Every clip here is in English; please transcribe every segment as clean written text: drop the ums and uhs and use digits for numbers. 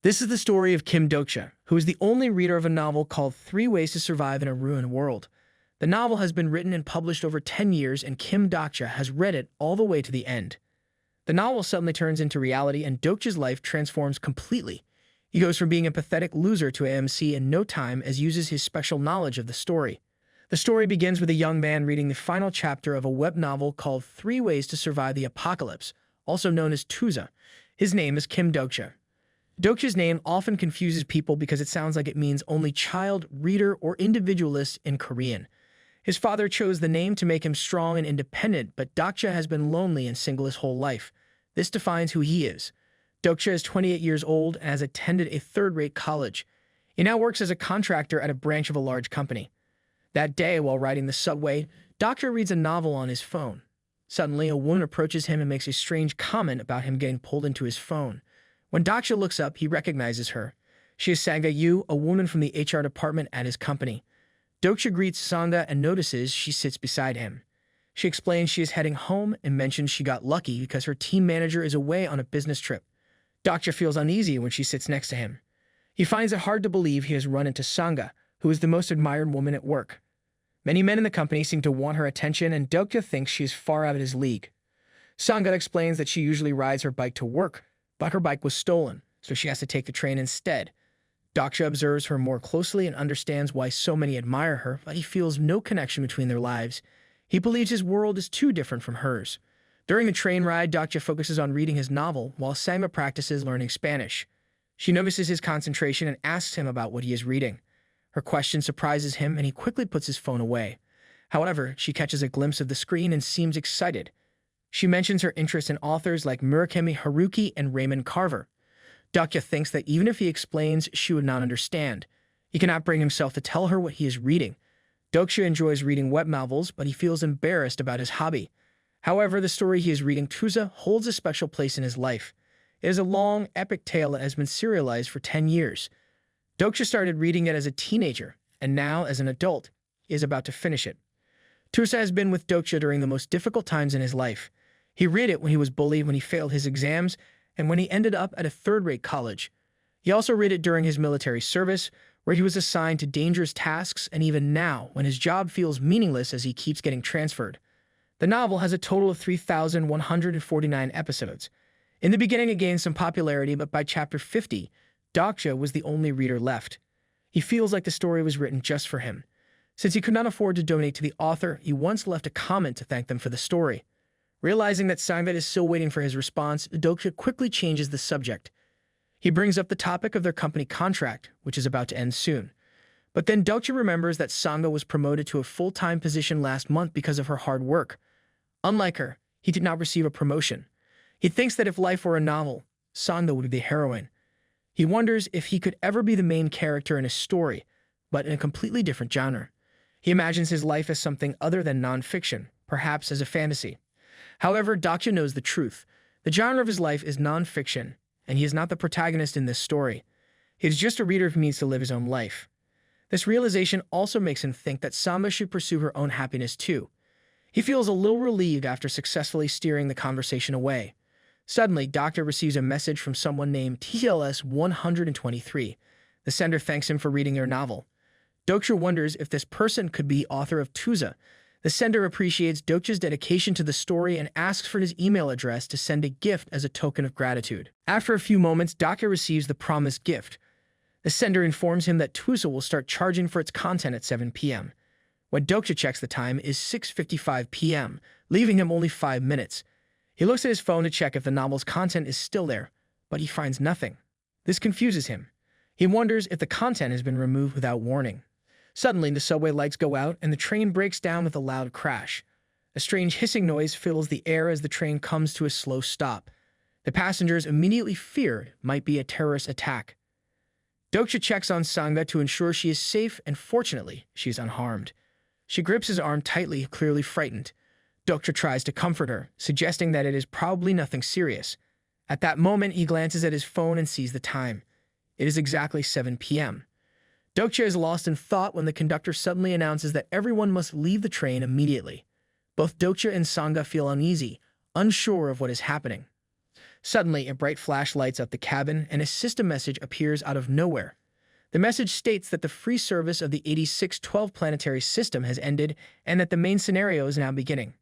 This is the story of Kim Dokja, who is the only reader of a novel called 3 Ways to Survive in a Ruined World. The novel has been written and published over 10 years, and Kim Dokja has read it all the way to the end. The novel suddenly turns into reality, and Dokja's life transforms completely. He goes from being a pathetic loser to an MC in no time, as uses his special knowledge of the story. The story begins with a young man reading the final chapter of a web novel called 3 Ways to Survive the Apocalypse, also known as Tuza. His name is Kim Dokja. Dokja's name often confuses people because it sounds like it means only child, reader, or individualist in Korean. His father chose the name to make him strong and independent, but Dokja has been lonely and single his whole life. This defines who he is. Dokja is 28 years old and has attended a third-rate college. He now works as a contractor at a branch of a large company. That day, while riding the subway, Dokja reads a novel on his phone. Suddenly, a woman approaches him and makes a strange comment about him getting pulled into his phone. When Dokja looks up, he recognizes her. She is Sangha Yu, a woman from the HR department at his company. Dokja greets Sangha and notices she sits beside him. She explains she is heading home and mentions she got lucky because her team manager is away on a business trip. Dokja feels uneasy when she sits next to him. He finds it hard to believe he has run into Sangha, who is the most admired woman at work. Many men in the company seem to want her attention, and Dokja thinks she is far out of his league. Sangha explains that she usually rides her bike to work, but her bike was stolen, so she has to take the train instead. Dokja observes her more closely and understands why so many admire her, but he feels no connection between their lives. He believes his world is too different from hers. During the train ride, Dokja focuses on reading his novel, while Sangha practices learning Spanish. She notices his concentration and asks him about what he is reading. Her question surprises him, and he quickly puts his phone away. However, she catches a glimpse of the screen and seems excited. She mentions her interest in authors like Murakami Haruki and Raymond Carver. Dokja thinks that even if he explains, she would not understand. He cannot bring himself to tell her what he is reading. Dokja enjoys reading web novels, but he feels embarrassed about his hobby. However, the story he is reading, Tuza, holds a special place in his life. It is a long, epic tale that has been serialized for 10 years. Dokja started reading it as a teenager, and now, as an adult, he is about to finish it. Tuza has been with Dokja during the most difficult times in his life. He read it when he was bullied, when he failed his exams, and when he ended up at a third-rate college. He also read it during his military service, where he was assigned to dangerous tasks, and even now, when his job feels meaningless as he keeps getting transferred. The novel has a total of 3,149 episodes. In the beginning, it gained some popularity, but by chapter 50, Dokja was the only reader left. He feels like the story was written just for him. Since he could not afford to donate to the author, he once left a comment to thank them for the story. Realizing that Sangha is still waiting for his response, Dokja quickly changes the subject. He brings up the topic of their company contract, which is about to end soon. But then Dokja remembers that Sangha was promoted to a full-time position last month because of her hard work. Unlike her, he did not receive a promotion. He thinks that if life were a novel, Sangha would be the heroine. He wonders if he could ever be the main character in a story, but in a completely different genre. He imagines his life as something other than non-fiction, perhaps as a fantasy. However, Dokja knows the truth. The genre of his life is non-fiction, and he is not the protagonist in this story. He is just a reader who needs to live his own life. This realization also makes him think that Samba should pursue her own happiness too. He feels a little relieved after successfully steering the conversation away. Suddenly, Dokja receives a message from someone named TLS 123. The sender thanks him for reading their novel. Dokja wonders if this person could be author of Tuza. The sender appreciates Dokja's dedication to the story and asks for his email address to send a gift as a token of gratitude. After a few moments, Dokja receives the promised gift. The sender informs him that Tuza will start charging for its content at 7 p.m. When Dokja checks the time, it is 6:55 p.m., leaving him only 5 minutes. He looks at his phone to check if the novel's content is still there, but he finds nothing. This confuses him. He wonders if the content has been removed without warning. Suddenly, the subway lights go out and the train breaks down with a loud crash. A strange hissing noise fills the air as the train comes to a slow stop. The passengers immediately fear it might be a terrorist attack. Dokja checks on Sangha to ensure she is safe, and fortunately, she is unharmed. She grips his arm tightly, clearly frightened. Dokja tries to comfort her, suggesting that it is probably nothing serious. At that moment, he glances at his phone and sees the time. It is exactly 7 p.m. Dokja is lost in thought when the conductor suddenly announces that everyone must leave the train immediately. Both Dokja and Sangha feel uneasy, unsure of what is happening. Suddenly, a bright flash lights up the cabin, and a system message appears out of nowhere. The message states that the free service of the 8612 planetary system has ended and that the main scenario is now beginning.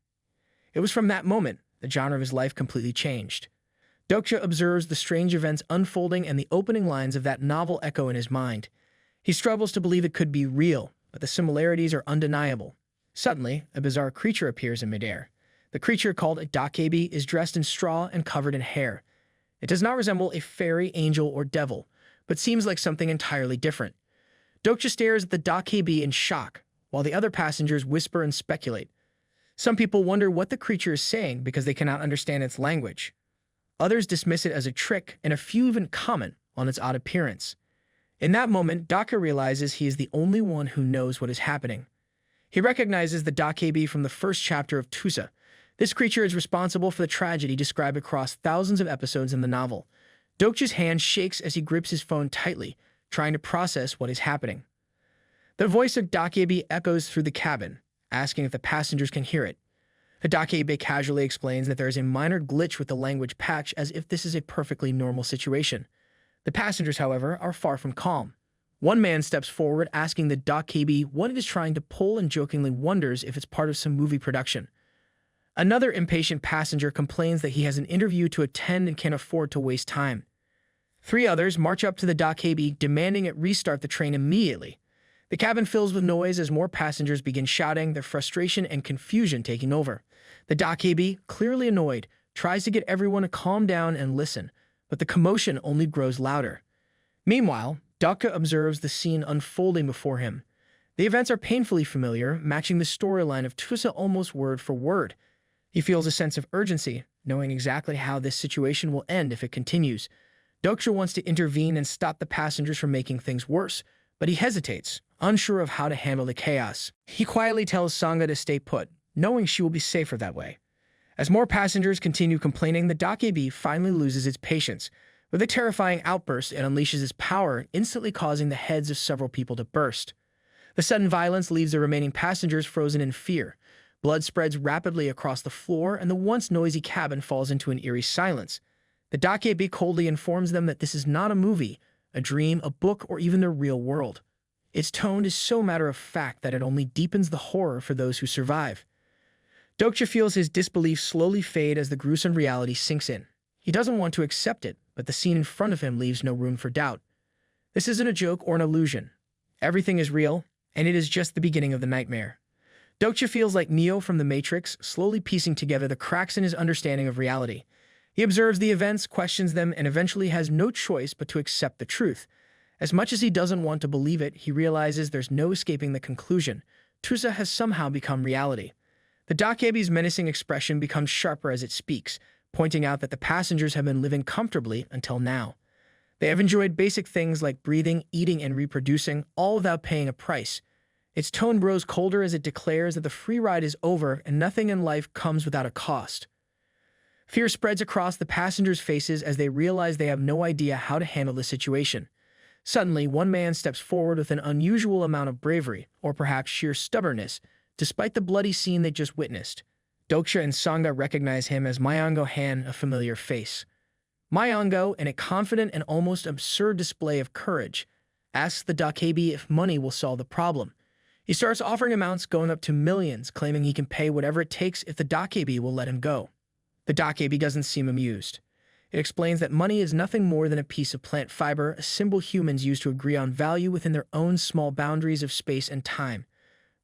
It was from that moment the genre of his life completely changed. Dokja observes the strange events unfolding and the opening lines of that novel echo in his mind. He struggles to believe it could be real, but the similarities are undeniable. Suddenly, a bizarre creature appears in midair. The creature, called a Dokja, is dressed in straw and covered in hair. It does not resemble a fairy, angel, or devil, but seems like something entirely different. Dokja stares at the Dokja in shock, while the other passengers whisper and speculate. Some people wonder what the creature is saying because they cannot understand its language. Others dismiss it as a trick, and a few even comment on its odd appearance. In that moment, Dokja realizes he is the only one who knows what is happening. He recognizes the Dokja from the first chapter of Tusa. This creature is responsible for the tragedy described across thousands of episodes in the novel. Dokja's hand shakes as he grips his phone tightly, trying to process what is happening. The voice of Dokja echoes through the cabin, asking if the passengers can hear it. The Dokja casually explains that there is a minor glitch with the language patch, as if this is a perfectly normal situation. The passengers, however, are far from calm. One man steps forward, asking the Dokja what it is trying to pull, and jokingly wonders if it's part of some movie production. Another impatient passenger complains that he has an interview to attend and can't afford to waste time. 3 others march up to the Dokja, demanding it restart the train immediately. The cabin fills with noise as more passengers begin shouting, their frustration and confusion taking over. The Dokja, clearly annoyed, tries to get everyone to calm down and listen, but the commotion only grows louder. Meanwhile, Dokja observes the scene unfolding before him. The events are painfully familiar, matching the storyline of Tusa almost word for word. He feels a sense of urgency, knowing exactly how this situation will end if it continues. Dokja wants to intervene and stop the passengers from making things worse, but he hesitates, unsure of how to handle the chaos. He quietly tells Sangha to stay put, knowing she will be safer that way. As more passengers continue complaining, the Dokja finally loses its patience. With a terrifying outburst, it unleashes its power, instantly causing the heads of several people to burst. The sudden violence leaves the remaining passengers frozen in fear. Blood spreads rapidly across the floor, and the once noisy cabin falls into an eerie silence. The Dokja coldly informs them that this is not a movie, a dream, a book, or even the real world. Its tone is so matter-of-fact that it only deepens the horror for those who survive. Dokja feels his disbelief slowly fade as the gruesome reality sinks in. He doesn't want to accept it, but the scene in front of him leaves no room for doubt. This isn't a joke or an illusion. Everything is real, and it is just the beginning of the nightmare. Dokja feels like Neo from The Matrix, slowly piecing together the cracks in his understanding of reality. He observes the events, questions them, and eventually has no choice but to accept the truth. As much as he doesn't want to believe it, he realizes there's no escaping the conclusion. Tusa has somehow become reality. The Dokja's menacing expression becomes sharper as it speaks, pointing out that the passengers have been living comfortably until now. They have enjoyed basic things like breathing, eating, and reproducing, all without paying a price. Its tone grows colder as it declares that the free ride is over and nothing in life comes without a cost. Fear spreads across the passengers' faces as they realize they have no idea how to handle the situation. Suddenly, one man steps forward with an unusual amount of bravery, or perhaps sheer stubbornness, despite the bloody scene they just witnessed. Dokja and Sangha recognize him as Myango Han, a familiar face. Myango, in a confident and almost absurd display of courage, asks the Dokja if money will solve the problem. He starts offering amounts going up to millions, claiming he can pay whatever it takes if the Dokja will let him go. The Dokja doesn't seem amused. It explains that money is nothing more than a piece of plant fiber, a symbol humans use to agree on value within their own small boundaries of space and time.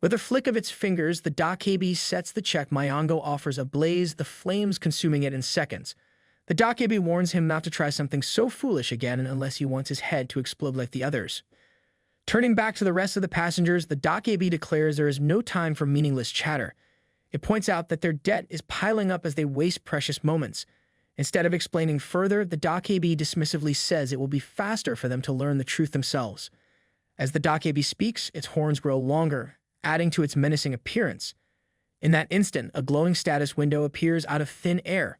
With a flick of its fingers, the Dokja sets the check Myango offers ablaze, the flames consuming it in seconds. The Dokja warns him not to try something so foolish again unless he wants his head to explode like the others. Turning back to the rest of the passengers, the Dokja declares there is no time for meaningless chatter. It points out that their debt is piling up as they waste precious moments. Instead of explaining further, the Dokja dismissively says it will be faster for them to learn the truth themselves. As the Dokja speaks, its horns grow longer, adding to its menacing appearance. In that instant, a glowing status window appears out of thin air.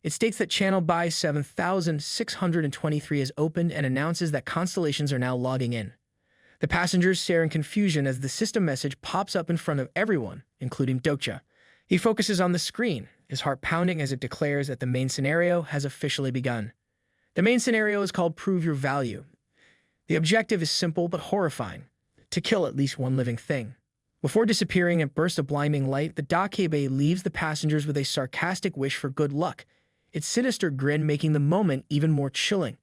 It states that channel by 7623 is opened and announces that constellations are now logging in. The passengers stare in confusion as the system message pops up in front of everyone, including Dokja. He focuses on the screen, his heart pounding as it declares that the main scenario has officially begun. The main scenario is called Prove Your Value. The objective is simple but horrifying: to kill at least one living thing. Before disappearing in a burst of blinding light, the Dokja leaves the passengers with a sarcastic wish for good luck, its sinister grin making the moment even more chilling.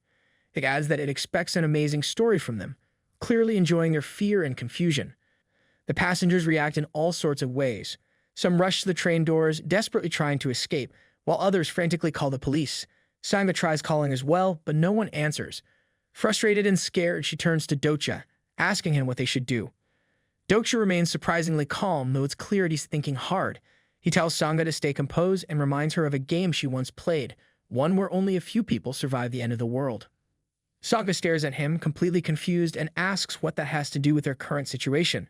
It adds that it expects an amazing story from them, clearly enjoying their fear and confusion. The passengers react in all sorts of ways. Some rush to the train doors, desperately trying to escape, while others frantically call the police. Sangha tries calling as well, but no one answers. Frustrated and scared, she turns to Dokja, asking him what they should do. Dokja remains surprisingly calm, though it's clear he's thinking hard. He tells Sangha to stay composed and reminds her of a game she once played, one where only a few people survive the end of the world. Sangha stares at him, completely confused, and asks what that has to do with their current situation.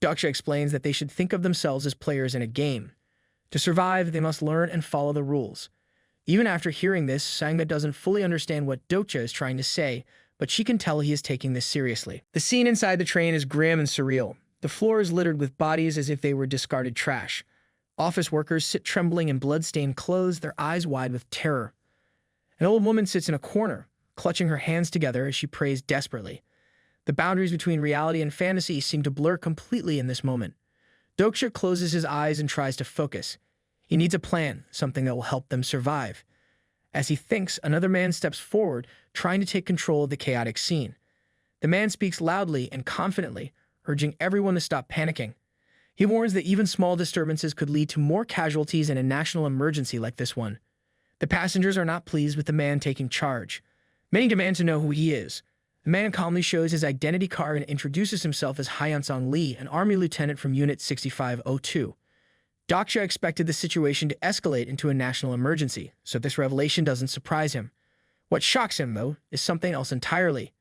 Dokja explains that they should think of themselves as players in a game. To survive, they must learn and follow the rules. Even after hearing this, Sangha doesn't fully understand what Dokja is trying to say, but she can tell he is taking this seriously. The scene inside the train is grim and surreal. The floor is littered with bodies as if they were discarded trash. Office workers sit trembling in blood-stained clothes, their eyes wide with terror. An old woman sits in a corner, clutching her hands together as she prays desperately. The boundaries between reality and fantasy seem to blur completely in this moment. Dokja closes his eyes and tries to focus. He needs a plan, something that will help them survive. As he thinks, another man steps forward, trying to take control of the chaotic scene. The man speaks loudly and confidently, urging everyone to stop panicking. He warns that even small disturbances could lead to more casualties in a national emergency like this one. The passengers are not pleased with the man taking charge. Many demand to know who he is. The man calmly shows his identity card and introduces himself as Hyeonsong Lee, an army lieutenant from Unit 6502. Dokja expected the situation to escalate into a national emergency, so this revelation doesn't surprise him. What shocks him, though, is something else entirely.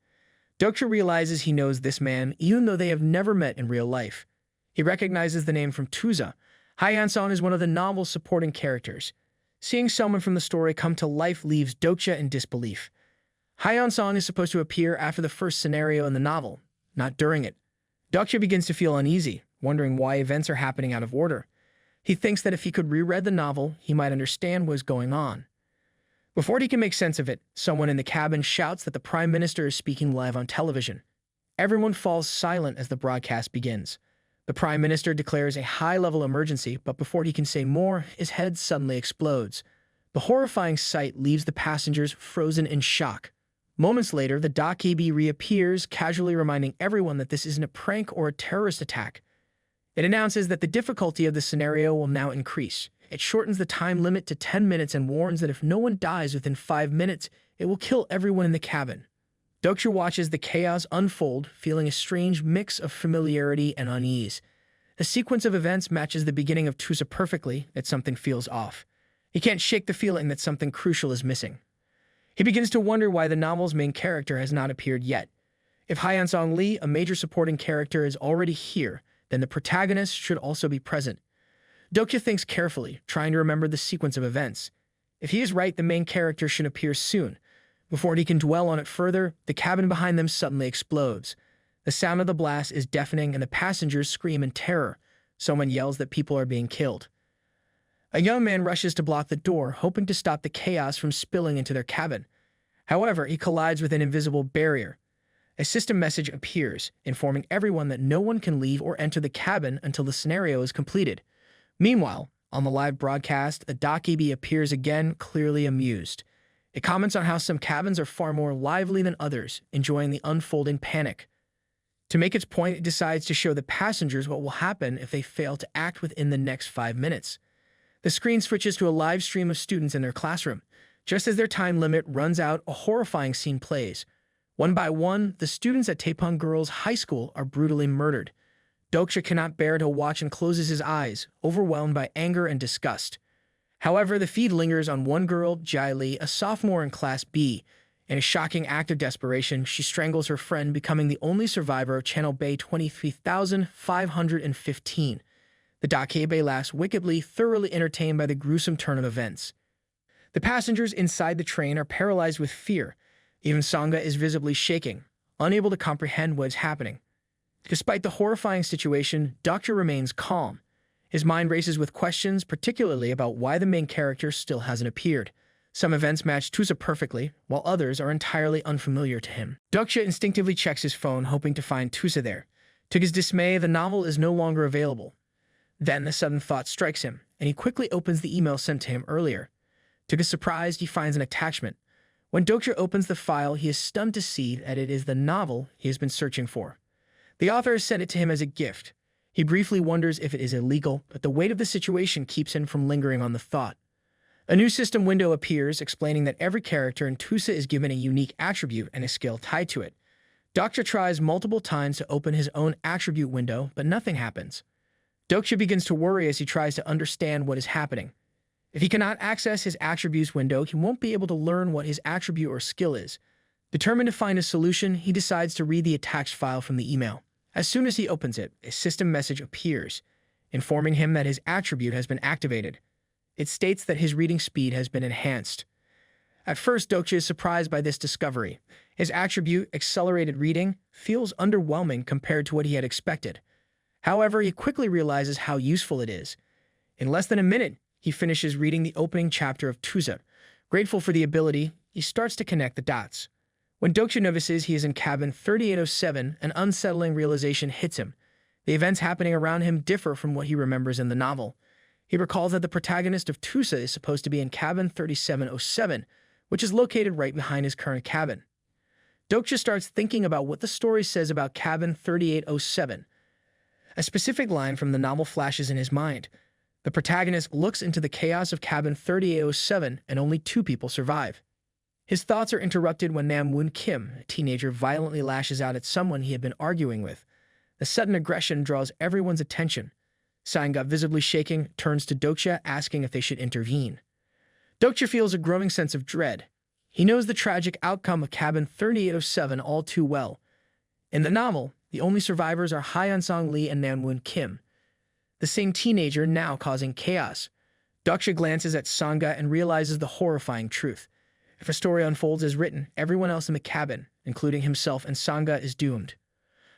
Dokja realizes he knows this man, even though they have never met in real life. He recognizes the name from Tuza. Hyeonsong is one of the novel's supporting characters. Seeing someone from the story come to life leaves Dokja in disbelief. Hyeonsong is supposed to appear after the first scenario in the novel, not during it. Dokja begins to feel uneasy, wondering why events are happening out of order. He thinks that if he could reread the novel, he might understand what is going on. Before he can make sense of it, someone in the cabin shouts that the Prime Minister is speaking live on television. Everyone falls silent as the broadcast begins. The Prime Minister declares a high-level emergency, but before he can say more, his head suddenly explodes. The horrifying sight leaves the passengers frozen in shock. Moments later, the Dokja reappears, casually reminding everyone that this isn't a prank or a terrorist attack. It announces that the difficulty of the scenario will now increase. It shortens the time limit to 10 minutes and warns that if no one dies within 5 minutes, it will kill everyone in the cabin. Dokja watches the chaos unfold, feeling a strange mix of familiarity and unease. The sequence of events matches the beginning of Tusa perfectly, yet something feels off. He can't shake the feeling that something crucial is missing. He begins to wonder why the novel's main character has not appeared yet. If Hyeonsong Lee, a major supporting character, is already here, then the protagonist should also be present. Dokja thinks carefully, trying to remember the sequence of events. If he is right, the main character should appear soon. Before he can dwell on it further, the cabin behind them suddenly explodes. The sound of the blast is deafening and the passengers scream in terror. Someone yells that people are being killed. A young man rushes to block the door, hoping to stop the chaos from spilling into their cabin. However, he collides with an invisible barrier. A system message appears, informing everyone that no one can leave or enter the cabin until the scenario is completed. Meanwhile, on the live broadcast, the Dokja appears again, clearly amused. It comments on how some cabins are far more lively than others, enjoying the unfolding panic. To make its point, it decides to show the passengers what will happen if they fail to act within the next 5 minutes. The screen switches to a live stream of students in their classroom. Just as their time limit runs out, a horrifying scene plays. One by one, the students at Taepong Girls' High School are brutally murdered. Dokja cannot bear to watch and closes his eyes, overwhelmed by anger and disgust. However, the feed lingers on one girl, Jai Lee, a sophomore in Class B. In a shocking act of desperation, she strangles her friend, becoming the only survivor of Channel Bay 23,515. The Dokja laughs wickedly, thoroughly entertained by the gruesome turn of events. The passengers inside the train are paralyzed with fear. Even Sangha is visibly shaking, unable to comprehend what is happening. Despite the horrifying situation, Dokja remains calm. His mind races with questions, particularly about why the main character still hasn't appeared. Some events match Tusa perfectly, while others are entirely unfamiliar to him. Dokja instinctively checks his phone, hoping to find Tusa there. To his dismay, the novel is no longer available. Then a sudden thought strikes him, and he quickly opens the email sent to him earlier. To his surprise, he finds an attachment. When Dokja opens the file, he is stunned to see that it is the novel he has been searching for. The author has sent it to him as a gift. He briefly wonders if it is illegal, but the weight of the situation keeps him from lingering on the thought. A new system window appears, explaining that every character in Tusa is given a unique attribute and a skill tied to it. Dokja tries multiple times to open his own attribute window, but nothing happens. Dokja begins to worry as he tries to understand what is happening. If he cannot access his attributes window, he won't be able to learn what his attribute or skill is. Determined to find a solution, he decides to read the attached file from the email. As soon as he opens it, a system message appears, informing him that his attribute has been activated. It states that his reading speed has been enhanced. At first, Dokja is surprised by this discovery. His attribute, accelerated reading, feels underwhelming compared to what he had expected. However, he quickly realizes how useful it is. In less than a minute, he finishes reading the opening chapter of Tusa. Grateful for the ability, he starts to connect the dots. When Dokja notices he is in cabin 3807, an unsettling realization hits him. The events happening around him differ from what he remembers in the novel. He recalls that the protagonist of Tusa is supposed to be in cabin 3707, which is located right behind his current cabin. Dokja starts thinking about what the story says about cabin 3807. A specific line from the novel flashes in his mind. The protagonist looks into the chaos of cabin 3807 and only 2 people survive. His thoughts are interrupted when Nam-woon Kim, a teenager, violently lashes out at someone he had been arguing with. The sudden aggression draws everyone's attention. Sang-ga, visibly shaking, turns to Dokja, asking if they should intervene. Dokja feels a growing sense of dread. He knows the tragic outcome of cabin 3807 all too well. In the novel, the only survivors are Hyun-sung Lee and Nam-woon Kim, the same teenager now causing chaos. Dokja glances at Sang-ga and realizes the horrifying truth. If a story unfolds as written, everyone else in the cabin, including himself and Sang-ga, is doomed.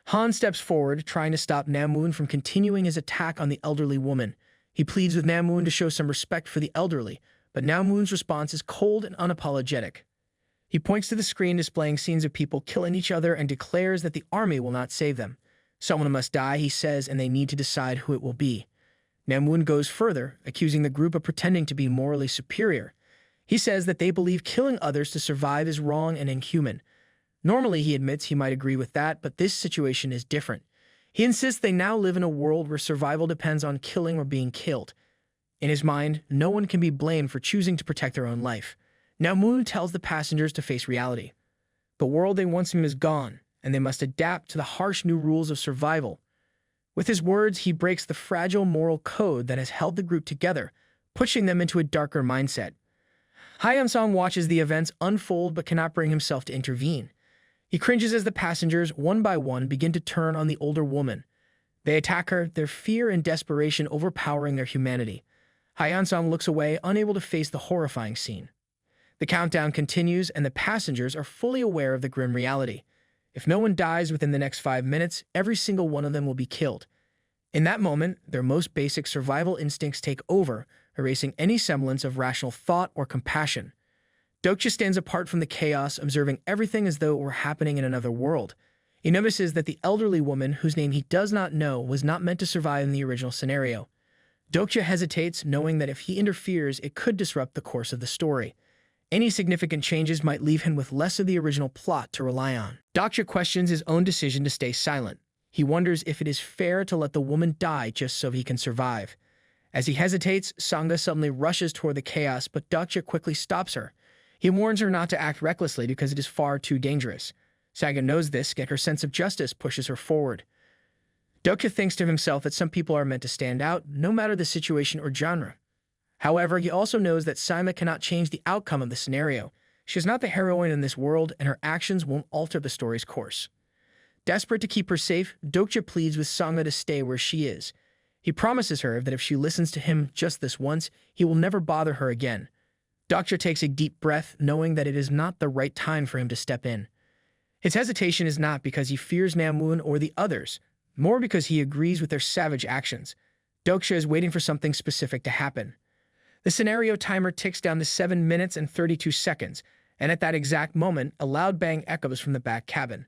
Han steps forward, trying to stop Nam-woon from continuing his attack on the elderly woman. He pleads with Nam-woon to show some respect for the elderly, but Nam-woon's response is cold and unapologetic. He points to the screen displaying scenes of people killing each other and declares that the army will not save them. Someone must die, he says, and they need to decide who it will be. Nam-woon goes further, accusing the group of pretending to be morally superior. He says that they believe killing others to survive is wrong and inhuman. Normally, he admits he might agree with that, but this situation is different. He insists they now live in a world where survival depends on killing or being killed. In his mind, no one can be blamed for choosing to protect their own life. Now Moon tells the passengers to face reality. The world they once knew is gone, and they must adapt to the harsh new rules of survival. With his words, he breaks the fragile moral code that has held the group together, pushing them into a darker mindset. Hyun-sung watches the events unfold but cannot bring himself to intervene. He cringes as the passengers, one by one, begin to turn on the older woman. They attack her, their fear and desperation overpowering their humanity. Hyun-sung looks away, unable to face the horrifying scene. The countdown continues, and the passengers are fully aware of the grim reality. If no one dies within the next 5 minutes, every single one of them will be killed. In that moment, their most basic survival instincts take over, erasing any semblance of rational thought or compassion. Dokja stands apart from the chaos, observing everything as though it were happening in another world. He notices that the elderly woman, whose name he does not know, was not meant to survive in the original scenario. Dokja hesitates, knowing that if he interferes, it could disrupt the course of the story. Any significant changes might leave him with less of the original plot to rely on. Dokja questions his own decision to stay silent. He wonders if it is fair to let the woman die just so he can survive. As he hesitates, Sang-ga suddenly rushes toward the chaos, but Dokja quickly stops her. He warns her not to act recklessly because it is far too dangerous. Sang-ga knows this, yet her sense of justice pushes her forward. Dokja thinks to himself that some people are meant to stand out, no matter the situation or genre. However, he also knows that Saima cannot change the outcome of the scenario. She is not the heroine in this world, and her actions won't alter the story's course. Desperate to keep her safe, Dokja pleads with Sang-ga to stay where she is. He promises her that if she listens to him just this once, he will never bother her again. Dokja takes a deep breath, knowing that it is not the right time for him to step in. His hesitation is not because he fears Nam-woon or the others, more because he agrees with their savage actions. Dokja is waiting for something specific to happen. The scenario timer ticks down to 7 minutes and 32 seconds, and at that exact moment, a loud bang echoes from the back cabin.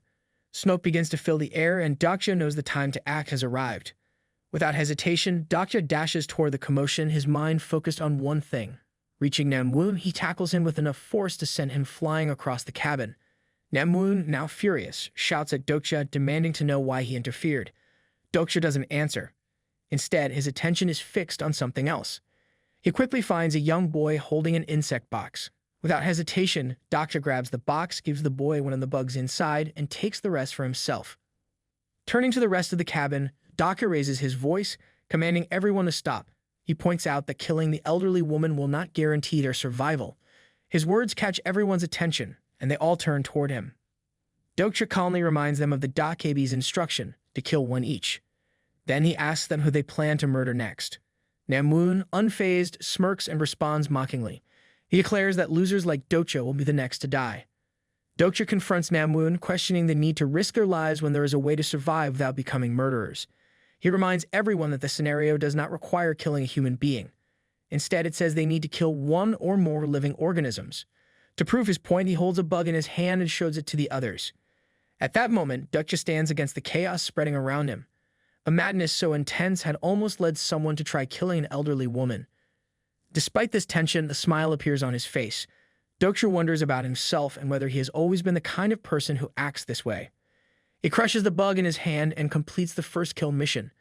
Smoke begins to fill the air, and Dokja knows the time to act has arrived. Without hesitation, Dokja dashes toward the commotion, his mind focused on one thing. Reaching Namwoon, he tackles him with enough force to send him flying across the cabin. Namwoon, now furious, shouts at Dokja, demanding to know why he interfered. Dokja doesn't answer. Instead, his attention is fixed on something else. He quickly finds a young boy holding an insect box. Without hesitation, Dokja grabs the box, gives the boy one of the bugs inside, and takes the rest for himself. Turning to the rest of the cabin, Dokja raises his voice, commanding everyone to stop. He points out that killing the elderly woman will not guarantee their survival. His words catch everyone's attention, and they all turn toward him. Dokja calmly reminds them of the Dokja's instruction to kill one each. Then he asks them who they plan to murder next. Namwoon, unfazed, smirks and responds mockingly. He declares that losers like Dokja will be the next to die. Dokja confronts Namwoon, questioning the need to risk their lives when there is a way to survive without becoming murderers. He reminds everyone that the scenario does not require killing a human being. Instead, it says they need to kill one or more living organisms. To prove his point, he holds a bug in his hand and shows it to the others. At that moment, Dokja stands against the chaos spreading around him. A madness so intense had almost led someone to try killing an elderly woman. Despite this tension, a smile appears on his face. Dokja wonders about himself and whether he has always been the kind of person who acts this way. He crushes the bug in his hand and completes the first kill mission.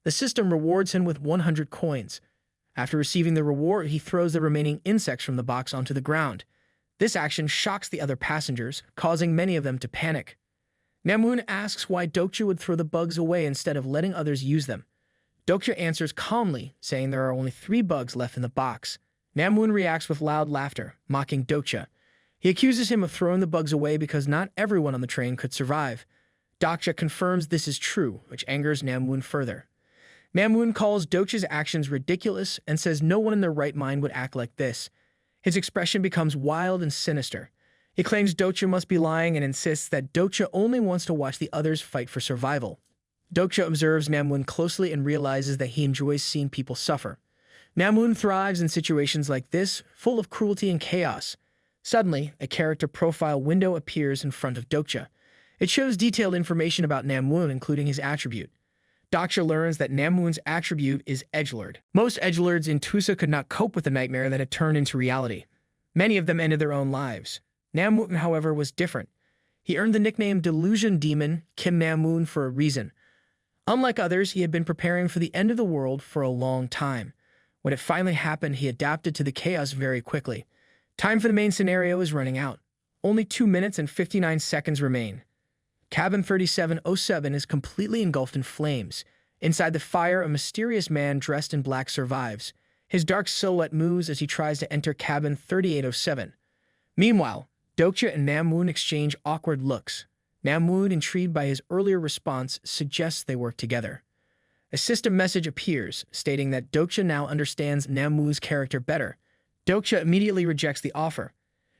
The system rewards him with 100 coins. After receiving the reward, he throws the remaining insects from the box onto the ground. This action shocks the other passengers, causing many of them to panic. Namwoon asks why Dokja would throw the bugs away instead of letting others use them. Dokja answers calmly, saying there are only 3 bugs left in the box. Namwoon reacts with loud laughter, mocking Dokja. He accuses him of throwing the bugs away because not everyone on the train could survive. Dokja confirms this is true, which angers Namwoon further. Namwoon calls Dokja's actions ridiculous and says no one in their right mind would act like this. His expression becomes wild and sinister. He claims Dokja must be lying and insists that Dokja only wants to watch the others fight for survival. Dokja observes Namwoon closely and realizes that he enjoys seeing people suffer. Namwoon thrives in situations like this, full of cruelty and chaos. Suddenly, a character profile window appears in front of Dokja. It shows detailed information about Namwoon, including his attribute. Dokja learns that Namwoon's attribute is edgelord. Most edgelords in Tusa could not cope with the nightmare that had turned into reality. Many of them ended their own lives. Namwoon, however, was different. He earned the nickname Delusion Demon Kim Namwoon for a reason. Unlike others, he had been preparing for the end of the world for a long time. When it finally happened, he adapted to the chaos very quickly. Time for the main scenario is running out. Only 2 minutes and 59 seconds remain. Cabin 3707 is completely engulfed in flames. Inside the fire, a mysterious man dressed in black survives. His dark silhouette moves as he tries to enter cabin 3807. Meanwhile, Dokja and Namwoon exchange awkward looks. Namwoon, intrigued by his earlier response, suggests they work together. A system message appears, stating that Dokja now understands Namwoon's character better. Dokja immediately rejects the offer.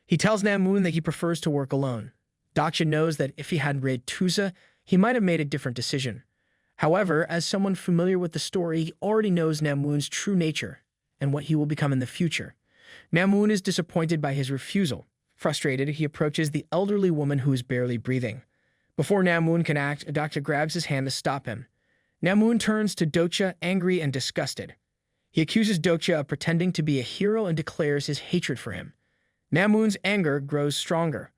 He tells Namwoon that he prefers to work alone. Dokja knows that if he had raided Tusa, he might have made a different decision. However, as someone familiar with the story, he already knows Namwoon's true nature and what he will become in the future. Namwoon is disappointed by his refusal. Frustrated, he approaches the elderly woman who is barely breathing. Before Namwoon can act, Dokja grabs his hand to stop him. Namwoon turns to Dokja, angry and disgusted. He accuses Dokja of pretending to be a hero and declares his hatred for him. Namwoon's anger grows stronger.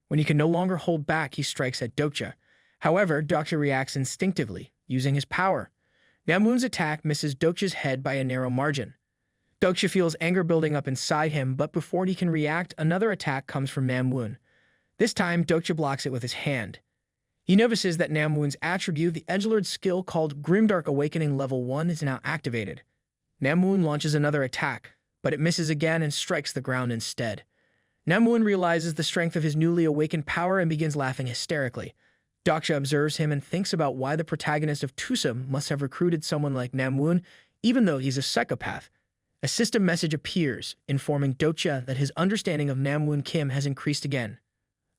When he can no longer hold back, he strikes at Dokja. However, Dokja reacts instinctively, using his power. Namwoon's attack misses Dokja's head by a narrow margin. Dokja feels anger building up inside him, but before he can react, another attack comes from Namwoon. This time, Dokja blocks it with his hand. He notices that Namwoon's attribute, the edgelord skill called Grimdark Awakening Level 1, is now activated. Namwoon launches another attack, but it misses again and strikes the ground instead. Namwoon realizes the strength of his newly awakened power and begins laughing hysterically. Dokja observes him and thinks about why the protagonist of Tusa must have recruited someone like Namwoon, even though he's a psychopath. A system message appears, informing Dokja that his understanding of Namwoon Kim has increased again.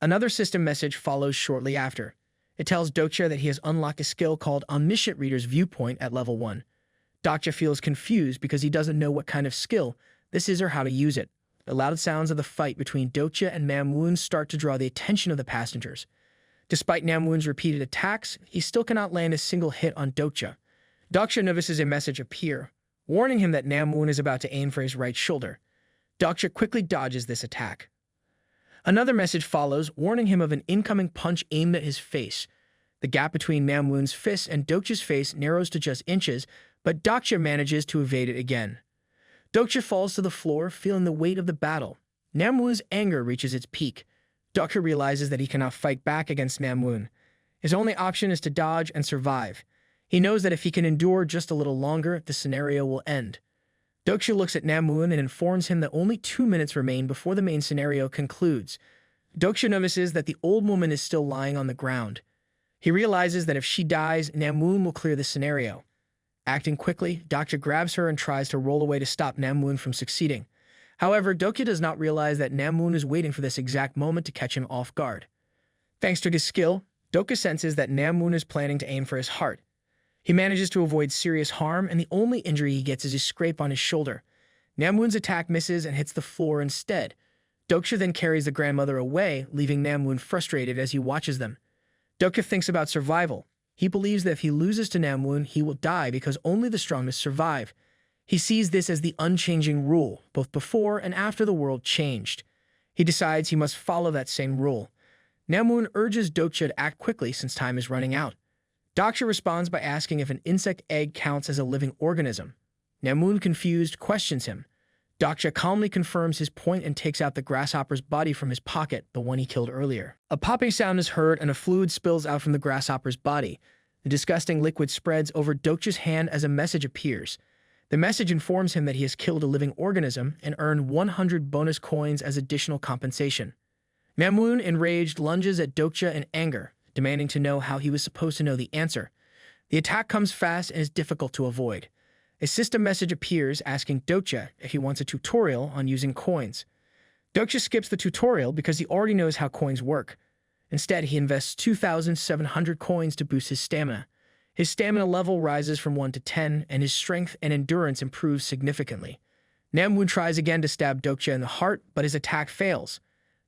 Another system message follows shortly after. It tells Dokja that he has unlocked a skill called Omniscient Reader's Viewpoint at level 1. Dokja feels confused because he doesn't know what kind of skill this is or how to use it. The loud sounds of the fight between Dokja and Namwoon start to draw the attention of the passengers. Despite Namwoon's repeated attacks, he still cannot land a single hit on Dokja. Dokja notices a message appear, warning him that Namwoon is about to aim for his right shoulder. Dokja quickly dodges this attack. Another message follows, warning him of an incoming punch aimed at his face. The gap between Namwoon's fist and Dokja's face narrows to just inches, but Dokja manages to evade it again. Dokja falls to the floor, feeling the weight of the battle. Namwoon's anger reaches its peak. Dokja realizes that he cannot fight back against Namwoon. His only option is to dodge and survive. He knows that if he can endure just a little longer, the scenario will end. Dokja looks at Namwoon and informs him that only 2 minutes remain before the main scenario concludes. Dokja notices that the old woman is still lying on the ground. He realizes that if she dies, Namwoon will clear the scenario. Acting quickly, Dokja grabs her and tries to roll away to stop Namwoon from succeeding. However, Dokja does not realize that Namwoon is waiting for this exact moment to catch him off guard. Thanks to his skill, Dokja senses that Namwoon is planning to aim for his heart. He manages to avoid serious harm, and the only injury he gets is a scrape on his shoulder. Namwoon's attack misses and hits the floor instead. Dokja then carries the grandmother away, leaving Namwoon frustrated as he watches them. Dokja thinks about survival. He believes that if he loses to Namwoon, he will die because only the strongest survive. He sees this as the unchanging rule, both before and after the world changed. He decides he must follow that same rule. Namwoon urges Dokja to act quickly since time is running out. Dokja responds by asking if an insect egg counts as a living organism. Namwoon, confused, questions him. Dokja calmly confirms his point and takes out the grasshopper's body from his pocket, the one he killed earlier. A popping sound is heard and a fluid spills out from the grasshopper's body. The disgusting liquid spreads over Dokja's hand as a message appears. The message informs him that he has killed a living organism and earned 100 bonus coins as additional compensation. Namwoon, enraged, lunges at Dokja in anger, demanding to know how he was supposed to know the answer. The attack comes fast and is difficult to avoid. A system message appears asking Dokja if he wants a tutorial on using coins. Dokja skips the tutorial because he already knows how coins work. Instead, he invests 2,700 coins to boost his stamina. His stamina level rises from 1 to 10, and his strength and endurance improves significantly. Namwoon tries again to stab Dokja in the heart, but his attack fails.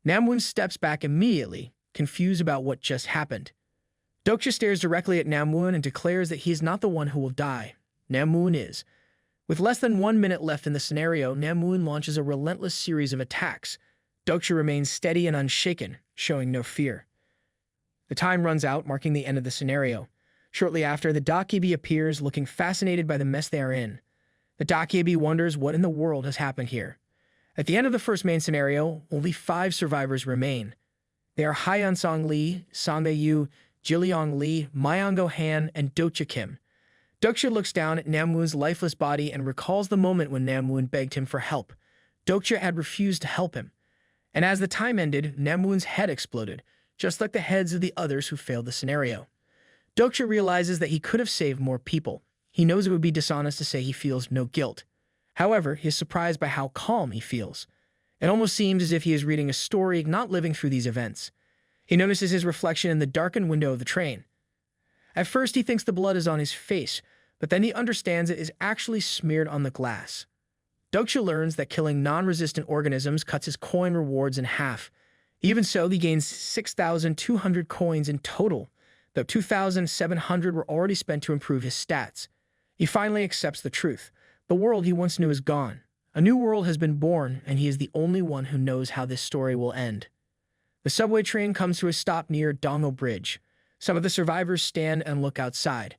Namwoon steps back immediately, confused about what just happened. Dokja stares directly at Namwoon and declares that he is not the one who will die. Namwoon is. With less than 1 minute left in the scenario, Namwoon launches a relentless series of attacks. Dokja remains steady and unshaken, showing no fear. The time runs out, marking the end of the scenario. Shortly after, the Dokja appears, looking fascinated by the mess they are in. The Dokja wonders what in the world has happened here. At the end of the first main scenario, only 5 survivors remain. They are Hyeonsong Lee, Sanbae-yu, Jiliong Lee, Myeongo Han, and Dokja Kim. Dokja looks down at Namwoon's lifeless body and recalls the moment when Namwoon begged him for help. Dokja had refused to help him. And as the time ended, Namwoon's head exploded, just like the heads of the others who failed the scenario. Dokja realizes that he could have saved more people. He knows it would be dishonest to say he feels no guilt. However, he is surprised by how calm he feels. It almost seems as if he is reading a story, not living through these events. He notices his reflection in the darkened window of the train. At first, he thinks the blood is on his face, but then he understands it is actually smeared on the glass. Dokja learns that killing non-resistant organisms cuts his coin rewards in half. Even so, he gains 6,200 coins in total, though 2,700 were already spent to improve his stats. He finally accepts the truth. The world he once knew is gone. A new world has been born, and he is the only one who knows how this story will end. The subway train comes to a stop near Dongho Bridge. Some of the survivors stand and look outside.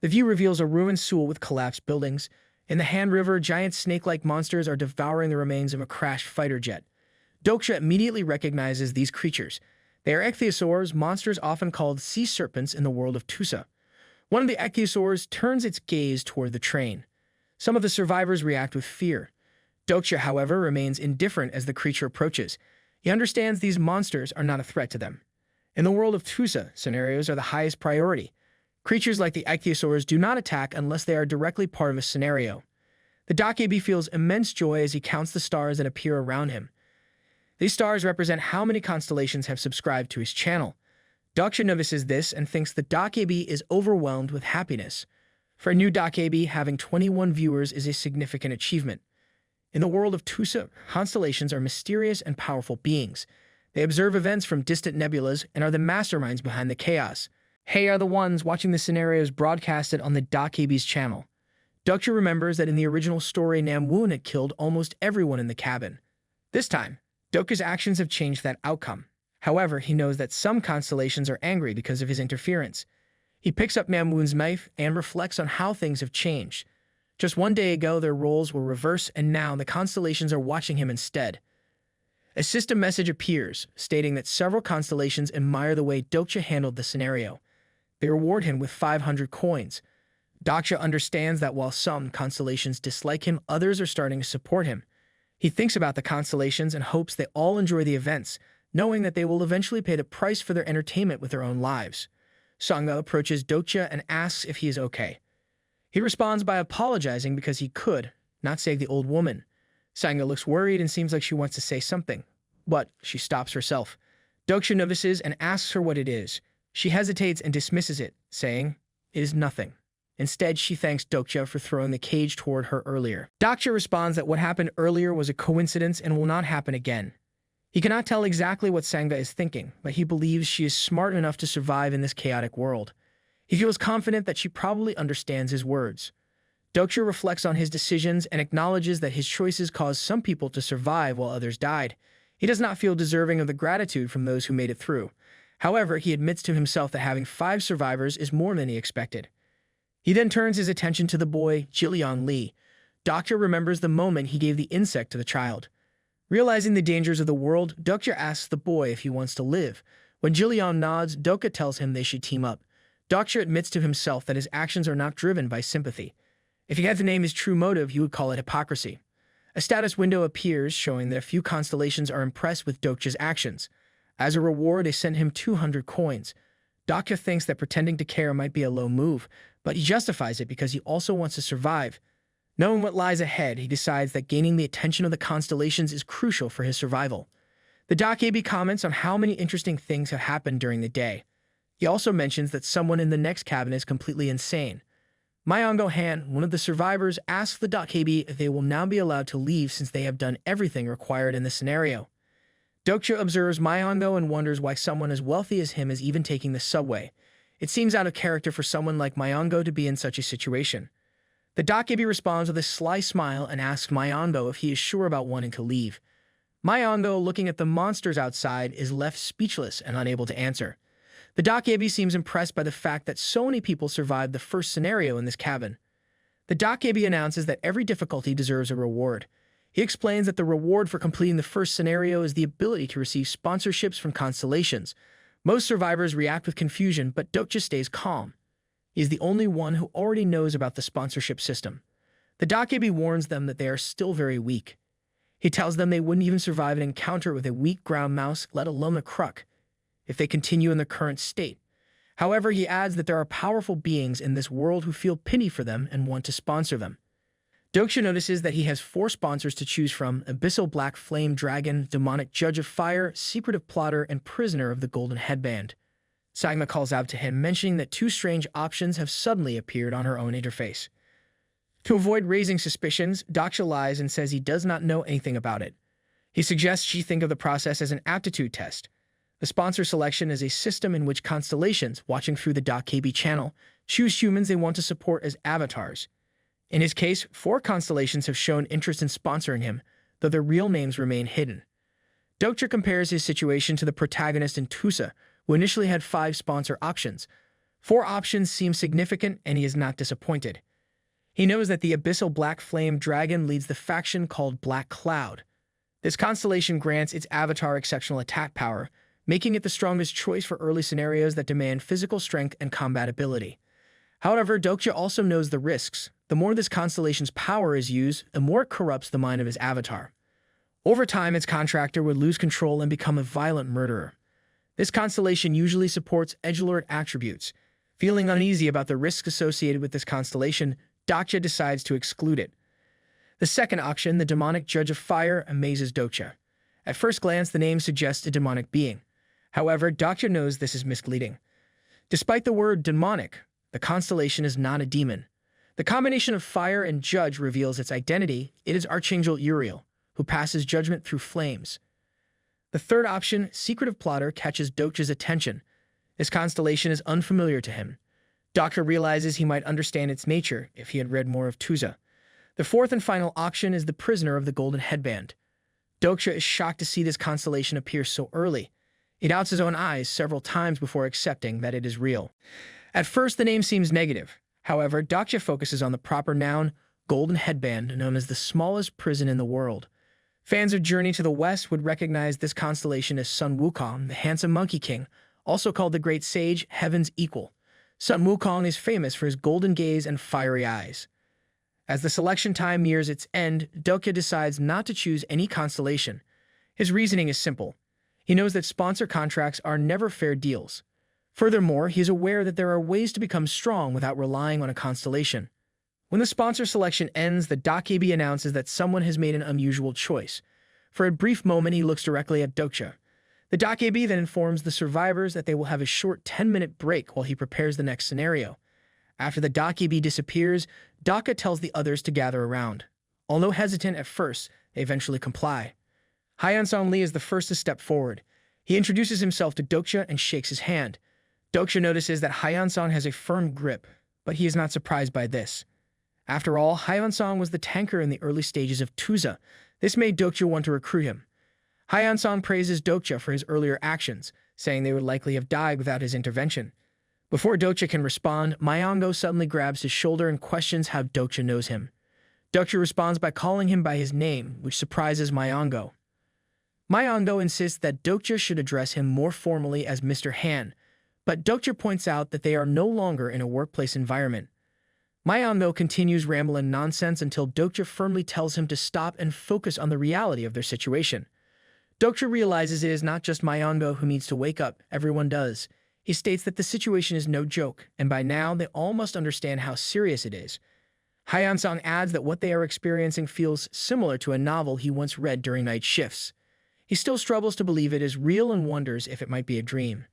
The view reveals a ruined Seoul with collapsed buildings. In the Han River, giant snake-like monsters are devouring the remains of a crashed fighter jet. Dokja immediately recognizes these creatures. They are ichthyosaurs, monsters often called sea serpents in the world of Tusa. One of the ichthyosaurs turns its gaze toward the train. Some of the survivors react with fear. Dokja, however, remains indifferent as the creature approaches. He understands these monsters are not a threat to them. In the world of Tusa, scenarios are the highest priority. Creatures like the ichthyosaurs do not attack unless they are directly part of a scenario. The Dokja feels immense joy as he counts the stars that appear around him. These stars represent how many constellations have subscribed to his channel. Dokja notices this and thinks the Dokja is overwhelmed with happiness. For a new Dokja, having 21 viewers is a significant achievement. In the world of Tusa, constellations are mysterious and powerful beings. They observe events from distant nebulas and are the masterminds behind the chaos. They are the ones watching the scenarios broadcasted on the Dokja's channel. Dokja remembers that in the original story, Namwoon had killed almost everyone in the cabin. This time, Dokja's actions have changed that outcome. However, he knows that some constellations are angry because of his interference. He picks up Namwoon's knife and reflects on how things have changed. Just one day ago, their roles were reversed, and now the constellations are watching him instead. A system message appears, stating that several constellations admire the way Dokja handled the scenario. They reward him with 500 coins. Dokja understands that while some constellations dislike him, others are starting to support him. He thinks about the constellations and hopes they all enjoy the events, knowing that they will eventually pay the price for their entertainment with their own lives. Manga approaches Dokja and asks if he is okay. He responds by apologizing because he could not save the old woman. Manga looks worried and seems like she wants to say something, but she stops herself. Dokja notices and asks her what it is. She hesitates and dismisses it, saying, "It is nothing." Instead, she thanks Dokja for throwing the cage toward her earlier. Dokja responds that what happened earlier was a coincidence and will not happen again. He cannot tell exactly what Manga is thinking, but he believes she is smart enough to survive in this chaotic world. He feels confident that she probably understands his words. Dokja reflects on his decisions and acknowledges that his choices caused some people to survive while others died. He does not feel deserving of the gratitude from those who made it through. However, he admits to himself that having 5 survivors is more than he expected. He then turns his attention to the boy, Jillian Lee. Dokja remembers the moment he gave the insect to the child. Realizing the dangers of the world, Dokja asks the boy if he wants to live. When Jillian nods, Dokja tells him they should team up. Dokja admits to himself that his actions are not driven by sympathy. If he had to name his true motive, he would call it hypocrisy. A status window appears showing that a few constellations are impressed with Dokja's actions. As a reward, they send him 200 coins. Dokja thinks that pretending to care might be a low move, but he justifies it because he also wants to survive. Knowing what lies ahead, he decides that gaining the attention of the constellations is crucial for his survival. The Dokja comments on how many interesting things have happened during the day. He also mentions that someone in the next cabin is completely insane. Myeongo Han, one of the survivors, asks the Dokja if they will now be allowed to leave since they have done everything required in this scenario. Dokja observes Myeongo and wonders why someone as wealthy as him is even taking the subway. It seems out of character for someone like Myeongo to be in such a situation. The Dokja responds with a sly smile and asks Myeongo if he is sure about wanting to leave. Myeongo, looking at the monsters outside, is left speechless and unable to answer. The Dokja seems impressed by the fact that so many people survived the first scenario in this cabin. The Dokja announces that every difficulty deserves a reward. He explains that the reward for completing the first scenario is the ability to receive sponsorships from constellations. Most survivors react with confusion, but Dokja stays calm. He is the only one who already knows about the sponsorship system. The Dokja warns them that they are still very weak. He tells them they wouldn't even survive an encounter with a weak ground mouse, let alone a kruk, if they continue in their current state. However, he adds that there are powerful beings in this world who feel pity for them and want to sponsor them. Dokja notices that he has 4 sponsors to choose from: Abyssal Black Flame Dragon, Demonic Judge of Fire, Secretive Plotter, and Prisoner of the Golden Headband. Manga calls out to him, mentioning that 2 strange options have suddenly appeared on her own interface. To avoid raising suspicions, Dokja lies and says he does not know anything about it. He suggests she think of the process as an aptitude test. The sponsor selection is a system in which constellations, watching through the Dokja channel, choose humans they want to support as avatars. In his case, 4 constellations have shown interest in sponsoring him, though their real names remain hidden. Dokja compares his situation to the protagonist in Tusa, who initially had 5 sponsor options. 4 options seem significant, and he is not disappointed. He knows that the Abyssal Black Flame Dragon leads the faction called Black Cloud. This constellation grants its avatar exceptional attack power, making it the strongest choice for early scenarios that demand physical strength and combat ability. However, Dokja also knows the risks. The more this constellation's power is used, the more it corrupts the mind of his avatar. Over time, its contractor would lose control and become a violent murderer. This constellation usually supports edgelord attributes. Feeling uneasy about the risks associated with this constellation, Dokja decides to exclude it. The second option, the Demonic Judge of Fire, amazes Dokja. At first glance, the name suggests a demonic being. However, Dokja knows this is misleading. Despite the word demonic, the constellation is not a demon. The combination of fire and judge reveals its identity. It is Archangel Uriel, who passes judgment through flames. The third option, Secretive Plotter, catches Dokja's attention. This constellation is unfamiliar to him. Dokja realizes he might understand its nature if he had read more of Tuza. The fourth and final option is the Prisoner of the Golden Headband. Dokja is shocked to see this constellation appear so early. He doubts his own eyes several times before accepting that it is real. At first, the name seems negative. However, Dokja focuses on the proper noun, Golden Headband, known as the smallest prison in the world. Fans of Journey to the West would recognize this constellation as Sun Wukong, the handsome Monkey King, also called the Great Sage, Heaven's Equal. Sun Wukong is famous for his golden gaze and fiery eyes. As the selection time nears its end, Dokja decides not to choose any constellation. His reasoning is simple. He knows that sponsor contracts are never fair deals. Furthermore, he is aware that there are ways to become strong without relying on a constellation. When the sponsor selection ends, the Dokja announces that someone has made an unusual choice. For a brief moment, he looks directly at Dokja. The Dokja then informs the survivors that they will have a short 10-minute break while he prepares the next scenario. After the Dokja disappears, Dokja tells the others to gather around. Although hesitant at first, they eventually comply. Hyeonsong Lee is the first to step forward. He introduces himself to Dokja and shakes his hand. Dokja notices that Hyeonsong has a firm grip, but he is not surprised by this. After all, Hyeonsong was the tanker in the early stages of Tuza. This made Dokja want to recruit him. Hyeonsong praises Dokja for his earlier actions, saying they would likely have died without his intervention. Before Dokja can respond, Myeongo suddenly grabs his shoulder and questions how Dokja knows him. Dokja responds by calling him by his name, which surprises Myeongo. Myeongo insists that Dokja should address him more formally as Mr. Han, but Dokja points out that they are no longer in a workplace environment. Myeongo continues rambling nonsense until Dokja firmly tells him to stop and focus on the reality of their situation. Dokja realizes it is not just Myeongo who needs to wake up, everyone does. He states that the situation is no joke, and by now they all must understand how serious it is. Hyeonsong adds that what they are experiencing feels similar to a novel he once read during night shifts. He still struggles to believe it is real and wonders if it might be a dream.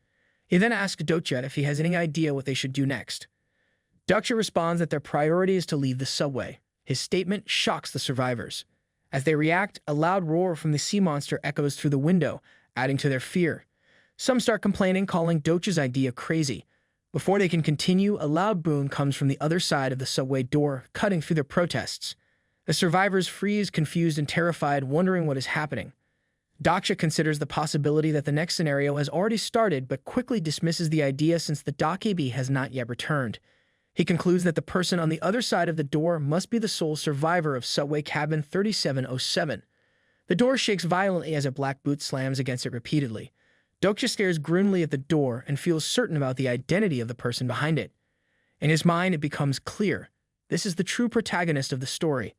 He then asks Dokja if he has any idea what they should do next. Dokja responds that their priority is to leave the subway. His statement shocks the survivors. As they react, a loud roar from the sea monster echoes through the window, adding to their fear. Some start complaining, calling Dokja's idea crazy. Before they can continue, a loud boom comes from the other side of the subway door, cutting through their protests. The survivors freeze, confused and terrified, wondering what is happening. Dokja considers the possibility that the next scenario has already started, but quickly dismisses the idea since the Dokja has not yet returned. He concludes that the person on the other side of the door must be the sole survivor of subway cabin 3707. The door shakes violently as a black boot slams against it repeatedly. Dokja stares grimly at the door and feels certain about the identity of the person behind it. In his mind, it becomes clear. This is the true protagonist of the story.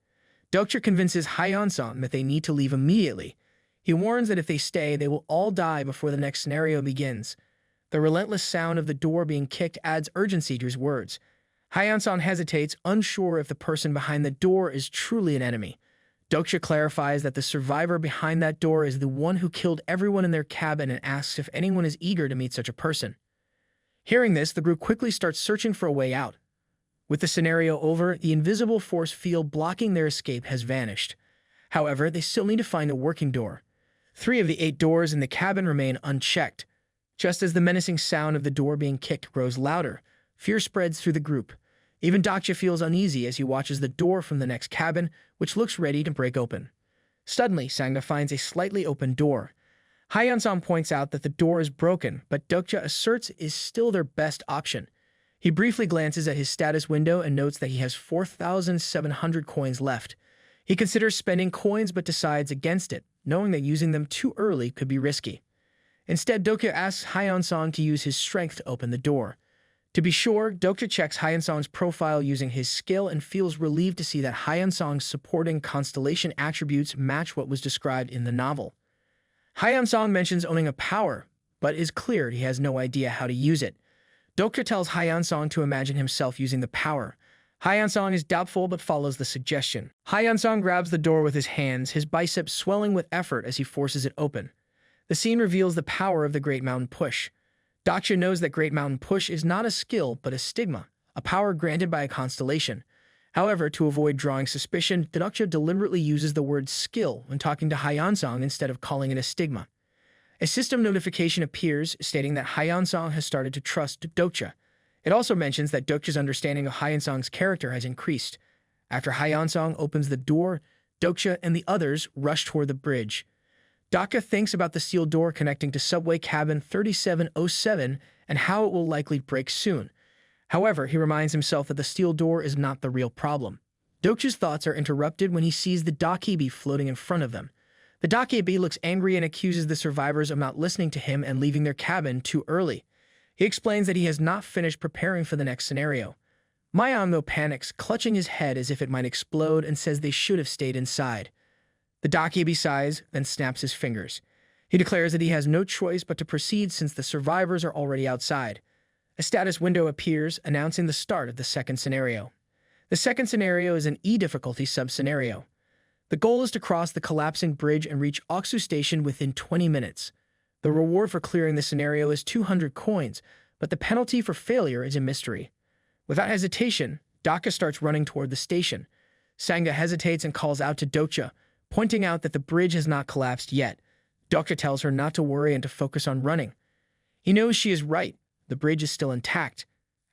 Dokja convinces Hyeonsong that they need to leave immediately. He warns that if they stay, they will all die before the next scenario begins. The relentless sound of the door being kicked adds urgency to his words. Hyeonsong hesitates, unsure if the person behind the door is truly an enemy. Dokja clarifies that the survivor behind that door is the one who killed everyone in their cabin and asks if anyone is eager to meet such a person. Hearing this, the group quickly starts searching for a way out. With the scenario over, the invisible force field blocking their escape has vanished. However, they still need to find a working door. 3 of the 8 doors in the cabin remain unchecked. Just as the menacing sound of the door being kicked grows louder, fear spreads through the group. Even Dokja feels uneasy as he watches the door from the next cabin, which looks ready to break open. Suddenly, Sangha finds a slightly open door. Hyeonsong points out that the door is broken, but Dokja asserts it is still their best option. He briefly glances at his status window and notes that he has 4,700 coins left. He considers spending coins but decides against it, knowing that using them too early could be risky. Instead, Dokja asks Hyeonsong to use his strength to open the door. To be sure, Dokja checks Hyeonsong's profile using his skill and feels relieved to see that Hyeonsong's supporting constellation attributes match what was described in the novel. Hyeonsong mentions owning a power, but is clear he has no idea how to use it. Dokja tells Hyeonsong to imagine himself using the power. Hyeonsong is doubtful but follows the suggestion. Hyeonsong grabs the door with his hands, his biceps swelling with effort as he forces it open. The scene reveals the power of the Great Mountain Push. Dokja knows that Great Mountain Push is not a skill but a stigma, a power granted by a constellation. However, to avoid drawing suspicion, Dokja deliberately uses the word skill when talking to Hyeonsong instead of calling it a stigma. A system notification appears stating that Hyeonsong has started to trust Dokja. It also mentions that Dokja's understanding of Hyeonsong's character has increased. After Hyeonsong opens the door, Dokja and the others rush toward the bridge. Dokja thinks about the steel door connecting to subway cabin 3707 and how it will likely break soon. However, he reminds himself that the steel door is not the real problem. Dokja's thoughts are interrupted when he sees the Dokja floating in front of them. The Dokja looks angry and accuses the survivors of not listening to him and leaving their cabin too early. He explains that he has not finished preparing for the next scenario. Myeong panics, clutching his head as if it might explode, and says they should have stayed inside. The Dokja sighs, then snaps his fingers. He declares that he has no choice but to proceed since the survivors are already outside. A status window appears, announcing the start of the second scenario. The second scenario is an E difficulty sub-scenario. The goal is to cross the collapsing bridge and reach Oksu Station within 20 minutes. The reward for clearing the scenario is 200 coins, but the penalty for failure is a mystery. Without hesitation, Dokja starts running toward the station. Sangha hesitates and calls out to Dokja, pointing out that the bridge has not collapsed yet. Dokja tells her not to worry and to focus on running. He knows she is right. The bridge is still intact.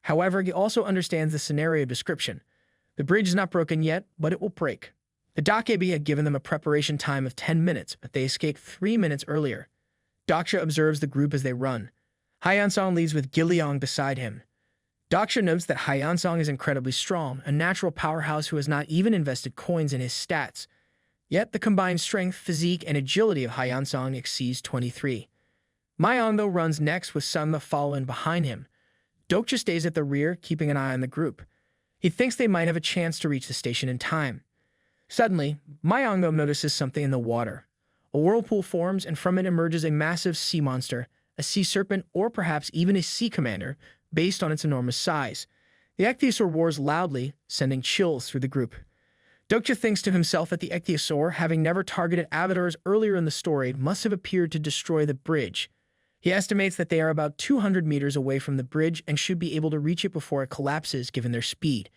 However, he also understands the scenario description. The bridge is not broken yet, but it will break. The Dokja had given them a preparation time of 10 minutes, but they escaped 3 minutes earlier. Dokja observes the group as they run. Hyeonsong leaves with Gilleong beside him. Dokja notes that Hyeonsong is incredibly strong, a natural powerhouse who has not even invested coins in his stats. Yet the combined strength, physique, and agility of Hyeonsong exceeds 23. Myeong runs next with Sunma following behind him. Dokja stays at the rear, keeping an eye on the group. He thinks they might have a chance to reach the station in time. Suddenly, Myeong notices something in the water. A whirlpool forms, and from it emerges a massive sea monster, a sea serpent, or perhaps even a sea commander, based on its enormous size. The ichthyosaur roars loudly, sending chills through the group. Dokja thinks to himself that the ichthyosaur, having never targeted avatars earlier in the story, must have appeared to destroy the bridge. He estimates that they are about 200 meters away from the bridge and should be able to reach it before it collapses given their speed.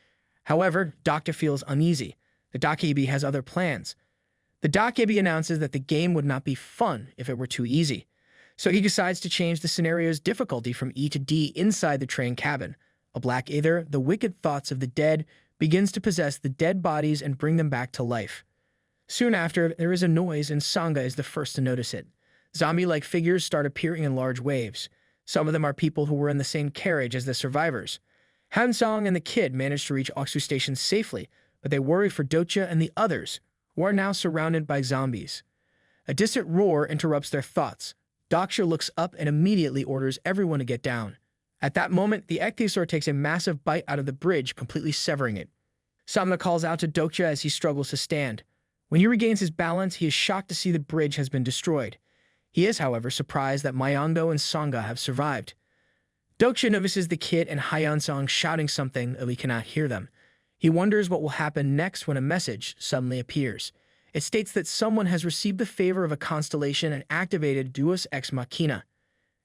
However, Dokja feels uneasy. The Dokja has other plans. The Dokja announces that the game would not be fun if it were too easy. So he decides to change the scenario's difficulty from E to D inside the train cabin. A black aether, the wicked thoughts of the dead, begins to possess the dead bodies and bring them back to life. Soon after, there is a noise and Sangha is the first to notice it. Zombie-like figures start appearing in large waves. Some of them are people who were in the same carriage as the survivors. Hansong and the kid manage to reach Oksu Station safely, but they worry for Dokja and the others, who are now surrounded by zombies. A distant roar interrupts their thoughts. Dokja looks up and immediately orders everyone to get down. At that moment, the ichthyosaur takes a massive bite out of the bridge, completely severing it. Samna calls out to Dokja as he struggles to stand. When he regains his balance, he is shocked to see the bridge has been destroyed. He is, however, surprised that Myeong and Sangha have survived. Dokja notices the kid and Hyeonsong shouting something, though he cannot hear them. He wonders what will happen next when a message suddenly appears. It states that someone has received the favor of a constellation and activated Deus Ex Machina.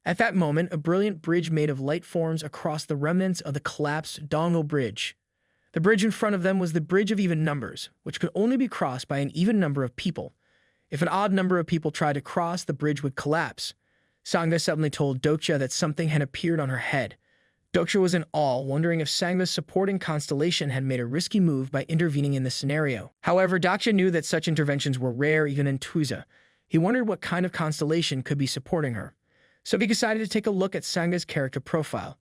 At that moment, a brilliant bridge made of light forms across the remnants of the collapsed Dongul Bridge. The bridge in front of them was the bridge of even numbers, which could only be crossed by an even number of people. If an odd number of people tried to cross, the bridge would collapse. Sangha suddenly told Dokja that something had appeared on her head. Dokja was in awe, wondering if Sangha's supporting constellation had made a risky move by intervening in the scenario. However, Dokja knew that such interventions were rare even in Tuza. He wondered what kind of constellation could be supporting her. So he decided to take a look at Sangha's character profile.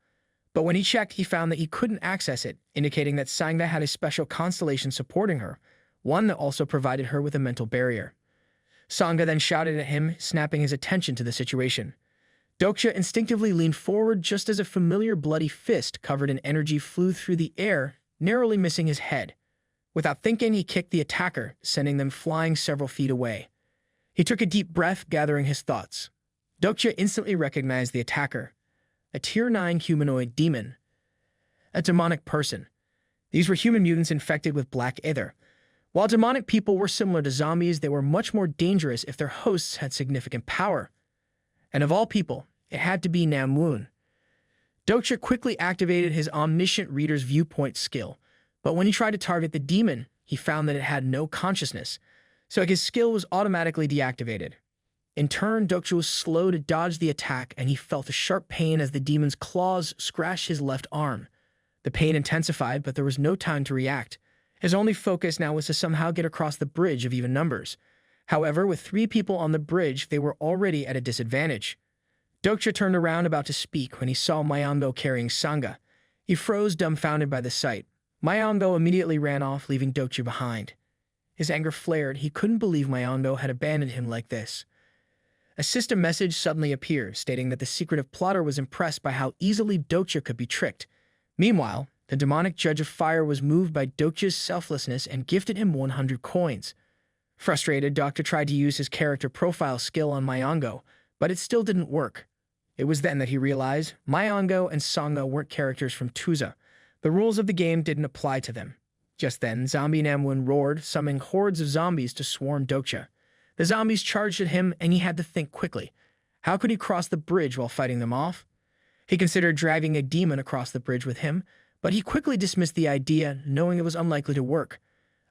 But when he checked, he found that he couldn't access it, indicating that Sangha had a special constellation supporting her, one that also provided her with a mental barrier. Sangha then shouted at him, snapping his attention to the situation. Dokja instinctively leaned forward just as a familiar bloody fist covered in energy flew through the air, narrowly missing his head. Without thinking, he kicked the attacker, sending them flying several feet away. He took a deep breath, gathering his thoughts. Dokja instantly recognized the attacker. A Tier 9 humanoid demon. A demonic person. These were human mutants infected with black aether. While demonic people were similar to zombies, they were much more dangerous if their hosts had significant power. And of all people, it had to be Namwoon. Dokja quickly activated his Omniscient Reader's Viewpoint skill. But when he tried to target the demon, he found that it had no consciousness, so his skill was automatically deactivated. In turn, Dokja was slow to dodge the attack, and he felt a sharp pain as the demon's claws scratched his left arm. The pain intensified, but there was no time to react. His only focus now was to somehow get across the bridge of even numbers. However, with 3 people on the bridge, they were already at a disadvantage. Dokja turned around about to speak when he saw Manga carrying Sangha. He froze, dumbfounded by the sight. Manga immediately ran off, leaving Dokja behind. His anger flared. He couldn't believe Manga had abandoned him like this. A system message suddenly appeared, stating that the secretive plotter was impressed by how easily Dokja could be tricked. Meanwhile, the demonic judge of fire was moved by Dokja's selflessness and gifted him 100 coins. Frustrated, Dokja tried to use his character profile skill on Manga, but it still didn't work. It was then that he realized Manga and Sangha weren't characters from Tuza. The rules of the game didn't apply to them. Just then, Zombie Namwoon roared, summoning hordes of zombies to swarm Dokja. The zombies charged at him, and he had to think quickly. How could he cross the bridge while fighting them off? He considered dragging a demon across the bridge with him, but he quickly dismissed the idea, knowing it was unlikely to work.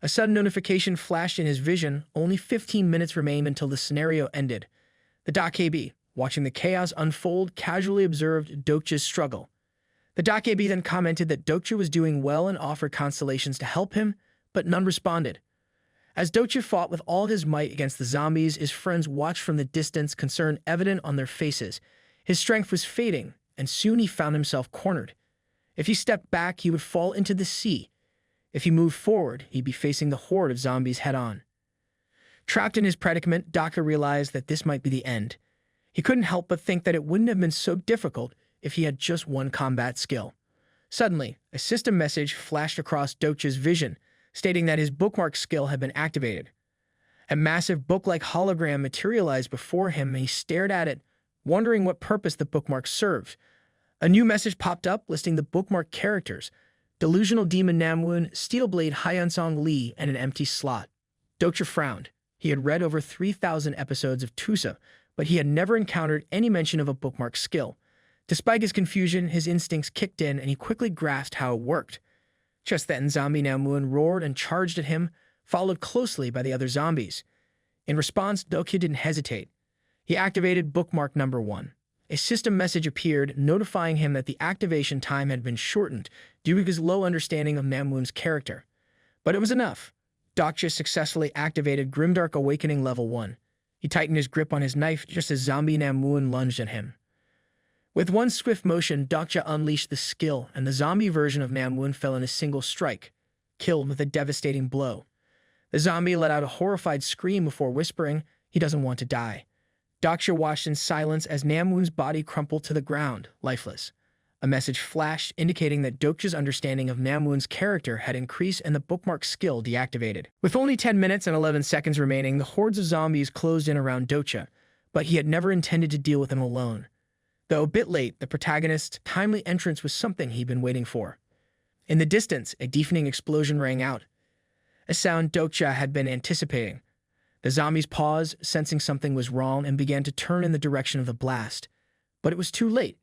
A sudden notification flashed in his vision. Only 15 minutes remained until the scenario ended. The Dokja, watching the chaos unfold, casually observed Dokja's struggle. The Dokja then commented that Dokja was doing well and offered constellations to help him, but none responded. As Dokja fought with all his might against the zombies, his friends watched from the distance, concern evident on their faces. His strength was fading, and soon he found himself cornered. If he stepped back, he would fall into the sea. If he moved forward, he'd be facing the horde of zombies head-on. Trapped in his predicament, Dokja realized that this might be the end. He couldn't help but think that it wouldn't have been so difficult if he had just one combat skill. Suddenly, a system message flashed across Dokja's vision, stating that his bookmark skill had been activated. A massive book-like hologram materialized before him, and he stared at it, wondering what purpose the bookmark served. A new message popped up listing the bookmark characters: Delusional Demon Namwoon, Steelblade Hyeonsong Lee, and an empty slot. Dokja frowned. He had read over 3,000 episodes of Tusa, but he had never encountered any mention of a bookmark skill. Despite his confusion, his instincts kicked in, and he quickly grasped how it worked. Just then, Zombie Namwoon roared and charged at him, followed closely by the other zombies. In response, Dokja didn't hesitate. He activated bookmark number 1. A system message appeared, notifying him that the activation time had been shortened due to his low understanding of Namwoon's character. But it was enough. Dokja successfully activated Grimdark Awakening Level 1. He tightened his grip on his knife just as Zombie Namwoon lunged at him. With one swift motion, Dokja unleashed the skill, and the zombie version of Namwoon fell in a single strike, killed with a devastating blow. The zombie let out a horrified scream before whispering, "He doesn't want to die." Dokja watched in silence as Namwoon's body crumpled to the ground, lifeless. A message flashed indicating that Dokja's understanding of Namwoon's character had increased and the bookmark skill deactivated. With only 10 minutes and 11 seconds remaining, the hordes of zombies closed in around Dokja, but he had never intended to deal with them alone. Though a bit late, the protagonist's timely entrance was something he'd been waiting for. In the distance, a deafening explosion rang out, a sound Dokja had been anticipating. The zombies paused, sensing something was wrong, and began to turn in the direction of the blast. But it was too late.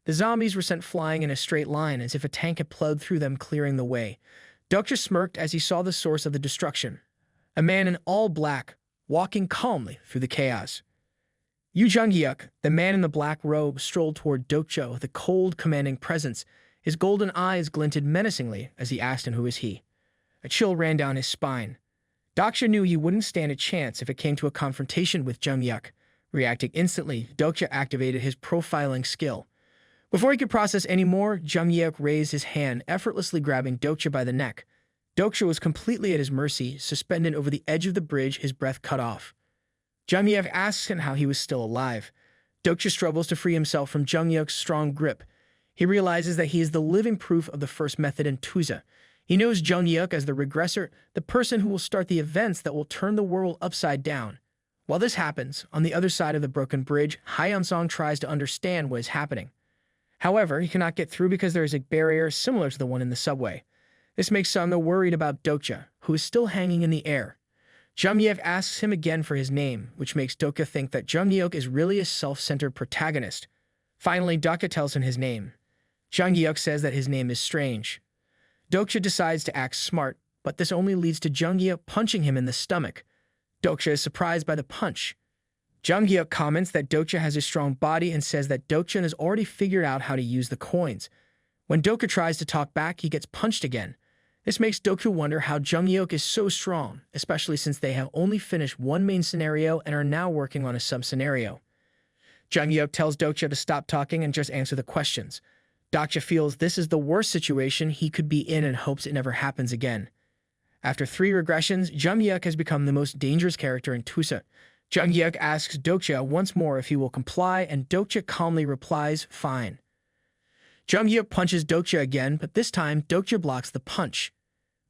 The zombies were sent flying in a straight line, as if a tank had plowed through them, clearing the way. Dokja smirked as he saw the source of the destruction. A man in all black, walking calmly through the chaos. Jung-hyuk, the man in the black robe, strolled toward Dokja with a cold, commanding presence. His golden eyes glinted menacingly as he asked him who is he. A chill ran down his spine. Dokja knew he wouldn't stand a chance if it came to a confrontation with Jung-hyuk. Reacting instantly, Dokja activated his profiling skill. Before he could process any more, Jung-hyuk raised his hand, effortlessly grabbing Dokja by the neck. Dokja was completely at his mercy, suspended over the edge of the bridge, his breath cut off. Jung-hyuk asks him how he was still alive. Dokja struggles to free himself from Jung-hyuk's strong grip. He realizes that he is the living proof of the first method in Tusa. He knows Jung-hyuk as the regressor, the person who will start the events that will turn the world upside down. While this happens, on the other side of the broken bridge, Hyeonsong tries to understand what is happening. However, he cannot get through because there is a barrier similar to the one in the subway. This makes Sangha worried about Dokja, who is still hanging in the air. Jung-hyuk asks him again for his name, which makes Dokja think that Jung-hyuk is really a self-centered protagonist. Finally, Dokja tells him his name. Jung-hyuk says that his name is strange. Dokja decides to act smart, but this only leads to Junghyuk punching him in the stomach. Dokja is surprised by the punch. Junghyuk comments that Dokja has a strong body and says that Dokja has already figured out how to use the coins. When Dokja tries to talk back, he gets punched again. This makes Dokja wonder how Junghyuk is so strong, especially since they have only finished one main scenario and are now working on a sub-scenario. Junghyuk tells Dokja to stop talking and just answer the questions. Dokja feels this is the worst situation he could be in and hopes it never happens again. After 3 regressions, Junghyuk has become the most dangerous character in Tusa. Junghyuk asks Dokja once more if he will comply, and Dokja calmly replies, "Fine." Junghyuk punches Dokja again, but this time Dokja blocks the punch.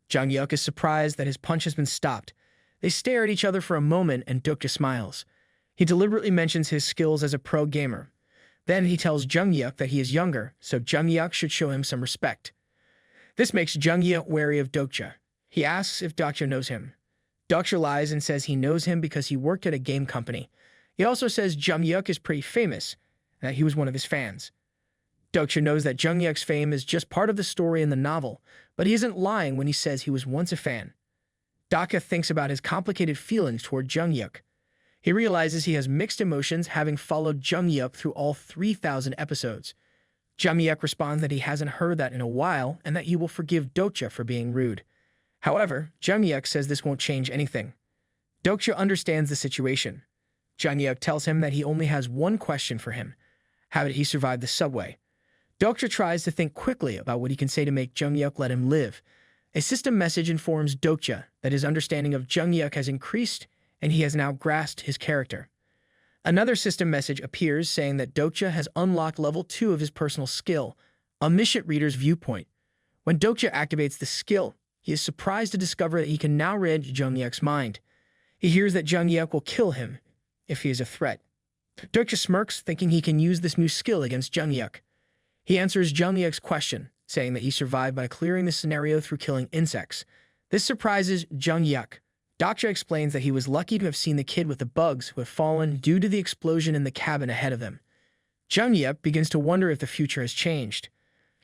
Junghyuk is surprised that his punch has been stopped. They stare at each other for a moment, and Dokja smiles. He deliberately mentions his skills as a pro gamer. Then he tells Junghyuk that he is younger, so Junghyuk should show him some respect. This makes Junghyuk wary of Dokja. He asks if Dokja knows him. Dokja lies and says he knows him because he worked at a game company. He also says Junghyuk is pretty famous, and that he was one of his fans. Dokja knows that Junghyuk's fame is just part of the story in the novel, but he isn't lying when he says he was once a fan. Dokja thinks about his complicated feelings toward Junghyuk. He realizes he has mixed emotions having followed Junghyuk through all 3,000 episodes. Junghyuk responds that he hasn't heard that in a while and that he will forgive Dokja for being rude. However, Junghyuk says this won't change anything. Dokja understands the situation. Junghyuk tells him that he only has one question for him. How did he survive the subway? Dokja tries to think quickly about what he can say to make Junghyuk let him live. A system message informs Dokja that his understanding of Junghyuk has increased and he has now grasped his character. Another system message appears saying that Dokja has unlocked level 2 of his personal skill, Omniscient Reader's Viewpoint. When Dokja activates the skill, he is surprised to discover that he can now read Junghyuk's mind. He hears that Junghyuk will kill him if he is a threat. Dokja smirks, thinking he can use this new skill against Junghyuk. He answers Junghyuk's question, saying that he survived by clearing the scenario through killing insects. This surprises Junghyuk. Dokja explains that he was lucky to have seen the kid with the bugs who had fallen due to the explosion in the cabin ahead of them. Junghyuk begins to wonder if the future has changed.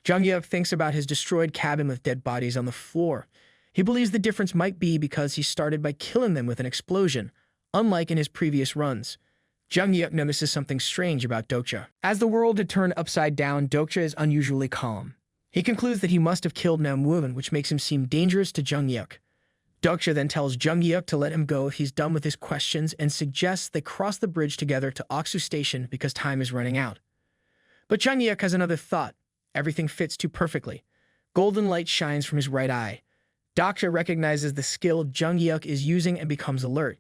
Junghyuk thinks about his destroyed cabin with dead bodies on the floor. He believes the difference might be because he started by killing them with an explosion, unlike in his previous runs. Junghyuk notices something strange about Dokja. As the world had turned upside down, Dokja is unusually calm. He concludes that he must have killed Namwoon, which makes him seem dangerous to Junghyuk. Dokja then tells Junghyuk to let him go if he's done with his questions and suggests they cross the bridge together to Oksu Station because time is running out. But Junghyuk has another thought. Everything fits too perfectly. Golden light shines from his right eye. Dokja recognizes the skill Junghyuk is using and becomes alert.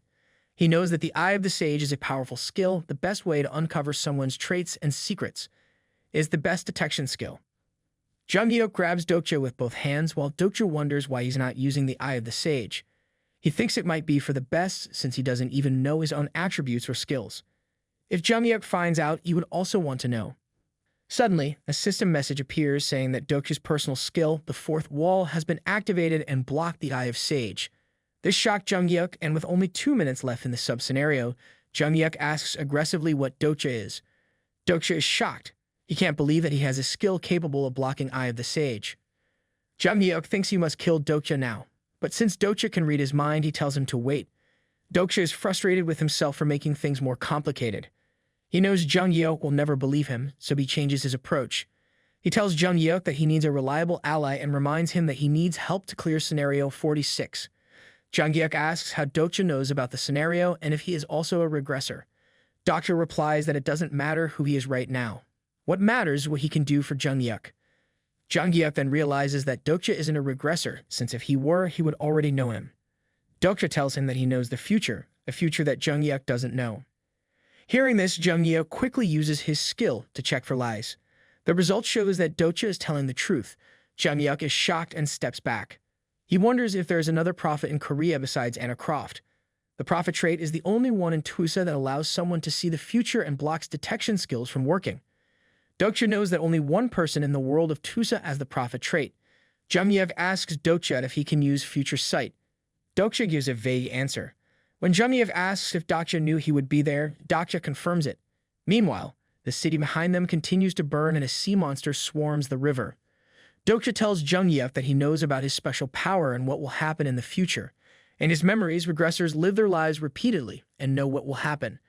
He knows that the Eye of the Sage is a powerful skill. The best way to uncover someone's traits and secrets is the best detection skill. Junghyuk grabs Dokja with both hands while Dokja wonders why he's not using the Eye of the Sage. He thinks it might be for the best since he doesn't even know his own attributes or skills. If Junghyuk finds out, he would also want to know. Suddenly, a system message appears saying that Dokja's personal skill, the Fourth Wall, has been activated and blocked the Eye of Sage. This shocked Junghyuk, and with only 2 minutes left in the sub-scenario, Junghyuk asks aggressively what Dokja is. Dokja is shocked. He can't believe that he has a skill capable of blocking Eye of the Sage. Junghyuk thinks he must kill Dokja now, but since Dokja can read his mind, he tells him to wait. Dokja is frustrated with himself for making things more complicated. He knows Junghyuk will never believe him, so he changes his approach. He tells Junghyuk that he needs a reliable ally and reminds him that he needs help to clear Scenario 46. Junghyuk asks how Dokja knows about the scenario and if he is also a regressor. Dokja replies that it doesn't matter who he is right now. What matters is what he can do for Junghyuk. Junghyuk then realizes that Dokja isn't a regressor, since if he were, he would already know him. Dokja tells him that he knows the future, a future that Junghyuk doesn't know. Hearing this, Junghyuk quickly uses his skill to check for lies. The result shows that Dokja is telling the truth. Junghyuk is shocked and steps back. He wonders if there is another prophet in Korea besides Anna Croft. The prophet trait is the only one in Tusa that allows someone to see the future and blocks detection skills from working. Dokja knows that only one person in the world of Tusa has the prophet trait. Junghyuk asks Dokja if he can use future sight. Dokja gives a vague answer. When Junghyuk asks if Dokja knew he would be there, Dokja confirms it. Meanwhile, the city behind them continues to burn and a sea monster swarms the river. Dokja tells Jung-Yuk that he knows about his special power and what will happen in the future. In his memories, regressors live their lives repeatedly and know what will happen.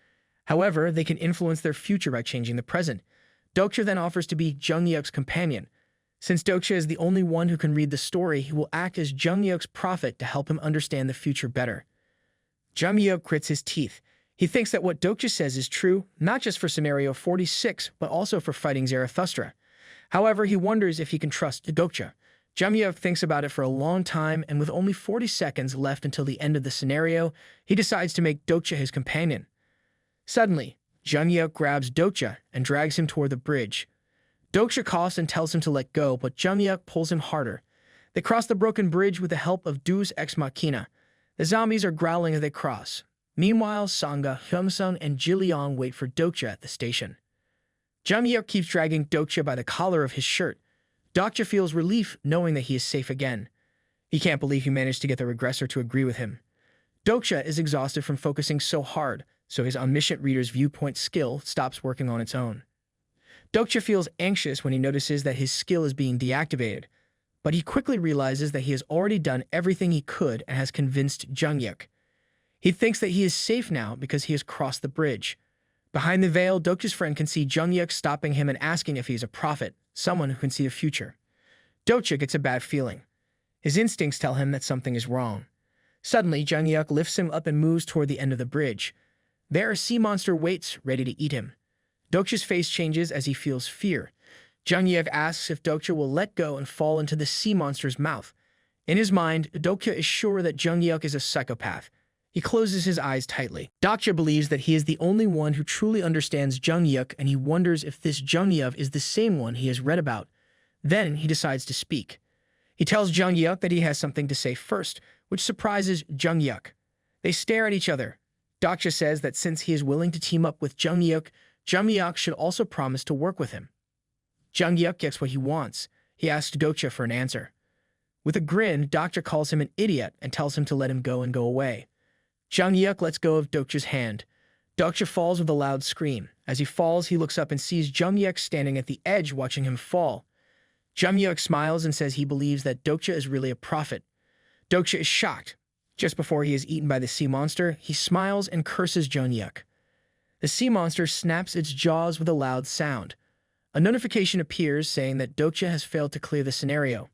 However, they can influence their future by changing the present. Dokja then offers to be Jung-Yuk's companion. Since Dokja is the only one who can read the story, he will act as Jung-Yuk's prophet to help him understand the future better. Jung-Yuk grits his teeth. He thinks that what Dokja says is true, not just for Scenario 46, but also for fighting Zarathustra. However, he wonders if he can trust Dokja. Jung-Yuk thinks about it for a long time, and with only 40 seconds left until the end of the scenario, he decides to make Dokja his companion. Suddenly, Jung-Yuk grabs Dokja and drags him toward the bridge. Dokja coughs and tells him to let go, but Jung-Yuk pulls him harder. They cross the broken bridge with the help of Deus Ex Machina. The zombies are growling as they cross. Meanwhile, Sangha, Hyungsung, and Jiliang wait for Dokja at the station. Jung-Yuk keeps dragging Dokja by the collar of his shirt. Dokja feels relief knowing that he is safe again. He can't believe he managed to get the regressor to agree with him. Dokja is exhausted from focusing so hard, so his omniscient reader's viewpoint skill stops working on its own. Dokja feels anxious when he notices that his skill is being deactivated, but he quickly realizes that he has already done everything he could and has convinced Jung-Yuk. He thinks that he is safe now because he has crossed the bridge. Behind the veil, Dokja's friend can see Jung-Yuk stopping him and asking if he is a prophet, someone who can see the future. Dokja gets a bad feeling. His instincts tell him that something is wrong. Suddenly, Jung-Yuk lifts him up and moves toward the end of the bridge. There, a sea monster waits, ready to eat him. Dokja's face changes as he feels fear. Jung-Yuk asks if Dokja will let go and fall into the sea monster's mouth. In his mind, Dokja is sure that Jung-Yuk is a psychopath. He closes his eyes tightly. Dokja believes that he is the only one who truly understands Jung-Yuk, and he wonders if this Jung-Yuk is the same one he has read about. Then he decides to speak. He tells Jung-Yuk that he has something to say first, which surprises Jung-Yuk. They stare at each other. Dokja says that since he is willing to team up with Jung-Yuk, Jung-Yuk should also promise to work with him. Jung-Yuk gets what he wants. He asks Dokja for an answer. With a grin, Dokja calls him an idiot and tells him to let him go and go away. Jung-Yuk lets go of Dokja's hand. Dokja falls with a loud scream. As he falls, he looks up and sees Jung-Yuk standing at the edge watching him fall. Jung-Yuk smiles and says he believes that Dokja is really a prophet. Dokja is shocked. Just before he is eaten by the sea monster, he smiles and curses Jung-Yuk. The sea monster snaps its jaws with a loud sound. A notification appears saying that Dokja has failed to clear the scenario.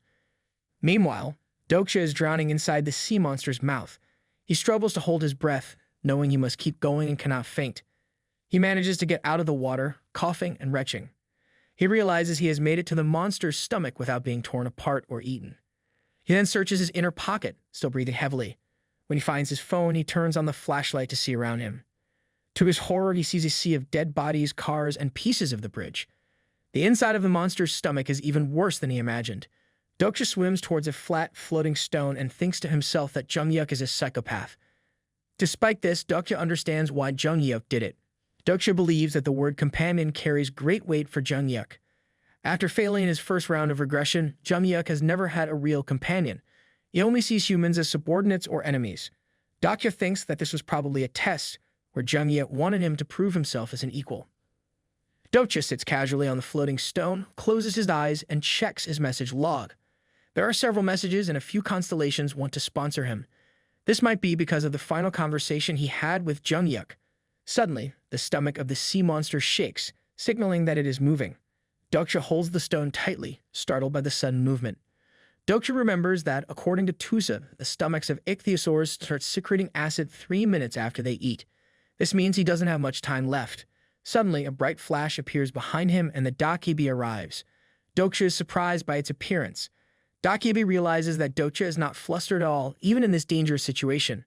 Meanwhile, Dokja is drowning inside the sea monster's mouth. He struggles to hold his breath, knowing he must keep going and cannot faint. He manages to get out of the water, coughing and retching. He realizes he has made it to the monster's stomach without being torn apart or eaten. He then searches his inner pocket, still breathing heavily. When he finds his phone, he turns on the flashlight to see around him. To his horror, he sees a sea of dead bodies, cars, and pieces of the bridge. The inside of the monster's stomach is even worse than he imagined. Dokja swims towards a flat, floating stone and thinks to himself that Jung-Yuk is a psychopath. Despite this, Dokja understands why Jung-Yuk did it. Dokja believes that the word companion carries great weight for Jung-Yuk. After failing his first round of regression, Jung-Yuk has never had a real companion. He only sees humans as subordinates or enemies. Dokja thinks that this was probably a test, where Jung-Yuk wanted him to prove himself as an equal. Dokja sits casually on the floating stone, closes his eyes, and checks his message log. There are several messages and a few constellations want to sponsor him. This might be because of the final conversation he had with Jung-Yuk. Suddenly, the stomach of the sea monster shakes, signaling that it is moving. Dokja holds the stone tightly, startled by the sudden movement. Dokja remembers that, according to Tusa, the stomachs of ichthyosaurs start secreting acid 3 minutes after they eat. This means he doesn't have much time left. Suddenly, a bright flash appears behind him and the Dokja arrives. Dokja is surprised by its appearance. Dokja realizes that Dokja is not flustered at all, even in this dangerous situation.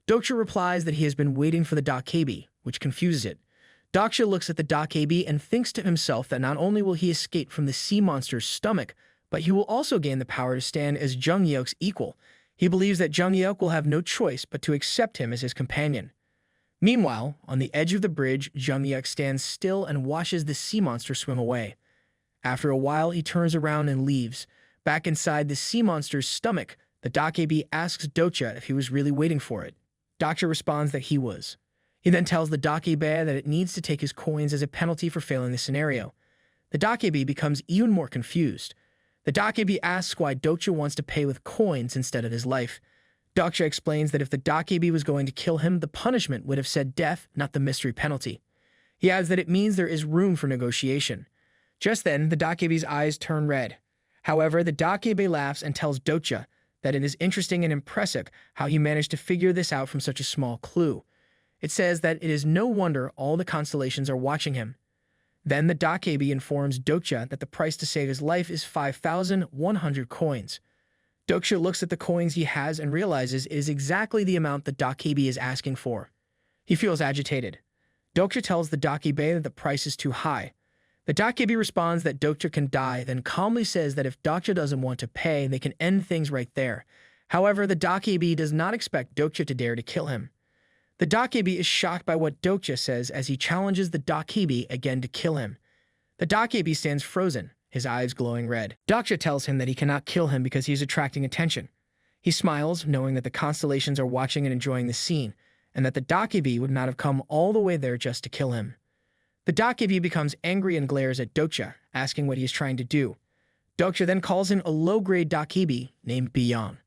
Dokja replies that he has been waiting for the Dokja, which confuses it. Dokja looks at the Dokja and thinks to himself that not only will he escape from the sea monster's stomach, but he will also gain the power to stand as Jung-Yuk's equal. He believes that Jung-Yuk will have no choice but to accept him as his companion. Meanwhile, on the edge of the bridge, Jung-Yuk stands still and watches the sea monster swim away. After a while, he turns around and leaves. Back inside the sea monster's stomach, the Dokja asks Dokja if he was really waiting for it. Dokja responds that he was. He then tells the Dokja that it needs to take his coins as a penalty for failing the scenario. The Dokja becomes even more confused. The Dokja asks why Dokja wants to pay with coins instead of his life. Dokja explains that if the Dokja was going to kill him, the punishment would have said death, not the mystery penalty. He adds that it means there is room for negotiation. Just then, the Dokja's eyes turn red. However, the Dokja laughs and tells Dokja that it is interesting and impressive how he managed to figure this out from such a small clue. It says that it is no wonder all the constellations are watching him. Then the Dokja informs Dokja that the price to save his life is 5,100 coins. Dokja looks at the coins he has and realizes it is exactly the amount the Dokja is asking for. He feels agitated. Dokja tells the Dokja that the price is too high. The Dokja responds that Dokja can die, then calmly says that if Dokja doesn't want to pay, they can end things right there. However, the Dokja does not expect Dokja to dare to kill him. The Dokja is shocked by what Dokja says as he challenges the Dokja again to kill him. The Dokja stands frozen, his eyes glowing red. Dokja tells him that he cannot kill him because he is attracting attention. He smiles, knowing that the constellations are watching and enjoying the scene, and that the Dokja would not have come all the way there just to kill him. The Dokja becomes angry and glares at Dokja, asking what he is trying to do. Dokja then calls in a low-grade Dokja named Beyong.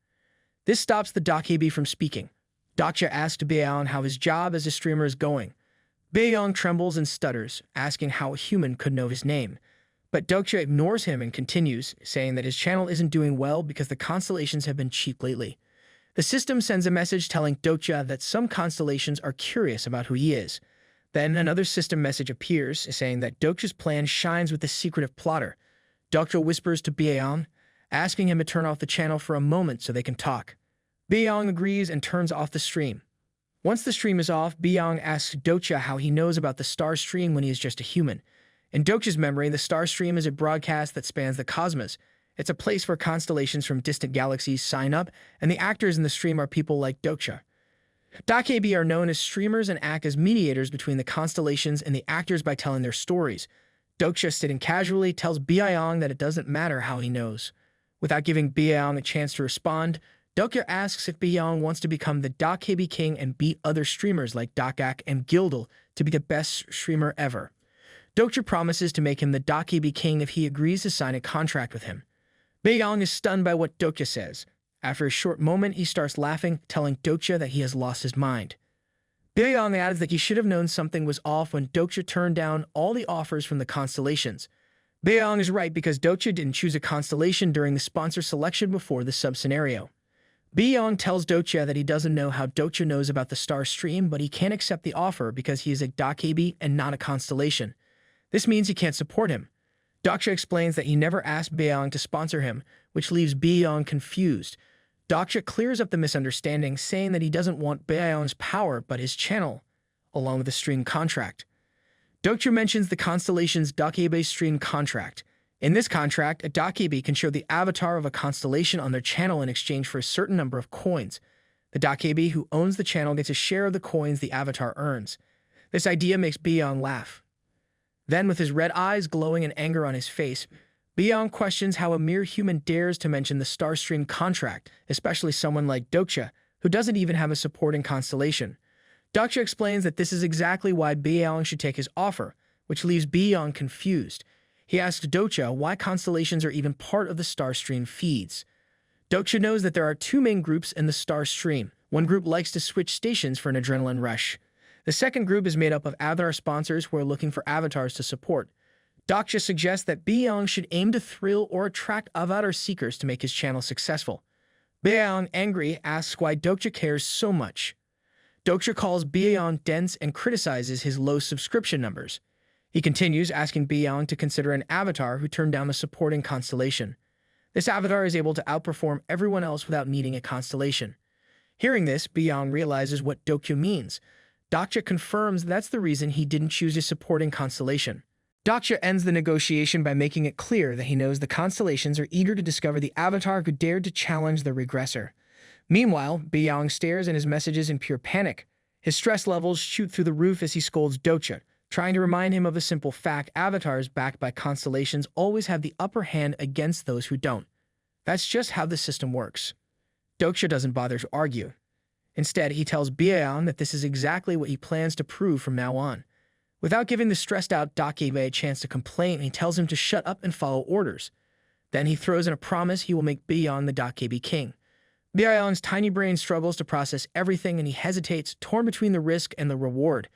This stops the Dokja from speaking. Dokja asks Beyong how his job as a streamer is going. Beyong trembles and stutters, asking how a human could know his name. But Dokja ignores him and continues, saying that his channel isn't doing well because the constellations have been cheap lately. The system sends a message telling Dokja that some constellations are curious about who he is. Then another system message appears, saying that Dokja's plan shines with the secretive plotter. Dokja whispers to Beyong, asking him to turn off the channel for a moment so they can talk. Beyong agrees and turns off the stream. Once the stream is off, Beyong asks Dokja how he knows about the star stream when he is just a human. In Dokja's memory, the star stream is a broadcast that spans the cosmos. It's a place where constellations from distant galaxies sign up, and the actors in the stream are people like Dokja. Dokja are known as streamers and act as mediators between the constellations and the actors by telling their stories. Dokja, sitting casually, tells Beyong that it doesn't matter how he knows. Without giving Beyong a chance to respond, Dokja asks if Beyong wants to become the Dokja king and beat other streamers like Dokak and Gildal to be the best streamer ever. Dokja promises to make him the Dokja king if he agrees to sign a contract with him. Beyong is stunned by what Dokja says. After a short moment, he starts laughing, telling Dokja that he has lost his mind. Beyong adds that he should have known something was off when Dokja turned down all the offers from the constellations. Beyong is right because Dokja didn't choose a constellation during the sponsor selection before the sub-scenario. Beyong tells Dokja that he doesn't know how Dokja knows about the star stream, but he can't accept the offer because he is a Dokja and not a constellation. This means he can't support him. Dokja explains that he never asked Beyong to sponsor him, which leaves Beyong confused. Dokja clears up the misunderstanding, saying that he doesn't want Beyong's power but his channel, along with the stream contract. Dokja mentions the constellation's Dokja stream contract. In this contract, a Dokja can show the avatar of a constellation on their channel in exchange for a certain number of coins. The Dokja who owns the channel gets a share of the coins the avatar earns. This idea makes Beyong laugh. Then, with his red eyes glowing in anger on his face, Beyong questions how a mere human dares to mention the Starstream contract, especially someone like Dokja, who doesn't even have a supporting constellation. Dokja explains that this is exactly why Beyong should take his offer, which leaves Beyong confused. He asks Dokja why constellations are even part of the Starstream feeds. Dokja knows that there are two main groups in the Starstream. One group likes to switch stations for an adrenaline rush. The second group is made up of avatar sponsors who are looking for avatars to support. Dokja suggests that Beyong should aim to thrill or attract avatar seekers to make his channel successful. Beyong, angry, asks why Dokja cares so much. Dokja calls Beyong dense and criticizes his low subscription numbers. He continues, asking Beyong to consider an avatar who turned down the supporting constellation. This avatar is able to outperform everyone else without needing a constellation. Hearing this, Beyong realizes what Dokja means. Dokja confirms that's the reason he didn't choose a supporting constellation. Dokja ends the negotiation by making it clear that he knows the constellations are eager to discover the avatar who dared to challenge the regressor. Meanwhile, Beyong stares in his messages in pure panic. His stress levels shoot through the roof as he scolds Dokja, trying to remind him of a simple fact: avatars backed by constellations always have the upper hand against those who don't. That's just how the system works. Dokja doesn't bother to argue. Instead, he tells Beyong that this is exactly what he plans to prove from now on. Without giving the stressed-out Dokja a chance to complain, he tells him to shut up and follow orders. Then he throws in a promise he will make Beyong the Dokja king. Beyong's tiny brain struggles to process everything and he hesitates, torn between the risk and the reward.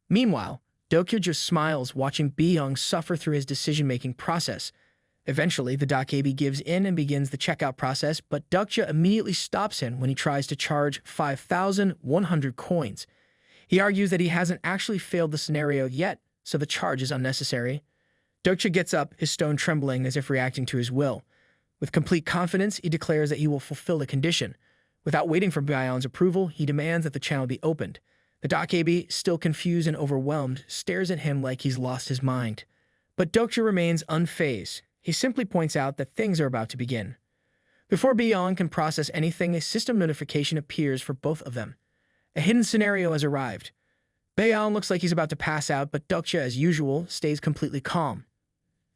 Meanwhile, Dokja just smiles, watching Beyong suffer through his decision-making process. Eventually, the Dokja gives in and begins the checkout process, but Dokja immediately stops him when he tries to charge 5,100 coins. He argues that he hasn't actually failed the scenario yet, so the charge is unnecessary. Dokja gets up, his stone trembling as if reacting to his will. With complete confidence, he declares that he will fulfill the condition. Without waiting for Beyong's approval, he demands that the channel be opened. The Dokja, still confused and overwhelmed, stares at him like he's lost his mind. But Dokja remains unfazed. He simply points out that things are about to begin. Before Beyong can process anything, a system notification appears for both of them. A hidden scenario has arrived. Beyong looks like he's about to pass out, but Dokja, as usual, stays completely calm.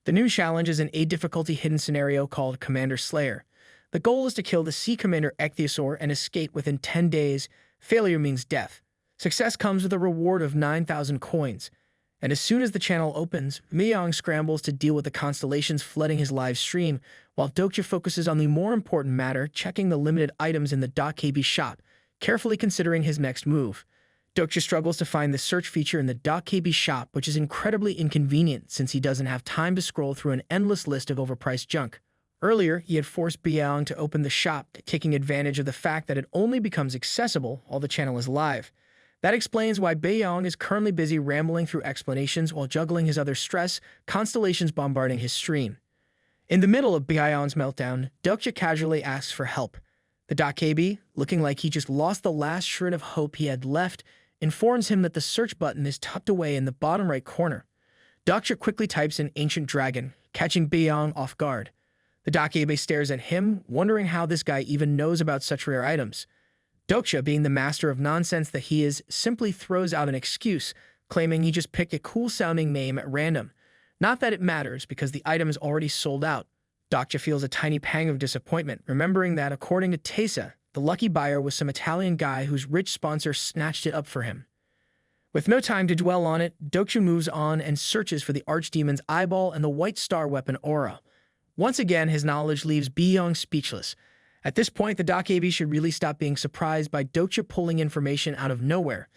The new challenge is an A-difficulty hidden scenario called Commander Slayer. The goal is to kill the Sea Commander Ichthyosaur and escape within 10 days. Failure means death. Success comes with a reward of 9,000 coins. And as soon as the channel opens, Beyong scrambles to deal with the constellations flooding his live stream, while Dokja focuses on the more important matter, checking the limited items in the Dokja shop, carefully considering his next move. Dokja struggles to find the search feature in the Dokja shop, which is incredibly inconvenient since he doesn't have time to scroll through an endless list of overpriced junk. Earlier, he had forced Beyong to open the shop, taking advantage of the fact that it only becomes accessible while the channel is live. That explains why Beyong is currently busy rambling through explanations while juggling his other stress, constellations bombarding his stream. In the middle of Beyong's meltdown, Dokja casually asks for help. The Dokja, looking like he just lost the last shred of hope he had left, informs him that the search button is tucked away in the bottom right corner. Dokja quickly types in Ancient Dragon, catching Beyong off guard. The Dokja stares at him, wondering how this guy even knows about such rare items. Dokja, being the master of nonsense that he is, simply throws out an excuse, claiming he just picked a cool-sounding name at random. Not that it matters, because the item is already sold out. Dokja feels a tiny pang of disappointment, remembering that, according to Tessa, the lucky buyer was some Italian guy whose rich sponsor snatched it up for him. With no time to dwell on it, Dokja moves on and searches for the Archdemon's eyeball and the White Star weapon aura. Once again, his knowledge leaves Beyong speechless. At this point, the Dokja should really stop being surprised by Dokja pulling information out of nowhere.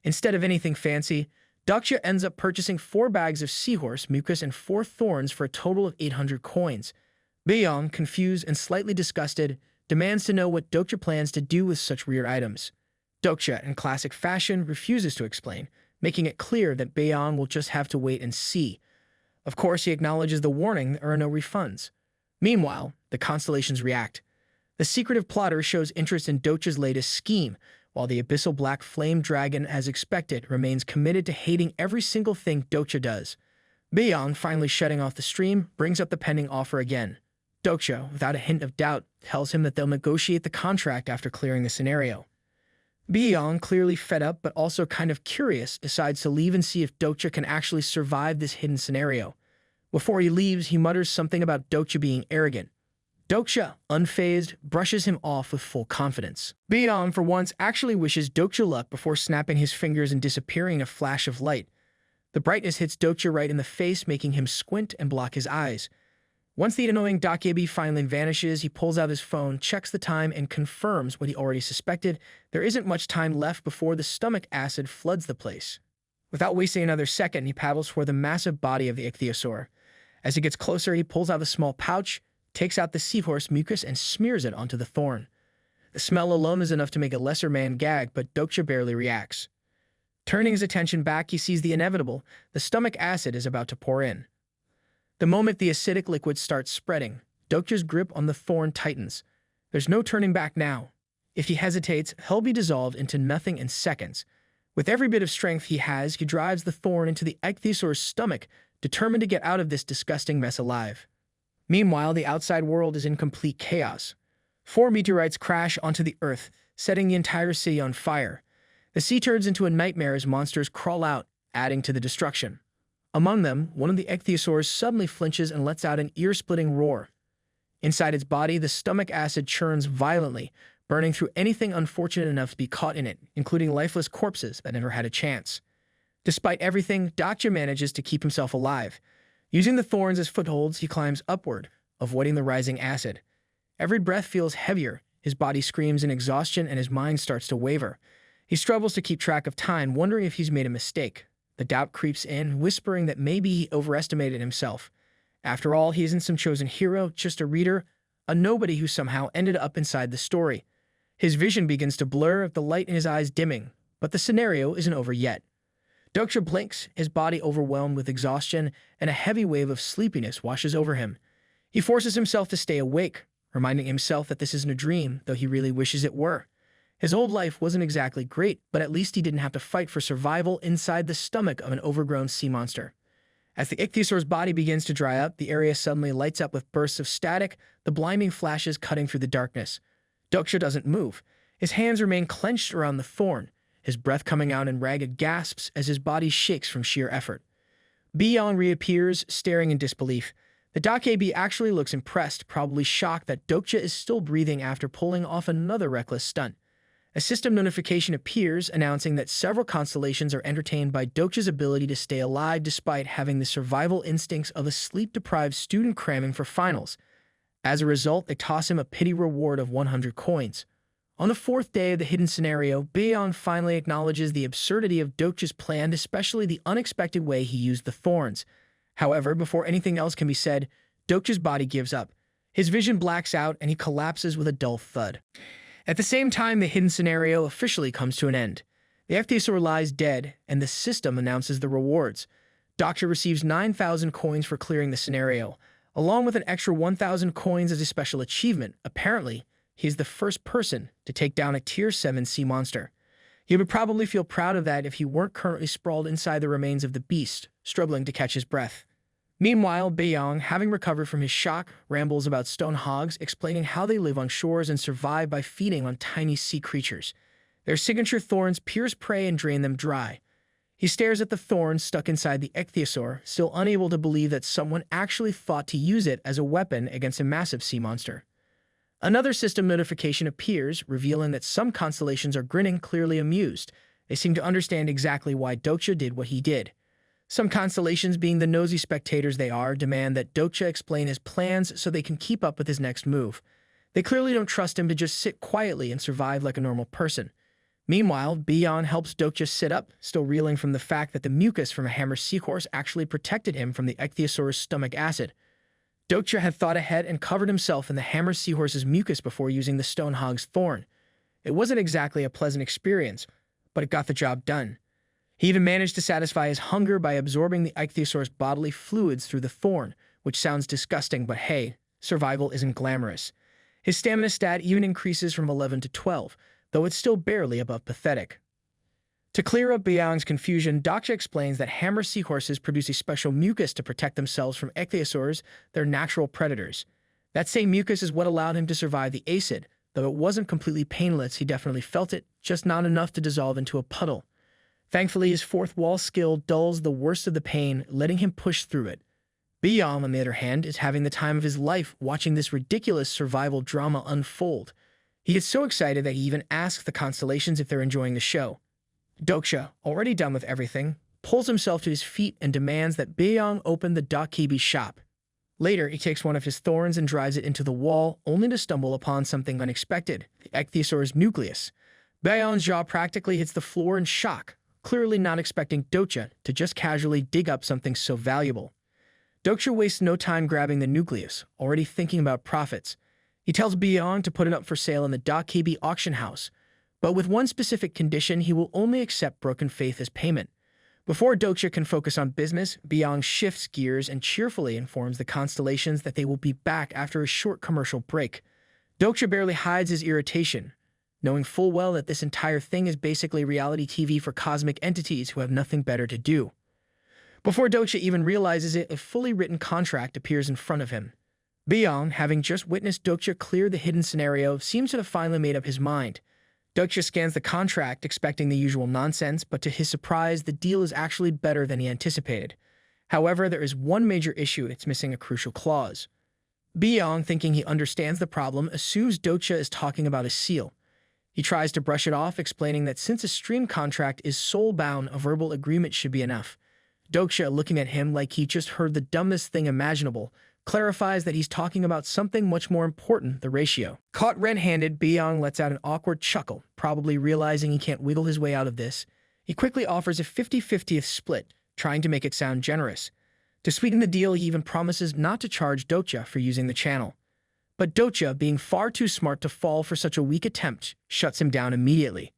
Instead of anything fancy, Dokja ends up purchasing 4 bags of seahorse mucus and 4 thorns for a total of 800 coins. Beyong, confused and slightly disgusted, demands to know what Dokja plans to do with such weird items. Dokja, in classic fashion, refuses to explain, making it clear that Beyong will just have to wait and see. Of course, he acknowledges the warning there are no refunds. Meanwhile, the constellations react. The secretive plotter shows interest in Dokja's latest scheme, while the abyssal black flame dragon, as expected, remains committed to hating every single thing Dokja does. Beyong, finally shutting off the stream, brings up the pending offer again. Dokja, without a hint of doubt, tells him that they'll negotiate the contract after clearing the scenario. Beyong, clearly fed up but also kind of curious, decides to leave and see if Dokja can actually survive this hidden scenario. Before he leaves, he mutters something about Dokja being arrogant. Dokja, unfazed, brushes him off with full confidence. Beyong, for once, actually wishes Dokja luck before snapping his fingers and disappearing in a flash of light. The brightness hits Dokja right in the face, making him squint and block his eyes. Once the annoying Dokja finally vanishes, he pulls out his phone, checks the time, and confirms what he already suspected. There isn't much time left before the stomach acid floods the place. Without wasting another second, he paddles toward the massive body of the Ichthyosaur. As he gets closer, he pulls out a small pouch, takes out the seahorse mucus, and smears it onto the thorn. The smell alone is enough to make a lesser man gag, but Dokja barely reacts. Turning his attention back, he sees the inevitable. The stomach acid is about to pour in. The moment the acidic liquid starts spreading, Dokja's grip on the thorn tightens. There's no turning back now. If he hesitates, he'll be dissolved into nothing in seconds. With every bit of strength he has, he drives the thorn into the Ichthyosaur's stomach, determined to get out of this disgusting mess alive. Meanwhile, the outside world is in complete chaos. 4 meteorites crash onto the Earth, setting the entire city on fire. The sea turns into a nightmare as monsters crawl out, adding to the destruction. Among them, one of the Ichthyosaurs suddenly flinches and lets out an ear-splitting roar. Inside its body, the stomach acid churns violently, burning through anything unfortunate enough to be caught in it, including lifeless corpses that never had a chance. Despite everything, Dokja manages to keep himself alive. Using the thorns as footholds, he climbs upward, avoiding the rising acid. Every breath feels heavier, his body screams in exhaustion, and his mind starts to waver. He struggles to keep track of time, wondering if he's made a mistake. The doubt creeps in, whispering that maybe he overestimated himself. After all, he isn't some chosen hero, just a reader, a nobody who somehow ended up inside the story. His vision begins to blur, the light in his eyes dimming, but the scenario isn't over yet. Dokja blinks, his body overwhelmed with exhaustion, and a heavy wave of sleepiness washes over him. He forces himself to stay awake, reminding himself that this isn't a dream, though he really wishes it were. His old life wasn't exactly great, but at least he didn't have to fight for survival inside the stomach of an overgrown sea monster. As the ichthyosaur's body begins to dry up, the area suddenly lights up with bursts of static, the blinding flashes cutting through the darkness. Dokja doesn't move. His hands remain clenched around the thorn, his breath coming out in ragged gasps as his body shakes from sheer effort. Beyong reappears, staring in disbelief. The Dokja actually looks impressed, probably shocked that Dokja is still breathing after pulling off another reckless stunt. A system notification appears, announcing that several constellations are entertained by Dokja's ability to stay alive despite having the survival instincts of a sleep-deprived student cramming for finals. As a result, they toss him a pity reward of 100 coins. On the fourth day of the hidden scenario, Beyong finally acknowledges the absurdity of Dokja's plan, especially the unexpected way he used the thorns. However, before anything else can be said, Dokja's body gives up. His vision blacks out and he collapses with a dull thud. At the same time, the hidden scenario officially comes to an end. The ichthyosaur lies dead, and the system announces the rewards. Dokja receives 9,000 coins for clearing the scenario, along with an extra 1,000 coins as a special achievement. Apparently, he is the first person to take down a Tier 7 sea monster. He would probably feel proud of that if he weren't currently sprawled inside the remains of the beast, struggling to catch his breath. Meanwhile, Beyong, having recovered from his shock, rambles about stone hogs, explaining how they live on shores and survive by feeding on tiny sea creatures. Their signature thorns pierce prey and drain them dry. He stares at the thorns stuck inside the ichthyosaur, still unable to believe that someone actually thought to use it as a weapon against a massive sea monster. Another system notification appears, revealing that some constellations are grinning, clearly amused. They seem to understand exactly why Dokja did what he did. Some constellations, being the nosy spectators they are, demand that Dokja explain his plans so they can keep up with his next move. They clearly don't trust him to just sit quietly and survive like a normal person. Meanwhile, Beyond helps Dokja sit up, still reeling from the fact that the mucus from a hammer seahorse actually protected him from the ichthyosaur's stomach acid. Dokja had thought ahead and covered himself in the hammer seahorse's mucus before using the stone hog's thorn. It wasn't exactly a pleasant experience, but it got the job done. He even managed to satisfy his hunger by absorbing the ichthyosaur's bodily fluids through the thorn, which sounds disgusting, but hey, survival isn't glamorous. His stamina stat even increases from 11 to 12, though it's still barely above pathetic. To clear up Beyong's confusion, Dokja explains that hammer seahorses produce a special mucus to protect themselves from ichthyosaurs, their natural predators. That same mucus is what allowed him to survive the acid. Though it wasn't completely painless, he definitely felt it, just not enough to dissolve into a puddle. Thankfully, his fourth wall skill dulls the worst of the pain, letting him push through it. Beyong, on the other hand, is having the time of his life watching this ridiculous survival drama unfold. He gets so excited that he even asks the constellations if they're enjoying the show. Dokja, already done with everything, pulls himself to his feet and demands that Beyong open the Dokja shop. Later, he takes one of his thorns and drives it into the wall, only to stumble upon something unexpected, the ichthyosaur's nucleus. Beyong's jaw practically hits the floor in shock, clearly not expecting Dokja to just casually dig up something so valuable. Dokja wastes no time grabbing the nucleus, already thinking about profits. He tells Beyong to put it up for sale in the Dokja auction house, but with one specific condition: he will only accept broken faith as payment. Before Dokja can focus on business, Beyong shifts gears and cheerfully informs the constellations that they will be back after a short commercial break. Dokja barely hides his irritation, knowing full well that this entire thing is basically reality TV for cosmic entities who have nothing better to do. Before Dokja even realizes it, a fully written contract appears in front of him. Beyong, having just witnessed Dokja clear the hidden scenario, seems to have finally made up his mind. Dokja scans the contract, expecting the usual nonsense, but to his surprise, the deal is actually better than he anticipated. However, there is one major issue: it's missing a crucial clause. Beyong, thinking he understands the problem, assumes Dokja is talking about a seal. He tries to brush it off, explaining that since a stream contract is soul-bound, a verbal agreement should be enough. Dokja, looking at him like he just heard the dumbest thing imaginable, clarifies that he's talking about something much more important, the ratio. Caught red-handed, Byung lets out an awkward chuckle, probably realizing he can't wiggle his way out of this. He quickly offers a 50-50th split, trying to make it sound generous. To sweeten the deal, he even promises not to charge Dokja for using the channel. But Dokja, being far too smart to fall for such a weak attempt, shuts him down immediately.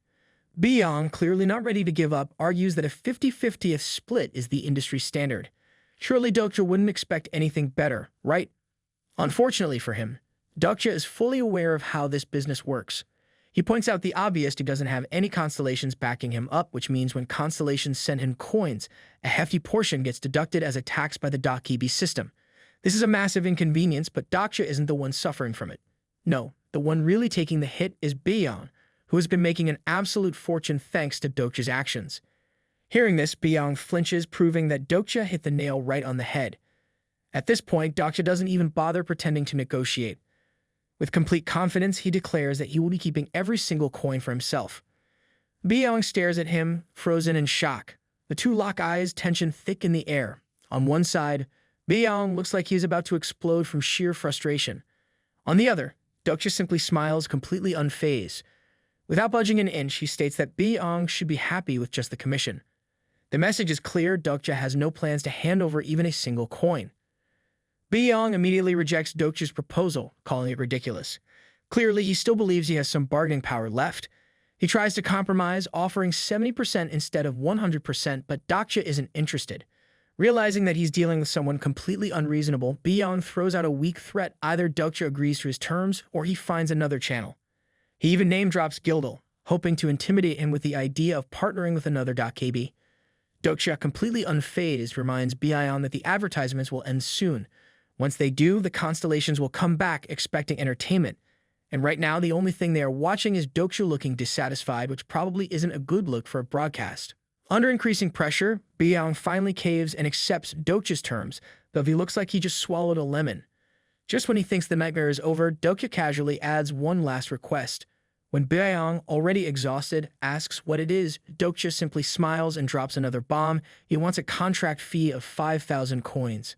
Byung, clearly not ready to give up, argues that a 50-50th split is the industry standard. Surely Dokja wouldn't expect anything better, right? Unfortunately for him, Dokja is fully aware of how this business works. He points out the obvious: he doesn't have any constellations backing him up, which means when constellations send him coins, a hefty portion gets deducted as a tax by the Dokja system. This is a massive inconvenience, but Dokja isn't the one suffering from it. No, the one really taking the hit is Byung, who has been making an absolute fortune thanks to Dokja's actions. Hearing this, Byung flinches, proving that Dokja hit the nail right on the head. At this point, Dokja doesn't even bother pretending to negotiate. With complete confidence, he declares that he will be keeping every single coin for himself. Byung stares at him, frozen in shock. The two lock eyes, tension thick in the air. On one side, Byung looks like he is about to explode from sheer frustration. On the other, Dokja simply smiles, completely unfazed. Without budging an inch, he states that Byung should be happy with just the commission. The message is clear: Dokja has no plans to hand over even a single coin. Byung immediately rejects Dokja's proposal, calling it ridiculous. Clearly, he still believes he has some bargaining power left. He tries to compromise, offering 70% instead of 100%, but Dokja isn't interested. Realizing that he's dealing with someone completely unreasonable, Byung throws out a weak threat: either Dokja agrees to his terms, or he finds another channel. He even name-drops Gildal, hoping to intimidate him with the idea of partnering with another Dokja. Dokja, completely unfazed, reminds Byung that the advertisements will end soon. Once they do, the constellations will come back expecting entertainment. And right now, the only thing they are watching is Dokja looking dissatisfied, which probably isn't a good look for a broadcast. Under increasing pressure, Byung finally caves and accepts Dokja's terms, though he looks like he just swallowed a lemon. Just when he thinks the nightmare is over, Dokja casually adds one last request. When Byung, already exhausted, asks what it is, Dokja simply smiles and drops another bomb. He wants a contract fee of 5,000 coins.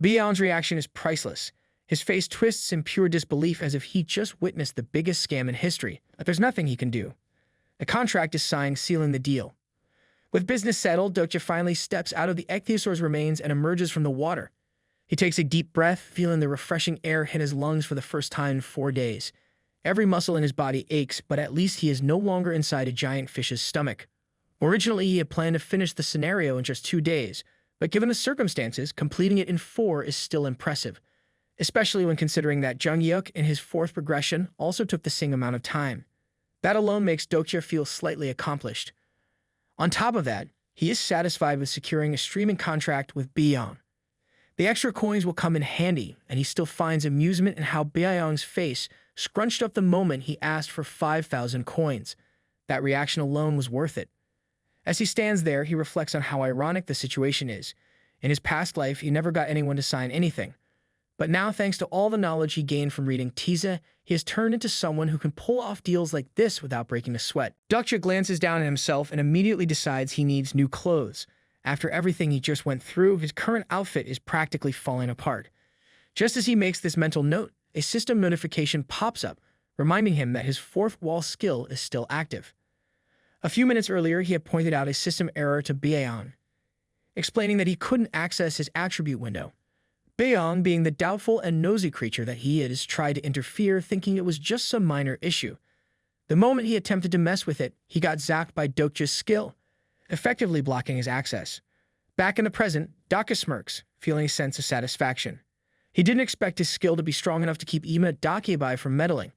Byung's reaction is priceless. His face twists in pure disbelief, as if he just witnessed the biggest scam in history, but there's nothing he can do. A contract is signed, sealing the deal. With business settled, Dokja finally steps out of the ichthyosaur's remains and emerges from the water. He takes a deep breath, feeling the refreshing air hit his lungs for the first time in 4 days. Every muscle in his body aches, but at least he is no longer inside a giant fish's stomach. Originally, he had planned to finish the scenario in just 2 days, but given the circumstances, completing it in 4 is still impressive, especially when considering that Jung-hyuk in his 4th progression also took the same amount of time. That alone makes Dokja feel slightly accomplished. On top of that, he is satisfied with securing a streaming contract with Byung. The extra coins will come in handy, and he still finds amusement in how Byung's face scrunched up the moment he asked for 5,000 coins. That reaction alone was worth it. As he stands there, he reflects on how ironic the situation is. In his past life, he never got anyone to sign anything. But now, thanks to all the knowledge he gained from reading Teaser, he has turned into someone who can pull off deals like this without breaking a sweat. Dokja glances down at himself and immediately decides he needs new clothes. After everything he just went through, his current outfit is practically falling apart. Just as he makes this mental note, a system notification pops up, reminding him that his 4th wall skill is still active. A few minutes earlier, he had pointed out a system error to Byung, explaining that he couldn't access his attribute window. Byung, being the doubtful and nosy creature that he is, tried to interfere, thinking it was just some minor issue. The moment he attempted to mess with it, he got zapped by Dokja's skill, effectively blocking his access. Back in the present, Dokja smirks, feeling a sense of satisfaction. He didn't expect his skill to be strong enough to keep even a Dokja from meddling.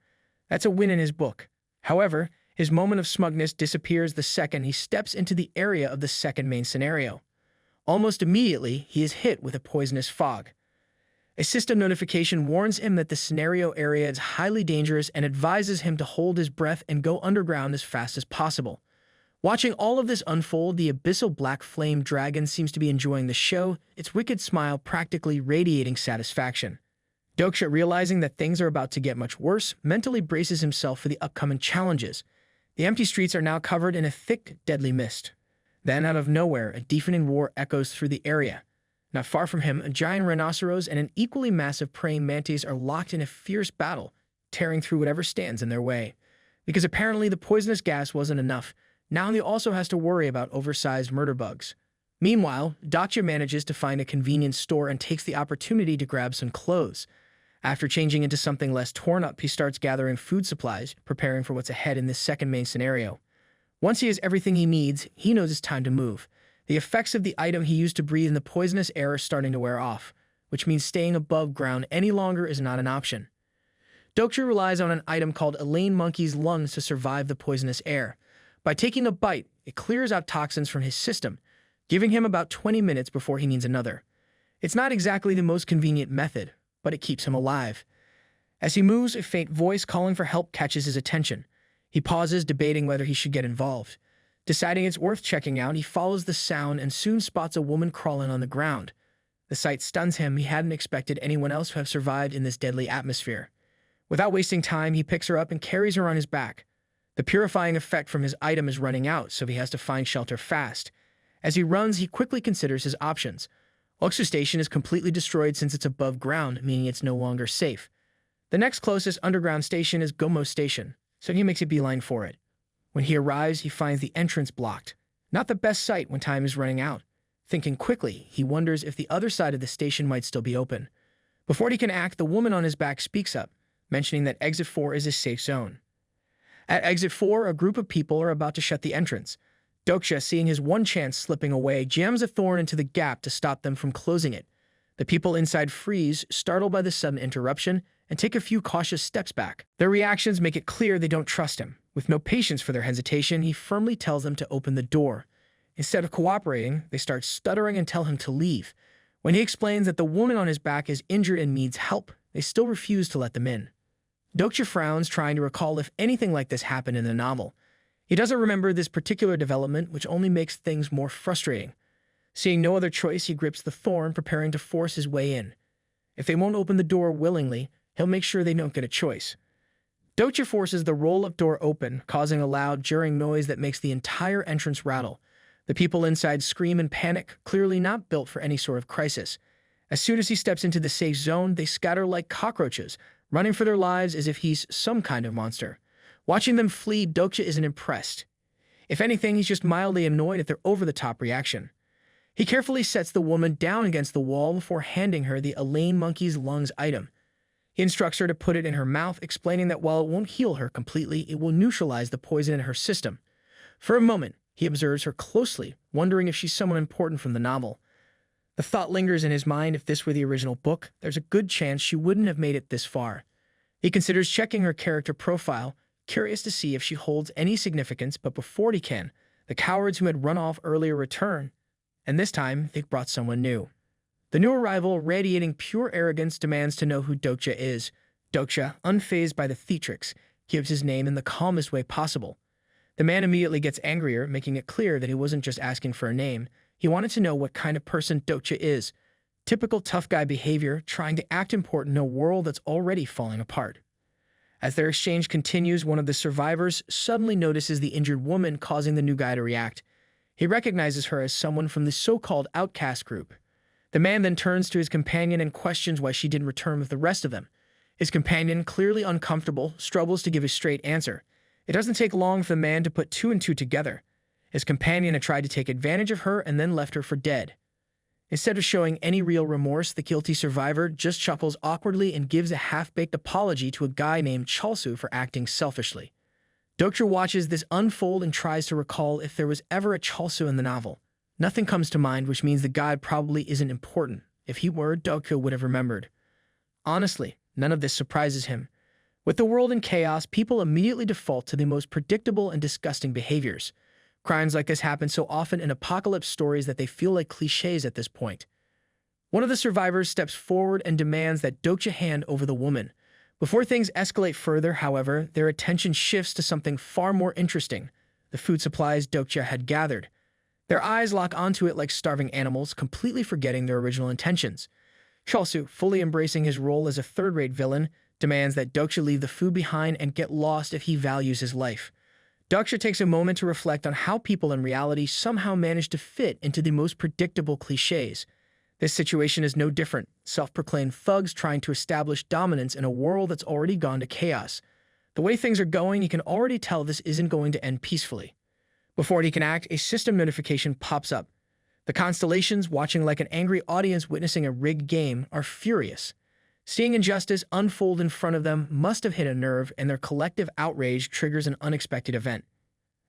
That's a win in his book. However, his moment of smugness disappears the second he steps into the area of the second main scenario. Almost immediately, he is hit with a poisonous fog. A system notification warns him that the scenario area is highly dangerous and advises him to hold his breath and go underground as fast as possible. Watching all of this unfold, the abyssal black flame dragon seems to be enjoying the show, its wicked smile practically radiating satisfaction. Dokja, realizing that things are about to get much worse, mentally braces himself for the upcoming challenges. The empty streets are now covered in a thick, deadly mist. Then, out of nowhere, a deafening roar echoes through the area. Not far from him, a giant rhinoceros and an equally massive praying mantis are locked in a fierce battle, tearing through whatever stands in their way. Because apparently the poisonous gas wasn't enough, now he also has to worry about oversized murder bugs. Meanwhile, Dokja manages to find a convenience store and takes the opportunity to grab some clothes. After changing into something less torn up, he starts gathering food supplies, preparing for what's ahead in this second main scenario. Once he has everything he needs, he knows it's time to move. The effects of the item he used to breathe in the poisonous air are starting to wear off, which means staying above ground any longer is not an option. Dokja relies on an item called Elaine Monkey's lungs to survive the poisonous air. By taking a bite, it clears out toxins from his system, giving him about 20 minutes before he needs another. It's not exactly the most convenient method, but it keeps him alive. As he moves, a faint voice calling for help catches his attention. He pauses, debating whether he should get involved. Deciding it's worth checking out, he follows the sound and soon spots a woman crawling on the ground. The sight stuns him. He hadn't expected anyone else to have survived in this deadly atmosphere. Without wasting time, he picks her up and carries her on his back. The purifying effect from his item is running out, so he has to find shelter fast. As he runs, he quickly considers his options. Oksu Station is completely destroyed since it's above ground, meaning it's no longer safe. The next closest underground station is Gomo Station, so he makes a beeline for it. When he arrives, he finds the entrance blocked. Not the best sight when time is running out. Thinking quickly, he wonders if the other side of the station might still be open. Before he can act, the woman on his back speaks up, mentioning that Exit 4 is a safe zone. At Exit 4, a group of people are about to shut the entrance. Dokja, seeing his one chance slipping away, jams a thorn into the gap to stop them from closing it. The people inside freeze, startled by the sudden interruption, and take a few cautious steps back. Their reactions make it clear they don't trust him. With no patience for their hesitation, he firmly tells them to open the door. Instead of cooperating, they start stuttering and tell him to leave. When he explains that the woman on his back is injured and needs help, they still refuse to let them in. Dokja frowns, trying to recall if anything like this happened in the novel. He doesn't remember this particular development, which only makes things more frustrating. Seeing no other choice, he grips the thorn, preparing to force his way in. If they won't open the door willingly, he'll make sure they don't get a choice. Dokja forces the roll-up door open, causing a loud, jarring noise that makes the entire entrance rattle. The people inside scream in panic, clearly not built for any sort of crisis. As soon as he steps into the safe zone, they scatter like cockroaches, running for their lives as if he's some kind of monster. Watching them flee, Dokja isn't impressed. If anything, he's just mildly annoyed at their over-the-top reaction. He carefully sets the woman down against the wall before handing her the Elaine Monkey's lungs item. He instructs her to put it in her mouth, explaining that while it won't heal her completely, it will neutralize the poison in her system. For a moment, he observes her closely, wondering if she's someone important from the novel. The thought lingers in his mind: if this were the original book, there's a good chance she wouldn't have made it this far. He considers checking her character profile, curious to see if she holds any significance, but before he can, the cowards who had run off earlier return, and this time they've brought someone new. The new arrival, radiating pure arrogance, demands to know who Dokja is. Dokja, unfazed by the theatrics, gives his name in the calmest way possible. The man immediately gets angrier, making it clear that he wasn't just asking for a name. He wanted to know what kind of person Dokja is. Typical tough guy behavior, trying to act important in a world that's already falling apart. As their exchange continues, one of the survivors suddenly notices the injured woman, causing the new guy to react. He recognizes her as someone from the so-called outcast group. The man then turns to his companion and questions why she didn't return with the rest of them. His companion, clearly uncomfortable, struggles to give a straight answer. It doesn't take long for the man to put two and two together. His companion had tried to take advantage of her and then left her for dead. Instead of showing any real remorse, the guilty survivor just chuckles awkwardly and gives a half-baked apology to a guy named Chalsu for acting selfishly. Dokja watches this unfold and tries to recall if there was ever a Chalsu in the novel. Nothing comes to mind, which means the god probably isn't important. If he were, Dokja would have remembered. Honestly, none of this surprises him. With the world in chaos, people immediately default to the most predictable and disgusting behaviors. Crimes like this happen so often in apocalypse stories that they feel like cliches at this point. One of the survivors steps forward and demands that Dokja hand over the woman. Before things escalate further, however, their attention shifts to something far more interesting: the food supplies Dokja had gathered. Their eyes lock onto it like starving animals, completely forgetting their original intentions. Chalsu, fully embracing his role as a third-rate villain, demands that Dokja leave the food behind and get lost if he values his life. Dokja takes a moment to reflect on how people in reality somehow manage to fit into the most predictable cliches. This situation is no different. Self-proclaimed thugs trying to establish dominance in a world that's already gone to chaos. The way things are going, you can already tell this isn't going to end peacefully. Before he can act, a system notification pops up. The constellations, watching like an angry audience witnessing a rigged game, are furious. Seeing injustice unfold in front of them must have hit a nerve, and their collective outrage triggers an unexpected event.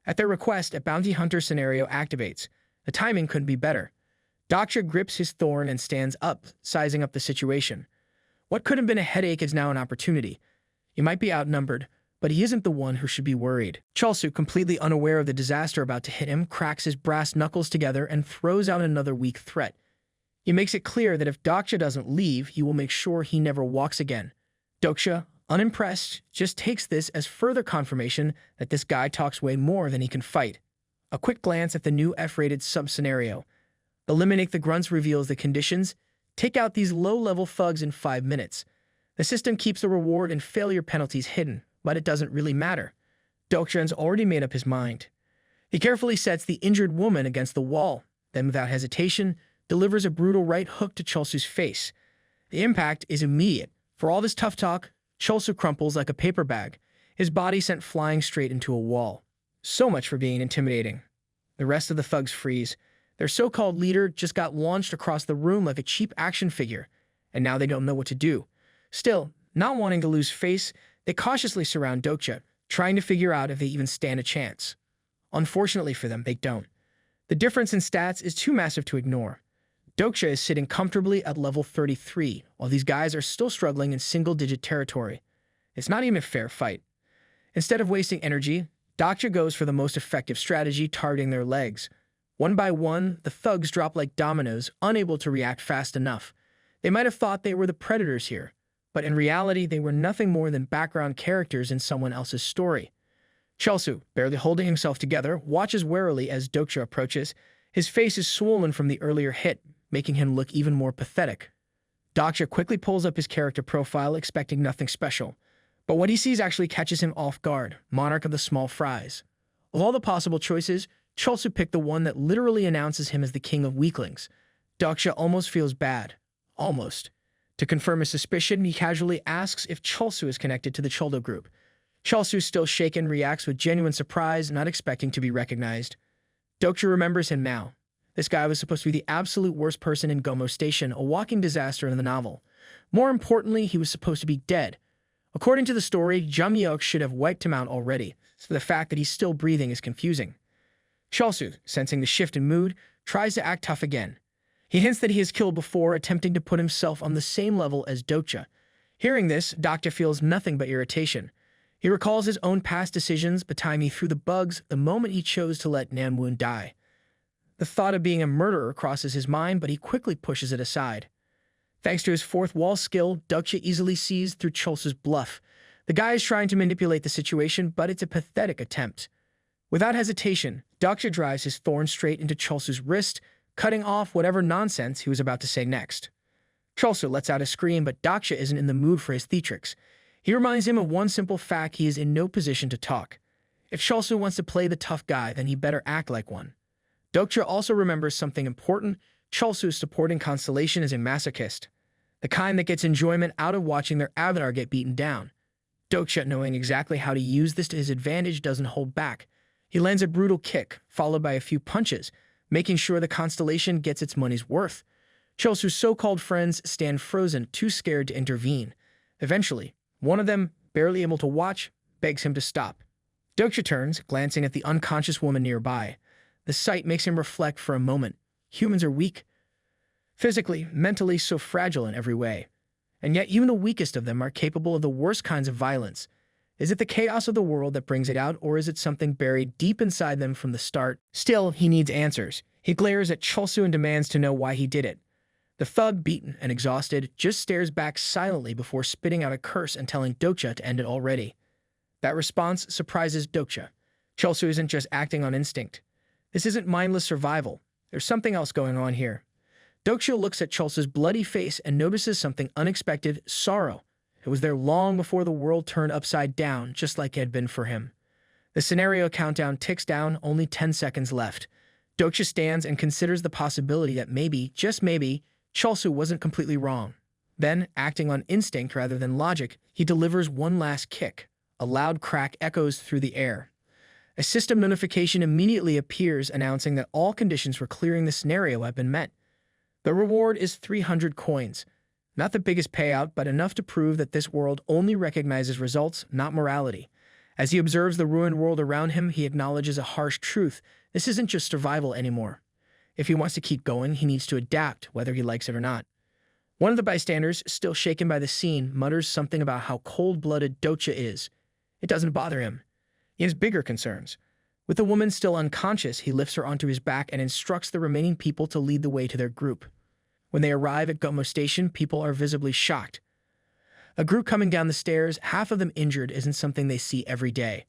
At their request, a bounty hunter scenario activates. The timing couldn't be better. Dokja grips his thorn and stands up, sizing up the situation. What could have been a headache is now an opportunity. He might be outnumbered, but he isn't the one who should be worried. Cholsu, completely unaware of the disaster about to hit him, cracks his brass knuckles together and throws out another weak threat. He makes it clear that if Dokja doesn't leave, he will make sure he never walks again. Dokja, unimpressed, just takes this as further confirmation that this guy talks way more than he can fight. A quick glance at the new F-rated sub-scenario. Eliminate the grunts reveals the conditions. Take out these low-level thugs in 5 minutes. The system keeps the reward and failure penalties hidden, but it doesn't really matter. Dokjan's already made up his mind. He carefully sets the injured woman against the wall, then without hesitation, delivers a brutal right hook to Cholsu's face. The impact is immediate. For all this tough talk, Cholsu crumples like a paper bag, his body sent flying straight into a wall. So much for being intimidating. The rest of the thugs freeze. Their so-called leader just got launched across the room like a cheap action figure, and now they don't know what to do. Still, not wanting to lose face, they cautiously surround Dokja, trying to figure out if they even stand a chance. Unfortunately for them, they don't. The difference in stats is too massive to ignore. Dokja is sitting comfortably at level 33, while these guys are still struggling in single-digit territory. It's not even a fair fight. Instead of wasting energy, Dokja goes for the most effective strategy, targeting their legs. One by one, the thugs drop like dominoes, unable to react fast enough. They might have thought they were the predators here, but in reality, they were nothing more than background characters in someone else's story. Cholsu, barely holding himself together, watches warily as Dokja approaches. His face is swollen from the earlier hit, making him look even more pathetic. Dokja quickly pulls up his character profile, expecting nothing special. But what he sees actually catches him off guard, monarch of the small fries. Of all the possible choices, Cholsu picked the one that literally announces him as the king of weaklings. Dokja almost feels bad. Almost. To confirm his suspicion, he casually asks if Cholsu is connected to the Choldo group. Cholsu, still shaken, reacts with genuine surprise, not expecting to be recognized. Dokja remembers him now. This guy was supposed to be the absolute worst person in Gomo Station, a walking disaster in the novel. More importantly, he was supposed to be dead. According to the story, Jamyeok should have wiped him out already, so the fact that he's still breathing is confusing. Cholsu, sensing the shift in mood, tries to act tough again. He hints that he has killed before, attempting to put himself on the same level as Dokja. Hearing this, Dokja feels nothing but irritation. He recalls his own past decisions, but timing through the bugs the moment he chose to let Namwoon die. The thought of being a murderer crosses his mind, but he quickly pushes it aside. Thanks to his fourth wall skill, Dokja easily sees through Cholsu's bluff. The guy is trying to manipulate the situation, but it's a pathetic attempt. Without hesitation, Dokja drives his thorn straight into Cholsu's wrist, cutting off whatever nonsense he was about to say next. Cholsu lets out a scream, but Dokja isn't in the mood for his theatrics. He reminds him of one simple fact: he is in no position to talk. If Cholsu wants to play the tough guy, then he better act like one. Dokja also remembers something important. Cholsu's supporting constellation is a masochist, the kind that gets enjoyment out of watching their avatar get beaten down. Dokja, knowing exactly how to use this to his advantage, doesn't hold back. He lands a brutal kick, followed by a few punches, making sure the constellation gets its money's worth. Cholsu's so-called friends stand frozen, too scared to intervene. Eventually, one of them, barely able to watch, begs him to stop. Dokja turns, glancing at the unconscious woman nearby. The sight makes him reflect for a moment. Humans are weak. Physically, mentally, so fragile in every way. And yet even the weakest of them are capable of the worst kinds of violence. Is it the chaos of the world that brings it out, or is it something buried deep inside them from the start? Still, he needs answers. He glares at Cholsu and demands to know why he did it. The thug, beaten and exhausted, just stares back silently before spitting out a curse and telling Dokja to end it already. That response surprises Dokja. Cholsu isn't just acting on instinct. This isn't mindless survival. There's something else going on here. Dokja looks at Cholsu's bloody face and notices something unexpected: sorrow. It was there long before the world turned upside down, just like it had been for him. The scenario countdown ticks down, only 10 seconds left. Dokja stands and considers the possibility that maybe, just maybe, Chalsu wasn't completely wrong. Then, acting on instinct rather than logic, he delivers one last kick. A loud crack echoes through the air. A system notification immediately appears announcing that all conditions for clearing the scenario have been met. The reward is 300 coins. Not the biggest payout, but enough to prove that this world only recognizes results, not morality. As he observes the ruined world around him, he acknowledges a harsh truth. This isn't just survival anymore. If he wants to keep going, he needs to adapt, whether he likes it or not. One of the bystanders, still shaken by the scene, mutters something about how cold-blooded Dokja is. It doesn't bother him. He has bigger concerns. With the woman still unconscious, he lifts her onto his back and instructs the remaining people to lead the way to their group. When they arrive at Gomo Station, people are visibly shocked. A group coming down the stairs, half of them injured, isn't something they see every day.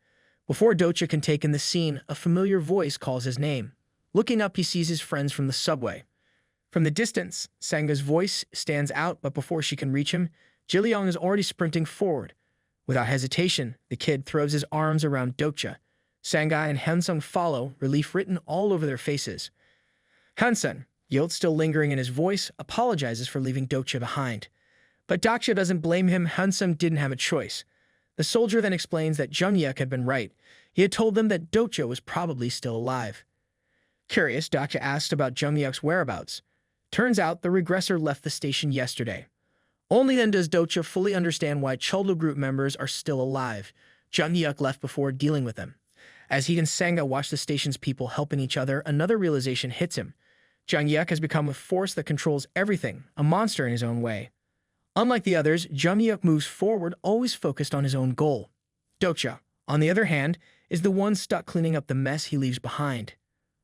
Before Dokja can take in the scene, a familiar voice calls his name. Looking up, he sees his friends from the subway. From the distance, Sanga's voice stands out, but before she can reach him, Jiliang is already sprinting forward. Without hesitation, the kid throws his arms around Dokja. Sanga and Hansung follow, relief written all over their faces. Hansung, guilt still lingering in his voice, apologizes for leaving Dokja behind. But Dokja doesn't blame him. Hansung didn't have a choice. The soldier then explains that Jungyuk had been right. He had told them that Dokja was probably still alive. Curious, Dokja asked about Jungyuk's whereabouts. Turns out the regressor left the station yesterday. Only then does Dokja fully understand why Chuldo group members are still alive. Jungyuk left before dealing with them. As he and Sanga watch the station's people helping each other, another realization hits him. Jungyuk has become a force that controls everything, a monster in his own way. Unlike the others, Jungyuk moves forward, always focused on his own goal. Dokja, on the other hand, is the one stuck cleaning up the mess he leaves behind.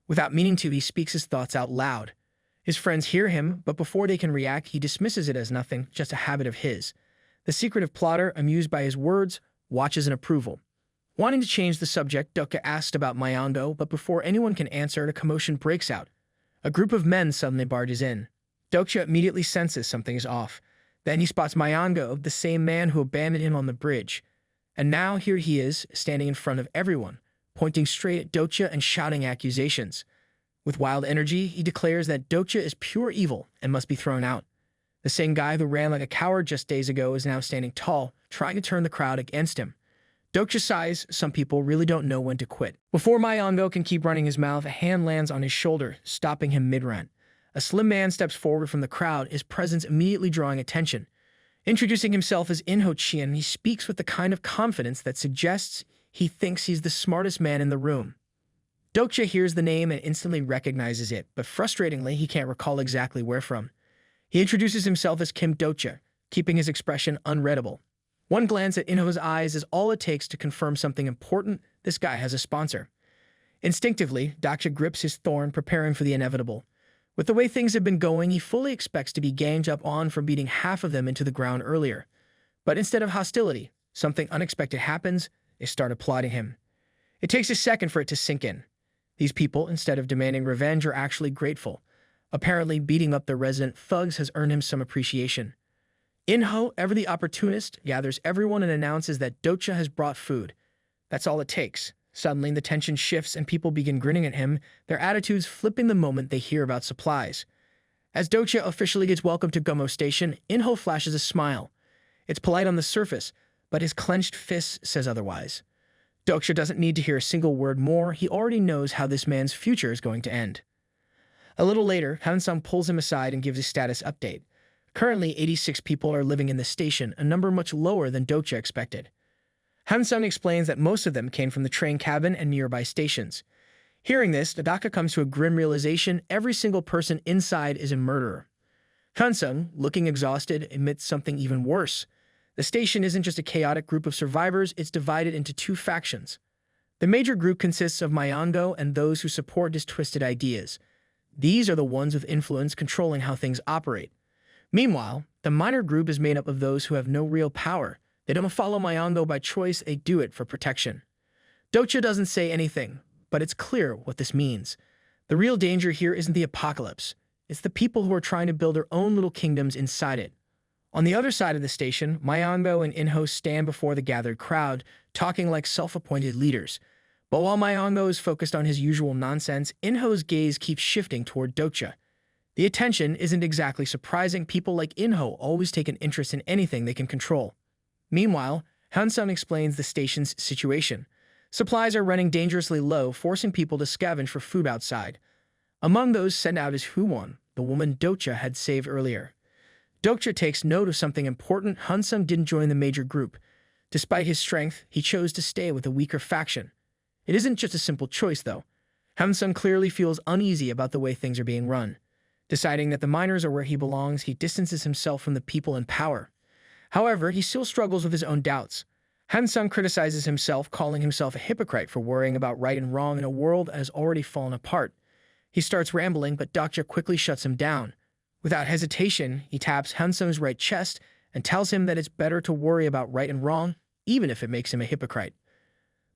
Without meaning to, he speaks his thoughts out loud. His friends hear him, but before they can react, he dismisses it as nothing, just a habit of his. The secretive plotter, amused by his words, watches in approval. Wanting to change the subject, Dokja asked about Myango, but before anyone can answer, a commotion breaks out. A group of men suddenly barges in. Dokja immediately senses something is off. Then he spots Myango, the same man who abandoned him on the bridge. And now here he is, standing in front of everyone, pointing straight at Dokja and shouting accusations. With wild energy, he declares that Dokja is pure evil and must be thrown out. The same guy who ran like a coward just days ago is now standing tall, trying to turn the crowd against him. Dokja sighs. Some people really don't know when to quit. Before Myango can keep running his mouth, a hand lands on his shoulder, stopping him mid-rant. A slim man steps forward from the crowd, his presence immediately drawing attention. Introducing himself as Inho Chien, he speaks with the kind of confidence that suggests he thinks he's the smartest man in the room. Dokja hears the name and instantly recognizes it, but frustratingly, he can't recall exactly where from. He introduces himself as Kim Dokja, keeping his expression unreadable. One glance at Inho's eyes is all it takes to confirm something important. This guy has a sponsor. Instinctively, Dokja grips his thorn, preparing for the inevitable. With the way things have been going, he fully expects to be ganged up on for beating half of them into the ground earlier. But instead of hostility, something unexpected happens. They start applauding him. It takes a second for it to sink in. These people, instead of demanding revenge, are actually grateful. Apparently, beating up the resident thugs has earned him some appreciation. Inho, ever the opportunist, gathers everyone and announces that Dokja has brought food. That's all it takes. Suddenly, the tension shifts and people begin grinning at him, their attitudes flipping the moment they hear about supplies. As Dokja officially gets welcomed to Gomo Station, Inho flashes a smile. It's polite on the surface, but his clenched fist says otherwise. Dokja doesn't need to hear a single word more. He already knows how this man's future is going to end. A little later, Hansung pulls him aside and gives a status update. Currently, 86 people are living in the station, a number much lower than Dokja expected. Hansung explains that most of them came from the train cabin and nearby stations. Hearing this, Dokja comes to a grim realization: every single person inside is a murderer. Hansung, looking exhausted, admits something even worse. The station isn't just a chaotic group of survivors, it's divided into two factions. The major group consists of Myango and those who support his twisted ideas. These are the ones with influence controlling how things operate. Meanwhile, the minor group is made up of those who have no real power. They don't follow Myango by choice, they do it for protection. Dokja doesn't say anything, but it's clear what this means. The real danger here isn't the apocalypse. It's the people who are trying to build their own little kingdoms inside it. On the other side of the station, Myango and Inho stand before the gathered crowd, talking like self-appointed leaders. But while Myango is focused on his usual nonsense, Inho's gaze keeps shifting toward Dokja. The attention isn't exactly surprising. People like Inho always take an interest in anything they can control. Meanwhile, Hansung explains the station's situation. Supplies are running dangerously low, forcing people to scavenge for food outside. Among those sent out is Huwon, the woman Dokja had saved earlier. Dokja takes note of something important. Hansung didn't join the major group. Despite his strength, he chose to stay with a weaker faction. It isn't just a simple choice, though. Hansung clearly feels uneasy about the way things are being run. Deciding that the miners are where he belongs, he distances himself from the people in power. However, he still struggles with his own doubts. Hansung criticizes himself, calling himself a hypocrite for worrying about right and wrong in a world that has already fallen apart. He starts rambling, but Dokja quickly shuts him down. Without hesitation, he taps Hansung's right chest and tells him that it's better to worry about right and wrong, even if it makes him a hypocrite.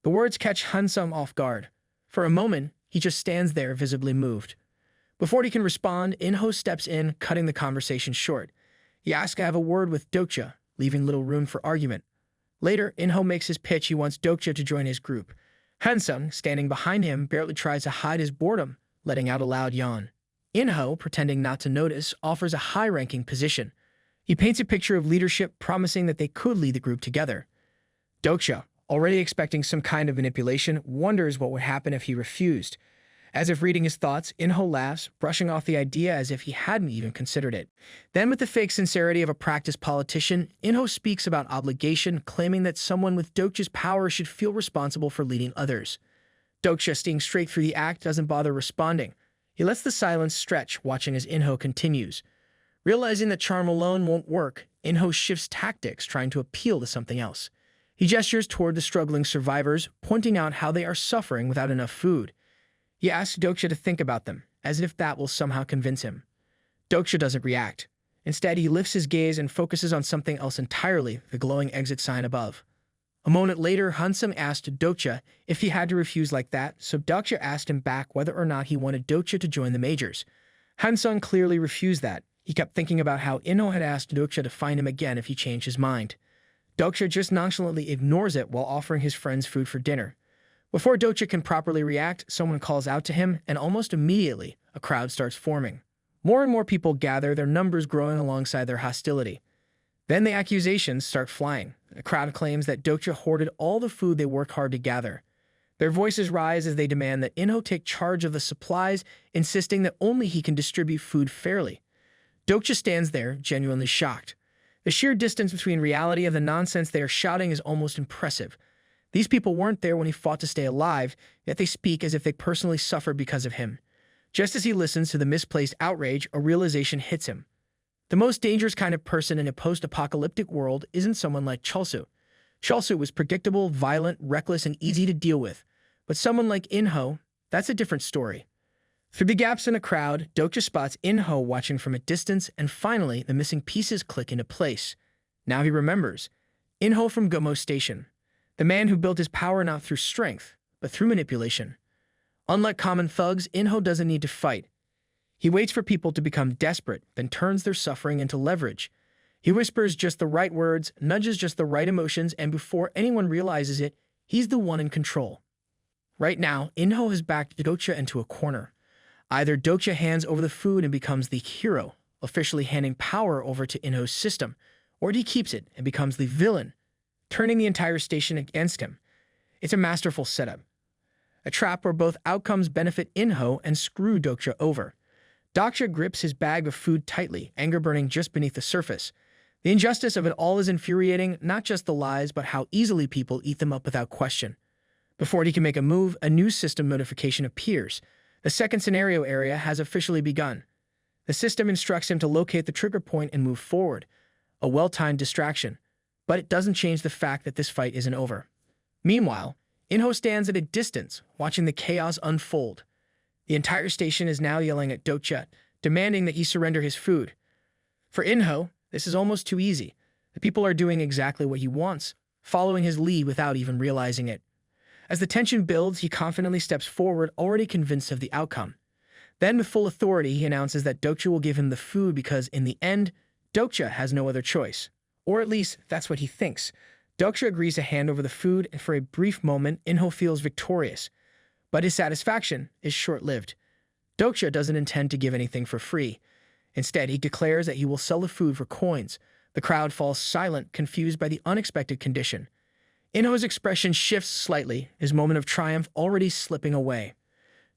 The words catch Hansung off guard. For a moment, he just stands there, visibly moved. Before he can respond, Inho steps in, cutting the conversation short. He asks to have a word with Dokja, leaving little room for argument. Later, Inho makes his pitch. He wants Dokja to join his group. Hansung, standing behind him, barely tries to hide his boredom, letting out a loud yawn. Inho, pretending not to notice, offers a high-ranking position. He paints a picture of leadership, promising that they could lead the group together. Dokja, already expecting some kind of manipulation, wonders what would happen if he refused. As if reading his thoughts, Inho laughs, brushing off the idea as if he hadn't even considered it. Then, with the fake sincerity of a practiced politician, Inho speaks about obligation, claiming that someone with Dokja's power should feel responsible for leading others. Dokja, seeing straight through the act, doesn't bother responding. He lets the silence stretch, watching as Inho continues. Realizing that charm alone won't work, Inho shifts tactics, trying to appeal to something else. He gestures toward the struggling survivors, pointing out how they are suffering without enough food. He asks Dokja to think about them, as if that will somehow convince him. Dokja doesn't react. Instead, he lifts his gaze and focuses on something else entirely, the glowing exit sign above. A moment later, Hansung asked Dokja if he had to refuse like that, so Dokja asked him back whether or not he wanted Dokja to join the majors. Hansung clearly refused that. He kept thinking about how Inho had asked Dokja to find him again if he changed his mind. Dokja just nonchalantly ignores it while offering his friends food for dinner. Before Dokja can properly react, someone calls out to him, and almost immediately, a crowd starts forming. More and more people gather, their numbers growing alongside their hostility. Then the accusations start flying. The crowd claims that Dokja hoarded all the food they worked hard to gather. Their voices rise as they demand that Inho take charge of the supplies, insisting that only he can distribute food fairly. Dokja stands there, genuinely shocked. The sheer distance between reality and the nonsense they are shouting is almost impressive. These people weren't there when he fought to stay alive, yet they speak as if they personally suffered because of him. Just as he listens to the misplaced outrage, a realization hits him. The most dangerous kind of person in a post-apocalyptic world isn't someone like Cholsu. Cholsu was predictable, violent, reckless, and easy to deal with. But someone like Inho, that's a different story. Through the gaps in a crowd, Dokja spots Inho watching from a distance, and finally, the missing pieces click into place. Now he remembers. Inho from Gomo Station. The man who built his power not through strength, but through manipulation. Unlike common thugs, Inho doesn't need to fight. He waits for people to become desperate, then turns their suffering into leverage. He whispers just the right words, nudges just the right emotions, and before anyone realizes it, he's the one in control. Right now, Inho has backed Dokja into a corner. Either Dokja hands over the food and becomes the hero, officially handing power over to Inho's system, or he keeps it and becomes the villain, turning the entire station against him. It's a masterful setup. A trap where both outcomes benefit Inho and screw Dokja over. Dokja grips his bag of food tightly, anger burning just beneath the surface. The injustice of it all is infuriating, not just the lies, but how easily people eat them up without question. Before he can make a move, a new system notification appears. The second scenario area has officially begun. The system instructs him to locate the trigger point and move forward. A well-timed distraction. But it doesn't change the fact that this fight isn't over. Meanwhile, Inho stands at a distance, watching the chaos unfold. The entire station is now yelling at Dokja, demanding that he surrender his food. For Inho, this is almost too easy. The people are doing exactly what he wants, following his lead without even realizing it. As the tension builds, he confidently steps forward, already convinced of the outcome. Then, with full authority, he announces that Dokja will give him the food because, in the end, Dokja has no other choice. Or at least, that's what he thinks. Dokja agrees to hand over the food, and for a brief moment, Inho feels victorious. But his satisfaction is short-lived. Dokja doesn't intend to give anything for free. Instead, he declares that he will sell the food for coins. The crowd falls silent, confused by the unexpected condition. Inho's expression shifts slightly, his moment of triumph already slipping away.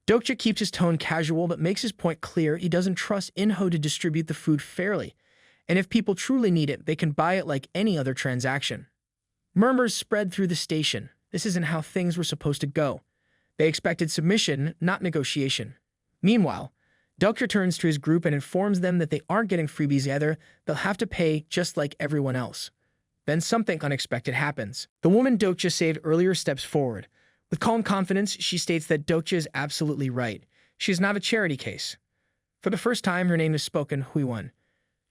Dokja keeps his tone casual but makes his point clear he doesn't trust Inho to distribute the food fairly, and if people truly need it, they can buy it like any other transaction. Murmurs spread through the station. This isn't how things were supposed to go. They expected submission, not negotiation. Meanwhile, Dokja turns to his group and informs them that they aren't getting freebies either, they'll have to pay just like everyone else. Then something unexpected happens. The woman Dokja saved earlier steps forward. With calm confidence, she states that Dokja is absolutely right. She is not a charity case. For the first time, her name is spoken, Huiwon.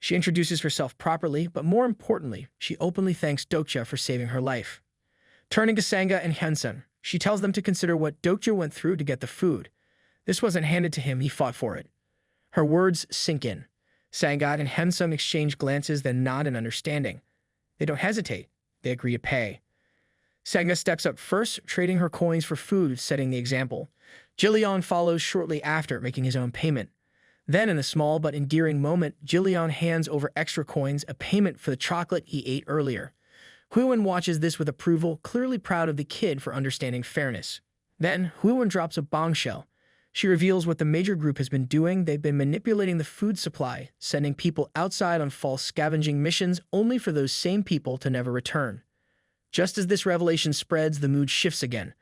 She introduces herself properly, but more importantly, she openly thanks Dokja for saving her life. Turning to Sanga and Hyunsung, she tells them to consider what Dokja went through to get the food. This wasn't handed to him, he fought for it. Her words sink in. Sangat and Hyunsung exchange glances, then nod in understanding. They don't hesitate. They agree to pay. Sanga steps up first, trading her coins for food, setting the example. Jillian follows shortly after, making his own payment. Then, in a small but endearing moment, Jillian hands over extra coins, a payment for the chocolate he ate earlier. Huiwon watches this with approval, clearly proud of the kid for understanding fairness. Then, Huiwon drops a bombshell. She reveals what the major group has been doing. They've been manipulating the food supply, sending people outside on false scavenging missions only for those same people to never return. Just as this revelation spreads, the mood shifts again.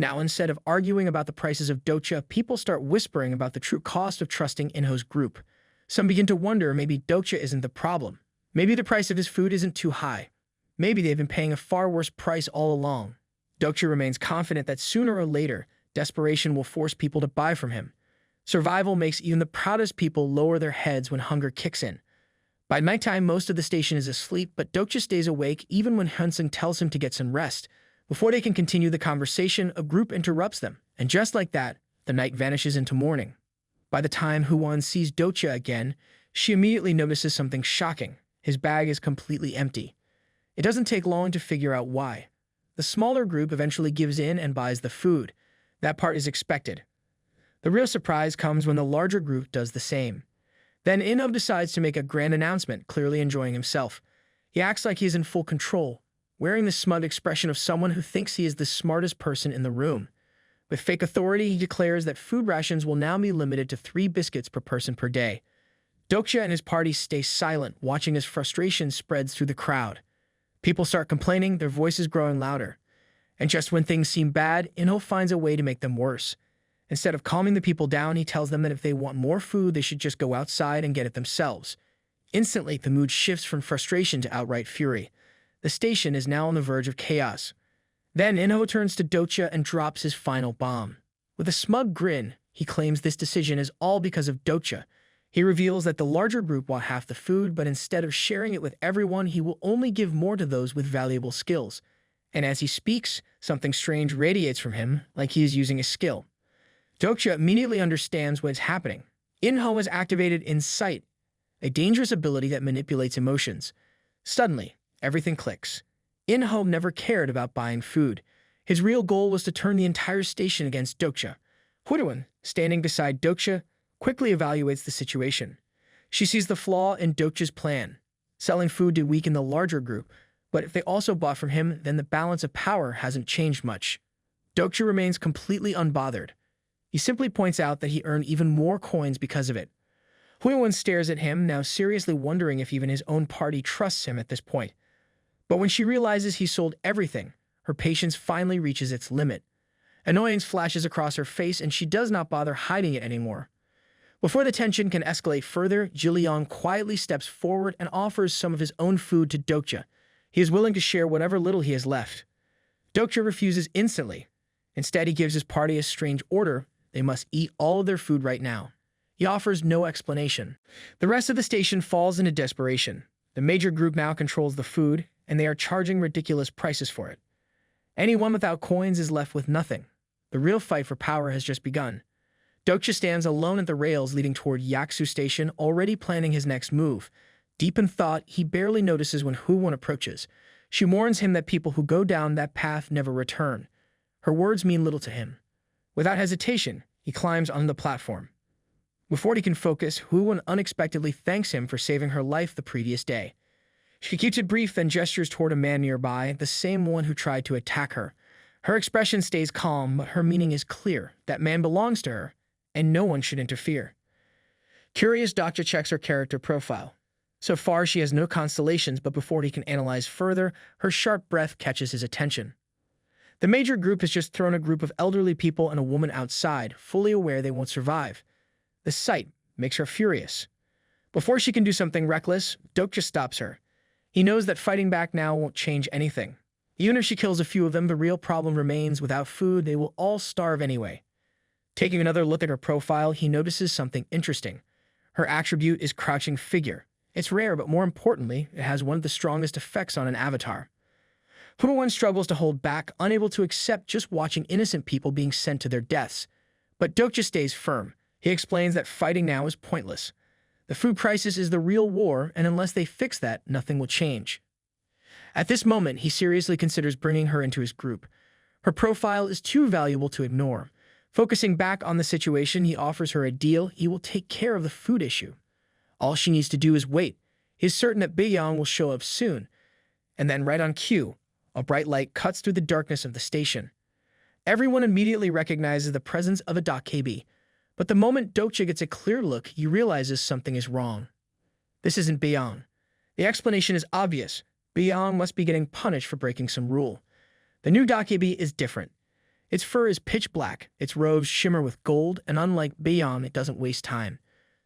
Now, instead of arguing about the prices of Dokja, people start whispering about the true cost of trusting Inho's group. Some begin to wonder maybe Dokja isn't the problem. Maybe the price of his food isn't too high. Maybe they've been paying a far worse price all along. Dokja remains confident that sooner or later, desperation will force people to buy from him. Survival makes even the proudest people lower their heads when hunger kicks in. By nighttime, most of the station is asleep, but Dokja stays awake even when Hyunsung tells him to get some rest. Before they can continue the conversation, a group interrupts them, and just like that, the night vanishes into morning. By the time Huiwon sees Dokja again, she immediately notices something shocking. His bag is completely empty. It doesn't take long to figure out why. The smaller group eventually gives in and buys the food. That part is expected. The real surprise comes when the larger group does the same. Then Inho decides to make a grand announcement, clearly enjoying himself. He acts like he's in full control, wearing the smug expression of someone who thinks he is the smartest person in the room. With fake authority, he declares that food rations will now be limited to 3 biscuits per person per day. Dokja and his party stay silent, watching as frustration spreads through the crowd. People start complaining, their voices growing louder. And just when things seem bad, Inho finds a way to make them worse. Instead of calming the people down, he tells them that if they want more food, they should just go outside and get it themselves. Instantly, the mood shifts from frustration to outright fury. The station is now on the verge of chaos. Then Inho turns to Dokja and drops his final bomb. With a smug grin, he claims this decision is all because of Dokja. He reveals that the larger group want half the food, but instead of sharing it with everyone, he will only give more to those with valuable skills. And as he speaks, something strange radiates from him, like he is using a skill. Dokja immediately understands what is happening. Inho has activated Insight, a dangerous ability that manipulates emotions. Suddenly, everything clicks. Inho never cared about buying food. His real goal was to turn the entire station against Dokja. Huiwon, standing beside Dokja, quickly evaluates the situation. She sees the flaw in Dokja's plan, selling food to weaken the larger group, but if they also bought from him, then the balance of power hasn't changed much. Dokja remains completely unbothered. He simply points out that he earned even more coins because of it. Huiwon stares at him, now seriously wondering if even his own party trusts him at this point. But when she realizes he sold everything, her patience finally reaches its limit. Annoyance flashes across her face, and she does not bother hiding it anymore. Before the tension can escalate further, Jillian quietly steps forward and offers some of his own food to Dokja. He is willing to share whatever little he has left. Dokja refuses instantly. Instead, he gives his party a strange order. They must eat all of their food right now. He offers no explanation. The rest of the station falls into desperation. The major group now controls the food, and they are charging ridiculous prices for it. Anyone without coins is left with nothing. The real fight for power has just begun. Dokja stands alone at the rails leading toward Yaksu Station, already planning his next move. Deep in thought, he barely notices when Huiwon approaches. She warns him that people who go down that path never return. Her words mean little to him. Without hesitation, he climbs onto the platform. Before he can focus, Huan unexpectedly thanks him for saving her life the previous day. She keeps it brief, then gestures toward a man nearby, the same one who tried to attack her. Her expression stays calm, but her meaning is clear. That man belongs to her, and no one should interfere. Curious, Dokja checks her character profile. So far, she has no constellations, but before he can analyze further, her sharp breath catches his attention. The major group has just thrown a group of elderly people and a woman outside, fully aware they won't survive. The sight makes her furious. Before she can do something reckless, Dokja stops her. He knows that fighting back now won't change anything. Even if she kills a few of them, the real problem remains. Without food, they will all starve anyway. Taking another look at her profile, he notices something interesting. Her attribute is Crouching Figure. It's rare, but more importantly, it has one of the strongest effects on an avatar. Huan struggles to hold back, unable to accept just watching innocent people being sent to their deaths. But Dokja stays firm. He explains that fighting now is pointless. The food crisis is the real war, and unless they fix that, nothing will change. At this moment, he seriously considers bringing her into his group. Her profile is too valuable to ignore. Focusing back on the situation, he offers her a deal. He will take care of the food issue. All she needs to do is wait. He is certain that Beyong will show up soon. And then right on cue, a bright light cuts through the darkness of the station. Everyone immediately recognizes the presence of a Dokja. But the moment Dokja gets a clear look, he realizes something is wrong. This isn't Beyong. The explanation is obvious. Beyong must be getting punished for breaking some rule. The new Dokja is different. Its fur is pitch black, its robes shimmer with gold, and unlike Beyong, it doesn't waste time.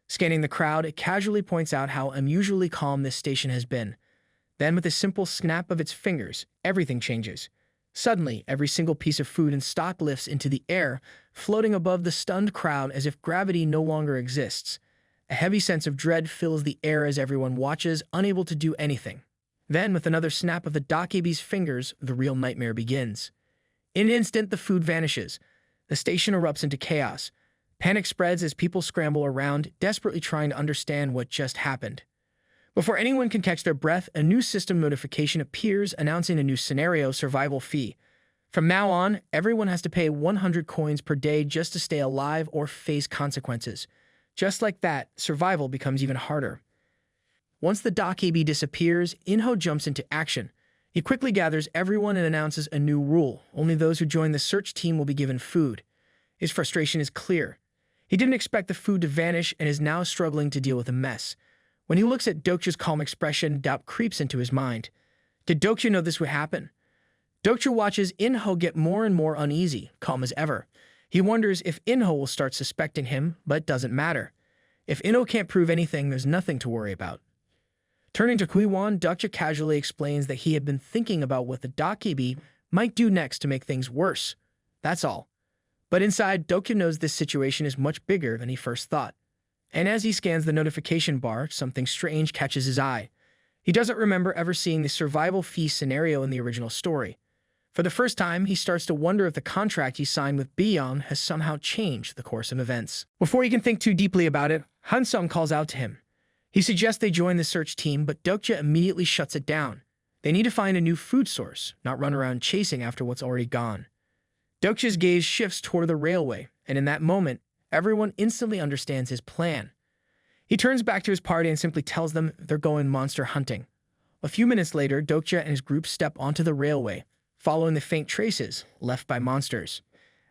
Scanning the crowd, it casually points out how unusually calm this station has been. Then, with a simple snap of its fingers, everything changes. Suddenly, every single piece of food in stock lifts into the air, floating above the stunned crowd as if gravity no longer exists. A heavy sense of dread fills the air as everyone watches, unable to do anything. Then, with another snap of the Dokja's fingers, the real nightmare begins. In an instant, the food vanishes. The station erupts into chaos. Panic spreads as people scramble around, desperately trying to understand what just happened. Before anyone can catch their breath, a new system notification appears announcing a new scenario survival fee. From now on, everyone has to pay 100 coins per day just to stay alive or face consequences. Just like that, survival becomes even harder. Once the Dokja disappears, Inho jumps into action. He quickly gathers everyone and announces a new rule. Only those who join the search team will be given food. His frustration is clear. He didn't expect the food to vanish and is now struggling to deal with a mess. When he looks at Dokja's calm expression, doubt creeps into his mind. Did Dokja know this would happen? Dokja watches Inho get more and more uneasy, calm as ever. He wonders if Inho will start suspecting him, but it doesn't matter. If Inho can't prove anything, there's nothing to worry about. Turning to Huan, Dokja casually explains that he had been thinking about what the Dokja might do next to make things worse. That's all. But inside, Dokja knows this situation is much bigger than he first thought. And as he scans the notification bar, something strange catches his eye. He doesn't remember ever seeing the survival fee scenario in the original story. For the first time, he starts to wonder if the contract he signed with Beyong has somehow changed the course of events. Before he can think too deeply about it, Hansung calls out to him. He suggests they join the search team, but Dokja immediately shuts it down. They need to find a new food source, not run around chasing after what's already gone. Dokja's gaze shifts toward the railway, and in that moment, everyone instantly understands his plan. He turns back to his party and simply tells them they're going monster hunting. A few minutes later, Dokja and his group step onto the railway, following the faint traces left by monsters.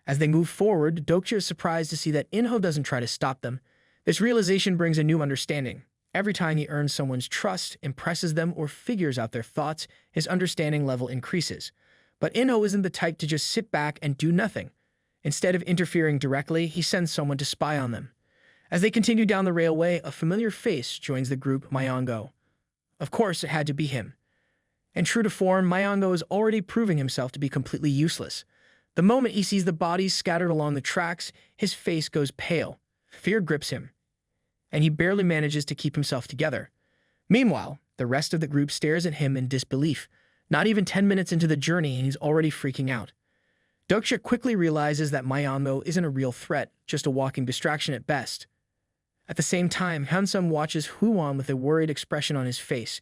As they move forward, Dokja is surprised to see that Inho doesn't try to stop them. This realization brings a new understanding. Every time he earns someone's trust, impresses them, or figures out their thoughts, his understanding level increases. But Inho isn't the type to just sit back and do nothing. Instead of interfering directly, he sends someone to spy on them. As they continue down the railway, a familiar face joins the group, Manga. Of course, it had to be him. And true to form, Manga is already proving himself to be completely useless. The moment he sees the bodies scattered along the tracks, his face goes pale. Fear grips him, and he barely manages to keep himself together. Meanwhile, the rest of the group stares at him in disbelief. Not even 10 minutes into the journey, and he's already freaking out. Dokja quickly realizes that Myanmo isn't a real threat, just a walking distraction at best. At the same time, Hansum watches Huan with a worried expression on his face.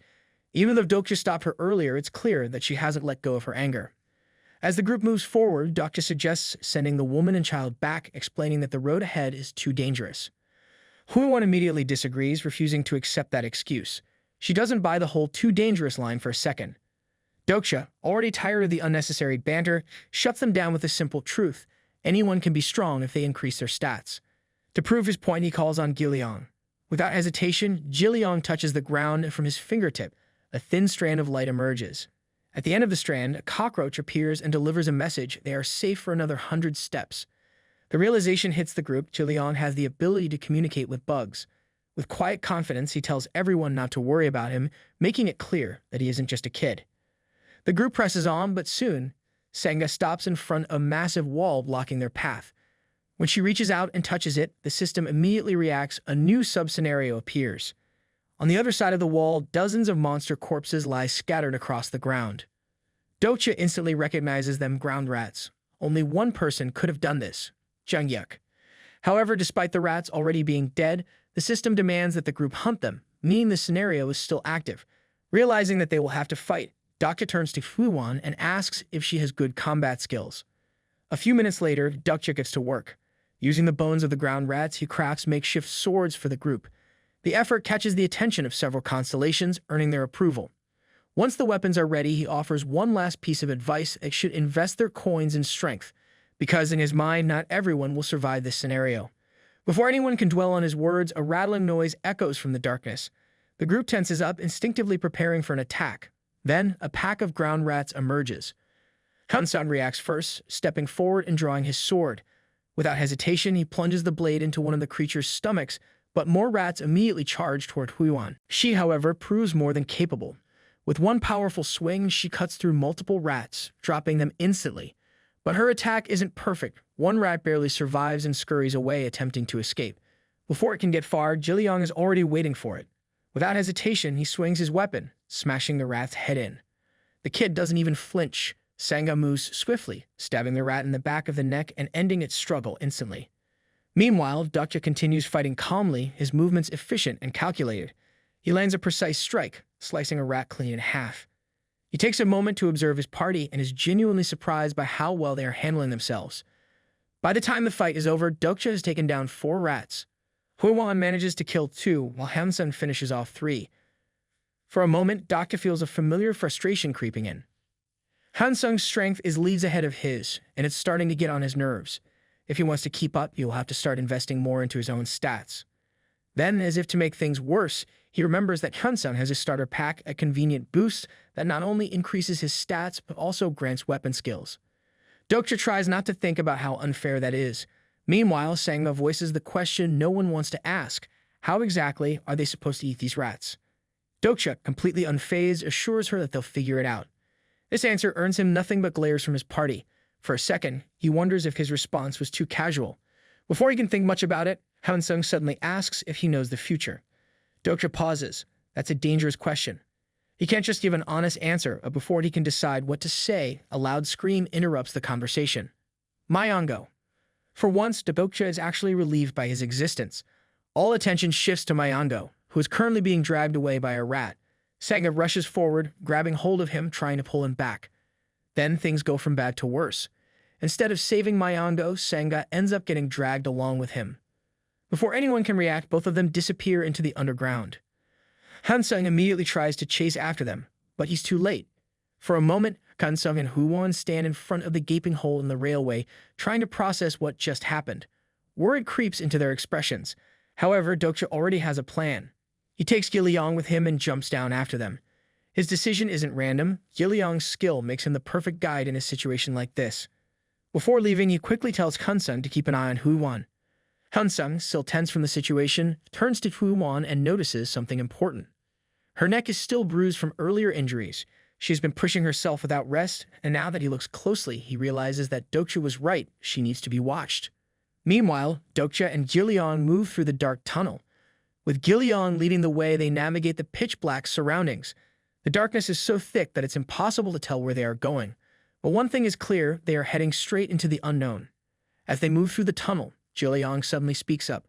Even though Dokja stopped her earlier, it's clear that she hasn't let go of her anger. As the group moves forward, Dokja suggests sending the woman and child back, explaining that the road ahead is too dangerous. Huiwan immediately disagrees, refusing to accept that excuse. She doesn't buy the whole too dangerous line for a second. Dokja, already tired of the unnecessary banter, shuts them down with the simple truth. Anyone can be strong if they increase their stats. To prove his point, he calls on Giliong. Without hesitation, Giliong touches the ground, and from his fingertip, a thin strand of light emerges. At the end of the strand, a cockroach appears and delivers a message: they are safe for another 100 steps. The realization hits the group. Giliong has the ability to communicate with bugs. With quiet confidence, he tells everyone not to worry about him, making it clear that he isn't just a kid. The group presses on, but soon, Senga stops in front of a massive wall blocking their path. When she reaches out and touches it, the system immediately reacts. A new sub-scenario appears. On the other side of the wall, dozens of monster corpses lie scattered across the ground. Dokja instantly recognizes them ground rats. Only one person could have done this: Jungyuk. However, despite the rats already being dead, the system demands that the group hunt them, meaning the scenario is still active. Realizing that they will have to fight, Dokja turns to Huiwan and asks if she has good combat skills. A few minutes later, Dokja gets to work. Using the bones of the ground rats, he crafts makeshift swords for the group. The effort catches the attention of several constellations, earning their approval. Once the weapons are ready, he offers one last piece of advice: they should invest their coins in strength, because in his mind, not everyone will survive this scenario. Before anyone can dwell on his words, a rattling noise echoes from the darkness. The group tenses up, instinctively preparing for an attack. Then, a pack of ground rats emerges. Hansan reacts first, stepping forward and drawing his sword. Without hesitation, he plunges the blade into one of the creature's stomachs, but more rats immediately charge toward Huiwan. She, however, proves more than capable. With one powerful swing, she cuts through multiple rats, dropping them instantly. But her attack isn't perfect. One rat barely survives and scurries away, attempting to escape. Before it can get far, Giliong is already waiting for it. Without hesitation, he swings his weapon, smashing the rat's head in. The kid doesn't even flinch. Senga moves swiftly, stabbing the rat in the back of the neck and ending its struggle instantly. Meanwhile, Dokja continues fighting calmly, his movements efficient and calculated. He lands a precise strike, slicing a rat clean in half. He takes a moment to observe his party and is genuinely surprised by how well they are handling themselves. By the time the fight is over, Dokja has taken down 4 rats. Huiwan manages to kill 2, while Hansan finishes off 3. For a moment, Dokja feels a familiar frustration creeping in. Hansung's strength is leagues ahead of his, and it's starting to get on his nerves. If he wants to keep up, he'll have to start investing more into his own stats. Then, as if to make things worse, he remembers that Hansung has a starter pack, a convenient boost that not only increases his stats, but also grants weapon skills. Dokja tries not to think about how unfair that is. Meanwhile, Sangha voices the question no one wants to ask: how exactly are they supposed to eat these rats? Dokja, completely unfazed, assures her that they'll figure it out. This answer earns him nothing but glares from his party. For a second, he wonders if his response was too casual. Before he can think much about it, Hansung suddenly asks if he knows the future. Dokja pauses. That's a dangerous question. He can't just give an honest answer, but before he can decide what to say, a loud scream interrupts the conversation. Myango. For once, Dokja is actually relieved by his existence. All attention shifts to Myango, who is currently being dragged away by a rat. Sangha rushes forward, grabbing hold of him, trying to pull him back. Then things go from bad to worse. Instead of saving Myango, Sangha ends up getting dragged along with him. Before anyone can react, both of them disappear into the underground. Hansung immediately tries to chase after them, but he's too late. For a moment, Hansung and Huiwan stand in front of the gaping hole in the railway, trying to process what just happened. Worry creeps into their expressions. However, Dokja already has a plan. He takes Giliong with him and jumps down after them. His decision isn't random. Giliong's skill makes him the perfect guide in a situation like this. Before leaving, he quickly tells Hansung to keep an eye on Huiwan. Hansung, still tense from the situation, turns to Huiwan and notices something important. Her neck is still bruised from earlier injuries. She has been pushing herself without rest, and now that he looks closely, he realizes that Dokja was right. She needs to be watched. Meanwhile, Dokja and Giliong move through the dark tunnel. With Giliong leading the way, they navigate the pitch-black surroundings. The darkness is so thick that it's impossible to tell where they are going. But one thing is clear: they are heading straight into the unknown. As they move through the tunnel, Giliong suddenly speaks up.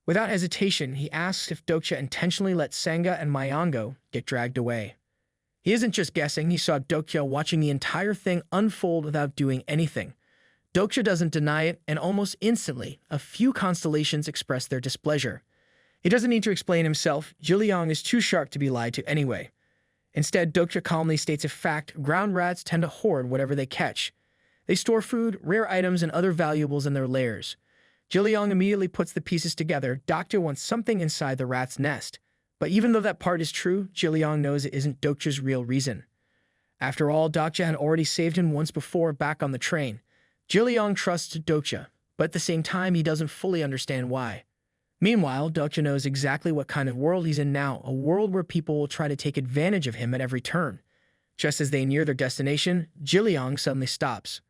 Without hesitation, he asks if Dokja intentionally let Sangha and Myango get dragged away. He isn't just guessing. He saw Dokja watching the entire thing unfold without doing anything. Dokja doesn't deny it, and almost instantly, a few constellations express their displeasure. He doesn't need to explain himself. Jiliang is too sharp to be lied to anyway. Instead, Dokja calmly states a fact: ground rats tend to hoard whatever they catch. They store food, rare items, and other valuables in their lairs. Jiliang immediately puts the pieces together. Dokja wants something inside the rat's nest. But even though that part is true, Jiliang knows it isn't Dokja's real reason. After all, Dokja had already saved him once before back on the train. Jiliang trusts Dokja, but at the same time he doesn't fully understand why. Meanwhile, Dokja knows exactly what kind of world he's in now, a world where people will try to take advantage of him at every turn. Just as they near their destination, Jiliang suddenly stops.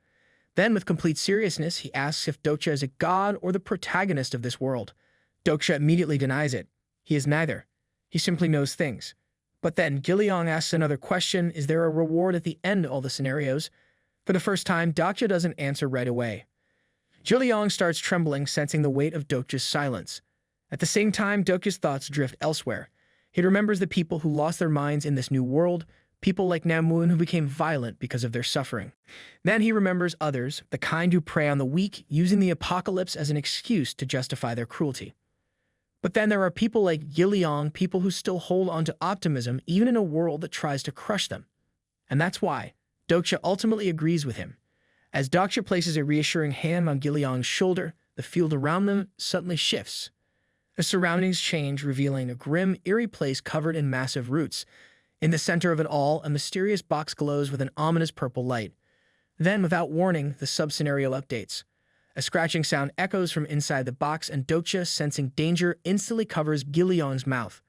Then, with complete seriousness, he asks if Dokja is a god or the protagonist of this world. Dokja immediately denies it. He is neither. He simply knows things. But then, Jiliang asks another question: is there a reward at the end of all the scenarios? For the first time, Dokja doesn't answer right away. Jiliang starts trembling, sensing the weight of Dokja's silence. At the same time, Dokja's thoughts drift elsewhere. He remembers the people who lost their minds in this new world, people like Namun who became violent because of their suffering. Then he remembers others, the kind who prey on the weak, using the apocalypse as an excuse to justify their cruelty. But then there are people like Jiliang, people who still hold on to optimism even in a world that tries to crush them. And that's why Dokja ultimately agrees with him. As Dokja places a reassuring hand on Jiliang's shoulder, the field around them suddenly shifts. The surroundings change, revealing a grim, eerie place covered in massive roots. In the center of it all, a mysterious box glows with an ominous purple light. Then, without warning, the sub-scenario updates. A scratching sound echoes from inside the box, and Dokja, sensing danger, instantly covers Jiliang's mouth.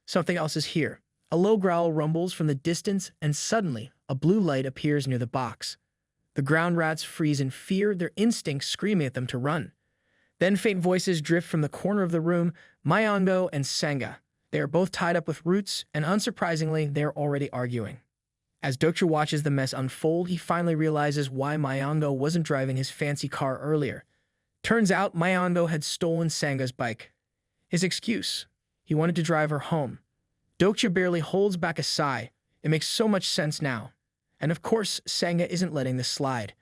Something else is here. A low growl rumbles from the distance, and suddenly, a blue light appears near the box. The ground rats freeze in fear, their instincts screaming at them to run. Then faint voices drift from the corner of the room: Manga and Manga. They are both tied up with roots, and unsurprisingly, they are already arguing. As Dokja watches the mess unfold, he finally realizes why Manga wasn't driving his fancy car earlier. Turns out Manga had stolen Sanga's bike. His excuse: he wanted to drive her home. Dokja barely holds back a sigh. It makes so much sense now. And of course, Manga isn't letting this slide.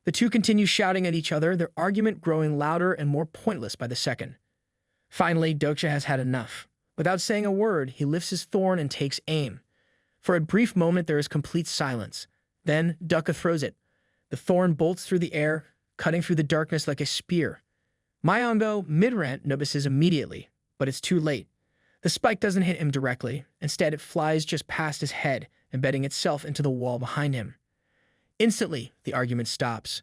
The two continue shouting at each other, their argument growing louder and more pointless by the second. Finally, Dokja has had enough. Without saying a word, he lifts his thorn and takes aim. For a brief moment, there is complete silence. Then, Dokja throws it. The thorn bolts through the air, cutting through the darkness like a spear. Manga, mid-rant, notices immediately, but it's too late. The spike doesn't hit him directly. Instead, it flies just past his head, embedding itself into the wall behind him. Instantly, the argument stops.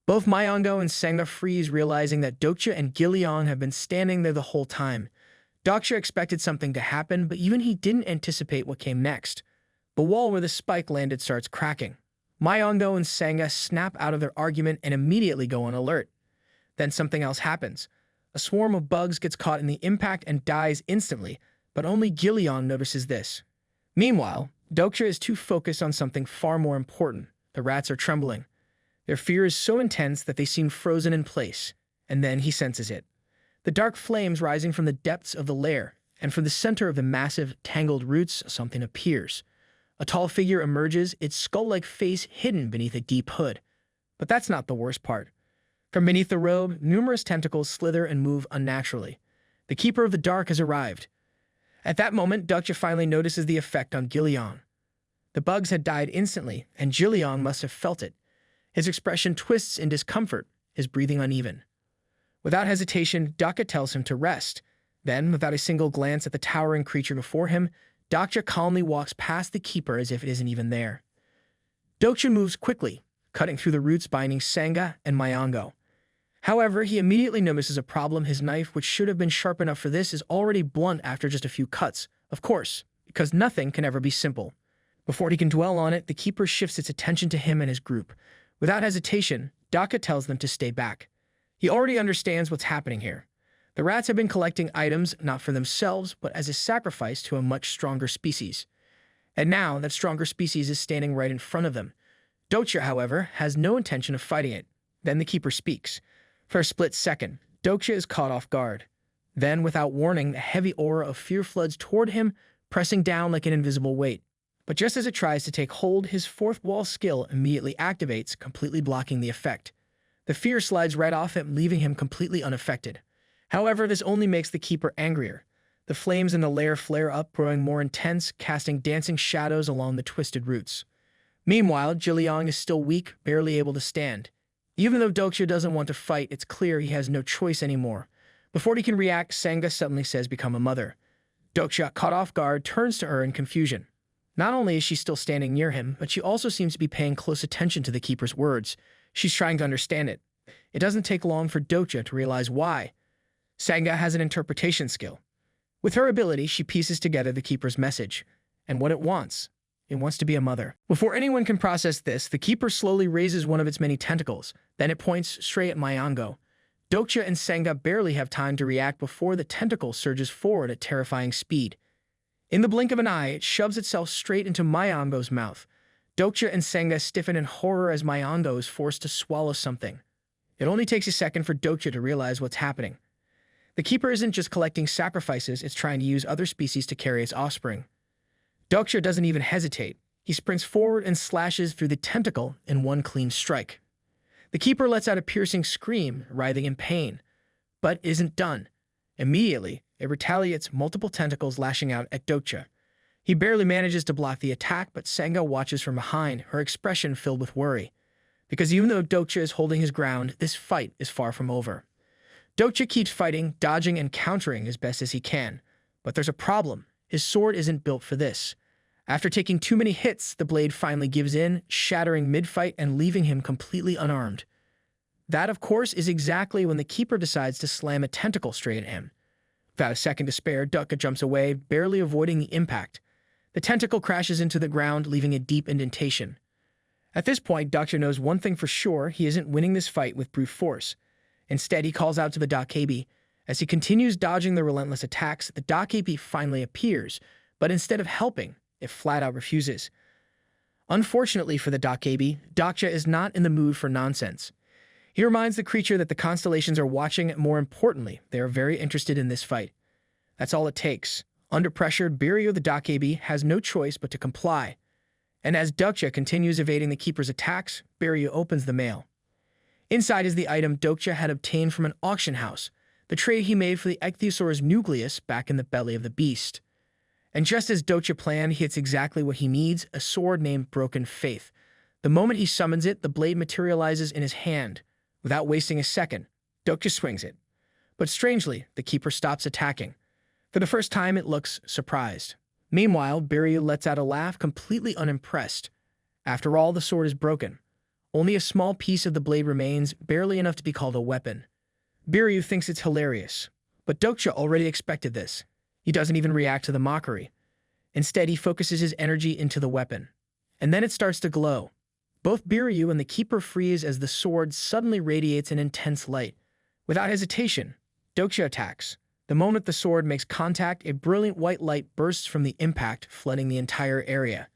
Both Manga and Manga freeze, realizing that Dokja and Jiliang have been standing there the whole time. Dokja expected something to happen, but even he didn't anticipate what came next. The wall where the spike landed starts cracking. Manga and Manga snap out of their argument and immediately go on alert. Then something else happens. A swarm of bugs gets caught in the impact and dies instantly, but only Jiliang notices this. Meanwhile, Dokja is too focused on something far more important. The rats are trembling. Their fear is so intense that they seem frozen in place, and then he senses it. The dark flames rising from the depths of the lair, and from the center of the massive, tangled roots, something appears. A tall figure emerges, its skull-like face hidden beneath a deep hood. But that's not the worst part. From beneath the robe, numerous tentacles slither and move unnaturally. The Keeper of the Dark has arrived. At that moment, Dokja finally notices the effect on Jiliang. The bugs had died instantly, and Jiliang must have felt it. His expression twists in discomfort, his breathing uneven. Without hesitation, Dokja tells him to rest. Then, without a single glance at the towering creature before him, Dokja calmly walks past the Keeper as if it isn't even there. Dokja moves quickly, cutting through the roots binding Manga and Manga. However, he immediately notices a problem. His knife, which should have been sharp enough for this, is already blunt after just a few cuts. Of course, because nothing can ever be simple. Before he can dwell on it, the Keeper shifts its attention to him and his group. Without hesitation, Dokja tells them to stay back. He already understands what's happening here. The rats have been collecting items not for themselves, but as a sacrifice to a much stronger species. And now that stronger species is standing right in front of them. Dokja, however, has no intention of fighting it. Then the Keeper speaks. For a split second, Dokja is caught off guard. Then, without warning, a heavy aura of fear floods toward him, pressing down like an invisible weight. But just as it tries to take hold, his fourth wall skill immediately activates, completely blocking the effect. The fear slides right off him, leaving him completely unaffected. However, this only makes the Keeper angrier. The flames in the lair flare up, growing more intense, casting dancing shadows along the twisted roots. Meanwhile, Jiliang is still weak, barely able to stand. Even though Dokja doesn't want to fight, it's clear he has no choice anymore. Before he can react, Sangha suddenly says become a mother. Dokja, caught off guard, turns to her in confusion. Not only is she still standing near him, but she also seems to be paying close attention to the keeper's words. She's trying to understand it. It doesn't take long for Dokja to realize why. Sangha has an interpretation skill. With her ability, she pieces together the keeper's message and what it wants. It wants to be a mother. Before anyone can process this, the keeper slowly raises one of its many tentacles. Then it points straight at Myango. Dokja and Sangha barely have time to react before the tentacle surges forward at terrifying speed. In the blink of an eye, it shoves itself straight into Myango's mouth. Dokja and Sangha stiffen in horror as Myango is forced to swallow something. It only takes a second for Dokja to realize what's happening. The keeper isn't just collecting sacrifices, it's trying to use other species to carry its offspring. Dokja doesn't even hesitate. He sprints forward and slashes through the tentacle in one clean strike. The keeper lets out a piercing scream, writhing in pain, but isn't done. Immediately, it retaliates, multiple tentacles lashing out at Dokja. He barely manages to block the attack, but Sangha watches from behind, her expression filled with worry. Because even though Dokja is holding his ground, this fight is far from over. Dokja keeps fighting, dodging and countering as best as he can. But there's a problem. His sword isn't built for this. After taking too many hits, the blade finally gives in, shattering mid-fight and leaving him completely unarmed. That, of course, is exactly when the keeper decides to slam a tentacle straight at him. Without a second to spare, Dokja jumps away, barely avoiding the impact. The tentacle crashes into the ground, leaving a deep indentation. At this point, Dokja knows one thing for sure: he isn't winning this fight with brute force. Instead, he calls out to the Dokja. As he continues dodging the relentless attacks, the Dokja finally appears, but instead of helping, it flat-out refuses. Unfortunately for the Dokja is not in the mood for nonsense. He reminds the creature that the constellations are watching. More importantly, they are very interested in this fight. That's all it takes. Under pressure, Biryu the Dokja has no choice but to comply. And as Dokja continues evading the keeper's attacks, Biryu opens the mail. Inside is the item Dokja had obtained from an auction house, the trade he made for the ichthyosaur's nucleus back in the belly of the beast. And just as Dokja planned, he hits exactly what he needs: a sword named Broken Faith. The moment he summons it, the blade materializes in his hand. Without wasting a second, Dokja swings it. But strangely, the keeper stops attacking. For the first time, it looks surprised. Meanwhile, Biryu lets out a laugh, completely unimpressed. After all, the sword is broken. Only a small piece of the blade remains, barely enough to be called a weapon. Biryu thinks it's hilarious, but Dokja already expected this. He doesn't even react to the mockery. Instead, he focuses his energy into the weapon. And then it starts to glow. Both Biryu and the keeper freeze as the sword suddenly radiates an intense light. Without hesitation, Dokja attacks. The moment the sword makes contact, a brilliant white light bursts from the impact, flooding the entire area.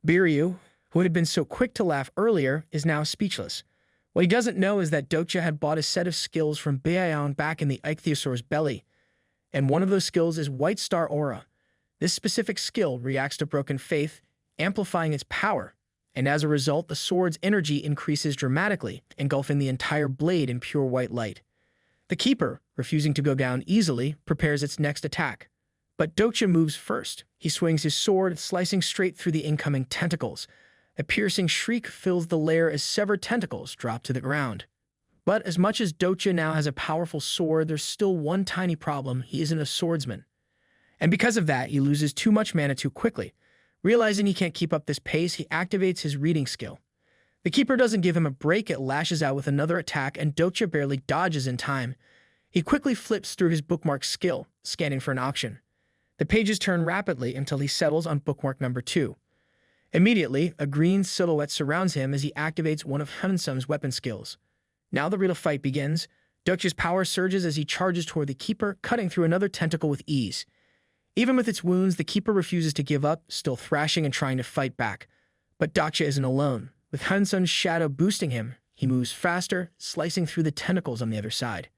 Biryu, who had been so quick to laugh earlier, is now speechless. What he doesn't know is that Dokja had bought a set of skills from Bei'an back in the ichthyosaur's belly. And one of those skills is White Star Aura. This specific skill reacts to Broken Faith, amplifying its power. And as a result, the sword's energy increases dramatically, engulfing the entire blade in pure white light. The keeper, refusing to go down easily, prepares its next attack. But Dokja moves first. He swings his sword, slicing straight through the incoming tentacles. A piercing shriek fills the lair as severed tentacles drop to the ground. But as much as Dokja now has a powerful sword, there's still one tiny problem: he isn't a swordsman. And because of that, he loses too much mana too quickly. Realizing he can't keep up this pace, he activates his reading skill. The keeper doesn't give him a break. It lashes out with another attack, and Dokja barely dodges in time. He quickly flips through his bookmark skill, scanning for an auction. The pages turn rapidly until he settles on bookmark number 2. Immediately, a green silhouette surrounds him as he activates one of Hansum's weapon skills. Now the real fight begins. Dokja's power surges as he charges toward the keeper, cutting through another tentacle with ease. Even with its wounds, the keeper refuses to give up, still thrashing and trying to fight back. But Dokja isn't alone. With Hansum's shadow boosting him, he moves faster, slicing through the tentacles on the other side.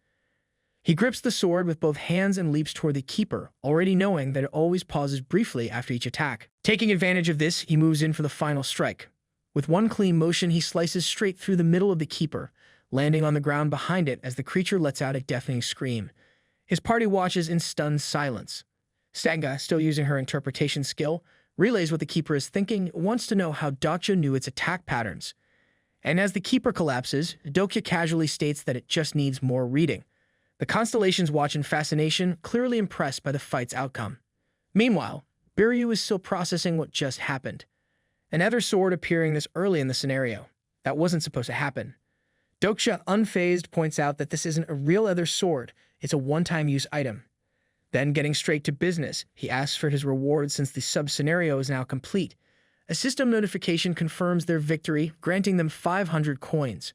He grips the sword with both hands and leaps toward the keeper, already knowing that it always pauses briefly after each attack. Taking advantage of this, he moves in for the final strike. With one clean motion, he slices straight through the middle of the keeper, landing on the ground behind it as the creature lets out a deafening scream. His party watches in stunned silence. Sanga, still using her interpretation skill, relays what the Keeper is thinking, wants to know how Dokja knew its attack patterns. And as the Keeper collapses, Dokja casually states that it just needs more reading. The constellations watch in fascination, clearly impressed by the fight's outcome. Meanwhile, Biryu is still processing what just happened. Another sword appearing this early in the scenario. That wasn't supposed to happen. Dokja, unfazed, points out that this isn't a real other sword, it's a one-time use item. Then, getting straight to business, he asks for his reward since the sub-scenario is now complete. A system notification confirms their victory, granting them 500 coins.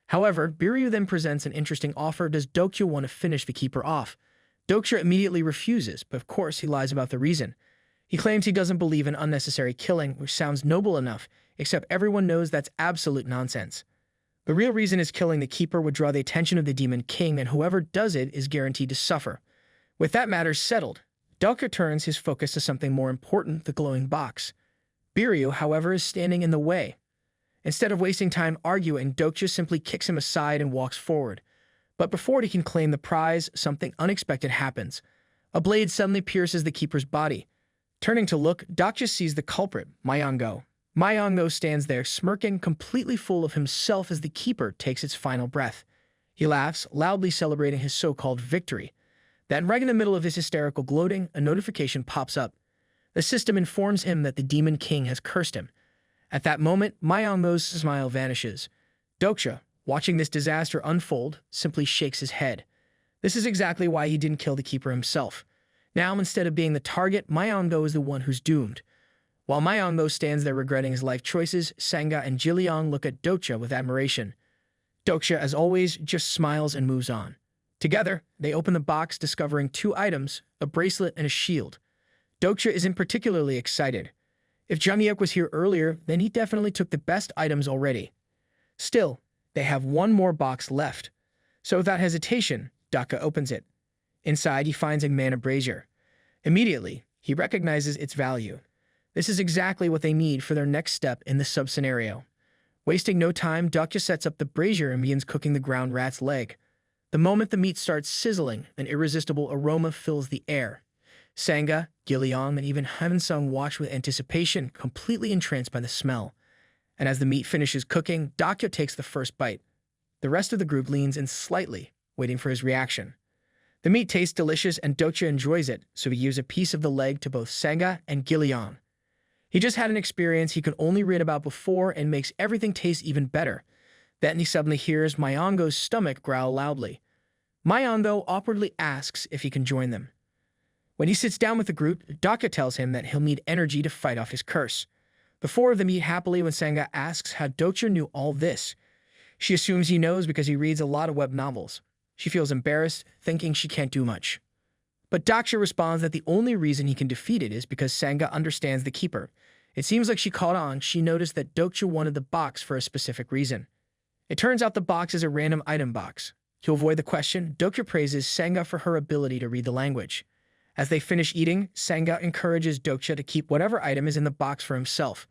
However, Biryu then presents an interesting offer. Does Dokja want to finish the Keeper off? Dokja immediately refuses, but of course he lies about the reason. He claims he doesn't believe in unnecessary killing, which sounds noble enough, except everyone knows that's absolute nonsense. The real reason is killing the Keeper would draw the attention of the Demon King, and whoever does it is guaranteed to suffer. With that matter settled, Dokja turns his focus to something more important, the glowing box. Biryu, however, is standing in the way. Instead of wasting time arguing, Dokja simply kicks him aside and walks forward. But before he can claim the prize, something unexpected happens. A blade suddenly pierces the Keeper's body. Turning to look, Dokja sees the culprit, Manga. Manga stands there, smirking, completely full of himself as the Keeper takes its final breath. He laughs, loudly celebrating his so-called victory. Then, right in the middle of his hysterical gloating, a notification pops up. The system informs him that the Demon King has cursed him. At that moment, Manga's smile vanishes. Dokja, watching this disaster unfold, simply shakes his head. This is exactly why he didn't kill the Keeper himself. Now, instead of being the target, Manga is the one who's doomed. While Manga stands there regretting his life choices, Sanga and Jiliang look at Dokja with admiration. Dokja, as always, just smiles and moves on. Together, they open the box, discovering 2 items, a bracelet and a shield. Dokja isn't particularly excited. If Junghyuk was here earlier, then he definitely took the best items already. Still, they have one more box left. So without hesitation, Dokja opens it. Inside, he finds a mana brazier. Immediately, he recognizes its value. This is exactly what they need for their next step in the sub-scenario. Wasting no time, Dokja sets up the brazier and begins cooking the ground rat's leg. The moment the meat starts sizzling, an irresistible aroma fills the air. Sanga, Jiliang, and even Hyun-sung watch with anticipation, completely entranced by the smell. And as the meat finishes cooking, Dokja takes the first bite. The rest of the group leans in slightly, waiting for his reaction. The meat tastes delicious and Dokja enjoys it, so he gives a piece of the leg to both Sanga and Jiliang. He just had an experience he could only read about before and makes everything taste even better. Then he suddenly hears Manga's stomach growl loudly. Manga awkwardly asks if he can join them. When he sits down with the group, Dokja tells him that he'll need energy to fight off his curse. The 4 of them eat happily when Sanga asks how Dokja knew all this. She assumes he knows because he reads a lot of web novels. She feels embarrassed, thinking she can't do much. But Dokja responds that the only reason he can defeat it is because Sanga understands the Keeper. It seems like she caught on. She noticed that Dokja wanted the box for a specific reason. It turns out the box is a random item box. To avoid the question, Dokja praises Sanga for her ability to read the language. As they finish eating, Sanga encourages Dokja to keep whatever item is in the box for himself.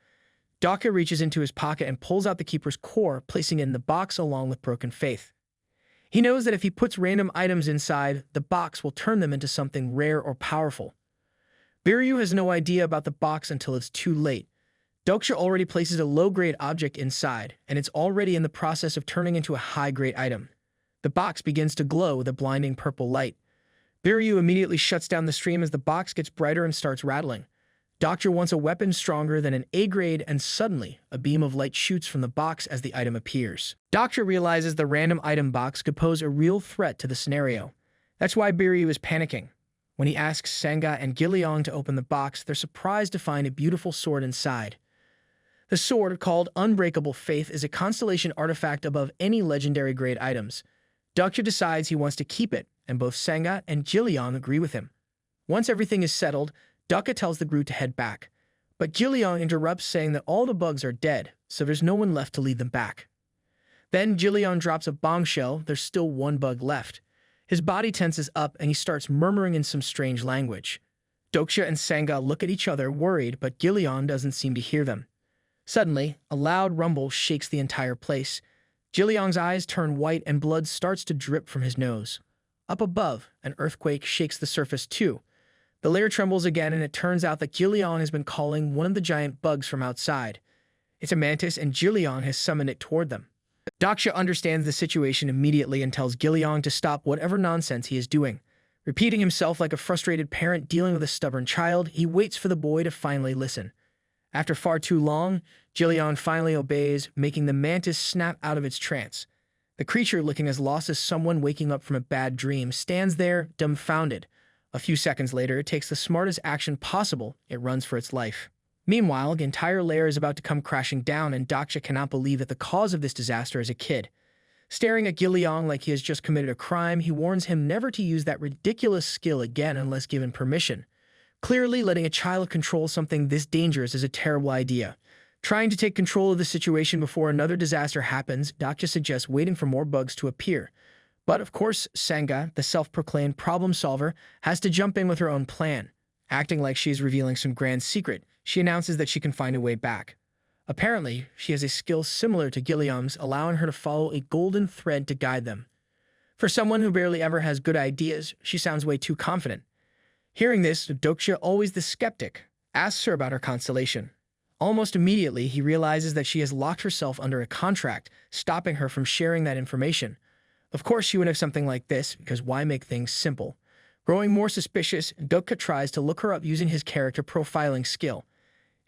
Dokja reaches into his pocket and pulls out the Keeper's core, placing it in the box along with Broken Faith. He knows that if he puts random items inside, the box will turn them into something rare or powerful. Biryu has no idea about the box until it's too late. Dokja already places a low-grade object inside, and it's already in the process of turning into a high-grade item. The box begins to glow with a blinding purple light. Biryu immediately shuts down the stream as the box gets brighter and starts rattling. Dokja wants a weapon stronger than an A-grade, and suddenly, a beam of light shoots from the box as the item appears. Dokja realizes the random item box could pose a real threat to the scenario. That's why Biryu is panicking. When he asks Sanga and Jiliang to open the box, they're surprised to find a beautiful sword inside. The sword, called Unbreakable Faith, is a constellation artifact above any legendary grade items. Dokja decides he wants to keep it, and both Sanga and Jiliang agree with him. Once everything is settled, Dokja tells the group to head back. But Jiliang interrupts, saying that all the bugs are dead, so there's no one left to lead them back. Then Jiliang drops a bombshell. There's still one bug left. His body tenses up and he starts murmuring in some strange language. Dokja and Sanga look at each other, worried, but Jiliang doesn't seem to hear them. Suddenly, a loud rumble shakes the entire place. Jiliang's eyes turn white and blood starts to drip from his nose. Up above, an earthquake shakes the surface too. The layer trembles again, and it turns out that Gillian has been calling one of the giant bugs from outside. It's a mantis, and Gillian has summoned it toward them. Dokja understands the situation immediately and tells Gillian to stop whatever nonsense he is doing. Repeating himself like a frustrated parent dealing with a stubborn child, he waits for the boy to finally listen. After far too long, Gillian finally obeys, making the mantis snap out of its trance. The creature, looking as lost as someone waking up from a bad dream, stands there, dumbfounded. A few seconds later, it takes the smartest action possible. It runs for its life. Meanwhile, the entire layer is about to come crashing down, and Dokja cannot believe that the cause of this disaster is a kid. Staring at Gillian like he has just committed a crime, he warns him never to use that ridiculous skill again unless given permission. Clearly, letting a child control something this dangerous is a terrible idea. Trying to take control of the situation before another disaster happens, Dokja suggests waiting for more bugs to appear. But of course, Senga, the self-proclaimed problem solver, has to jump in with her own plan. Acting like she is revealing some grand secret, she announces that she can find a way back. Apparently, she has a skill similar to Gilliam's, allowing her to follow a golden thread to guide them. For someone who barely ever has good ideas, she sounds way too confident. Hearing this, Dokja, always the skeptic, asks her about her constellation. Almost immediately, he realizes that she has locked herself under a contract, stopping her from sharing that information. Of course, she would have something like this, because why make things simple? Growing more suspicious, Dokja tries to look her up using his character profiling skill.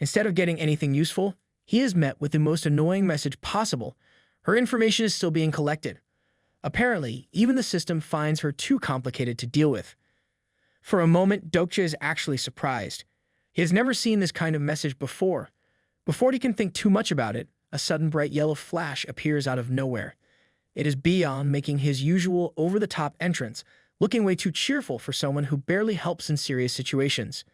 Instead of getting anything useful, he is met with the most annoying message possible. Her information is still being collected. Apparently, even the system finds her too complicated to deal with. For a moment, Dokja is actually surprised. He has never seen this kind of message before. Before he can think too much about it, a sudden bright yellow flash appears out of nowhere. It is Beyond making his usual over-the-top entrance, looking way too cheerful for someone who barely helps in serious situations.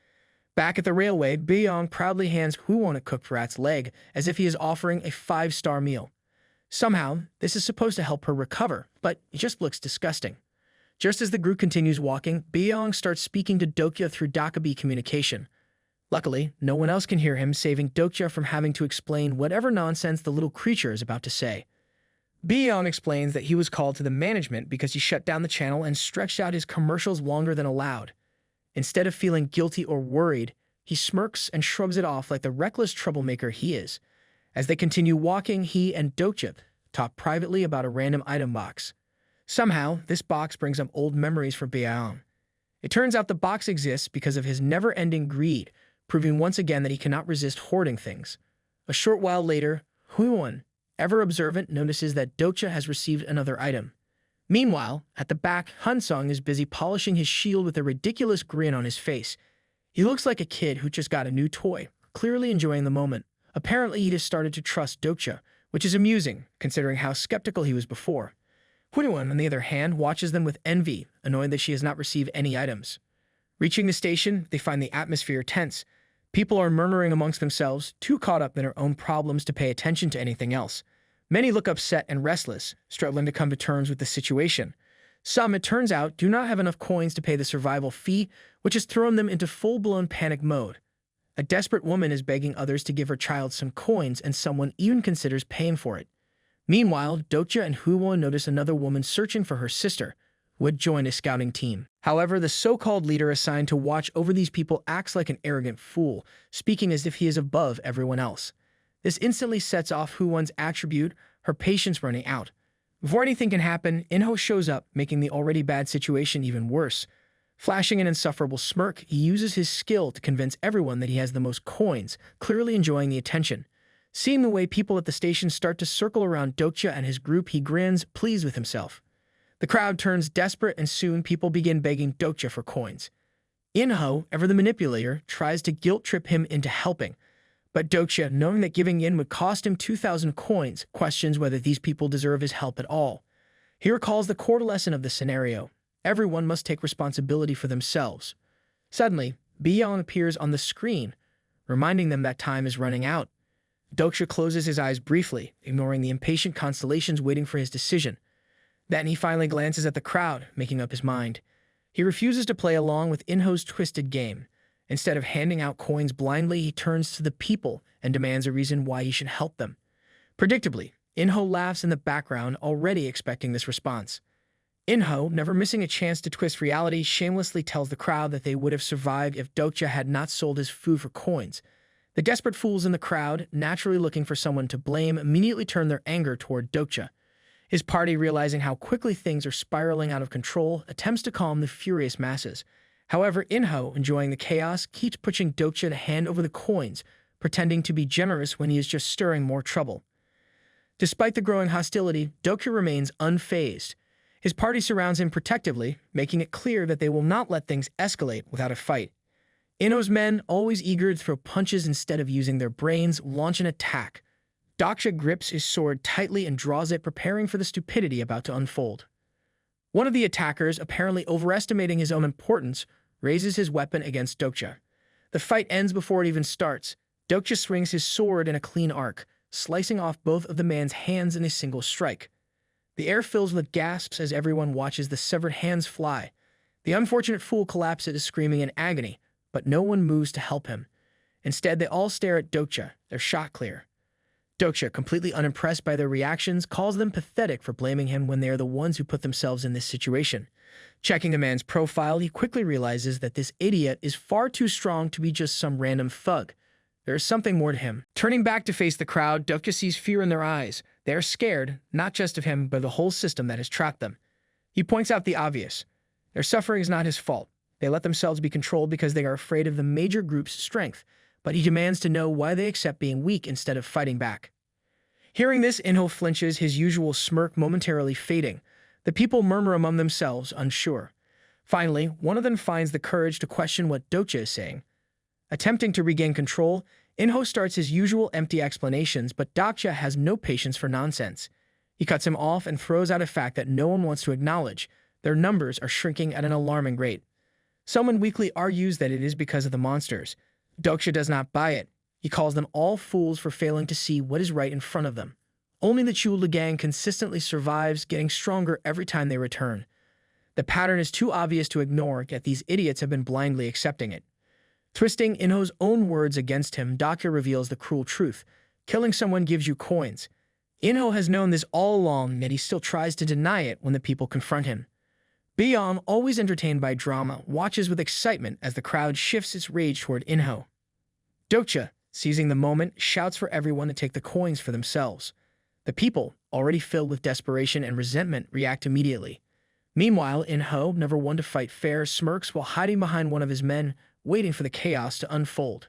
Back at the railway, Beyond proudly hands Huwon a cooked rat's leg as if he is offering a 5-star meal. Somehow, this is supposed to help her recover, but it just looks disgusting. Just as the group continues walking, Beyond starts speaking to Dokja through Dokja communication. Luckily, no one else can hear him, saving Dokja from having to explain whatever nonsense the little creature is about to say. Beyond explains that he was called to the management because he shut down the channel and stretched out his commercials longer than allowed. Instead of feeling guilty or worried, he smirks and shrugs it off like the reckless troublemaker he is. As they continue walking, he and Dokja talk privately about a random item box. Somehow, this box brings up old memories for Beyond. It turns out the box exists because of his never-ending greed, proving once again that he cannot resist hoarding things. A short while later, Huwon, ever observant, notices that Dokja has received another item. Meanwhile, at the back, Hansung is busy polishing his shield with a ridiculous grin on his face. He looks like a kid who just got a new toy, clearly enjoying the moment. Apparently, he has started to trust Dokja, which is amusing, considering how skeptical he was before. Huwon, on the other hand, watches them with envy, annoyed that she has not received any items. Reaching the station, they find the atmosphere tense. People are murmuring amongst themselves, too caught up in their own problems to pay attention to anything else. Many look upset and restless, struggling to come to terms with the situation. Some, it turns out, do not have enough coins to pay the survival fee, which has thrown them into full-blown panic mode. A desperate woman is begging others to give her child some coins, and someone even considers paying for it. Meanwhile, Dokja and Huwon notice another woman searching for her sister, who had joined a scouting team. However, the so-called leader assigned to watch over these people acts like an arrogant fool, speaking as if he is above everyone else. This instantly sets off Huwon's attribute, her patience running out. Before anything can happen, Inho shows up, making the already bad situation even worse. Flashing an insufferable smirk, he uses his skill to convince everyone that he has the most coins, clearly enjoying the attention. Seeing the way people at the station start to circle around Dokja and his group, he grins, pleased with himself. The crowd turns desperate, and soon people begin begging Dokja for coins. Inho, ever the manipulator, tries to guilt-trip him into helping. But Dokja, knowing that giving in would cost him 2,000 coins, questions whether these people deserve his help at all. He recalls the core lesson of the scenario. Everyone must take responsibility for themselves. Suddenly, Beyond appears on the screen, reminding them that time is running out. Dokja closes his eyes briefly, ignoring the impatient constellations waiting for his decision. Then he finally glances at the crowd, making up his mind. He refuses to play along with Inho's twisted game. Instead of handing out coins blindly, he turns to the people and demands a reason why he should help them. Predictably, Inho laughs in the background, already expecting this response. In-ho, never missing a chance to twist reality, shamelessly tells the crowd that they would have survived if Dokja had not sold his food for coins. The desperate fools in the crowd, naturally looking for someone to blame, immediately turn their anger toward Dokja. His party, realizing how quickly things are spiraling out of control, attempts to calm the furious masses. However, In-ho, enjoying the chaos, keeps pushing Dokja to hand over the coins, pretending to be generous when he is just stirring more trouble. Despite the growing hostility, Dokja remains unfazed. His party surrounds him protectively, making it clear that they will not let things escalate without a fight. In-ho's men, always eager to throw punches instead of using their brains, launch an attack. Dokja grips his sword tightly and draws it, preparing for the stupidity about to unfold. One of the attackers, apparently overestimating his own importance, raises his weapon against Dokja. The fight ends before it even starts. Dokja swings his sword in a clean arc, slicing off both of the man's hands in a single strike. The air fills with gasps as everyone watches the severed hands fly. The unfortunate fool collapses, screaming in agony, but no one moves to help him. Instead, they all stare at Dokja, their shot clear. Dokja, completely unimpressed by their reactions, calls them pathetic for blaming him when they are the ones who put themselves in this situation. Checking the man's profile, he quickly realizes that this idiot is far too strong to be just some random thug. There is something more to him. Turning back to face the crowd, Dokja sees fear in their eyes. They are scared, not just of him, but of the whole system that has trapped them. He points out the obvious. Their suffering is not his fault. They let themselves be controlled because they are afraid of the major group's strength, but he demands to know why they accept being weak instead of fighting back. Hearing this, In-ho flinches, his usual smirk momentarily fading. The people murmur among themselves, unsure. Finally, one of them finds the courage to question what Dokja is saying. Attempting to regain control, In-ho starts his usual empty explanations, but Dokja has no patience for nonsense. He cuts him off and throws out a fact that no one wants to acknowledge. Their numbers are shrinking at an alarming rate. Someone weakly argues that it is because of the monsters. Dokja does not buy it. He calls them all fools for failing to see what is right in front of them. Only the Chula gang consistently survives, getting stronger every time they return. The pattern is too obvious to ignore, yet these idiots have been blindly accepting it. Twisting In-ho's own words against him, Dokja reveals the cruel truth. Killing someone gives you coins. In-ho has known this all along, yet he still tries to deny it when the people confront him. Beyond, always entertained by drama, watches with excitement as the crowd shifts its rage toward In-ho. Dokja, seizing the moment, shouts for everyone to take the coins for themselves. The people, already filled with desperation and resentment, react immediately. Meanwhile, In-ho, never one to fight fair, smirks while hiding behind one of his men, waiting for the chaos to unfold.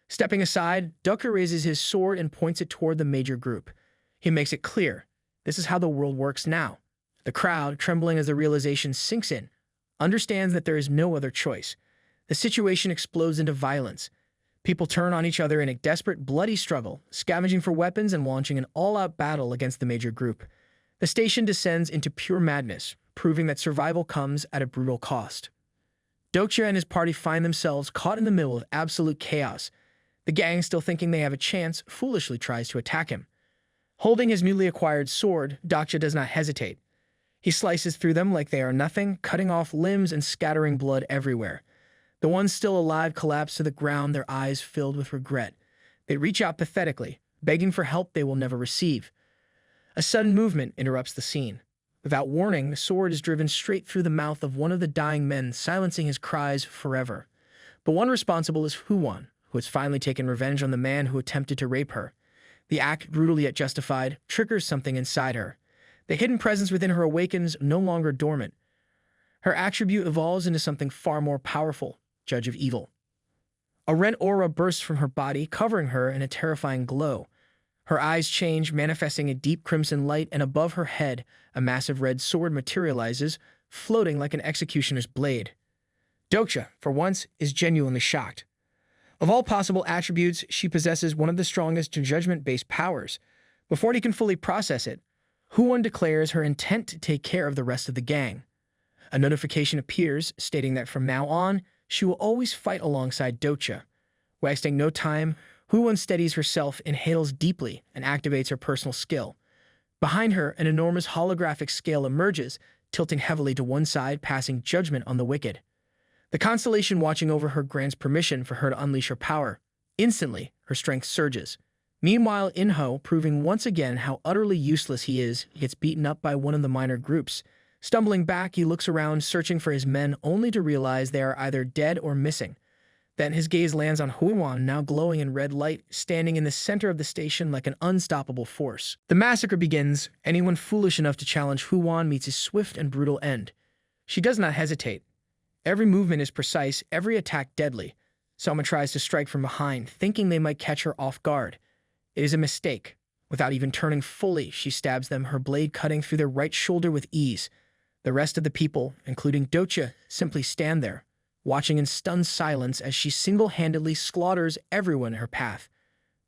Stepping aside, Dokja raises his sword and points it toward the major group. He makes it clear, this is how the world works now. The crowd, trembling as the realization sinks in, understands that there is no other choice. The situation explodes into violence. People turn on each other in a desperate, bloody struggle, scavenging for weapons and launching an all-out battle against the major group. The station descends into pure madness, proving that survival comes at a brutal cost. Dokja and his party find themselves caught in the middle of absolute chaos. The gang, still thinking they have a chance, foolishly tries to attack him. Holding his newly acquired sword, Dokja does not hesitate. He slices through them like they are nothing, cutting off limbs and scattering blood everywhere. The ones still alive collapse to the ground, their eyes filled with regret. They reach out pathetically, begging for help they will never receive. A sudden movement interrupts the scene. Without warning, the sword is driven straight through the mouth of one of the dying men, silencing his cries forever. The one responsible is Huan, who has finally taken revenge on the man who attempted to rape her. The act, brutally yet justified, triggers something inside her. The hidden presence within her awakens, no longer dormant. Her attribute evolves into something far more powerful, Judge of Evil. A red aura bursts from her body, covering her in a terrifying glow. Her eyes change, manifesting a deep crimson light, and above her head, a massive red sword materializes, floating like an executioner's blade. Dokja, for once, is genuinely shocked. Of all possible attributes, she possesses one of the strongest judgment-based powers. Before he can fully process it, Huan declares her intent to take care of the rest of the gang. A notification appears, stating that from now on, she will always fight alongside Dokja. Wasting no time, Huan steadies herself, inhales deeply, and activates her personal skill. Behind her, an enormous holographic scale emerges, tilting heavily to one side, passing judgment on the wicked. The constellation watching over her grants permission for her to unleash her power. Instantly, her strength surges. Meanwhile, In-ho, proving once again how utterly useless he is, gets beaten up by one of the minor groups. Stumbling back, he looks around, searching for his men, only to realize they are either dead or missing. Then his gaze lands on Huiwan, now glowing in red light, standing in the center of the station like an unstoppable force. The massacre begins. Anyone foolish enough to challenge Huiwan meets a swift and brutal end. She does not hesitate. Every movement is precise, every attack deadly. Someone tries to strike from behind, thinking they might catch her off guard. It is a mistake. Without even turning fully, she stabs them, her blade cutting through their right shoulder with ease. The rest of the people, including Dokja, simply stand there, watching in stunned silence as she single-handedly slaughters everyone in her path.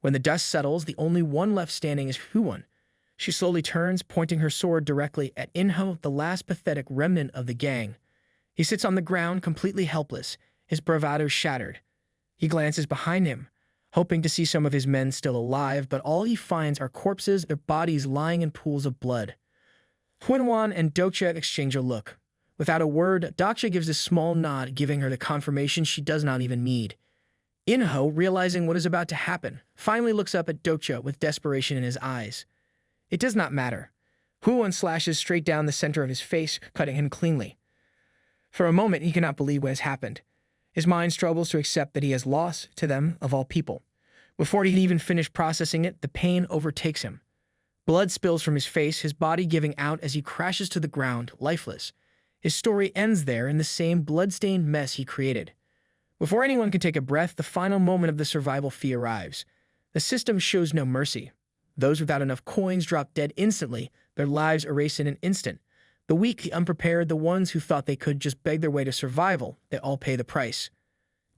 When the dust settles, the only one left standing is Huiwan. She slowly turns, pointing her sword directly at Inho, the last pathetic remnant of the gang. He sits on the ground, completely helpless, his bravado shattered. He glances behind him, hoping to see some of his men still alive, but all he finds are corpses, their bodies lying in pools of blood. Huiwan and Dokja exchange a look. Without a word, Dokja gives a small nod, giving her the confirmation she does not even need. Inho, realizing what is about to happen, finally looks up at Dokja with desperation in his eyes. It does not matter. Huiwan slashes straight down the center of his face, cutting him cleanly. For a moment, he cannot believe what has happened. His mind struggles to accept that he has lost to them, of all people. Before he can even finish processing it, the pain overtakes him. Blood spills from his face, his body giving out as he crashes to the ground, lifeless. His story ends there in the same blood-stained mess he created. Before anyone can take a breath, the final moment of the survival fee arrives. The system shows no mercy. Those without enough coins drop dead instantly, their lives erased in an instant. The weak, the unprepared, the ones who thought they could just beg their way to survival, they all pay the price.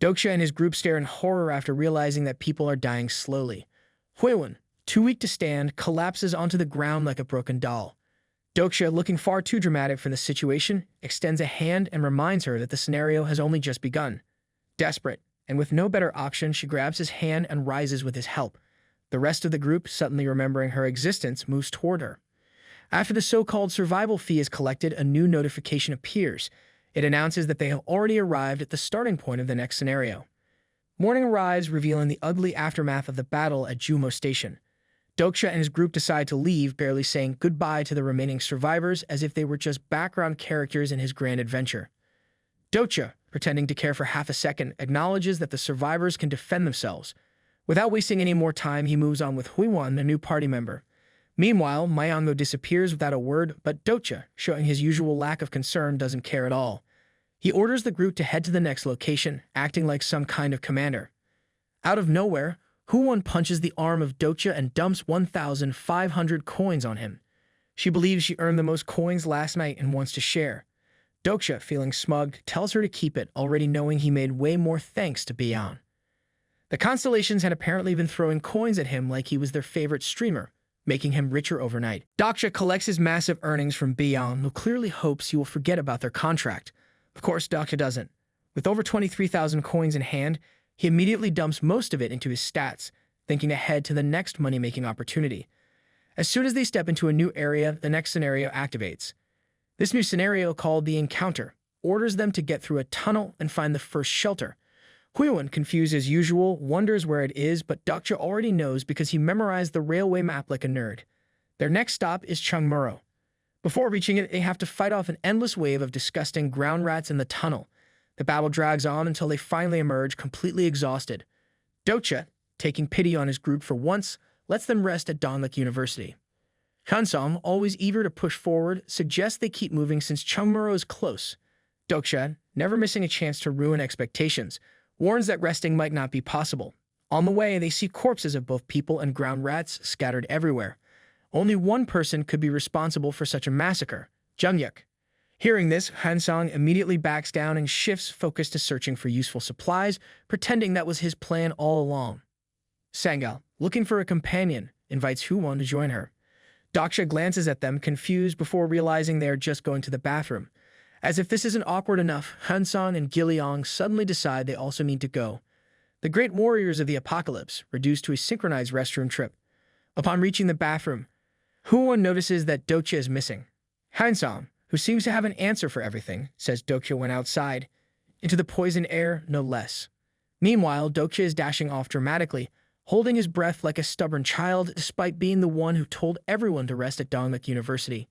Dokja and his group stare in horror after realizing that people are dying slowly. Huiwan, too weak to stand, collapses onto the ground like a broken doll. Dokja, looking far too dramatic for the situation, extends a hand and reminds her that the scenario has only just begun. Desperate, and with no better option, she grabs his hand and rises with his help. The rest of the group, suddenly remembering her existence, moves toward her. After the so-called survival fee is collected, a new notification appears. It announces that they have already arrived at the starting point of the next scenario. Morning arrives, revealing the ugly aftermath of the battle at Jumo Station. Dokja and his group decide to leave, barely saying goodbye to the remaining survivors as if they were just background characters in his grand adventure. Dokja, pretending to care for half a second, acknowledges that the survivors can defend themselves. Without wasting any more time, he moves on with Huiwan, a new party member. Meanwhile, Manga disappears without a word, but Dokja, showing his usual lack of concern, doesn't care at all. He orders the group to head to the next location, acting like some kind of commander. Out of nowhere, Huiwan punches the arm of Dokja and dumps 1,500 coins on him. She believes she earned the most coins last night and wants to share. Dokja, feeling smug, tells her to keep it, already knowing he made way more thanks to Beyond. The Constellations had apparently been throwing coins at him like he was their favorite streamer, making him richer overnight. Dokja collects his massive earnings from Beyond, who clearly hopes he will forget about their contract. Of course, Dokja doesn't. With over 23,000 coins in hand, he immediately dumps most of it into his stats, thinking ahead to the next money-making opportunity. As soon as they step into a new area, the next scenario activates. This new scenario, called the Encounter, orders them to get through a tunnel and find the first shelter. Huiwan, confused as usual, wonders where it is, but Dokja already knows because he memorized the railway map like a nerd. Their next stop is Chungmuro. Before reaching it, they have to fight off an endless wave of disgusting ground rats in the tunnel. The battle drags on until they finally emerge, completely exhausted. Dokja, taking pity on his group for once, lets them rest at Donlik University. Hansong, always eager to push forward, suggests they keep moving since Chungmuro is close. Dokja, never missing a chance to ruin expectations, warns that resting might not be possible. On the way, they see corpses of both people and ground rats scattered everywhere. Only one person could be responsible for such a massacre, Jungyuk. Hearing this, Hansong immediately backs down and shifts focus to searching for useful supplies, pretending that was his plan all along. Sangal, looking for a companion, invites Huiwan to join her. Dokja glances at them, confused, before realizing they are just going to the bathroom. As if this isn't awkward enough, Hansong and Giliong suddenly decide they also need to go. The great warriors of the apocalypse, reduced to a synchronized restroom trip. Upon reaching the bathroom, Huiwan notices that Dokja is missing. Hansong, who seems to have an answer for everything, says Dokja went outside. Into the poisoned air, no less. Meanwhile, Dokja is dashing off dramatically, holding his breath like a stubborn child despite being the one who told everyone to rest at Donlik University.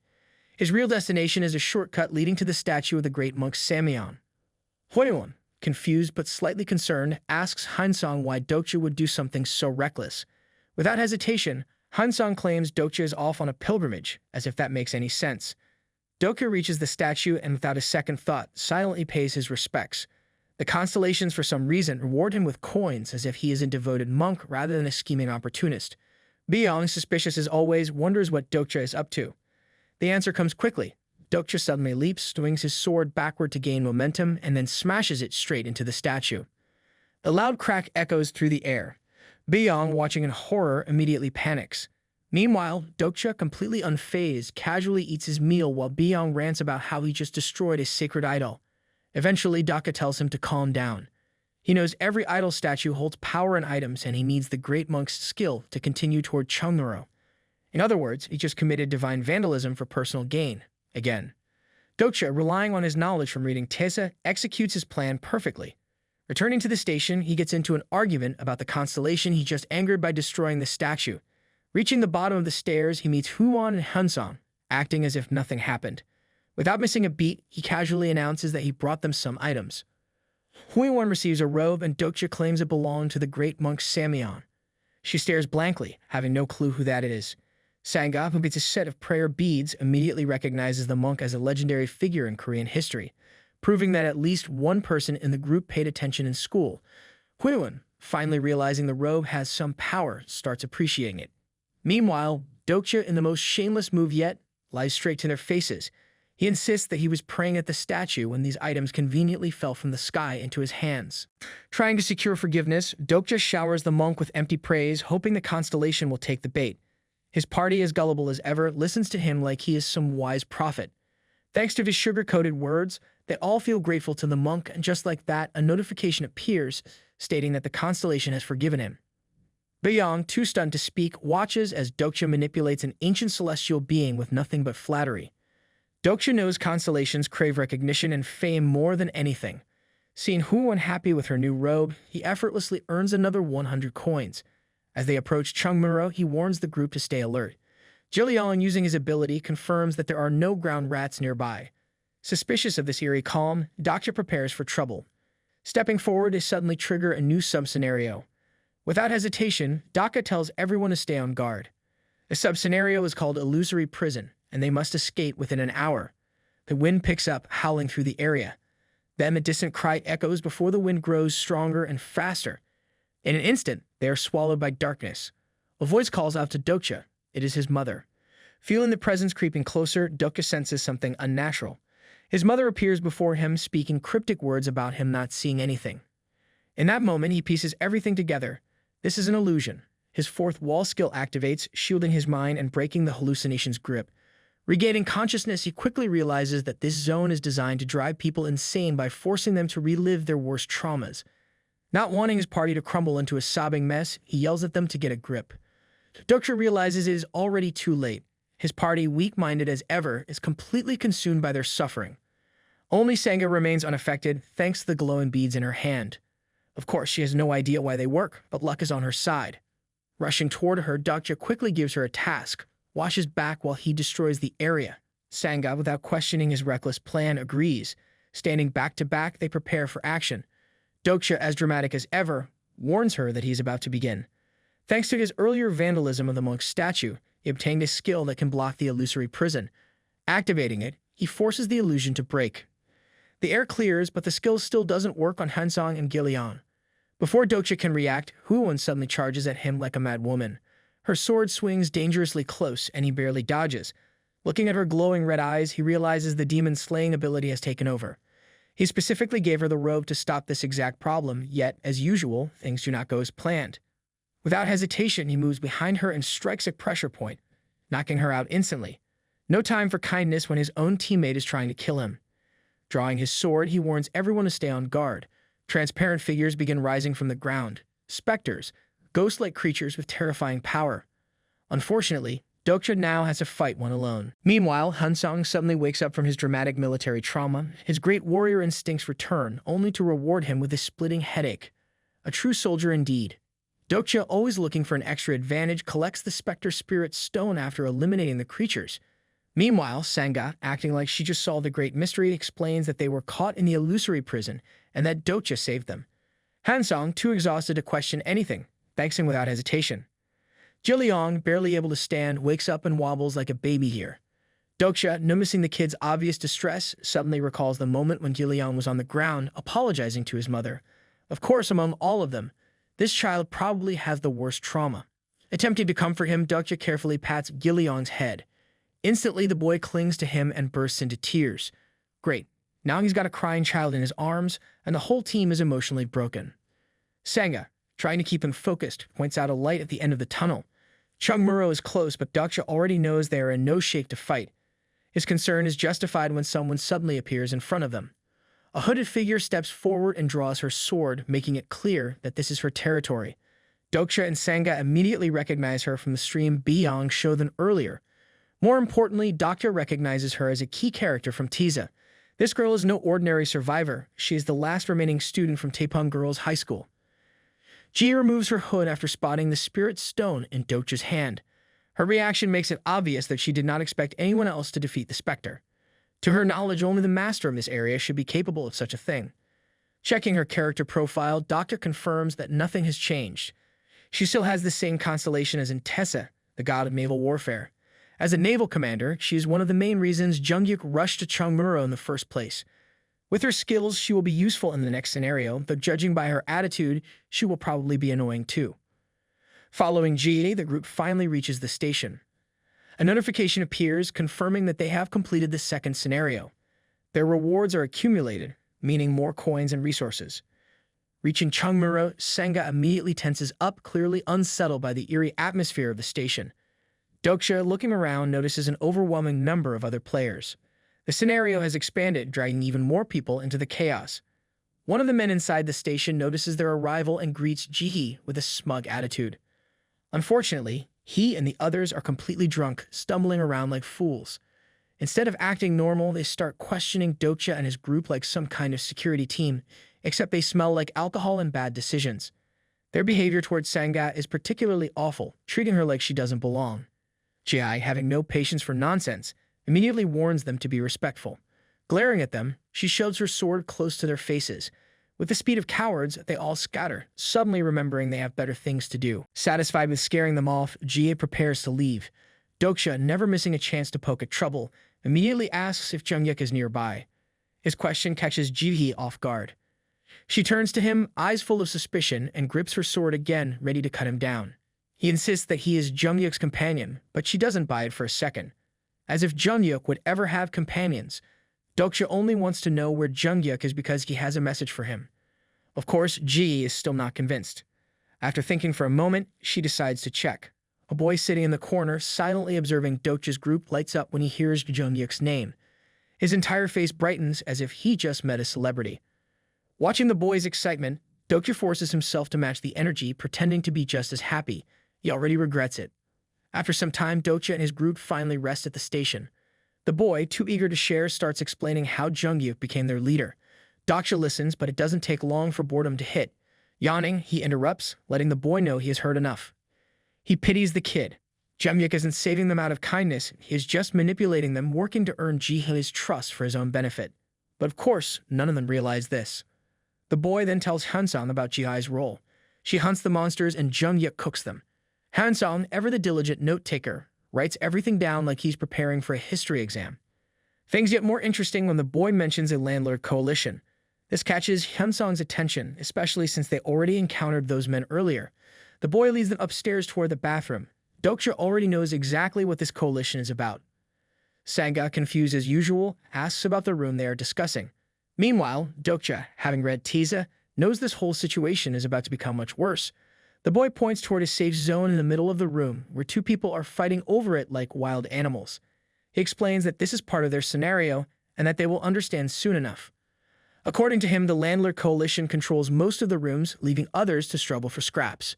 His real destination is a shortcut leading to the statue of the great monk Samyeon. Hwayewon, confused but slightly concerned, asks Hansong why Dokja would do something so reckless. Without hesitation, Hansong claims Dokja is off on a pilgrimage, as if that makes any sense. Dokja reaches the statue and without a second thought, silently pays his respects. The constellations, for some reason, reward him with coins as if he is a devoted monk rather than a scheming opportunist. Byung, suspicious as always, wonders what Dokja is up to. The answer comes quickly. Dokja suddenly leaps, swings his sword backward to gain momentum, and then smashes it straight into the statue. The loud crack echoes through the air. Byung, watching in horror, immediately panics. Meanwhile, Dokja, completely unfazed, casually eats his meal while Byung rants about how he just destroyed a sacred idol. Eventually, Dokja tells him to calm down. He knows every idol statue holds power and items, and he needs the great monk's skill to continue toward Chungmuro. In other words, he just committed divine vandalism for personal gain. Again. Dokja, relying on his knowledge from reading Tesa, executes his plan perfectly. Returning to the station, he gets into an argument about the constellation he just angered by destroying the statue. Reaching the bottom of the stairs, he meets Hwayewon and Hansong, acting as if nothing happened. Without missing a beat, he casually announces that he brought them some items. Hwayewon receives a robe and Dokja claims it belonged to the great monk Samyeon. She stares blankly, having no clue who that is. Sanga, who gets a set of prayer beads, immediately recognizes the monk as a legendary figure in Korean history, proving that at least one person in the group paid attention in school. Hwayewon, finally realizing the robe has some power, starts appreciating it. Meanwhile, Dokja, in the most shameless move yet, lies straight to their faces. He insists that he was praying at the statue when these items conveniently fell from the sky into his hands. Trying to secure forgiveness, Dokja showers the monk with empty praise, hoping the constellation will take the bait. His party, as gullible as ever, listens to him like he is some wise prophet. Thanks to his sugar-coated words, they all feel grateful to the monk, and just like that, a notification appears, stating that the constellation has forgiven him. Byung, too stunned to speak, watches as Dokja manipulates an ancient celestial being with nothing but flattery. Dokja knows constellations crave recognition and fame more than anything. Seeing Hwayewon happy with her new robe, he effortlessly earns another 100 coins. As they approach Chungmuro, he warns the group to stay alert. Jillian, using his ability, confirms that there are no ground rats nearby. Suspicious of this eerie calm, Dokja prepares for trouble. Stepping forward to suddenly trigger a new sub-scenario. Without hesitation, Dokja tells everyone to stay on guard. The sub-scenario is called Illusory Prison, and they must escape within an hour. The wind picks up, howling through the area. Then a distant cry echoes before the wind grows stronger and faster. In an instant, they are swallowed by darkness. A voice calls out to Dokja. It is his mother. Feeling the presence creeping closer, Dokja senses something unnatural. His mother appears before him, speaking cryptic words about him not seeing anything. In that moment, he pieces everything together. This is an illusion. His fourth wall skill activates, shielding his mind and breaking the hallucination's grip. Regaining consciousness, he quickly realizes that this zone is designed to drive people insane by forcing them to relive their worst traumas. Not wanting his party to crumble into a sobbing mess, he yells at them to get a grip. Dokja realizes it is already too late. His party, weak-minded as ever, is completely consumed by their suffering. Only Sanga remains unaffected, thanks to the glowing beads in her hand. Of course, she has no idea why they work, but luck is on her side. Rushing toward her, Dokja quickly gives her a task, washes back while he destroys the area. Sanga, without questioning his reckless plan, agrees. Standing back to back, they prepare for action. Dokja, as dramatic as ever, warns her that he is about to begin. Thanks to his earlier vandalism of the monk's statue, he obtained a skill that can block the illusory prison. Activating it, he forces the illusion to break. The air clears, but the skill still doesn't work on Hansong and Gillian. Before Dokja can react, Hwayewon suddenly charges at him like a mad woman. Her sword swings dangerously close, and he barely dodges. Looking at her glowing red eyes, he realizes the demon-slaying ability has taken over. He specifically gave her the robe to stop this exact problem, yet, as usual, things do not go as planned. Without hesitation, he moves behind her and strikes a pressure point, knocking her out instantly. No time for kindness when his own teammate is trying to kill him. Drawing his sword, he warns everyone to stay on guard. Transparent figures begin rising from the ground. Specters, ghost-like creatures with terrifying power. Unfortunately, Dokja now has to fight one alone. Meanwhile, Hansong suddenly wakes up from his dramatic military trauma. His great warrior instincts return, only to reward him with a splitting headache. A true soldier indeed. Dokja, always looking for an extra advantage, collects the Spectre Spirit Stone after eliminating the creatures. Meanwhile, Sanga, acting like she just solved the great mystery, explains that they were caught in the illusory prison and that Dokja saved them. Hansong, too exhausted to question anything, thanks him without hesitation. Jiliang, barely able to stand, wakes up and wobbles like a baby here. Dokja, noticing the kid's obvious distress, suddenly recalls the moment when Jiliang was on the ground, apologizing to his mother. Of course, among all of them, this child probably has the worst trauma. Attempting to comfort him, Dokja carefully pats Jiliang's head. Instantly, the boy clings to him and bursts into tears. Great. Now he's got a crying child in his arms, and the whole team is emotionally broken. Sanga, trying to keep him focused, points out a light at the end of the tunnel. Chungmuro is close, but Dokja already knows they are in no shape to fight. His concern is justified when someone suddenly appears in front of them. A hooded figure steps forward and draws her sword, making it clear that this is her territory. Dokja and Sanga immediately recognize her from the stream Beyond showed them earlier. More importantly, Dokja recognizes her as a key character from Tiza. This girl is no ordinary survivor. She is the last remaining student from Taepung Girls' High School. Ji removes her hood after spotting the spirit stone in Dokja's hand. Her reaction makes it obvious that she did not expect anyone else to defeat the specter. To her knowledge, only the master in this area should be capable of such a thing. Checking her character profile, Dokja confirms that nothing has changed. She still has the same constellation as Intessa, the god of naval warfare. As a naval commander, she is one of the main reasons Jungyuk rushed to Chungmuro in the first place. With her skills, she will be useful in the next scenario, though judging by her attitude, she will probably be annoying too. Following Ji, the group finally reaches the station. A notification appears confirming that they have completed the second scenario. Their rewards are accumulated, meaning more coins and resources. Reaching Chungmuro, Sanga immediately tenses up, clearly unsettled by the eerie atmosphere of the station. Dokja, looking around, notices an overwhelming number of other players. The scenario has expanded, dragging even more people into the chaos. One of the men inside the station notices their arrival and greets Jihi with a smug attitude. Unfortunately, he and the others are completely drunk, stumbling around like fools. Instead of acting normal, they start questioning Dokja and his group like some kind of security team, except they smell like alcohol and bad decisions. Their behavior towards Sanga is particularly awful, treating her like she doesn't belong. Ji, having no patience for nonsense, immediately warns them to be respectful. Glaring at them, she shoves her sword close to their faces. With the speed of cowards, they all scatter, suddenly remembering they have better things to do. Satisfied with scaring them off, Ji prepares to leave. Dokja, never missing a chance to poke at trouble, immediately asks if Jungyuk is nearby. His question catches Jihi off guard. She turns to him, eyes full of suspicion, and grips her sword again, ready to cut him down. He insists that he is Jungyuk's companion, but she doesn't buy it for a second. As if Jungyuk would ever have companions. Dokja only wants to know where Jungyuk is because he has a message for him. Of course, Ji is still not convinced. After thinking for a moment, she decides to check. A boy sitting in the corner, silently observing Dokja's group, lights up when he hears Jungyuk's name. His entire face brightens as if he just met a celebrity. Watching the boy's excitement, Dokja forces himself to match the energy, pretending to be just as happy. He already regrets it. After some time, Dokja and his group finally rest at the station. The boy, too eager to share, starts explaining how Jungyuk became their leader. Dokja listens, but it doesn't take long for boredom to hit. Yawning, he interrupts, letting the boy know he has heard enough. He pities the kid. Jungyuk isn't saving them out of kindness, he is just manipulating them, working to earn Jihe's trust for his own benefit. But of course, none of them realize this. The boy then tells Hansong about Jihe's role. She hunts the monsters and Jungyuk cooks them. Hansong, ever the diligent note-taker, writes everything down like he's preparing for a history exam. Things get more interesting when the boy mentions a landlord coalition. This catches Hansong's attention, especially since they already encountered those men earlier. The boy leads them upstairs toward the bathroom. Dokja already knows exactly what this coalition is about. Sanga, confused as usual, asks about the room they are discussing. Meanwhile, Dokja, having read Tiza, knows this whole situation is about to become much worse. The boy points toward a safe zone in the middle of the room, where two people are fighting over it like wild animals. He explains that this is part of their scenario, and that they will understand soon enough. According to him, the Landlord Coalition controls most of the rooms, leaving others to struggle for scraps.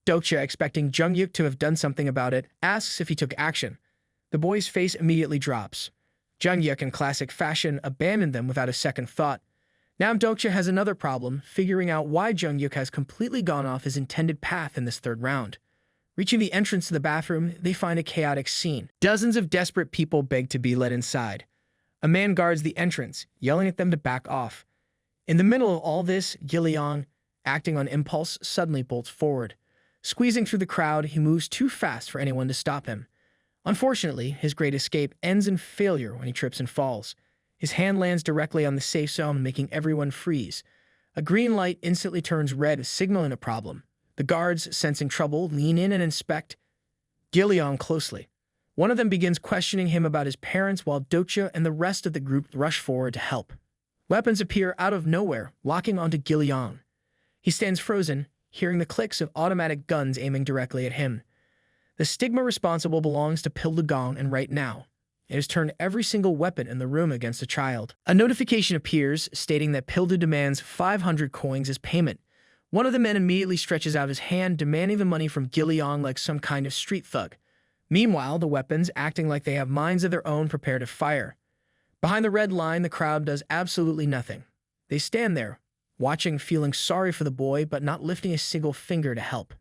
Dokja, expecting Jungyuk to have done something about it, asks if he took action. The boy's face immediately drops. Jungyuk, in classic fashion, abandoned them without a second thought. Now Dokja has another problem, figuring out why Jungyuk has completely gone off his intended path in this third round. Reaching the entrance to the bathroom, they find a chaotic scene. Dozens of desperate people beg to be let inside. A man guards the entrance, yelling at them to back off. In the middle of all this, Giliong, acting on impulse, suddenly bolts forward. Squeezing through the crowd, he moves too fast for anyone to stop him. Unfortunately, his great escape ends in failure when he trips and falls. His hand lands directly on the safe zone, making everyone freeze. A green light instantly turns red, signaling a problem. The guards, sensing trouble, lean in and inspect Giliong closely. One of them begins questioning him about his parents, while Dokja and the rest of the group rush forward to help. Weapons appear out of nowhere, locking onto Giliong. He stands frozen, hearing the clicks of automatic guns aiming directly at him. The stigma responsible belongs to Pildugong, and right now, it has turned every single weapon in the room against a child. A notification appears, stating that Pildu demands 500 coins as payment. One of the men immediately stretches out his hand, demanding the money from Giliong like some kind of street thug. Meanwhile, the weapons, acting like they have minds of their own, prepare to fire. Behind the red line, the crowd does absolutely nothing. They stand there, watching, feeling sorry for the boy, but not lifting a single finger to help.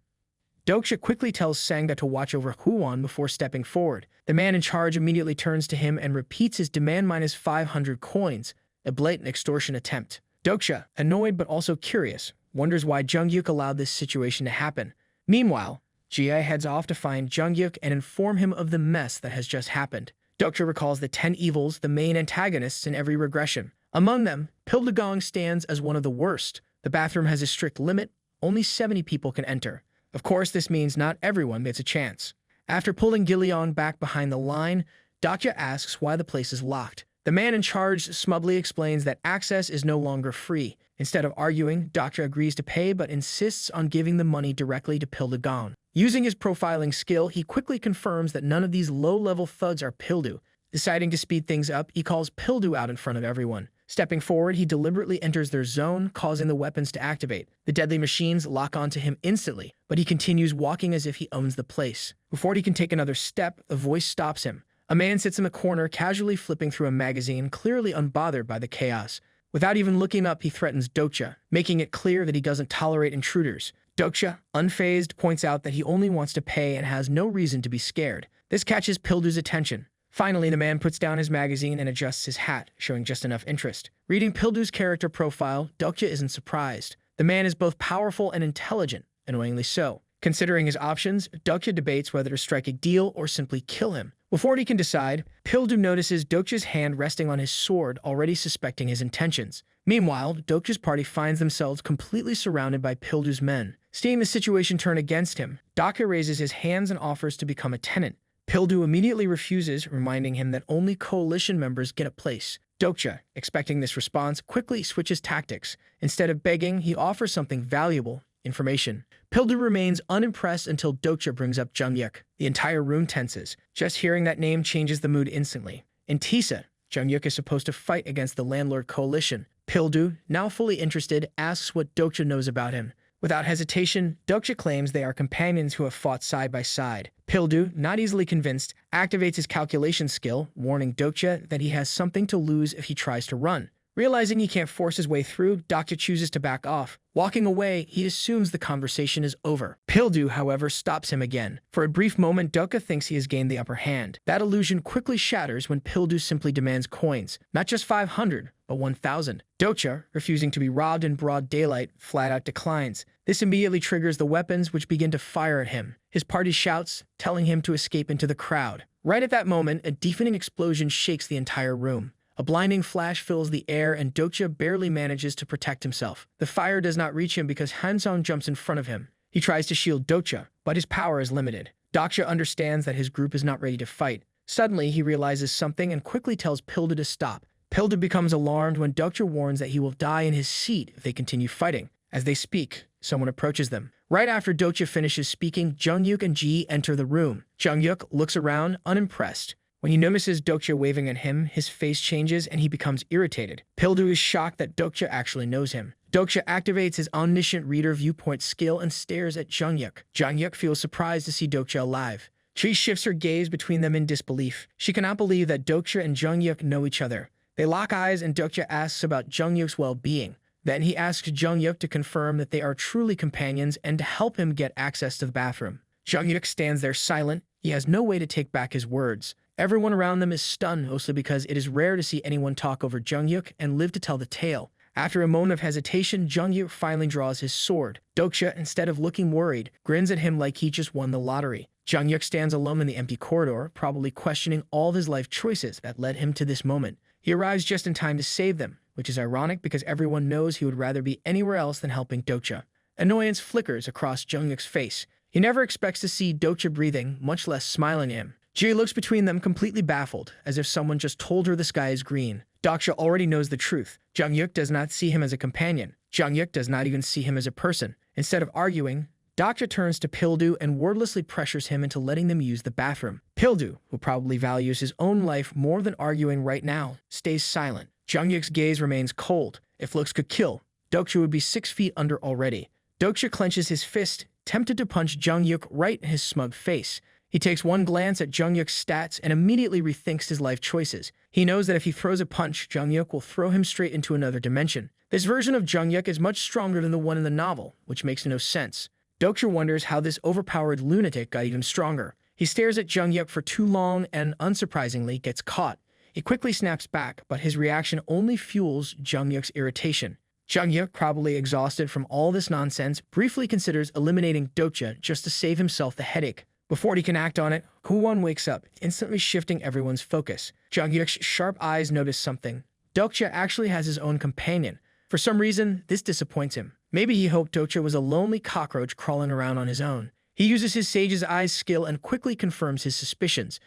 Dokja quickly tells Sangda to watch over Huan before stepping forward. The man in charge immediately turns to him and repeats his demand minus 500 coins, a blatant extortion attempt. Dokja, annoyed but also curious, wonders why Jungyuk allowed this situation to happen. Meanwhile, Jia heads off to find Jungyuk and inform him of the mess that has just happened. Dokja recalls the 10 evils, the main antagonists in every regression. Among them, Pildugong stands as one of the worst. The bathroom has a strict limit, only 70 people can enter. Of course, this means not everyone gets a chance. After pulling Giliong back behind the line, Dokja asks why the place is locked. The man in charge smugly explains that access is no longer free. Instead of arguing, Dokja agrees to pay but insists on giving the money directly to Pildugong. Using his profiling skill, he quickly confirms that none of these low-level thugs are Pildu. Deciding to speed things up, he calls Pildu out in front of everyone. Stepping forward, he deliberately enters their zone, causing the weapons to activate. The deadly machines lock onto him instantly, but he continues walking as if he owns the place. Before he can take another step, a voice stops him. A man sits in the corner, casually flipping through a magazine, clearly unbothered by the chaos. Without even looking up, he threatens Dokja, making it clear that he doesn't tolerate intruders. Dokja, unfazed, points out that he only wants to pay and has no reason to be scared. This catches Pildu's attention. Finally, the man puts down his magazine and adjusts his hat, showing just enough interest. Reading Pildu's character profile, Dokja isn't surprised. The man is both powerful and intelligent, annoyingly so. Considering his options, Dokja debates whether to strike a deal or simply kill him. Before he can decide, Pildu notices Dokja's hand resting on his sword, already suspecting his intentions. Meanwhile, Dokja's party finds themselves completely surrounded by Pildu's men. Seeing the situation turn against him, Dokja raises his hands and offers to become a tenant. Pildu immediately refuses, reminding him that only coalition members get a place. Dokja, expecting this response, quickly switches tactics. Instead of begging, he offers something valuable: information. Pildu remains unimpressed until Dokja brings up Jungyuk. The entire room tenses. Just hearing that name changes the mood instantly. In Tisa, Jungyuk is supposed to fight against the landlord coalition. Pildu, now fully interested, asks what Dokja knows about him. Without hesitation, Dokja claims they are companions who have fought side by side. Pildu, not easily convinced, activates his calculation skill, warning Dokja that he has something to lose if he tries to run. Realizing he can't force his way through, Dokja chooses to back off. Walking away, he assumes the conversation is over. Pildu, however, stops him again. For a brief moment, Dokja thinks he has gained the upper hand. That illusion quickly shatters when Pildu simply demands coins. Not just 500, but 1,000. Dokja, refusing to be robbed in broad daylight, flat out declines. This immediately triggers the weapons, which begin to fire at him. His party shouts, telling him to escape into the crowd. Right at that moment, a deafening explosion shakes the entire room. A blinding flash fills the air, and Dokja barely manages to protect himself. The fire does not reach him because Hansong jumps in front of him. He tries to shield Dokja, but his power is limited. Dokja understands that his group is not ready to fight. Suddenly, he realizes something and quickly tells Pildu to stop. Pildu becomes alarmed when Dokja warns that he will die in his seat if they continue fighting. As they speak, someone approaches them. Right after Dokja finishes speaking, Jungyuk and Ji enter the room. Jungyuk looks around, unimpressed. When he notices Dokja waving at him, his face changes and he becomes irritated. Pildu is shocked that Dokja actually knows him. Dokja activates his Omniscient Reader Viewpoint skill and stares at Jungyuk. Jungyuk feels surprised to see Dokja alive. She shifts her gaze between them in disbelief. She cannot believe that Dokja and Jungyuk know each other. They lock eyes and Dokja asks about Jungyuk's well-being. Then he asks Jungyuk to confirm that they are truly companions and to help him get access to the bathroom. Jungyuk stands there silent. He has no way to take back his words. Everyone around them is stunned, mostly because it is rare to see anyone talk over Jungyuk and live to tell the tale. After a moment of hesitation, Jungyuk finally draws his sword. Dokja, instead of looking worried, grins at him like he just won the lottery. Jungyuk stands alone in the empty corridor, probably questioning all of his life choices that led him to this moment. He arrives just in time to save them, which is ironic because everyone knows he would rather be anywhere else than helping Dokja. Annoyance flickers across Jungyuk's face. He never expects to see Dokja breathing, much less smiling at him. Ji looks between them completely baffled, as if someone just told her the sky is green. Dokja already knows the truth. Jungyuk does not see him as a companion. Jungyuk does not even see him as a person. Instead of arguing, Dokja turns to Pildu and wordlessly pressures him into letting them use the bathroom. Pildu, who probably values his own life more than arguing right now, stays silent. Jungyuk's gaze remains cold. If looks could kill, Dokja would be 6 feet under already. Dokja clenches his fist, tempted to punch Jungyuk right in his smug face. He takes one glance at Jungyuk's stats and immediately rethinks his life choices. He knows that if he throws a punch, Jungyuk will throw him straight into another dimension. This version of Jungyuk is much stronger than the one in the novel, which makes no sense. Dokja wonders how this overpowered lunatic got even stronger. He stares at Jungyuk for too long and, unsurprisingly, gets caught. He quickly snaps back, but his reaction only fuels Jungyuk's irritation. Jungyuk, probably exhausted from all this nonsense, briefly considers eliminating Dokja just to save himself the headache. Before he can act on it, Hwon wakes up, instantly shifting everyone's focus. Jungyuk's sharp eyes notice something. Dokja actually has his own companion. For some reason, this disappoints him. Maybe he hoped Dokja was a lonely cockroach crawling around on his own. He uses his Sage's Eyes skill and quickly confirms his suspicions.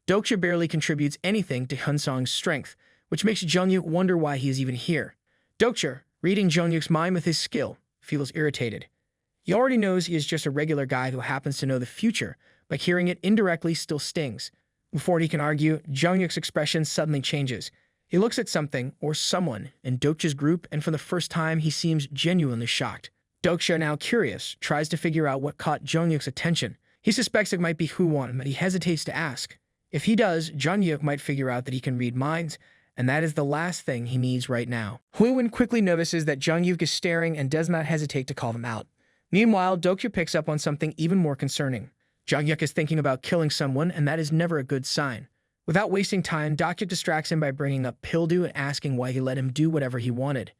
Dokja barely contributes anything to Hyunsong's strength, which makes Jungyuk wonder why he is even here. Dokja, reading Jungyuk's mind with his skill, feels irritated. He already knows he is just a regular guy who happens to know the future, but hearing it indirectly still stings. Before he can argue, Jungyuk's expression suddenly changes. He looks at something, or someone, in Dokja's group, and for the first time he seems genuinely shocked. Dokja, now curious, tries to figure out what caught Jungyuk's attention. He suspects it might be Hwon, but he hesitates to ask. If he does, Jungyuk might figure out that he can read minds, and that is the last thing he needs right now. Hwon quickly notices that Jungyuk is staring and does not hesitate to call them out. Meanwhile, Dokja picks up on something even more concerning. Jungyuk is thinking about killing someone, and that is never a good sign. Without wasting time, Dokja distracts him by bringing up Pildu and asking why he let him do whatever he wanted.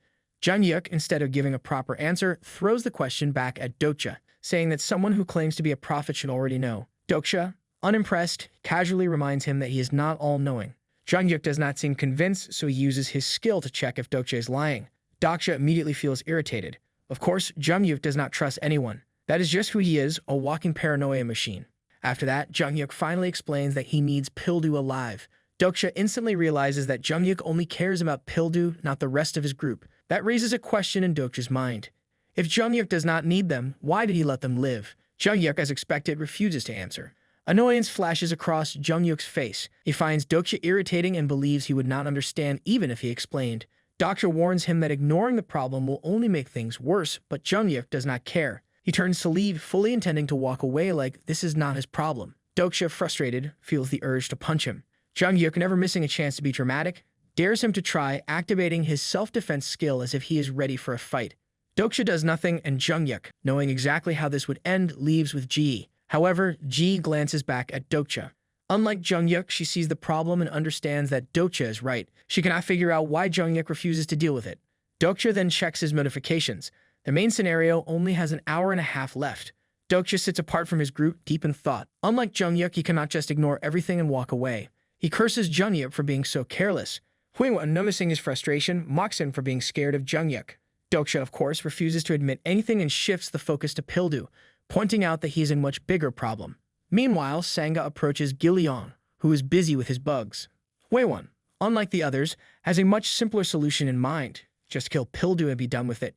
Jungyuk, instead of giving a proper answer, throws the question back at Dokja, saying that someone who claims to be a prophet should already know. Dokja, unimpressed, casually reminds him that he is not all-knowing. Jungyuk does not seem convinced, so he uses his skill to check if Dokja is lying. Dokja immediately feels irritated. Of course, Jungyuk does not trust anyone. That is just who he is, a walking paranoia machine. After that, Jungyuk finally explains that he needs Pildu alive. Dokja instantly realizes that Jungyuk only cares about Pildu, not the rest of his group. That raises a question in Dokja's mind. If Jungyuk does not need them, why did he let them live? Jungyuk, as expected, refuses to answer. Annoyance flashes across Jungyuk's face. He finds Dokja irritating and believes he would not understand even if he explained. Dokja warns him that ignoring the problem will only make things worse, but Jungyuk does not care. He turns to leave, fully intending to walk away like this is not his problem. Dokja, frustrated, feels the urge to punch him. Jungyuk, never missing a chance to be dramatic, dares him to try, activating his self-defense skill as if he is ready for a fight. Dokja does nothing, and Jungyuk, knowing exactly how this would end, leaves with Ji. However, Ji glances back at Dokja. Unlike Jungyuk, she sees the problem and understands that Dokja is right. She cannot figure out why Jungyuk refuses to deal with it. Dokja then checks his notifications. The main scenario only has an hour and a half left. Dokja sits apart from his group, deep in thought. Unlike Jungyuk, he cannot just ignore everything and walk away. He curses Jungyuk for being so careless. Hwon, noticing his frustration, mocks him for being scared of Jungyuk. Dokja, of course, refuses to admit anything and shifts the focus to Pildu, pointing out that he is a much bigger problem. Meanwhile, Sangha approaches Gilliong, who is busy with his bugs. Hwon, unlike the others, has a much simpler solution in mind. Just kill Pildu and be done with it.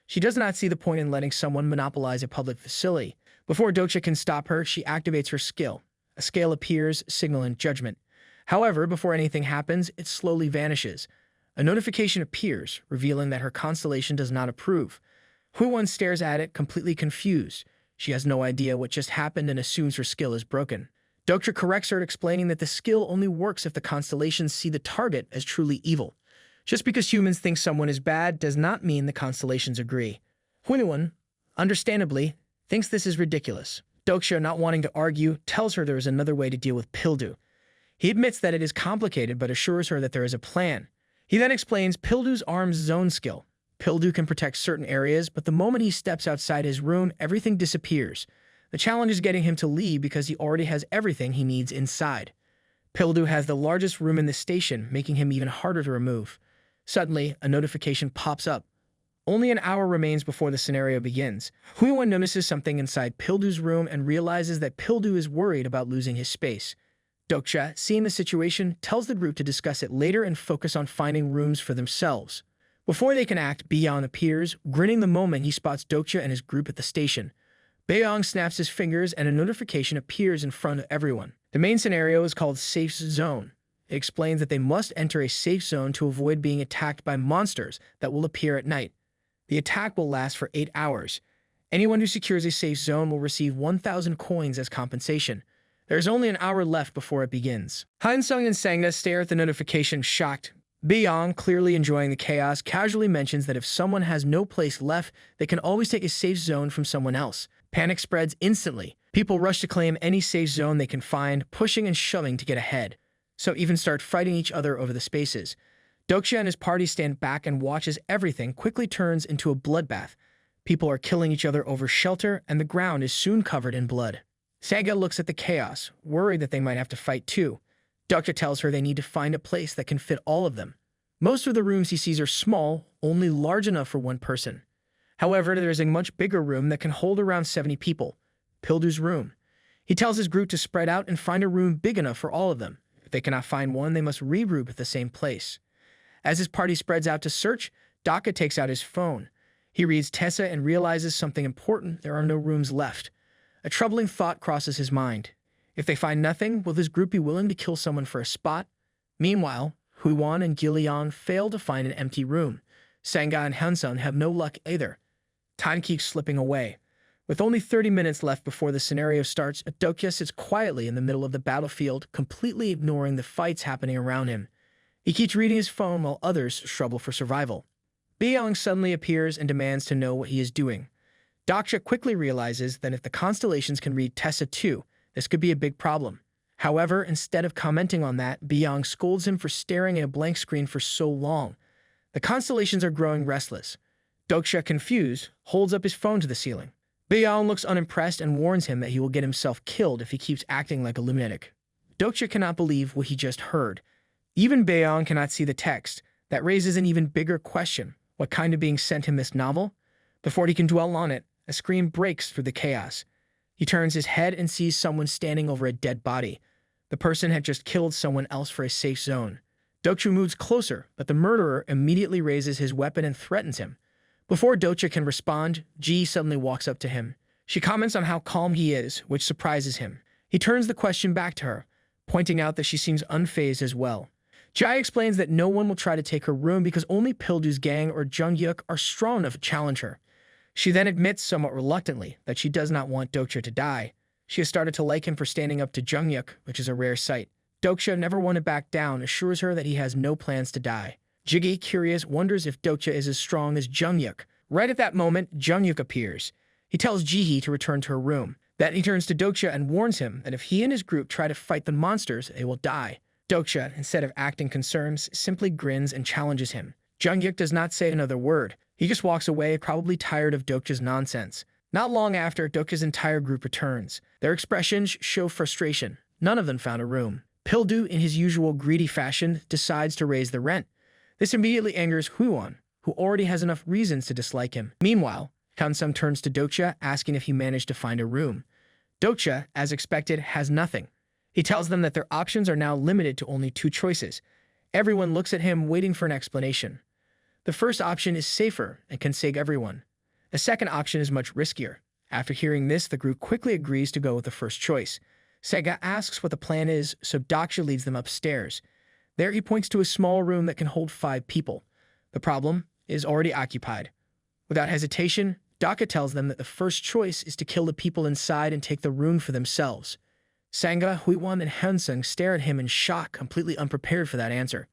She does not see the point in letting someone monopolize a public facility. Before Dokja can stop her, she activates her skill. A scale appears, signaling judgment. However, before anything happens, it slowly vanishes. A notification appears, revealing that her constellation does not approve. Hwon stares at it, completely confused. She has no idea what just happened and assumes her skill is broken. Dokja corrects her, explaining that the skill only works if the constellations see the target as truly evil. Just because humans think someone is bad does not mean the constellations agree. Hwon, understandably, thinks this is ridiculous. Dokja, not wanting to argue, tells her there is another way to deal with Pildu. He admits that it is complicated but assures her that there is a plan. He then explains Pildu's arms zone skill. Pildu can protect certain areas, but the moment he steps outside his room, everything disappears. The challenge is getting him to leave because he already has everything he needs inside. Pildu has the largest room in the station, making him even harder to remove. Suddenly, a notification pops up. Only an hour remains before the scenario begins. Huiwan notices something inside Pildu's room and realizes that Pildu is worried about losing his space. Dokja, seeing the situation, tells the group to discuss it later and focus on finding rooms for themselves. Before they can act, Beiyang appears, grinning the moment he spots Dokja and his group at the station. Beiyang snaps his fingers and a notification appears in front of everyone. The main scenario is called Safe Zone. It explains that they must enter a safe zone to avoid being attacked by monsters that will appear at night. The attack will last for 8 hours. Anyone who secures a safe zone will receive 1,000 coins as compensation. There is only an hour left before it begins. Hansung and Sangha stare at the notification, shocked. Beiyang, clearly enjoying the chaos, casually mentions that if someone has no place left, they can always take a safe zone from someone else. Panic spreads instantly. People rush to claim any safe zone they can find, pushing and shoving to get ahead. Some even start fighting each other over the spaces. Dokja and his party stand back and watch as everything quickly turns into a bloodbath. People are killing each other over shelter, and the ground is soon covered in blood. Sangha looks at the chaos, worried that they might have to fight too. Dokja tells her they need to find a place that can fit all of them. Most of the rooms he sees are small, only large enough for one person. However, there is a much bigger room that can hold around 70 people. Pildu's room. He tells his group to spread out and find a room big enough for all of them. If they cannot find one, they must regroup at the same place. As his party spreads out to search, Dokja takes out his phone. He reads Tessa and realizes something important: there are no rooms left. A troubling thought crosses his mind. If they find nothing, will this group be willing to kill someone for a spot? Meanwhile, Huiwan and Gillian fail to find an empty room. Sangha and Hansun have no luck either. Time keeps slipping away. With only 30 minutes left before the scenario starts, Dokja sits quietly in the middle of the battlefield, completely ignoring the fights happening around him. He keeps reading his phone while others struggle for survival. Beiyang suddenly appears and demands to know what he is doing. Dokja quickly realizes that if the constellations can read Tessa too, this could be a big problem. However, instead of commenting on that, Beiyang scolds him for staring at a blank screen for so long. The constellations are growing restless. Dokja, confused, holds up his phone to the ceiling. Beiyang looks unimpressed and warns him that he will get himself killed if he keeps acting like a lunatic. Dokja cannot believe what he just heard. Even Beiyang cannot see the text. That raises an even bigger question. What kind of being sent him this novel? Before he can dwell on it, a scream breaks through the chaos. He turns his head and sees someone standing over a dead body. The person had just killed someone else for a safe zone. Dokja moves closer, but the murderer immediately raises his weapon and threatens him. Before Dokja can respond, Ji suddenly walks up to him. She comments on how calm he is, which surprises him. He turns the question back to her, pointing out that she seems unfazed as well. Jai explains that no one will try to take her room because only Pildu's gang or Jungyuk are strong enough to challenge her. She then admits somewhat reluctantly that she does not want Dokja to die. She has started to like him for standing up to Jungyuk, which is a rare sight. Dokja, never one to back down, assures her that he has no plans to die. Jiggy, curious, wonders if Dokja is as strong as Jungyuk. Right at that moment, Jungyuk appears. He tells Jihi to return to her room. Then he turns to Dokja and warns him that if he and his group try to fight the monsters, they will die. Dokja, instead of acting concerned, simply grins and challenges him. Jungyuk does not say another word. He just walks away, probably tired of Dokja's nonsense. Not long after, Dokja's entire group returns. Their expressions show frustration. None of them found a room. Pildu, in his usual greedy fashion, decides to raise the rent. This immediately angers Huiwan, who already has enough reasons to dislike him. Meanwhile, Hansung turns to Dokja, asking if he managed to find a room. Dokja, as expected, has nothing. He tells them that their options are now limited to only 2 choices. Everyone looks at him, waiting for an explanation. The first option is safer and can save everyone. The second option is much riskier. After hearing this, the group quickly agrees to go with the first choice. Sega asks what the plan is, so Dokja leads them upstairs. There he points to a small room that can hold 5 people. The problem is already occupied. Without hesitation, Dokja tells them that the first choice is to kill the people inside and take the room for themselves. Sangha, Huiwan, and Hansung stare at him in shock, completely unprepared for that answer.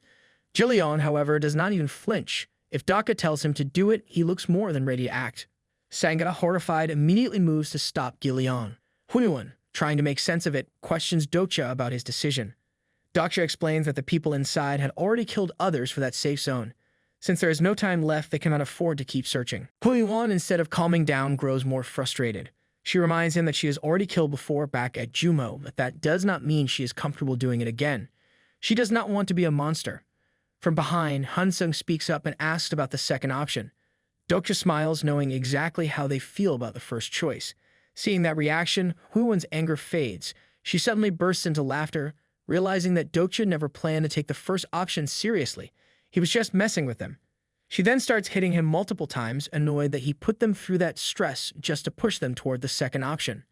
Jillian, however, does not even flinch. If Dokja tells him to do it, he looks more than ready to act. Sangha, horrified, immediately moves to stop Gillian. Huiyuan, trying to make sense of it, questions Dokja about his decision. Dokja explains that the people inside had already killed others for that safe zone. Since there is no time left, they cannot afford to keep searching. Huiyuan, instead of calming down, grows more frustrated. She reminds him that she has already killed before back at Jumo, but that does not mean she is comfortable doing it again. She does not want to be a monster. From behind, Hansung speaks up and asks about the second option. Dokja smiles, knowing exactly how they feel about the first choice. Seeing that reaction, Huiyuan's anger fades. She suddenly bursts into laughter, realizing that Dokja never planned to take the first option seriously. He was just messing with them. She then starts hitting him multiple times, annoyed that he put them through that stress just to push them toward the second option.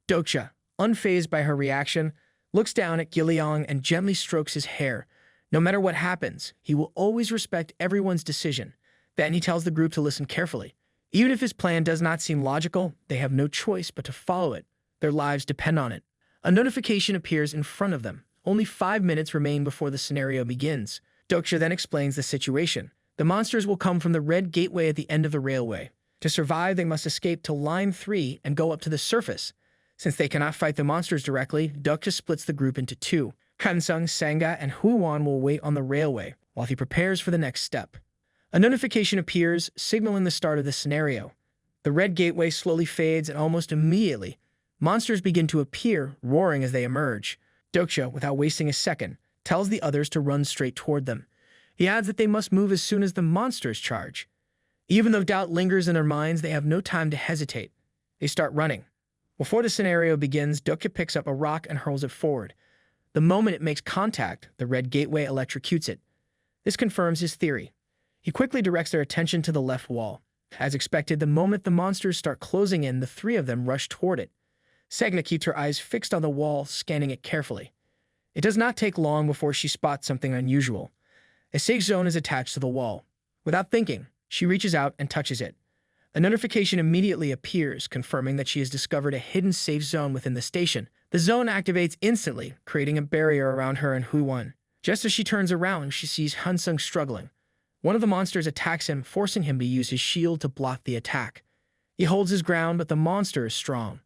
Dokja, unfazed by her reaction, looks down at Giliang and gently strokes his hair. No matter what happens, he will always respect everyone's decision. Then he tells the group to listen carefully. Even if his plan does not seem logical, they have no choice but to follow it. Their lives depend on it. A notification appears in front of them. Only 5 minutes remain before the scenario begins. Dokja then explains the situation. The monsters will come from the red gateway at the end of the railway. To survive, they must escape to Line 3 and go up to the surface. Since they cannot fight the monsters directly, Dokja splits the group into two. Hansung, Sangha, and Huiyuan will wait on the railway while he prepares for the next step. A notification appears, signaling the start of the scenario. The red gateway slowly fades, and almost immediately, monsters begin to appear, roaring as they emerge. Dokja, without wasting a second, tells the others to run straight toward them. He adds that they must move as soon as the monsters charge. Even though doubt lingers in their minds, they have no time to hesitate. They start running. Before the scenario begins, Dokja picks up a rock and hurls it forward. The moment it makes contact, the red gateway electrocutes it. This confirms his theory. He quickly directs their attention to the left wall. As expected, the moment the monsters start closing in, the three of them rush toward it. Segna keeps her eyes fixed on the wall, scanning it carefully. It does not take long before she spots something unusual. A safe zone is attached to the wall. Without thinking, she reaches out and touches it. A notification immediately appears, confirming that she has discovered a hidden safe zone within the station. The zone activates instantly, creating a barrier around her and Huiyuan. Just as she turns around, she sees Hansung struggling. One of the monsters attacks him, forcing him to use his shield to block the attack. He holds his ground, but the monster is strong.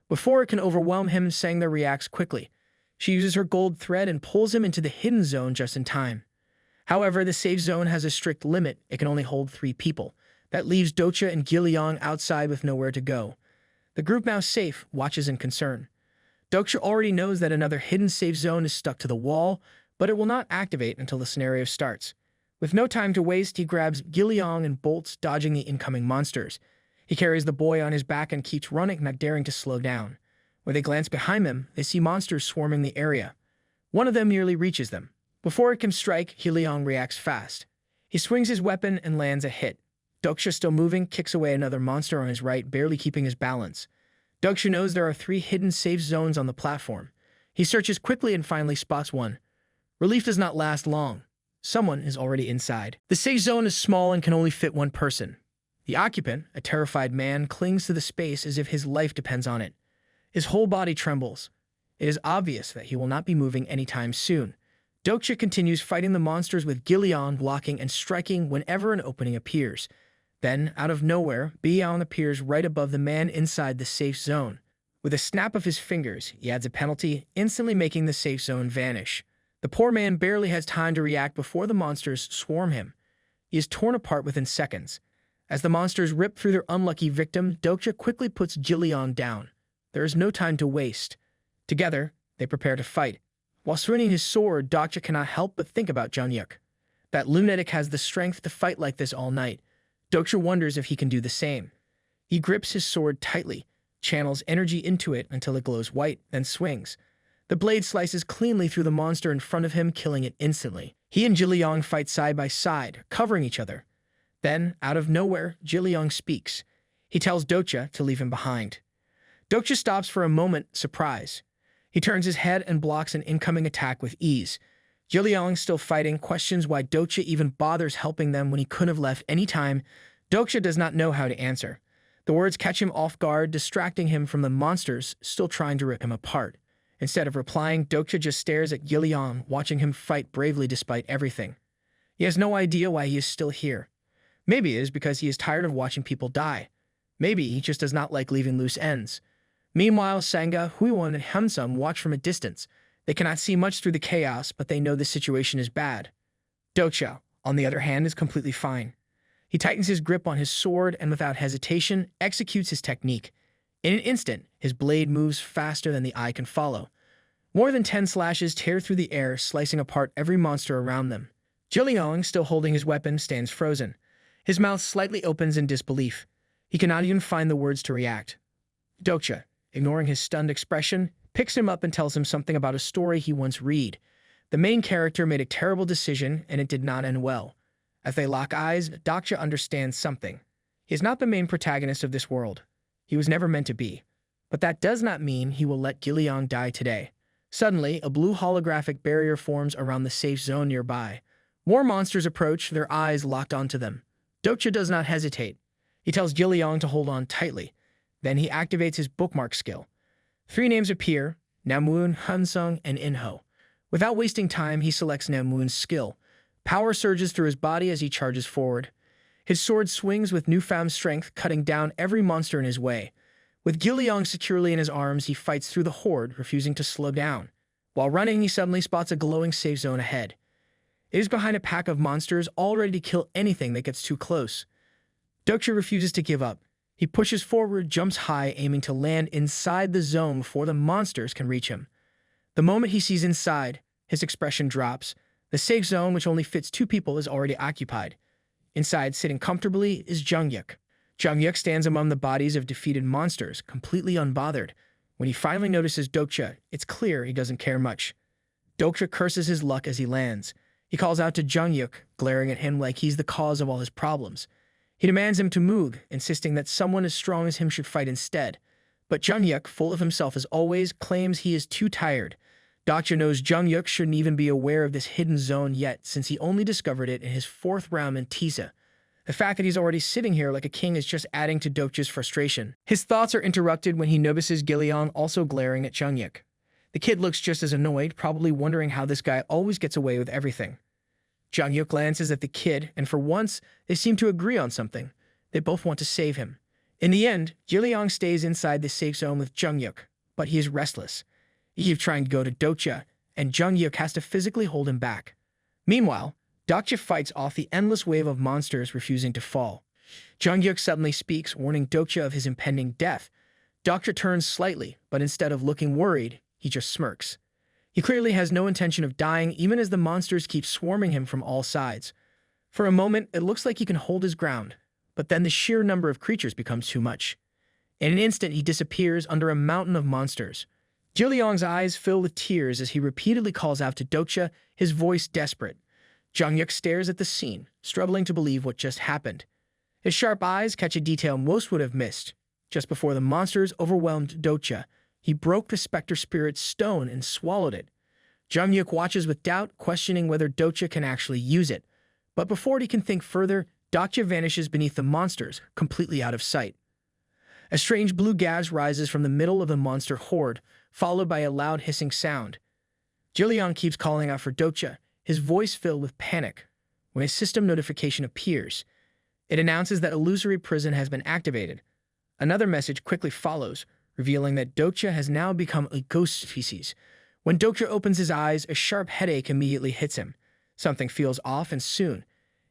Before it can overwhelm him, Sangha reacts quickly. She uses her gold thread and pulls him into the hidden zone just in time. However, the safe zone has a strict limit. It can only hold 3 people. That leaves Dokja and Giliang outside with nowhere to go. The group, now safe, watches in concern. Dokja already knows that another hidden safe zone is stuck to the wall, but it will not activate until the scenario starts. With no time to waste, he grabs Giliang and bolts, dodging the incoming monsters. He carries the boy on his back and keeps running, not daring to slow down. When they glance behind them, they see monsters swarming the area. One of them nearly reaches them. Before it can strike, Giliang reacts fast. He swings his weapon and lands a hit. Dokja, still moving, kicks away another monster on his right, barely keeping his balance. Dokja knows there are 3 hidden safe zones on the platform. He searches quickly and finally spots one. Relief does not last long. Someone is already inside. The safe zone is small and can only fit 1 person. The occupant, a terrified man, clings to the space as if his life depends on it. His whole body trembles. It is obvious that he will not be moving anytime soon. Dokja continues fighting the monsters with Giliang blocking and striking whenever an opening appears. Then, out of nowhere, Bian appears right above the man inside the safe zone. With a snap of his fingers, he adds a penalty, instantly making the safe zone vanish. The poor man barely has time to react before the monsters swarm him. He is torn apart within seconds. As the monsters rip through their unlucky victim, Dokja quickly puts Giliang down. There is no time to waste. Together, they prepare to fight. While swinging his sword, Dokja cannot help but think about Jonyuk. That lunatic has the strength to fight like this all night. Dokja wonders if he can do the same. He grips his sword tightly, channels energy into it until it glows white, then swings. The blade slices cleanly through the monster in front of him, killing it instantly. He and Giliang fight side by side, covering each other. Then, out of nowhere, Giliang speaks. He tells Dokja to leave him behind. Dokja stops for a moment, surprised. He turns his head and blocks an incoming attack with ease. Giliang, still fighting, questions why Dokja even bothers helping them when he couldn't have left any time. Dokja does not know how to answer. The words catch him off guard, distracting him from the monsters still trying to rip him apart. Instead of replying, Dokja just stares at Giliang, watching him fight bravely despite everything. He has no idea why he is still here. Maybe it is because he is tired of watching people die. Maybe he just does not like leaving loose ends. Meanwhile, Sangha, Huiwon, and Hamsung watch from a distance. They cannot see much through the chaos, but they know the situation is bad. Dokja, on the other hand, is completely fine. He tightens his grip on his sword and without hesitation executes his technique. In an instant, his blade moves faster than the eye can follow. More than 10 slashes tear through the air, slicing apart every monster around them. Jiliang, still holding his weapon, stands frozen. His mouth slightly opens in disbelief. He cannot even find the words to react. Dokja, ignoring his stunned expression, picks him up and tells him something about a story he once read. The main character made a terrible decision, and it did not end well. As they lock eyes, Dokja understands something. He is not the main protagonist of this world. He was never meant to be. But that does not mean he will let Giliang die today. Suddenly, a blue holographic barrier forms around the safe zone nearby. More monsters approach, their eyes locked onto them. Dokja does not hesitate. He tells Giliang to hold on tightly. Then he activates his bookmark skill. 3 names appear: Namun, Hansung, and Inho. Without wasting time, he selects Namun's skill. Power surges through his body as he charges forward. His sword swings with newfound strength, cutting down every monster in his way. With Giliang securely in his arms, he fights through the horde, refusing to slow down. While running, he suddenly spots a glowing safe zone ahead. It is behind a pack of monsters, all ready to kill anything that gets too close. Dokja refuses to give up. He pushes forward, jumps high, aiming to land inside the zone before the monsters can reach him. The moment he sees inside, his expression drops. The safe zone, which only fits 2 people, is already occupied. Inside, sitting comfortably, is Jungyuk. Jungyuk stands among the bodies of defeated monsters, completely unbothered. When he finally notices Dokja, it's clear he doesn't care much. Dokja curses his luck as he lands. He calls out to Jungyuk, glaring at him like he's the cause of all his problems. He demands him to move, insisting that someone as strong as him should fight instead. But Jungyuk, full of himself as always, claims he is too tired. Dokja knows Jungyuk shouldn't even be aware of this hidden zone yet, since he only discovered it in his 4th round in Tisa. The fact that he's already sitting here like a king is just adding to Dokja's frustration. His thoughts are interrupted when he notices Giliang also glaring at Jungyuk. The kid looks just as annoyed, probably wondering how this guy always gets away with everything. Jungyuk glances at the kid, and for once, they seem to agree on something. They both want to save him. In the end, Giliang stays inside the safe zone with Jungyuk, but he is restless. He keeps trying to go to Dokja, and Jungyuk has to physically hold him back. Meanwhile, Dokja fights off the endless wave of monsters refusing to fall. Jungyuk suddenly speaks, warning Dokja of his impending death. Dokja turns slightly, but instead of looking worried, he just smirks. He clearly has no intention of dying, even as the monsters keep swarming him from all sides. For a moment, it looks like he can hold his ground, but then the sheer number of creatures becomes too much. In an instant, he disappears under a mountain of monsters. Jiliang's eyes fill with tears as he repeatedly calls out to Dokja, his voice desperate. Jungyuk stares at the scene, struggling to believe what just happened. His sharp eyes catch a detail most would have missed. Just before the monsters overwhelmed Dokja, he broke the Spectre Spirit's stone and swallowed it. Jungyuk watches with doubt, questioning whether Dokja can actually use it. But before he can think further, Dokja vanishes beneath the monsters, completely out of sight. A strange blue gas rises from the middle of the monster horde, followed by a loud hissing sound. Jiliang keeps calling out for Dokja, his voice filled with panic. When a system notification appears, it announces that illusory prison has been activated. Another message quickly follows, revealing that Dokja has now become a ghost species. When Dokja opens his eyes, a sharp headache immediately hits him. Something feels off, and soon,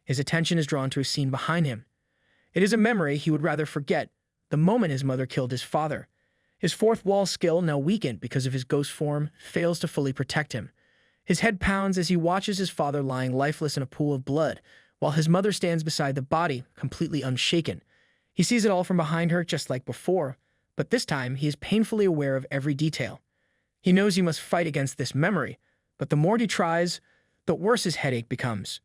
his attention is drawn to a scene behind him. It is a memory he would rather forget, the moment his mother killed his father. His 4th wall skill, now weakened because of his ghost form, fails to fully protect him. His head pounds as he watches his father lying lifeless in a pool of blood, while his mother stands beside the body, completely unshaken. He sees it all from behind her, just like before, but this time he is painfully aware of every detail. He knows he must fight against this memory, but the more he tries, the worse his headache becomes.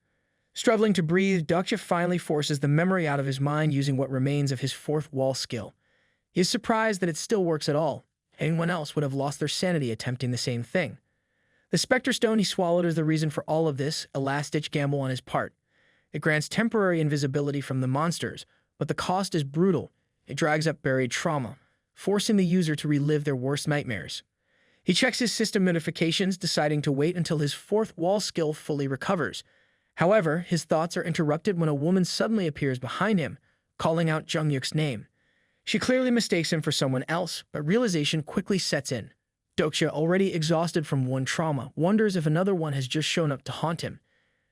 Struggling to breathe, Dokja finally forces the memory out of his mind using what remains of his 4th wall skill. He is surprised that it still works at all. Anyone else would have lost their sanity attempting the same thing. The Spectre Stone he swallowed is the reason for all of this, a last-ditch gamble on his part. It grants temporary invisibility from the monsters, but the cost is brutal. It drags up buried trauma, forcing the user to relive their worst nightmares. He checks his system notifications, deciding to wait until his 4th wall skill fully recovers. However, his thoughts are interrupted when a woman suddenly appears behind him, calling out Jungyuk's name. She clearly mistakes him for someone else, but realization quickly sets in. Dokja, already exhausted from one trauma, wonders if another one has just shown up to haunt him.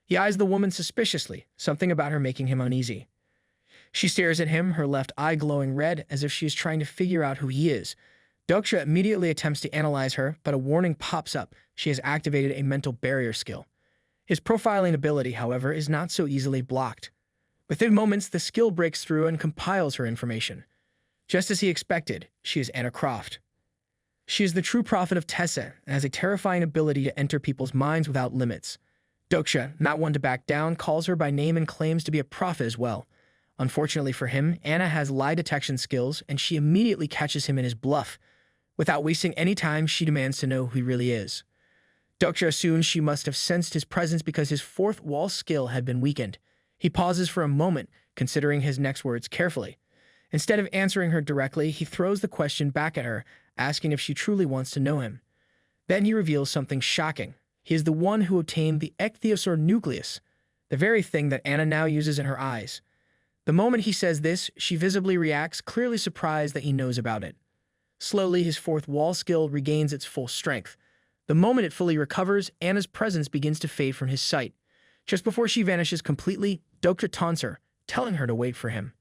He eyes the woman suspiciously, something about her making him uneasy. She stares at him, her left eye glowing red, as if she is trying to figure out who he is. Dokja immediately attempts to analyze her, but a warning pops up. She has activated a mental barrier skill. His profiling ability, however, is not so easily blocked. Within moments, the skill breaks through and compiles her information. Just as he expected, she is Anna Croft. She is the true prophet of Tessa and has a terrifying ability to enter people's minds without limits. Dokja, not one to back down, calls her by name and claims to be a prophet as well. Unfortunately for him, Anna has lie detection skills, and she immediately catches him in his bluff. Without wasting any time, she demands to know who he really is. Dokja assumes she must have sensed his presence because his fourth wall skill had been weakened. He pauses for a moment, considering his next words carefully. Instead of answering her directly, he throws the question back at her, asking if she truly wants to know him. Then he reveals something shocking. He is the one who obtained the ichthyosaur nucleus, the very thing that Anna now uses in her eyes. The moment he says this, she visibly reacts, clearly surprised that he knows about it. Slowly, his fourth wall skill regains its full strength. The moment it fully recovers, Anna's presence begins to fade from his sight. Just before she vanishes completely, Dokja taunts her, telling her to wait for him.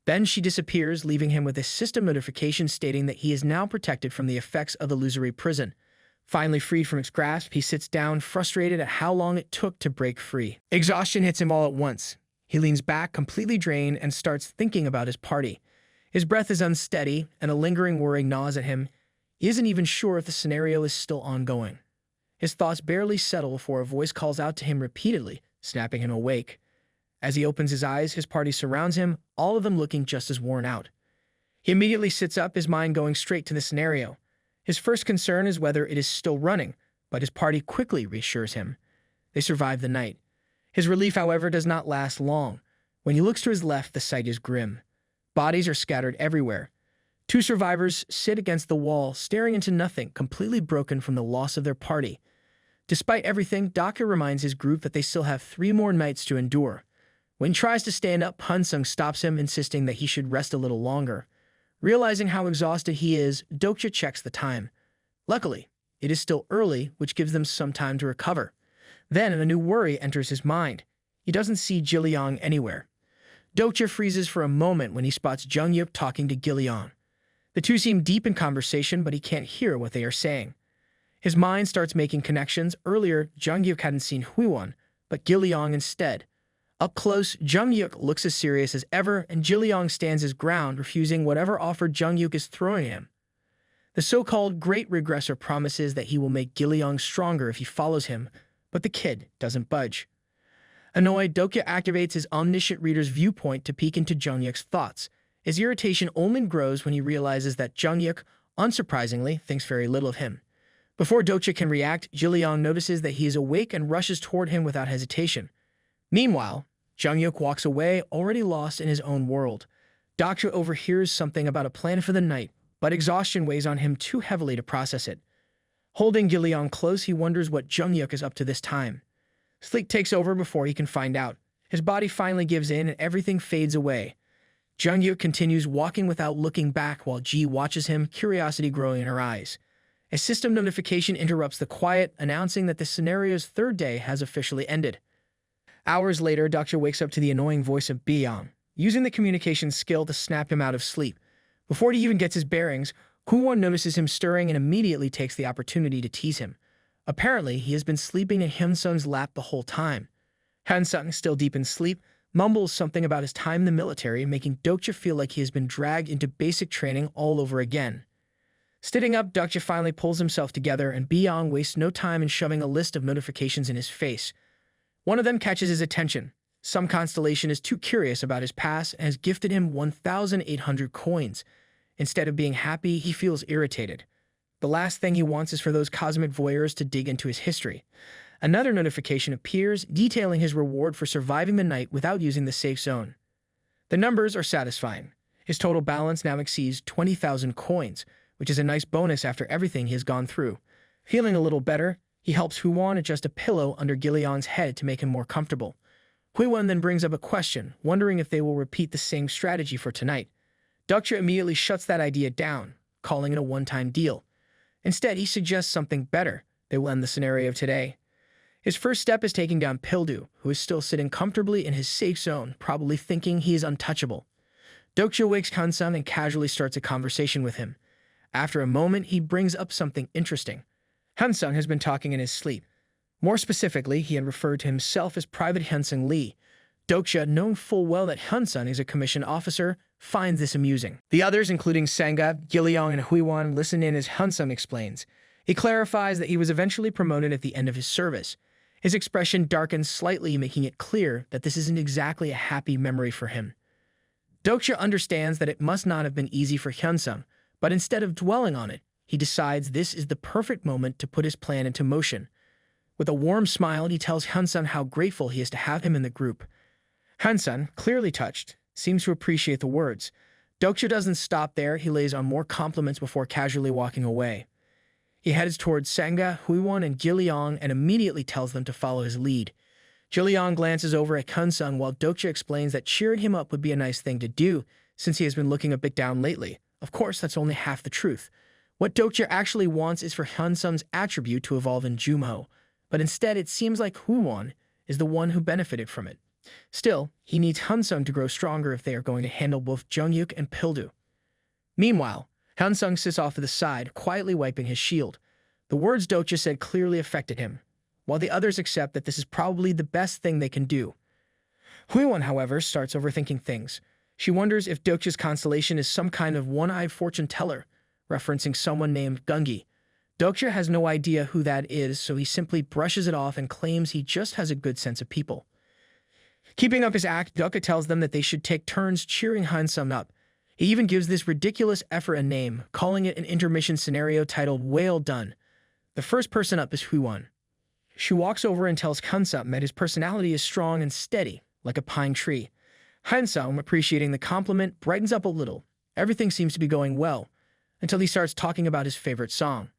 Then she disappears, leaving him with a system notification stating that he is now protected from the effects of the illusory prison. Finally freed from its grasp, he sits down, frustrated at how long it took to break free. Exhaustion hits him all at once. He leans back, completely drained, and starts thinking about his party. His breath is unsteady, and a lingering worry gnaws at him. He isn't even sure if the scenario is still ongoing. His thoughts barely settle before a voice calls out to him repeatedly, snapping him awake. As he opens his eyes, his party surrounds him, all of them looking just as worn out. He immediately sits up, his mind going straight to the scenario. His first concern is whether it is still running, but his party quickly reassures him. They survive the night. His relief, however, does not last long. When he looks to his left, the sight is grim. Bodies are scattered everywhere. Two survivors sit against the wall, staring into nothing, completely broken from the loss of their party. Despite everything, Dokja reminds his group that they still have 3 more nights to endure. When he tries to stand up, Hansung stops him, insisting that he should rest a little longer. Realizing how exhausted he is, Dokja checks the time. Luckily, it is still early, which gives them some time to recover. Then a new worry enters his mind. He doesn't see Jiliang anywhere. Dokja freezes for a moment when he spots Jungyuk talking to Giliang. The two seem deep in conversation, but he can't hear what they are saying. His mind starts making connections. Earlier, Jungyuk hadn't seen Huiwon, but Giliang instead. Up close, Jungyuk looks as serious as ever, and Jiliang stands his ground, refusing whatever offer Jungyuk is throwing him. The so-called Great Regressor promises that he will make Giliang stronger if he follows him, but the kid doesn't budge. Annoyed, Dokja activates his Omniscient Reader's Viewpoint to peek into Jungyuk's thoughts. His irritation only grows when he realizes that Jungyuk, unsurprisingly, thinks very little of him. Before Dokja can react, Jiliang notices that he is awake and rushes toward him without hesitation. Meanwhile, Jungyuk walks away, already lost in his own world. Dokja overhears something about a plan for the night, but exhaustion weighs on him too heavily to process it. Holding Giliang close, he wonders what Jungyuk is up to this time. Sleep takes over before he can find out. His body finally gives in and everything fades away. Jungyuk continues walking without looking back while Ji watches him, curiosity growing in her eyes. A system notification interrupts the quiet, announcing that the scenario's 3rd day has officially ended. Hours later, Dokja wakes up to the annoying voice of Biyang, using the communication skill to snap him out of sleep. Before he even gets his bearings, Huwon notices him stirring and immediately takes the opportunity to tease him. Apparently, he has been sleeping in Hansung's lap the whole time. Hansung, still deep in sleep, mumbles something about his time in the military, making Dokja feel like he has been dragged into basic training all over again. Sitting up, Dokja finally pulls himself together, and Biyang wastes no time in shoving a list of notifications in his face. One of them catches his attention. Some constellation is too curious about his past and has gifted him 1,800 coins. Instead of being happy, he feels irritated. The last thing he wants is for those cosmic voyeurs to dig into his history. Another notification appears, detailing his reward for surviving the night without using the safe zone. The numbers are satisfying. His total balance now exceeds 20,000 coins, which is a nice bonus after everything he has gone through. Feeling a little better, he helps Huiwon adjust a pillow under Giliang's head to make him more comfortable. Huiwon then brings up a question, wondering if they will repeat the same strategy for tonight. Dokja immediately shuts that idea down, calling it a one-time deal. Instead, he suggests something better that will end the scenario of today. His first step is taking down Pildu, who is still sitting comfortably in his safe zone, probably thinking he is untouchable. Dokja wakes Hansung and casually starts a conversation with him. After a moment, he brings up something interesting. Hansung has been talking in his sleep. More specifically, he had referred to himself as Private Hansung Lee. Dokja, knowing full well that Hansung is a commissioned officer, finds this amusing. The others, including Sangha, Giliong, and Huiwan, listen in as Hansung explains. He clarifies that he was eventually promoted at the end of his service. His expression darkens slightly, making it clear that this isn't exactly a happy memory for him. Dokja understands that it must not have been easy for Hansung, but instead of dwelling on it, he decides this is the perfect moment to put his plan into motion. With a warm smile, he tells Hansung how grateful he is to have him in the group. Hansung, clearly touched, seems to appreciate the words. Dokja doesn't stop there, he lays on more compliments before casually walking away. He heads towards Sangha, Huiwan, and Giliong and immediately tells them to follow his lead. Giliong glances over at Hansung while Dokja explains that cheering him up would be a nice thing to do, since he has been looking a bit down lately. Of course, that's only half the truth. What Dokja actually wants is for Hansung's attribute to evolve in Jumho, but instead it seems like Huiwan is the one who benefited from it. Still, he needs Hansung to grow stronger if they are going to handle both Jungyuk and Pildu. Meanwhile, Hansung sits off to the side, quietly wiping his shield. The words Dokja said clearly affected him, while the others accept that this is probably the best thing they can do. Huiwan, however, starts overthinking things. She wonders if Dokja's constellation is some kind of one-eyed fortune teller, referencing someone named Gungi. Dokja has no idea who that is, so he simply brushes it off and claims he just has a good sense of people. Keeping up his act, Dokja tells them that they should take turns cheering Hansung up. He even gives this ridiculous effort a name, calling it an intermission scenario titled Well Done. The first person up is Huiwan. She walks over and tells Hansung that his personality is strong and steady, like a pine tree. Hansung, appreciating the compliment, brightens up a little. Everything seems to be going well, until he starts talking about his favorite song.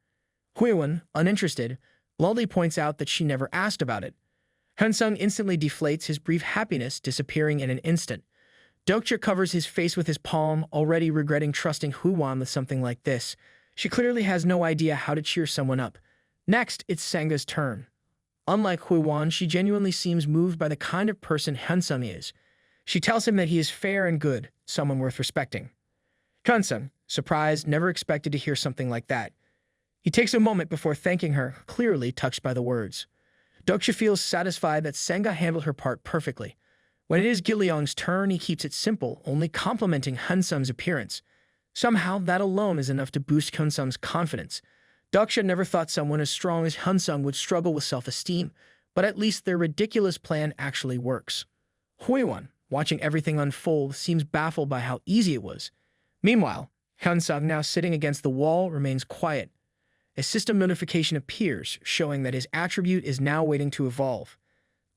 Huiwan, uninterested, bluntly points out that she never asked about it. Hansung instantly deflates, his brief happiness disappearing in an instant. Dokja covers his face with his palm, already regretting trusting Huiwan with something like this. She clearly has no idea how to cheer someone up. Next, it's Sangha's turn. Unlike Huiwan, she genuinely seems moved by the kind of person Hansung is. She tells him that he is fair and good, someone worth respecting. Hansung, surprised, never expected to hear something like that. He takes a moment before thanking her, clearly touched by the words. Dokja feels satisfied that Sangha handled her part perfectly. When it is Giliong's turn, he keeps it simple, only complimenting Hansung's appearance. Somehow, that alone is enough to boost Hansung's confidence. Dokja never thought someone as strong as Hansung would struggle with self-esteem, but at least their ridiculous plan actually works. Huiwan, watching everything unfold, seems baffled by how easy it was. Meanwhile, Hansung, now sitting against the wall, remains quiet. A system notification appears, showing that his attribute is now waiting to evolve.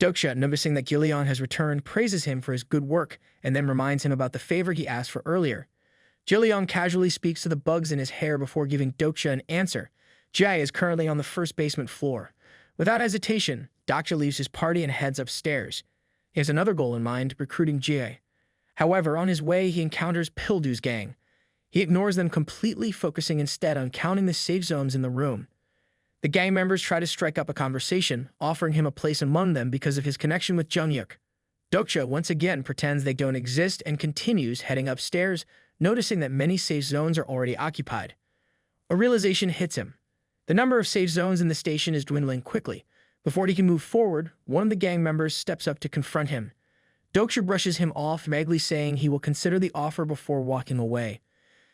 Dokja, noticing that Giliong has returned, praises him for his good work, and then reminds him about the favor he asked for earlier. Giliong casually speaks to the bugs in his hair before giving Dokja an answer. Jie is currently on the first basement floor. Without hesitation, Dokja leaves his party and heads upstairs. He has another goal in mind, recruiting Jie. However, on his way, he encounters Pildu's gang. He ignores them completely, focusing instead on counting the safe zones in the room. The gang members try to strike up a conversation, offering him a place among them because of his connection with Jungyuk. Dokja once again pretends they don't exist and continues heading upstairs, noticing that many safe zones are already occupied. A realization hits him. The number of safe zones in the station is dwindling quickly. Before he can move forward, one of the gang members steps up to confront him. Dokja brushes him off, vaguely saying he will consider the offer before walking away.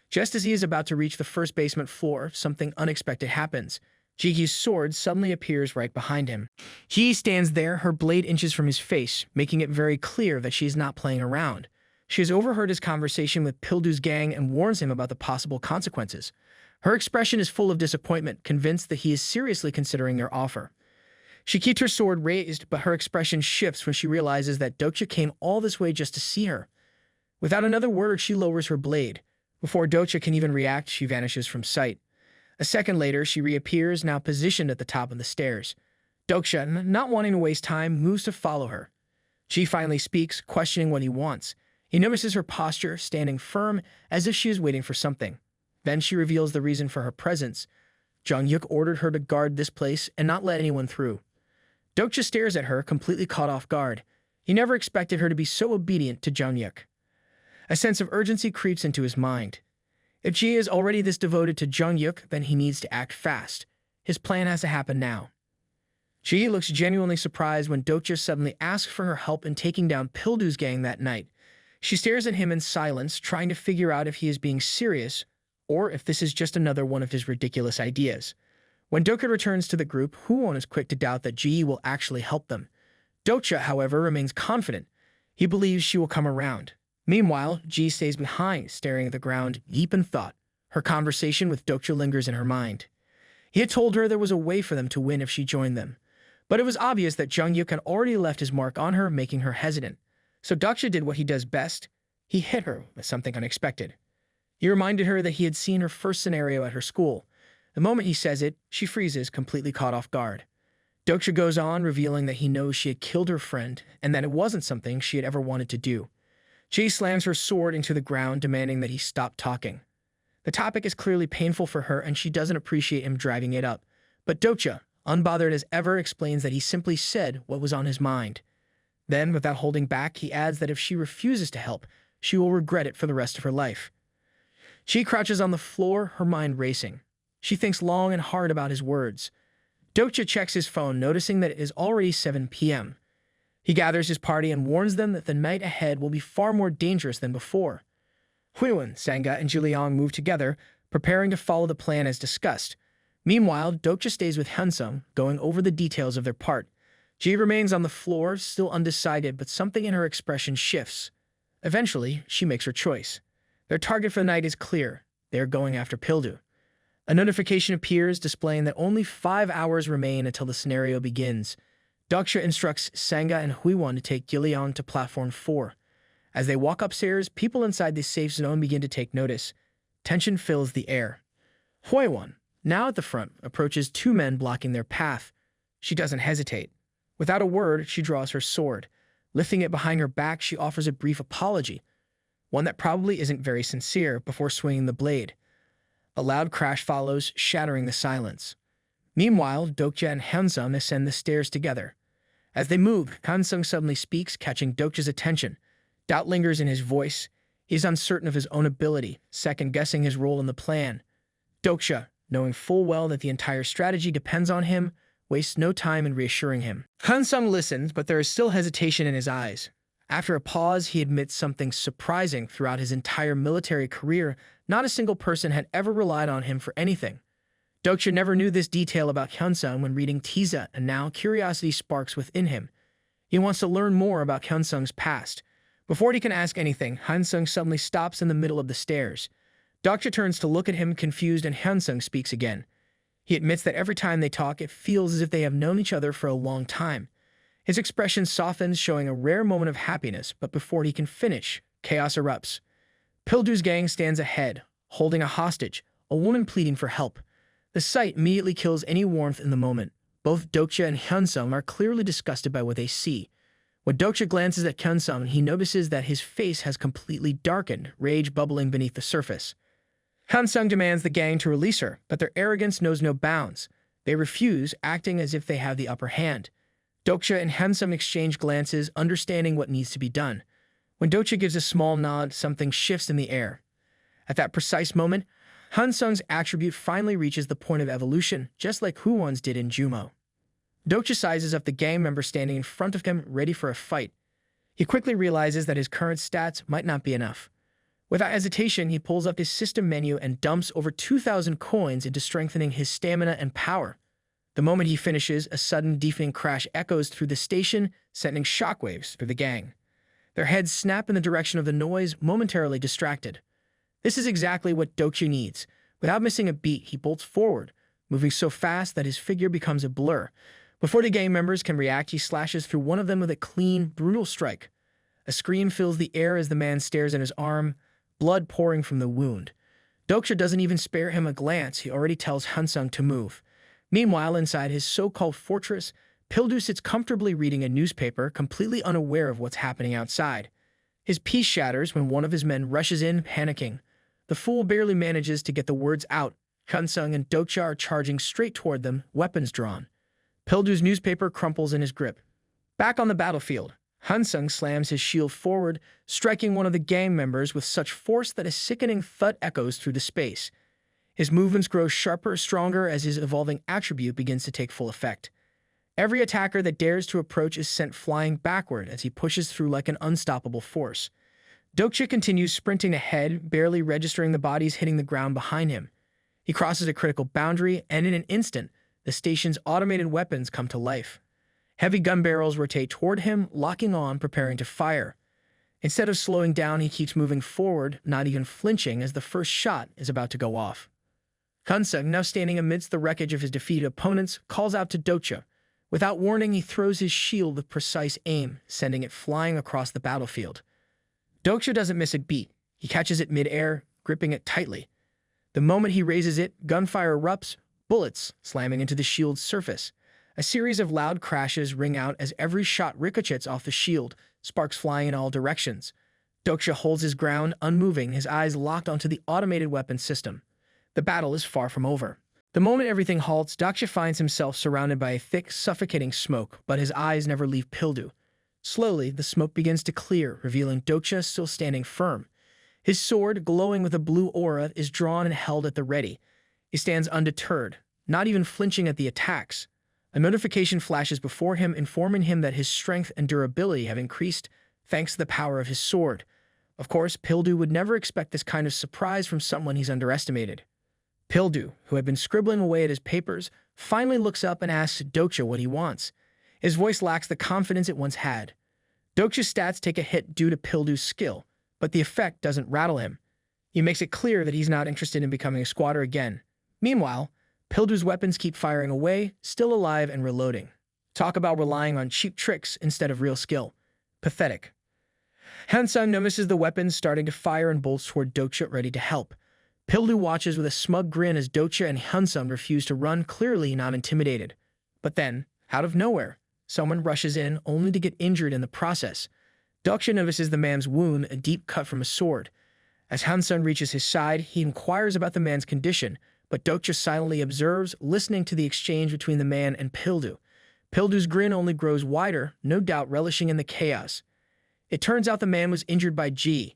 Just as he is about to reach the first basement floor, something unexpected happens. Jigi's sword suddenly appears right behind him. He stands there, her blade inches from his face, making it very clear that she is not playing around. She has overheard his conversation with Pildu's gang and warns him about the possible consequences. Her expression is full of disappointment, convinced that he is seriously considering their offer. She keeps her sword raised, but her expression shifts when she realizes that Dokja came all this way just to see her. Without another word, she lowers her blade. Before Dokja can even react, she vanishes from sight. A second later, she reappears, now positioned at the top of the stairs. Dokja, not wanting to waste time, moves to follow her. She finally speaks, questioning what he wants. He He notices her posture, standing firm as if she is waiting for something. Then she reveals the reason for her presence. Jung-yuk ordered her to guard this place and not let anyone through. Dokja stares at her, completely caught off guard. He never expected her to be so obedient to Jung-yuk. A sense of urgency creeps into his mind. If Ji is already this devoted to Jung-yuk, then he needs to act fast. His plan has to happen now. Ji looks genuinely surprised when Dokja suddenly asks for her help in taking down Pildu's gang that night. She stares at him in silence, trying to figure out if he is being serious or if this is just another one of his ridiculous ideas. When Dokja returns to the group, Huwon is quick to doubt that Ji will actually help them. Dokja, however, remains confident. He believes she will come around. Meanwhile, Ji stays behind, staring at the ground, deep in thought. Her conversation with Dokja lingers in her mind. He had told her there was a way for them to win if she joined them. But it was obvious that Jung-yuk had already left his mark on her, making her hesitant. So Dokja did what he does best. He hit her with something unexpected. He reminded her that he had seen her first scenario at her school. The moment he says it, she freezes, completely caught off guard. Dokja goes on, revealing that he knows she had killed her friend and that it wasn't something she had ever wanted to do. Ji slams her sword into the ground, demanding that he stop talking. The topic is clearly painful for her and she doesn't appreciate him driving it up. But Dokja, unbothered as ever, explains that he simply said what was on his mind. Then, without holding back, he adds that if she refuses to help, she will regret it for the rest of her life. She crouches on the floor, her mind racing. She thinks long and hard about his words. Dokja checks his phone, noticing that it is already 7 p.m. He gathers his party and warns them that the night ahead will be far more dangerous than before. Huiwen, Sanga, and Juliang move together, preparing to follow the plan as discussed. Meanwhile, Dokja stays with Hyunsung, going over the details of their part. Ji remains on the floor, still undecided, but something in her expression shifts. Eventually, she makes her choice. Their target for the night is clear. They are going after Pildu. A notification appears, displaying that only 5 hours remain until the scenario begins. Dokja instructs Sanga and Huiwon to take Gilliang to platform 4. As they walk upstairs, people inside the safe zone begin to take notice. Tension fills the air. Huiwon, now at the front, approaches 2 men blocking their path. She doesn't hesitate. Without a word, she draws her sword. Lifting it behind her back, she offers a brief apology, one that probably isn't very sincere, before swinging the blade. A loud crash follows, shattering the silence. Meanwhile, Dokja and Hyunsung ascend the stairs together. As they move, Hyunsung suddenly speaks, catching Dokja's attention. Doubt lingers in his voice. He is uncertain of his own ability, second-guessing his role in the plan. Dokja, knowing full well that the entire strategy depends on him, wastes no time in reassuring him. Hyunsung listens, but there is still hesitation in his eyes. After a pause, he admits something surprising. Throughout his entire military career, not a single person had ever relied on him for anything. Dokja never knew this detail about Hyunsung when reading Tiza, and now curiosity sparks within him. He wants to learn more about Hyunsung's past. Before he can ask anything, Hyunsung suddenly stops in the middle of the stairs. Dokja turns to look at him, confused, and Hyunsung speaks again. He admits that every time they talk, it feels as if they have known each other for a long time. His expression softens, showing a rare moment of happiness, but before he can finish, chaos erupts. Pildu's gang stands ahead, holding a hostage, a woman pleading for help. The sight immediately kills any warmth in the moment. Both Dokja and Hyunsung are clearly disgusted by what they see. When Dokja glances at Hyunsung, he notices that his face has completely darkened, rage bubbling beneath the surface. Hyunsung demands the gang to release her, but their arrogance knows no bounds. They refuse, acting as if they have the upper hand. Dokja and Hyunsung exchange glances, understanding what needs to be done. When Dokja gives a small nod, something shifts in the air. At that precise moment, Hyunsung's attribute finally reaches the point of evolution, just like Huwon's did in Jumo. Dokja sizes up the gang member standing in front of him, ready for a fight. He quickly realizes that his current stats might not be enough. Without hesitation, he pulls up his system menu and dumps over 2,000 coins into strengthening his stamina and power. The moment he finishes, a sudden deafening crash echoes through the station, sending shockwaves through the gang. Their heads snap in the direction of the noise, momentarily distracted. This is exactly what Dokja needs. Without missing a beat, he bolts forward, moving so fast that his figure becomes a blur. Before the gang members can react, he slashes through one of them with a clean, brutal strike. A scream fills the air as the man stares at his arm, blood pouring from the wound. Dokja doesn't even spare him a glance. He already tells Hyunsung to move. Meanwhile, inside his so-called fortress, Pildu sits comfortably reading a newspaper, completely unaware of what's happening outside. His peace shatters when one of his men rushes in, panicking. The fool barely manages to get the words out. Hyunsung and Dokja are charging straight toward them, weapons drawn. Pildu's newspaper crumples in his grip. Back on the battlefield, Hyunsung slams his shield forward, striking one of the gang members with such force that a sickening thud echoes through the space. His movements grow sharper, stronger as his evolving attribute begins to take full effect. Every attacker that dares to approach is sent flying backward as he pushes through like an unstoppable force. Dokja continues sprinting ahead, barely registering the bodies hitting the ground behind him. He crosses a critical boundary, and in an instant, the station's automated weapons come to life. Heavy gun barrels rotate toward him, locking on, preparing to fire. Instead of slowing down, he keeps moving forward, not even flinching as the first shot is about to go off. Hyunsung, now standing amidst the wreckage of his defeated opponents, calls out to Dokja. Without warning, he throws his shield with precise aim, sending it flying across the battlefield. Dokja doesn't miss a beat. He catches it mid-air, gripping it tightly. The moment he raises it, gunfire erupts, bullets slamming into the shield's surface. A series of loud crashes ring out as every shot ricochets off the shield, sparks flying in all directions. Dokja holds his ground, unmoving, his eyes locked onto the automated weapon system. The battle is far from over. The moment everything halts, Dokja finds himself surrounded by a thick, suffocating smoke, but his eyes never leave Pildu. Slowly, the smoke begins to clear, revealing Dokja still standing firm. His sword, glowing with a blue aura, is drawn and held at the ready. He stands undeterred, not even flinching at the attacks. A notification flashes before him, informing him that his strength and durability have increased thanks to the power of his sword. Of course, Pildu would never expect this kind of surprise from someone he's underestimated. Pildu, who had been scribbling away at his papers, finally looks up and asks Dokja what he wants. His voice lacks the confidence it once had. Dokja's stats take a hit due to Pildu's skill, but the effect doesn't rattle him. He makes it clear that he's not interested in becoming a squatter again. Meanwhile, Pildu's weapons keep firing away, still alive and reloading. Talk about relying on cheap tricks instead of real skill. Pathetic. Hyunsung notices the weapons starting to fire and bolts toward Dokja, ready to help. Pildu watches with a smug grin as Dokja and Hyunsung refuse to run, clearly not intimidated. But then, out of nowhere, someone rushes in, only to get injured in the process. Dokja notices the man's wound, a deep cut from a sword. As Hyunsung reaches his side, he inquires about the man's condition, but Dokja silently observes, listening to the exchange between the man and Pildu. Pildu's grin only grows wider, no doubt relishing in the chaos. It turns out the man was injured by G.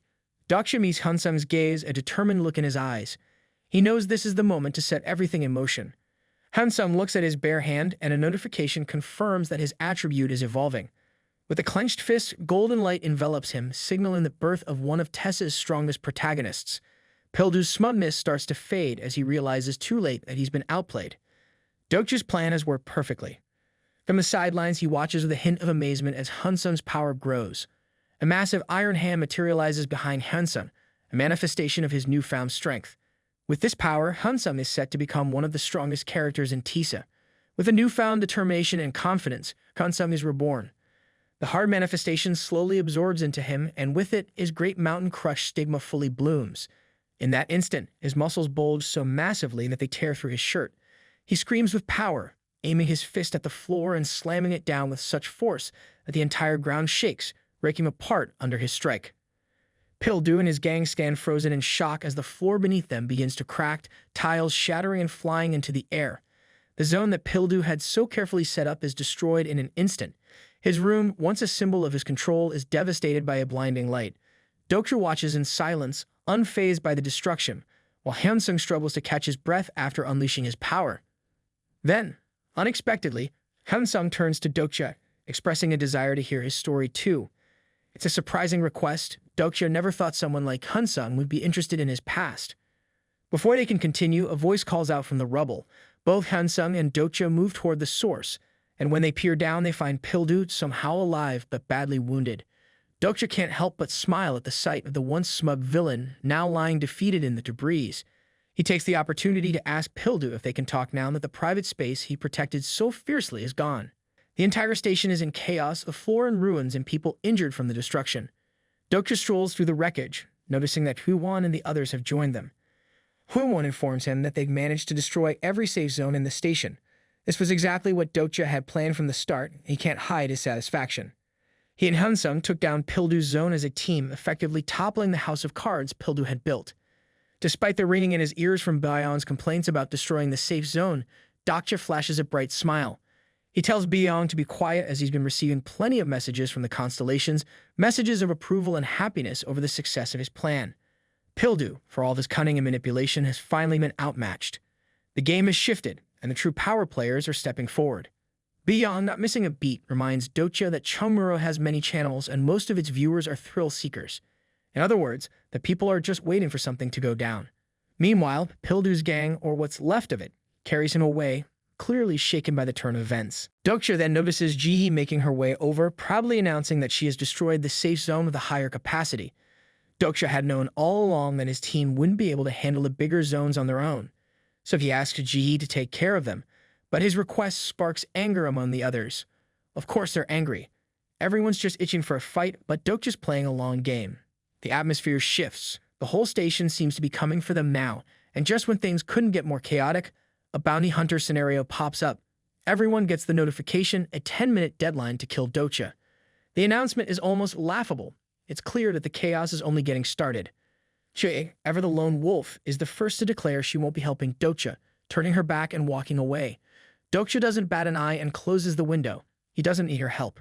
Dokja meets Hyunsung's gaze, a determined look in his eyes. He knows this is the moment to set everything in motion. Hyunsung looks at his bare hand, and a notification confirms that his attribute is evolving. With a clenched fist, golden light envelops him, signaling the birth of one of Tessa's strongest protagonists. Pildu's smugness starts to fade as he realizes too late that he's been outplayed. Dokja's plan has worked perfectly. From the sidelines, he watches with a hint of amazement as Hyunsung's power grows. A massive iron hand materializes behind Hyunsung, a manifestation of his newfound strength. With this power, Hyunsung is set to become one of the strongest characters in Tisa. With a newfound determination and confidence, Hyunsung is reborn. The hard manifestation slowly absorbs into him, and with it, his great mountain crush stigma fully blooms. In that instant, his muscles bulge so massively that they tear through his shirt. He screams with power, aiming his fist at the floor and slamming it down with such force that the entire ground shakes, breaking apart under his strike. Pildu and his gang stand frozen in shock as the floor beneath them begins to crack, tiles shattering and flying into the air. The zone that Pildu had so carefully set up is destroyed in an instant. His room, once a symbol of his control, is devastated by a blinding light. Dokja watches in silence, unfazed by the destruction, while Hyunsung struggles to catch his breath after unleashing his power. Then, unexpectedly, Hyunsung turns to Dokja, expressing a desire to hear his story too. It's a surprising request. Dokja never thought someone like Hyunsung would be interested in his past. Before they can continue, a voice calls out from the rubble. Both Hyunsung and Dokja move toward the source, and when they peer down, they find Pildu somehow alive but badly wounded. Dokja can't help but smile at the sight of the once smug villain now lying defeated in the debris. He takes the opportunity to ask Pildu if they can talk now that the private space he protected so fiercely is gone. The entire station is in chaos, a floor in ruins and people injured from the destruction. Dokja strolls through the wreckage, noticing that Huwon and the others have joined them. Huwon informs him that they've managed to destroy every safe zone in the station. This was exactly what Dokja had planned from the start, and he can't hide his satisfaction. He and Hyunsung took down Pildu's zone as a team, effectively toppling the house of cards Pildu had built. Despite the ringing in his ears from Byong's complaints about destroying the safe zone, Dokja flashes a bright smile. He tells Byong to be quiet as he's been receiving plenty of messages from the constellations, messages of approval and happiness over the success of his plan. Pildu, for all of his cunning and manipulation, has finally been outmatched. The game has shifted, and the true power players are stepping forward. Byong, not missing a beat, reminds Dokja that Chungmuro has many channels and most of its viewers are thrill seekers. In other words, the people are just waiting for something to go down. Meanwhile, Pildu's gang, or what's left of it, carries him away, clearly shaken by the turn of events. Dokja then notices Jihee making her way over, proudly announcing that she has destroyed the safe zone with a higher capacity. Dokja had known all along that his team wouldn't be able to handle the bigger zones on their own, so he asks Jihee to take care of them, but his request sparks anger among the others. Of course they're angry. Everyone's just itching for a fight, but Dokja's playing a long game. The atmosphere shifts. The whole station seems to be coming for them now, and just when things couldn't get more chaotic, a bounty hunter scenario pops up. Everyone gets the notification, a 10-minute deadline to kill Dokja. The announcement is almost laughable. It's clear that the chaos is only getting started. Chue, ever the lone wolf, is the first to declare she won't be helping Dokja, turning her back and walking away. Dokja doesn't bat an eye and closes the window. He doesn't need her help.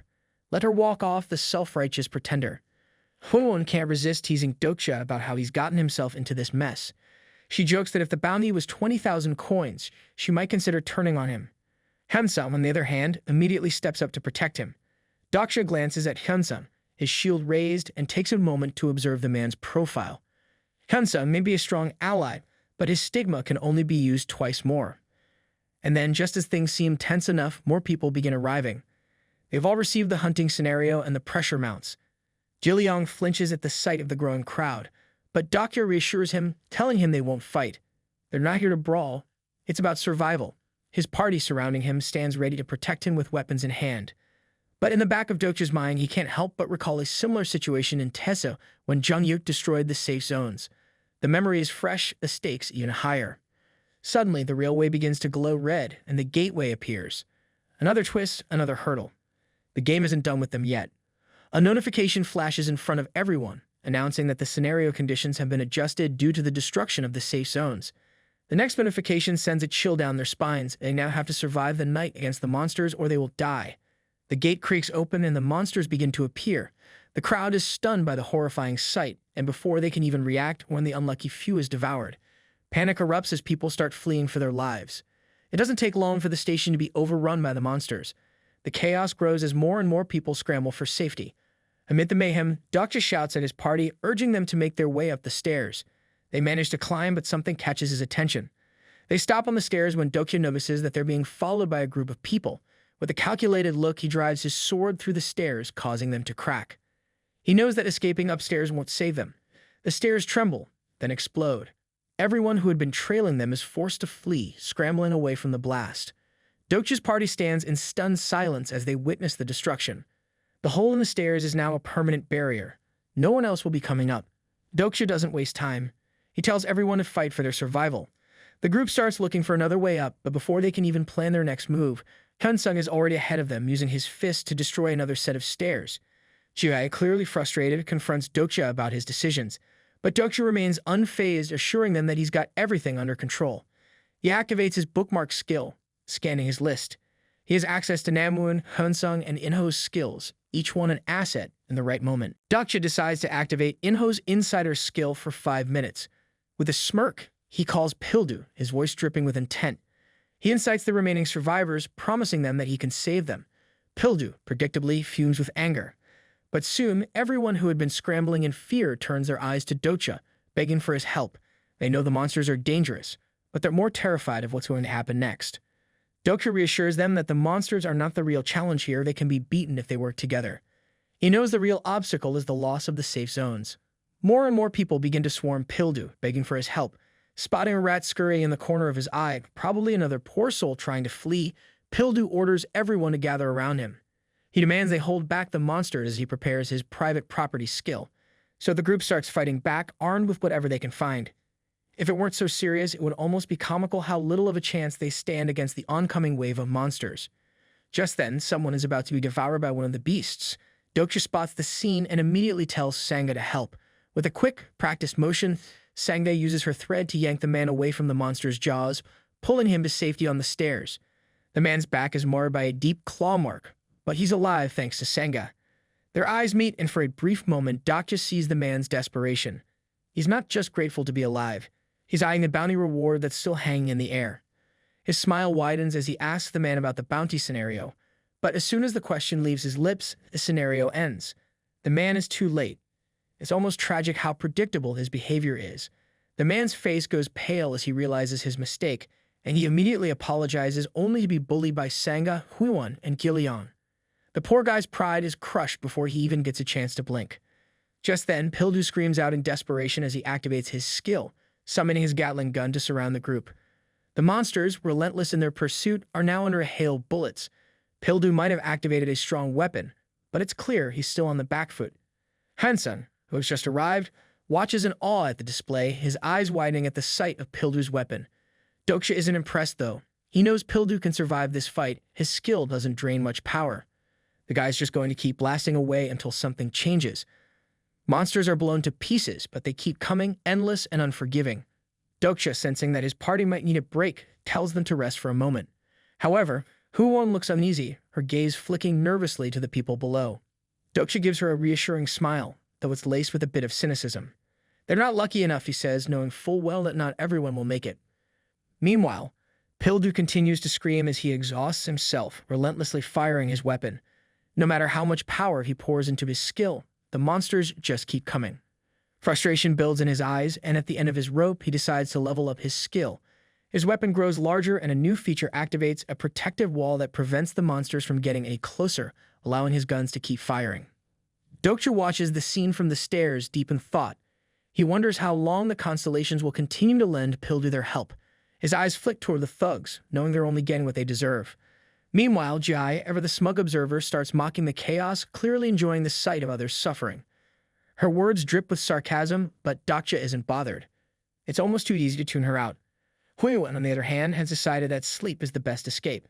Let her walk off, the self-righteous pretender. Hwon can't resist teasing Dokja about how he's gotten himself into this mess. She jokes that if the bounty was 20,000 coins, she might consider turning on him. Hyunsung, on the other hand, immediately steps up to protect him. Dokja glances at Hyunsung, his shield raised, and takes a moment to observe the man's profile. Hyunsung may be a strong ally, but his stigma can only be used twice more. And then, just as things seem tense enough, more people begin arriving. They've all received the hunting scenario and the pressure mounts. Jiliang flinches at the sight of the growing crowd, but Dokja reassures him, telling him they won't fight. They're not here to brawl. It's about survival. His party surrounding him stands ready to protect him with weapons in hand. But in the back of Dokja's mind, he can't help but recall a similar situation in Teso when Jung-yuk destroyed the safe zones. The memory is fresh, the stakes even higher. Suddenly, the railway begins to glow red, and the gateway appears. Another twist, another hurdle. The game isn't done with them yet. A notification flashes in front of everyone, announcing that the scenario conditions have been adjusted due to the destruction of the safe zones. The next notification sends a chill down their spines. They now have to survive the night against the monsters or they will die. The gate creaks open and the monsters begin to appear. The crowd is stunned by the horrifying sight, and before they can even react, one of the unlucky few is devoured. Panic erupts as people start fleeing for their lives. It doesn't take long for the station to be overrun by the monsters. The chaos grows as more and more people scramble for safety. Amid the mayhem, Dokja shouts at his party, urging them to make their way up the stairs. They manage to climb, but something catches his attention. They stop on the stairs when Dokja notices that they're being followed by a group of people. With a calculated look, he drives his sword through the stairs, causing them to crack. He knows that escaping upstairs won't save them. The stairs tremble, then explode. Everyone who had been trailing them is forced to flee, scrambling away from the blast. Dokja's party stands in stunned silence as they witness the destruction. The hole in the stairs is now a permanent barrier. No one else will be coming up. Dokja doesn't waste time. He tells everyone to fight for their survival. The group starts looking for another way up, but before they can even plan their next move, Hyunsung is already ahead of them, using his fist to destroy another set of stairs. Jiae, clearly frustrated, confronts Dokja about his decisions, but Dokja remains unfazed, assuring them that he's got everything under control. He activates his bookmark skill, scanning his list. He has access to Namwoon, Hyunsung, and Inho's skills, each one an asset in the right moment. Dokja decides to activate Inho's insider skill for 5 minutes. With a smirk, he calls Pildu, his voice dripping with intent. He incites the remaining survivors, promising them that he can save them. Pildu, predictably, fumes with anger. But soon, everyone who had been scrambling in fear turns their eyes to Dokja, begging for his help. They know the monsters are dangerous, but they're more terrified of what's going to happen next. Dokja reassures them that the monsters are not the real challenge here. They can be beaten if they work together. He knows the real obstacle is the loss of the safe zones. More and more people begin to swarm Pildu, begging for his help. Spotting a rat scurrying in the corner of his eye, probably another poor soul trying to flee, Pildu orders everyone to gather around him. He demands they hold back the monsters as he prepares his private property skill. So the group starts fighting back, armed with whatever they can find. If it weren't so serious, it would almost be comical how little of a chance they stand against the oncoming wave of monsters. Just then, someone is about to be devoured by one of the beasts. Dokja spots the scene and immediately tells Sangha to help. With a quick, practiced motion, Sangha uses her thread to yank the man away from the monster's jaws, pulling him to safety on the stairs. The man's back is marred by a deep claw mark, but he's alive thanks to Sangha. Their eyes meet, and for a brief moment, Dokja sees the man's desperation. He's not just grateful to be alive. He's eyeing the bounty reward that's still hanging in the air. His smile widens as he asks the man about the bounty scenario, but as soon as the question leaves his lips, the scenario ends. The man is too late. It's almost tragic how predictable his behavior is. The man's face goes pale as he realizes his mistake, and he immediately apologizes only to be bullied by Sangha, Huiwan, and Giliang. The poor guy's pride is crushed before he even gets a chance to blink. Just then, Pildu screams out in desperation as he activates his skill, summoning his Gatling gun to surround the group. The monsters, relentless in their pursuit, are now under a hail of bullets. Pildu might have activated a strong weapon, but it's clear he's still on the back foot. Hansun, who has just arrived, watches in awe at the display, his eyes widening at the sight of Pildu's weapon. Dokja isn't impressed, though. He knows Pildu can survive this fight. His skill doesn't drain much power. The guy's just going to keep blasting away until something changes. Monsters are blown to pieces, but they keep coming, endless and unforgiving. Dokja, sensing that his party might need a break, tells them to rest for a moment. However, Huwon looks uneasy, her gaze flicking nervously to the people below. Dokja gives her a reassuring smile, though it's laced with a bit of cynicism. They're not lucky enough, he says, knowing full well that not everyone will make it. Meanwhile, Pildu continues to scream as he exhausts himself, relentlessly firing his weapon. No matter how much power he pours into his skill, the monsters just keep coming. Frustration builds in his eyes, and at the end of his rope, he decides to level up his skill. His weapon grows larger, and a new feature activates a protective wall that prevents the monsters from getting any closer, allowing his guns to keep firing. Dokja watches the scene from the stairs, deep in thought. He wonders how long the constellations will continue to lend Pildu their help. His eyes flick toward the thugs, knowing they're only getting what they deserve. Meanwhile, Jai, ever the smug observer, starts mocking the chaos, clearly enjoying the sight of others suffering. Her words drip with sarcasm, but Dokja isn't bothered. It's almost too easy to tune her out. Huiwen, on the other hand, has decided that sleep is the best escape.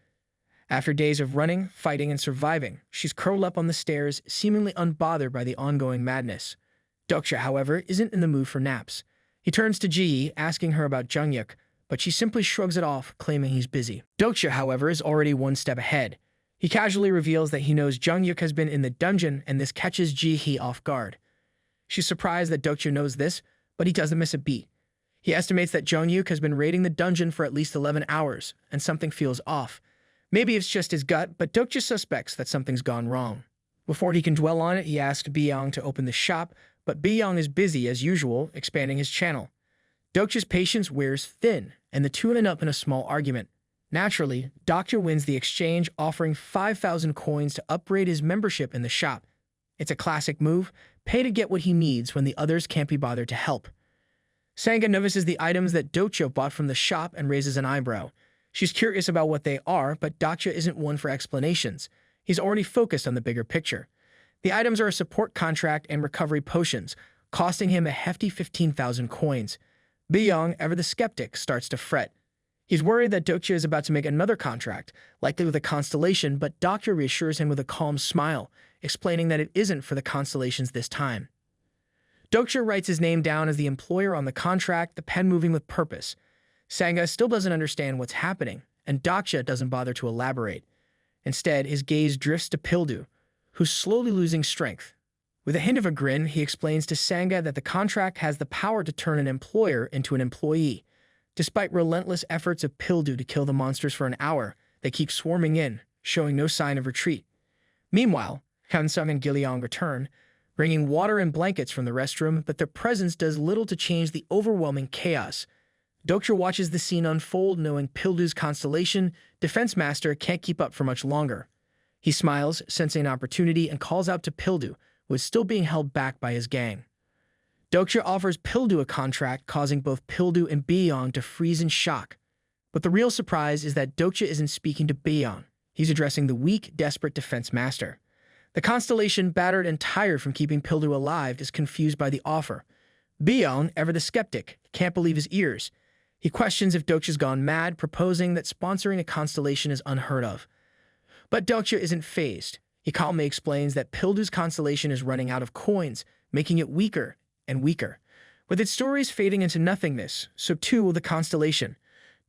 After days of running, fighting, and surviving, she's curled up on the stairs, seemingly unbothered by the ongoing madness. Dokja, however, isn't in the mood for naps. He turns to Ji, asking her about Jungyuk, but she simply shrugs it off, claiming he's busy. Dokja, however, is already one step ahead. He casually reveals that he knows Jungyuk has been in the dungeon, and this catches Ji-hee off guard. She's surprised that Dokja knows this, but he doesn't miss a beat. He estimates that Jungyuk has been raiding the dungeon for at least 11 hours, and something feels off. Maybe it's just his gut, but Dokja suspects that something's gone wrong. Before he can dwell on it, he asks Biyang to open the shop, but Biyang is busy, as usual, expanding his channel. Dokja's patience wears thin, and the two end up in a small argument. Naturally, Dokja wins the exchange, offering 5,000 coins to upgrade his membership in the shop. It's a classic move, pay to get what he needs when the others can't be bothered to help. Sangha notices the items that Dokja bought from the shop and raises an eyebrow. She's curious about what they are, but Dokja isn't one for explanations. He's already focused on the bigger picture. The items are a support contract and recovery potions, costing him a hefty 15,000 coins. Biyang, ever the skeptic, starts to fret. He's worried that Dokja is about to make another contract, likely with a constellation, but Dokja reassures him with a calm smile, explaining that it isn't for the constellations this time. Dokja writes his name down as the employer on the contract, the pen moving with purpose. Sangha still doesn't understand what's happening, and Dokja doesn't bother to elaborate. Instead, his gaze drifts to Pildu, who's slowly losing strength. With a hint of a grin, he explains to Sangha that the contract has the power to turn an employer into an employee. Despite relentless efforts of Pildu to kill the monsters for an hour, they keep swarming in, showing no sign of retreat. Meanwhile, Hansung and Giliang return, bringing water and blankets from the restroom, but their presence does little to change the overwhelming chaos. Dokja watches the scene unfold, knowing Pildu's constellation, Defense Master, can't keep up for much longer. He smiles, sensing an opportunity, and calls out to Pildu, who is still being held back by his gang. Dokja offers Pildu a contract, causing both Pildu and Biyang to freeze in shock. But the real surprise is that Dokja isn't speaking to Biyang. He's addressing the weak, desperate Defense Master. The constellation, battered and tired from keeping Pildu alive, is confused by the offer. Biyang, ever the skeptic, can't believe his ears. He questions if Dokja's gone mad, proposing that sponsoring a constellation is unheard of. But Dokja isn't fazed. He He calmly explains that Pildu's constellation is running out of coins, making it weaker and weaker. With its stories fading into nothingness, so too will the constellation.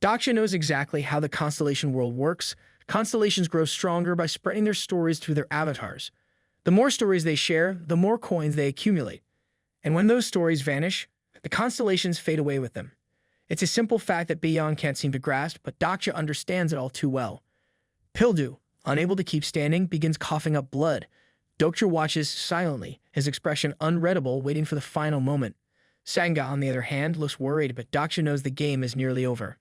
Dokja knows exactly how the constellation world works. Constellations grow stronger by spreading their stories through their avatars. The more stories they share, the more coins they accumulate. And when those stories vanish, the constellations fade away with them. It's a simple fact that Beyond can't seem to grasp, but Dokja understands it all too well. Pildu, unable to keep standing, begins coughing up blood. Dokja watches silently, his expression unreadable, waiting for the final moment. Sangha, on the other hand, looks worried, but Dokja knows the game is nearly over.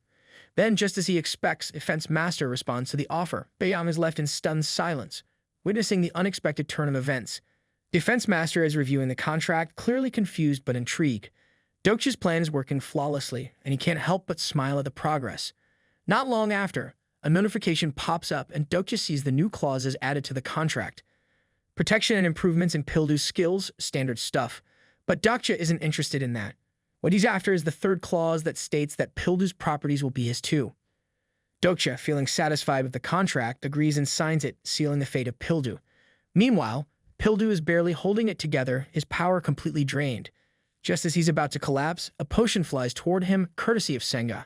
Then, just as he expects, a fence master responds to the offer. Bayam is left in stunned silence, witnessing the unexpected turn of events. The defense master is reviewing the contract, clearly confused but intrigued. Dokja's plan is working flawlessly, and he can't help but smile at the progress. Not long after, a notification pops up and Dokja sees the new clauses added to the contract. Protection and improvements in Pildu's skills, standard stuff. But Dokja isn't interested in that. What he's after is the third clause that states that Pildu's properties will be his too. Dokja, feeling satisfied with the contract, agrees and signs it, sealing the fate of Pildu. Meanwhile, Pildu is barely holding it together, his power completely drained. Just as he's about to collapse, a potion flies toward him, courtesy of Sangha.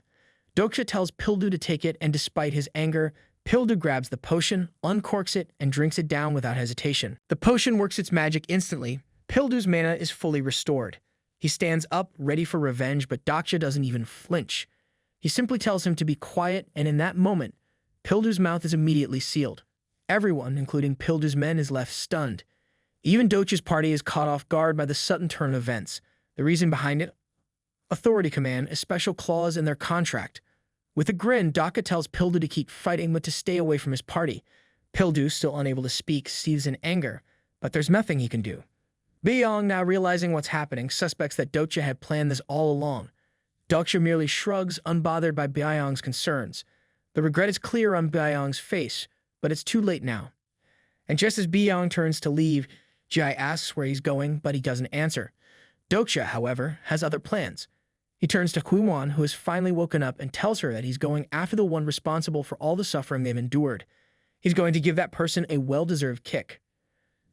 Dokja tells Pildu to take it, and despite his anger, Pildu grabs the potion, uncorks it, and drinks it down without hesitation. The potion works its magic instantly. Pildu's mana is fully restored. He stands up, ready for revenge, but Dokja doesn't even flinch. He simply tells him to be quiet, and in that moment, Pildu's mouth is immediately sealed. Everyone, including Pildu's men, is left stunned. Even Dokja's party is caught off guard by the sudden turn of events. The reason behind it? Authority command, a special clause in their contract. With a grin, Dokja tells Pildu to keep fighting but to stay away from his party. Pildu, still unable to speak, seethes in anger, but there's nothing he can do. Byong, now realizing what's happening, suspects that Dokja had planned this all along. Dokja merely shrugs, unbothered by Byong's concerns. The regret is clear on Byong's face, but it's too late now. And just as Byong turns to leave, Jai asks where he's going, but he doesn't answer. Dokja, however, has other plans. He turns to Huiwan, who has finally woken up, and tells her that he's going after the one responsible for all the suffering they've endured. He's going to give that person a well-deserved kick.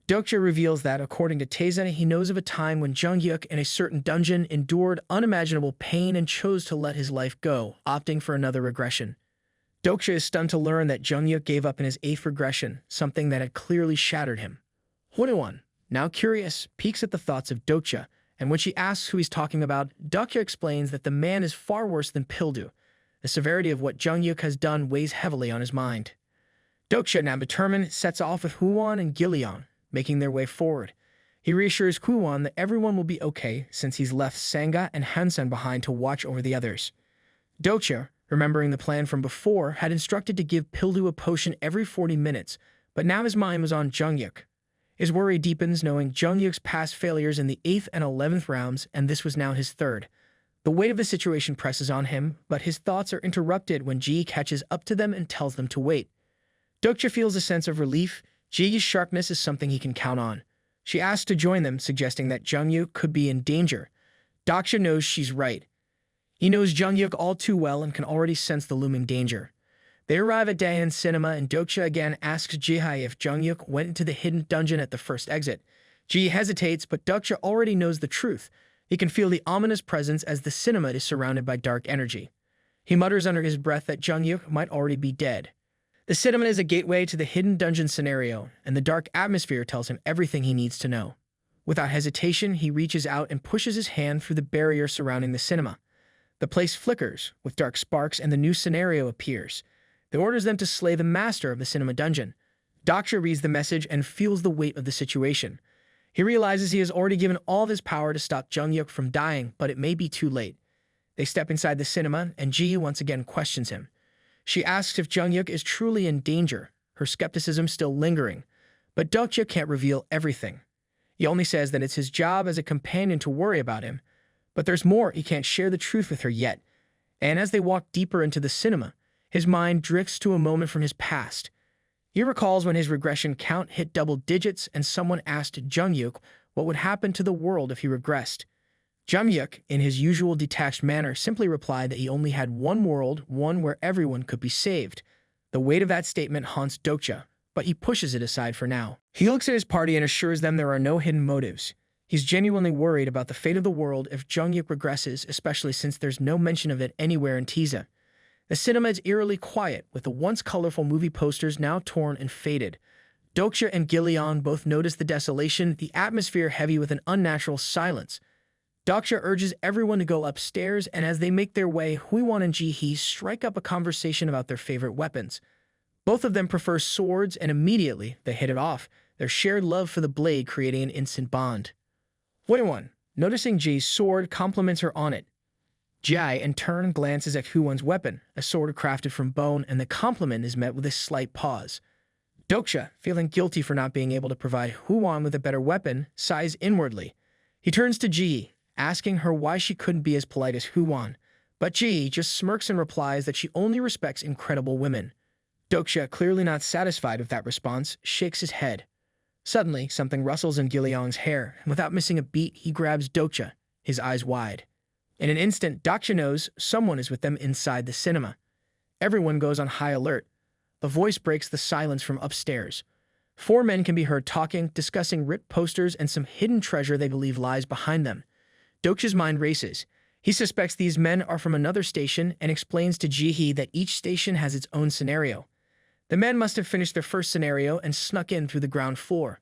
Dokja reveals that, according to Taeza, he knows of a time when Jungyuk in a certain dungeon endured unimaginable pain and chose to let his life go, opting for another regression. Dokja is stunned to learn that Jungyuk gave up in his 8th regression, something that had clearly shattered him. Huiwan, now curious, peeks at the thoughts of Dokja, and when she asks who he's talking about, Dokja explains that the man is far worse than Pildu. The severity of what Jungyuk has done weighs heavily on his mind. Dokja, now determined, sets off with Huiwan and Gillian, making their way forward. He reassures Huiwan that everyone will be okay since he's left Sangha and Hansen behind to watch over the others. Dokja, remembering the plan from before, had instructed to give Pildu a potion every 40 minutes, but now his mind was on Jungyuk. His worry deepens knowing Jungyuk's past failures in the 8th and 11th rounds, and this was now his 3rd. The weight of the situation presses on him, but his thoughts are interrupted when Ji catches up to them and tells them to wait. Dokja feels a sense of relief. Ji's sharpness is something he can count on. She asks to join them, suggesting that Jungyuk could be in danger. Dokja knows she's right. He knows Jungyuk all too well and can already sense the looming danger. They arrive at Daehan Cinema, and Dokja again asks Jihai if Jungyuk went into the hidden dungeon at the first exit. Ji hesitates, but Dokja already knows the truth. He can feel the ominous presence as the cinema is surrounded by dark energy. He mutters under his breath that Jungyuk might already be dead. The cinema is a gateway to the hidden dungeon scenario, and the dark atmosphere tells him everything he needs to know. Without hesitation, he reaches out and pushes his hand through the barrier surrounding the cinema. The place flickers with dark sparks, and the new scenario appears. They orders them to slay the master of the cinema dungeon. Dokja reads the message and feels the weight of the situation. He realizes he has already given all of his power to stop Jungyuk from dying, but it may be too late. They step inside the cinema, and Ji once again questions him. She asks if Jungyuk is truly in danger, her skepticism still lingering. But Dokja can't reveal everything. He only says that it's his job as a companion to worry about him. But there's more, he can't share the truth with her yet. And as they walk deeper into the cinema, his mind drifts to a moment from his past. He recalls when his regression count hit double digits and someone asked Jungyuk what would happen to the world if he regressed. Jungyuk, in his usual detached manner, simply replied that he only had one world, one where everyone could be saved. The weight of that statement haunts Dokja, but he pushes it aside for now. He looks at his party and assures them there are no hidden motives. He's genuinely worried about the fate of the world if Jungyuk regresses, especially since there's no mention of it anywhere in teaser. The cinema is eerily quiet, with the once colorful movie posters now torn and faded. Dokja and Gillian both notice the desolation, the atmosphere heavy with an unnatural silence. Dokja urges everyone to go upstairs, and as they make their way, Huiwon and Ji-hee strike up a conversation about their favorite weapons. Both of them prefer swords, and immediately they hit it off, their shared love for the blade creating an instant bond. Huiwon, noticing Ji's sword, compliments her on it. Jai, in turn, glances at Huiwon's weapon, a sword crafted from bone, and the compliment is met with a slight pause. Dokja, feeling guilty for not being able to provide Huiwon with a better weapon, sighs inwardly. He turns to Ji, asking her why she couldn't be as polite as Huiwon, but Ji just smirks and replies that she only respects incredible women. Dokja, clearly not satisfied with that response, shakes his head. Suddenly, something rustles in Gillian's hair, and without missing a beat, he grabs Dokja, his eyes wide. In an instant, Dokja knows someone is with them inside the cinema. Everyone goes on high alert. The voice breaks the silence from upstairs. 4 men can be heard talking, discussing ripped posters and some hidden treasure they believe lies behind them. Dokja's mind races. He suspects these men are from another station and explains to Ji-hee that each station has its own scenario. The men must have finished their first scenario and snuck in through the ground floor.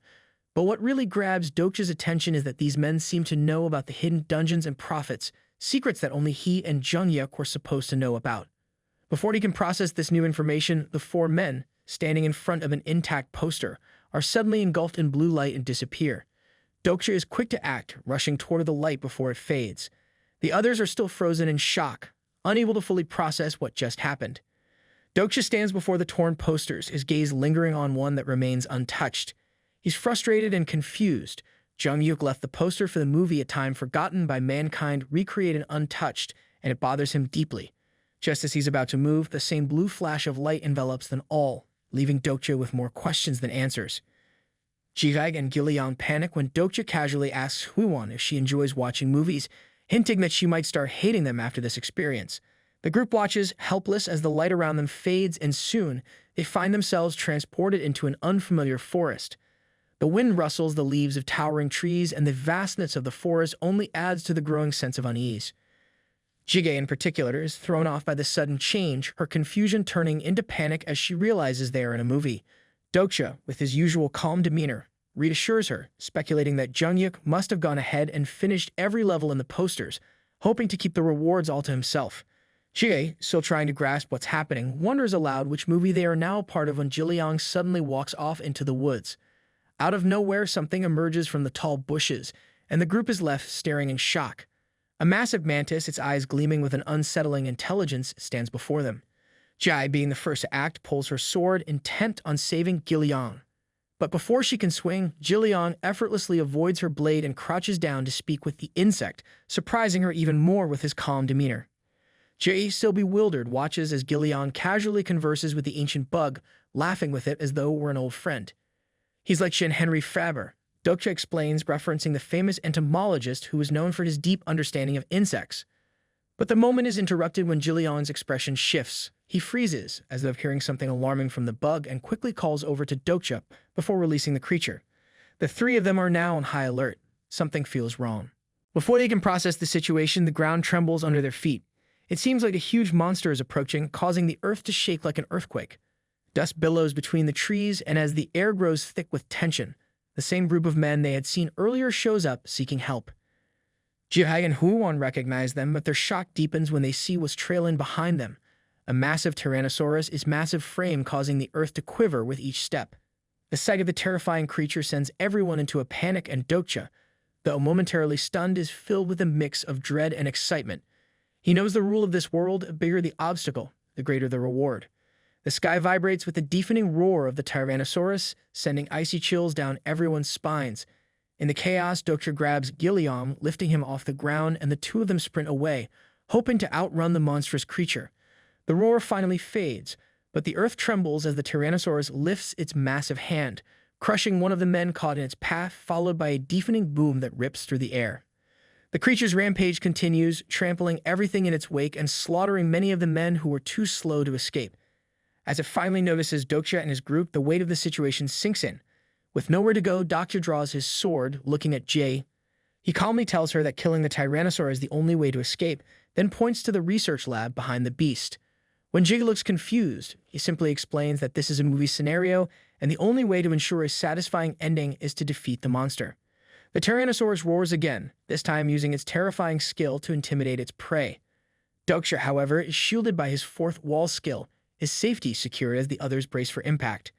But what really grabs Dokja's attention is that these men seem to know about the hidden dungeons and profits, secrets that only he and Jungyuk were supposed to know about. Before he can process this new information, the 4 men, standing in front of an intact poster, are suddenly engulfed in blue light and disappear. Dokja is quick to act, rushing toward the light before it fades. The others are still frozen in shock, unable to fully process what just happened. Dokja stands before the torn posters, his gaze lingering on one that remains untouched. He's frustrated and confused. Jungyuk left the poster for the movie a time forgotten by mankind, recreated untouched, and it bothers him deeply. Just as he's about to move, the same blue flash of light envelops them all, leaving Dokja with more questions than answers. Ji-hee and Gillian panic when Dokja casually asks Huiwon if she enjoys watching movies, hinting that she might start hating them after this experience. The group watches, helpless as the light around them fades, and soon they find themselves transported into an unfamiliar forest. The wind rustles the leaves of towering trees, and the vastness of the forest only adds to the growing sense of unease. Jige, in particular, is thrown off by the sudden change, her confusion turning into panic as she realizes they are in a movie. Dokja, with his usual calm demeanor, reassures her, speculating that Jungyuk must have gone ahead and finished every level in the posters, hoping to keep the rewards all to himself. Jige, still trying to grasp what's happening, wonders aloud which movie they are now a part of when Jilliang suddenly walks off into the woods. Out of nowhere, something emerges from the tall bushes, and the group is left staring in shock. A massive mantis, its eyes gleaming with an unsettling intelligence, stands before them. Jai, being the first to act, pulls her sword, intent on saving Gillian. But before she can swing, Gillian effortlessly avoids her blade and crouches down to speak with the insect, surprising her even more with his calm demeanor. Jai, still bewildered, watches as Gillian casually converses with the ancient bug, laughing with it as though it were an old friend. He's like Shin Henry Faber, Dokja explains, referencing the famous entomologist who was known for his deep understanding of insects. But the moment is interrupted when Gillian's expression shifts. He freezes, as though hearing something alarming from the bug, and quickly calls over to Dokja before releasing the creature. The 3 of them are now on high alert. Something feels wrong. Before they can process the situation, the ground trembles under their feet. It seems like a huge monster is approaching, causing the earth to shake like an earthquake. Dust billows between the trees, and as the air grows thick with tension, the same group of men they had seen earlier shows up, seeking help. Jihai and Huiwon recognize them, but their shock deepens when they see what's trailing behind them. A massive Tyrannosaurus, its massive frame causing the earth to quiver with each step. The sight of the terrifying creature sends everyone into a panic, and Dokja, though momentarily stunned, is filled with a mix of dread and excitement. He knows the rule of this world: the bigger the obstacle, the greater the reward. The sky vibrates with the deafening roar of the Tyrannosaurus, sending icy chills down everyone's spines. In the chaos, Dokja grabs Gilliam, lifting him off the ground, and the 2 of them sprint away, hoping to outrun the monstrous creature. The roar finally fades, but the earth trembles as the Tyrannosaurus lifts its massive hand, crushing one of the men caught in its path, followed by a deafening boom that rips through the air. The creature's rampage continues, trampling everything in its wake and slaughtering many of the men who were too slow to escape. As it finally notices Dokja and his group, the weight of the situation sinks in. With nowhere to go, Dokja draws his sword, looking at Jay. He calmly tells her that killing the Tyrannosaur is the only way to escape, then points to the research lab behind the beast. When Jay looks confused, he simply explains that this is a movie scenario, and the only way to ensure a satisfying ending is to defeat the monster. The Tyrannosaurus roars again, this time using its terrifying skill to intimidate its prey. Dokja, however, is shielded by his fourth wall skill, his safety secured as the others brace for impact.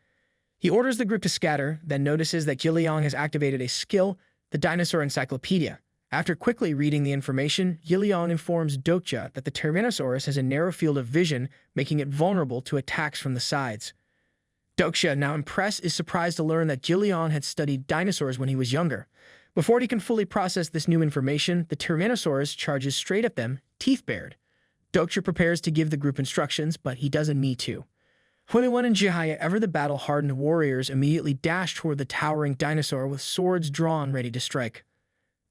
He orders the group to scatter, then notices that Gilliang has activated a skill, the Dinosaur Encyclopedia. After quickly reading the information, Gilliang informs Dokja that the Tyrannosaurus has a narrow field of vision, making it vulnerable to attacks from the sides. Dokja, now impressed, is surprised to learn that Gilliang had studied dinosaurs when he was younger. Before he can fully process this new information, the Tyrannosaurus charges straight at them, teeth bared. Dokja prepares to give the group instructions, but he doesn't need to. Huiwan and Jihaya, ever the battle-hardened warriors, immediately dash toward the towering dinosaur with swords drawn ready to strike.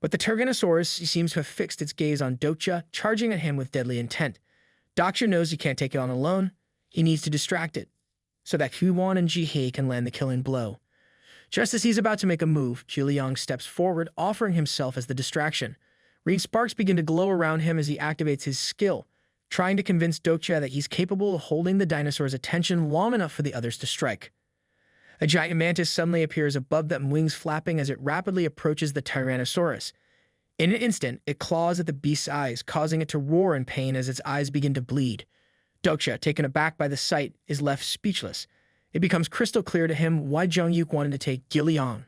But the Tyrannosaurus seems to have fixed its gaze on Dokja, charging at him with deadly intent. Dokja knows he can't take it on alone. He needs to distract it, so that Huiwan and Jihei can land the killing blow. Just as he's about to make a move, Gilliang steps forward, offering himself as the distraction. Green sparks begin to glow around him as he activates his skill, trying to convince Dokja that he's capable of holding the dinosaur's attention long enough for the others to strike. A giant mantis suddenly appears above them, wings flapping as it rapidly approaches the Tyrannosaurus. In an instant, it claws at the beast's eyes, causing it to roar in pain as its eyes begin to bleed. Dokja, taken aback by the sight, is left speechless. It becomes crystal clear to him why Zhongyuk wanted to take Gilliang.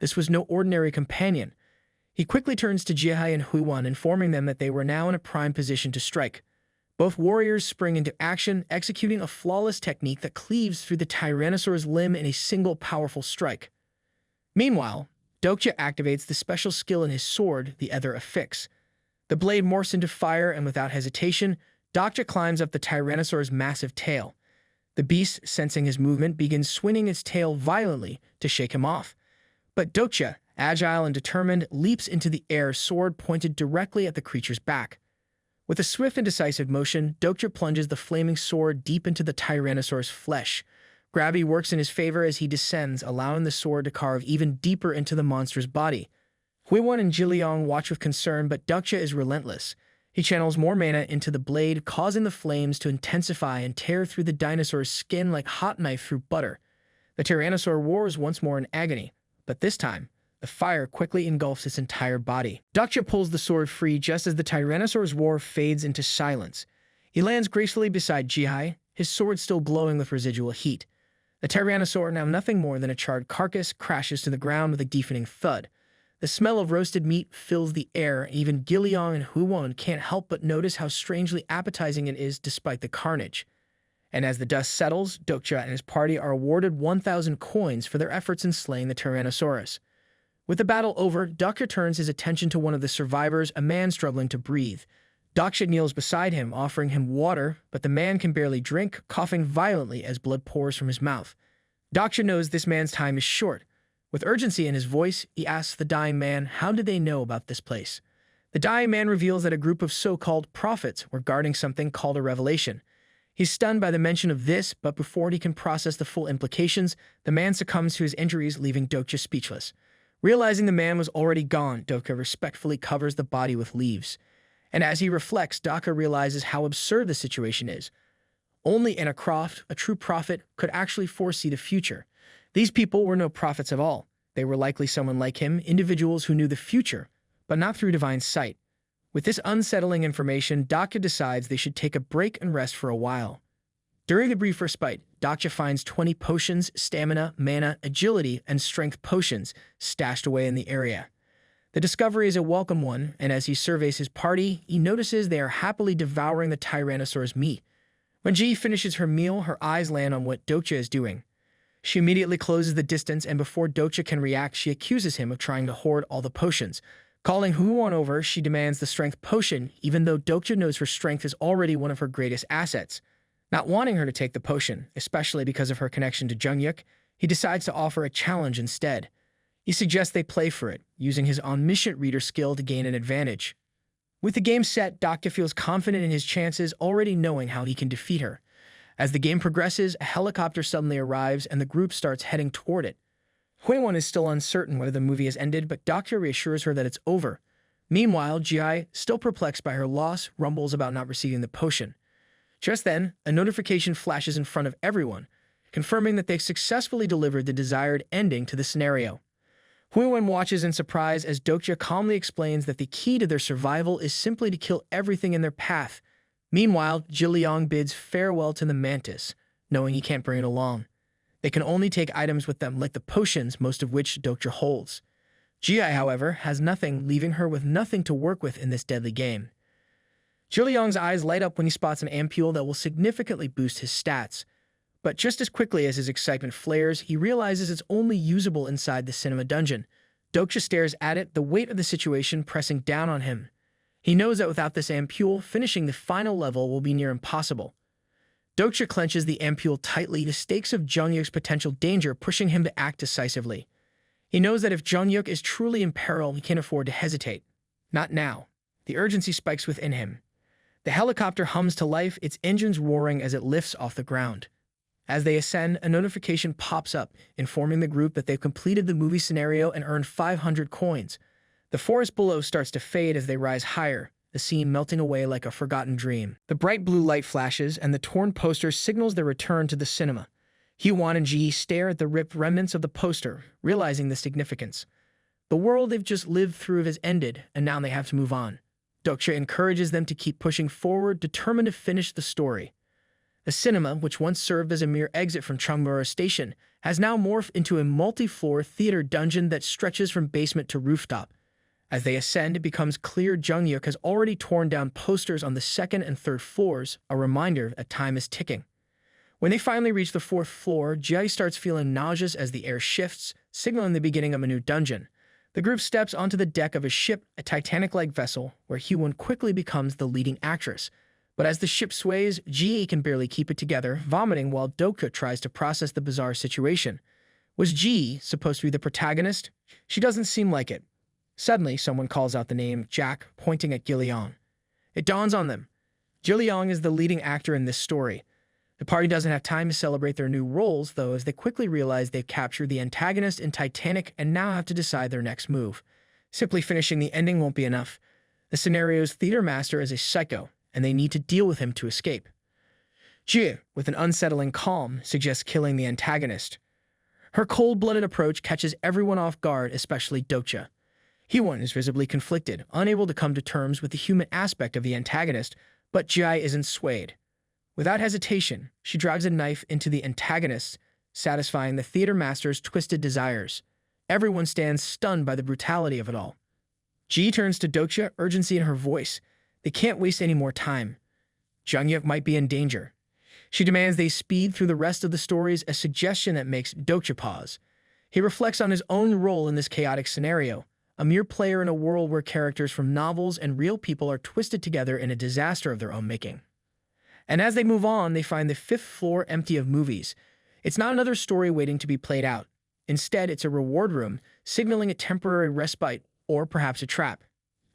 This was no ordinary companion. He quickly turns to Jihai and Huiwan, informing them that they were now in a prime position to strike. Both warriors spring into action, executing a flawless technique that cleaves through the Tyrannosaur's limb in a single powerful strike. Meanwhile, Dokja activates the special skill in his sword, the Ether Affix. The blade morphs into fire, and without hesitation, Dokja climbs up the Tyrannosaur's massive tail. The beast, sensing his movement, begins swinging its tail violently to shake him off. But Dokja, agile and determined, leaps into the air, sword pointed directly at the creature's back. With a swift and decisive motion, Dokja plunges the flaming sword deep into the Tyrannosaur's flesh. Gravity works in his favor as he descends, allowing the sword to carve even deeper into the monster's body. Huiwan and Gilliang watch with concern, but Dokja is relentless. He channels more mana into the blade, causing the flames to intensify and tear through the dinosaur's skin like hot knife through butter. The Tyrannosaur roars once more in agony, but this time, the fire quickly engulfs its entire body. Dokja pulls the sword free just as the Tyrannosaur's roar fades into silence. He lands gracefully beside Jihai, his sword still glowing with residual heat. The Tyrannosaur, now nothing more than a charred carcass, crashes to the ground with a deafening thud. The smell of roasted meat fills the air. Even Gilliang and Huiwan can't help but notice how strangely appetizing it is despite the carnage. And as the dust settles, Dokja and his party are awarded 1,000 coins for their efforts in slaying the Tyrannosaurus. With the battle over, Dokja turns his attention to one of the survivors, a man struggling to breathe. Dokja kneels beside him, offering him water, but the man can barely drink, coughing violently as blood pours from his mouth. Dokja knows this man's time is short. With urgency in his voice, he asks the dying man how did they know about this place. The dying man reveals that a group of so-called prophets were guarding something called a revelation. He's stunned by the mention of this, but before he can process the full implications, the man succumbs to his injuries, leaving Dokja speechless. Realizing the man was already gone, Dokja respectfully covers the body with leaves. And as he reflects, Dokja realizes how absurd the situation is. Only Aniplot, a true prophet, could actually foresee the future. These people were no prophets at all. They were likely someone like him, individuals who knew the future, but not through divine sight. With this unsettling information, Dokja decides they should take a break and rest for a while. During the brief respite, Dokja finds 20 potions, stamina, mana, agility, and strength potions stashed away in the area. The discovery is a welcome one, and as he surveys his party, he notices they are happily devouring the Tyrannosaur's meat. When Ji finishes her meal, her eyes land on what Dokja is doing. She immediately closes the distance, and before Dokja can react, she accuses him of trying to hoard all the potions. Calling Huiwan over, she demands the strength potion, even though Dokja knows her strength is already one of her greatest assets. Not wanting her to take the potion, especially because of her connection to Zhongyuk, he decides to offer a challenge instead. He suggests they play for it, using his omniscient reader skill to gain an advantage. With the game set, Dokja feels confident in his chances, already knowing how he can defeat her. As the game progresses, a helicopter suddenly arrives and the group starts heading toward it. Huiwon is still uncertain whether the movie has ended, but Dokja reassures her that it's over. Meanwhile, Ji, still perplexed by her loss, rumbles about not receiving the potion. Just then, a notification flashes in front of everyone, confirming that they've successfully delivered the desired ending to the scenario. Huiwen watches in surprise as Dokja calmly explains that the key to their survival is simply to kill everything in their path. Meanwhile, Jiliang bids farewell to the mantis, knowing he can't bring it along. They can only take items with them like the potions, most of which Dokja holds. Ji, however, has nothing, leaving her with nothing to work with in this deadly game. Jiliang's eyes light up when he spots an ampule that will significantly boost his stats. But just as quickly as his excitement flares, he realizes it's only usable inside the cinema dungeon. Dokja stares at it, the weight of the situation pressing down on him. He knows that without this ampule, finishing the final level will be near impossible. Dokja clenches the ampule tightly, the stakes of Jungyuk's potential danger pushing him to act decisively. He knows that if Jungyuk is truly in peril, he can't afford to hesitate. Not now. The urgency spikes within him. The helicopter hums to life, its engines roaring as it lifts off the ground. As they ascend, a notification pops up, informing the group that they've completed the movie scenario and earned 500 coins. The forest below starts to fade as they rise higher, the scene melting away like a forgotten dream. The bright blue light flashes, and the torn poster signals their return to the cinema. Hyewon and Ji stare at the ripped remnants of the poster, realizing the significance. The world they've just lived through has ended, and now they have to move on. Dokja encourages them to keep pushing forward, determined to finish the story. The cinema, which once served as a mere exit from Chungmura Station, has now morphed into a multi-floor theater dungeon that stretches from basement to rooftop. As they ascend, it becomes clear Jungyuk has already torn down posters on the second and third floors, a reminder that time is ticking. When they finally reach the fourth floor, Ji starts feeling nauseous as the air shifts, signaling the beginning of a new dungeon. The group steps onto the deck of a ship, a Titanic-like vessel, where Hyewon quickly becomes the leading actress. But as the ship sways, Ji can barely keep it together, vomiting while Dokja tries to process the bizarre situation. Was Ji supposed to be the protagonist? She doesn't seem like it. Suddenly, someone calls out the name Jack, pointing at Jiliang. It dawns on them. Jiliang is the leading actor in this story. The party doesn't have time to celebrate their new roles, though, as they quickly realize they've captured the antagonist in Titanic and now have to decide their next move. Simply finishing the ending won't be enough. The scenario's theater master is a psycho, and they need to deal with him to escape. Ji, with an unsettling calm, suggests killing the antagonist. Her cold-blooded approach catches everyone off guard, especially Dokja. Hyewon is visibly conflicted, unable to come to terms with the human aspect of the antagonist, but Ji isn't swayed. Without hesitation, she drives a knife into the antagonist, satisfying the theater master's twisted desires. Everyone stands stunned by the brutality of it all. Ji turns to Dokja, urgency in her voice. They can't waste any more time. Jungyuk might be in danger. She demands they speed through the rest of the stories, a suggestion that makes Dokja pause. He reflects on his own role in this chaotic scenario, a mere player in a world where characters from novels and real people are twisted together in a disaster of their own making. And as they move on, they find the fifth floor empty of movies. It's not another story waiting to be played out. Instead, it's a reward room, signaling a temporary respite, or perhaps a trap.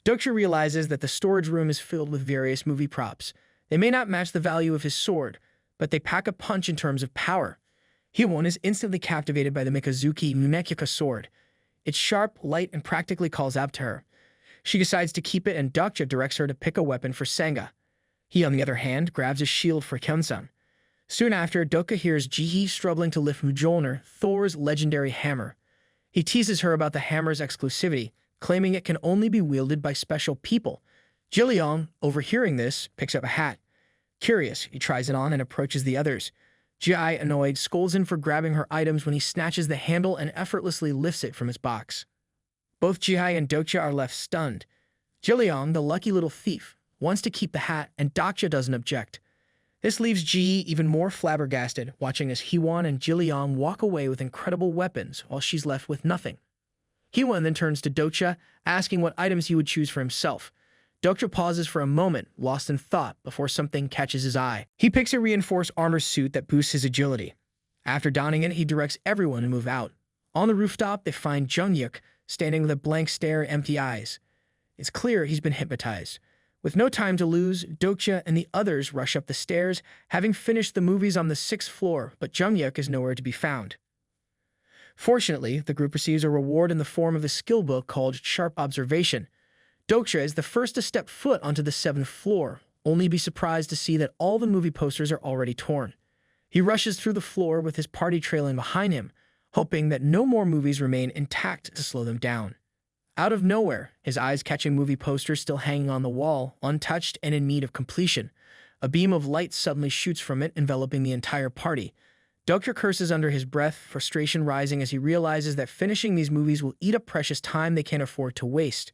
Dokja realizes that the storage room is filled with various movie props. They may not match the value of his sword, but they pack a punch in terms of power. Hyewon is instantly captivated by the Mikazuki Mumekika sword. It's sharp, light, and practically calls out to her. She decides to keep it, and Dokja directs her to pick a weapon for Senga. He, on the other hand, grabs a shield for Kyunsung. Soon after, Dokja hears Ji struggling to lift Mjolnir, Thor's legendary hammer. He teases her about the hammer's exclusivity, claiming it can only be wielded by special people. Jiliang, overhearing this, picks up a hat. Curious, he tries it on and approaches the others. Ji, annoyed, scolds him for grabbing her items when he snatches the handle and effortlessly lifts it from his box. Both Ji and Dokja are left stunned. Jiliang, the lucky little thief, wants to keep the hat, and Dokja doesn't object. This leaves Ji even more flabbergasted, watching as Hyewon and Jiliang walk away with incredible weapons while she's left with nothing. Hyewon then turns to Dokja, asking what items he would choose for himself. Dokja pauses for a moment, lost in thought, before something catches his eye. He picks a reinforced armor suit that boosts his agility. After donning it, he directs everyone to move out. On the rooftop, they find Jungyuk, standing with a blank stare and empty eyes. It's clear he's been hypnotized. With no time to lose, Dokja and the others rush up the stairs, having finished the movies on the 6th floor, but Jungyuk is nowhere to be found. Fortunately, the group receives a reward in the form of a skill book called Sharp Observation. Dokja is the first to step foot onto the 7th floor, only to be surprised to see that all the movie posters are already torn. He rushes through the floor with his party trailing behind him, hoping that no more movies remain intact to slow them down. Out of nowhere, his eyes catch a movie poster still hanging on the wall, untouched and in need of completion. A beam of light suddenly shoots from it, enveloping the entire party. Dokja curses under his breath, frustration rising as he realizes that finishing these movies will eat up precious time they can't afford to waste.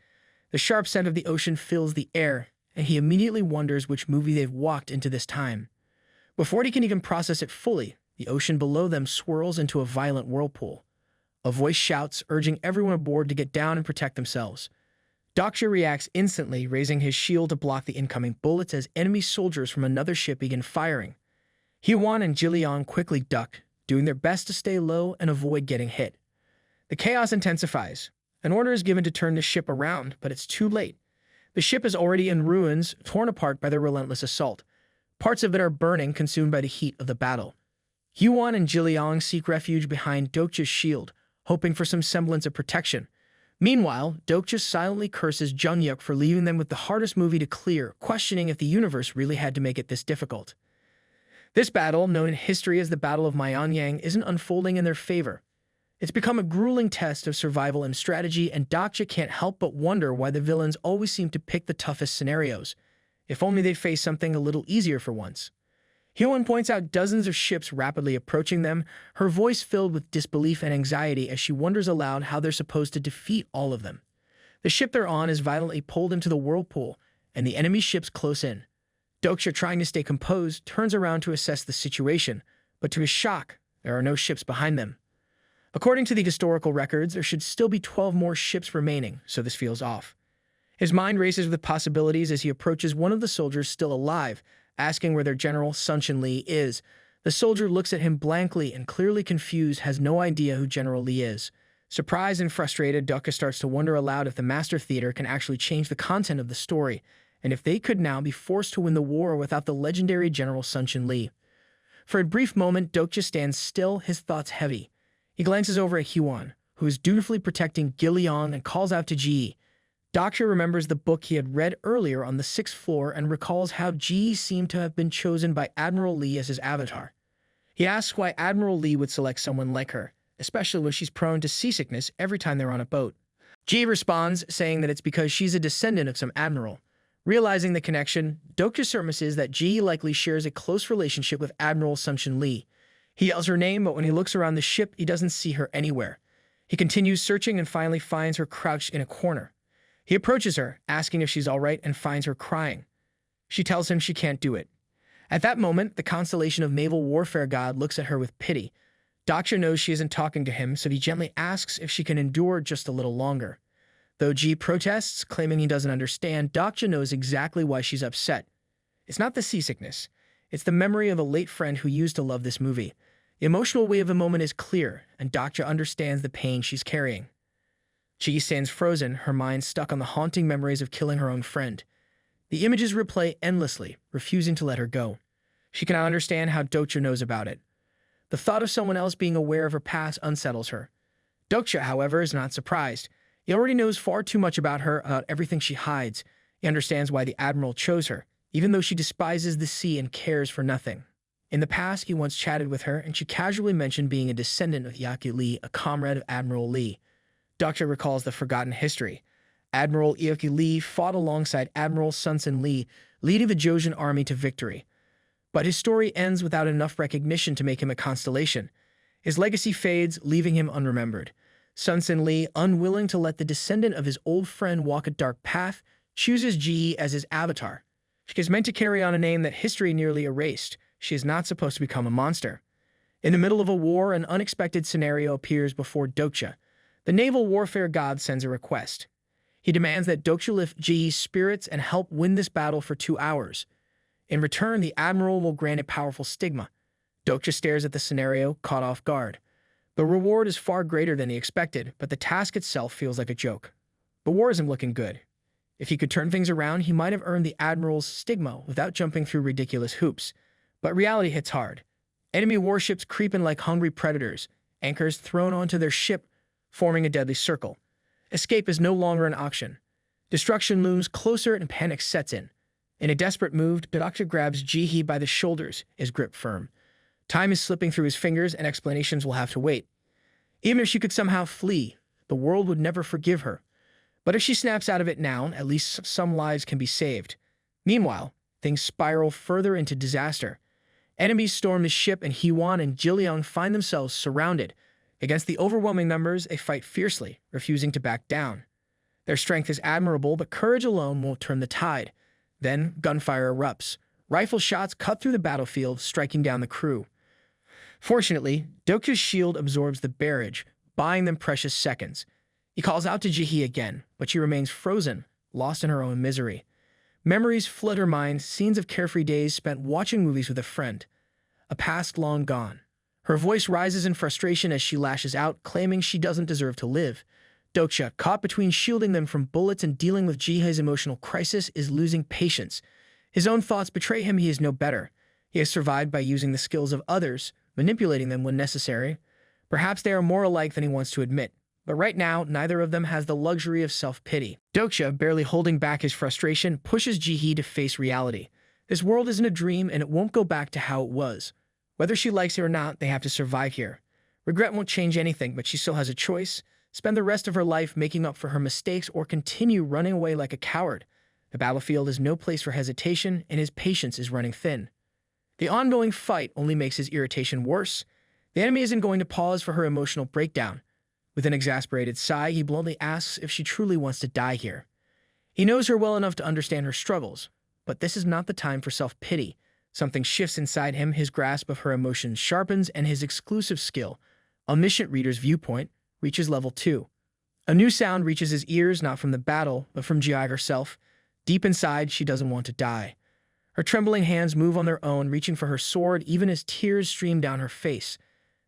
The sharp scent of the ocean fills the air, and he immediately wonders which movie they've walked into this time. Before he can even process it fully, the ocean below them swirls into a violent whirlpool. A voice shouts, urging everyone aboard to get down and protect themselves. Dokja reacts instantly, raising his shield to block the incoming bullets as enemy soldiers from another ship begin firing. Hyewon and Jiliang quickly duck, doing their best to stay low and avoid getting hit. The chaos intensifies. An order is given to turn the ship around, but it's too late. The ship is already in ruins, torn apart by their relentless assault. Parts of it are burning, consumed by the heat of the battle. Hyewon and Jiliang seek refuge behind Dokja's shield, hoping for some semblance of protection. Meanwhile, Dokja silently curses Junhyuk for leaving them with the hardest movie to clear, questioning if the universe really had to make it this difficult. This battle, known in history as the Battle of Myeonyang, isn't unfolding in their favor. It's become a grueling test of survival and strategy, and Dokja can't help but wonder why the villains always seem to pick the toughest scenarios. If only they'd face something a little easier for once. Hyewon points out dozens of ships rapidly approaching them, her voice filled with disbelief and anxiety as she wonders aloud how they're supposed to defeat all of them. The ship they're on is violently pulled into the whirlpool, and the enemy ships close in. Dokja, trying to stay composed, turns around to assess the situation, but to his shock, there are no ships behind them. According to the historical records, there should still be 12 more ships remaining, so this feels off. His mind races with possibilities as he approaches one of the soldiers still alive, asking where their general, Sun Lee, is. The soldier looks at him blankly and, clearly confused, has no idea who General Lee is. Surprised and frustrated, Dokja starts to wonder aloud if the Master Theater can actually change the content of the story, and if they could now be forced to win the war without the legendary General Sun Lee. For a brief moment, Dokja stands still, his thoughts heavy. He glances over at Hyewon, who is dutifully protecting Jiliang, and calls out to Ji. Dokja remembers the book he had read earlier on the 6th floor and recalls how Ji seemed to have been chosen by Admiral Lee as his avatar. He asks why Admiral Lee would select someone like her, especially when she's prone to seasickness every time they're on a boat. Ji responds, saying that it's because she's a descendant of some admiral. Realizing the connection, Dokja surmises that Ji likely shares a close relationship with Admiral Sun Lee. He yells her name, but when he looks around the ship, he doesn't see her anywhere. He continues searching and finally finds her crouched in a corner. He approaches her, asking if she's all right, and finds her crying. She tells him she can't do it. At that moment, the constellation of naval warfare god looks at her with pity. Dokja knows she isn't talking to him, so he gently asks if she can endure just a little longer. Though Ji protests, claiming he doesn't understand, Dokja knows exactly why she's upset. It's not the seasickness. It's the memory of a late friend who used to love this movie. The emotional weight of the moment is clear, and Dokja understands the pain she's carrying. Ji stands frozen, her mind stuck on the haunting memories of killing her own friend. The images replay endlessly, refusing to let her go. She cannot understand how Dokja knows about it. The thought of someone else being aware of her past unsettles her. Dokja, however, is not surprised. He already knows far too much about her, about everything she hides. He understands why the Admiral chose her, even though she despises the sea and cares for nothing. In the past, he once chatted with her, and she casually mentioned being a descendant of Yaki Lee, a comrade of Admiral Lee. Dokja recalls the forgotten history. Admiral Yaki Lee fought alongside Admiral Sun Lee, leading the Joseon army to victory. But his story ends without enough recognition to make him a constellation. His legacy fades, leaving him unremembered. Sun Lee, unwilling to let the descendant of his old friend walk a dark path, chooses Ji as his avatar. She is meant to carry on a name that history nearly erased. She is not supposed to become a monster. In the middle of a war, an unexpected scenario appears before Dokja. The naval warfare god sends a request. He demands that Dokja lift Ji's spirits and help win this battle for 2 hours. In return, the admiral will grant a powerful stigma. Dokja stares at the scenario, caught off guard. The reward is far greater than he expected, but the task itself feels like a joke. The war isn't looking good. If he could turn things around, he might have earned the admiral's stigma without jumping through ridiculous hoops. But reality hits hard. Enemy warships creep in like hungry predators, anchors thrown onto their ship, forming a deadly circle. Escape is no longer an option. Destruction looms closer and panic sets in. In a desperate move, Dokja grabs Ji-hee by the shoulders, his grip firm. Time is slipping through his fingers and explanations will have to wait. Even if she could somehow flee, the world would never forgive her. But if she snaps out of it now, at least some lives can be saved. Meanwhile, things spiral further into disaster. Enemies storm the ship and Hee-won and Ji-leong find themselves surrounded. Against the overwhelming numbers, they fight fiercely, refusing to back down. Their strength is admirable, but courage alone won't turn the tide. Then, gunfire erupts. Rifle shots cut through the battlefield, striking down the crew. Fortunately, Dokja's shield absorbs the barrage, buying them precious seconds. He calls out to Ji-hee again, but she remains frozen, lost in her own misery. Memories flood her mind, scenes of carefree days spent watching movies with a friend. A past long gone. Her voice rises in frustration as she lashes out, claiming she doesn't deserve to live. Dokja, caught between shielding them from bullets and dealing with Ji-hee's emotional crisis, is losing patience. His own thoughts betray him he is no better. He has survived by using the skills of others, manipulating them when necessary. Perhaps they are more alike than he wants to admit, but right now, neither of them has the luxury of self-pity. Dokja, barely holding back his frustration, pushes Ji-hee to face reality. This world isn't a dream, and it won't go back to how it was. Whether she likes it or not, they have to survive here. Regret won't change anything, but she still has a choice. Spend the rest of her life making up for her mistakes or continue running away like a coward. The battlefield is no place for hesitation, and his patience is running thin. The ongoing fight only makes his irritation worse. The enemy isn't going to pause for her emotional breakdown. With an exasperated sigh, he bluntly asks if she truly wants to die here. He knows her well enough to understand her struggles, but this is not the time for self-pity. Something shifts inside him, his grasp of her emotions sharpens, and his exclusive skill, Omniscient Reader's Viewpoint, reaches level 2. A new sound reaches his ears, not from the battle, but from Ji herself. Deep inside, she doesn't want to die. Her trembling hands move on their own, reaching for her sword even as tears stream down her face.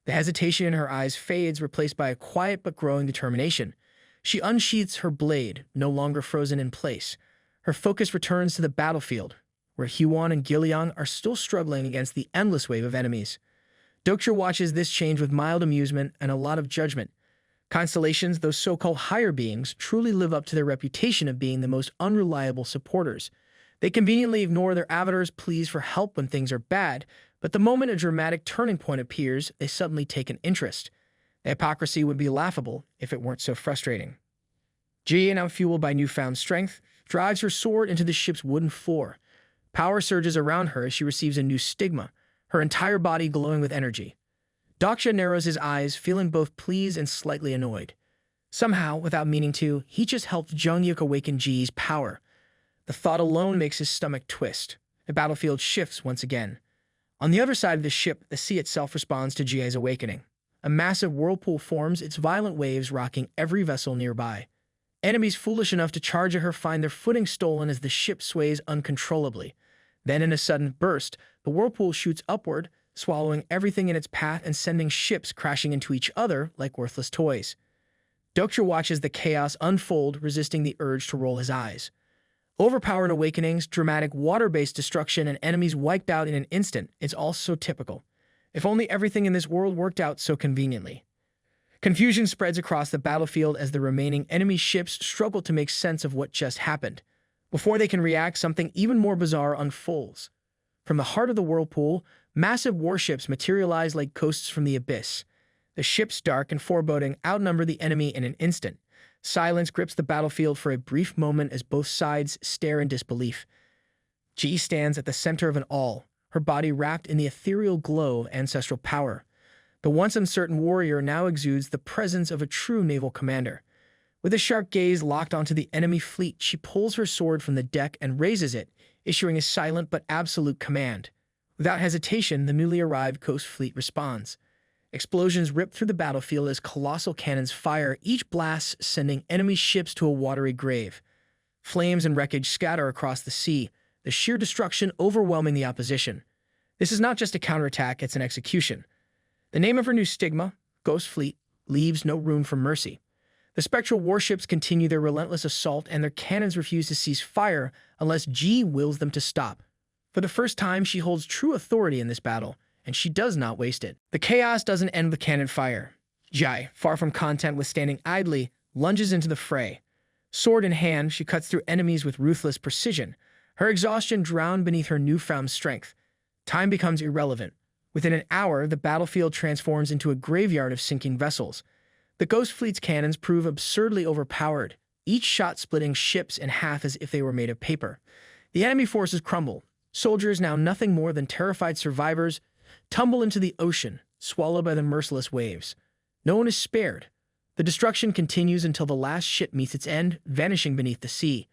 The hesitation in her eyes fades, replaced by a quiet but growing determination. She unsheaths her blade, no longer frozen in place. Her focus returns to the battlefield, where Hee-won and Ji-leong are still struggling against the endless wave of enemies. Dokja watches this change with mild amusement and a lot of judgment. Constellations, those so-called higher beings, truly live up to their reputation of being the most unreliable supporters. They conveniently ignore their avatars' pleas for help when things are bad, but the moment a dramatic turning point appears, they suddenly take an interest. The hypocrisy would be laughable if it weren't so frustrating. Ji, now fueled by newfound strength, drives her sword into the ship's wooden floor. Power surges around her as she receives a new stigma, her entire body glowing with energy. Dokja narrows his eyes, feeling both pleased and slightly annoyed. Somehow, without meaning to, he just helped Jung-yuk awaken Ji's power. The thought alone makes his stomach twist. The battlefield shifts once again. On the other side of the ship, the sea itself responds to Ji's awakening. A massive whirlpool forms, its violent waves rocking every vessel nearby. Enemies foolish enough to charge at her find their footing stolen as the ship sways uncontrollably. Then, in a sudden burst, the whirlpool shoots upward, swallowing everything in its path and sending ships crashing into each other like worthless toys. Dokja watches the chaos unfold, resisting the urge to roll his eyes. Overpowered awakenings, dramatic water-based destruction, and enemies wiped out in an instant. It's all so typical. If only everything in this world worked out so conveniently. Confusion spreads across the battlefield as the remaining enemy ships struggle to make sense of what just happened. Before they can react, something even more bizarre unfolds. From the heart of the whirlpool, massive warships materialize like ghosts from the abyss. The ships, dark and foreboding, outnumber the enemy in an instant. Silence grips the battlefield for a brief moment as both sides stare in disbelief. Ji stands at the center of it all, her body wrapped in the ethereal glow of ancestral power. The once uncertain warrior now exudes the presence of a true naval commander. With a sharp gaze locked onto the enemy fleet, she pulls her sword from the deck and raises it, issuing a silent but absolute command. Without hesitation, the newly arrived coast fleet responds. Explosions rip through the battlefield as colossal cannons fire, each blast sending enemy ships to a watery grave. Flames and wreckage scatter across the sea, the sheer destruction overwhelming the opposition. This is not just a counterattack, it's an execution. The name of her new stigma, Ghost Fleet, leaves no room for mercy. The spectral warships continue their relentless assault, and their cannons refuse to cease fire unless Ji wills them to stop. For the first time, she holds true authority in this battle, and she does not waste it. The chaos doesn't end with cannon fire. Jai, far from content with standing idly, lunges into the fray. Sword in hand, she cuts through enemies with ruthless precision, her exhaustion drowned beneath her newfound strength. Time becomes irrelevant. Within an hour, the battlefield transforms into a graveyard of sinking vessels. The Ghost Fleet's cannons prove absurdly overpowered, each shot splitting ships in half as if they were made of paper. The enemy forces crumble. Soldiers, now nothing more than terrified survivors, tumble into the ocean, swallowed by the merciless waves. No one is spared. The destruction continues until the last ship meets its end, vanishing beneath the sea.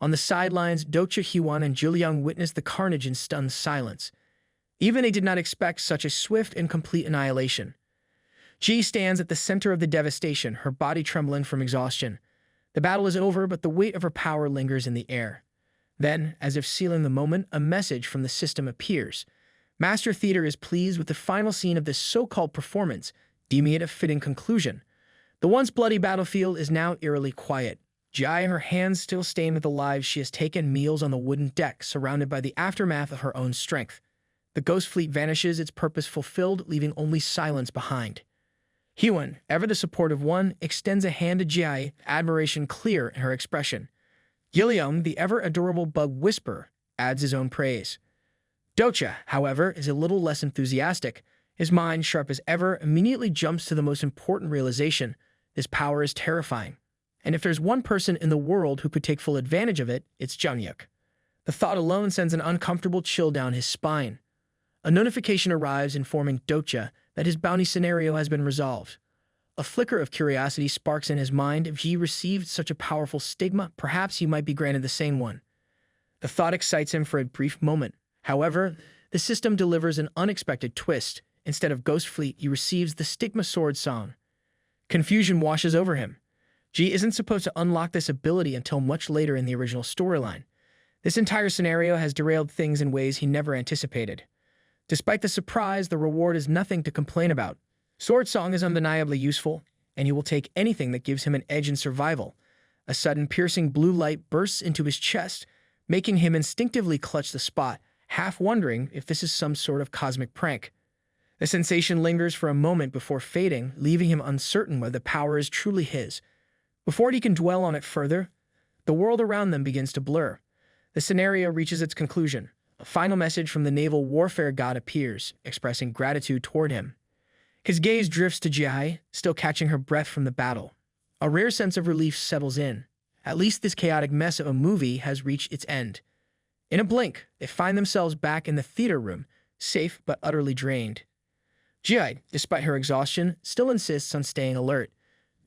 On the sidelines, Dokja, Hyewon, and Juliang witness the carnage in stunned silence. Even they did not expect such a swift and complete annihilation. Ji stands at the center of the devastation, her body trembling from exhaustion. The battle is over, but the weight of her power lingers in the air. Then, as if sealing the moment, a message from the system appears. Master Theater is pleased with the final scene of this so-called performance, deeming it a fitting conclusion. The once bloody battlefield is now eerily quiet. Jai, her hands still stained with the lives she has taken, meals on the wooden deck, surrounded by the aftermath of her own strength. The Ghost Fleet vanishes, its purpose fulfilled, leaving only silence behind. Hyewon, ever the supportive one, extends a hand to Jai, admiration clear in her expression. Gilliam, the ever-adorable bug whisperer, adds his own praise. Dokja, however, is a little less enthusiastic. His mind, sharp as ever, immediately jumps to the most important realization. This power is terrifying. And if there's one person in the world who could take full advantage of it, it's Jungyuk. The thought alone sends an uncomfortable chill down his spine. A notification arrives informing Dokja that his bounty scenario has been resolved. A flicker of curiosity sparks in his mind. If he received such a powerful stigma, perhaps he might be granted the same one. The thought excites him for a brief moment. However, the system delivers an unexpected twist. Instead of Ghost Fleet, he receives the Stigma Sword Song. Confusion washes over him. Ji isn't supposed to unlock this ability until much later in the original storyline. This entire scenario has derailed things in ways he never anticipated. Despite the surprise, the reward is nothing to complain about. Sword Song is undeniably useful, and he will take anything that gives him an edge in survival. A sudden piercing blue light bursts into his chest, making him instinctively clutch the spot, half wondering if this is some sort of cosmic prank. The sensation lingers for a moment before fading, leaving him uncertain whether the power is truly his. Before he can dwell on it further, the world around them begins to blur. The scenario reaches its conclusion. A final message from the naval warfare god appears, expressing gratitude toward him. His gaze drifts to Jai, still catching her breath from the battle. A rare sense of relief settles in. At least this chaotic mess of a movie has reached its end. In a blink, they find themselves back in the theater room, safe but utterly drained. Jai, despite her exhaustion, still insists on staying alert.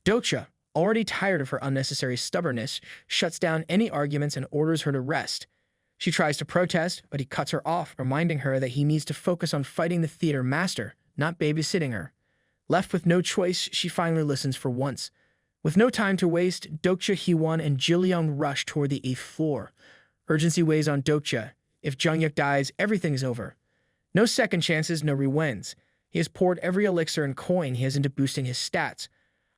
Dokja, already tired of her unnecessary stubbornness, shuts down any arguments and orders her to rest. She tries to protest, but he cuts her off, reminding her that he needs to focus on fighting the theater master, not babysitting her. Left with no choice, she finally listens for once. With no time to waste, Dokja, Hyewon, and Jilyoung rush toward the 8th floor. Urgency weighs on Dokja. If Jungyuk dies, everything is over. No second chances, no rewins. He has poured every elixir and coin he has into boosting his stats,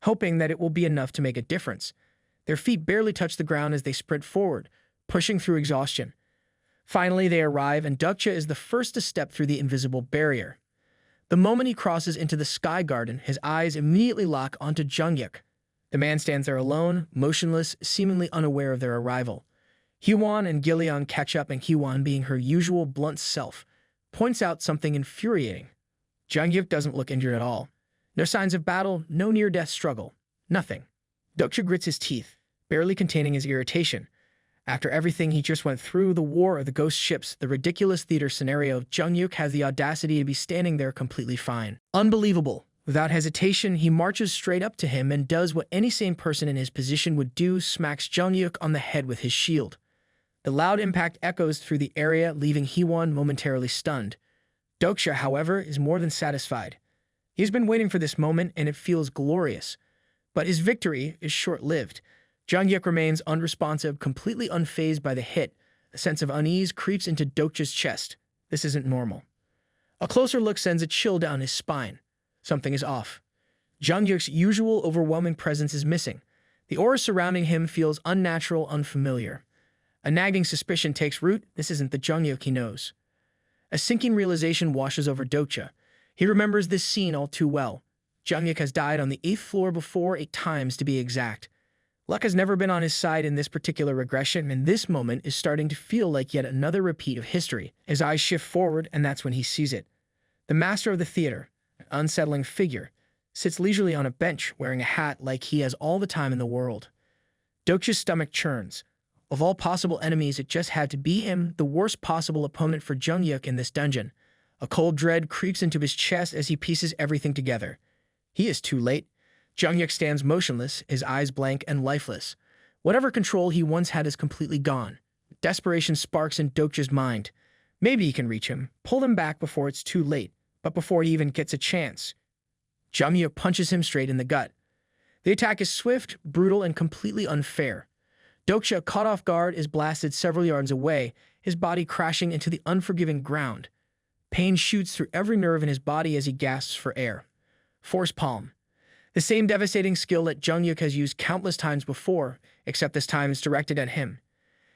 hoping that it will be enough to make a difference. Their feet barely touch the ground as they sprint forward, pushing through exhaustion. Finally, they arrive, and Dokja is the first to step through the invisible barrier. The moment he crosses into the Sky Garden, his eyes immediately lock onto Jungyuk. The man stands there alone, motionless, seemingly unaware of their arrival. Hyewon and Gilliang catch up, and Hyewon, being her usual blunt self, points out something infuriating. Jungyuk doesn't look injured at all. No signs of battle, no near-death struggle. Nothing. Dokja grits his teeth, barely containing his irritation. After everything he just went through, the war of the ghost ships, the ridiculous theater scenario, Jungyuk has the audacity to be standing there completely fine. Unbelievable. Without hesitation, he marches straight up to him and does what any sane person in his position would do, smacks Jungyuk on the head with his shield. The loud impact echoes through the area, leaving Hyewon momentarily stunned. Dokja, however, is more than satisfied. He's been waiting for this moment, and it feels glorious. But his victory is short-lived. Jungyuk remains unresponsive, completely unfazed by the hit. A sense of unease creeps into Dokja's chest. This isn't normal. A closer look sends a chill down his spine. Something is off. Jungyuk's usual overwhelming presence is missing. The aura surrounding him feels unnatural, unfamiliar. A nagging suspicion takes root. This isn't the Jungyuk he knows. A sinking realization washes over Dokja. He remembers this scene all too well. Jung-yuk has died on the 8th floor before, 8 times to be exact. Luck has never been on his side in this particular regression, and this moment is starting to feel like yet another repeat of history. His eyes shift forward, and that's when he sees it. The master of the theater, an unsettling figure, sits leisurely on a bench wearing a hat like he has all the time in the world. Dokja's stomach churns. Of all possible enemies, it just had to be him, the worst possible opponent for Jung-yuk in this dungeon. A cold dread creeps into his chest as he pieces everything together. He is too late. Jung-yuk stands motionless, his eyes blank and lifeless. Whatever control he once had is completely gone. Desperation sparks in Dokja's mind. Maybe he can reach him, pull him back before it's too late, but before he even gets a chance. Jung-yuk punches him straight in the gut. The attack is swift, brutal, and completely unfair. Dokja, caught off guard, is blasted several yards away, his body crashing into the unforgiving ground. Pain shoots through every nerve in his body as he gasps for air. Force palm. The same devastating skill that Jung-yuk has used countless times before, except this time it's directed at him.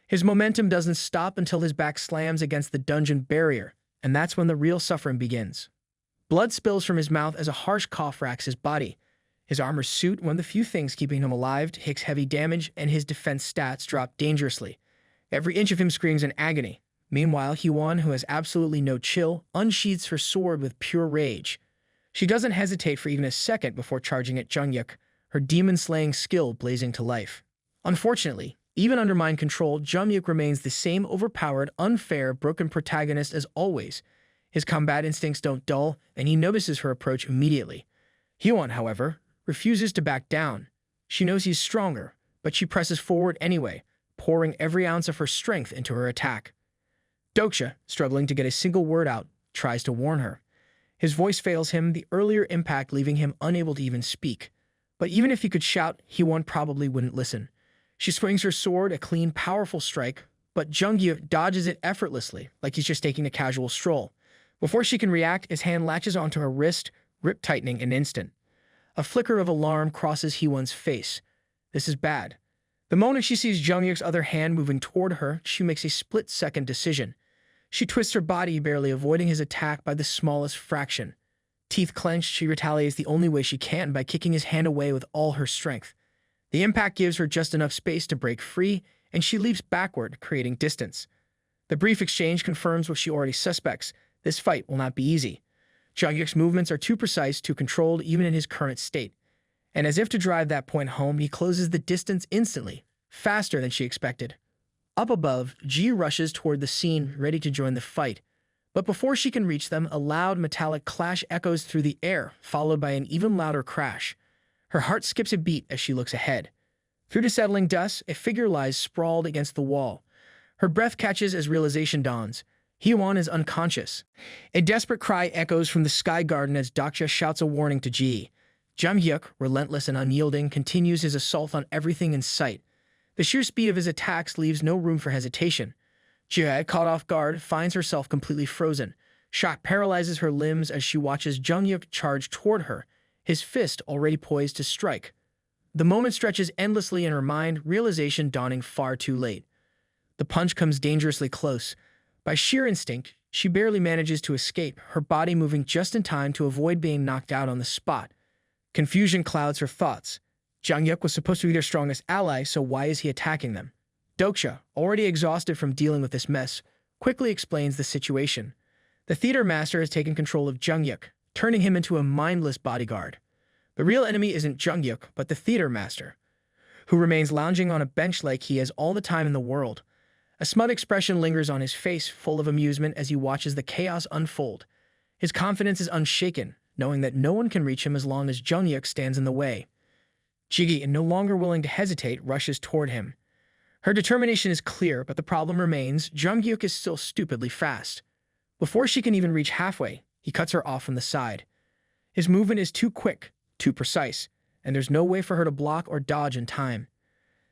His momentum doesn't stop until his back slams against the dungeon barrier, and that's when the real suffering begins. Blood spills from his mouth as a harsh cough racks his body. His armor suit, one of the few things keeping him alive, takes heavy damage, and his defense stats drop dangerously. Every inch of him screams in agony. Meanwhile, Hee-won, who has absolutely no chill, unsheathes her sword with pure rage. She doesn't hesitate for even a second before charging at Jung-yuk, her demon-slaying skill blazing to life. Unfortunately, even under mind control, Jung-yuk remains the same overpowered, unfair, broken protagonist as always. His combat instincts don't dull, and he notices her approach immediately. Hee-won, however, refuses to back down. She knows he's stronger, but she presses forward anyway, pouring every ounce of her strength into her attack. Dokja, struggling to get a single word out, tries to warn her. His voice fails him, the earlier impact leaving him unable to even speak. But even if he could shout, Hee-won probably wouldn't listen. She swings her sword, a clean, powerful strike, but Jung-yuk dodges it effortlessly, like he's just taking a casual stroll. Before she can react, his hand latches onto her wrist, grip-tightening an instant. A flicker of alarm crosses Hee-won's face. This is bad. The moment she sees Jung-yuk's other hand moving toward her, she makes a split-second decision. She twists her body, barely avoiding his attack by the smallest fraction. Teeth clenched, she retaliates the only way she can by kicking his hand away with all her strength. The impact gives her just enough space to break free, and she leaps backward, creating distance. The brief exchange confirms what she already suspects. This fight will not be easy. Jung-yuk's movements are too precise, too controlled, even in his current state. And as if to drive that point home, he closes the distance instantly, faster than she expected. Up above, Ji rushes toward the scene, ready to join the fight. But before she can reach them, a loud metallic clash echoes through the air, followed by an even louder crash. Her heart skips a beat as she looks ahead. Through the settling dust, a figure lies sprawled against the wall. Her breath catches as realization dawns. Hee-won is unconscious. A desperate cry echoes from the sky garden as Dokja shouts a warning to Ji. Jung-yuk, relentless and unyielding, continues his assault on everything in sight. The sheer speed of his attacks leaves no room for hesitation. Ji, caught off guard, finds herself completely frozen. Shock paralyzes her limbs as she watches Jung-yuk charge toward her, his fist already poised to strike. The moment stretches endlessly in her mind, realization dawning far too late. The punch comes dangerously close. By sheer instinct, she barely manages to escape, her body moving just in time to avoid being knocked out on the spot. Confusion clouds her thoughts. Jung-yuk was supposed to be their strongest ally, so why is he attacking them? Dokja, already exhausted from dealing with this mess, quickly explains the situation. The theater master has taken control of Jung-yuk, turning him into a mindless bodyguard. The real enemy isn't Jung-yuk, but the theater master, who remains lounging on a bench like he has all the time in the world. A smug expression lingers on his face, full of amusement as he watches the chaos unfold. His confidence is unshaken, knowing that no one can reach him as long as Jung-yuk stands in the way. Jigi, no longer willing to hesitate, rushes toward him. Her determination is clear, but the problem remains. Jung-yuk is still stupidly fast. Before she can even reach halfway, he cuts her off from the side. His movement is too quick, too precise, and there's no way for her to block or dodge in time.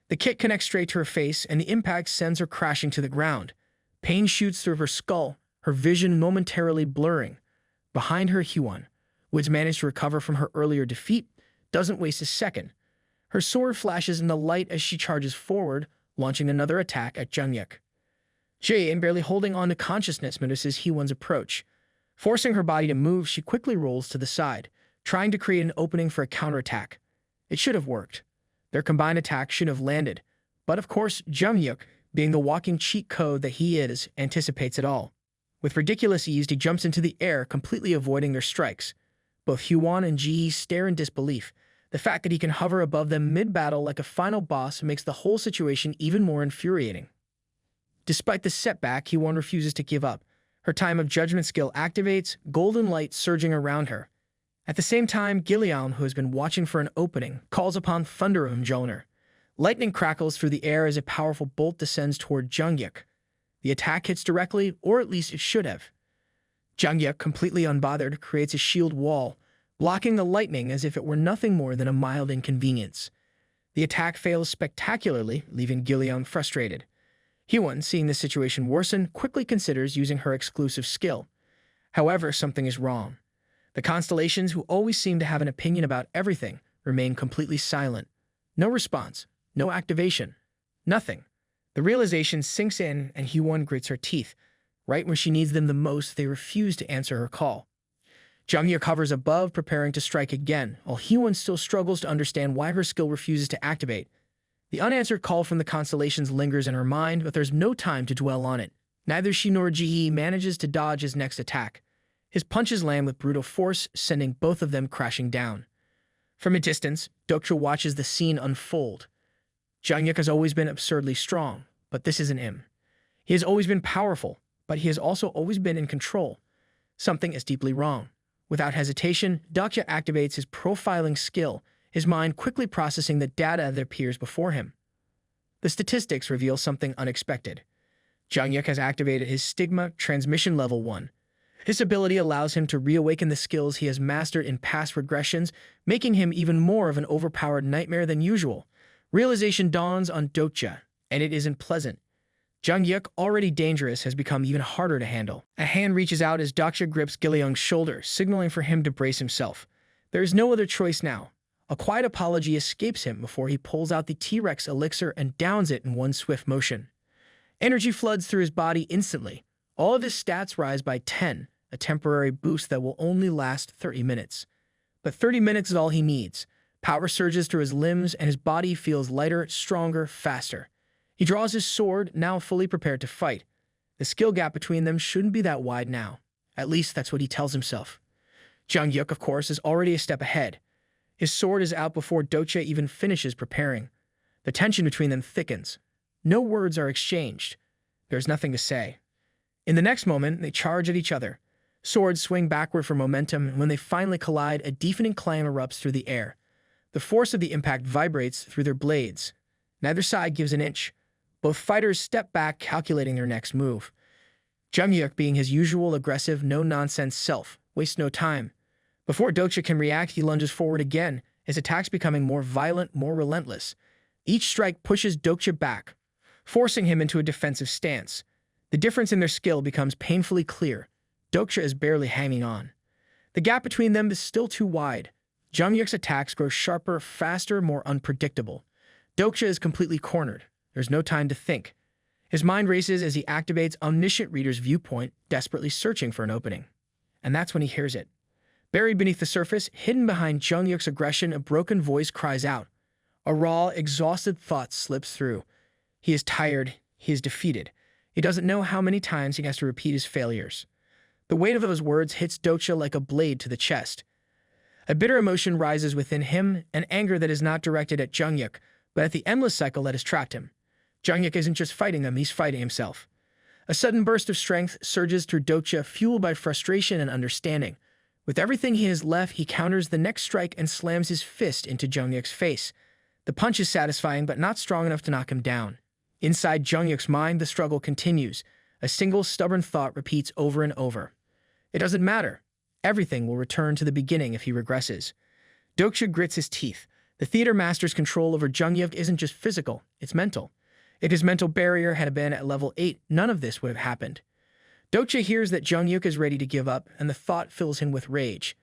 The kick connects straight to her face, and the impact sends her crashing to the ground. Pain shoots through her skull, her vision momentarily blurring. Behind her, Hee-won, who has managed to recover from her earlier defeat, doesn't waste a second. Her sword flashes in the light as she charges forward, launching another attack at Jung-yuk. Ji, barely holding on to consciousness, notices Hee-won's approach. Forcing her body to move, she quickly rolls to the side, trying to create an opening for a counterattack. It should have worked. Their combined attack should have landed. But of course, Jung-hyuk, being the walking cheat code that he is, anticipates it all. With ridiculous ease, he jumps into the air, completely avoiding their strikes. Both Hyewon and Ji-hee stare in disbelief. The fact that he can hover above them mid-battle like a final boss makes the whole situation even more infuriating. Despite the setback, Hyewon refuses to give up. Her time of judgment skill activates, golden light surging around her. At the same time, Gillian, who has been watching for an opening, calls upon Thunderum Joner. Lightning crackles through the air as a powerful bolt descends toward Jung-hyuk. The attack hits directly, or at least it should have. Jung-hyuk, completely unbothered, creates a shield wall, blocking the lightning as if it were nothing more than a mild inconvenience. The attack fails spectacularly, leaving Gillian frustrated. Hyewon, seeing the situation worsen, quickly considers using her exclusive skill. However, something is wrong. The constellations, who always seem to have an opinion about everything, remain completely silent. No response, no activation, nothing. The realization sinks in, and Hyewon grits her teeth. Right when she needs them the most, they refuse to answer her call. Jung-hyuk hovers above, preparing to strike again, while Hyewon still struggles to understand why her skill refuses to activate. The unanswered call from the constellations lingers in her mind, but there's no time to dwell on it. Neither she nor Ji-hee manages to dodge his next attack. His punches land with brutal force, sending both of them crashing down. From a distance, Dokja watches the scene unfold. Jung-hyuk has always been absurdly strong, but this isn't him. He has always been powerful, but he has also always been in control. Something is deeply wrong. Without hesitation, Dokja activates his profiling skill, his mind quickly processing the data that appears before him. The statistics reveal something unexpected. Jung-hyuk has activated his Stigma Transmission Level 1. This ability allows him to reawaken the skills he has mastered in past regressions, making him even more of an overpowered nightmare than usual. Realization dawns on Dokja, and it isn't pleasant. Jung-hyuk, already dangerous, has become even harder to handle. A hand reaches out as Dokja grips Gillian's shoulder, signaling for him to brace himself. There is no other choice now. A quiet apology escapes him before he pulls out the T-Rex elixir and downs it in one swift motion. Energy floods through his body instantly. All of his stats rise by 10, a temporary boost that will only last 30 minutes. But 30 minutes is all he needs. Power surges through his limbs, and his body feels lighter, stronger, faster. He draws his sword, now fully prepared to fight. The skill gap between them shouldn't be that wide now. At least that's what he tells himself. Jung-hyuk, of course, is already a step ahead. His sword is out before Dokja even finishes preparing. The tension between them thickens. No words are exchanged. There's nothing to say. In the next moment, they charge at each other. Swords swing backward for momentum, and when they finally collide, a deafening clang erupts through the air. The force of the impact vibrates through their blades. Neither side gives an inch. Both fighters step back, calculating their next move. Jung-hyuk, being his usual aggressive, no-nonsense self, wastes no time. Before Dokja can react, he lunges forward again, his attacks becoming more violent, more relentless. Each strike pushes Dokja back, forcing him into a defensive stance. The difference in their skill becomes painfully clear. Dokja is barely hanging on. The gap between them is still too wide. Jung-hyuk's attacks grow sharper, faster, more unpredictable. Dokja is completely cornered. There's no time to think. His mind races as he activates Omniscient Reader's Viewpoint, desperately searching for an opening. And that's when he hears it. Buried beneath the surface, hidden behind Jung-hyuk's aggression, a broken voice cries out. A raw, exhausted thought slips through. He is tired. He is defeated. He doesn't know how many times he has to repeat his failures. The weight of those words hits Dokja like a blade to the chest. A bitter emotion rises within him, an anger that is not directed at Jung-hyuk, but at the endless cycle that has trapped him. Jung-hyuk isn't just fighting them, he's fighting himself. A sudden burst of strength surges through Dokja, fueled by frustration and understanding. With everything he has left, he counters the next strike and slams his fist into Jung-hyuk's face. The punch is satisfying, but not strong enough to knock him down. Inside Jung-hyuk's mind, the struggle continues. A single stubborn thought repeats over and over. It doesn't matter. Everything will return to the beginning if he regresses. Dokja grits his teeth. The theater master's control over Jung-hyuk isn't just physical, it's mental. If his mental barrier had been at level 8, none of this would have happened. Dokja hears that Jung-hyuk is ready to give up, and the thought fills him with rage.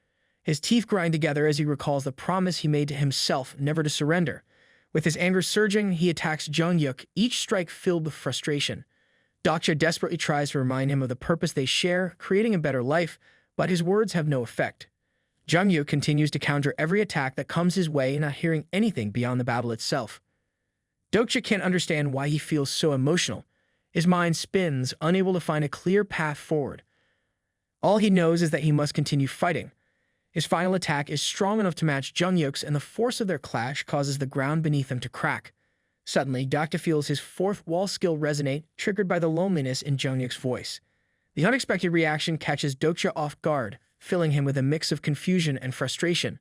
His teeth grind together as he recalls the promise he made to himself never to surrender. With his anger surging, he attacks Jung-hyuk, each strike filled with frustration. Dokja desperately tries to remind him of the purpose they share, creating a better life, but his words have no effect. Jung-yuk continues to counter every attack that comes his way, not hearing anything beyond the battle itself. Dokja can't understand why he feels so emotional. His mind spins, unable to find a clear path forward. All he knows is that he must continue fighting. His final attack is strong enough to match Jung-yuk's, and the force of their clash causes the ground beneath him to crack. Suddenly, Dokja feels his fourth wall skill resonate, triggered by the loneliness in Jung-yuk's voice. The unexpected reaction catches Dokja off guard, filling him with a mix of confusion and frustration.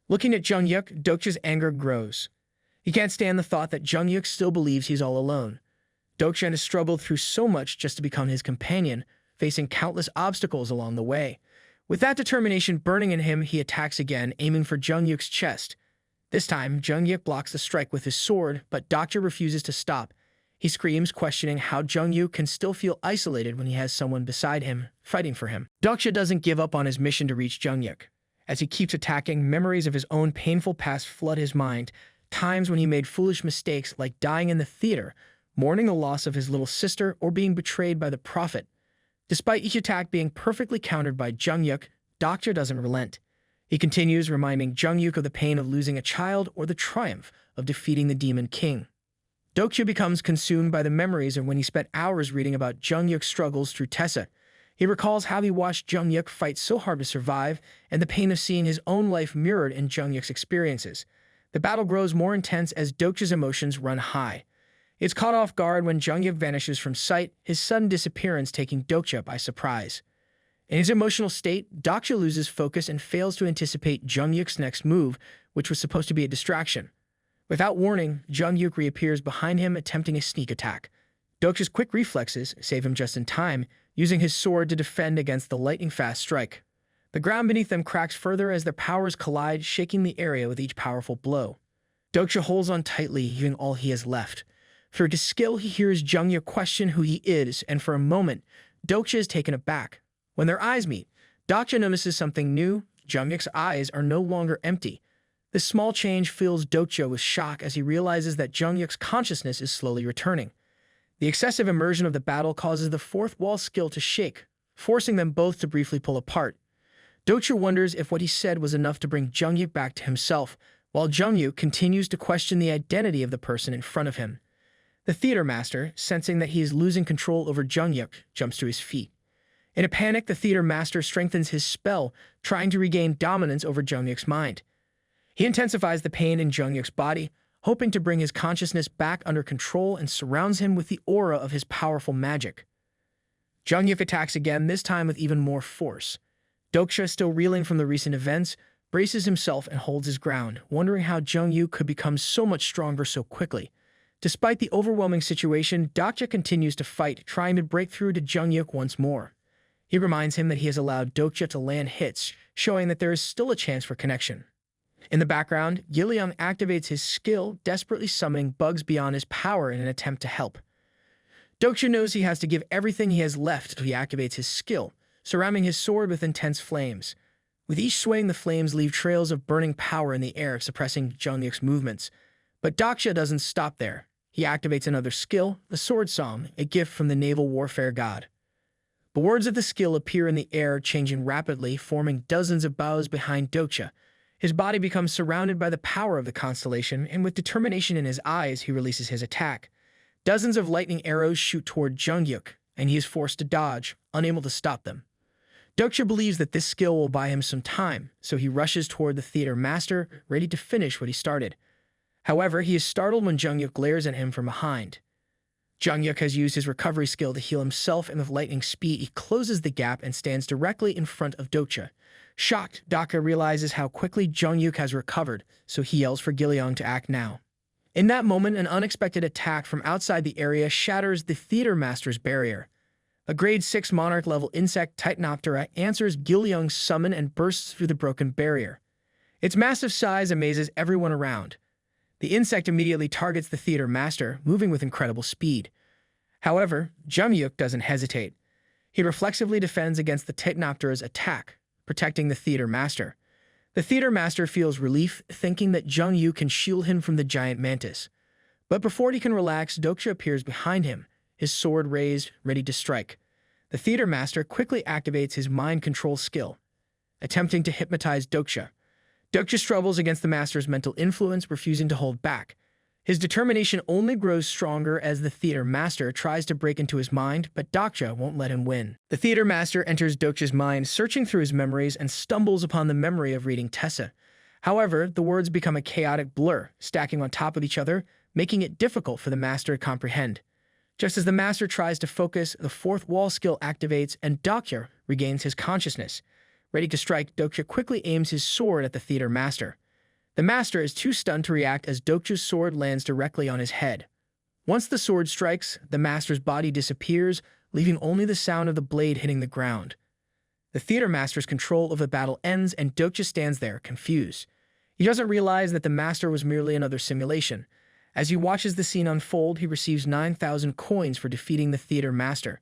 Looking at Jung-yuk, Dokja's anger grows. He can't stand the thought that Jung-yuk still believes he's all alone. Dokja has struggled through so much just to become his companion, facing countless obstacles along the way. With that determination burning in him, he attacks again, aiming for Jung-yuk's chest. This time, Jung-yuk blocks the strike with his sword, but Dokja refuses to stop. He screams, questioning how Jung-yuk can still feel isolated when he has someone beside him, fighting for him. Dokja doesn't give up on his mission to reach Jung-yuk. As he keeps attacking, memories of his own painful past flood his mind, times when he made foolish mistakes like dying in the theater, mourning the loss of his little sister, or being betrayed by the prophet. Despite each attack being perfectly countered by Jung-yuk, Dokja doesn't relent. He continues, reminding Jung-yuk of the pain of losing a child or the triumph of defeating the Demon King. Dokja becomes consumed by the memories of when he spent hours reading about Jung-yuk's struggles through Tessa. He recalls how he watched Jung-yuk fight so hard to survive, and the pain of seeing his own life mirrored in Jung-yuk's experiences. The battle grows more intense as Dokja's emotions run high. It's caught off guard when Jung-yuk vanishes from sight, his sudden disappearance taking Dokja by surprise. In his emotional state, Dokja loses focus and fails to anticipate Jung-yuk's next move, which was supposed to be a distraction. Without warning, Jung-yuk reappears behind him, attempting a sneak attack. Dokja's quick reflexes save him just in time, using his sword to defend against the lightning-fast strike. The ground beneath them cracks further as their powers collide, shaking the area with each powerful blow. Dokja holds on tightly, using all he has left. Through his skill, he hears Jung-yuk question who he is, and for a moment, Dokja is taken aback. When their eyes meet, Dokja notices something new. Jung-yuk's eyes are no longer empty. This small change fills Dokja with shock as he realizes that Jung-yuk's consciousness is slowly returning. The excessive immersion of the battle causes the fourth wall skill to shake, forcing them both to briefly pull apart. Dokja wonders if what he said was enough to bring Jung-yuk back to himself, while Jung-yuk continues to question the identity of the person in front of him. The theater master, sensing that he is losing control over Jung-yuk, jumps to his feet. In a panic, the theater master strengthens his spell, trying to regain dominance over Jung-yuk's mind. He intensifies the pain in Jung-yuk's body, hoping to bring his consciousness back under control, and surrounds him with the aura of his powerful magic. Jung-yuk attacks again, this time with even more force. Dokja, still reeling from the recent events, braces himself and holds his ground, wondering how Jung-yuk could become so much stronger so quickly. Despite the overwhelming situation, Dokja continues to fight, trying to break through to Jung-yuk once more. He reminds him that he has allowed Dokja to land hits, showing that there is still a chance for connection. In the background, Gilliang activates his skill, desperately summoning bugs beyond his power in an attempt to help. Dokja knows he has to give everything he has left till he activates his skill, surrounding his sword with intense flames. With each swing, the flames leave trails of burning power in the air, suppressing Jung-yuk's movements. But Dokja doesn't stop there. He activates another skill, the Sword Song, a gift from the naval warfare god. The words of the skill appear in the air, changing rapidly, forming dozens of bows behind Dokja. His body becomes surrounded by the power of the constellation, and with determination in his eyes, he releases his attack. Dozens of lightning arrows shoot toward Jung-yuk, and he is forced to dodge, unable to stop them. Dokja believes that this skill will buy him some time, so he rushes toward the theater master, ready to finish what he started. However, he is startled when Jung-yuk glares at him from behind. Jung-yuk has used his recovery skill to heal himself, and with lightning speed, he closes the gap and stands directly in front of Dokja. Shocked, Dokja realizes how quickly Jung-yuk has recovered, so he yells for Gilliang to act now. In that moment, an unexpected attack from outside the area shatters the theater master's barrier. A grade 6 monarch-level insect Titanoptera answers Gilliang's summon and bursts through the broken barrier. Its massive size amazes everyone around. The insect immediately targets the theater master, moving with incredible speed. However, Jung-yuk doesn't hesitate. He reflexively defends against the Titanoptera's attack, protecting the theater master. The theater master feels relief, thinking that Jung-yuk can shield him from the giant mantis. But before he can relax, Dokja appears behind him, his sword raised, ready to strike. The theater master quickly activates his mind control skill. attempting to hypnotize Dokja. Dokja struggles against the master's mental influence, refusing to hold back. His determination only grows stronger as the theater master tries to break into his mind, but Dokja won't let him win. The theater master enters Dokja's mind, searching through his memories, and stumbles upon the memory of reading Tessa. However, the words become a chaotic blur, stacking on top of each other, making it difficult for the master to comprehend. Just as the master tries to focus, the fourth wall skill activates and Dokja regains his consciousness. Ready to strike, Dokja quickly aims his sword at the theater master. The master is too stunned to react as Dokja's sword lands directly on his head. Once the sword strikes, the master's body disappears, leaving only the sound of the blade hitting the ground. The theater master's control of the battle ends and Dokja stands there, confused. He doesn't realize that the master was merely another simulation. As he watches the scene unfold, he receives 9,000 coins for defeating the theater master.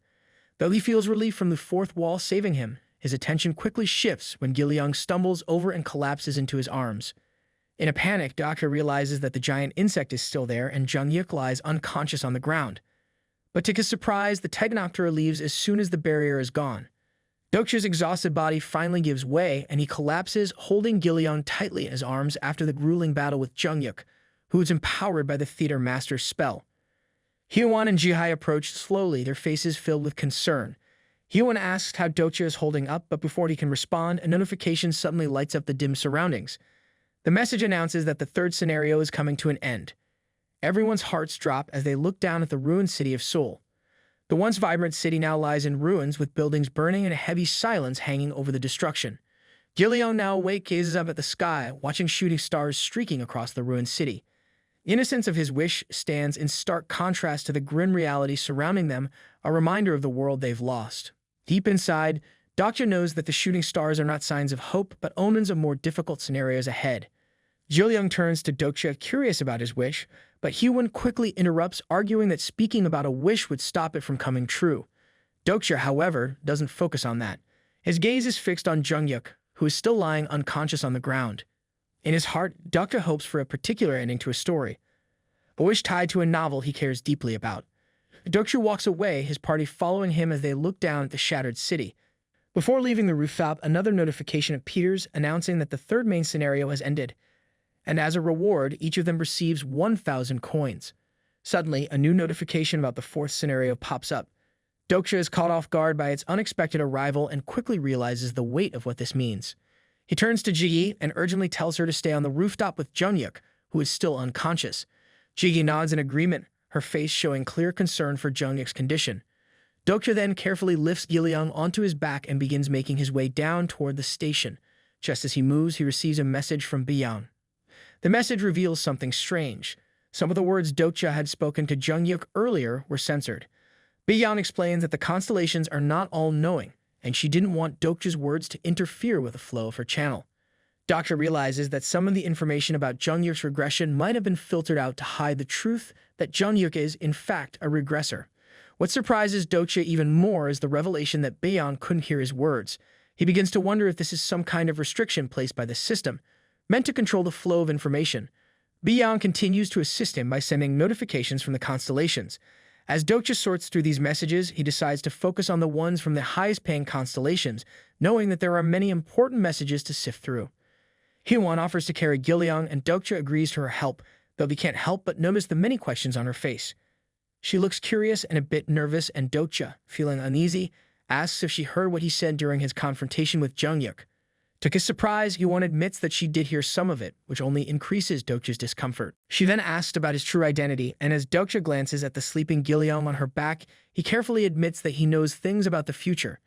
Though he feels relief from the fourth wall saving him, his attention quickly shifts when Gilyoung stumbles over and collapses into his arms. In a panic, Dokja realizes that the giant insect is still there and Jung-yuk lies unconscious on the ground. But to his surprise, the Technoctor leaves as soon as the barrier is gone. Dokja's exhausted body finally gives way and he collapses, holding Gilyoung tightly in his arms after the grueling battle with Jung-yuk, who is empowered by the theater master's spell. Hyewon and Jihai approach slowly, their faces filled with concern. Hyewon asks how Dokja is holding up, but before he can respond, a notification suddenly lights up the dim surroundings. The message announces that the third scenario is coming to an end. Everyone's hearts drop as they look down at the ruined city of Seoul. The once vibrant city now lies in ruins, with buildings burning and a heavy silence hanging over the destruction. Gilyoung, now awake, gazes up at the sky, watching shooting stars streaking across the ruined city. The innocence of his wish stands in stark contrast to the grim reality surrounding them, a reminder of the world they've lost. Deep inside, Dokja knows that the shooting stars are not signs of hope, but omens of more difficult scenarios ahead. Gilyoung turns to Dokja, curious about his wish, but Hyewon quickly interrupts, arguing that speaking about a wish would stop it from coming true. Dokja, however, doesn't focus on that. His gaze is fixed on Jung-yuk, who is still lying unconscious on the ground. In his heart, Dokja hopes for a particular ending to a story, a wish tied to a novel he cares deeply about. Dokja walks away, his party following him as they look down at the shattered city. Before leaving the rooftop, another notification appears, announcing that the third main scenario has ended, and as a reward, each of them receives 1,000 coins. Suddenly, a new notification about the fourth scenario pops up. Dokja is caught off guard by its unexpected arrival and quickly realizes the weight of what this means. He turns to Ji and urgently tells her to stay on the rooftop with Jung-yuk, who is still unconscious. Ji nods in agreement, her face showing clear concern for Jung-yuk's condition. Dokja then carefully lifts Gilyoung onto his back and begins making his way down toward the station. Just as he moves, he receives a message from Beyond. The message reveals something strange. Some of the words Dokja had spoken to Jung-yuk earlier were censored. Beyond explains that the constellations are not all-knowing, and she didn't want Dokja's words to interfere with the flow of her channel. Dokja realizes that some of the information about Jung-yuk's regression might have been filtered out to hide the truth that Jung-yuk is, in fact, a regressor. What surprises Dokja even more is the revelation that Beyond couldn't hear his words. He begins to wonder if this is some kind of restriction placed by the system, meant to control the flow of information. Beyond continues to assist him by sending notifications from the constellations. As Dokja sorts through these messages, he decides to focus on the ones from the highest-paying constellations, knowing that there are many important messages to sift through. Hyewon offers to carry Gilyoung, and Dokja agrees to her help, though he can't help but notice the many questions on her face. She looks curious and a bit nervous, and Dokja, feeling uneasy, asks if she heard what he said during his confrontation with Jung-yuk. To his surprise, Hyewon admits that she did hear some of it, which only increases Dokja's discomfort. She then asks about his true identity, and as Dokja glances at the sleeping Gilyoung on her back, he carefully admits that he knows things about the future.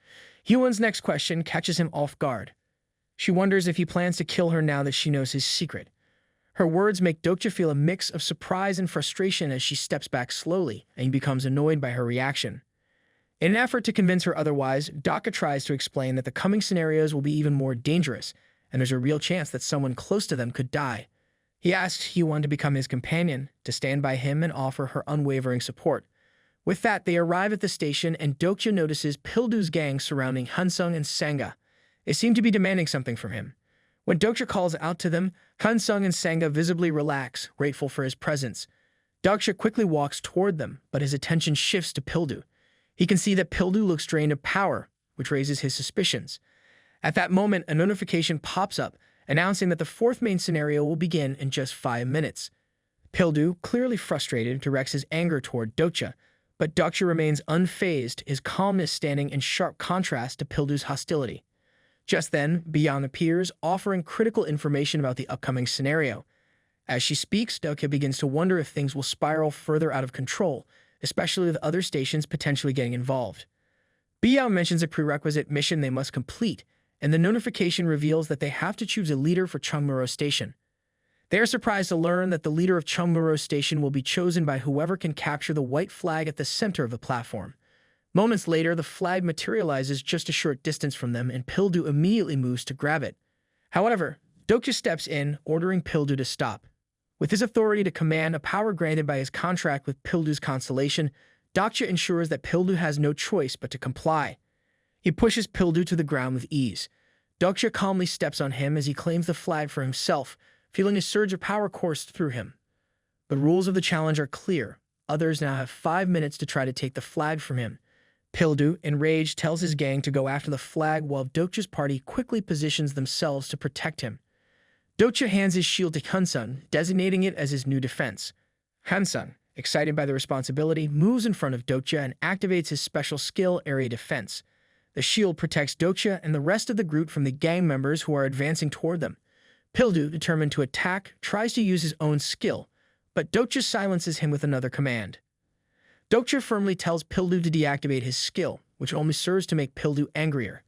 Hyewon's next question catches him off guard. She wonders if he plans to kill her now that she knows his secret. Her words make Dokja feel a mix of surprise and frustration as she steps back slowly, and he becomes annoyed by her reaction. In an effort to convince her otherwise, Dokja tries to explain that the coming scenarios will be even more dangerous, and there's a real chance that someone close to them could die. He asks Hyewon to become his companion, to stand by him and offer her unwavering support. With that, they arrive at the station, and Dokja notices Pildu's gang surrounding Hansung and Sanga. They seem to be demanding something from him. When Dokja calls out to them, Hansung and Sanga visibly relax, grateful for his presence. Dokja quickly walks toward them, but his attention shifts to Pildu. He can see that Pildu looks drained of power, which raises his suspicions. At that moment, a notification pops up, announcing that the fourth main scenario will begin in just 5 minutes. Pildu, clearly frustrated, directs his anger toward Dokja, but Dokja remains unfazed, his calmness standing in sharp contrast to Pildu's hostility. Just then, Beyond appears, offering critical information about the upcoming scenario. As she speaks, Dokja begins to wonder if things will spiral further out of control, especially with other stations potentially getting involved. Beyond mentions a prerequisite mission they must complete, and the notification reveals that they have to choose a leader for Chungmuro Station. They are surprised to learn that the leader of Chungmuro Station will be chosen by whoever can capture the white flag at the center of the platform. Moments later, the flag materializes just a short distance from them, and Pildu immediately moves to grab it. However, Dokja steps in, ordering Pildu to stop. With his authority to command, a power granted by his contract with Pildu's constellation, Dokja ensures that Pildu has no choice but to comply. He pushes Pildu to the ground with ease. Dokja calmly steps on him as he claims the flag for himself, feeling a surge of power course through him. The rules of the challenge are clear. Others now have 5 minutes to try to take the flag from him. Pildu, enraged, tells his gang to go after the flag while Dokja's party quickly positions themselves to protect him. Dokja hands his shield to Hansun, designating it as his new defense. Hansun, excited by the responsibility, moves in front of Dokja and activates his special skill, Area Defense. The shield protects Dokja and the rest of the group from the gang members who are advancing toward them. Pildu, determined to attack, tries to use his own skill, but Dokja silences him with another command. Dokja firmly tells Pildu to deactivate his skill, which only serves to make Pildu angrier.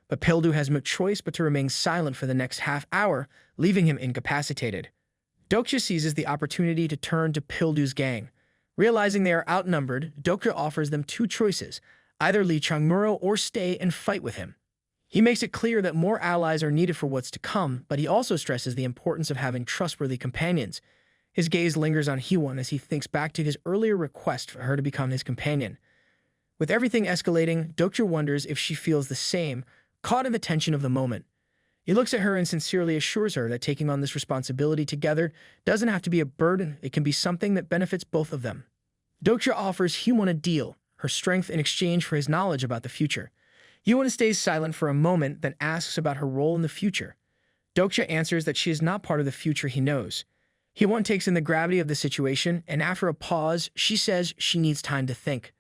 But Pildu has no choice but to remain silent for the next half hour, leaving him incapacitated. Dokja seizes the opportunity to turn to Pildu's gang. Realizing they are outnumbered, Dokja offers them 2 choices, either leave Chungmuro or stay and fight with him. He makes it clear that more allies are needed for what's to come, but he also stresses the importance of having trustworthy companions. His gaze lingers on Hwon as he thinks back to his earlier request for her to become his companion. With everything escalating, Dokja wonders if she feels the same, caught in the tension of the moment. He looks at her and sincerely assures her that taking on this responsibility together doesn't have to be a burden, it can be something that benefits both of them. Dokja offers Hwon a deal, her strength in exchange for his knowledge about the future. Hwon stays silent for a moment, then asks about her role in the future. Dokja answers that she is not part of the future he knows. Hwon takes in the gravity of the situation, and after a pause, she says she needs time to think.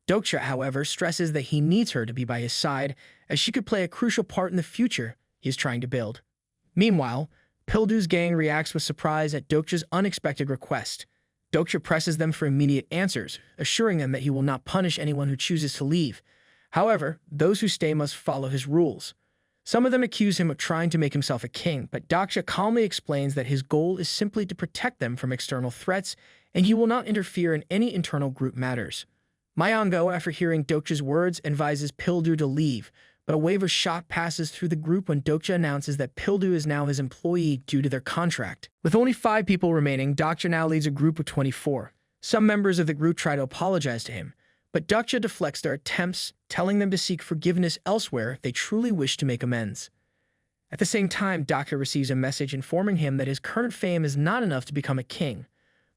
Dokja, however, stresses that he needs her to be by his side, as she could play a crucial part in the future he is trying to build. Meanwhile, Pildu's gang reacts with surprise at Dokja's unexpected request. Dokja presses them for immediate answers, assuring them that he will not punish anyone who chooses to leave. However, those who stay must follow his rules. Some of them accuse him of trying to make himself a king, but Dokja calmly explains that his goal is simply to protect them from external threats, and he will not interfere in any internal group matters. Manga, after hearing Dokja's words, advises Pildu to leave, but a wave of shock passes through the group when Dokja announces that Pildu is now his employee due to their contract. With only 5 people remaining, Dokja now leads a group of 24. Some members of the group try to apologize to him, but Dokja deflects their attempts, telling them to seek forgiveness elsewhere if they truly wish to make amends. At the same time, Dokja receives a message informing him that his current fame is not enough to become a king.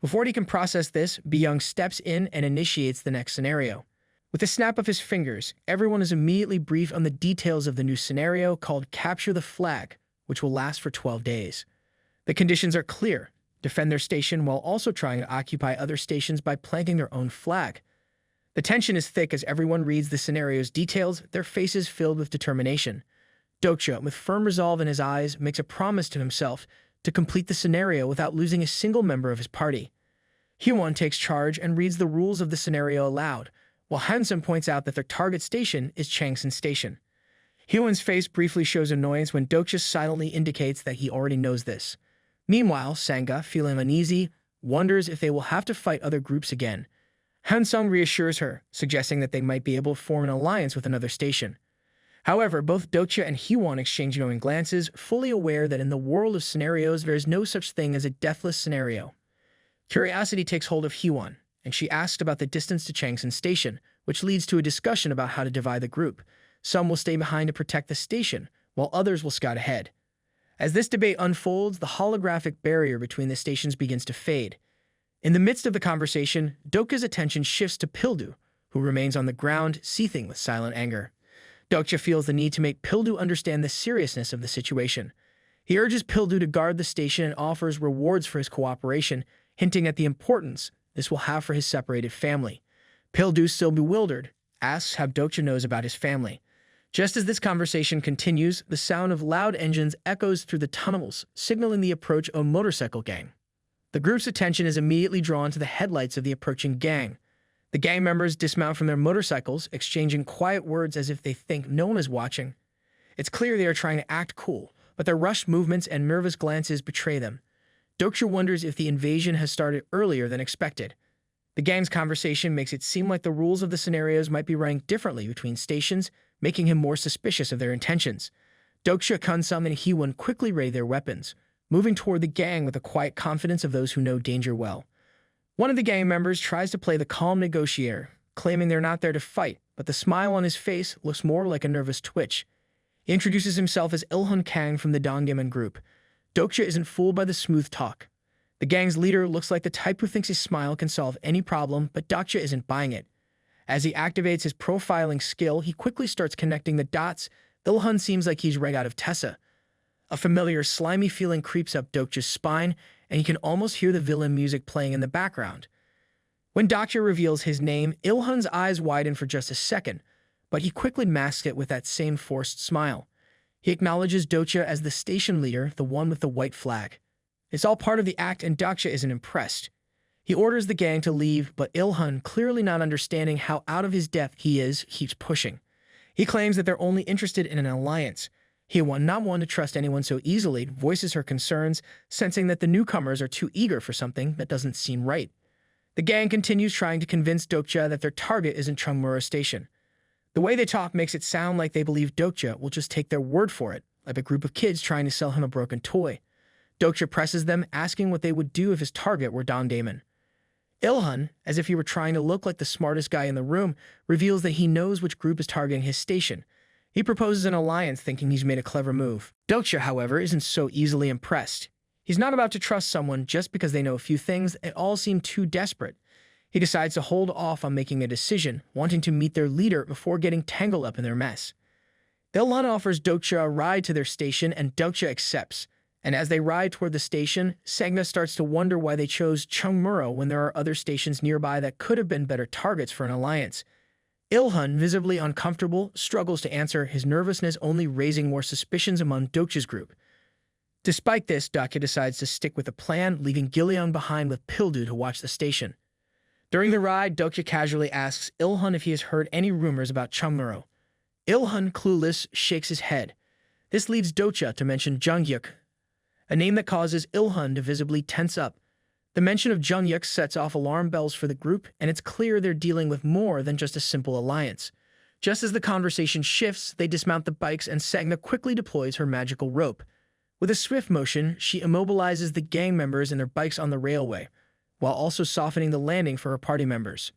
Before he can process this, Byung steps in and initiates the next scenario. With a snap of his fingers, everyone is immediately briefed on the details of the new scenario called Capture the Flag, which will last for 12 days. The conditions are clear: defend their station while also trying to occupy other stations by planting their own flag. The tension is thick as everyone reads the scenario's details, their faces filled with determination. Dokja, with firm resolve in his eyes, makes a promise to himself to complete the scenario without losing a single member of his party. Hwon takes charge and reads the rules of the scenario aloud, while Hansun points out that their target station is Changsan Station. Hwon's face briefly shows annoyance when Dokja silently indicates that he already knows this. Meanwhile, Sangha, feeling uneasy, wonders if they will have to fight other groups again. Hansung reassures her, suggesting that they might be able to form an alliance with another station. However, both Dokja and Hwon exchange knowing glances, fully aware that in the world of scenarios there is no such thing as a deathless scenario. Curiosity takes hold of Hwon, and she asks about the distance to Changsan Station, which leads to a discussion about how to divide the group. Some will stay behind to protect the station, while others will scout ahead. As this debate unfolds, the holographic barrier between the stations begins to fade. In the midst of the conversation, Dokja's attention shifts to Pildu, who remains on the ground, seething with silent anger. Dokja feels the need to make Pildu understand the seriousness of the situation. He urges Pildu to guard the station and offers rewards for his cooperation, hinting at the importance this will have for his separated family. Pildu, still bewildered, asks how Dokja knows about his family. Just as this conversation continues, the sound of loud engines echoes through the tunnels, signaling the approach of a motorcycle gang. The group's attention is immediately drawn to the headlights of the approaching gang. The gang members dismount from their motorcycles, exchanging quiet words as if they think no one is watching. It's clear they are trying to act cool, but their rushed movements and nervous glances betray them. Dokja wonders if the invasion has started earlier than expected. The gang's conversation makes it seem like the rules of the scenarios might be running differently between stations, making him more suspicious of their intentions. Dokja, Kunsum, and Hiwon quickly ready their weapons, moving toward the gang with the quiet confidence of those who know danger well. One of the gang members tries to play the calm negotiator, claiming they're not there to fight, but the smile on his face looks more like a nervous twitch. He introduces himself as Ilhun Kang from the Dongdaemun group. Dokja isn't fooled by the smooth talk. The gang's leader looks like the type who thinks his smile can solve any problem, but Dokja isn't buying it. As he activates his profiling skill, he quickly starts connecting the dots. Ilhun seems like he's right out of Tessa. A familiar, slimy feeling creeps up Dokja's spine, and he can almost hear the villain music playing in the background. When Dokja reveals his name, Ilhun's eyes widen for just a second, but he quickly masks it with that same forced smile. He acknowledges Dokja as the station leader, the one with the white flag. It's all part of the act, and Dokja isn't impressed. He orders the gang to leave, but Ilhun, clearly not understanding how out of his depth he is, keeps pushing. He claims that they're only interested in an alliance. Hiwon, not one to trust anyone so easily, voices her concerns, sensing that the newcomers are too eager for something that doesn't seem right. The gang continues trying to convince Dokja that their target isn't Chungmuro Station. The way they talk makes it sound like they believe Dokja will just take their word for it, like a group of kids trying to sell him a broken toy. Dokja presses them, asking what they would do if his target were Dongdaemun. Ilhun, as if he were trying to look like the smartest guy in the room, reveals that he knows which group is targeting his station. He proposes an alliance, thinking he's made a clever move. Dokja, however, isn't so easily impressed. He's not about to trust someone just because they know a few things that all seem too desperate. He decides to hold off on making a decision, wanting to meet their leader before getting tangled up in their mess. Ilhun offers Dokja a ride to their station, and Dokja accepts. And as they ride toward the station, Segna starts to wonder why they chose Chungmuro when there are other stations nearby that could have been better targets for an alliance. Ilhun, visibly uncomfortable, struggles to answer, his nervousness only raising more suspicions among Dokja's group. Despite this, Dokja decides to stick with the plan, leaving Gillian behind with Pildu to watch the station. During the ride, Dokja casually asks Ilhun if he has heard any rumors about Chungmuro. Ilhun, clueless, shakes his head. This leads Dokja to mention Jungyuk, a name that causes Ilhun to visibly tense up. The mention of Jungyuk sets off alarm bells for the group, and it's clear they're dealing with more than just a simple alliance. Just as the conversation shifts, they dismount the bikes, and Segna quickly deploys her magical rope. With a swift motion, she immobilizes the gang members and their bikes on the railway, while also softening the landing for her party members.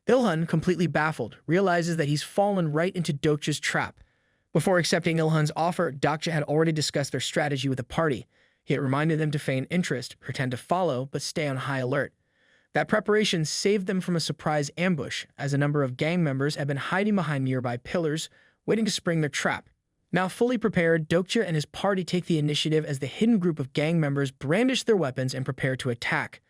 Ilhun, completely baffled, realizes that he's fallen right into Dokja's trap. Before accepting Ilhun's offer, Dokja had already discussed their strategy with the party. He had reminded them to feign interest, pretend to follow, but stay on high alert. That preparation saved them from a surprise ambush, as a number of gang members had been hiding behind nearby pillars, waiting to spring their trap. Now fully prepared, Dokja and his party take the initiative as the hidden group of gang members brandish their weapons and prepare to attack.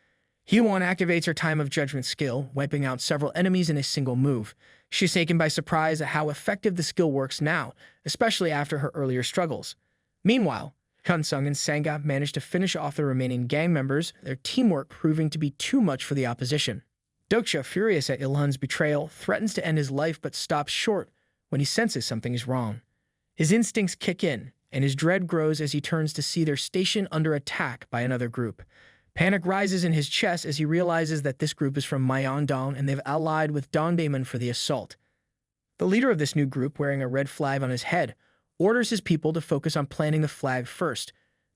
Hiwon activates her Time of Judgment skill, wiping out several enemies in a single move. She's taken by surprise at how effective the skill works now, especially after her earlier struggles. Meanwhile, Kunsung and Sanga manage to finish off the remaining gang members, their teamwork proving to be too much for the opposition. Dokja, furious at Ilhun's betrayal, threatens to end his life but stops short when he senses something is wrong. His instincts kick in, and his dread grows as he turns to see their station under attack by another group. Panic rises in his chest as he realizes that this group is from Myeongdong and they've allied with Dongdaemun for the assault. The leader of this new group, wearing a red flag on his head, orders his people to focus on planting the flag first.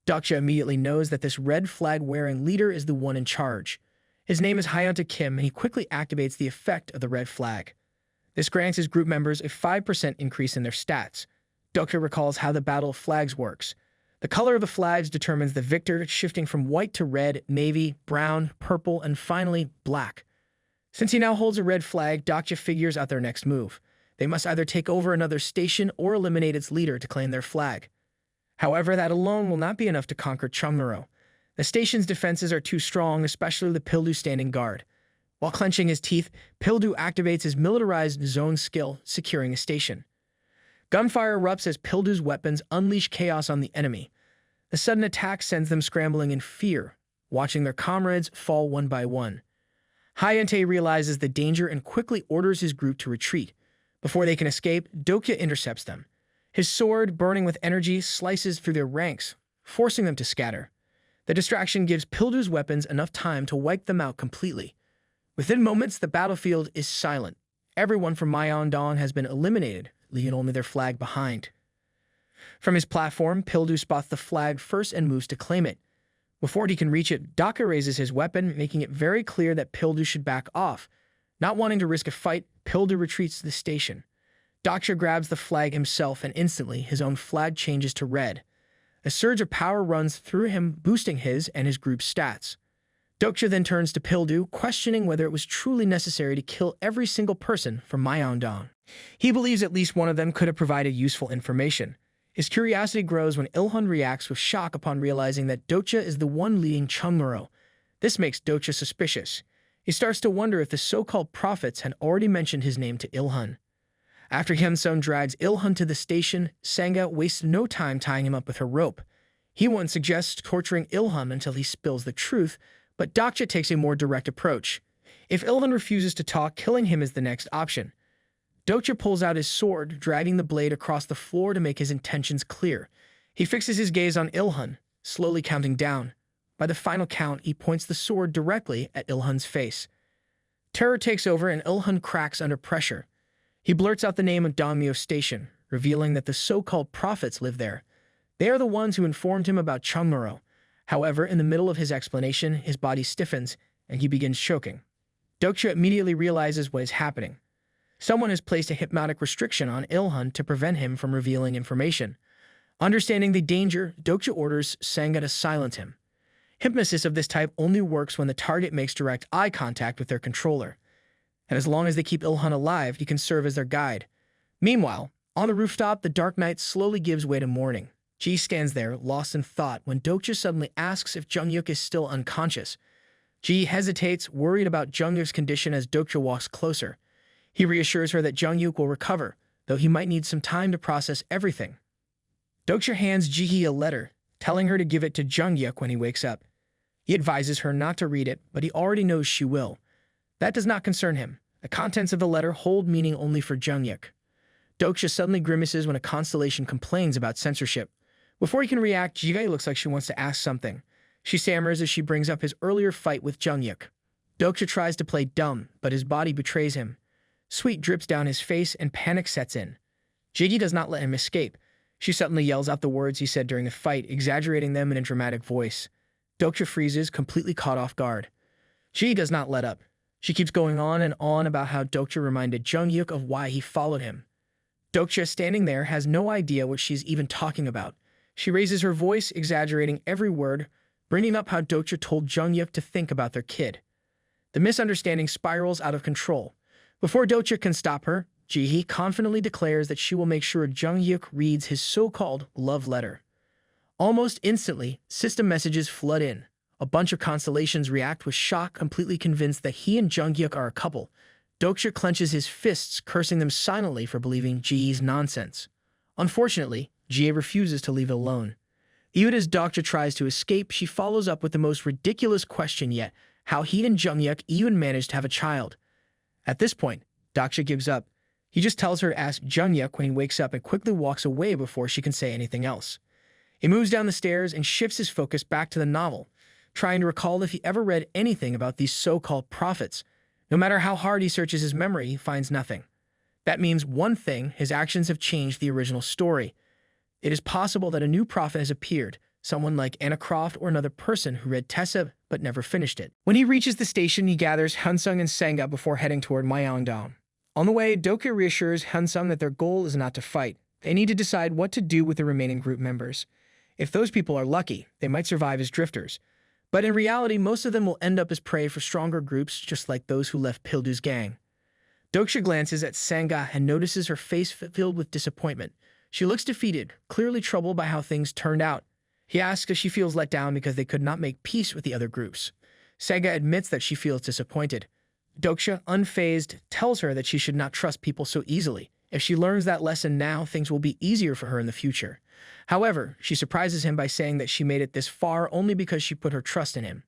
Dokja immediately knows that this red flag-wearing leader is the one in charge. His name is Hyunta Kim, and he quickly activates the effect of the red flag. This grants his group members a 5% increase in their stats. Dokja recalls how the Battle of Flags works. The color of the flags determines the victor, shifting from white to red, navy, brown, purple, and finally black. Since he now holds a red flag, Dokja figures out their next move. They must either take over another station or eliminate its leader to claim their flag. However, that alone will not be enough to conquer Chungmuro. The station's defenses are too strong, especially the Pildu standing guard. While clenching his teeth, Pildu activates his militarized zone skill, securing a station. Gunfire erupts as Pildu's weapons unleash chaos on the enemy. The sudden attack sends them scrambling in fear, watching their comrades fall one by one. Hayate realizes the danger and quickly orders his group to retreat. Before they can escape, Dokja intercepts them. His sword, burning with energy, slices through their ranks, forcing them to scatter. The distraction gives Pildu's weapons enough time to wipe them out completely. Within moments, the battlefield is silent. Everyone from Myeongdong has been eliminated, leaving only their flag behind. From his platform, Pildu spots the flag first and moves to claim it. Before he can reach it, Dokja raises his weapon, making it very clear that Pildu should back off. Not wanting to risk a fight, Pildu retreats to the station. Dokja grabs the flag himself, and instantly his own flag changes to red. A surge of power runs through him, boosting his and his group's stats. Dokja then turns to Pildu, questioning whether it was truly necessary to kill every single person from Myeongdong. He believes at least one of them could have provided useful information. His curiosity grows when Ilhan reacts with shock upon realizing that Dokja is the one leading Chungmuro. This makes Dokja suspicious. He starts to wonder if the so-called prophets had already mentioned his name to Ilhan. After Hyunsung drags Ilhan to the station, Sanga wastes no time tying him up with her rope. He once suggests torturing Ilhan until he spills the truth, but Dokja takes a more direct approach. If Ilhan refuses to talk, killing him is the next option. Dokja pulls out his sword, dragging the blade across the floor to make his intentions clear. He fixes his gaze on Ilhan, slowly counting down. By the final count, he points the sword directly at Ilhan's face. Terror takes over and Ilhan cracks under pressure. He blurts out the name of Daimyo Station, revealing that the so-called prophets live there. They are the ones who informed him about Chungmuro. However, in the middle of his explanation, his body stiffens, and he begins choking. Dokja immediately realizes what is happening. Someone has placed a hypnotic restriction on Ilhan to prevent him from revealing information. Understanding the danger, Dokja orders Sanga to silence him. Hypnosis of this type only works when the target makes direct eye contact with their controller. And as long as they keep Ilhan alive, he can serve as their guide. Meanwhile, on the rooftop, the dark night slowly gives way to morning. Ji stands there, lost in thought, when Dokja suddenly asks if Jungyuk is still unconscious. Ji hesitates, worried about Jungyuk's condition as Dokja walks closer. He reassures her that Jungyuk will recover, though he might need some time to process everything. Dokja hands Ji a letter, telling her to give it to Jungyuk when he wakes up. He advises her not to read it, but he already knows she will. That does not concern him. The contents of the letter hold meaning only for Jungyuk. Dokja suddenly grimaces when a constellation complains about censorship. Before he can react, Jigae looks like she wants to ask something. She stammers as she brings up his earlier fight with Jungyuk. Dokja tries to play dumb, but his body betrays him. Sweat drips down his face and panic sets in. Jiggy does not let him escape. She suddenly yells out the words he said during the fight, exaggerating them in a dramatic voice. Dokja freezes, completely caught off guard. Jiggy does not let up. She keeps going on and on about how Dokja reminded Jungyuk of why he followed him. Dokja, standing there, has no idea what she's even talking about. She raises her voice, exaggerating every word, bringing up how Dokja told Jungyuk to think about their kid. The misunderstanding spirals out of control. Before Dokja can stop her, Jihi confidently declares that she will make sure Jungyuk reads his so-called love letter. Almost instantly, system messages flood in. A bunch of constellations react with shock, completely convinced that he and Jungyuk are a couple. Dokja clenches his fists, cursing them silently for believing Jihi's nonsense. Unfortunately, Jie refuses to leave it alone. Even as Dokja tries to escape, she follows up with the most ridiculous question yet, how he and Jungyuk even managed to have a child. At this point, Dokja gives up. He just tells her to ask Jungyuk when he wakes up and quickly walks away before she can say anything else. He moves down the stairs and shifts his focus back to the novel, trying to recall if he ever read anything about these so-called prophets. No matter how hard he searches his memory, he finds nothing. That means one thing: his actions have changed the original story. It is possible that a new prophet has appeared, someone like Anna Croft or another person who read Tessa but never finished it. When he reaches the station, he gathers Hyunsung and Sanga before heading toward Myeongdong. On the way, Dokja reassures Hyunsung that their goal is not to fight. They need to decide what to do with the remaining group members. If those people are lucky, they might survive as drifters. But in reality, most of them will end up as prey for stronger groups, just like those who left Pildu's gang. Dokja glances at Sanga and notices her face filled with disappointment. She looks defeated, clearly troubled by how things turned out. He asks if she feels let down because they could not make peace with the other groups. Sanga admits that she feels disappointed. Dokja, unfazed, tells her that she should not trust people so easily. If she learns that lesson now, things will be easier for her in the future. However, she surprises him by saying that she made it this far only because she put her trust in him.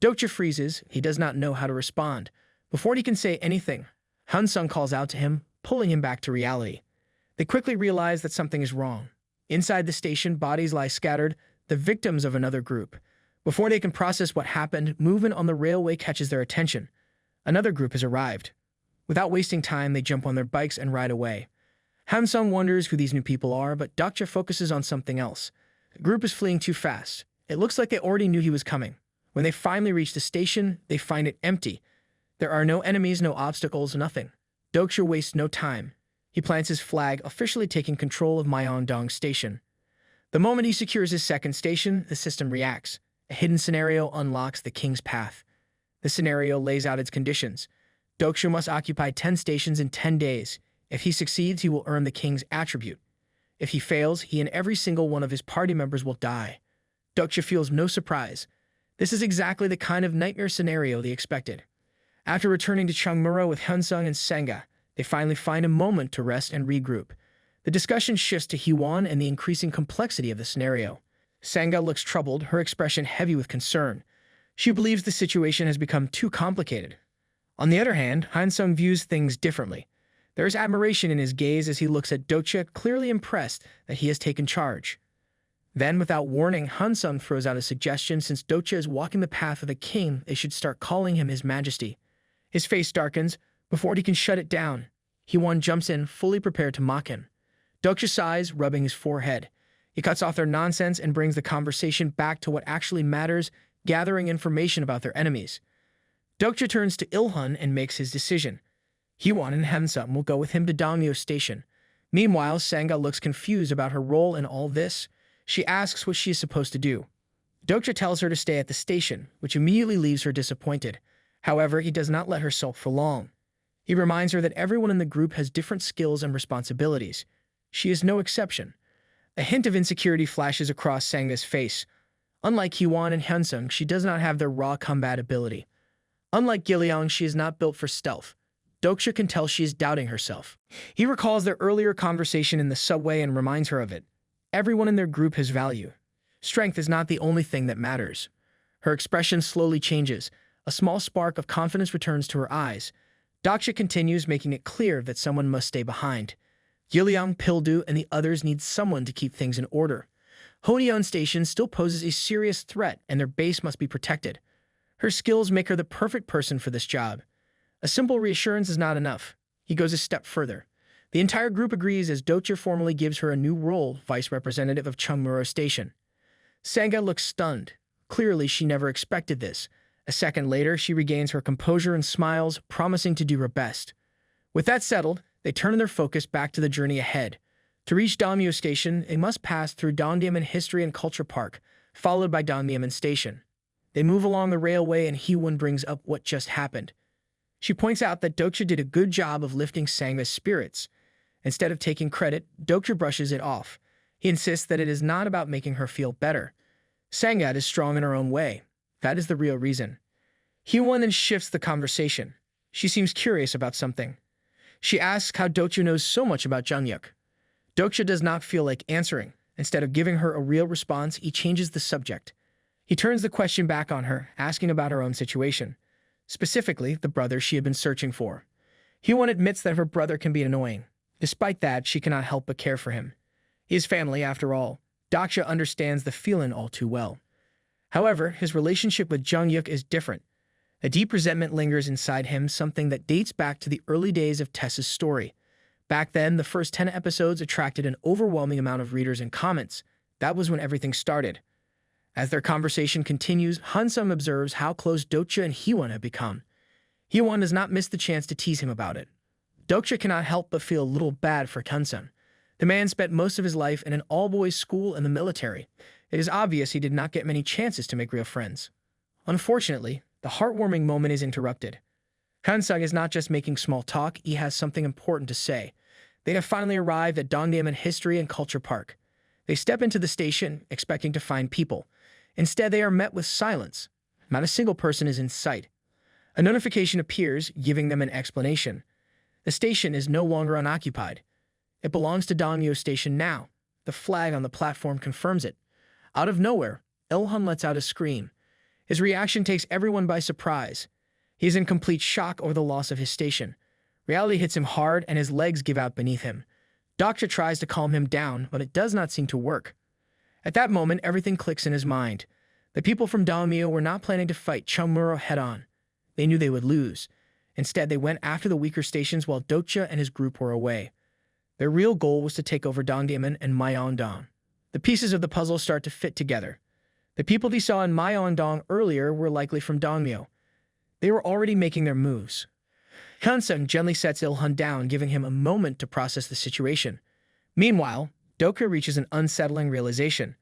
Dokja freezes. He does not know how to respond. Before he can say anything, Hansung calls out to him, pulling him back to reality. They quickly realize that something is wrong. Inside the station, bodies lie scattered, the victims of another group. Before they can process what happened, movement on the railway catches their attention. Another group has arrived. Without wasting time, they jump on their bikes and ride away. Hansung wonders who these new people are, but Dokja focuses on something else. The group is fleeing too fast. It looks like they already knew he was coming. When they finally reach the station, they find it empty. There are no enemies, no obstacles, nothing. Dokja wastes no time. He plants his flag, officially taking control of Myeongdong Station. The moment he secures his second station, the system reacts. A hidden scenario unlocks the king's path. The scenario lays out its conditions. Dokja must occupy 10 stations in 10 days. If he succeeds, he will earn the king's attribute. If he fails, he and every single one of his party members will die. Dokja feels no surprise. This is exactly the kind of nightmare scenario they expected. After returning to Chungmuro with Hansung and Sanga, they finally find a moment to rest and regroup. The discussion shifts to Hwon and the increasing complexity of the scenario. Sanga looks troubled, her expression heavy with concern. She believes the situation has become too complicated. On the other hand, Hansung views things differently. There is admiration in his gaze as he looks at Dokja, clearly impressed that he has taken charge. Then, without warning, Hansung throws out a suggestion. Since Dokja is walking the path of the king, they should start calling him His Majesty. His face darkens. Before he can shut it down, Hwon jumps in, fully prepared to mock him. Dokja sighs, rubbing his forehead. He cuts off their nonsense and brings the conversation back to what actually matters, gathering information about their enemies. Dokja turns to Ilhun and makes his decision. Hwon and Hansung will go with him to Dongmyo Station. Meanwhile, Sanga looks confused about her role in all this. She asks what she is supposed to do. Dokja tells her to stay at the station, which immediately leaves her disappointed. However, he does not let her sulk for long. He reminds her that everyone in the group has different skills and responsibilities. She is no exception. A hint of insecurity flashes across Sanga's face. Unlike Hwon and Hansung, she does not have their raw combat ability. Unlike Gilleong, she is not built for stealth. Dokja can tell she is doubting herself. He recalls their earlier conversation in the subway and reminds her of it. Everyone in their group has value. Strength is not the only thing that matters. Her expression slowly changes. A small spark of confidence returns to her eyes. Dokja continues, making it clear that someone must stay behind. Gilleong, Pildu, and the others need someone to keep things in order. Honeon Station still poses a serious threat, and their base must be protected. Her skills make her the perfect person for this job. A simple reassurance is not enough. He goes a step further. The entire group agrees as Dokja formally gives her a new role, vice representative of Chungmuro Station. Sanga looks stunned. Clearly, she never expected this. A second later, she regains her composure and smiles, promising to do her best. With that settled, they turn their focus back to the journey ahead. To reach Dongmyo Station, they must pass through Dongdaemun History and Culture Park, followed by Dongdaemun Station. They move along the railway and Hwon brings up what just happened. She points out that Dokja did a good job of lifting Sanga's spirits. Instead of taking credit, Dokja brushes it off. He insists that it is not about making her feel better. Sanga is strong in her own way. That is the real reason. Hwon then shifts the conversation. She seems curious about something. She asks how Dokja knows so much about Jungyuk. Dokja does not feel like answering. Instead of giving her a real response, he changes the subject. He turns the question back on her, asking about her own situation. Specifically, the brother she had been searching for. Hwon admits that her brother can be annoying. Despite that, she cannot help but care for him. He is family, after all. Dokja understands the feeling all too well. However, his relationship with Jungyuk is different. A deep resentment lingers inside him, something that dates back to the early days of Tessa's story. Back then, the first 10 episodes attracted an overwhelming amount of readers and comments. That was when everything started. As their conversation continues, Hansung observes how close Dokja and Hwon have become. Hwon does not miss the chance to tease him about it. Dokja cannot help but feel a little bad for Hansung. The man spent most of his life in an all-boys school and the military. It is obvious he did not get many chances to make real friends. Unfortunately, the heartwarming moment is interrupted. Hansung is not just making small talk, he has something important to say. They have finally arrived at Dongdaemun History and Culture Park. They step into the station, expecting to find people. Instead, they are met with silence. Not a single person is in sight. A notification appears, giving them an explanation. The station is no longer unoccupied. It belongs to Dongmyo Station now. The flag on the platform confirms it. Out of nowhere, Ilhan lets out a scream. His reaction takes everyone by surprise. He is in complete shock over the loss of his station. Reality hits him hard and his legs give out beneath him. Dokja tries to calm him down, but it does not seem to work. At that moment, everything clicks in his mind. The people from Dongmyo were not planning to fight Chungmuro head-on. They knew they would lose. Instead, they went after the weaker stations while Dokja and his group were away. Their real goal was to take over Dongdaemun and Myeongdong. The pieces of the puzzle start to fit together. The people they saw in Myeongdong earlier were likely from Dongmyo. They were already making their moves. Hansung gently sets Ilhan down, giving him a moment to process the situation. Meanwhile, Dokja reaches an unsettling realization.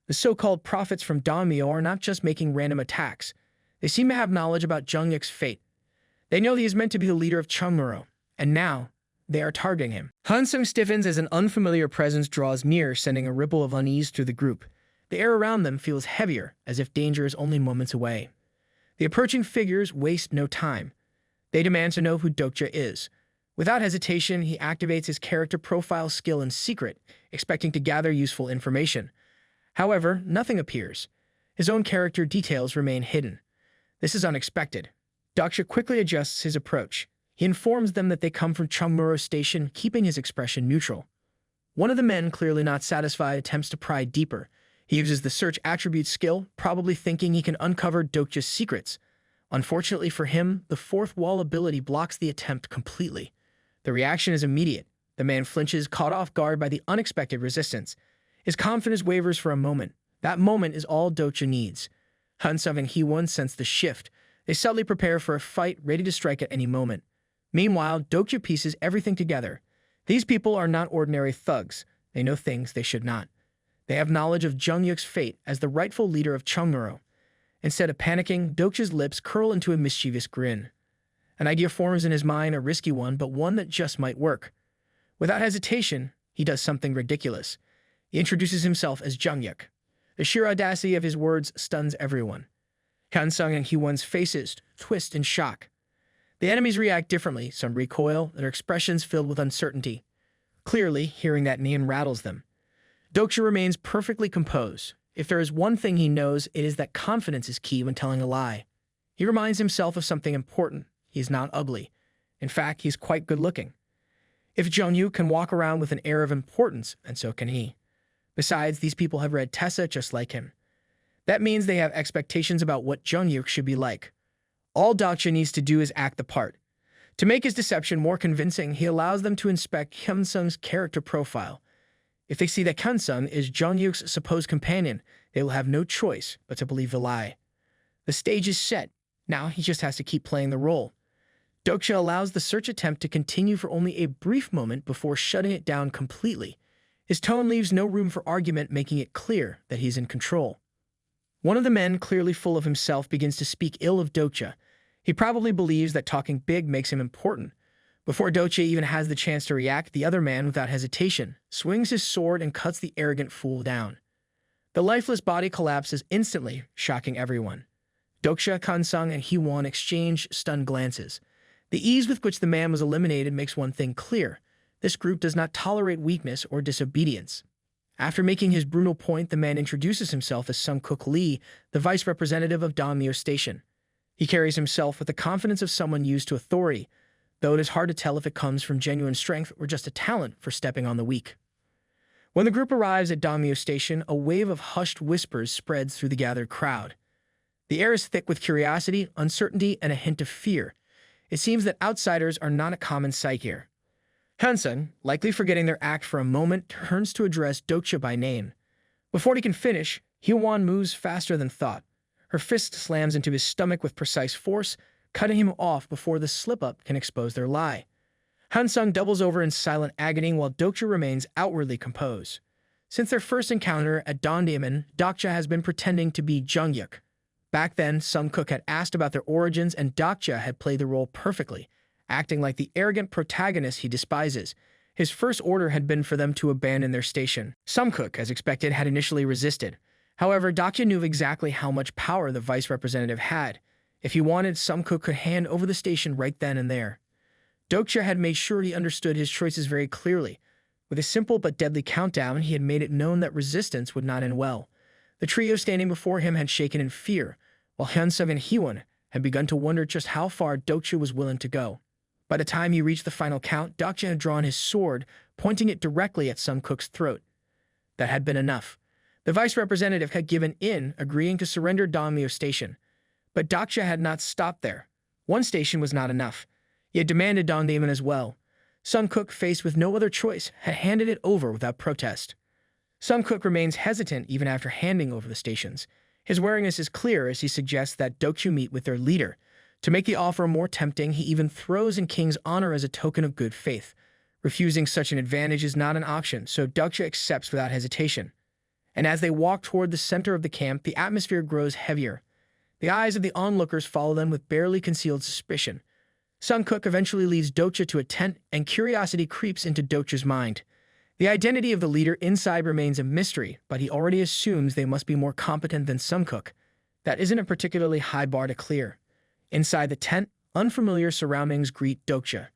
The so-called prophets from Dongmyo are not just making random attacks. They seem to have knowledge about Jungyuk's fate. They know he is meant to be the leader of Chungmuro, and now they are targeting him. Hansung stiffens as an unfamiliar presence draws near, sending a ripple of unease through the group. The air around them feels heavier, as if danger is only moments away. The approaching figures waste no time. They demand to know who Dokja is. Without hesitation, he activates his character profile skill in secret, expecting to gather useful information. However, nothing appears. His own character details remain hidden. This is unexpected. Dokja quickly adjusts his approach. He informs them that they come from Chungmuro Station, keeping his expression neutral. One of the men, clearly not satisfied, attempts to pry deeper. He uses the search attribute skill, probably thinking he can uncover Dokja's secrets. Unfortunately for him, the fourth wall ability blocks the attempt completely. The reaction is immediate. The man flinches, caught off guard by the unexpected resistance. His confidence wavers for a moment. That moment is all Dokja needs. Hansung and Hee-won sense the shift. They subtly prepare for a fight, ready to strike at any moment. Meanwhile, Dokja pieces everything together. These people are not ordinary thugs. They know things they should not. They have knowledge of Jungyuk's fate as the rightful leader of Chungmuro. Instead of panicking, Dokja's lips curl into a mischievous grin. An idea forms in his mind, a risky one, but one that just might work. Without hesitation, he does something ridiculous. He introduces himself as Jungyuk. The sheer audacity of his words stuns everyone. Hansung and Hee-won's faces twist in shock. The enemies react differently, some recoil, their expressions filled with uncertainty. Clearly, hearing that name rattles them. Dokja remains perfectly composed. If there is one thing he knows, it is that confidence is key when telling a lie. He reminds himself of something important. He is not ugly. In fact, he is quite good-looking. If Jungyuk can walk around with an air of importance, and so can he. Besides, these people have read Tessa just like him. That means they have expectations about what Jungyuk should be like. All Dokja needs to do is act the part. To make his deception more convincing, he allows them to inspect Hansung's character profile. If they see that Hansung is Jungyuk's supposed companion, they will have no choice but to believe the lie. The stage is set. Now he just has to keep playing the role. Dokja allows the search attempt to continue for only a brief moment before shutting it down completely. His tone leaves no room for argument, making it clear that he's in control. One of the men, clearly full of himself, begins to speak ill of Dokja. He probably believes that talking big makes him important. Before Dokja even has the chance to react, the other man, without hesitation, swings his sword and cuts the arrogant fool down. The lifeless body collapses instantly, shocking everyone. Dokja, Hansung, and Hee-won exchange stunned glances. The ease with which the man was eliminated makes one thing clear. This group does not tolerate weakness or disobedience. After making his brutal point, the man introduces himself as Sung-kook Lee, the vice representative of Dongmyo Station. He carries himself with the confidence of someone used to authority, though it is hard to tell if it comes from genuine strength or just a talent for stepping on the weak. When the group arrives at Dongmyo Station, a wave of hushed whispers spreads through the gathered crowd. The air is thick with curiosity, uncertainty, and a hint of fear. It seems that outsiders are not a common sight here. Hansung, likely forgetting their act for a moment, turns to address Dokja by name. Before he can finish, Hee-won moves faster than thought. Her fist slams into his stomach with precise force, cutting him off before the slip-up can expose their lie. Hansung doubles over in silent agony while Dokja remains outwardly composed. Since their first encounter at Dongdaemun, Dokja has been pretending to be Jungyuk. Back then, Sungkook had asked about their origins and Dokja had played the role perfectly, acting like the arrogant protagonist he despises. His first order had been for them to abandon their station. Sungkook, as expected, had initially resisted. However, Dokja knew exactly how much power the vice representative had. If he wanted, Sungkook could hand over the station right then and there. Dokja had made sure he understood his choices very clearly. With a simple but deadly countdown, he had made it known that resistance would not end well. The trio standing before him had shaken in fear, while Hyunsuk and Hyewon had begun to wonder just how far Dokja was willing to go. By the time he reached the final count, Dokja had drawn his sword, pointing it directly at Sungkook's throat. That had been enough. The vice representative had given in, agreeing to surrender Dongmyo Station. But Dokja had not stopped there. One station was not enough. He had demanded Dongdaemun as well. Sungkook, faced with no other choice, had handed it over without protest. Sungkook remains hesitant even after handing over the stations. His wariness is clear as he suggests that Dokju meet with their leader. To make the offer more tempting, he even throws in King's honor as a token of good faith. Refusing such an advantage is not an option, so Dokja accepts without hesitation. And as they walk toward the center of the camp, the atmosphere grows heavier. The eyes of the onlookers follow them with barely concealed suspicion. Sungkook eventually leads Dokja to a tent, and curiosity creeps into Dokja's mind. The identity of the leader inside remains a mystery, but he already assumes they must be more competent than Sungkook. That isn't a particularly high bar to clear. Inside the tent, unfamiliar surroundings greet Dokja.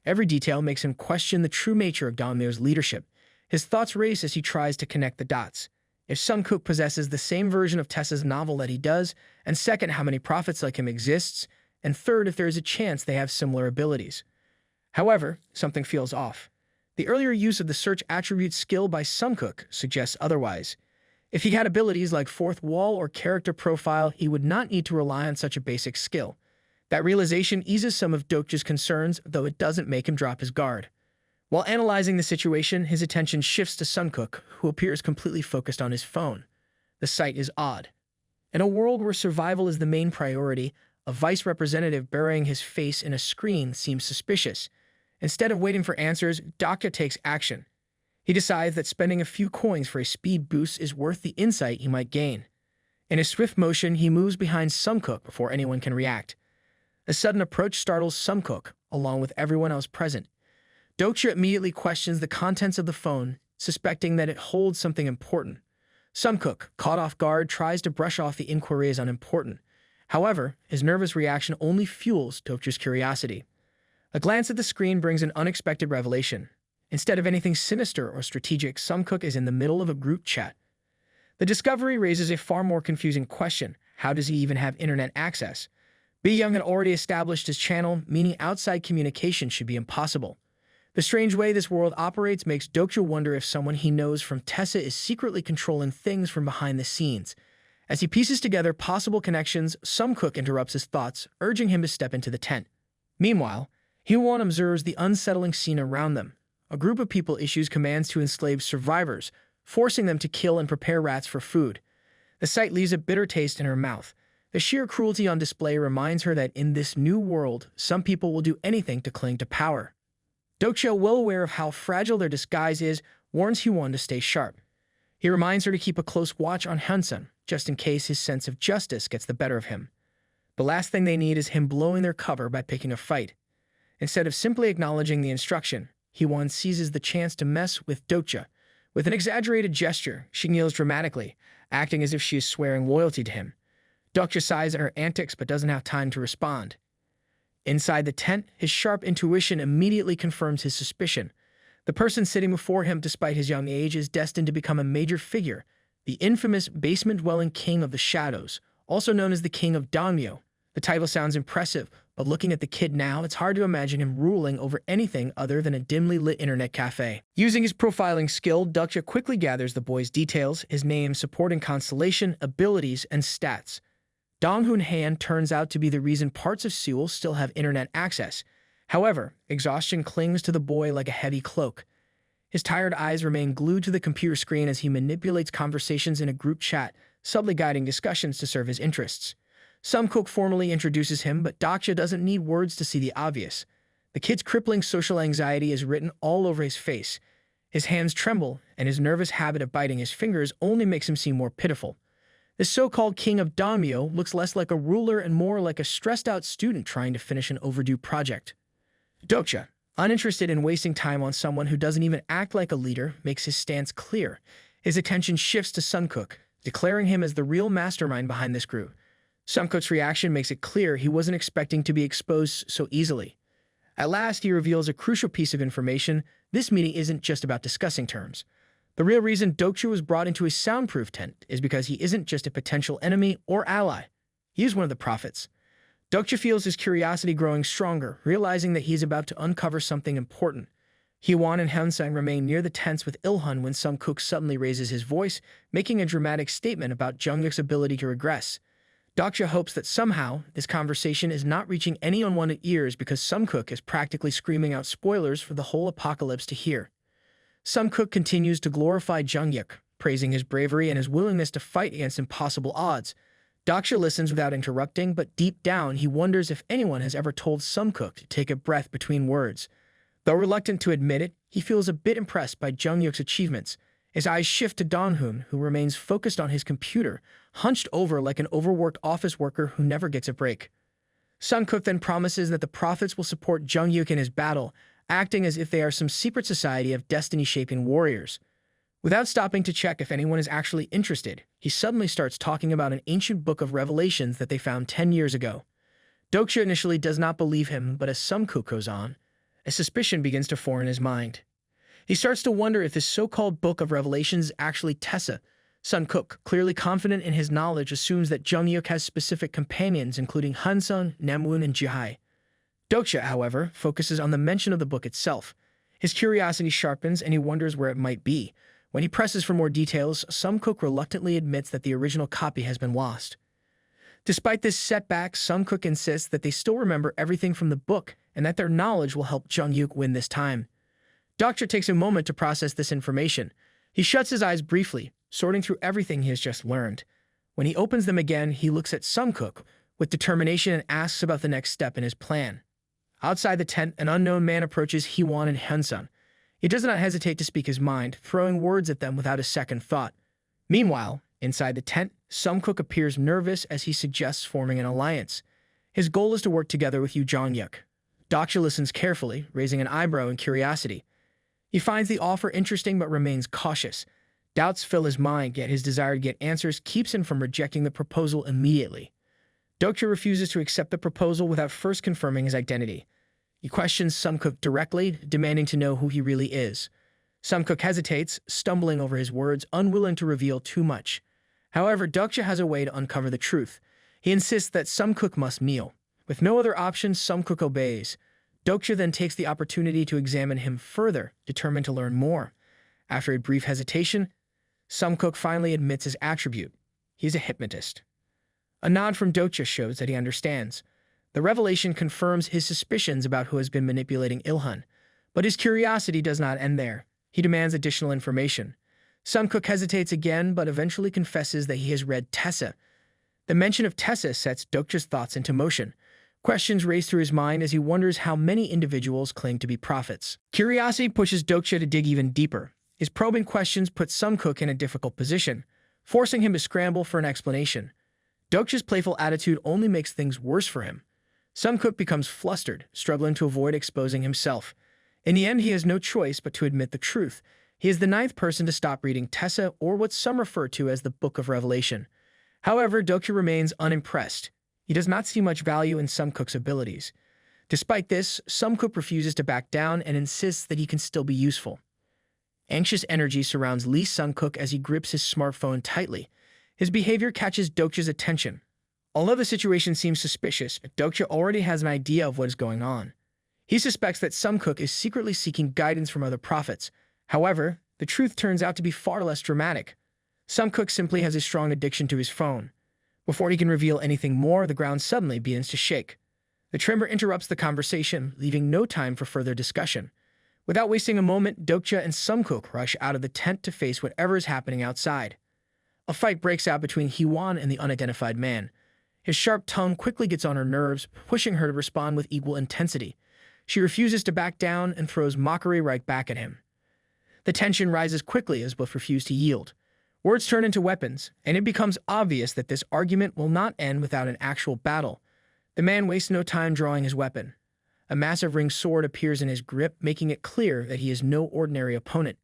Every detail makes him question the true nature of Dongmyo's leadership. His thoughts race as he tries to connect the dots. If Sungkook possesses the same version of Tessa's novel that he does, and second, how many prophets like him exists, and third, if there is a chance they have similar abilities. However, something feels off. The earlier use of the search attribute skill by Sungkook suggests otherwise. If he had abilities like fourth wall or character profile, he would not need to rely on such a basic skill. That realization eases some of Dokja's concerns, though it doesn't make him drop his guard. While analyzing the situation, his attention shifts to Sungkook, who appears completely focused on his phone. The sight is odd. In a world where survival is the main priority, a vice representative burying his face in a screen seems suspicious. Instead of waiting for answers, Dokja takes action. He decides that spending a few coins for a speed boost is worth the insight he might gain. In a swift motion, he moves behind Sungkook before anyone can react. A sudden approach startles Sungkook, along with everyone else present. Dokja immediately questions the contents of the phone, suspecting that it holds something important. Sungkook, caught off guard, tries to brush off the inquiry as unimportant. However, his nervous reaction only fuels Dokja's curiosity. A glance at the screen brings an unexpected revelation. Instead of anything sinister or strategic, Sungkook is in the middle of a group chat. The discovery raises a far more confusing question. How does he even have internet access? Young had already established his channel, meaning outside communication should be impossible. The strange way this world operates makes Dokja wonder if someone he knows from Tessa is secretly controlling things from behind the scenes. As he pieces together possible connections, Sungkook interrupts his thoughts, urging him to step into the tent. Meanwhile, Hyewon observes the unsettling scene around them. A group of people issues commands to enslave survivors, forcing them to kill and prepare rats for food. The sight leaves a bitter taste in her mouth. The sheer cruelty on display reminds her that in this new world, some people will do anything to cling to power. Dokja, well aware of how fragile their disguise is, warns Hyewon to stay sharp. He reminds her to keep a close watch on Hyunsuk, just in case his sense of justice gets the better of him. The last thing they need is him blowing their cover by picking a fight. Instead of simply acknowledging the instruction, Hyewon seizes the chance to mess with Dokja. With an exaggerated gesture, she kneels dramatically, acting as if she is swearing loyalty to him. Dokja sighs at her antics but doesn't have time to respond. Inside the tent, his sharp intuition immediately confirms his suspicion. The person sitting before him, despite his young age, is destined to become a major figure, the infamous basement-dwelling King of the Shadows, also known as the King of Dongmyo. The title sounds impressive, but looking at the kid now, it's hard to imagine him ruling over anything other than a dimly lit internet cafe. Using his profiling skill, Dokja quickly gathers the boy's details, his name, supporting constellation, abilities, and stats. Donghoon Han turns out to be the reason parts of Seoul still have internet access. However, exhaustion clings to the boy like a heavy cloak. His tired eyes remain glued to the computer screen as he manipulates conversations in a group chat, subtly guiding discussions to serve his interests. Sungkook formally introduces him, but Dokja doesn't need words to see the obvious. The kid's crippling social anxiety is written all over his face. His hands tremble, and his nervous habit of biting his fingers only makes him seem more pitiful. The so-called king of Daimyo looks less like a ruler and more like a stressed-out student trying to finish an overdue project. Dokja, uninterested in wasting time on someone who doesn't even act like a leader, makes his stance clear. His attention shifts to Sunkook, declaring him as the real mastermind behind this group. Sunkook's reaction makes it clear he wasn't expecting to be exposed so easily. At last, he reveals a crucial piece of information. This meeting isn't just about discussing terms. The real reason Dokja was brought into a soundproof tent is because he isn't just a potential enemy or ally. He is one of the prophets. Dokja feels his curiosity growing stronger, realizing that he is about to uncover something important. Hwan and Hyunsung remain near the tents with Ilhun when Sunkook suddenly raises his voice, making a dramatic statement about Jungkook's ability to regress. Dokja hopes that somehow this conversation is not reaching any unwanted ears because Sunkook is practically screaming out spoilers for the whole apocalypse to hear. Sunkook continues to glorify Jungkook, praising his bravery and his willingness to fight against impossible odds. Dokja listens without interrupting, but deep down he wonders if anyone has ever told Sunkook to take a breath between words. Though reluctant to admit it, he feels a bit impressed by Jungkook's achievements. His eyes shift to Donhoon, who remains focused on his computer, hunched over like an overworked office worker who never gets a break. Sunkook then promises that the prophets will support Jungkook in his battle, acting as if they are some secret society of destiny-shaping warriors. Without stopping to check if anyone is actually interested, he suddenly starts talking about an ancient book of revelations that they found 10 years ago. Dokja initially does not believe him, but as Sunkook goes on, a suspicion begins to form in his mind. He starts to wonder if this so-called book of revelations is actually Tessa. Sunkook, clearly confident in his knowledge, assumes that Jungkook has specific companions, including Hyunsung, Namwoon, and Jihai. Dokja, however, focuses on the mention of the book itself. His curiosity sharpens, and he wonders where it might be. When he presses for more details, Sunkook reluctantly admits that the original copy has been lost. Despite this setback, Sunkook insists that they still remember everything from the book and that their knowledge will help Jungkook win this time. Dokja takes a moment to process this information. He shuts his eyes briefly, sorting through everything he has just learned. When he opens them again, he looks at Sunkook with determination and asks about the next step in his plan. Outside the tent, an unknown man approaches Hwan and Hyunsung. He does not hesitate to speak his mind, throwing words at them without a second thought. Meanwhile, inside the tent, Sunkook appears nervous as he suggests forming an alliance. His goal is to work together with Jungkook. Dokja listens carefully, raising an eyebrow in curiosity. He finds the offer interesting but remains cautious. Doubts fill his mind, yet his desire to get answers keeps him from rejecting the proposal immediately. Dokja refuses to accept the proposal without first confirming his identity. He questions Sunkook directly, demanding to know who he really is. Sunkook hesitates, stumbling over his words, unwilling to reveal too much. However, Dokja has a way to uncover the truth. He insists that Sunkook must kneel. With no other option, Sunkook obeys. Dokja then takes the opportunity to examine him further, determined to learn more. After a brief hesitation, Sunkook finally admits his attribute. He is a hypnotist. A nod from Dokja shows that he understands. The revelation confirms his suspicions about who has been manipulating Ilhun. But his curiosity does not end there. He demands additional information. Sunkook hesitates again, but eventually confesses that he has read Tessa. The mention of Tessa sets Dokja's thoughts into motion. Questions race through his mind as he wonders how many individuals claim to be prophets. Curiosity pushes Dokja to dig even deeper. His probing questions put Sunkook in a difficult position, forcing him to scramble for an explanation. Dokja's playful attitude only makes things worse for him. Sunkook becomes flustered, struggling to avoid exposing himself. In the end, he has no choice but to admit the truth. He is the 9th person to stop reading Tessa, or what some refer to as the Book of Revelation. However, Dokja remains unimpressed. He does not see much value in Sunkook's abilities. Despite this, Sunkook refuses to back down and insists that he can still be useful. Anxious energy surrounds Lee Sunkook as he grips his smartphone tightly. His behavior catches Dokja's attention. Although the situation seems suspicious, Dokja already has an idea of what is going on. He suspects that Sunkook is secretly seeking guidance from other prophets. However, the truth turns out to be far less dramatic. Sunkook simply has a strong addiction to his phone. Before he can reveal anything more, the ground suddenly begins to shake. The tremor interrupts the conversation, leaving no time for further discussion. Without wasting a moment, Dokja and Sunkook rush out of the tent to face whatever is happening outside. A fight breaks out between Hwan and the unidentified man. His sharp tongue quickly gets on her nerves, pushing her to respond with equal intensity. She refuses to back down and throws mockery right back at him. The tension rises quickly as both refuse to yield. Words turn into weapons, and it becomes obvious that this argument will not end without an actual battle. The man wastes no time drawing his weapon. A massive ringed sword appears in his grip, making it clear that he is no ordinary opponent.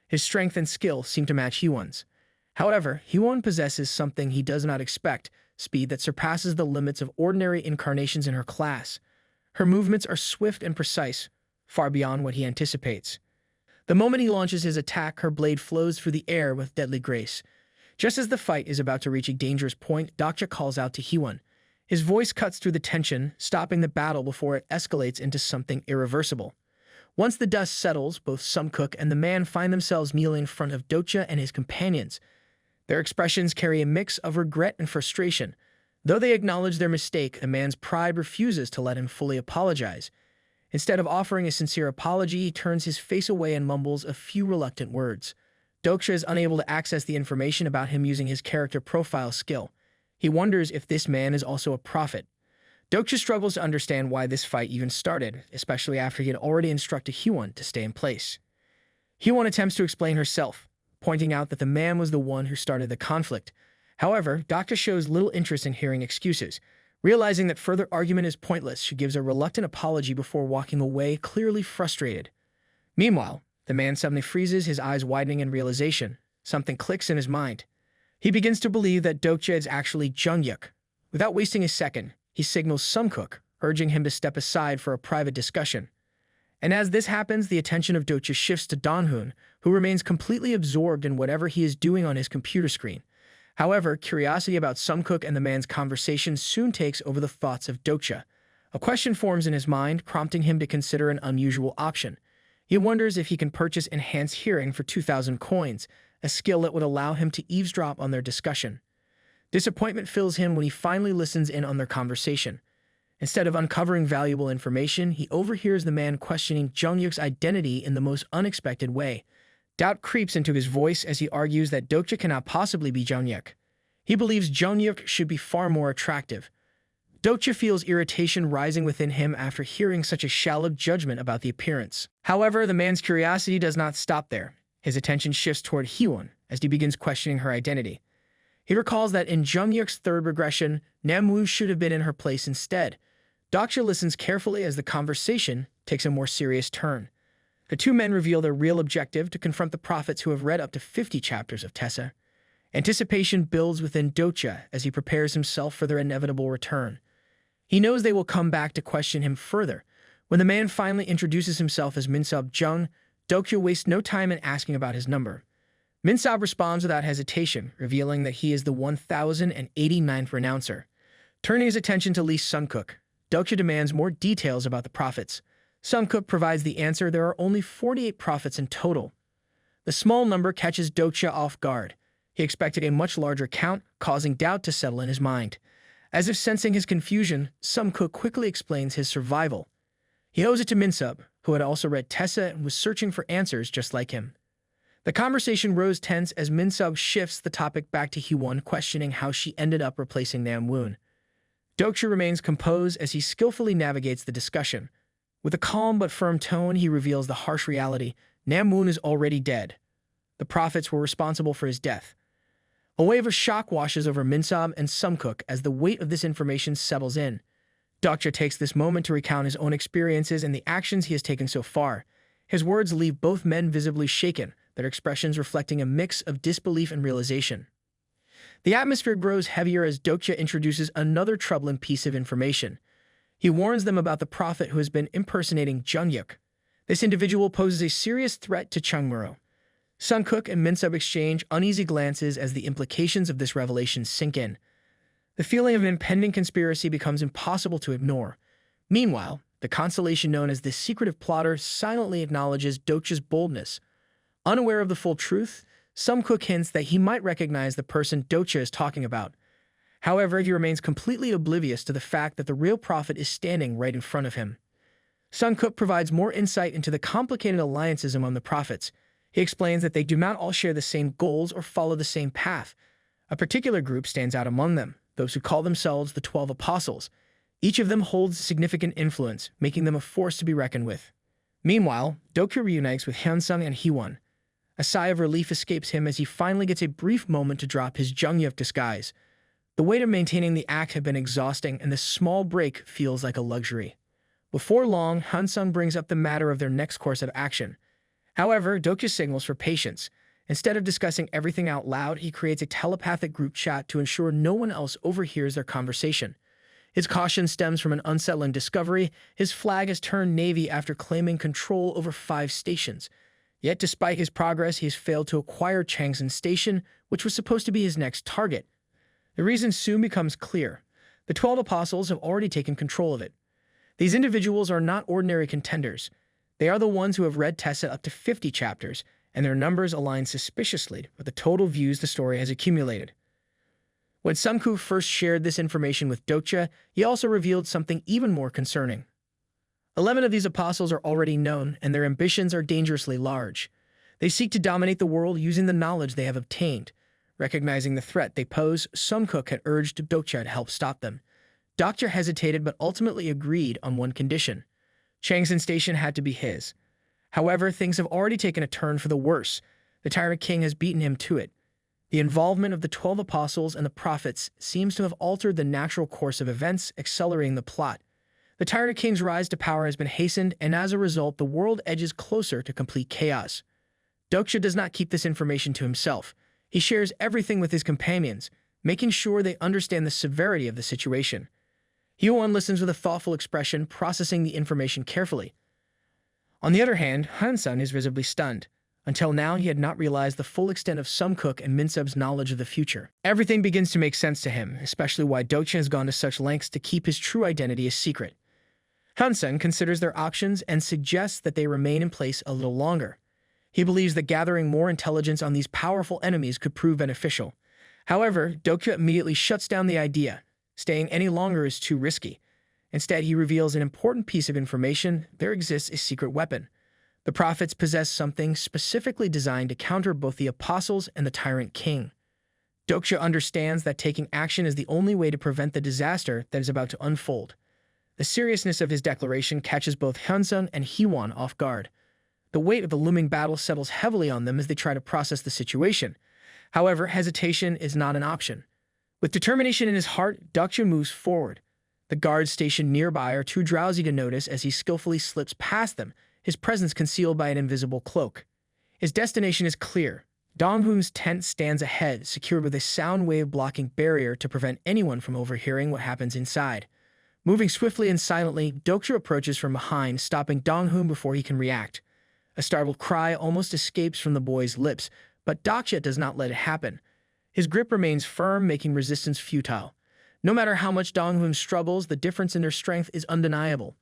His strength and skill seem to match Hee-won's. However, Hee-won possesses something he does not expect, speed that surpasses the limits of ordinary incarnations in her class. Her movements are swift and precise, far beyond what he anticipates. The moment he launches his attack, her blade flows through the air with deadly grace. Just as the fight is about to reach a dangerous point, Dokja calls out to Hee-won. His voice cuts through the tension, stopping the battle before it escalates into something irreversible. Once the dust settles, both Sumkook and the man find themselves kneeling in front of Dokja and his companions. Their expressions carry a mix of regret and frustration. Though they acknowledge their mistake, the man's pride refuses to let him fully apologize. Instead of offering a sincere apology, he turns his face away and mumbles a few reluctant words. Dokja is unable to access the information about him using his character profile skill. He wonders if this man is also a prophet. Dokja struggles to understand why this fight even started, especially after he had already instructed Hee-won to stay in place. Hee-won attempts to explain herself, pointing out that the man was the one who started the conflict. However, Dokja shows little interest in hearing excuses. Realizing that further argument is pointless, she gives a reluctant apology before walking away, clearly frustrated. Meanwhile, the man suddenly freezes, his eyes widening in realization. Something clicks in his mind. He begins to believe that Dokja is actually Jung-yuk. Without wasting a second, he signals Sumkook, urging him to step aside for a private discussion. And as this happens, the attention of Dokja shifts to Donhoon, who remains completely absorbed in whatever he is doing on his computer screen. However, curiosity about Sumkook and the man's conversation soon takes over the thoughts of Dokja. A question forms in his mind, prompting him to consider an unusual option. He wonders if he can purchase enhanced hearing for 2,000 coins, a skill that would allow him to eavesdrop on their discussion. Disappointment fills him when he finally listens in on their conversation. Instead of uncovering valuable information, he overhears the man questioning Jung-yuk's identity in the most unexpected way. Doubt creeps into his voice as he argues that Dokja cannot possibly be Jung-yuk. He believes Jung-yuk should be far more attractive. Dokja feels irritation rising within him after hearing such a shallow judgment about the appearance. However, the man's curiosity does not stop there. His attention shifts toward Hee-won as he begins questioning her identity. He recalls that in Jung-yuk's third regression, Namwoo should have been in her place instead. Dokja listens carefully as the conversation takes a more serious turn. The two men reveal their real objective: to confront the prophets who have read up to 50 chapters of Tessa. Anticipation builds within Dokja as he prepares himself for their inevitable return. He knows they will come back to question him further. When the man finally introduces himself as Minsub Jung, Dokja wastes no time in asking about his number. Minsab responds without hesitation, revealing that he is the 1089th renouncer. Turning his attention to Lee Sumkook, Dokja demands more details about the prophets. Sumkook provides the answer: there are only 48 prophets in total. The small number catches Dokja off guard. He expected a much larger count, causing doubt to settle in his mind. As if sensing his confusion, Sumkook quickly explains his survival. He owes it to Minsub, who had also read Tessa and was searching for answers just like him. The conversation rose tense as Minsub shifts the topic back to Hee-won, questioning how she ended up replacing Namwoon. Dokja remains composed as he skillfully navigates the discussion. With a calm but firm tone, he reveals the harsh reality: Namwoon is already dead. The prophets were responsible for his death. A wave of shock washes over Minsab and Sumkook as the weight of this information settles in. Dokja takes this moment to recount his own experiences and the actions he has taken so far. His words leave both men visibly shaken, their expressions reflecting a mix of disbelief and realization. The atmosphere grows heavier as Dokja introduces another troubling piece of information. He warns them about the prophet who has been impersonating Jung-yuk. This individual poses a serious threat to Chungmuro. Sumkook and Minsub exchange uneasy glances as the implications of this revelation sink in. The feeling of an impending conspiracy becomes impossible to ignore. Meanwhile, the constellation known as the secretive plotter silently acknowledges Dokja's boldness. Unaware of the full truth, Sumkook hints that he might recognize the person Dokja is talking about. However, he remains completely oblivious to the fact that the real prophet is standing right in front of him. Sumkook provides more insight into the complicated alliances among the prophets. He explains that they do not all share the same goals or follow the same path. A particular group stands out among them, those who call themselves the 12 Apostles. Each of them holds significant influence, making them a force to be reckoned with. Meanwhile, Dokja reunites with Hyunsung and Hee-won. A sigh of relief escapes him as he finally gets a brief moment to drop his Jungyuk disguise. The weight of maintaining the act had been exhausting, and this small break feels like a luxury. Before long, Hansung brings up the matter of their next course of action. However, Dokja signals for patience. Instead of discussing everything out loud, he creates a telepathic group chat to ensure no one else overhears their conversation. His caution stems from an unsettling discovery. His flag has turned navy after claiming control over 5 stations. Yet despite his progress, he has failed to acquire Changsan Station, which was supposed to be his next target. The reason soon becomes clear. The 12 apostles have already taken control of it. These individuals are not ordinary contenders. They are the ones who have read Tessa up to 50 chapters, and their numbers align suspiciously with the total views the story has accumulated. When Sunku first shared this information with Dokja, he also revealed something even more concerning. 11 of these apostles are already known, and their ambitions are dangerously large. They seek to dominate the world using the knowledge they have obtained. Recognizing the threat they pose, Sunkook had urged Dokja to help stop them. Dokja hesitated but ultimately agreed on one condition. Changsan Station had to be his. However, things have already taken a turn for the worse. The Tyrant King has beaten him to it. The involvement of the 12 apostles and the prophets seems to have altered the natural course of events, accelerating the plot. The Tyrant King's rise to power has been hastened, and as a result, the world edges closer to complete chaos. Dokja does not keep this information to himself. He shares everything with his companions, making sure they understand the severity of the situation. Hyewon listens with a thoughtful expression, processing the information carefully. On the other hand, Hansun is visibly stunned. Until now, he had not realized the full extent of Sumkook and Minsub's knowledge of the future. Everything begins to make sense to him, especially why Dokja has gone to such lengths to keep his true identity a secret. Hansun considers their options and suggests that they remain in place a little longer. He believes that gathering more intelligence on these powerful enemies could prove beneficial. However, Dokja immediately shuts down the idea. Staying any longer is too risky. Instead, he reveals an important piece of information. There exists a secret weapon. The prophets possess something specifically designed to counter both the apostles and the Tyrant King. Dokja understands that taking action is the only way to prevent the disaster that is about to unfold. The seriousness of his declaration catches both Hyunsung and Hyewon off guard. The weight of the looming battle settles heavily on them as they try to process the situation. However, hesitation is not an option. With determination in his heart, Dokja moves forward. The guards stationed nearby are too drowsy to notice as he skillfully slips past them, his presence concealed by an invisible cloak. His destination is clear. Donghoon's tent stands ahead, secured with a sound wave blocking barrier to prevent anyone from overhearing what happens inside. Moving swiftly and silently, Dokja approaches from behind, stopping Donghoon before he can react. A startled cry almost escapes from the boy's lips, but Dokja does not let it happen. His grip remains firm, making resistance futile. No matter how much Donghoon struggles, the difference in their strength is undeniable.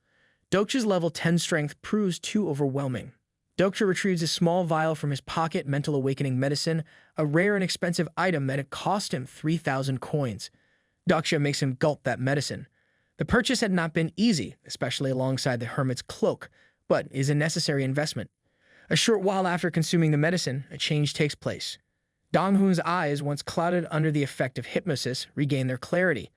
Dokja's level 10 strength proves too overwhelming. Dokja retrieves a small vial from his pocket, mental awakening medicine, a rare and expensive item that had cost him 3,000 coins. Dokja makes him gulp that medicine. The purchase had not been easy, especially alongside the hermit's cloak, but is a necessary investment. A short while after consuming the medicine, a change takes place. Donghoon's eyes, once clouded under the effect of hypnosis, regain their clarity.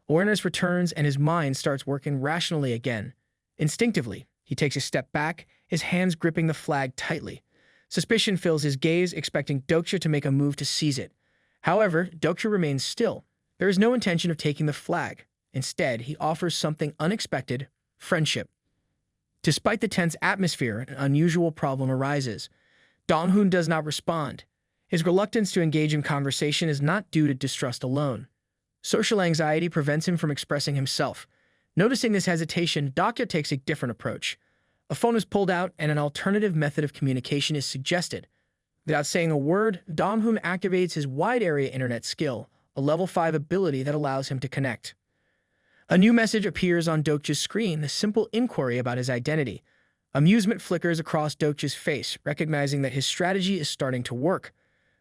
Awareness returns and his mind starts working rationally again. Instinctively, he takes a step back, his hands gripping the flag tightly. Suspicion fills his gaze, expecting Dokja to make a move to seize it. However, Dokja remains still. There is no intention of taking the flag. Instead, he offers something unexpected: friendship. Despite the tense atmosphere, an unusual problem arises. Donghoon does not respond. His reluctance to engage in conversation is not due to distrust alone. Social anxiety prevents him from expressing himself. Noticing this hesitation, Dokja takes a different approach. A phone is pulled out and an alternative method of communication is suggested. Without saying a word, Donghoon activates his wide-area internet skill, a level 5 ability that allows him to connect. A new message appears on Dokja's screen, a simple inquiry about his identity. Amusement flickers across Dokja's face, recognizing that his strategy is starting to work.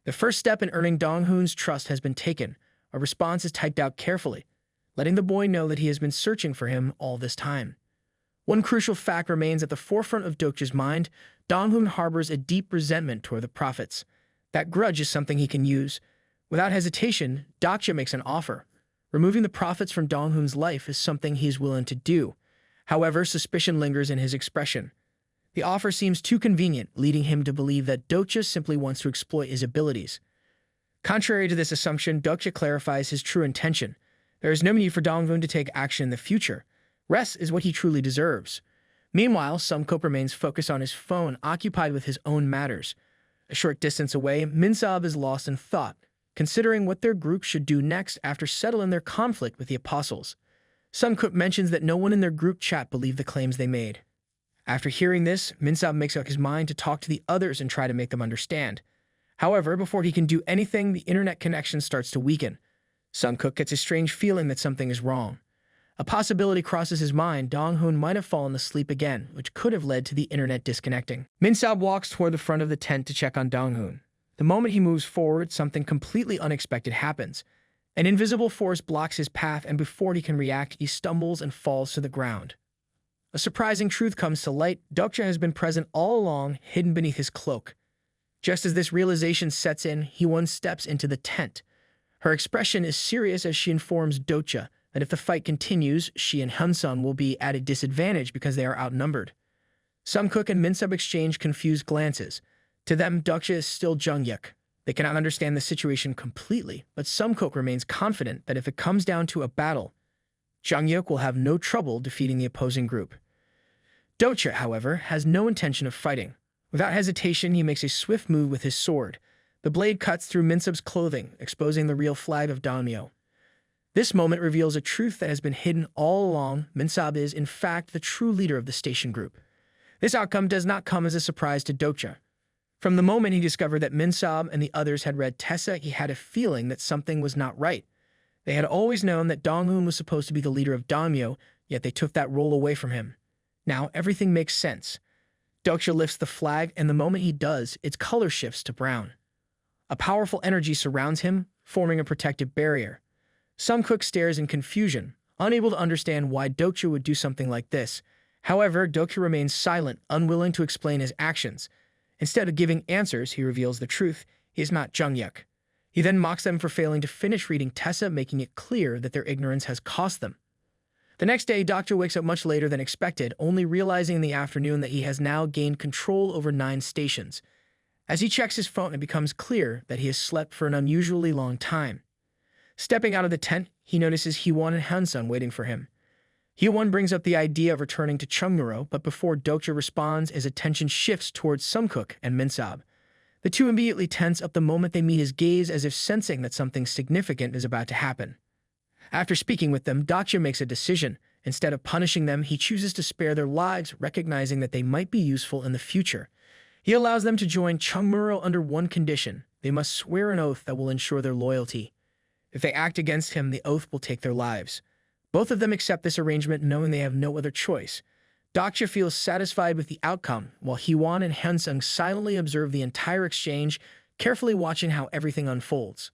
The first step in earning Donghoon's trust has been taken. A response is typed out carefully, letting the boy know that he has been searching for him all this time. One crucial fact remains at the forefront of Dokja's mind: Donghoon harbors a deep resentment toward the prophets. That grudge is something he can use. Without hesitation, Dokja makes an offer. Removing the prophets from Donghoon's life is something he is willing to do. However, suspicion lingers in his expression. The offer seems too convenient, leading him to believe that Dokja simply wants to exploit his abilities. Contrary to this assumption, Dokja clarifies his true intention. There is no need for Donghoon to take action in the future. Rest is what he truly deserves. Meanwhile, Sungkook remains focused on his phone, occupied with his own matters. A short distance away, Minsab is lost in thought, considering what their group should do next after settling their conflict with the apostles. Sungkook mentions that no one in their group chat believed the claims they made. After hearing this, Minsab makes up his mind to talk to the others and try to make them understand. However, before he can do anything, the internet connection starts to weaken. Sungkook gets a strange feeling that something is wrong. A possibility crosses his mind. Donghoon might have fallen asleep again, which could have led to the internet disconnecting. Minsab walks toward the front of the tent to check on Donghoon. The moment he moves forward, something completely unexpected happens. An invisible force blocks his path, and before he can react, he stumbles and falls to the ground. A surprising truth comes to light. Dokja has been present all along, hidden beneath his cloak. Just as this realization sets in, Hee-won steps into the tent. Her expression is serious as she informs Dokja that if the fight continues, she and Hyunsung will be at a disadvantage because they are outnumbered. Sungkook and Minsab exchange confused glances. To them, Dokja is still Junghyuk. They cannot understand the situation completely, but Sungkook remains confident that if it comes down to a battle, Junghyuk will have no trouble defeating the opposing group. Dokja, however, has no intention of fighting. Without hesitation, he makes a swift move with his sword. The blade cuts through Minsab's clothing, exposing the real flag of Daimyo. This moment reveals a truth that has been hidden all along. Minsab is, in fact, the true leader of the station group. This outcome does not come as a surprise to Dokja. From the moment he discovered that Minsab and the others had read Tessa, he had a feeling that something was not right. They had always known that Donghoon was supposed to be the leader of Daimyo, yet they took that role away from him. Now everything makes sense. Dokja lifts the flag, and the moment he does, its color shifts to brown. A powerful energy surrounds him, forming a protective barrier. Sungkook stares in confusion, unable to understand why Dokja would do something like this. However, Dokja remains silent, unwilling to explain his actions. Instead of giving answers, he reveals the truth. He is not Junghyuk. He then mocks them for failing to finish reading Tessa, making it clear that their ignorance has cost them. The next day, Dokja wakes up much later than expected, only realizing in the afternoon that he has now gained control over 9 stations. As he checks his phone, it becomes clear that he has slept for an unusually long time. Stepping out of the tent, he notices Hee-won and Hyunsung waiting for him. Hee-won brings up the idea of returning to Chungmuro, but before Dokja responds, his attention shifts towards Sungkook and Minsab. The two immediately tense up the moment they meet his gaze, as if sensing that something significant is about to happen. After speaking with them, Dokja makes a decision. Instead of punishing them, he chooses to spare their lives, recognizing that they might be useful in the future. He allows them to join Chungmuro under one condition. They must swear an oath that will ensure their loyalty. If they act against him, the oath will take their lives. Both of them accept this arrangement, knowing they have no other choice. Dokja feels satisfied with the outcome, while Hee-won and Hyunsung silently observe the entire exchange, carefully watching how everything unfolds.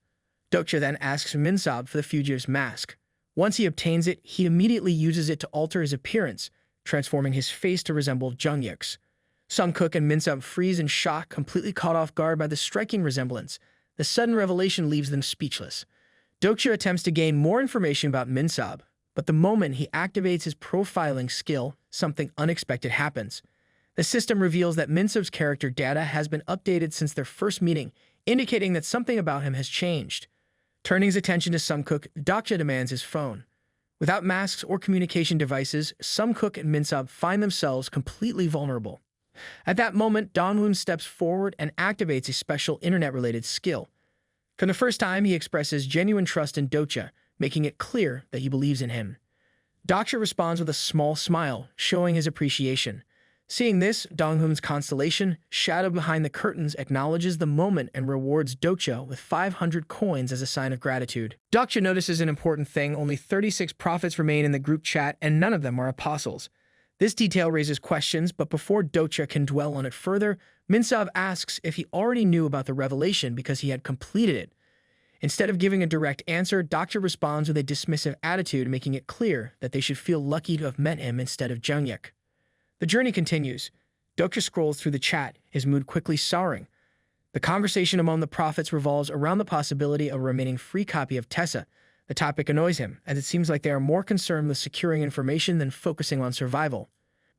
Dokja then asks Minsab for the fugitive's mask. Once he obtains it, he immediately uses it to alter his appearance, transforming his face to resemble Junghyuk's. Sungkook and Minsab freeze in shock, completely caught off guard by the striking resemblance. The sudden revelation leaves them speechless. Dokja attempts to gain more information about Minsab, but the moment he activates his profiling skill, something unexpected happens. The system reveals that Minsab's character data has been updated since their first meeting, indicating that something about him has changed. Turning his attention to Sungkook, Dokja demands his phone. Without masks or communication devices, Sungkook and Minsab find themselves completely vulnerable. At that moment, Donghoon steps forward and activates a special internet-related skill. For the first time, he expresses genuine trust in Dokja, making it clear that he believes in him. Dokja responds with a small smile, showing his appreciation. Seeing this, Donghoon's constellation, shadow behind the curtains, acknowledges the moment and rewards Dokja with 500 coins as a sign of gratitude. Dokja notices an important thing: only 36 prophets remain in the group chat, and none of them are apostles. This detail raises questions, but before Dokja can dwell on it further, Minsab asks if he already knew about the revelation because he had completed it. Instead of giving a direct answer, Dokja responds with a dismissive attitude, making it clear that they should feel lucky to have met him instead of Junghyuk. The journey continues. Dokja scrolls through the chat, his mood quickly souring. The conversation among the prophets revolves around the possibility of a remaining free copy of Tessa. The topic annoys him, as it seems like they are more concerned with securing information than focusing on survival.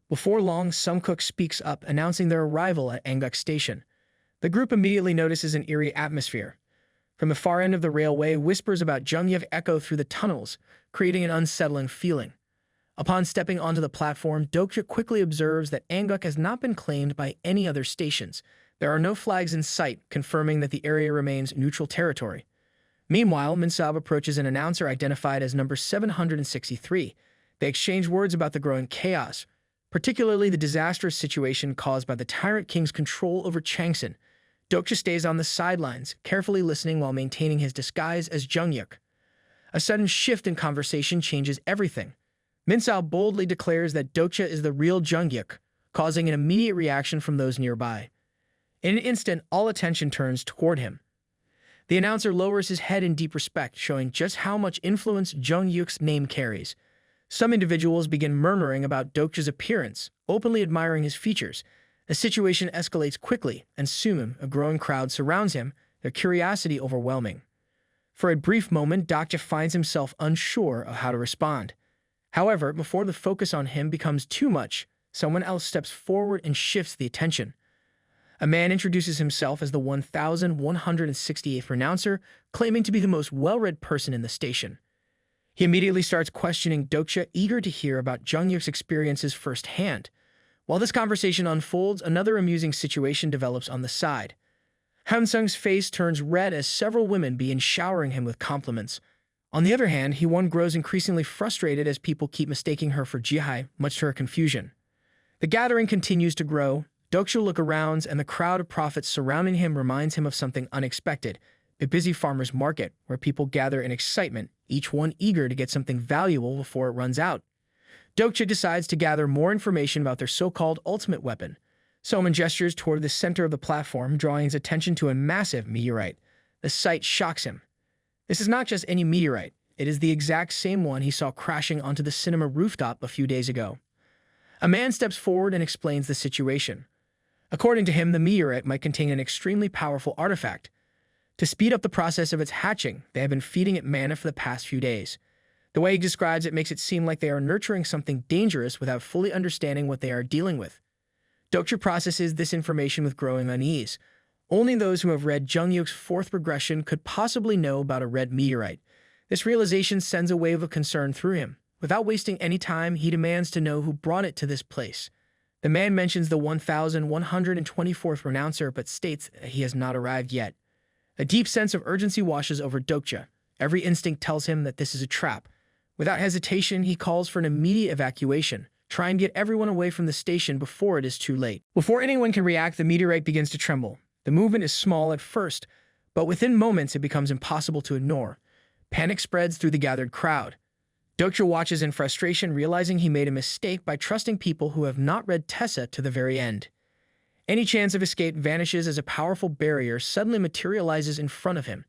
Before long, Sungkook speaks up, announcing their arrival at Anguk Station. The group immediately notices an eerie atmosphere. From the far end of the railway, whispers about Jungyeok echo through the tunnels, creating an unsettling feeling. Upon stepping onto the platform, Dokja quickly observes that Anguk has not been claimed by any other stations. There are no flags in sight, confirming that the area remains neutral territory. Meanwhile, Minsab approaches an announcer identified as number 763. They exchange words about the growing chaos, particularly the disastrous situation caused by the Tyrant King's control over Changsan. Dokja stays on the sidelines, carefully listening while maintaining his disguise as Jungyeok. A sudden shift in conversation changes everything. Minsao boldly declares that Dokja is the real Jungyeok, causing an immediate reaction from those nearby. In an instant, all attention turns toward him. The announcer lowers his head in deep respect, showing just how much influence Jungyeok's name carries. Some individuals begin murmuring about Dokja's appearance, openly admiring his features. The situation escalates quickly, and soon a growing crowd surrounds him, their curiosity overwhelming. For a brief moment, Dokja finds himself unsure of how to respond. However, before the focus on him becomes too much, someone else steps forward and shifts the attention. A man introduces himself as the 1168th announcer, claiming to be the most well-read person in the station. He immediately starts questioning Dokja, eager to hear about Jungyeok's experiences firsthand. While this conversation unfolds, another amusing situation develops on the side. Hansung's face turns red as several women begin showering him with compliments. On the other hand, Hee-won grows increasingly frustrated as people keep mistaking her for Ji-hai, much to her confusion. The gathering continues to grow. Dokja looks around, and the crowd of prophets surrounding him reminds him of something unexpected: a busy farmer's market where people gather in excitement, each one eager to get something valuable before it runs out. Dokja decides to gather more information about their so-called ultimate weapon. Soman gestures toward the center of the platform, drawing his attention to a massive meteorite. The sight shocks him. This is not just any meteorite. It is the exact same one he saw crashing onto the cinema rooftop a few days ago. A man steps forward and explains the situation. According to him, the meteorite might contain an extremely powerful artifact. To speed up the process of its hatching, they have been feeding it mana for the past few days. The way he describes it makes it seem like they are nurturing something dangerous without fully understanding what they are dealing with. Dokja processes this information with growing unease. Only those who have read Jungyeok's fourth progression could possibly know about a red meteorite. This realization sends a wave of concern through him. Without wasting any time, he demands to know who brought it to this place. The man mentions the 1124th announcer, but states that he has not arrived yet. A deep sense of urgency washes over Dokja. Every instinct tells him that this is a trap. Without hesitation, he calls for an immediate evacuation. Try and get everyone away from the station before it is too late. Before anyone can react, the meteorite begins to tremble. The movement is small at first, but within moments it becomes impossible to ignore. Panic spreads through the gathered crowd. Dokja watches in frustration, realizing he made a mistake by trusting people who have not read Tessa to the very end. Any chance of escape vanishes as a powerful barrier suddenly materializes in front of him.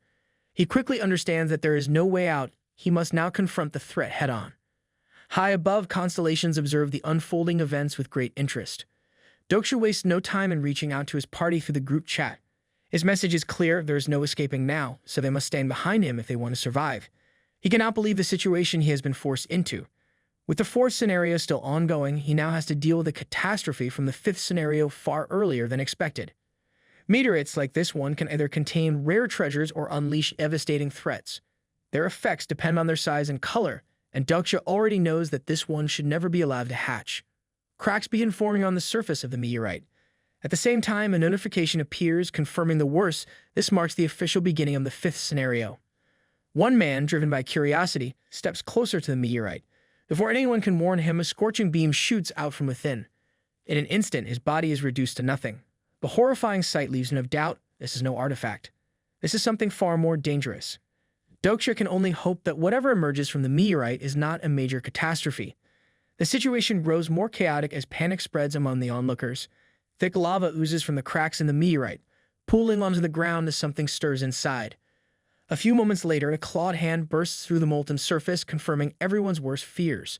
He quickly understands that there is no way out. He must now confront the threat head-on. High above, constellations observe the unfolding events with great interest. Dokja wastes no time in reaching out to his party through the group chat. His message is clear: there is no escaping now, so they must stand behind him if they want to survive. He cannot believe the situation he has been forced into. With the fourth scenario still ongoing, he now has to deal with a catastrophe from the fifth scenario far earlier than expected. Meteorites like this one can either contain rare treasures or unleash devastating threats. Their effects depend on their size and color, and Dokja already knows that this one should never be allowed to hatch. Cracks begin forming on the surface of the meteorite. At the same time, a notification appears confirming the worst. This marks the official beginning of the fifth scenario. One man, driven by curiosity, steps closer to the meteorite. Before anyone can warn him, a scorching beam shoots out from within. In an instant, his body is reduced to nothing. The horrifying sight leaves no doubt this is no artifact. This is something far more dangerous. Dokja can only hope that whatever emerges from the meteorite is not a major catastrophe. The situation grows more chaotic as panic spreads among the onlookers. Thick lava oozes from the cracks in the meteorite, pooling onto the ground as something stirs inside. A few moments later, a clawed hand bursts through the molten surface, confirming everyone's worst fears.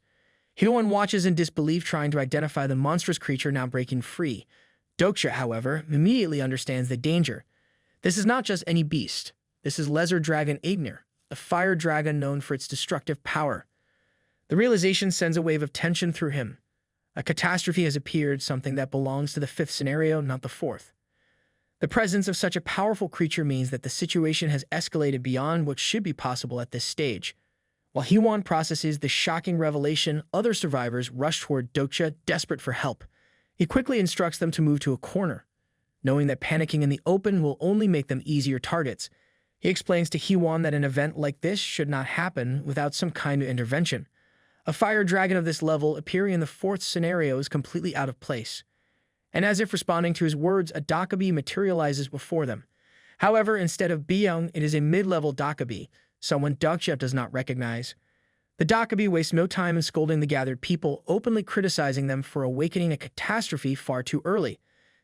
Hee-won watches in disbelief, trying to identify the monstrous creature now breaking free. Dokja, however, immediately understands the danger. This is not just any beast. This is Lizard Dragon Agnir, a fire dragon known for its destructive power. The realization sends a wave of tension through him. A catastrophe has appeared, something that belongs to the fifth scenario, not the fourth. The presence of such a powerful creature means that the situation has escalated beyond what should be possible at this stage. While Hee-won processes the shocking revelation, other survivors rush toward Dokja, desperate for help. He quickly instructs them to move to a corner, knowing that panicking in the open will only make them easier targets. He explains to Hee-won that an event like this should not happen without some kind of intervention. A fire dragon of this level appearing in the fourth scenario is completely out of place. And as if responding to his words, a Dokja materializes before them. However, instead of Byung, it is a mid-level Dokja, someone Dokja does not recognize. The Dokja wastes no time in scolding the gathered people, openly criticizing them for awakening a catastrophe far too early.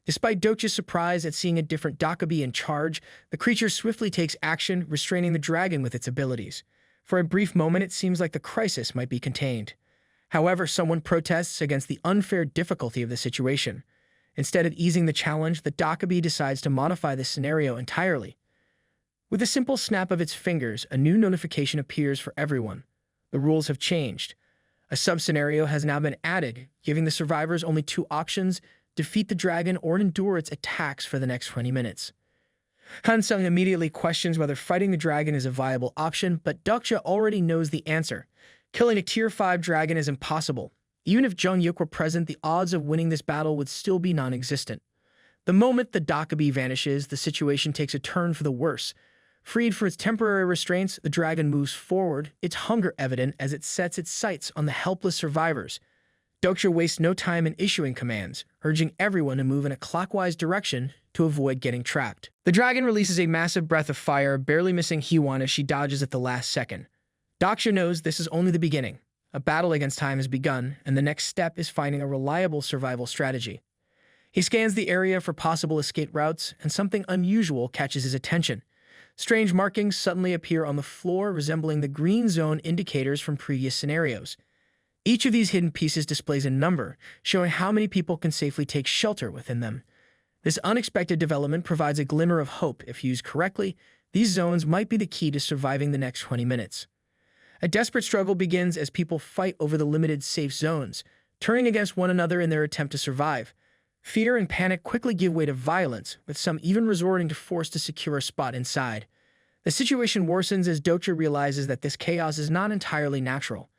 Despite Dokja's surprise at seeing a different Dokja in charge, the creature swiftly takes action, restraining the dragon with its abilities. For a brief moment, it seems like the crisis might be contained. However, someone protests against the unfair difficulty of the situation. Instead of easing the challenge, the Dokja decides to modify the scenario entirely. With a simple snap of its fingers, a new notification appears for everyone. The rules have changed. A sub-scenario has now been added, giving the survivors only two options: defeat the dragon or endure its attacks for the next 20 minutes. Hansung immediately questions whether fighting the dragon is a viable option, but Dokja already knows the answer. Killing a Tier 5 dragon is impossible. Even if Jung-yuk were present, the odds of winning this battle would still be non-existent. The moment the Dokja vanishes, the situation takes a turn for the worse. Freed from its temporary restraints, the dragon moves forward, its hunger evident as it sets its sights on the helpless survivors. Dokja wastes no time in issuing commands, urging everyone to move in a clockwise direction to avoid getting trapped. The dragon releases a massive breath of fire, barely missing Hee-won as she dodges at the last second. Dokja knows this is only the beginning. A battle against time has begun, and the next step is finding a reliable survival strategy. He scans the area for possible escape routes, and something unusual catches his attention. Strange markings suddenly appear on the floor, resembling the green zone indicators from previous scenarios. Each of these hidden pieces displays a number, showing how many people can safely take shelter within them. This unexpected development provides a glimmer of hope. If used correctly, these zones might be the key to surviving the next 20 minutes. A desperate struggle begins as people fight over the limited safe zones, turning against one another in their attempt to survive. Fear and panic quickly give way to violence, with some even resorting to force to secure a spot inside. The situation worsens as Dokja realizes that this chaos is not entirely natural.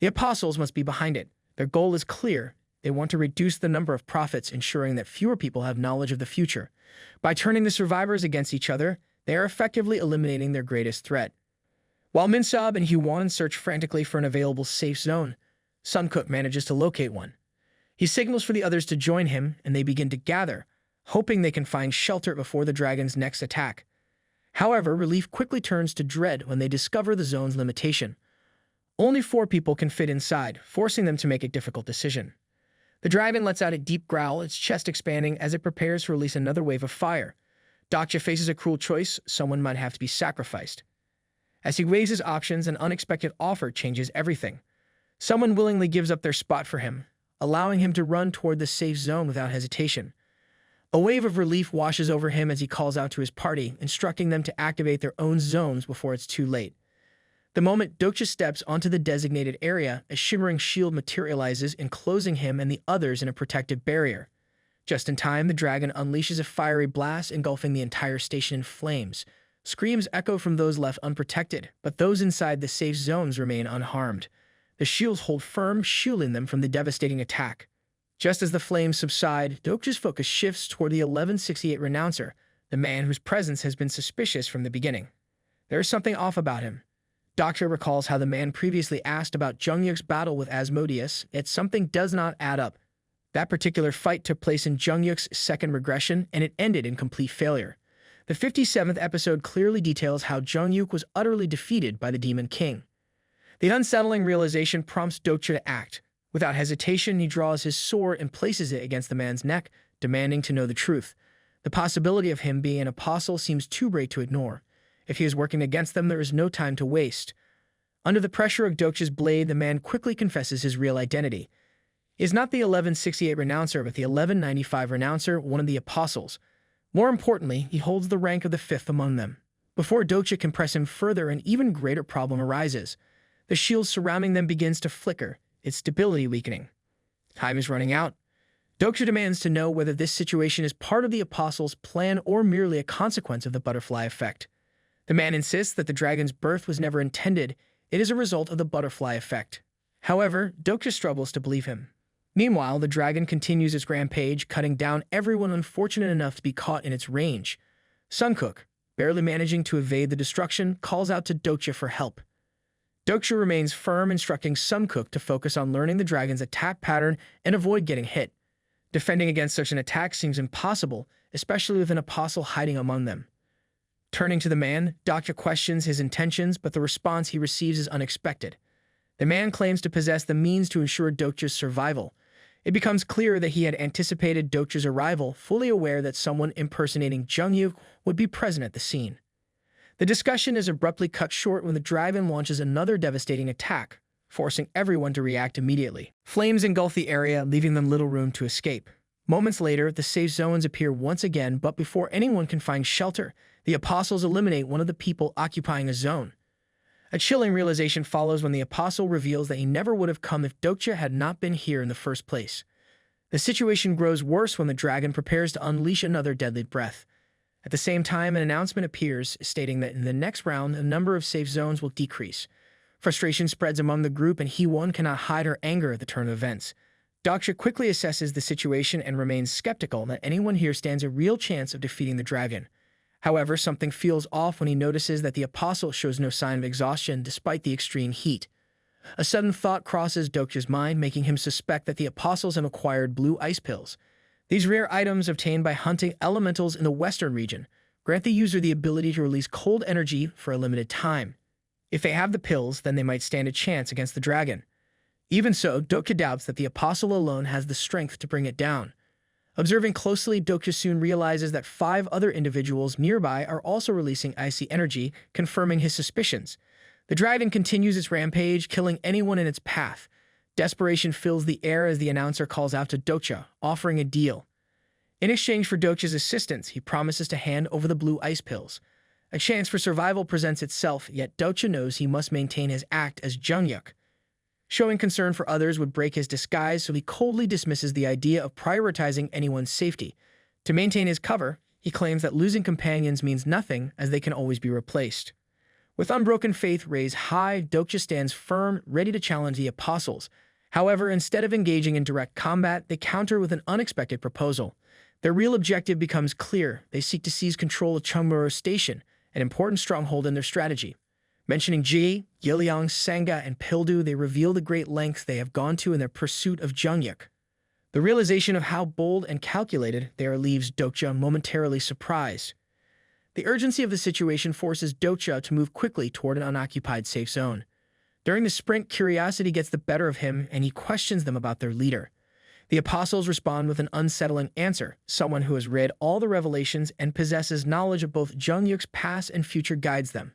The apostles must be behind it. Their goal is clear. They want to reduce the number of prophets, ensuring that fewer people have knowledge of the future. By turning the survivors against each other, they are effectively eliminating their greatest threat. While Min-sub and Hee-won search frantically for an available safe zone, Sun-kook manages to locate one. He signals for the others to join him, and they begin to gather, hoping they can find shelter before the dragon's next attack. However, relief quickly turns to dread when they discover the zone's limitation. Only 4 people can fit inside, forcing them to make a difficult decision. The dragon lets out a deep growl, its chest expanding as it prepares to release another wave of fire. Dokja faces a cruel choice: someone might have to be sacrificed. As he weighs his options, an unexpected offer changes everything. Someone willingly gives up their spot for him, allowing him to run toward the safe zone without hesitation. A wave of relief washes over him as he calls out to his party, instructing them to activate their own zones before it's too late. The moment Dokja steps onto the designated area, a shimmering shield materializes, enclosing him and the others in a protective barrier. Just in time, the dragon unleashes a fiery blast, engulfing the entire station in flames. Screams echo from those left unprotected, but those inside the safe zones remain unharmed. The shields hold firm, shielding them from the devastating attack. Just as the flames subside, Dokja's focus shifts toward the 1168 renouncer, the man whose presence has been suspicious from the beginning. There is something off about him. Dokja recalls how the man previously asked about Jung-yuk's battle with Asmodeus, yet something does not add up. That particular fight took place in Jung-yuk's second regression, and it ended in complete failure. The 57th episode clearly details how Jung-yuk was utterly defeated by the Demon King. The unsettling realization prompts Dokja to act. Without hesitation, he draws his sword and places it against the man's neck, demanding to know the truth. The possibility of him being an apostle seems too great to ignore. If he is working against them, there is no time to waste. Under the pressure of Dokja's blade, the man quickly confesses his real identity. He is not the 1168 renouncer, but the 1195 renouncer, one of the apostles. More importantly, he holds the rank of the 5th among them. Before Dokja can press him further, an even greater problem arises. The shield surrounding them begins to flicker, its stability weakening. Time is running out. Dokja demands to know whether this situation is part of the Apostle's plan or merely a consequence of the butterfly effect. The man insists that the dragon's birth was never intended, it is a result of the butterfly effect. However, Dokja struggles to believe him. Meanwhile, the dragon continues its rampage, cutting down everyone unfortunate enough to be caught in its range. Sunkook, barely managing to evade the destruction, calls out to Dokja for help. Dokja remains firm, instructing Sunkook to focus on learning the dragon's attack pattern and avoid getting hit. Defending against such an attack seems impossible, especially with an apostle hiding among them. Turning to the man, Dokja questions his intentions, but the response he receives is unexpected. The man claims to possess the means to ensure Dokja's survival. It becomes clear that he had anticipated Dokja's arrival, fully aware that someone impersonating Junghyuk would be present at the scene. The discussion is abruptly cut short when the dragon launches another devastating attack, forcing everyone to react immediately. Flames engulf the area, leaving them little room to escape. Moments later, the safe zones appear once again, but before anyone can find shelter, the apostles eliminate one of the people occupying a zone. A chilling realization follows when the apostle reveals that he never would have come if Dokja had not been here in the first place. The situation grows worse when the dragon prepares to unleash another deadly breath. At the same time, an announcement appears, stating that in the next round, the number of safe zones will decrease. Frustration spreads among the group, and Hee-won cannot hide her anger at the turn of events. Dokja quickly assesses the situation and remains skeptical that anyone here stands a real chance of defeating the dragon. However, something feels off when he notices that the apostle shows no sign of exhaustion despite the extreme heat. A sudden thought crosses Dokja's mind, making him suspect that the apostles have acquired blue ice pills. These rare items, obtained by hunting elementals in the western region, grant the user the ability to release cold energy for a limited time. If they have the pills, then they might stand a chance against the dragon. Even so, Dokja doubts that the apostle alone has the strength to bring it down. Observing closely, Dokja soon realizes that 5 other individuals nearby are also releasing icy energy, confirming his suspicions. The dragon continues its rampage, killing anyone in its path. Desperation fills the air as the announcer calls out to Dokja, offering a deal. In exchange for Dokja's assistance, he promises to hand over the blue ice pills. A chance for survival presents itself, yet Dokja knows he must maintain his act as Junghyuk. Showing concern for others would break his disguise, so he coldly dismisses the idea of prioritizing anyone's safety. To maintain his cover, he claims that losing companions means nothing, as they can always be replaced. With unbroken faith raised high, Dokja stands firm, ready to challenge the apostles. However, instead of engaging in direct combat, they counter with an unexpected proposal. Their real objective becomes clear. They seek to seize control of Chungboro Station, an important stronghold in their strategy. Mentioning Ji, Gyeolyang, Sanga, and Pildu, they reveal the great lengths they have gone to in their pursuit of Junghyuk. The realization of how bold and calculated they are leaves Dokja momentarily surprised. The urgency of the situation forces Dokja to move quickly toward an unoccupied safe zone. During the sprint, curiosity gets the better of him, and he questions them about their leader. The apostles respond with an unsettling answer. Someone who has read all the revelations and possesses knowledge of both Junghyuk's past and future guides them.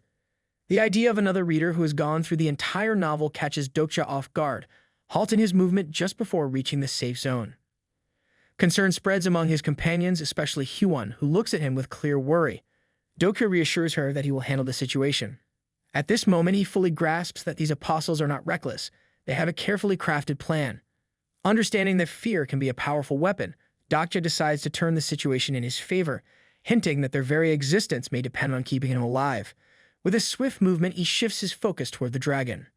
The idea of another reader who has gone through the entire novel catches Dokja off guard, halting his movement just before reaching the safe zone. Concern spreads among his companions, especially Hee-won, who looks at him with clear worry. Dokja reassures her that he will handle the situation. At this moment, he fully grasps that these apostles are not reckless. They have a carefully crafted plan. Understanding that fear can be a powerful weapon, Dokja decides to turn the situation in his favor, hinting that their very existence may depend on keeping him alive. With a swift movement, he shifts his focus toward the dragon.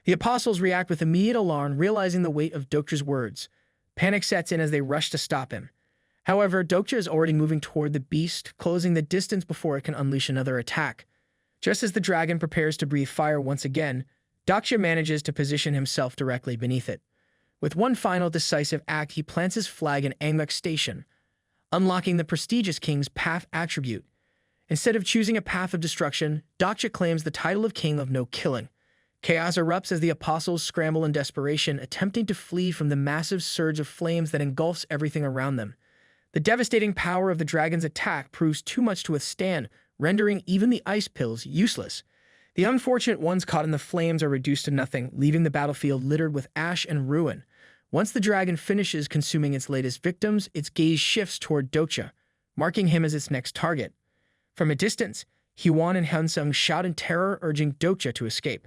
The apostles react with immediate alarm, realizing the weight of Dokja's words. Panic sets in as they rush to stop him. However, Dokja is already moving toward the beast, closing the distance before it can unleash another attack. Just as the dragon prepares to breathe fire once again, Dokja manages to position himself directly beneath it. With one final decisive act, he plants his flag in Angmuk Station, unlocking the prestigious king's path attribute. Instead of choosing a path of destruction, Dokja claims the title of King of No Killing. Chaos erupts as the apostles scramble in desperation, attempting to flee from the massive surge of flames that engulfs everything around them. The devastating power of the dragon's attack proves too much to withstand, rendering even the ice pills useless. The unfortunate ones caught in the flames are reduced to nothing, leaving the battlefield littered with ash and ruin. Once the dragon finishes consuming its latest victims, its gaze shifts toward Dokja, marking him as its next target. From a distance, Hee-won and Hyunsung shout in terror, urging Dokja to escape.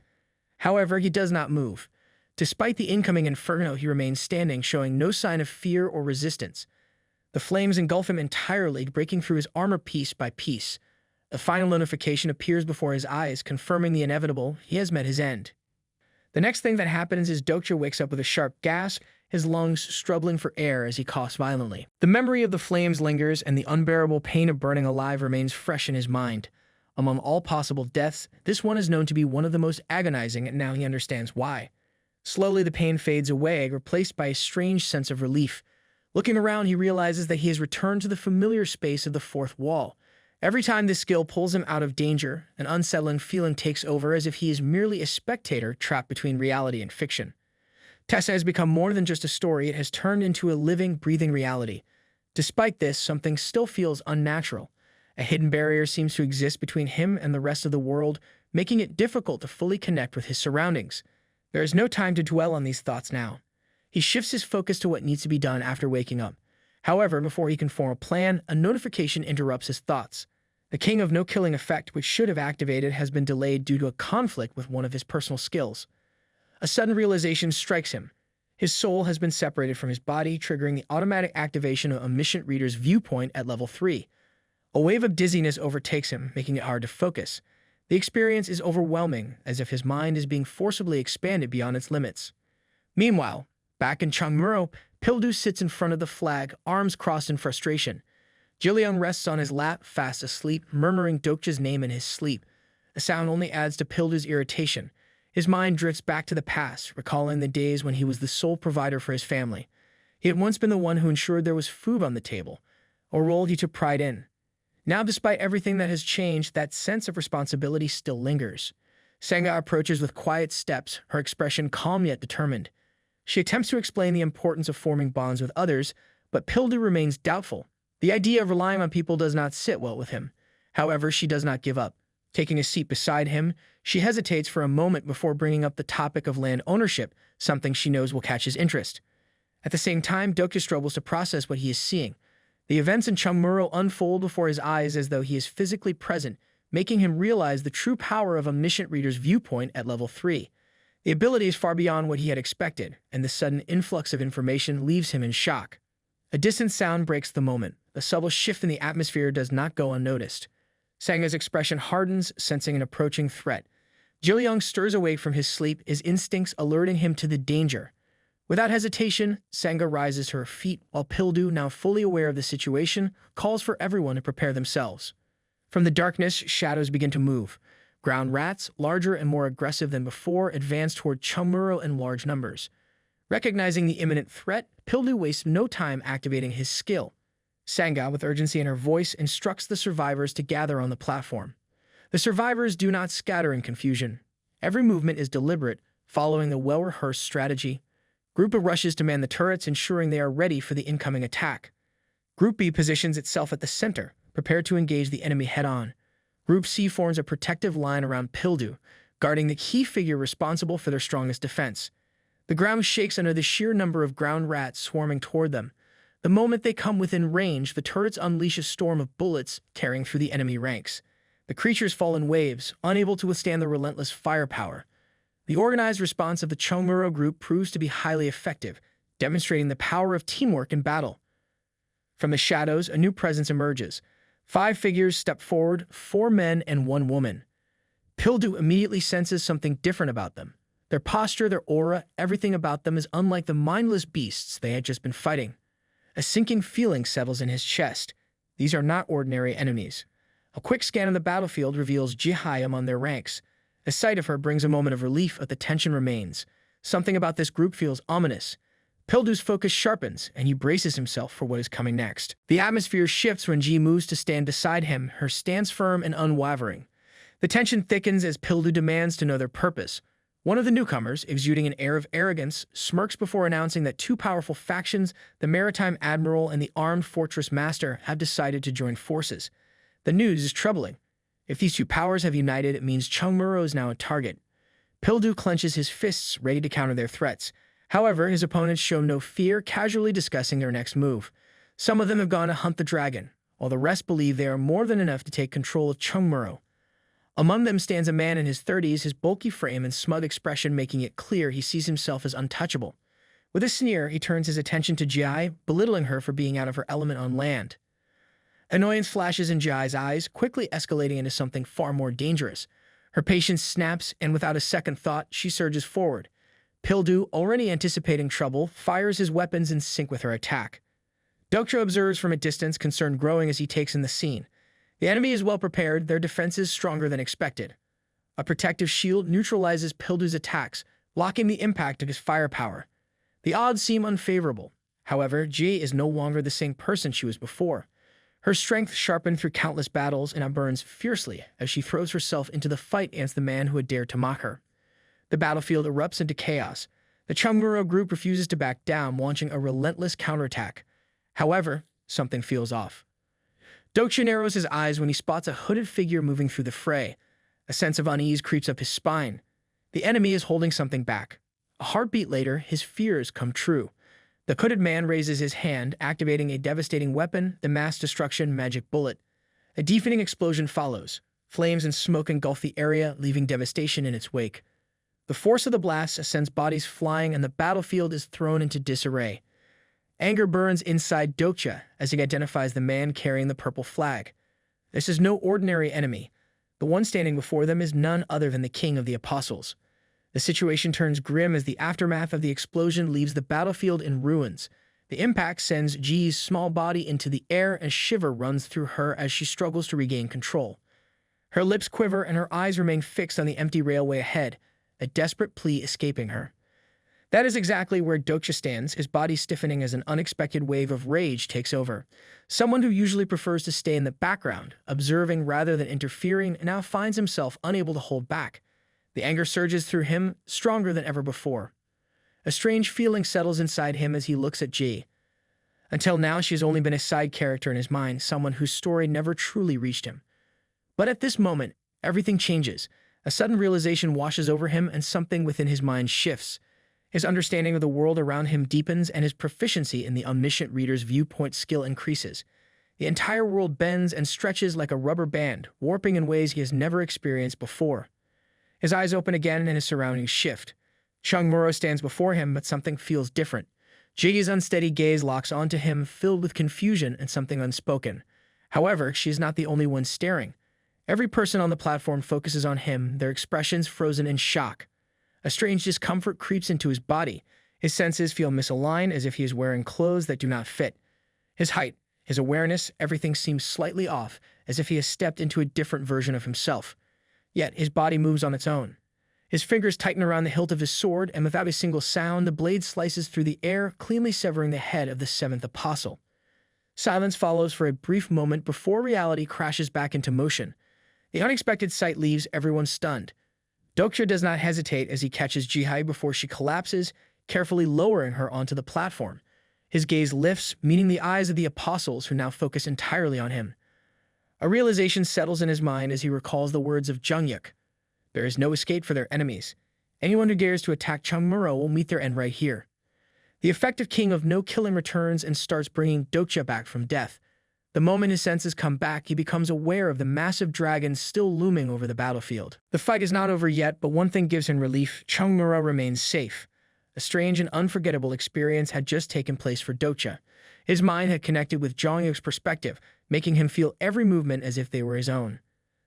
However, he does not move. Despite the incoming inferno, he remains standing, showing no sign of fear or resistance. The flames engulf him entirely, breaking through his armor piece by piece. A final notification appears before his eyes, confirming the inevitable: he has met his end. The next thing that happens is Dokja wakes up with a sharp gasp, his lungs struggling for air as he coughs violently. The memory of the flames lingers, and the unbearable pain of burning alive remains fresh in his mind. Among all possible deaths, this one is known to be one of the most agonizing, and now he understands why. Slowly, the pain fades away, replaced by a strange sense of relief. Looking around, he realizes that he has returned to the familiar space of the fourth wall. Every time this skill pulls him out of danger, an unsettling feeling takes over, as if he is merely a spectator trapped between reality and fiction. Tessa has become more than just a story. It has turned into a living, breathing reality. Despite this, something still feels unnatural. A hidden barrier seems to exist between him and the rest of the world, making it difficult to fully connect with his surroundings. There is no time to dwell on these thoughts now. He shifts his focus to what needs to be done after waking up. However, before he can form a plan, a notification interrupts his thoughts. The King of No-Killing effect, which should have activated, has been delayed due to a conflict with one of his personal skills. A sudden realization strikes him. His soul has been separated from his body, triggering the automatic activation of Omniscient Reader's Viewpoint at level 3. A wave of dizziness overtakes him, making it hard to focus. The experience is overwhelming, as if his mind is being forcibly expanded beyond its limits. Meanwhile, back in Changmuro, Pildu sits in front of the flag, arms crossed in frustration. Jiliang rests on his lap, fast asleep, murmuring Dokja's name in his sleep. The sound only adds to Pildu's irritation. His mind drifts back to the past, recalling the days when he was the sole provider for his family. He had once been the one who ensured there was food on the table, a role he took pride in. Now, despite everything that has changed, that sense of responsibility still lingers. Senga approaches with quiet steps, her expression calm yet determined. She attempts to explain the importance of forming bonds with others, but Pildu remains doubtful. The idea of relying on people does not sit well with him. However, she does not give up. Taking a seat beside him, she hesitates for a moment before bringing up the topic of land ownership, something she knows will catch his interest. At the same time, Dokja struggles to process what he is seeing. The events in Chungmuro unfold before his eyes as though he is physically present, making him realize the true power of Omniscient Reader's Viewpoint at level 3. The ability is far beyond what he had expected, and the sudden influx of information leaves him in shock. A distant sound breaks the moment. The subtle shift in the atmosphere does not go unnoticed. Sanga's expression hardens, sensing an approaching threat. Jiliang stirs awake from his sleep, his instincts alerting him to the danger. Without hesitation, Sanga rises to her feet, while Pildu, now fully aware of the situation, calls for everyone to prepare themselves. From the darkness, shadows begin to move. Ground rats, larger and more aggressive than before, advance toward Chungmuro in large numbers. Recognizing the imminent threat, Pildu wastes no time activating his skill. Sanga, with urgency in her voice, instructs the survivors to gather on the platform. The survivors do not scatter in confusion. Every movement is deliberate, following the well-rehearsed strategy. Group A rushes to man the turrets, ensuring they are ready for the incoming attack. Group B positions itself at the center, prepared to engage the enemy head-on. Group C forms a protective line around Pildu, guarding the key figure responsible for their strongest defense. The ground shakes under the sheer number of ground rats swarming toward them. The moment they come within range, the turrets unleash a storm of bullets, tearing through the enemy ranks. The creatures fall in waves, unable to withstand the relentless firepower. The organized response of the Chungmuro group proves to be highly effective, demonstrating the power of teamwork in battle. From the shadows, a new presence emerges. 5 figures step forward, 4 men and 1 woman. Pildu immediately senses something different about them. Their posture, their aura, everything about them is unlike the mindless beasts they had just been fighting. A sinking feeling settles in his chest. These are not ordinary enemies. A quick scan of the battlefield reveals Jihai among their ranks. The sight of her brings a moment of relief, but the tension remains. Something about this group feels ominous. Pildu's focus sharpens, and he braces himself for what is coming next. The atmosphere shifts when Ji moves to stand beside him, her stance firm and unwavering. The tension thickens as Pildu demands to know their purpose. One of the newcomers, exuding an air of arrogance, smirks before announcing that 2 powerful factions, the Maritime Admiral and the Armed Fortress Master, have decided to join forces. The news is troubling. If these 2 powers have united, it means Chungmuro is now a target. Pildu clenches his fists, ready to counter their threats. However, his opponents show no fear, casually discussing their next move. Some of them have gone to hunt the dragon, while the rest believe they are more than enough to take control of Chungmuro. Among them stands a man in his 30s, his bulky frame and smug expression making it clear he sees himself as untouchable. With a sneer, he turns his attention to Jai, belittling her for being out of her element on land. Annoyance flashes in Jai's eyes, quickly escalating into something far more dangerous. Her patience snaps, and without a second thought, she surges forward. Pildu, already anticipating trouble, fires his weapons in sync with her attack. Dokja observes from a distance, concern growing as he takes in the scene. The enemy is well prepared, their defenses stronger than expected. A protective shield neutralizes Pildu's attacks, blocking the impact of his firepower. The odds seem unfavorable. However, Ji is no longer the same person she was before. Her strength sharpened through countless battles and burns fiercely as she throws herself into the fight against the man who had dared to mock her. The battlefield erupts into chaos. The Chungmuro group refuses to back down, launching a relentless counterattack. However, something feels off. Dokja narrows his eyes when he spots a hooded figure moving through the fray. A sense of unease creeps up his spine. The enemy is holding something back. A heartbeat later, his fears come true. The hooded man raises his hand, activating a devastating weapon, the mass destruction magic bullet. A deafening explosion follows. Flames and smoke engulf the area, leaving devastation in its wake. The force of the blast sends bodies flying and the battlefield is thrown into disarray. Anger burns inside Dokja as he identifies the man carrying the purple flag. This is no ordinary enemy. The one standing before them is none other than the King of the Apostles. The situation turns grim as the aftermath of the explosion leaves the battlefield in ruins. The impact sends Ji's small body into the air and a shiver runs through her as she struggles to regain control. Her lips quiver and her eyes remain fixed on the empty railway ahead, a desperate plea escaping her. That is exactly where Dokja stands, his body stiffening as an unexpected wave of rage takes over. Someone who usually prefers to stay in the background, observing rather than interfering, now finds himself unable to hold back. The anger surges through him, stronger than ever before. A strange feeling settles inside him as he looks at Ji. Until now, she has only been a side character in his mind, someone whose story never truly reached him. But at this moment, everything changes. A sudden realization washes over him and something within his mind shifts. His understanding of the world around him deepens and his proficiency in the omniscient reader's viewpoint skill increases. The entire world bends and stretches like a rubber band, warping in ways he has never experienced before. His eyes open again and his surroundings shift. Chungmuro stands before him, but something feels different. Ji's unsteady gaze locks onto him, filled with confusion and something unspoken. However, she is not the only one staring. Every person on the platform focuses on him, their expressions frozen in shock. A strange discomfort creeps into his body. His senses feel misaligned as if he is wearing clothes that do not fit. His height, his awareness, everything seems slightly off, as if he has stepped into a different version of himself. Yet his body moves on its own. His fingers tighten around the hilt of his sword, and without a single sound, the blade slices through the air, cleanly severing the head of the seventh apostle. Silence follows for a brief moment before reality crashes back into motion. The unexpected sight leaves everyone stunned. Dokja does not hesitate as he catches Jihai before she collapses, carefully lowering her onto the platform. His gaze lifts, meeting the eyes of the apostles who now focus entirely on him. A realization settles in his mind as he recalls the words of Jungyuk. There is no escape for their enemies. Anyone who dares to attack Chungmuro will meet their end right here. The effective king of no killing returns and starts bringing Dokja back from death. The moment his senses come back, he becomes aware of the massive dragon still looming over the battlefield. The fight is not over yet, but one thing gives him relief: Chungmuro remains safe. A strange and unforgettable experience had just taken place for Dokja. His mind had connected with Jongyuk's perspective, making him feel every movement as if they were his own.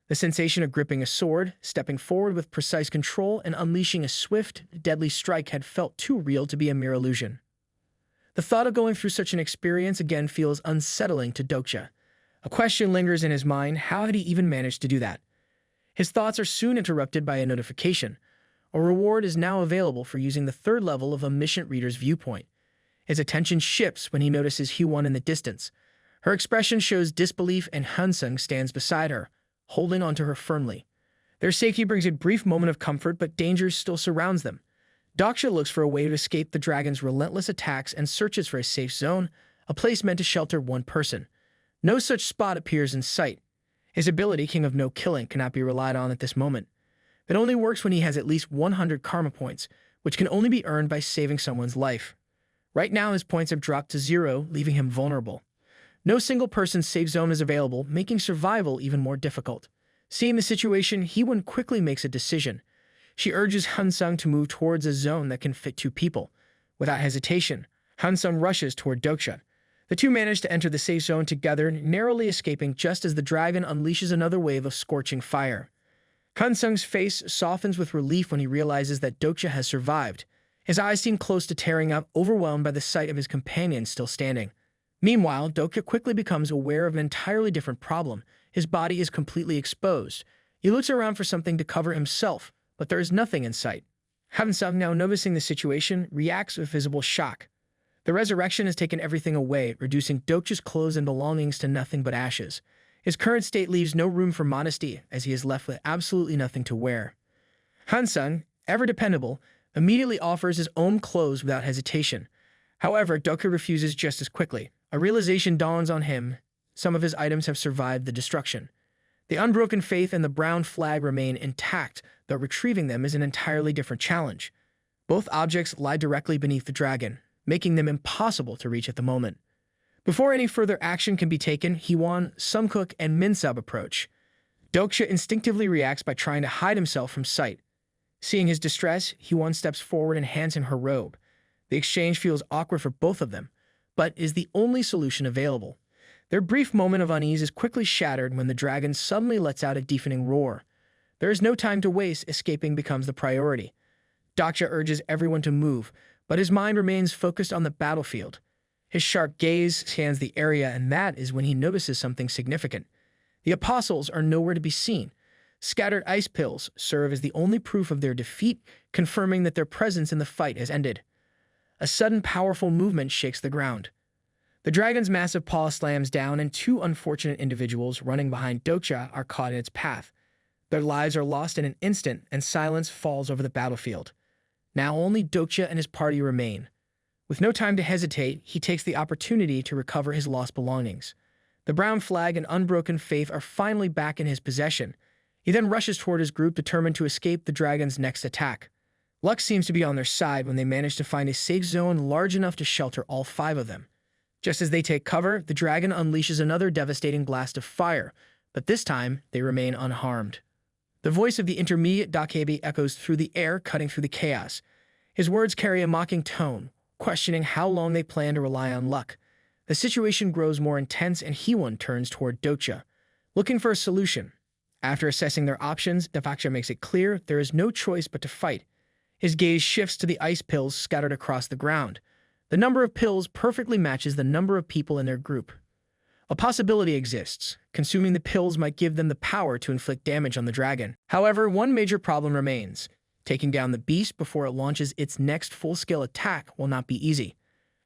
The sensation of gripping a sword, stepping forward with precise control, and unleashing a swift, deadly strike had felt too real to be a mere illusion. The thought of going through such an experience again feels unsettling to Dokja. A question lingers in his mind: how had he even managed to do that? His thoughts are soon interrupted by a notification. A reward is now available for using the third level of Omniscient Reader's Viewpoint. His attention shifts when he notices Hyewon in the distance. Her expression shows disbelief, and Hansung stands beside her, holding onto her firmly. Their safety brings a brief moment of comfort, but danger still surrounds them. Dokja looks for a way to escape the dragon's relentless attacks and searches for a safe zone, a place meant to shelter one person. No such spot appears in sight. His ability, King of No Killing, cannot be relied on at this moment. It only works when he has at least 100 karma points, which can only be earned by saving someone's life. Right now, his points have dropped to 0, leaving him vulnerable. No single person's safe zone is available, making survival even more difficult. Seeing the situation, Hee-won quickly makes a decision. She urges Han-sung to move towards a zone that can fit 2 people. Without hesitation, Han-sung rushes toward Dokja. The two manage to enter the safe zone together, narrowly escaping just as the dragon unleashes another wave of scorching fire. Han-sung's face softens with relief when he realizes that Dokja has survived. His eyes seem close to tearing up, overwhelmed by the sight of his companion still standing. Meanwhile, Dokja quickly becomes aware of an entirely different problem. His body is completely exposed. He looks around for something to cover himself, but there is nothing in sight. Han-sung, now noticing the situation, reacts with visible shock. The resurrection has taken everything away, reducing Dokja's clothes and belongings to nothing but ashes. His current state leaves no room for modesty, as he is left with absolutely nothing to wear. Han-sung, ever dependable, immediately offers his own clothes without hesitation. However, Dokja refuses just as quickly. A realization dawns on him. Some of his items have survived the destruction. The unbroken faith and the brown flag remain intact, though retrieving them is an entirely different challenge. Both objects lie directly beneath the dragon, making them impossible to reach at the moment. Before any further action can be taken, Hee-won, Sungkook, and Min-sub approach. Dokja instinctively reacts by trying to hide himself from sight. Seeing his distress, Hee-won steps forward and hands him her robe. The exchange feels awkward for both of them, but is the only solution available. Their brief moment of unease is quickly shattered when the dragon suddenly lets out a deafening roar. There is no time to waste, escaping becomes the priority. Dokja urges everyone to move, but his mind remains focused on the battlefield. His sharp gaze scans the area, and that is when he notices something significant. The apostles are nowhere to be seen. Scattered ice pills serve as the only proof of their defeat, confirming that their presence in the fight has ended. A sudden powerful movement shakes the ground. The dragon's massive paw slams down, and 2 unfortunate individuals running behind Dokja are caught in its path. Their lives are lost in an instant, and silence falls over the battlefield. Now only Dokja and his party remain. With no time to hesitate, he takes the opportunity to recover his lost belongings. The brown flag and unbroken faith are finally back in his possession. He then rushes toward his group, determined to escape the dragon's next attack. Luck seems to be on their side when they manage to find a safe zone large enough to shelter all 5 of them. Just as they take cover, the dragon unleashes another devastating blast of fire, but this time they remain unharmed. The voice of the intermediate Dokja echoes through the air, cutting through the chaos. His words carry a mocking tone, questioning how long they plan to rely on luck. The situation grows more intense, and Hee-won turns toward Dokja, looking for a solution. After assessing their options, Dokja makes it clear there is no choice but to fight. His gaze shifts to the ice pills scattered across the ground. The number of pills perfectly matches the number of people in their group. A possibility exists. Consuming the pills might give them the power to inflict damage on the dragon. However, one major problem remains. Taking down the beast before it launches its next full-scale attack will not be easy.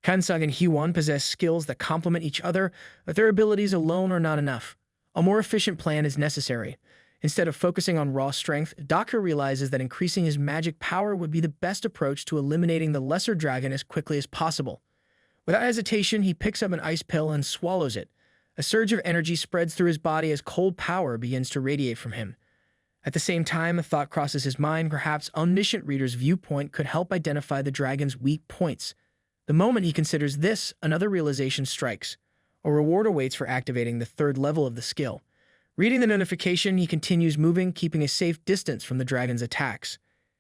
Han-sung and Hee-won possess skills that complement each other, but their abilities alone are not enough. A more efficient plan is necessary. Instead of focusing on raw strength, Dokja realizes that increasing his magic power would be the best approach to eliminating the lesser dragon as quickly as possible. Without hesitation, he picks up an ice pill and swallows it. A surge of energy spreads through his body as cold power begins to radiate from him. At the same time, a thought crosses his mind. Perhaps Omniscient Reader's Viewpoint could help identify the dragon's weak points. The moment he considers this, another realization strikes. A reward awaits for activating the 3rd level of the skill. Reading the notification, he continues moving, keeping a safe distance from the dragon's attacks.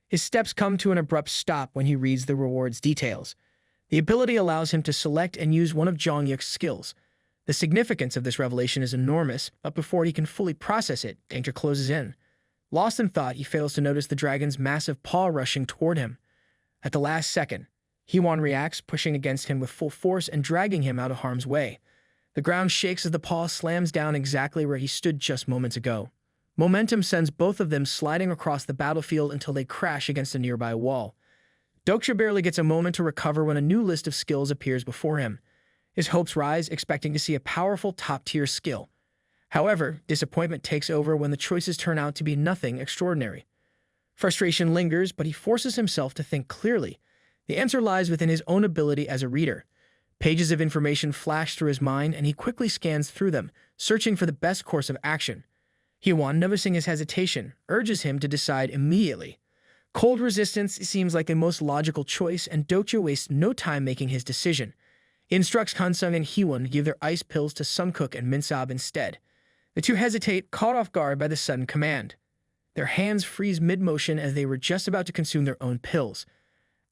His steps come to an abrupt stop when he reads the reward's details. The ability allows him to select and use one of Jongyuk's skills. The significance of this revelation is enormous, but before he can fully process it, danger closes in. Lost in thought, he fails to notice the dragon's massive paw rushing toward him. At the last second, Hee-won reacts, pushing against him with full force and dragging him out of harm's way. The ground shakes as the paw slams down exactly where he stood just moments ago. Momentum sends both of them sliding across the battlefield until they crash against a nearby wall. Dokja barely gets a moment to recover when a new list of skills appears before him. His hopes rise, expecting to see a powerful top-tier skill. However, disappointment takes over when the choices turn out to be nothing extraordinary. Frustration lingers, but he forces himself to think clearly. The answer lies within his own ability as a reader. Pages of information flash through his mind, and he quickly scans through them, searching for the best course of action. Hee-won, noticing his hesitation, urges him to decide immediately. Cold resistance seems like a most logical choice, and Dokja wastes no time making his decision. He instructs Han-sung and Hee-won to give their ice pills to Sungkook and Min-sub instead. The two hesitate, caught off guard by the sudden command. Their hands freeze mid-motion as they were just about to consume their own pills.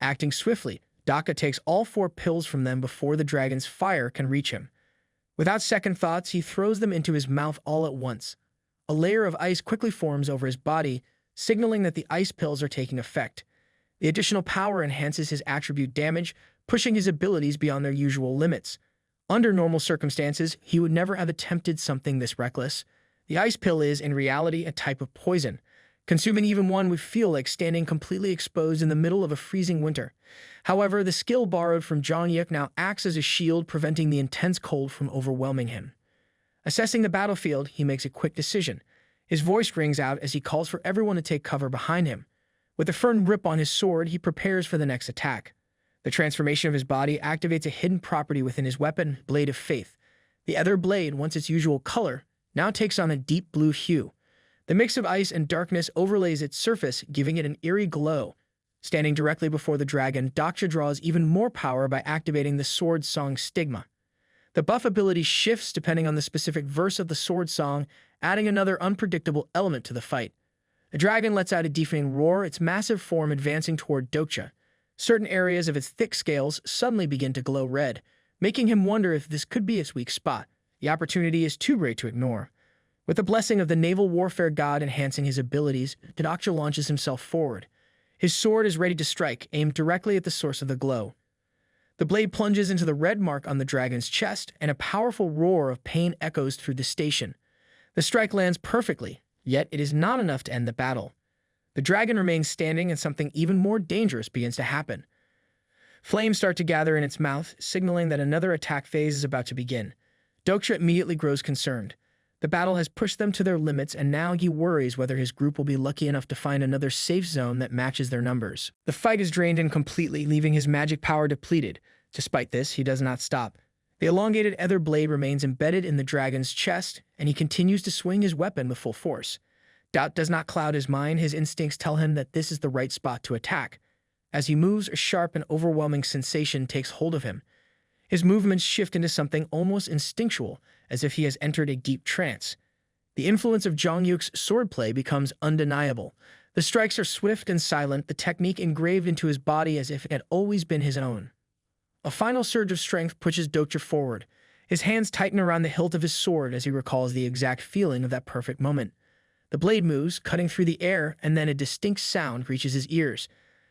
Acting swiftly, Dokja takes all 4 pills from them before the dragon's fire can reach him. Without second thoughts, he throws them into his mouth all at once. A layer of ice quickly forms over his body, signaling that the ice pills are taking effect. The additional power enhances his attribute damage, pushing his abilities beyond their usual limits. Under normal circumstances, he would never have attempted something this reckless. The ice pill is, in reality, a type of poison. Consuming even one would feel like standing completely exposed in the middle of a freezing winter. However, the skill borrowed from Jongyuk now acts as a shield, preventing the intense cold from overwhelming him. Assessing the battlefield, he makes a quick decision. His voice rings out as he calls for everyone to take cover behind him. With a firm grip on his sword, he prepares for the next attack. The transformation of his body activates a hidden property within his weapon, Blade of Faith. The other blade, once its usual color, now takes on a deep blue hue. The mix of ice and darkness overlays its surface, giving it an eerie glow. Standing directly before the dragon, Dokja draws even more power by activating the Sword Song Stigma. The buff ability shifts depending on the specific verse of the sword song, adding another unpredictable element to the fight. The dragon lets out a deafening roar, its massive form advancing toward Dokja. Certain areas of its thick scales suddenly begin to glow red, making him wonder if this could be its weak spot. The opportunity is too great to ignore. With the blessing of the naval warfare god enhancing his abilities, Dokja launches himself forward. His sword is ready to strike, aimed directly at the source of the glow. The blade plunges into the red mark on the dragon's chest, and a powerful roar of pain echoes through the station. The strike lands perfectly, yet it is not enough to end the battle. The dragon remains standing, and something even more dangerous begins to happen. Flames start to gather in its mouth, signaling that another attack phase is about to begin. Dokja immediately grows concerned. The battle has pushed them to their limits, and now he worries whether his group will be lucky enough to find another safe zone that matches their numbers. The fight is drained in completely, leaving his magic power depleted. Despite this, he does not stop. The elongated ether blade remains embedded in the dragon's chest, and he continues to swing his weapon with full force. Doubt does not cloud his mind. His instincts tell him that this is the right spot to attack. As he moves, a sharp and overwhelming sensation takes hold of him. His movements shift into something almost instinctual, as if he has entered a deep trance. The influence of Jongyuk's swordplay becomes undeniable. The strikes are swift and silent, the technique engraved into his body as if it had always been his own. A final surge of strength pushes Dokja forward. His hands tighten around the hilt of his sword as he recalls the exact feeling of that perfect moment. The blade moves, cutting through the air, and then a distinct sound reaches his ears.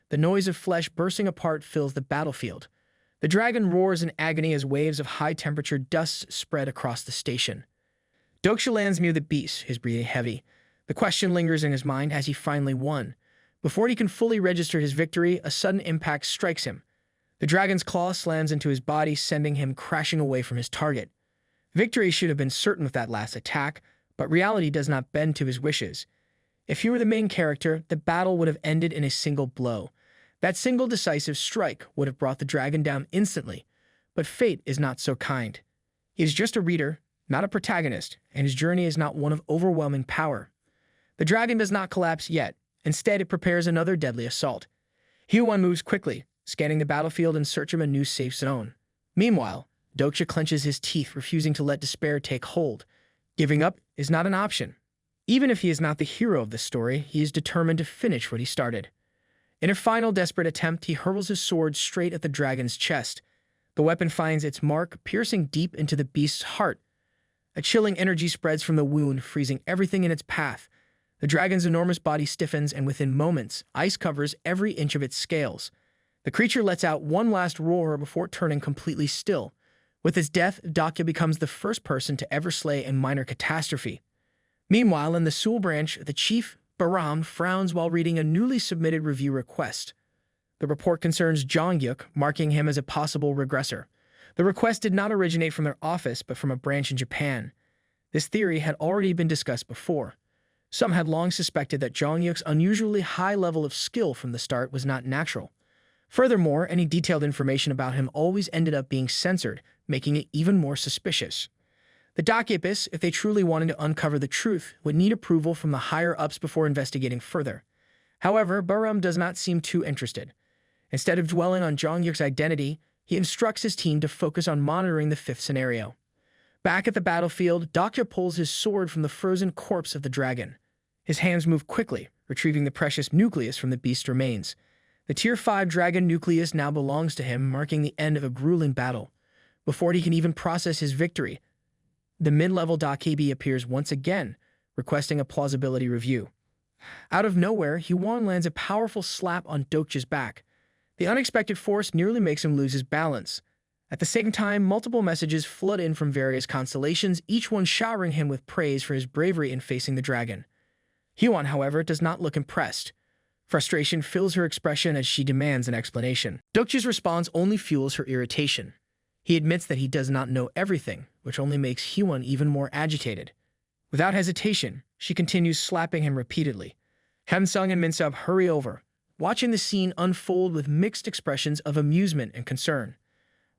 The noise of flesh bursting apart fills the battlefield. The dragon roars in agony as waves of high-temperature dust spread across the station. Dokja lands near the beast, his breathing heavy. The question lingers in his mind: has he finally won? Before he can fully register his victory, a sudden impact strikes him. The dragon's claw slams into his body, sending him crashing away from his target. Victory should have been certain with that last attack, but reality does not bend to his wishes. If he were the main character, the battle would have ended in a single blow. That single decisive strike would have brought the dragon down instantly, but fate is not so kind. He is just a reader, not a protagonist, and his journey is not one of overwhelming power. The dragon does not collapse yet. Instead, it prepares another deadly assault. Hyuan moves quickly, scanning the battlefield in search of a new safe zone. Meanwhile, Dokja clenches his teeth, refusing to let despair take hold. Giving up is not an option. Even if he is not the hero of the story, he is determined to finish what he started. In a final desperate attempt, he hurls his sword straight at the dragon's chest. The weapon finds its mark, piercing deep into the beast's heart. A chilling energy spreads from the wound, freezing everything in its path. The dragon's enormous body stiffens, and within moments, ice covers every inch of its scales. The creature lets out one last roar before turning completely still. With his death, Dokja becomes the first person to ever slay a minor catastrophe. Meanwhile, in the Seoul branch, the chief, Baram, frowns while reading a newly submitted review request. The report concerns Jongyuk, marking him as a possible regressor. The request did not originate from their office, but from a branch in Japan. This theory had already been discussed before. Some had long suspected that Jongyuk's unusually high level of skill from the start was not natural. Furthermore, any detailed information about him always ended up being censored, making it even more suspicious. The Dokja, if they truly wanted to uncover the truth, would need approval from the higher-ups before investigating further. However, Baram does not seem too interested. Instead of dwelling on Jongyuk's identity, he instructs his team to focus on monitoring the fifth scenario. Back at the battlefield, Dokja pulls his sword from the frozen corpse of the dragon. His hands move quickly, retrieving the precious nucleus from the beast's remains. The Tier 5 dragon nucleus now belongs to him, marking the end of a grueling battle. Before he can even process his victory, the mid-level Dokja appears once again, requesting a plausibility review. Out of nowhere, Hyewon lands a powerful slap on Dokja's back. The unexpected force nearly makes him lose his balance. At the same time, multiple messages flood in from various constellations, each one showering him with praise for his bravery in facing the dragon. Hyewon, however, does not look impressed. Frustration fills her expression as she demands an explanation. Dokja's response only fuels her irritation. He admits that he does not know everything, which only makes Hyewon even more agitated. Without hesitation, she continues slapping him repeatedly. Hansung and Minsub hurry over, watching the scene unfold with mixed expressions of amusement and concern.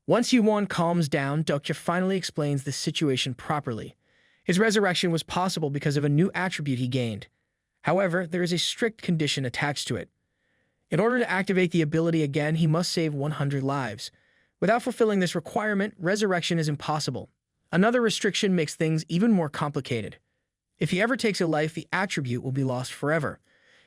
Once Hyewon calms down, Dokja finally explains the situation properly. His resurrection was possible because of a new attribute he gained. However, there is a strict condition attached to it. In order to activate the ability again, he must save 100 lives. Without fulfilling this requirement, resurrection is impossible. Another restriction makes things even more complicated. If he ever takes a life, the attribute will be lost forever.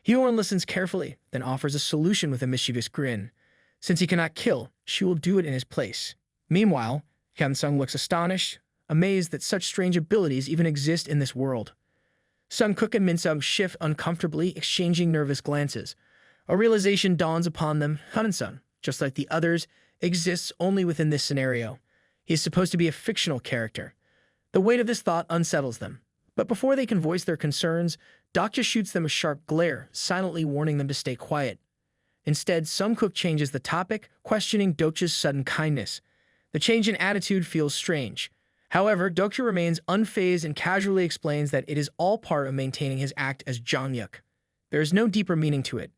Hyewon listens carefully, then offers a solution with a mischievous grin. Since he cannot kill, she will do it in his place. Meanwhile, Hansung looks astonished, amazed that such strange abilities even exist in this world. Sungkook and Minsub shift uncomfortably, exchanging nervous glances. A realization dawns upon them. Hansung, just like the others, exists only within this scenario. He is supposed to be a fictional character. The weight of this thought unsettles them. But before they can voice their concerns, Dokja shoots them a sharp glare, silently warning them to stay quiet. Instead, Sungkook changes the topic, questioning Dokja's sudden kindness. The change in attitude feels strange. However, Dokja remains unfazed and casually explains that it is all part of maintaining his act as Jongyuk. There is no deeper meaning to it.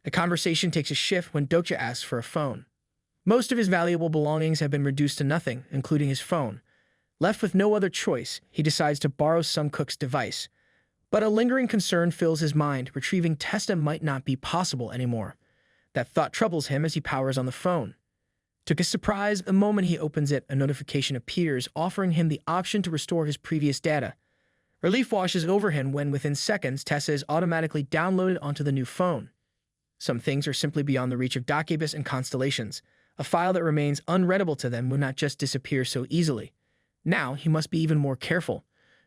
The conversation takes a shift when Dokja asks for a phone. Most of his valuable belongings have been reduced to nothing, including his phone. Left with no other choice, he decides to borrow Sungkook's device. But a lingering concern fills his mind. Retrieving Testa might not be possible anymore. That thought troubles him as he powers on the phone. To his surprise, the moment he opens it, a notification appears, offering him the option to restore his previous data. Relief washes over him when, within seconds, Tessa is automatically downloaded onto the new phone. Some things are simply beyond the reach of Dokja and constellations. A file that remains unreadable to them would not just disappear so easily. Now, he must be even more careful.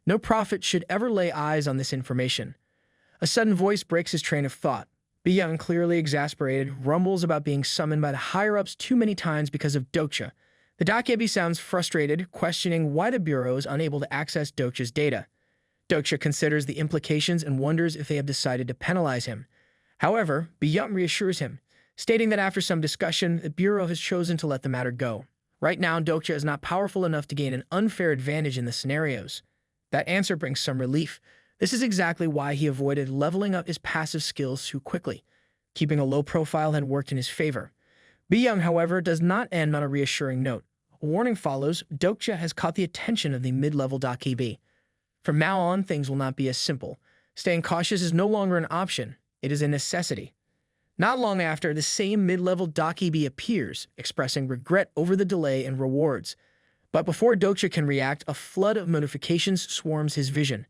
No prophet should ever lay eyes on this information. A sudden voice breaks his train of thought. Byung, clearly exasperated, rumbles about being summoned by the higher-ups too many times because of Dokja. The Dokja sounds frustrated, questioning why the Bureau is unable to access Dokja's data. Dokja considers the implications and wonders if they have decided to penalize him. However, Byung reassures him, stating that after some discussion, the Bureau has chosen to let the matter go. Right now, Dokja is not powerful enough to gain an unfair advantage in the scenarios. That answer brings some relief. This is exactly why he avoided leveling up his passive skills too quickly. Keeping a low profile had worked in his favor. Byung, however, does not end on a reassuring note. A warning follows. Dokja has caught the attention of the mid-level Dokja. From now on, things will not be as simple. Staying cautious is no longer an option. It is a necessity. Not long after, the same mid-level Dokja appears, expressing regret over the delay in rewards. But before Dokja can react, a flood of notifications swarms his vision.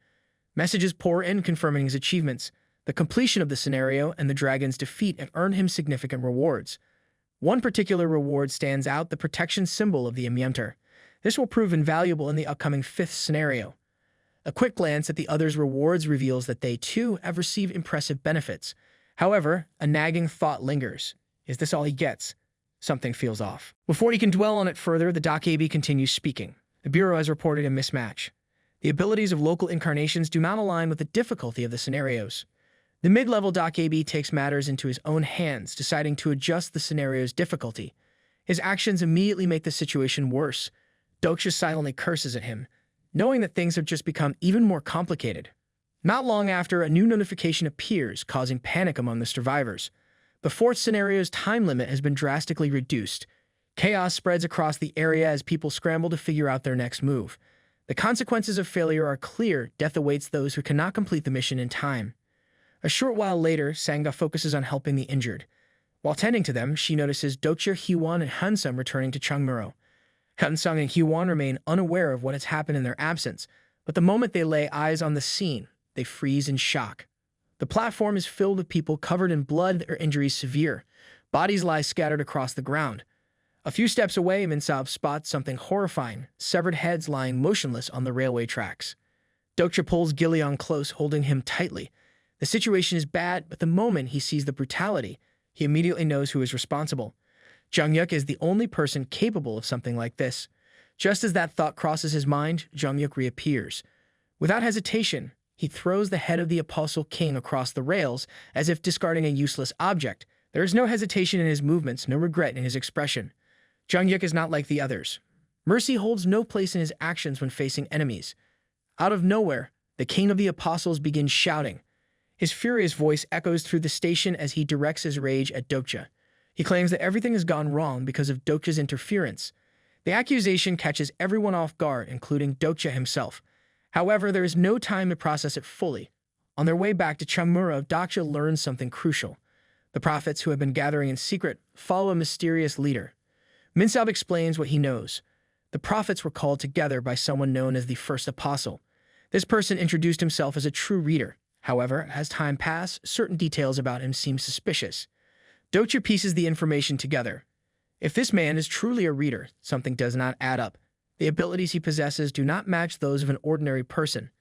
Messages pour in confirming his achievements, the completion of the scenario, and the dragon's defeat, and earn him significant rewards. One particular reward stands out, the protection symbol of the Aniplot. This will prove invaluable in the upcoming 5th scenario. A quick glance at the others' rewards reveals that they, too, have received impressive benefits. However, a nagging thought lingers. Is this all he gets? Something feels off. Before he can dwell on it further, the Dokja continues speaking. The Bureau has reported a mismatch. The abilities of local incarnations do not align with the difficulty of the scenarios. The mid-level Dokja takes matters into his own hands, deciding to adjust the scenario's difficulty. His actions immediately make the situation worse. Dokja silently curses at him, knowing that things have just become even more complicated. Not long after, a new notification appears, causing panic among the survivors. The 4th scenario's time limit has been drastically reduced. Chaos spreads across the area as people scramble to figure out their next move. The consequences of failure are clear. Death awaits those who cannot complete the mission in time. A short while later, Sangha focuses on helping the injured. While tending to them, she notices Dokja, Hyewon, and Hansum returning to Chungmuro. Hyunsung and Hyewon remain unaware of what has happened in their absence, but the moment they lay eyes on the scene, they freeze in shock. The platform is filled with people covered in blood, their injuries severe. Bodies lie scattered across the ground. A few steps away, Minsab spots something horrifying, severed heads lying motionless on the railway tracks. Dokja pulls Gillion close, holding him tightly. The situation is bad, but the moment he sees the brutality, he immediately knows who is responsible. Jung-yuk is the only person capable of something like this. Just as that thought crosses his mind, Jung-yuk reappears. Without hesitation, he throws the head of the Apostle King across the rails, as if discarding a useless object. There is no hesitation in his movements, no regret in his expression. Jung-yuk is not like the others. Mercy holds no place in his actions when facing enemies. Out of nowhere, the King of the Apostles begins shouting. His furious voice echoes through the station as he directs his rage at Dokja. He claims that everything has gone wrong because of Dokja's interference. The accusation catches everyone off guard, including Dokja himself. However, there is no time to process it fully. On their way back to Chamura, Dokja learns something crucial. The prophets, who have been gathering in secret, follow a mysterious leader. Minsab explains what he knows. The prophets were called together by someone known as the First Apostle. This person introduced himself as a true reader. However, as time passed, certain details about him seem suspicious. Dokja pieces the information together. If this man is truly a reader, something does not add up. The abilities he possesses do not match those of an ordinary person.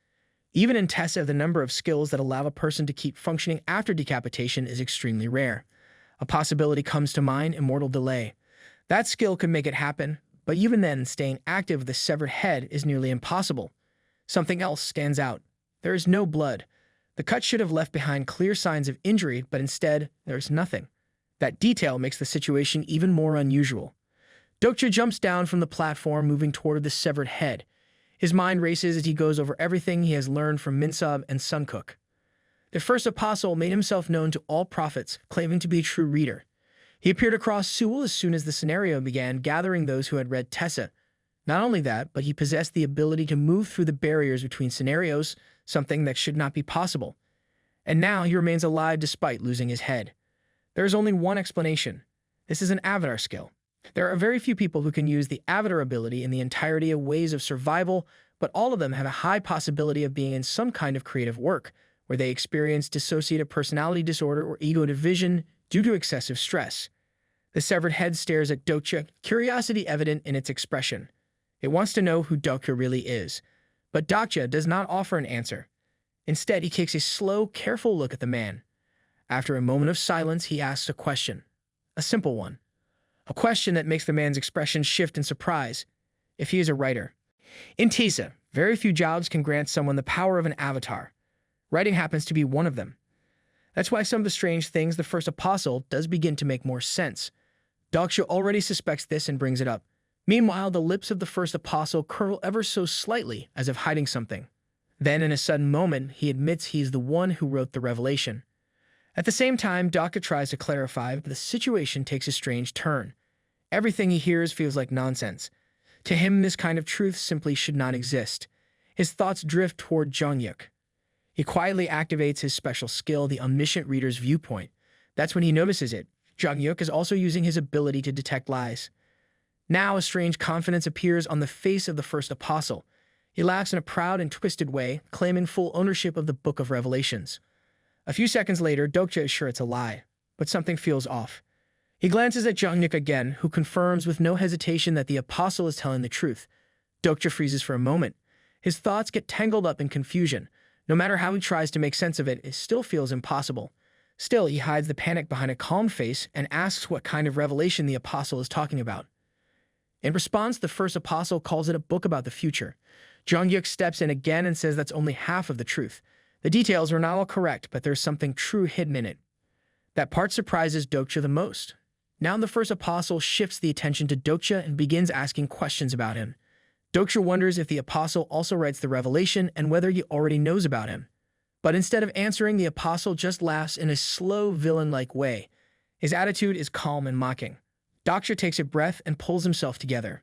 Even in Tessa, the number of skills that allow a person to keep functioning after decapitation is extremely rare. A possibility comes to mind: immortal delay. That skill could make it happen, but even then, staying active with a severed head is nearly impossible. Something else stands out. There is no blood. The cut should have left behind clear signs of injury, but instead, there is nothing. That detail makes the situation even more unusual. Dokja jumps down from the platform, moving toward the severed head. His mind races as he goes over everything he has learned from Minsab and Sunkook. The First Apostle made himself known to all prophets, claiming to be a true reader. He appeared across Seoul as soon as the scenario began, gathering those who had read Tessa. Not only that, but he possessed the ability to move through the barriers between scenarios, something that should not be possible. And now he remains alive despite losing his head. There is only one explanation. This is an avatar skill. There are very few people who can use the avatar ability in the entirety of ways of survival, but all of them have a high possibility of being in some kind of creative work, where they experience dissociative personality disorder or ego division due to excessive stress. The severed head stares at Dokja, curiosity evident in its expression. It wants to know who Dokja really is. But Dokja does not offer an answer. Instead, he takes a slow, careful look at the man. After a moment of silence, he asks a question. A simple one. A question that makes the man's expression shift in surprise. If he is a writer. In Tisa, very few jobs can grant someone the power of an avatar. Writing happens to be one of them. That's why some of the strange things the First Apostle does begin to make more sense. Dokja already suspects this and brings it up. Meanwhile, the lips of the First Apostle curl ever so slightly, as if hiding something. Then, in a sudden moment, he admits he is the one who wrote the revelation. At the same time, Dokja tries to clarify, but the situation takes a strange turn. Everything he hears feels like nonsense. To him, this kind of truth simply should not exist. His thoughts drift toward Jung-yuk. He quietly activates his special skill, the Omniscient Reader's Viewpoint. That's when he notices it. Jung-yuk is also using his ability to detect lies. Now, a strange confidence appears on the face of the First Apostle. He laughs in a proud and twisted way, claiming full ownership of the Book of Revelations. A few seconds later, Dokja is sure it's a lie, but something feels off. He glances at Jung-yuk again, who confirms with no hesitation that the Apostle is telling the truth. Dokja freezes for a moment. His thoughts get tangled up in confusion. No matter how he tries to make sense of it, it still feels impossible. Still, he hides the panic behind a calm face and asks what kind of revelation the Apostle is talking about. In response, the First Apostle calls it a book about the future. Jung-yuk steps in again and says that's only half of the truth. The details are not all correct, but there's something true hidden in it. That part surprises Dokja the most. Now the First Apostle shifts the attention to Dokja and begins asking questions about him. Dokja wonders if the Apostle also writes the revelation and whether he already knows about him. But instead of answering, the Apostle just laughs in a slow, villain-like way. His attitude is calm and mocking. Dokja takes a breath and pulls himself together.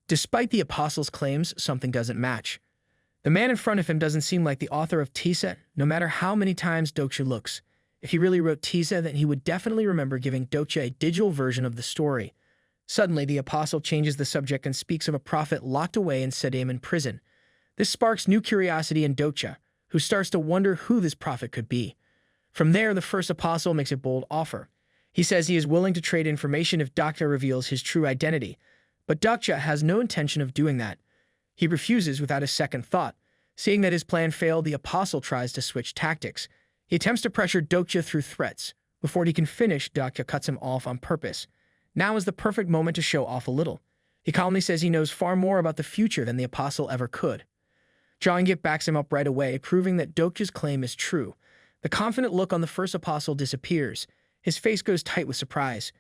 Despite the Apostle's claims, something doesn't match. The man in front of him doesn't seem like the author of Tisa, no matter how many times Dokja looks. If he really wrote Tisa, then he would definitely remember giving Dokja a digital version of the story. Suddenly, the apostle changes the subject and speaks of a prophet locked away in Sedam in prison. This sparks new curiosity in Dokja, who starts to wonder who this prophet could be. From there, the first apostle makes a bold offer. He says he is willing to trade information if Dokja reveals his true identity, but Dokja has no intention of doing that. He refuses without a second thought. Seeing that his plan failed, the apostle tries to switch tactics. He attempts to pressure Dokja through threats. Before he can finish, Dokja cuts him off on purpose. Now is the perfect moment to show off a little. He calmly says he knows far more about the future than the apostle ever could. Jongyuk backs him up right away, proving that Dokja's claim is true. The confident look on the first apostle disappears. His face goes tight with surprise.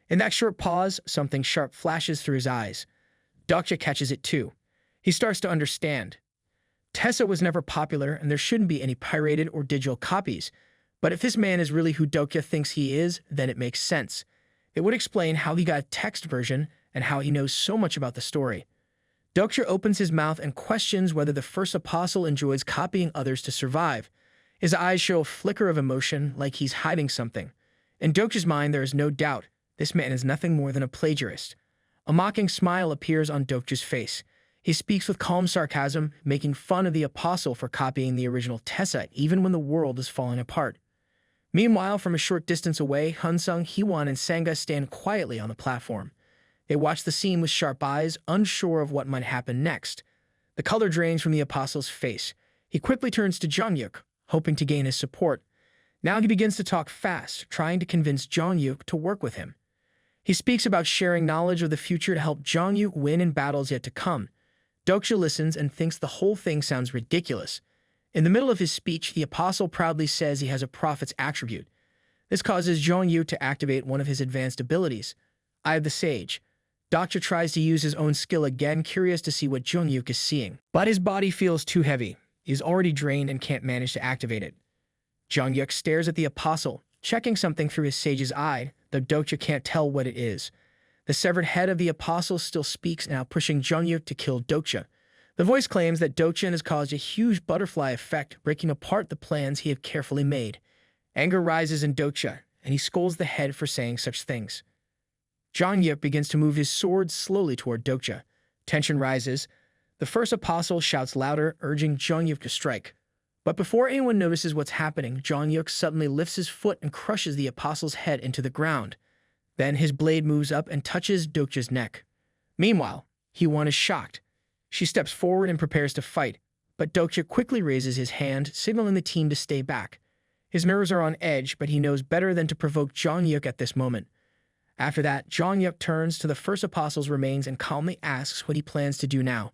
In that short pause, something sharp flashes through his eyes. Dokja catches it too. He starts to understand. Tessa was never popular, and there shouldn't be any pirated or digital copies. But if this man is really who Dokja thinks he is, then it makes sense. It would explain how he got a text version and how he knows so much about the story. Dokja opens his mouth and questions whether the first apostle enjoys copying others to survive. His eyes show a flicker of emotion, like he's hiding something. In Dokja's mind, there is no doubt. This man is nothing more than a plagiarist. A mocking smile appears on Dokja's face. He speaks with calm sarcasm, making fun of the apostle for copying the original Tessa even when the world is falling apart. Meanwhile, from a short distance away, Hunsung, Heewon, and Sangha stand quietly on the platform. They watch the scene with sharp eyes, unsure of what might happen next. The color drains from the apostle's face. He quickly turns to Jongyuk, hoping to gain his support. Now he begins to talk fast, trying to convince Jongyuk to work with him. He speaks about sharing knowledge of the future to help Jongyuk win in battles yet to come. Dokja listens and thinks the whole thing sounds ridiculous. In the middle of his speech, the apostle proudly says he has a prophet's attribute. This causes Jongyuk to activate one of his advanced abilities, Eye of the Sage. Dokja tries to use his own skill again, curious to see what Jongyuk is seeing. But his body feels too heavy. He is already drained and can't manage to activate it. Jongyuk stares at the apostle, checking something through his sage's eye, though Dokja can't tell what it is. The severed head of the apostle still speaks, now pushing Jongyuk to kill Dokja. The voice claims that Dokja has caused a huge butterfly effect, breaking apart the plans he had carefully made. Anger rises in Dokja, and he scolds the head for saying such things. Jongyuk begins to move his sword slowly toward Dokja. Tension rises. The first apostle shouts louder, urging Jongyuk to strike. But before anyone notices what's happening, Jongyuk suddenly lifts his foot and crushes the apostle's head into the ground. Then his blade moves up and touches Dokja's neck. Meanwhile, Heewon is shocked. She steps forward and prepares to fight, but Dokja quickly raises his hand, signaling the team to stay back. His nerves are on edge, but he knows better than to provoke Jongyuk at this moment. After that, Jongyuk turns to the first apostle's remains and calmly asks what he plans to do now.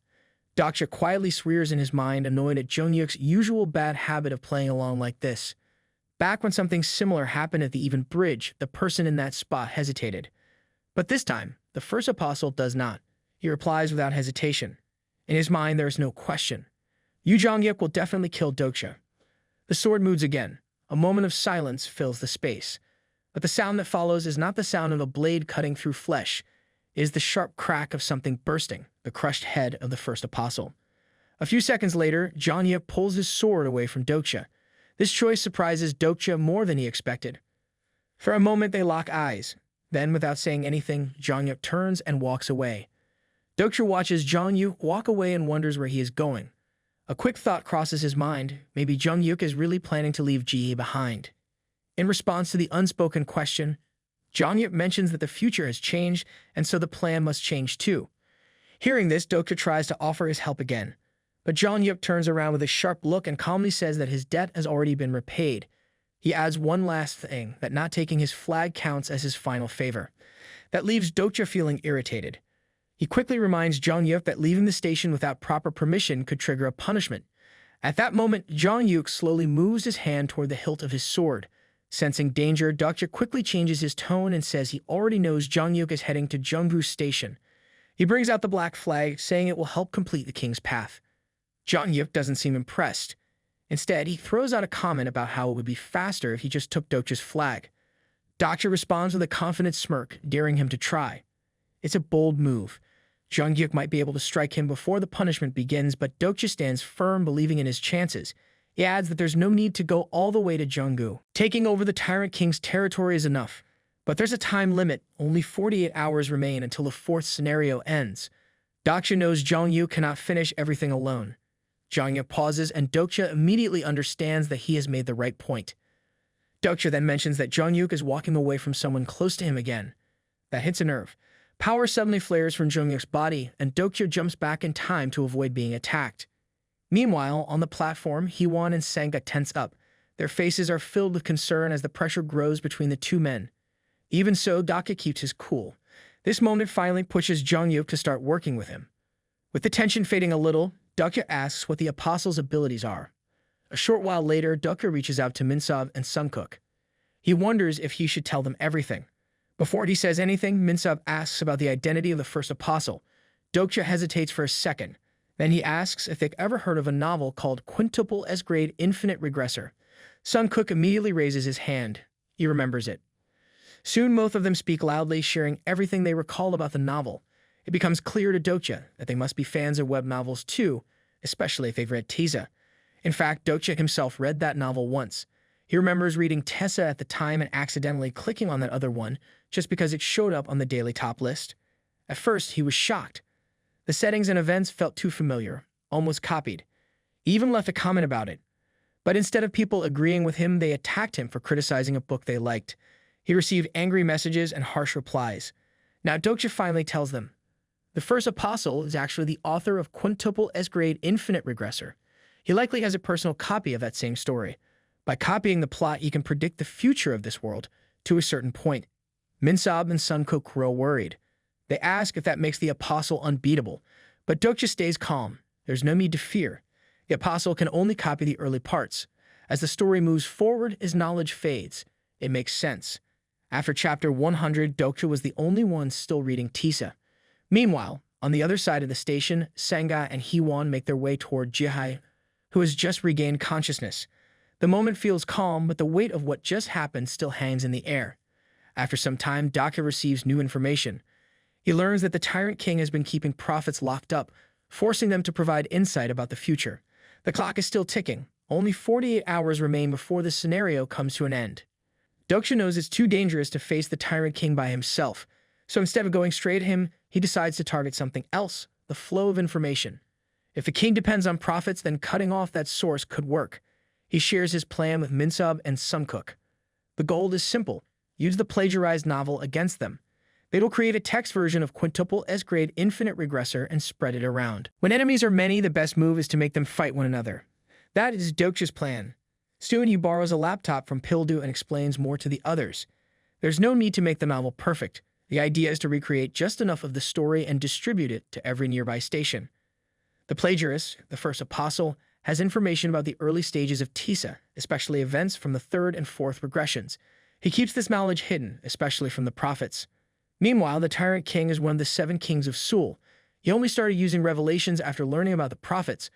Dokja quietly swears in his mind, annoyed at Jongyuk's usual bad habit of playing along like this. Back when something similar happened at the Even Bridge, the person in that spot hesitated. But this time, the first apostle does not. He replies without hesitation. In his mind, there is no question. You, Jongyuk, will definitely kill Dokja. The sword moves again. A moment of silence fills the space. But the sound that follows is not the sound of a blade cutting through flesh. It is the sharp crack of something bursting, the crushed head of the first apostle. A few seconds later, Jongyuk pulls his sword away from Dokja. This choice surprises Dokja more than he expected. For a moment, they lock eyes. Then, without saying anything, Jongyuk turns and walks away. Dokja watches Jongyuk walk away and wonders where he is going. A quick thought crosses his mind. Maybe Jongyuk is really planning to leave Ji behind. In response to the unspoken question, Jongyuk mentions that the future has changed, and so the plan must change too. Hearing this, Dokja tries to offer his help again. But Jongyuk turns around with a sharp look and calmly says that his debt has already been repaid. He adds one last thing, that not taking his flag counts as his final favor. That leaves Dokja feeling irritated. He quickly reminds Jongyuk that leaving the station without proper permission could trigger a punishment. At that moment, Jongyuk slowly moves his hand toward the hilt of his sword. Sensing danger, Dokja quickly changes his tone and says he already knows Jongyuk is heading to Jungbu Station. He brings out the black flag, saying it will help complete the king's path. Jongyuk doesn't seem impressed. Instead, he throws out a comment about how it would be faster if he just took Dokja's flag. Dokja responds with a confident smirk, daring him to try. It's a bold move. Jongyuk might be able to strike him before the punishment begins, but Dokja stands firm, believing in his chances. He adds that there's no need to go all the way to Junggu. Taking over the Tyrant King's territory is enough. But there's a time limit. Only 48 hours remain until the fourth scenario ends. Dokja knows Jongyu cannot finish everything alone. Jongyu pauses, and Dokja immediately understands that he has made the right point. Dokja then mentions that Jonghyuk is walking away from someone close to him again. That hits a nerve. Power suddenly flares from Jonghyuk's body, and Dokja jumps back in time to avoid being attacked. Meanwhile, on the platform, Hee-won and Sanga tense up. Their faces are filled with concern as the pressure grows between the two men. Even so, Dokja keeps his cool. This moment finally pushes Jonghyuk to start working with him. With the tension fading a little, Dokja asks what the Apostle's abilities are. A short while later, Dokja reaches out to Minsob and Sungkook. He wonders if he should tell them everything. Before he says anything, Minsob asks about the identity of the first apostle. Dokja hesitates for a second. Then he asks if they've ever heard of a novel called Quintuple S-Grade Infinite Regressor. Sungkook immediately raises his hand. He remembers it. Soon both of them speak loudly, sharing everything they recall about the novel. It becomes clear to Dokja that they must be fans of web novels too, especially if they've read Tisa. In fact, Dokja himself read that novel once. He remembers reading Tessa at the time and accidentally clicking on that other one just because it showed up on the daily top list. At first, he was shocked. The settings and events felt too familiar, almost copied. He even left a comment about it. But instead of people agreeing with him, they attacked him for criticizing a book they liked. He received angry messages and harsh replies. Now Dokja finally tells them, the first apostle is actually the author of Quintuple S-Grade Infinite Regressor. He likely has a personal copy of that same story. By copying the plot, he can predict the future of this world to a certain point. Minsob and Sungkook grow worried. They ask if that makes the apostle unbeatable, but Dokja stays calm. There's no need to fear. The apostle can only copy the early parts. As the story moves forward, his knowledge fades. It makes sense. After chapter 100, Dokja was the only one still reading Tisa. Meanwhile, on the other side of the station, Sanga and Hee-won make their way toward Jihai, who has just regained consciousness. The moment feels calm, but the weight of what just happened still hangs in the air. After some time, Dokja receives new information. He learns that the Tyrant King has been keeping prophets locked up, forcing them to provide insight about the future. The clock is still ticking. Only 48 hours remain before the scenario comes to an end. Dokja knows it's too dangerous to face the Tyrant King by himself, so instead of going straight at him, he decides to target something else, the flow of information. If the king depends on prophets, then cutting off that source could work. He shares his plan with Minsob and Sungkook. The goal is simple. Use the plagiarized novel against them. They'll create a text version of Quintuple S-Grade Infinite Regressor and spread it around. When enemies are many, the best move is to make them fight one another. That is Dokja's plan. Soon he borrows a laptop from Pildu and explains more to the others. There's no need to make the novel perfect. The idea is to recreate just enough of the story and distribute it to every nearby station. The plagiarist, the first apostle, has information about the early stages of Tisa, especially events from the third and fourth regressions. He keeps this knowledge hidden, especially from the prophets. Meanwhile, the Tyrant King is one of the 7 kings of Seoul. He only started using revelations after learning about the prophets.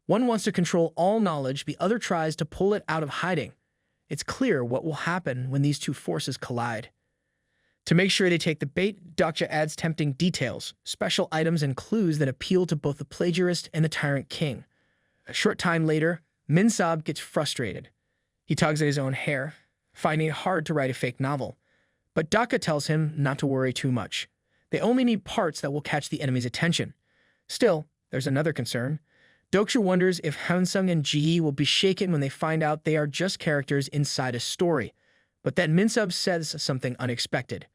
One wants to control all knowledge, the other tries to pull it out of hiding. It's clear what will happen when these two forces collide. To make sure they take the bait, Dokja adds tempting details, special items and clues that appeal to both the plagiarist and the Tyrant King. A short time later, Minsob gets frustrated. He tugs at his own hair, finding it hard to write a fake novel. But Dokja tells him not to worry too much. They only need parts that will catch the enemy's attention. Still, there's another concern. Dokja wonders if Hyunsung and Ji will be shaken when they find out they are just characters inside a story. But then Minsob says something unexpected.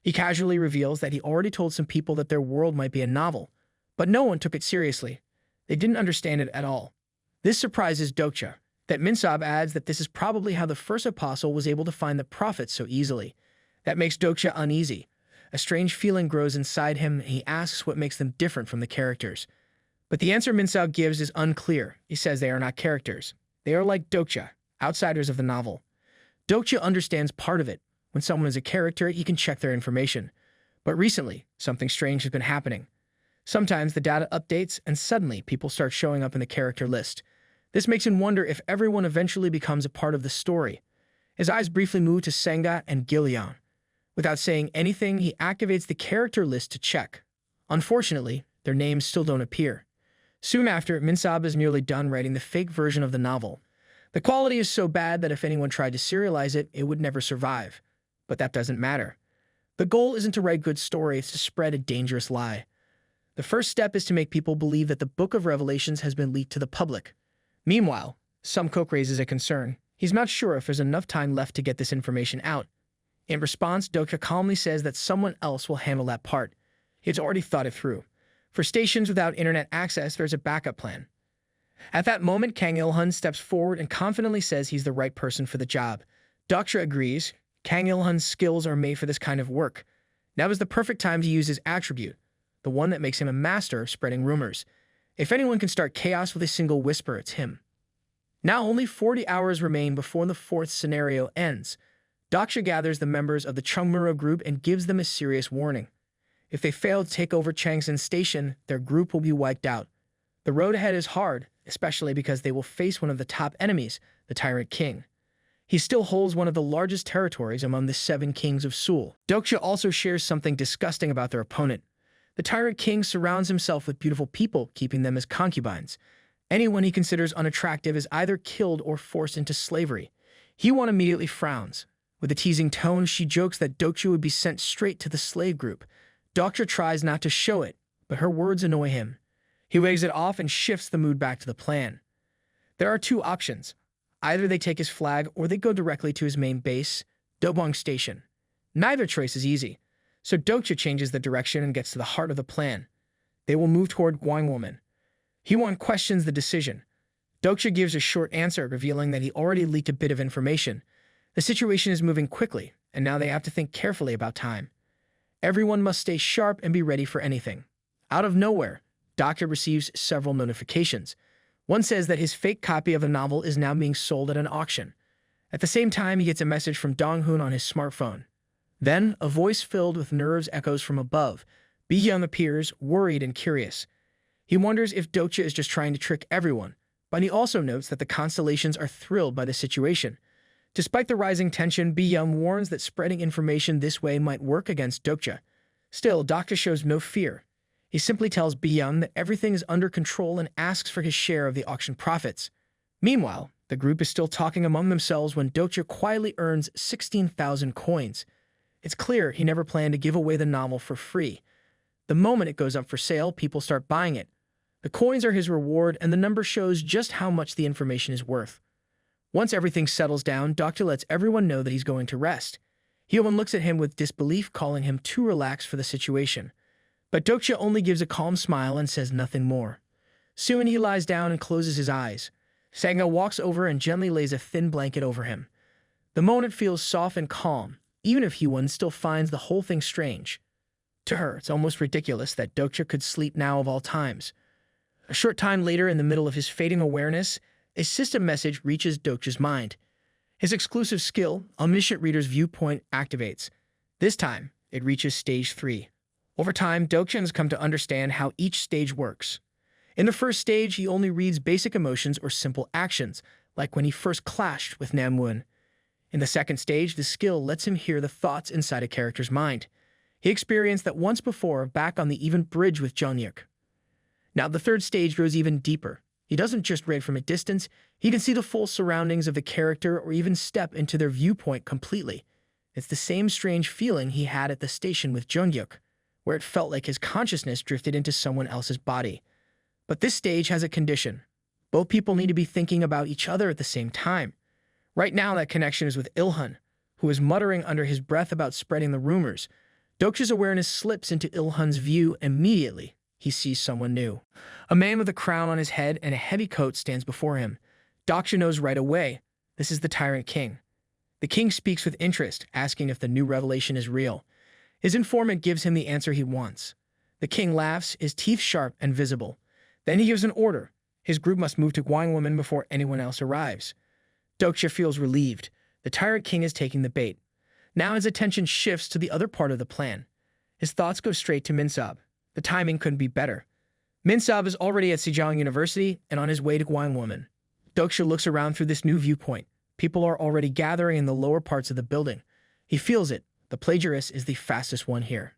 He casually reveals that he already told some people that their world might be a novel, but no one took it seriously. They didn't understand it at all. This surprises Dokja. That Minsob adds that this is probably how the first apostle was able to find the prophets so easily. That makes Dokja uneasy. A strange feeling grows inside him, and he asks what makes them different from the characters. But the answer Minsob gives is unclear. He says they are not characters. They are like Dokja, outsiders of the novel. Dokja understands part of it. When someone is a character, he can check their information. But recently, something strange has been happening. Sometimes the data updates, and suddenly people start showing up in the character list. This makes him wonder if everyone eventually becomes a part of the story. His eyes briefly move to Sanga and Gillian. Without saying anything, he activates the character list to check. Unfortunately, their names still don't appear. Soon after, Minsob is nearly done writing the fake version of the novel. The quality is so bad that if anyone tried to serialize it, it would never survive. But that doesn't matter. The goal isn't to write good stories, it's to spread a dangerous lie. The first step is to make people believe that the Book of Revelations has been leaked to the public. Meanwhile, Sumcoke raises a concern. He's not sure if there's enough time left to get this information out. In response, Dokja calmly says that someone else will handle that part. He's already thought it through. For stations without internet access, there's a backup plan. At that moment, Kang Il-hun steps forward and confidently says he's the right person for the job. Dokja agrees. Kang Il-hun's skills are made for this kind of work. Now is the perfect time to use his attribute, the one that makes him a master of spreading rumors. If anyone can start chaos with a single whisper, it's him. Now only 40 hours remain before the fourth scenario ends. Dokja gathers the members of the Chungmuro group and gives them a serious warning. If they fail to take over Changsan Station, their group will be wiped out. The road ahead is hard, especially because they will face one of the top enemies, the Tyrant King. He still holds one of the largest territories among the 7 kings of Seoul. Dokja also shares something disgusting about their opponent. The Tyrant King surrounds himself with beautiful people, keeping them as concubines. Anyone he considers unattractive is either killed or forced into slavery. Hee-won immediately frowns. With a teasing tone, she jokes that Dokja would be sent straight to the slave group. Dokja tries not to show it, but her words annoy him. He waves it off and shifts the mood back to the plan. There are 2 options. Either they take his flag or they go directly to his main base, Dobong Station. Neither choice is easy, so Dokja changes the direction and gets to the heart of the plan. They will move toward Gwangwoman. Hee-won questions the decision. Dokja gives a short answer, revealing that he already leaked a bit of information. The situation is moving quickly, and now they have to think carefully about time. Everyone must stay sharp and be ready for anything. Out of nowhere, Dokja receives several notifications. One says that his fake copy of the novel is now being sold at an auction. At the same time, he gets a message from Dong-hoon on his smartphone. Then, a voice filled with nerves echoes from above. Bi-hyun appears, worried and curious. He wonders if Dokja is just trying to trick everyone, but he also notes that the constellations are thrilled by the situation. Despite the rising tension, Bi-hyun warns that spreading information this way might work against Dokja. Still, Dokja shows no fear. He simply tells Bi-hyun that everything is under control and asks for his share of the auction profits. Meanwhile, the group is still talking among themselves when Dokja quietly earns 16,000 coins. It's clear he never planned to give away the novel for free. The moment it goes up for sale, people start buying it. The coins are his reward, and the number shows just how much the information is worth. Once everything settles down, Dokja lets everyone know that he's going to rest. Hee-won looks at him with disbelief, calling him too relaxed for the situation. But Dokja only gives a calm smile and says nothing more. Soon he lies down and closes his eyes. Sanga walks over and gently lays a thin blanket over him. The moment feels soft and calm, even if Hee-won still finds the whole thing strange. To her, it's almost ridiculous that Dokja could sleep now of all times. A short time later, in the middle of his fading awareness, a system message reaches Dokja's mind. His exclusive skill, Omniscient Reader's Viewpoint, activates. This time, it reaches Stage 3. Over time, Dokja has come to understand how each stage works. In the first stage, he only reads basic emotions or simple actions, like when he first clashed with Namwoon. In the second stage, the skill lets him hear the thoughts inside a character's mind. He experienced that once before, back on the even bridge with Jeonhyuk. Now the third stage goes even deeper. He doesn't just read from a distance, he can see the full surroundings of the character or even step into their viewpoint completely. It's the same strange feeling he had at the station with Jeonhyuk, where it felt like his consciousness drifted into someone else's body. But this stage has a condition. Both people need to be thinking about each other at the same time. Right now, that connection is with Il-hun, who is muttering under his breath about spreading the rumors. Dokja's awareness slips into Il-hun's view. Immediately, he sees someone new. A man with a crown on his head and a heavy coat stands before him. Dokja knows right away, this is the Tyrant King. The king speaks with interest, asking if the new revelation is real. His informant gives him the answer he wants. The king laughs, his teeth sharp and visible. Then he gives an order. His group must move to Gwangwoman before anyone else arrives. Dokja feels relieved. The Tyrant King is taking the bait. Now his attention shifts to the other part of the plan. His thoughts go straight to Minsab. The timing couldn't be better. Minsab is already at Sejong University and on his way to Gwangwoman. Dokja looks around through this new viewpoint. People are already gathering in the lower parts of the building. He feels it. The plagiarist is the fastest one here.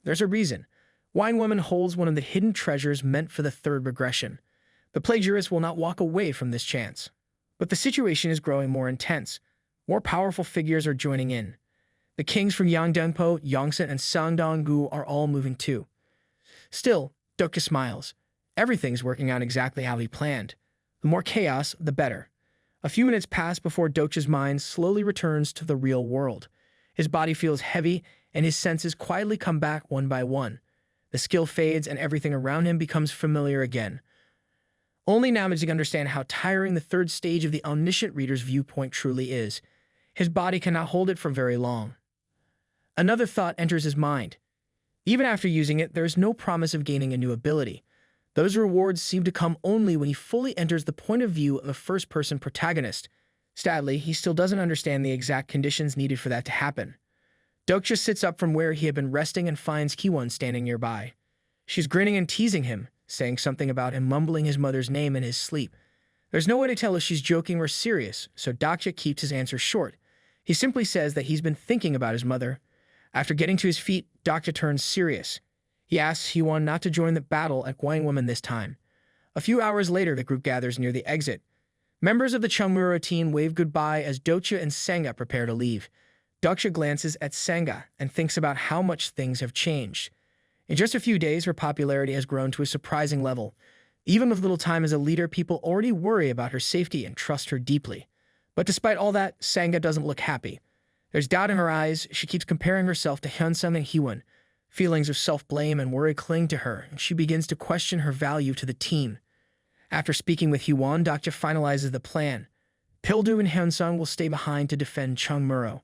There's a reason. Gwangwoman holds one of the hidden treasures meant for the third regression. The plagiarist will not walk away from this chance. But the situation is growing more intense. More powerful figures are joining in. The kings from Yangdengpo, Yongsan, and Sangdonggu are all moving too. Still, Dokja smiles. Everything's working out exactly how he planned. The more chaos, the better. A few minutes pass before Dokja's mind slowly returns to the real world. His body feels heavy, and his senses quietly come back one by one. The skill fades, and everything around him becomes familiar again. Only now does he understand how tiring the third stage of the omniscient reader's viewpoint truly is. His body cannot hold it for very long. Another thought enters his mind. Even after using it, there is no promise of gaining a new ability. Those rewards seem to come only when he fully enters the point of view of a first-person protagonist. Sadly, he still doesn't understand the exact conditions needed for that to happen. Dokja sits up from where he had been resting and finds Kiwon standing nearby. She's grinning and teasing him, saying something about him mumbling his mother's name in his sleep. There's no way to tell if she's joking or serious, so Dokja keeps his answer short. He simply says that he's been thinking about his mother. After getting to his feet, Dokja turns serious. He asks Kiwon not to join the battle at Gwangwoman this time. A few hours later, the group gathers near the exit. Members of the Chungmuro team wave goodbye as Dokja and Sanga prepare to leave. Dokja glances at Sanga and thinks about how much things have changed. In just a few days, her popularity has grown to a surprising level. Even with little time as a leader, people already worry about her safety and trust her deeply. But despite all that, Sanga doesn't look happy. There's doubt in her eyes. She keeps comparing herself to Hyunsung and Hiwon. Feelings of self-blame and worry cling to her, and she begins to question her value to the team. After speaking with Hiwon, Dokja finalizes the plan. Pildu and Hyunsung will stay behind to defend Chungmuro.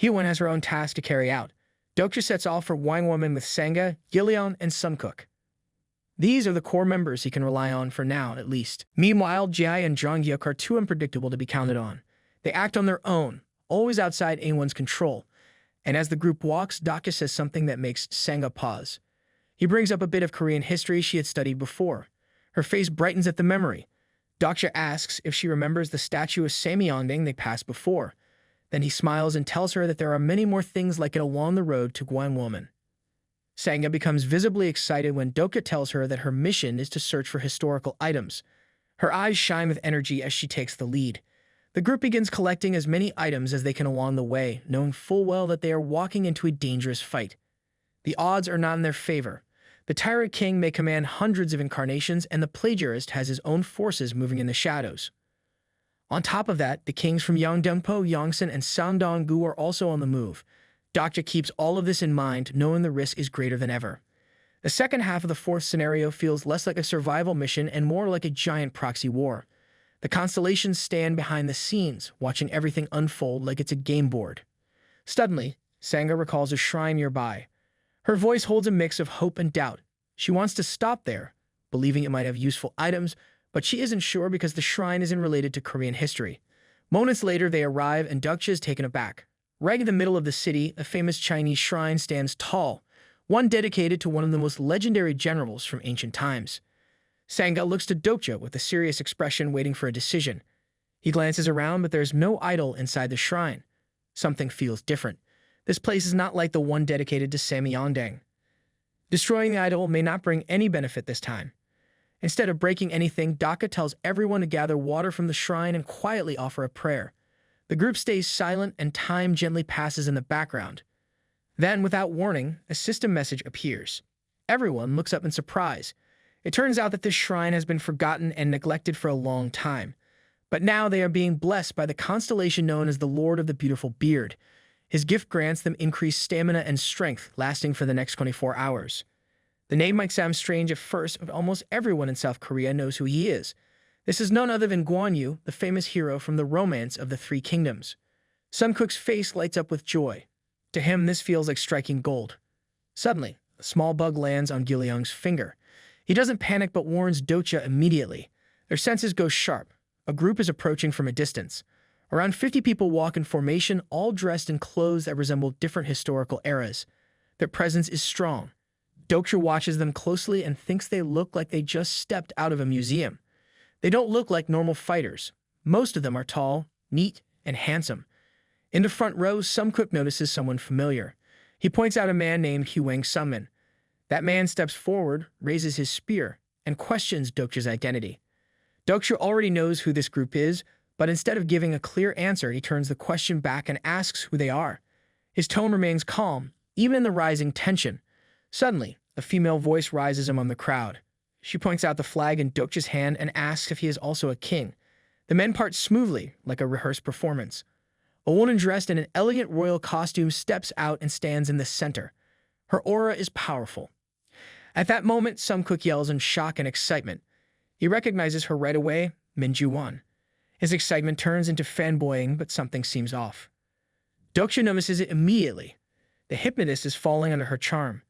Hiwon has her own task to carry out. Dokja sets off for Gwangwoman with Sanga, Gillion, and Sumkuk. These are the core members he can rely on for now, at least. Meanwhile, Jai and Jonghyuk are too unpredictable to be counted on. They act on their own, always outside anyone's control. And as the group walks, Dokja says something that makes Sanga pause. He brings up a bit of Korean history she had studied before. Her face brightens at the memory. Dokja asks if she remembers the statue of Samyeongdae they passed before. Then he smiles and tells her that there are many more things like it along the road to Gwangwoman. Sanga becomes visibly excited when Dokja tells her that her mission is to search for historical items. Her eyes shine with energy as she takes the lead. The group begins collecting as many items as they can along the way, knowing full well that they are walking into a dangerous fight. The odds are not in their favor. The Tyrant King may command hundreds of incarnations, and the Plagiarist has his own forces moving in the shadows. On top of that, the kings from Yangdengpo, Yongsan, and Sangdonggu are also on the move. Dokja keeps all of this in mind, knowing the risk is greater than ever. The second half of the fourth scenario feels less like a survival mission and more like a giant proxy war. The constellations stand behind the scenes, watching everything unfold like it's a game board. Suddenly, Sanga recalls a shrine nearby. Her voice holds a mix of hope and doubt. She wants to stop there, believing it might have useful items, but she isn't sure because the shrine isn't related to Korean history. Moments later, they arrive and Dokja is taken aback. Right in the middle of the city, a famous Chinese shrine stands tall, one dedicated to one of the most legendary generals from ancient times. Sanga looks to Dokja with a serious expression waiting for a decision. He glances around, but there's no idol inside the shrine. Something feels different. This place is not like the one dedicated to Samyeongdae. Destroying the idol may not bring any benefit this time. Instead of breaking anything, Dokja tells everyone to gather water from the shrine and quietly offer a prayer. The group stays silent and time gently passes in the background. Then, without warning, a system message appears. Everyone looks up in surprise. It turns out that this shrine has been forgotten and neglected for a long time. But now they are being blessed by the constellation known as the Lord of the Beautiful Beard. His gift grants them increased stamina and strength, lasting for the next 24 hours. The name might sound strange at first, but almost everyone in South Korea knows who he is. This is none other than Gwon-yu, the famous hero from the Romance of the Three Kingdoms. Sungkook's face lights up with joy. To him, this feels like striking gold. Suddenly, a small bug lands on Gilyoung's finger. He doesn't panic but warns Dokja immediately. Their senses go sharp. A group is approaching from a distance. Around 50 people walk in formation, all dressed in clothes that resemble different historical eras. Their presence is strong. Dokja watches them closely and thinks they look like they just stepped out of a museum. They don't look like normal fighters. Most of them are tall, neat, and handsome. In the front row, Sumkuk notices someone familiar. He points out a man named Hwang Sungmin. That man steps forward, raises his spear, and questions Dokja's identity. Dokja already knows who this group is, but instead of giving a clear answer, he turns the question back and asks who they are. His tone remains calm, even in the rising tension. Suddenly, a female voice rises among the crowd. She points out the flag in Dokja's hand and asks if he is also a king. The men part smoothly, like a rehearsed performance. A woman dressed in an elegant royal costume steps out and stands in the center. Her aura is powerful. At that moment, Sungkook yells in shock and excitement. He recognizes her right away, Min Ju-won. His excitement turns into fanboying, but something seems off. Dokja notices it immediately. The hypnotist is falling under her charm.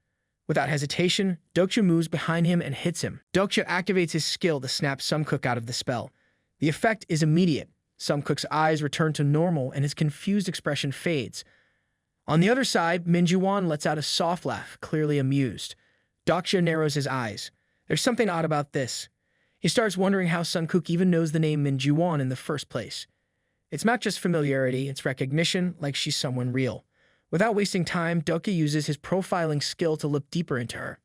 Without hesitation, Dokja moves behind him and hits him. Dokja activates his skill to snap Sungkook out of the spell. The effect is immediate. Sungkook's eyes return to normal and his confused expression fades. On the other side, Min Ju-won lets out a soft laugh, clearly amused. Dokja narrows his eyes. There's something odd about this. He starts wondering how Sungkook even knows the name Min Ju-won in the first place. It's not just familiarity, it's recognition, like she's someone real. Without wasting time, Dokja uses his profiling skill to look deeper into her.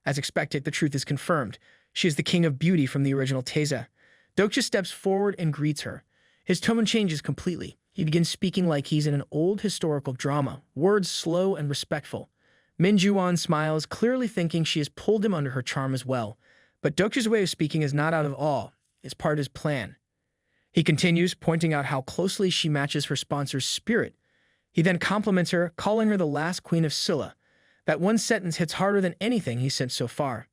As expected, the truth is confirmed. She is the king of beauty from the original Taeza. Dokja steps forward and greets her. His tone changes completely. He begins speaking like he's in an old historical drama, words slow and respectful. Min Ju-won smiles, clearly thinking she has pulled him under her charm as well. But Dokja's way of speaking is not out of awe. It's part of his plan. He continues, pointing out how closely she matches her sponsor's spirit. He then compliments her, calling her the last queen of Silla. That one sentence hits harder than anything he's sent so far.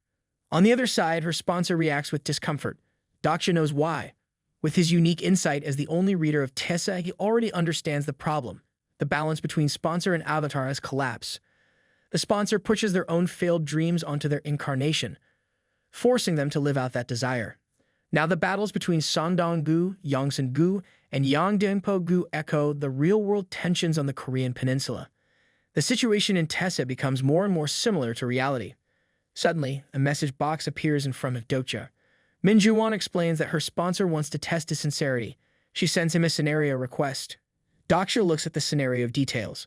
On the other side, her sponsor reacts with discomfort. Dokja knows why. With his unique insight as the only reader of Taeza, he already understands the problem. The balance between sponsor and avatar has collapsed. The sponsor pushes their own failed dreams onto their incarnation, forcing them to live out that desire. Now the battles between Sangdong-gu, Yongsan-gu, and Yangdangpo-gu echo the real-world tensions on the Korean peninsula. The situation in Taeza becomes more and more similar to reality. Suddenly, a message box appears in front of Dokja. Min Ju-won explains that her sponsor wants to test his sincerity. She sends him a scenario request. Dokja looks at the scenario details.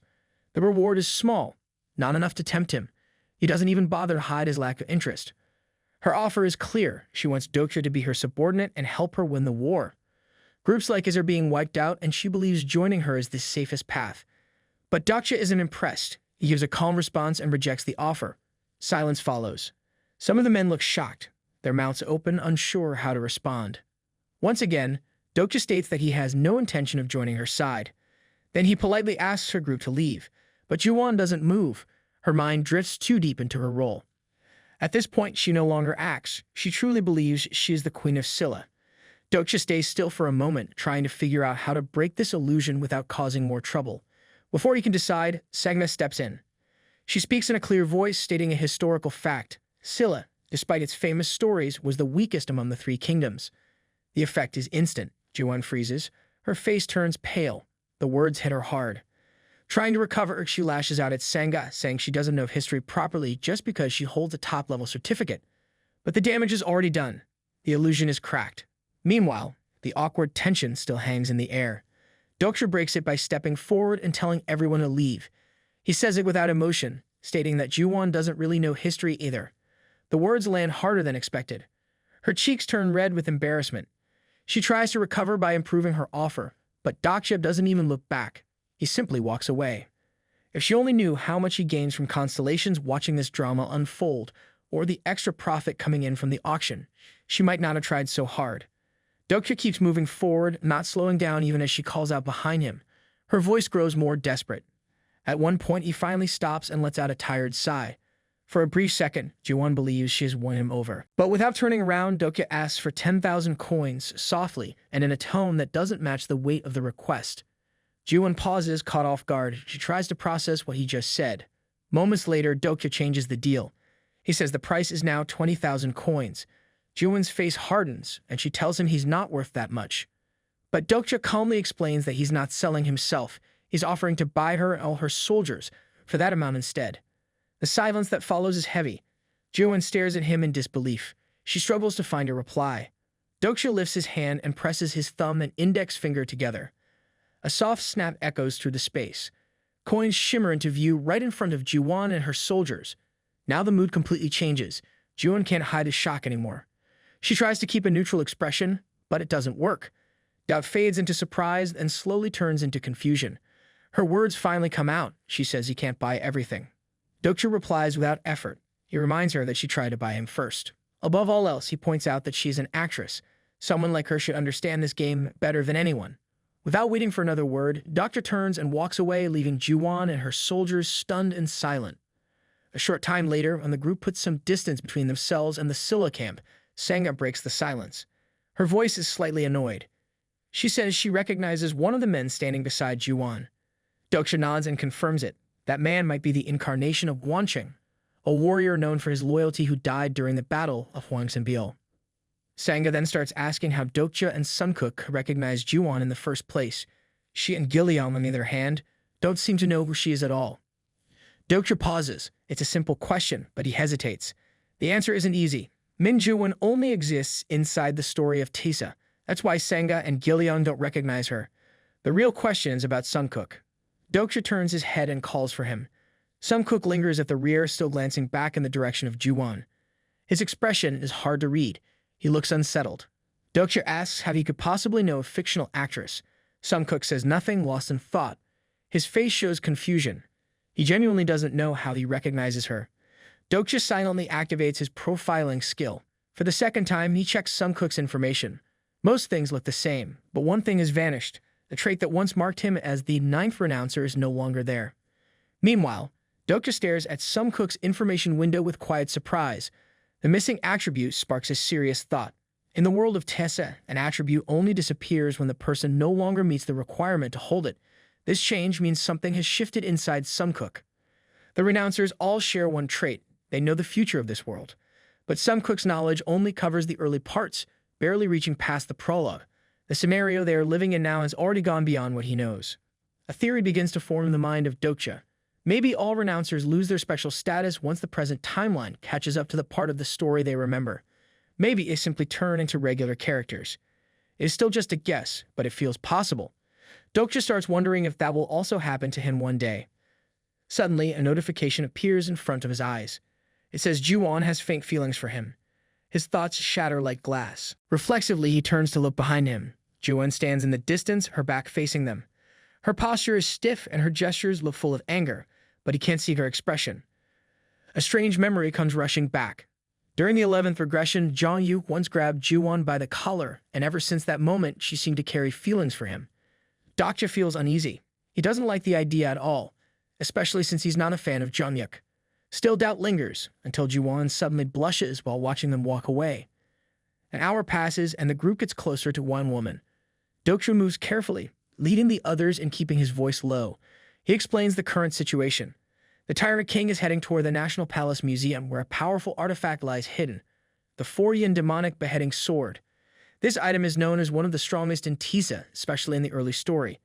The reward is small, not enough to tempt him. He doesn't even bother to hide his lack of interest. Her offer is clear. She wants Dokja to be her subordinate and help her win the war. Groups like his are being wiped out, and she believes joining her is the safest path. But Dokja isn't impressed. He gives a calm response and rejects the offer. Silence follows. Some of the men look shocked, their mouths open, unsure how to respond. Once again, Dokja states that he has no intention of joining her side. Then he politely asks her group to leave, but Ju-won doesn't move. Her mind drifts too deep into her role. At this point, she no longer acts. She truly believes she is the queen of Silla. Dokja stays still for a moment, trying to figure out how to break this illusion without causing more trouble. Before he can decide, Segna steps in. She speaks in a clear voice, stating a historical fact. Silla, despite its famous stories, was the weakest among the three kingdoms. The effect is instant. Ju-won freezes. Her face turns pale. The words hit her hard. Trying to recover, she lashes out at Sangha, saying she doesn't know history properly just because she holds a top-level certificate. But the damage is already done. The illusion is cracked. Meanwhile, the awkward tension still hangs in the air. Dokja breaks it by stepping forward and telling everyone to leave. He says it without emotion, stating that Ju-won doesn't really know history either. The words land harder than expected. Her cheeks turn red with embarrassment. She tries to recover by improving her offer, but Dokja doesn't even look back. He simply walks away. If she only knew how much he gains from constellations watching this drama unfold, or the extra profit coming in from the auction, she might not have tried so hard. Dokja keeps moving forward, not slowing down even as she calls out behind him. Her voice grows more desperate. At one point, he finally stops and lets out a tired sigh. For a brief second, Ju-won believes she has won him over. But without turning around, Dokja asks for 10,000 coins, softly, and in a tone that doesn't match the weight of the request. Ju-won pauses, caught off guard. She tries to process what he just said. Moments later, Dokja changes the deal. He says the price is now 20,000 coins. Ju-won's face hardens, and she tells him he's not worth that much. But Dokja calmly explains that he's not selling himself. He's offering to buy her and all her soldiers for that amount instead. The silence that follows is heavy. Ju-won stares at him in disbelief. She struggles to find a reply. Dokja lifts his hand and presses his thumb and index finger together. A soft snap echoes through the space. Coins shimmer into view right in front of Ju-won and her soldiers. Now the mood completely changes. Ju-won can't hide his shock anymore. She tries to keep a neutral expression, but it doesn't work. Doubt fades into surprise and slowly turns into confusion. Her words finally come out. She says he can't buy everything. Dokja replies without effort. He reminds her that she tried to buy him first. Above all else, he points out that she's an actress. Someone like her should understand this game better than anyone. Without waiting for another word, Dokja turns and walks away, leaving Juwon and her soldiers stunned and silent. A short time later, when the group puts some distance between themselves and the Scylla camp, Manga breaks the silence. Her voice is slightly annoyed. She says she recognizes one of the men standing beside Juwon. Dokja nods and confirms it. That man might be the incarnation of Wanqing, a warrior known for his loyalty who died during the Battle of Hwangsanbil. Manga then starts asking how Dokja and Sunkook recognized Juwon in the first place. She and Gilliam, on the other hand, don't seem to know who she is at all. Dokja pauses. It's a simple question, but he hesitates. The answer isn't easy. Min Juwon only exists inside the story of Tisa. That's why Manga and Gilliam don't recognize her. The real question is about Sunkook. Dokja turns his head and calls for him. Sunkook lingers at the rear, still glancing back in the direction of Juwon. His expression is hard to read. He looks unsettled. Dokja asks how he could possibly know a fictional actress. Sunkook says nothing, lost in thought. His face shows confusion. He genuinely doesn't know how he recognizes her. Dokja silently activates his profiling skill. For the second time, he checks Sunkook's information. Most things look the same, but one thing has vanished. The trait that once marked him as the 9th renouncer is no longer there. Meanwhile, Dokja stares at Sunkook's information window with quiet surprise. The missing attribute sparks a serious thought. In the world of Tessa, an attribute only disappears when the person no longer meets the requirement to hold it. This change means something has shifted inside Sunkook. The renouncers all share one trait. They know the future of this world. But Sunkook's knowledge only covers the early parts, barely reaching past the prologue. The scenario they are living in now has already gone beyond what he knows. A theory begins to form in the mind of Dokja. Maybe all renouncers lose their special status once the present timeline catches up to the part of the story they remember. Maybe they simply turn into regular characters. It is still just a guess, but it feels possible. Dokja starts wondering if that will also happen to him one day. Suddenly, a notification appears in front of his eyes. It says Juwon has faint feelings for him. His thoughts shatter like glass. Reflexively, he turns to look behind him. Juwon stands in the distance, her back facing them. Her posture is stiff and her gestures look full of anger, but he can't see her expression. A strange memory comes rushing back. During the 11th regression, Jong-yu once grabbed Juwon by the collar, and ever since that moment, she seemed to carry feelings for him. Dokja feels uneasy. He doesn't like the idea at all, especially since he's not a fan of Jong-yuk. Still, doubt lingers, until Juwon suddenly blushes while watching them walk away. An hour passes, and the group gets closer to one woman. Dokja moves carefully, leading the others and keeping his voice low. He explains the current situation. The Tyrant King is heading toward the National Palace Museum, where a powerful artifact lies hidden, the 4-yin demonic beheading sword. This item is known as one of the strongest in Tisa, especially in the early story.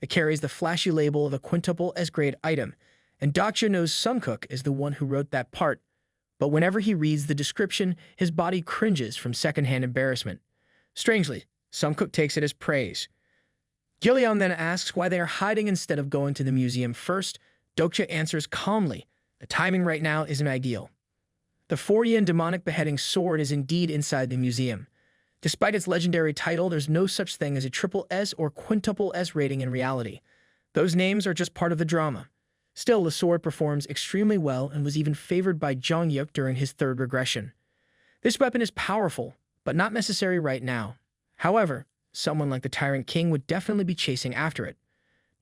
It carries the flashy label of a quintuple S-grade item, and Dokja knows Sunkook is the one who wrote that part. But whenever he reads the description, his body cringes from secondhand embarrassment. Strangely, Sunkook takes it as praise. Gilliam then asks why they are hiding instead of going to the museum first. Dokja answers calmly, the timing right now isn't ideal. The 4-yin demonic beheading sword is indeed inside the museum. Despite its legendary title, there's no such thing as a triple S or quintuple S rating in reality. Those names are just part of the drama. Still, the sword performs extremely well and was even favored by Jong-yuk during his 3rd regression. This weapon is powerful, but not necessary right now. However, someone like the Tyrant King would definitely be chasing after it.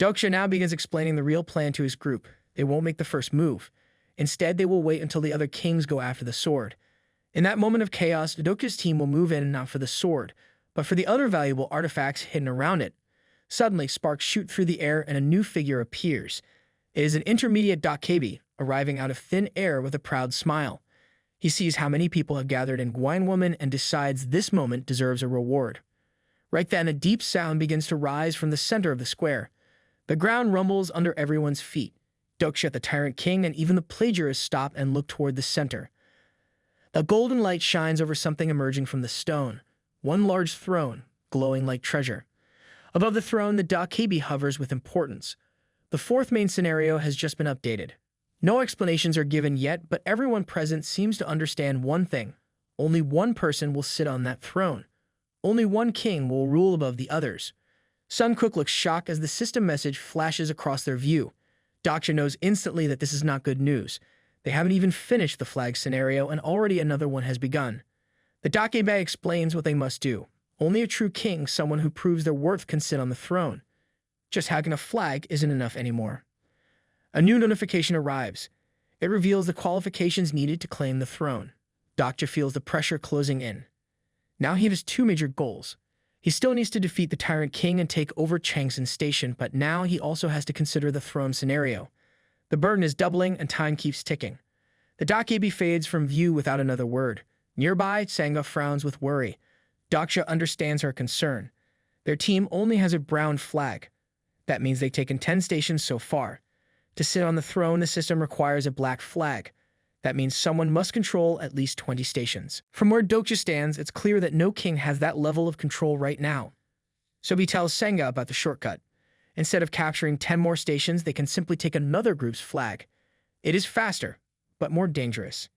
Dokja now begins explaining the real plan to his group. They won't make the first move. Instead, they will wait until the other kings go after the sword. In that moment of chaos, Dokja's team will move in not for the sword, but for the other valuable artifacts hidden around it. Suddenly, sparks shoot through the air and a new figure appears. It is an intermediate Dokja, arriving out of thin air with a proud smile. He sees how many people have gathered in Gwinewoman and decides this moment deserves a reward. Right then, a deep sound begins to rise from the center of the square. The ground rumbles under everyone's feet. Dokja, the Tyrant King, and even the plagiarists stop and look toward the center. The golden light shines over something emerging from the stone. One large throne, glowing like treasure. Above the throne, the Dokja hovers with importance. The 4th main scenario has just been updated. No explanations are given yet, but everyone present seems to understand one thing. Only one person will sit on that throne. Only one king will rule above the others. Sun Cook looks shocked as the system message flashes across their view. Dokja knows instantly that this is not good news. They haven't even finished the flag scenario and already another one has begun. The Dokja explains what they must do. Only a true king, someone who proves their worth, can sit on the throne. Just having a flag isn't enough anymore. A new notification arrives. It reveals the qualifications needed to claim the throne. Dokja feels the pressure closing in. Now he has two major goals. He still needs to defeat the Tyrant King and take over Changsun Station, but now he also has to consider the throne scenario. The burden is doubling and time keeps ticking. The Dokja fades from view without another word. Nearby, Sangha frowns with worry. Dokja understands her concern. Their team only has a brown flag. That means they've taken 10 stations so far. To sit on the throne, the system requires a black flag. That means someone must control at least 20 stations. From where Dokja stands, it's clear that no king has that level of control right now. So he tells Sangha about the shortcut. Instead of capturing 10 more stations, they can simply take another group's flag. It is faster, but more dangerous.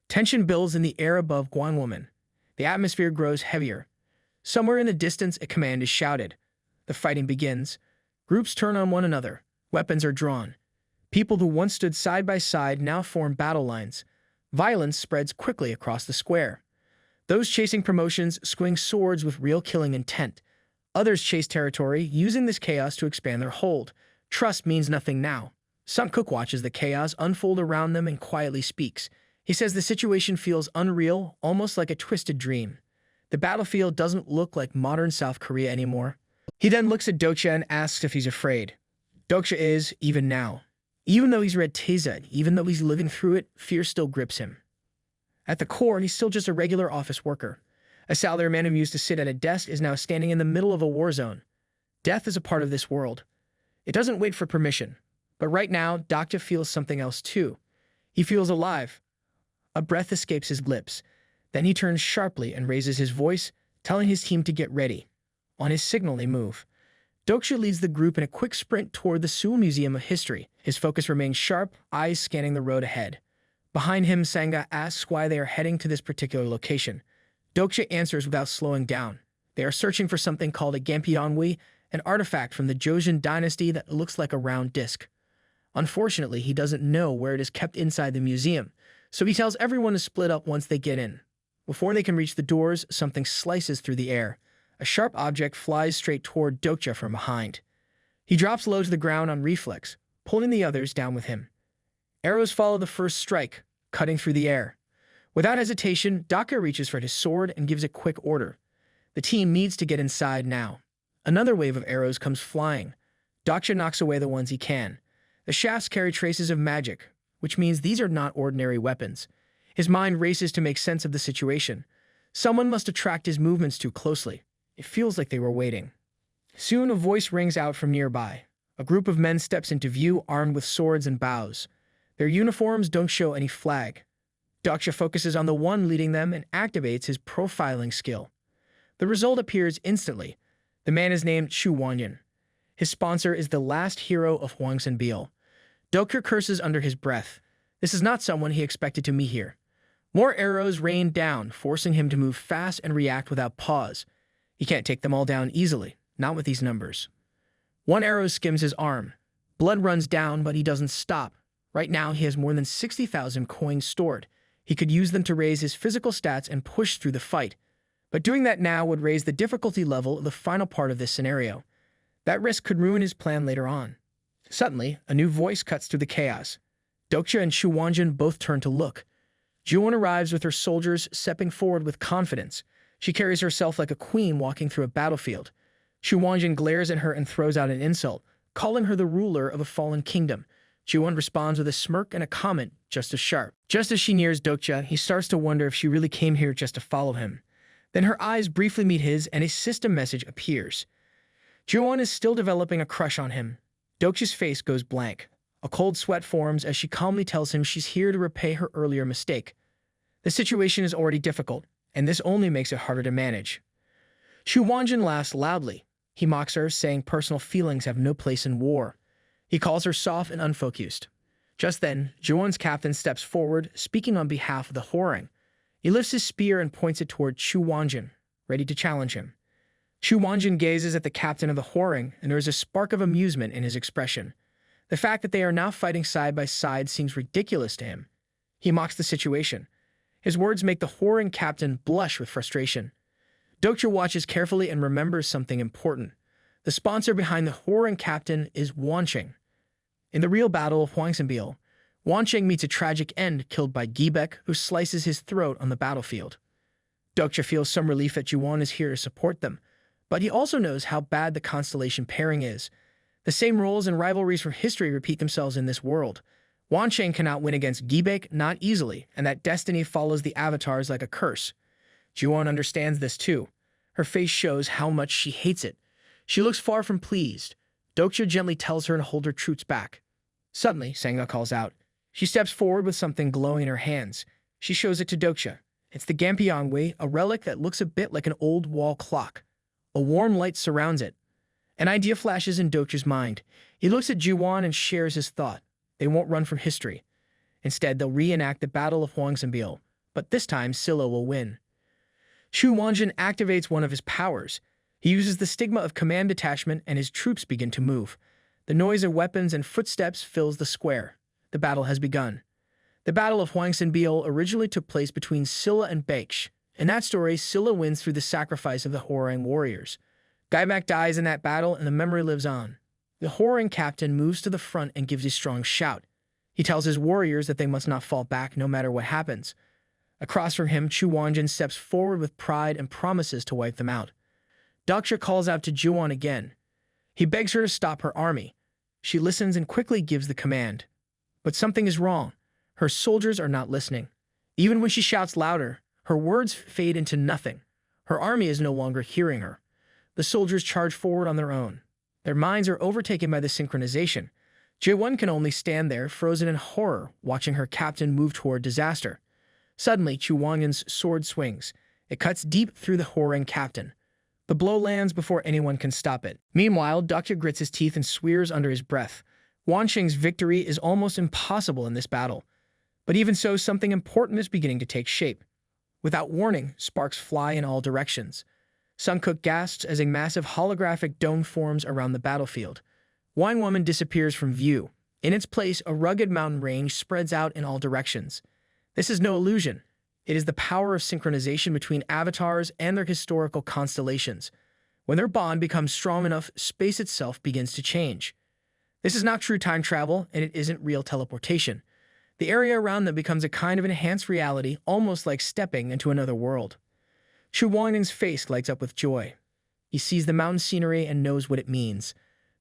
Tension builds in the air above Guanwoman. The atmosphere grows heavier. Somewhere in the distance, a command is shouted. The fighting begins. Groups turn on one another. Weapons are drawn. People who once stood side by side now form battle lines. Violence spreads quickly across the square. Those chasing promotions swing swords with real killing intent. Others chase territory, using this chaos to expand their hold. Trust means nothing now. Sun Cook watches the chaos unfold around them and quietly speaks. He says the situation feels unreal, almost like a twisted dream. The battlefield doesn't look like modern South Korea anymore. He then looks at Dokja and asks if he's afraid. Dokja is, even now. Even though he's read Taized, even though he's living through it, fear still grips him. At the core, he's still just a regular office worker. A salaryman who used to sit at a desk is now standing in the middle of a war zone. Death is a part of this world. It doesn't wait for permission. But right now, Dokja feels something else too. He feels alive. A breath escapes his lips. Then he turns sharply and raises his voice, telling his team to get ready. On his signal, they move. Dokja leads the group in a quick sprint toward the Seoul Museum of History. His focus remains sharp, eyes scanning the road ahead. Behind him, Sangha asks why they are heading to this particular location. Dokja answers without slowing down. They are searching for something called a Gampyeonwi, an artifact from the Joseon dynasty that looks like a round disc. Unfortunately, he doesn't know where it is kept inside the museum, so he tells everyone to split up once they get in. Before they can reach the doors, something slices through the air. A sharp object flies straight toward Dokja from behind. He drops low to the ground on reflex, pulling the others down with him. Arrows follow the first strike, cutting through the air. Without hesitation, Dokja reaches for his sword and gives a quick order. The team needs to get inside now. Another wave of arrows comes flying. Dokja knocks away the ones he can. The shafts carry traces of magic, which means these are not ordinary weapons. His mind races to make sense of the situation. Someone must have tracked his movements too closely. It feels like they were waiting. Soon a voice rings out from nearby. A group of men steps into view armed with swords and bows. Their uniforms don't show any flag. Dokja focuses on the one leading them and activates his profiling skill. The result appears instantly. The man is named Chu Wanyan. His sponsor is the last hero of Hwangsan Beal. Dokja curses under his breath. This is not someone he expected to meet here. More arrows rain down, forcing him to move fast and react without pause. He can't take them all down easily, not with these numbers. One arrow skims his arm. Blood runs down, but he doesn't stop. Right now, he has more than 60,000 coins stored. He could use them to raise his physical stats and push through the fight. But doing that now would raise the difficulty level of the final part of this scenario. That risk could ruin his plan later on. Suddenly, a new voice cuts through the chaos. Dokja and Chu Wanjin both turn to look. Juwon arrives with her soldiers, stepping forward with confidence. She carries herself like a queen walking through a battlefield. Chu Wanjin glares at her and throws out an insult, calling her the ruler of a fallen kingdom. Juwon responds with a smirk and a comment just as sharp. Just as she nears Dokja, he starts to wonder if she really came here just to follow him. Then her eyes briefly meet his and a system message appears. Juwon is still developing a crush on him. Dokja's face goes blank. A cold sweat forms as she calmly tells him she's here to repay her earlier mistake. The situation is already difficult, and this only makes it harder to manage. Chu Wanjin laughs loudly. He mocks her, saying personal feelings have no place in war. He calls her soft and unfocused. Just then, Juwon's captain steps forward, speaking on behalf of the Hwoarang. He lifts his spear and points it toward Chu Wanjin, ready to challenge him. Chu Wanjin gazes at the captain of the Hwoarang, and there is a spark of amusement in his expression. The fact that they are now fighting side by side seems ridiculous to him. He mocks the situation. His words make the Hwoarang captain blush with frustration. Dokja watches carefully and remembers something important. The sponsor behind the Hwoarang captain is Wancheng. In the real battle of Hwangsanbeol, Wancheng meets a tragic end killed by Gibek, who slices his throat on the battlefield. Dokja feels some relief that Juwon is here to support them, but he also knows how bad the constellation pairing is. The same roles and rivalries from history repeat themselves in this world. Wancheng cannot win against Gibek, not easily, and that destiny follows the avatars like a curse. Juwon understands this too. Her face shows how much she hates it. She looks far from pleased. Dokja gently tells her to hold her troops back. Suddenly, Sangha calls out. She steps forward with something glowing in her hands. She shows it to Dokja. It's the Gampyeongwi, a relic that looks a bit like an old wall clock. A warm light surrounds it. An idea flashes in Dokja's mind. He looks at Juwon and shares his thought. They won't run from history. Instead, they'll reenact the Battle of Hwangsanbeol, but this time Silla will win. Chu Wanjin activates one of his powers. He uses the stigma of command detachment and his troops begin to move. The noise of weapons and footsteps fills the square. The battle has begun. The Battle of Hwangsanbeol originally took place between Silla and Baeksh. In that story, Silla wins through the sacrifice of the Hwoarang warriors. Gaimak dies in that battle and the memory lives on. The Hwoarang captain moves to the front and gives a strong shout. He tells his warriors that they must not fall back no matter what happens. Across from him, Chu Wanjin steps forward with pride and promises to wipe them out. Dokja calls out to Juwon again. He begs her to stop her army. She listens and quickly gives the command. But something is wrong. Her soldiers are not listening. Even when she shouts louder, her words fade into nothing. Her army is no longer hearing her. The soldiers charge forward on their own. Their minds are overtaken by the synchronization. Jaewon can only stand there, frozen in horror, watching her captain move toward disaster. Suddenly, Chu Wanjin's sword swings. It cuts deep through the Hwoarang captain. The blow lands before anyone can stop it. Meanwhile, Dokja grits his teeth and swears under his breath. Wancheng's victory is almost impossible in this battle. But even so, something important is beginning to take shape. Without warning, sparks fly in all directions. Sunkook gasps as a massive holographic dome forms around the battlefield. Wine Woman disappears from view. In its place, a rugged mountain range spreads out in all directions. This is no illusion. It is the power of synchronization between avatars and their historical constellations. When their bond becomes strong enough, space itself begins to change. This is not true time travel, and it isn't real teleportation. The area around them becomes a kind of enhanced reality, almost like stepping into another world. Chu Wanjin's face lights up with joy. He sees the mountain scenery and knows what it means.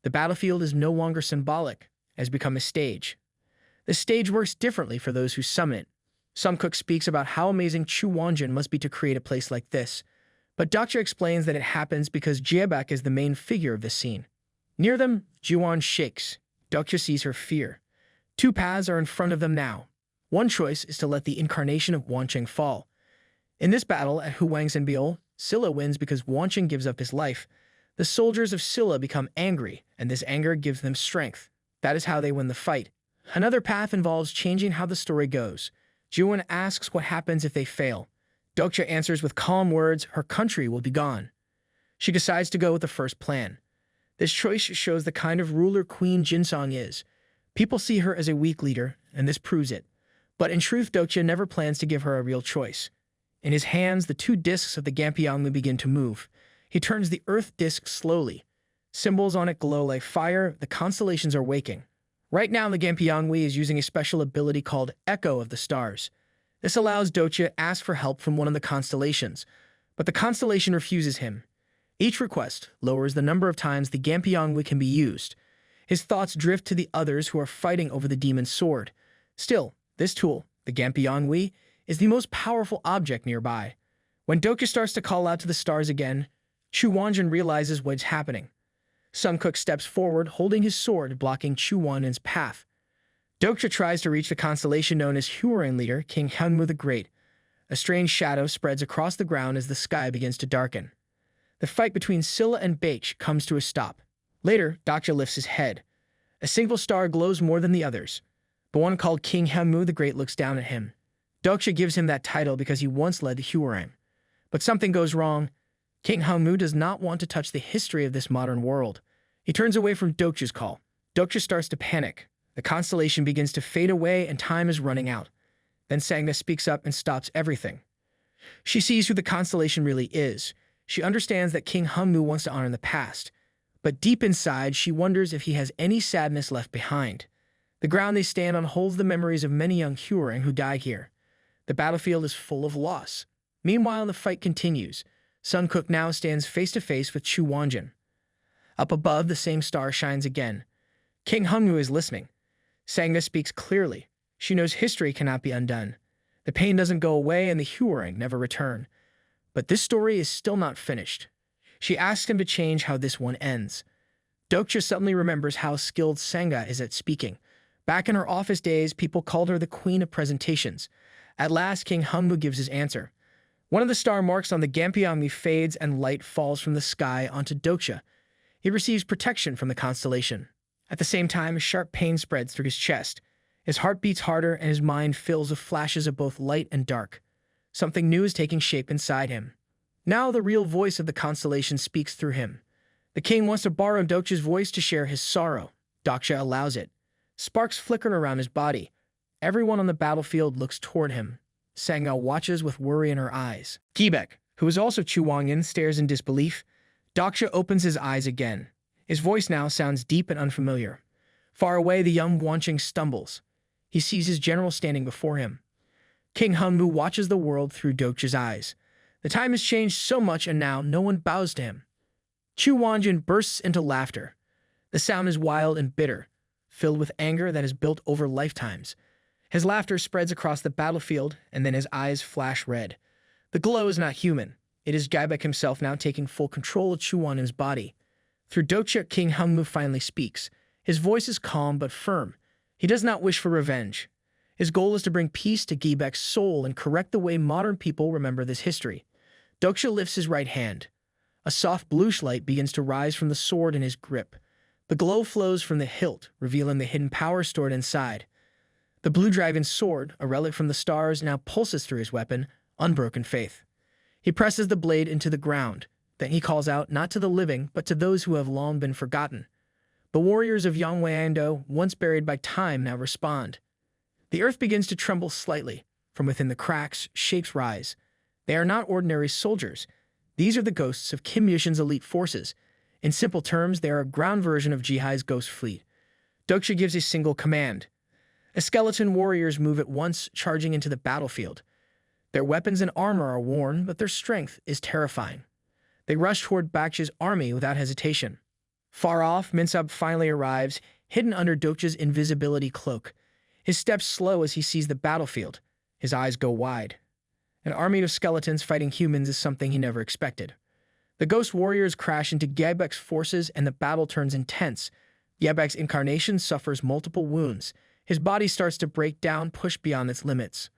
The battlefield is no longer symbolic, it has become a stage. The stage works differently for those who summon it. Sunkook speaks about how amazing Chu Wanjin must be to create a place like this, but Dokja explains that it happens because Jaebak is the main figure of this scene. Near them, Juwon shakes. Dokja sees her fear. Two paths are in front of them now. One choice is to let the incarnation of Wancheng fall. In this battle at Hwangsanbeol, Silla wins because Wancheng gives up his life. The soldiers of Silla become angry, and this anger gives them strength. That is how they win the fight. Another path involves changing how the story goes. Juwon asks what happens if they fail. Dokja answers with calm words, her country will be gone. She decides to go with the first plan. This choice shows the kind of ruler Queen Jinsong is. People see her as a weak leader, and this proves it. But in truth, Dokja never plans to give her a real choice. In his hands, the two discs of the Gampyeongwi begin to move. He turns the earth disc slowly. Symbols on it glow like fire, the constellations are waking. Right now, the Gampyeongwi is using a special ability called Echo of the Stars. This allows Dokja to ask for help from one of the constellations, but the constellation refuses him. Each request lowers the number of times the Gampyeongwi can be used. His thoughts drift to the others who are fighting over the demon's sword. Still, this tool, the Gampyeongwi, is the most powerful object nearby. When Dokja starts to call out to the stars again, Chu Wanjin realizes what's happening. Sunkook steps forward, holding his sword, blocking Chu Wanjin's path. Dokja tries to reach the constellation known as Hwoarang leader, King Hyunmu the Great. A strange shadow spreads across the ground as the sky begins to darken. The fight between Silla and Baeksh comes to a stop. Later, Dokja lifts his head. A single star glows more than the others. The one called King Hyunmu the Great looks down at him. Dokja gives him that title because he once led the Hwoarang. But something goes wrong. King Hangmu does not want to touch the history of this modern world. He turns away from Dokja's call. Dokja starts to panic. The constellation begins to fade away and time is running out. Then Sangha speaks up and stops everything. She sees who the constellation really is. She understands that King Hangmu wants to honor the past. But deep inside, she wonders if he has any sadness left behind. The ground they stand on holds the memories of many young Hurang who died here. The battlefield is full of loss. Meanwhile, the fight continues. Sunkook now stands face to face with Chu Wanjin. Up above, the same star shines again. King Hangmu is listening. Sangha speaks clearly. She knows history cannot be undone. The pain doesn't go away and the Hurang never return. But this story is still not finished. She asks him to change how this one ends. Dokja suddenly remembers how skilled Sangha is at speaking. Back in her office days, people called her the Queen of Presentations. At last, King Hangmu gives his answer. One of the star marks on the Gampiangmi fades and light falls from the sky onto Dokja. He receives protection from the constellation. At the same time, a sharp pain spreads through his chest. His heart beats harder and his mind fills with flashes of both light and dark. Something new is taking shape inside him. Now the real voice of the constellation speaks through him. The king wants to borrow Dokja's voice to share his sorrow. Dokja allows it. Sparks flicker around his body. Everyone on the battlefield looks toward him. Sangha watches with worry in her eyes. Gibek, who is also Chu Wanjin, stares in disbelief. Dokja opens his eyes again. His voice now sounds deep and unfamiliar. Far away, the young Wanjin stumbles. He sees his general standing before him. King Hangmu watches the world through Dokja's eyes. The time has changed so much and now no one bows to him. Chu Wanjin bursts into laughter. The sound is wild and bitter, filled with anger that has built over lifetimes. His laughter spreads across the battlefield, and then his eyes flash red. The glow is not human. It is Gibek himself now taking full control of Chu Wanjin's body. Through Dokja, King Hangmu finally speaks. His voice is calm but firm. He does not wish for revenge. His goal is to bring peace to Gibek's soul and correct the way modern people remember this history. Dokja lifts his right hand. A soft bluish light begins to rise from the sword in his grip. The glow flows from the hilt, revealing the hidden power stored inside. The blue dragon's sword, a relic from the stars, now pulses through his weapon, unbroken faith. He presses the blade into the ground. Then he calls out not to the living, but to those who have long been forgotten. The warriors of Yangwei-Ando, once buried by time, now respond. The earth begins to tremble slightly. From within the cracks, shapes rise. They are not ordinary soldiers. These are the ghosts of Kim Yushin's elite forces. In simple terms, they are a ground version of Jihai's ghost fleet. Dokja gives a single command. The skeleton warriors move at once, charging into the battlefield. Their weapons and armor are worn, but their strength is terrifying. They rush toward Bakja's army without hesitation. Far off, Minsab finally arrives, hidden under Dokja's invisibility cloak. His steps slow as he sees the battlefield. His eyes go wide. An army of skeletons fighting humans is something he never expected. The ghost warriors crash into Gibek's forces and the battle turns intense. Gibek's incarnation suffers multiple wounds. His body starts to break down, pushed beyond its limits.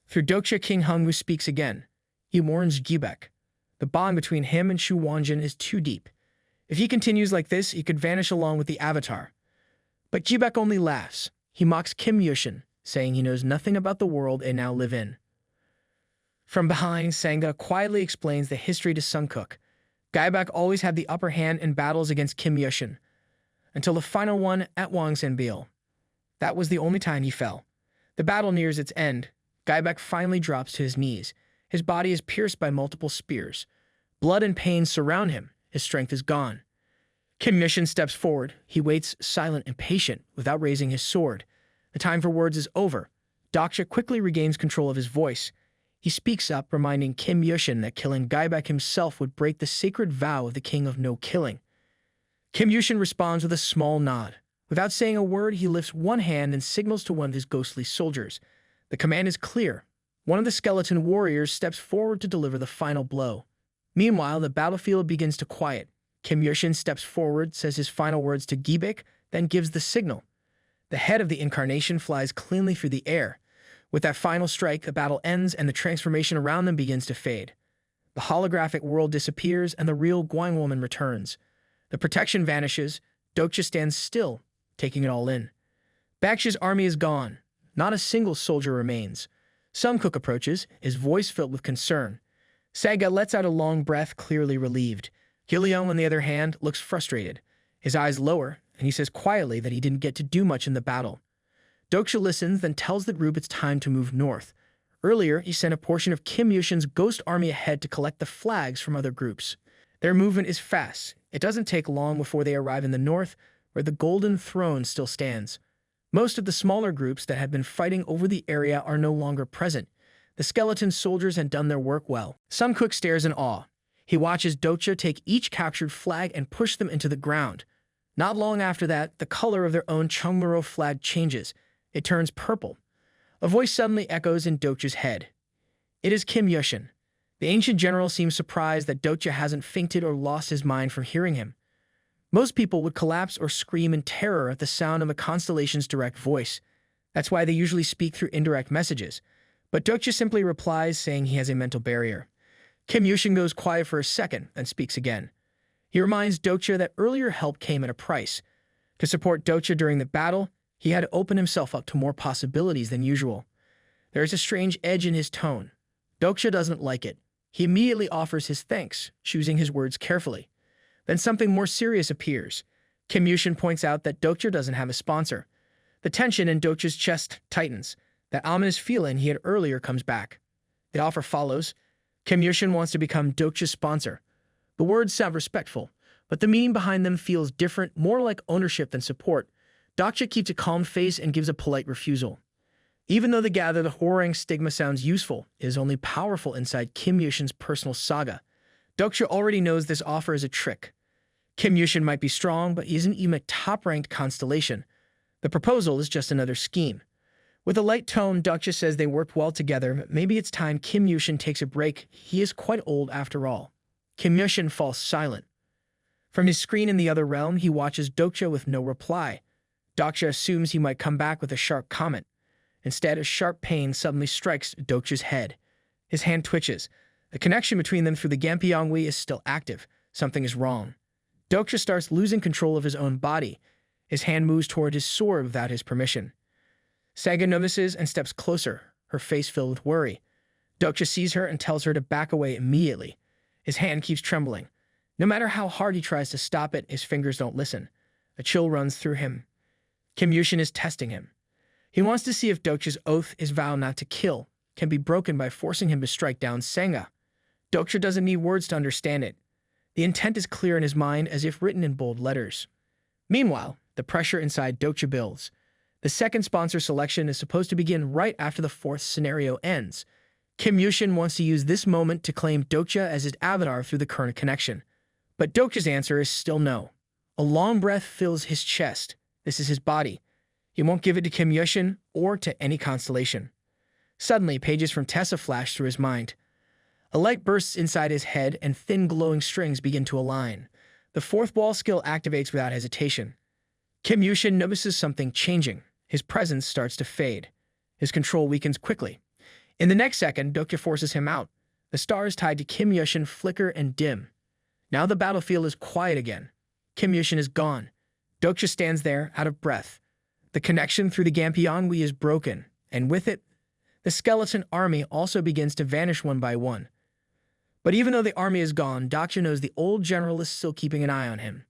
Through Dokja, King Hangmu speaks again. He warns Gibek. The bond between him and Chu Wanjin is too deep. If he continues like this, he could vanish along with the Avatar. But Gibek only laughs. He mocks Kim Yushin, saying he knows nothing about the world they now live in. From behind, Sangha quietly explains the history to Sunkook. Gibek always had the upper hand in battles against Kim Yushin, until the final one at Wangsanbil. That was the only time he fell. The battle nears its end. Gibek finally drops to his knees. His body is pierced by multiple spears. Blood and pain surround him. His strength is gone. Kim Yushin steps forward. He waits, silent and patient, without raising his sword. The time for words is over. Dokja quickly regains control of his voice. He speaks up, reminding Kim Yushin that killing Gibek himself would break the sacred vow of the king of no killing. Kim Yushin responds with a small nod. Without saying a word, he lifts one hand and signals to one of his ghostly soldiers. The command is clear. One of the skeleton warriors steps forward to deliver the final blow. Meanwhile, the battlefield begins to quiet. Kim Yushin steps forward, says his final words to Gibek, then gives the signal. The head of the incarnation flies cleanly through the air. With that final strike, the battle ends and the transformation around them begins to fade. The holographic world disappears and the real Guang woman returns. The protection vanishes. Dokja stands still, taking it all in. Bakja's army is gone. Not a single soldier remains. Sunkook approaches, his voice filled with concern. Saga lets out a long breath, clearly relieved. Gilliam, on the other hand, looks frustrated. His eyes lower, and he says quietly that he didn't get to do much in the battle. Dokja listens, then tells the group it's time to move north. Earlier, he sent a portion of Kim Yushin's ghost army ahead to collect the flags from other groups. Their movement is fast. It doesn't take long before they arrive in the north, where the Golden Throne still stands. Most of the smaller groups that had been fighting over the area are no longer present. The skeleton soldiers had done their work well. Sun Cook stares in awe. He watches Dokja take each captured flag and push them into the ground. Not long after that, the color of their own Chungmuro flag changes. It turns purple. A voice suddenly echoes in Dokja's head. It is Kim Yushin. The ancient general seems surprised that Dokja hasn't fainted or lost his mind from hearing him. Most people would collapse or scream in terror at the sound of a constellation's direct voice. That's why they usually speak through indirect messages. But Dokja simply replies, saying he has a mental barrier. Kim Yushin goes quiet for a second and speaks again. He reminds Dokja that earlier help came at a price. To support Dokja during the battle, he had to open himself up to more possibilities than usual. There is a strange edge in his tone. Dokja doesn't like it. He immediately offers his thanks, choosing his words carefully. Then something more serious appears. Kim Yushin points out that Dokja doesn't have a sponsor. The tension in Dokja's chest tightens. That ominous feeling he had earlier comes back. The offer follows. Kim Yushin wants to become Dokja's sponsor. The words sound respectful, but the meaning behind them feels different, more like ownership than support. Dokja keeps a calm face and gives a polite refusal. Even though the whoring stigma sounds useful, it is only powerful inside Kim Yushin's personal saga. Dokja already knows this offer is a trick. Kim Yushin might be strong, but he isn't even a top-ranked constellation. The proposal is just another scheme. With a light tone, Dokja says they worked well together, but maybe it's time Kim Yushin takes a break. He is quite old after all. Kim Yushin falls silent. From his screen in the other realm, he watches Dokja with no reply. Dokja assumes he might come back with a sharp comment. Instead, a sharp pain suddenly strikes Dokja's head. His hand twitches. The connection between them through the Gampiangwi is still active. Something is wrong. Dokja starts losing control of his own body. His hand moves toward his sword without his permission. Saga notices and steps closer, her face filled with worry. Dokja sees her and tells her to back away immediately. His hand keeps trembling. No matter how hard he tries to stop it, his fingers don't listen. A chill runs through him. Kim Yushin is testing him. He wants to see if Dokja's oath, his vow not to kill, can be broken by forcing him to strike down Senga. Dokja doesn't need words to understand it. The intent is clear in his mind, as if written in bold letters. Meanwhile, the pressure inside Dokja builds. The second sponsor selection is supposed to begin right after the fourth scenario ends. Kim Yushin wants to use this moment to claim Dokja as his avatar through the current connection. But Dokja's answer is still no. A long breath fills his chest. This is his body. He won't give it to Kim Yushin or to any constellation. Suddenly, pages from Tessa flash through his mind. A light bursts inside his head and thin glowing strings begin to align. The fourth wall skill activates without hesitation. Kim Yushin notices something changing. His presence starts to fade. His control weakens quickly. In the next second, Dokja forces him out. The stars tied to Kim Yushin flicker and dim. Now the battlefield is quiet again. Kim Yushin is gone. Dokja stands there, out of breath. The connection through the Gampiangwi is broken, and with it, the skeleton army also begins to vanish one by one. But even though the army is gone, Dokja knows the old general is still keeping an eye on him.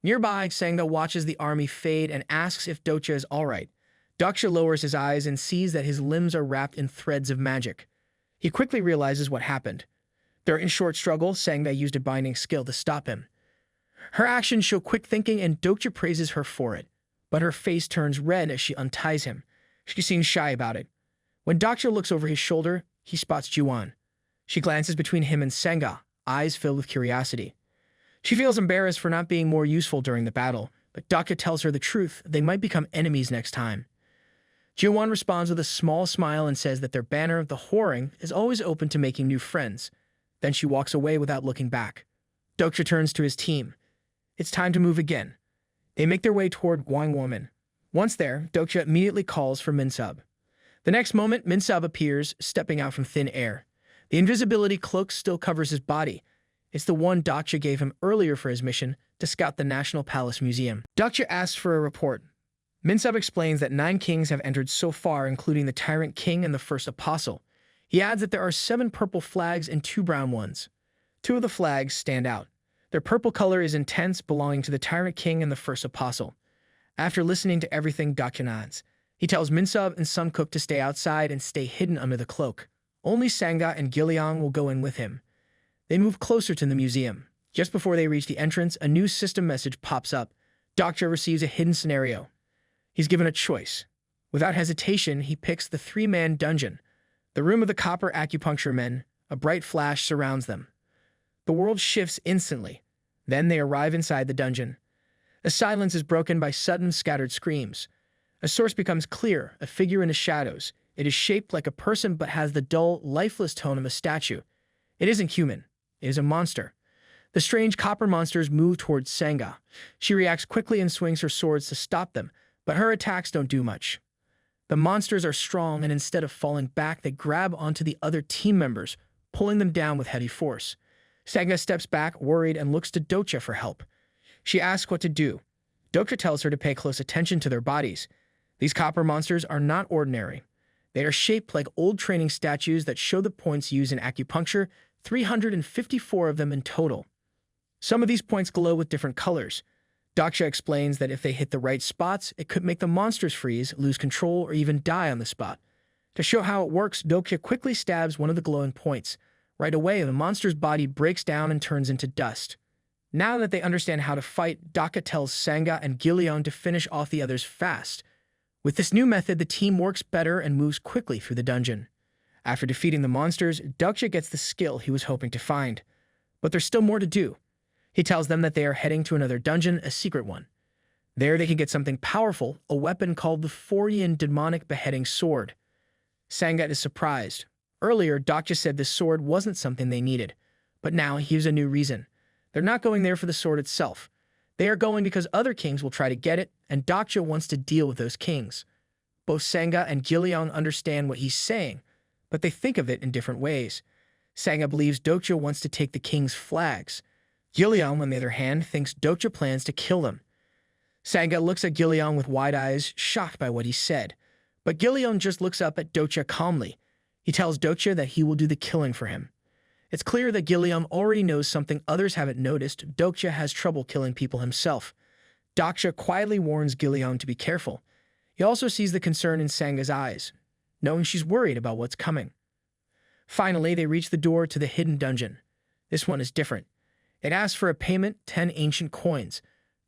Nearby, Senga watches the army fade and asks if Dokja is all right. Dokja lowers his eyes and sees that his limbs are wrapped in threads of magic. He quickly realizes what happened. During a short struggle, Senga used a binding skill to stop him. Her actions show quick thinking, and Dokja praises her for it. But her face turns red as she unties him. She seems shy about it. When Dokja looks over his shoulder, he spots Juan. She glances between him and Senga, eyes filled with curiosity. She feels embarrassed for not being more useful during the battle, but Dokja tells her the truth. They might become enemies next time. Juan responds with a small smile and says that their banner, the whoring, is always open to making new friends. Then she walks away without looking back. Dokja turns to his team. It's time to move again. They make their way toward Wang Woman. Once there, Dokja immediately calls for Minsub. The next moment, Minsub appears, stepping out from thin air. The invisibility cloak still covers his body. It's the one Dokja gave him earlier for his mission to scout the National Palace Museum. Dokja asks for a report. Minsub explains that 9 kings have entered so far, including the Tyrant King and the First Apostle. He adds that there are 7 purple flags and 2 brown ones. 2 of the flags stand out. Their purple color is intense, belonging to the Tyrant King and the First Apostle. After listening to everything, Dokja nods. He tells Minsub and Sunkook to stay outside and stay hidden under the cloak. Only Sangha and Gilliang will go in with him. They move closer to the museum. Just before they reach the entrance, a new system message pops up. Dokja receives a hidden scenario. He's given a choice. Without hesitation, he picks the 3-man dungeon. The room of the copper acupuncture men. A bright flash surrounds them. The world shifts instantly. Then they arrive inside the dungeon. The silence is broken by sudden scattered screams. A source becomes clear, a figure in the shadows. It is shaped like a person but has the dull, lifeless tone of a statue. It isn't human. It is a monster. The strange copper monsters move towards Sangha. She reacts quickly and swings her swords to stop them, but her attacks don't do much. The monsters are strong, and instead of falling back, they grab onto the other team members, pulling them down with heavy force. Sangha steps back, worried, and looks to Dokja for help. She asks what to do. Dokja tells her to pay close attention to their bodies. These copper monsters are not ordinary. They are shaped like old training statues that show the points used in acupuncture, 354 of them in total. Some of these points glow with different colors. Dokja explains that if they hit the right spots, it could make the monsters freeze, lose control, or even die on the spot. To show how it works, Dokja quickly stabs one of the glowing points. Right away, the monster's body breaks down and turns into dust. Now that they understand how to fight, Dokja tells Sangha and Gilliang to finish off the others fast. With this new method, the team works better and moves quickly through the dungeon. After defeating the monsters, Dokja gets the skill he was hoping to find. But there's still more to do. He tells them that they are heading to another dungeon, a secret one. There they can get something powerful, a weapon called the Fourian Demonic Beheading Sword. Sangha is surprised. Earlier, Dokja said this sword wasn't something they needed, but now he has a new reason. They're not going there for the sword itself. They are going because other kings will try to get it, and Dokja wants to deal with those kings. Both Sangha and Gilliang understand what he's saying, but they think of it in different ways. Sangha believes Dokja wants to take the king's flags. Gilliang, on the other hand, thinks Dokja plans to kill them. Sangha looks at Gilliang with wide eyes, shocked by what he said. But Gilliang just looks up at Dokja calmly. He tells Dokja that he will do the killing for him. It's clear that Gilliang already knows something others haven't noticed. Dokja has trouble killing people himself. Dokja quietly warns Gilliang to be careful. He also sees the concern in Sangha's eyes, knowing she's worried about what's coming. Finally, they reach the door to the hidden dungeon. This one is different. It asks for a payment, 10 ancient coins.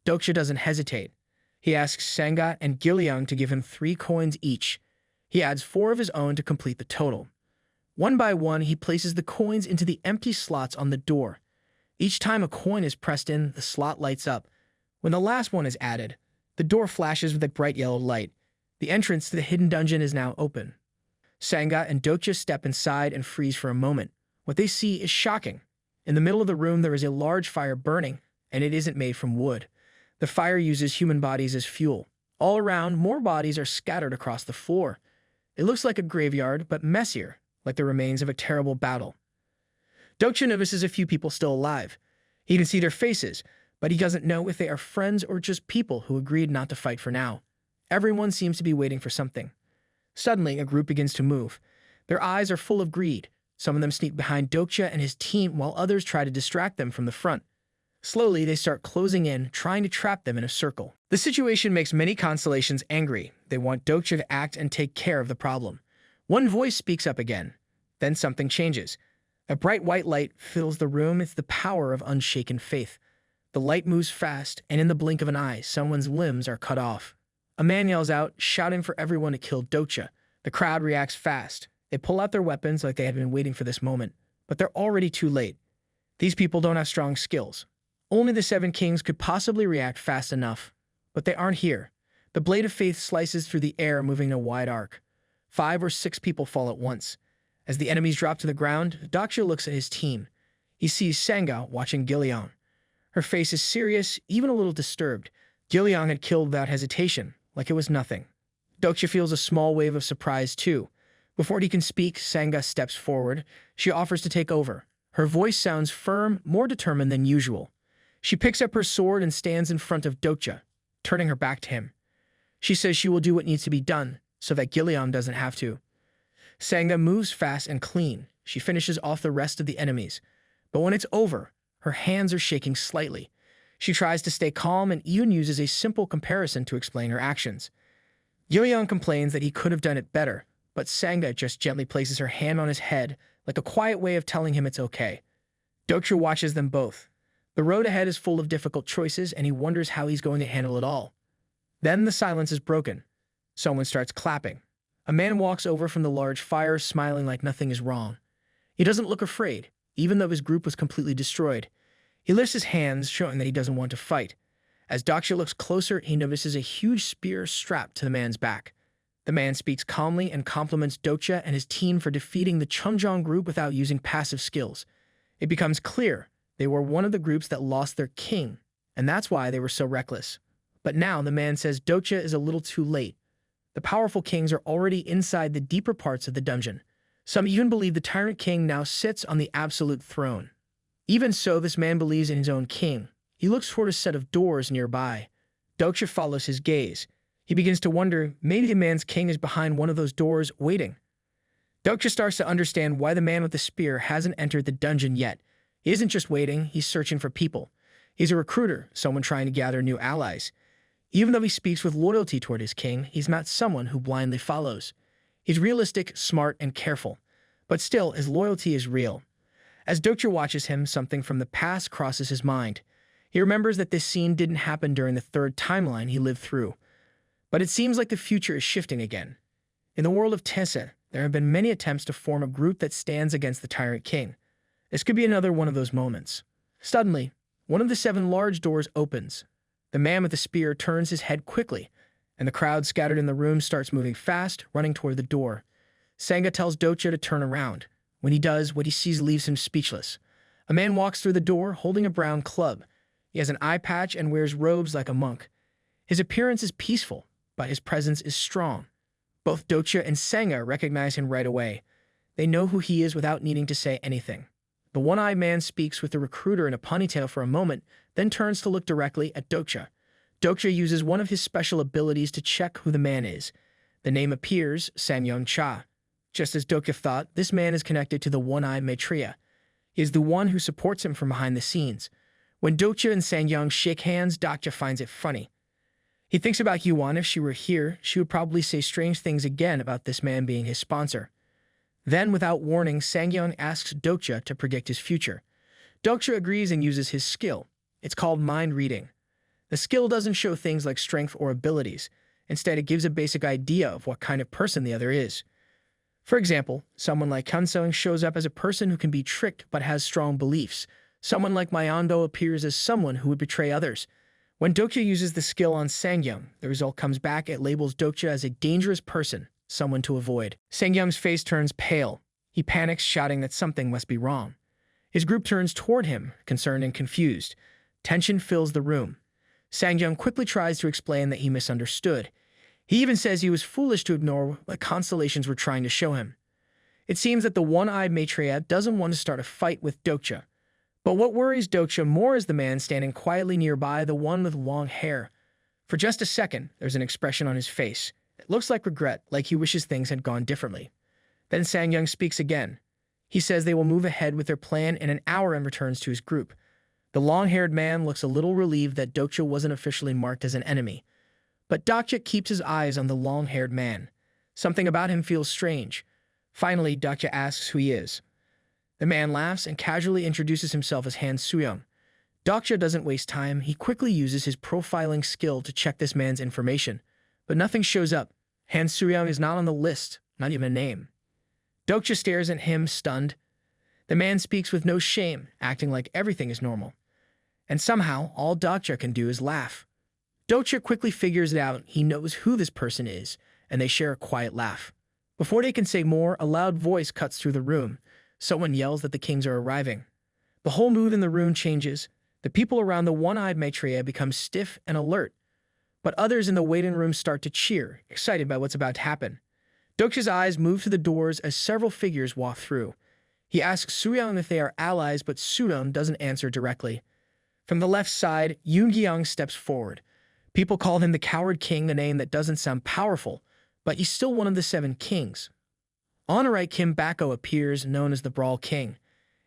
Dokja doesn't hesitate. He asks Sangha and Gilliang to give him 3 coins each. He adds 4 of his own to complete the total. One by one, he places the coins into the empty slots on the door. Each time a coin is pressed in, the slot lights up. When the last one is added, the door flashes with a bright yellow light. The entrance to the hidden dungeon is now open. Sangha and Dokja step inside and freeze for a moment. What they see is shocking. In the middle of the room, there is a large fire burning, and it isn't made from wood. The fire uses human bodies as fuel. All around, more bodies are scattered across the floor. It looks like a graveyard, but messier, like the remains of a terrible battle. Dokja notices a few people still alive. He can see their faces, but he doesn't know if they are friends or just people who agreed not to fight for now. Everyone seems to be waiting for something. Suddenly, a group begins to move. Their eyes are full of greed. Some of them sneak behind Dokja and his team, while others try to distract them from the front. Slowly, they start closing in, trying to trap them in a circle. The situation makes many constellations angry. They want Dokja to act and take care of the problem. One voice speaks up again. Then something changes. A bright white light fills the room. It's the power of unshaken faith. The light moves fast, and in the blink of an eye, someone's limbs are cut off. A man yells out, shouting for everyone to kill Dokja. The crowd reacts fast. They pull out their weapons like they had been waiting for this moment, but they're already too late. These people don't have strong skills. Only the 7 kings could possibly react fast enough, but they aren't here. The blade of faith slices through the air, moving in a wide arc. 5 or 6 people fall at once. As the enemies drop to the ground, Dokja looks at his team. He sees Sangha watching Gilliang. Her face is serious, even a little disturbed. Gilliang had killed without hesitation, like it was nothing. Dokja feels a small wave of surprise too. Before he can speak, Sangha steps forward. She offers to take over. Her voice sounds firm, more determined than usual. She picks up her sword and stands in front of Dokja, turning her back to him. She says she will do what needs to be done, so that Gilliang doesn't have to. Sangha moves fast and clean. She finishes off the rest of the enemies. But when it's over, her hands are shaking slightly. She tries to stay calm and even uses a simple comparison to explain her actions. Yoyoung complains that he could have done it better, but Sangha just gently places her hand on his head, like a quiet way of telling him it's okay. Dokja watches them both. The road ahead is full of difficult choices, and he wonders how he's going to handle it all. Then the silence is broken. Someone starts clapping. A man walks over from the large fire, smiling like nothing is wrong. He doesn't look afraid, even though his group was completely destroyed. He lifts his hands, showing that he doesn't want to fight. As Dokja looks closer, he notices a huge spear strapped to the man's back. The man speaks calmly and compliments Dokja and his team for defeating the Chunjong group without using passive skills. It becomes clear they were one of the groups that lost their king, and that's why they were so reckless. But now the man says Dokja is a little too late. The powerful kings are already inside the deeper parts of the dungeon. Some even believe the tyrant king now sits on the absolute throne. Even so, this man believes in his own king. He looks toward a set of doors nearby. Dokja follows his gaze. He begins to wonder, maybe the man's king is behind one of those doors, waiting. Dokja starts to understand why the man with the spear hasn't entered the dungeon yet. He isn't just waiting, he's searching for people. He's a recruiter, someone trying to gather new allies. Even though he speaks with loyalty toward his king, he's not someone who blindly follows. He's realistic, smart, and careful. But still, his loyalty is real. As Dokja watches him, something from the past crosses his mind. He remembers that this scene didn't happen during the third timeline he lived through. But it seems like the future is shifting again. In the world of Tessa, there have been many attempts to form a group that stands against the tyrant king. This could be another one of those moments. Suddenly, one of the 7 large doors opens. The man with the spear turns his head quickly, and the crowd scattered in the room starts moving fast, running toward the door. Sangha tells Dokja to turn around. When he does, what he sees leaves him speechless. A man walks through the door holding a brown club. He has an eye patch and wears robes like a monk. His appearance is peaceful, but his presence is strong. Both Dokja and Sangha recognize him right away. They know who he is without needing to say anything. The one-eyed man speaks with the recruiter in a ponytail for a moment, then turns to look directly at Dokja. Dokja uses one of his special abilities to check who the man is. The name appears, Samyong Cha. Just as Dokja thought, this man is connected to the one-eyed Maitreya. He is the one who supports him from behind the scenes. When Dokja and Sangyang shake hands, Dokja finds it funny. He thinks about Yuan. If she were here, she would probably say strange things again about this man being his sponsor. Then, without warning, Sangyang asks Dokja to predict his future. Dokja agrees and uses his skill. It's called mind reading. The skill doesn't show things like strength or abilities. Instead, it gives a basic idea of what kind of person the other is. For example, someone like Kansung shows up as a person who can be tricked but has strong beliefs. Someone like Mayando appears as someone who would betray others. When Dokja uses the skill on Sangyang, the result comes back. It labels Dokja as a dangerous person, someone to avoid. Sangyang's face turns pale. He panics, shouting that something must be wrong. His group turns toward him, concerned and confused. Tension fills the room. Sangyang quickly tries to explain that he misunderstood. He even says he was foolish to ignore what constellations were trying to show him. It seems that the one-eyed Maitreya doesn't want to start a fight with Dokja. But what worries Dokja more is the man standing quietly nearby, the one with long hair. For just a second, there's an expression on his face. It looks like regret, like he wishes things had gone differently. Then Sangyang speaks again. He says they will move ahead with their plan in an hour and returns to his group. The long-haired man looks a little relieved that Dokja wasn't officially marked as an enemy. But Dokja keeps his eyes on the long-haired man. Something about him feels strange. Finally, Dokja asks who he is. The man laughs and casually introduces himself as Han Suyong. Dokja doesn't waste time. He quickly uses his profiling skill to check this man's information. But nothing shows up. Han Suyong is not on the list, not even a name. Dokja stares at him, stunned. The man speaks with no shame, acting like everything is normal. And somehow, all Dokja can do is laugh. Dokja quickly figures it out. He knows who this person is, and they share a quiet laugh. Before they can say more, a loud voice cuts through the room. Someone yells that the kings are arriving. The whole mood in the room changes. The people around the one-eyed Maitreya become stiff and alert. But others in the waiting room start to cheer, excited by what's about to happen. Dokja's eyes move to the doors as several figures walk through. He asks Suyang if they are allies, but Sudong doesn't answer directly. From the left side, Yoongyang steps forward. People call him the Coward King, the name that doesn't sound powerful, but he's still one of the 7 kings. On the right, Kim Bako appears, known as the Brawl King.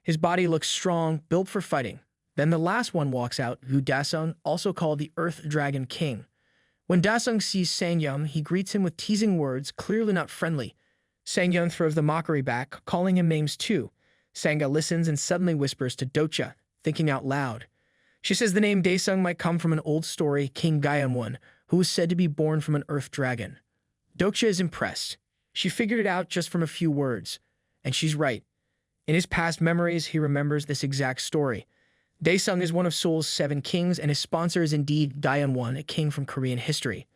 His body looks strong, built for fighting. Then the last one walks out, Wu Dasung, also called the Earth Dragon King. When Dasung sees Sangyun, he greets him with teasing words, clearly not friendly. Sangyun throws the mockery back, calling him names too. Sangha listens and suddenly whispers to Dokja, thinking out loud. She says the name Dasung might come from an old story, King Gyeonwon, who was said to be born from an earth dragon. Dokja is impressed. She figured it out just from a few words. And she's right. In his past memories, he remembers this exact story. Daesung is one of Seoul's 7 kings, and his sponsor is indeed Gyeonwon, a king from Korean history.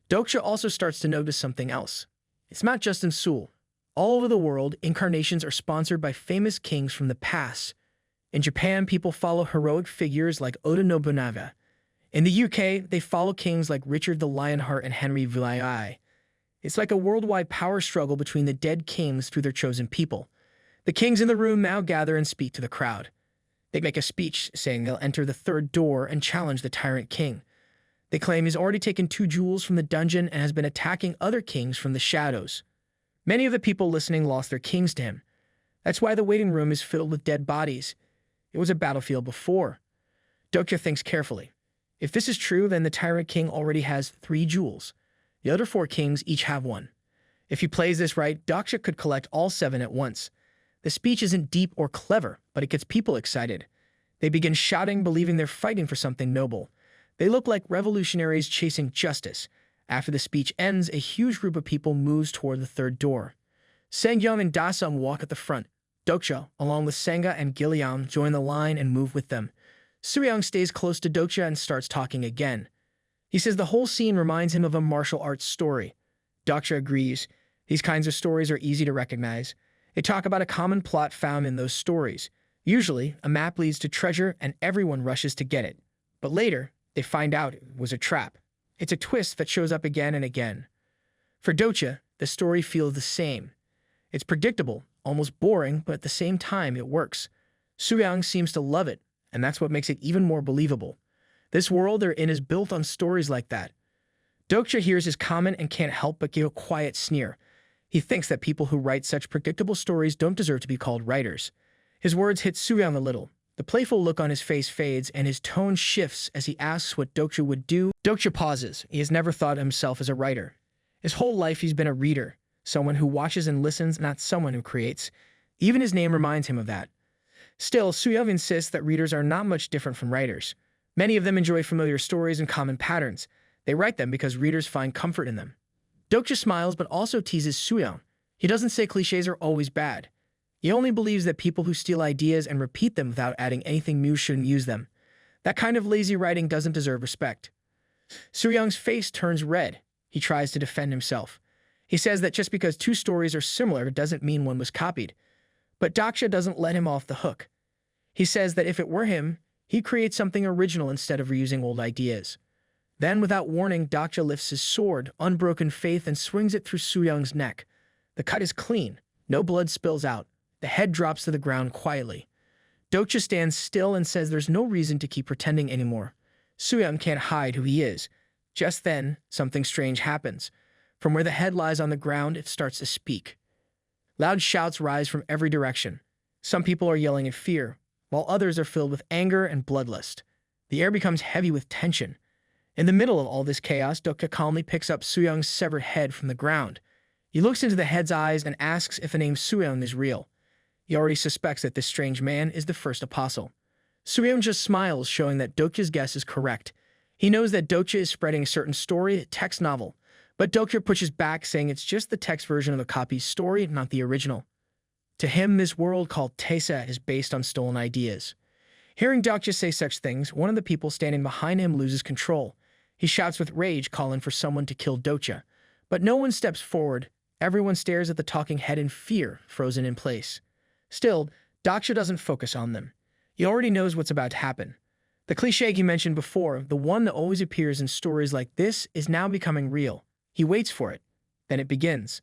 Dokja also starts to notice something else. It's not just in Seoul. All over the world, incarnations are sponsored by famous kings from the past. In Japan, people follow heroic figures like Oda Nobunaga. In the UK, they follow kings like Richard the Lionheart and Henry VIII. It's like a worldwide power struggle between the dead kings through their chosen people. The kings in the room now gather and speak to the crowd. They make a speech saying they'll enter the third door and challenge the tyrant king. They claim he's already taken 2 jewels from the dungeon and has been attacking other kings from the shadows. Many of the people listening lost their kings to him. That's why the waiting room is filled with dead bodies. It was a battlefield before. Dokja thinks carefully. If this is true, then the tyrant king already has 3 jewels. The other 4 kings each have 1. If he plays this right, Dokja could collect all 7 at once. The speech isn't deep or clever, but it gets people excited. They begin shouting, believing they're fighting for something noble. They look like revolutionaries chasing justice. After the speech ends, a huge group of people moves toward the third door. Sangyun and Dasung walk at the front. Dokja, along with Sangha and Gilliam, join the line and move with them. Suryang stays close to Dokja and starts talking again. He says the whole scene reminds him of a martial arts story. Dokja agrees. These kinds of stories are easy to recognize. They talk about a common plot found in those stories. Usually, a map leads to treasure and everyone rushes to get it. But later, they find out it was a trap. It's a twist that shows up again and again. For Dokja, the story feels the same. It's predictable, almost boring, but at the same time, it works. Suryang seems to love it, and that's what makes it even more believable. This world they're in is built on stories like that. Dokja hears his comment and can't help but give a quiet sneer. He thinks that people who write such predictable stories don't deserve to be called writers. His words hit Suryang a little. The playful look on his face fades, and his tone shifts as he asks what Dokja would do. Dokja pauses. He has never thought of himself as a writer. His whole life he's been a reader, someone who watches and listens, not someone who creates. Even his name reminds him of that. Still, Suryang insists that readers are not much different from writers. Many of them enjoy familiar stories and common patterns. They write them because readers find comfort in them. Dokja smiles but also teases Suryang. He doesn't say cliches are always bad. He only believes that people who steal ideas and repeat them without adding anything new shouldn't use them. That kind of lazy writing doesn't deserve respect. Suryang's face turns red. He tries to defend himself. He says that just because 2 stories are similar doesn't mean one was copied. But Dokja doesn't let him off the hook. He says that if it were him, he'd create something original instead of reusing old ideas. Then, without warning, Dokja lifts his sword, Unbroken Faith, and swings it through Suryang's neck. The cut is clean. No blood spills out. The head drops to the ground quietly. Dokja stands still and says there's no reason to keep pretending anymore. Suryang can't hide who he is. Just then, something strange happens. From where the head lies on the ground, it starts to speak. Loud shouts rise from every direction. Some people are yelling in fear, while others are filled with anger and bloodlust. The air becomes heavy with tension. In the middle of all this chaos, Dokja calmly picks up Suryang's severed head from the ground. He looks into the head's eyes and asks if the name Suryang is real. He already suspects that this strange man is the first apostle. Suryang just smiles, showing that Dokja's guess is correct. He knows that Dokja is spreading a certain story, a text novel, but Dokja pushes back, saying it's just the text version of the copy's story, not the original. To him, this world called Tesa is based on stolen ideas. Hearing Dokja say such things, one of the people standing behind him loses control. He shouts with rage, calling for someone to kill Dokja. But no one steps forward. Everyone stares at the talking head in fear, frozen in place. Still, Dokja doesn't focus on them. He already knows what's about to happen. The cliché he mentioned before, the one that always appears in stories like this, is now becoming real. He waits for it. Then it begins.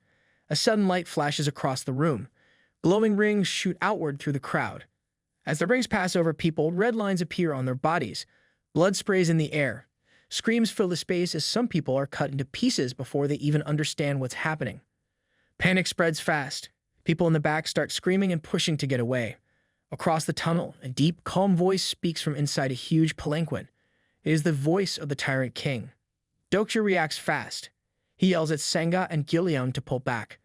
A sudden light flashes across the room. Glowing rings shoot outward through the crowd. As the rings pass over people, red lines appear on their bodies. Blood sprays in the air. Screams fill the space as some people are cut into pieces before they even understand what's happening. Panic spreads fast. People in the back start screaming and pushing to get away. Across the tunnel, a deep, calm voice speaks from inside a huge palanquin. It is the voice of the Tyrant King. Dokja reacts fast. He yells at Senga and Gilliam to pull back.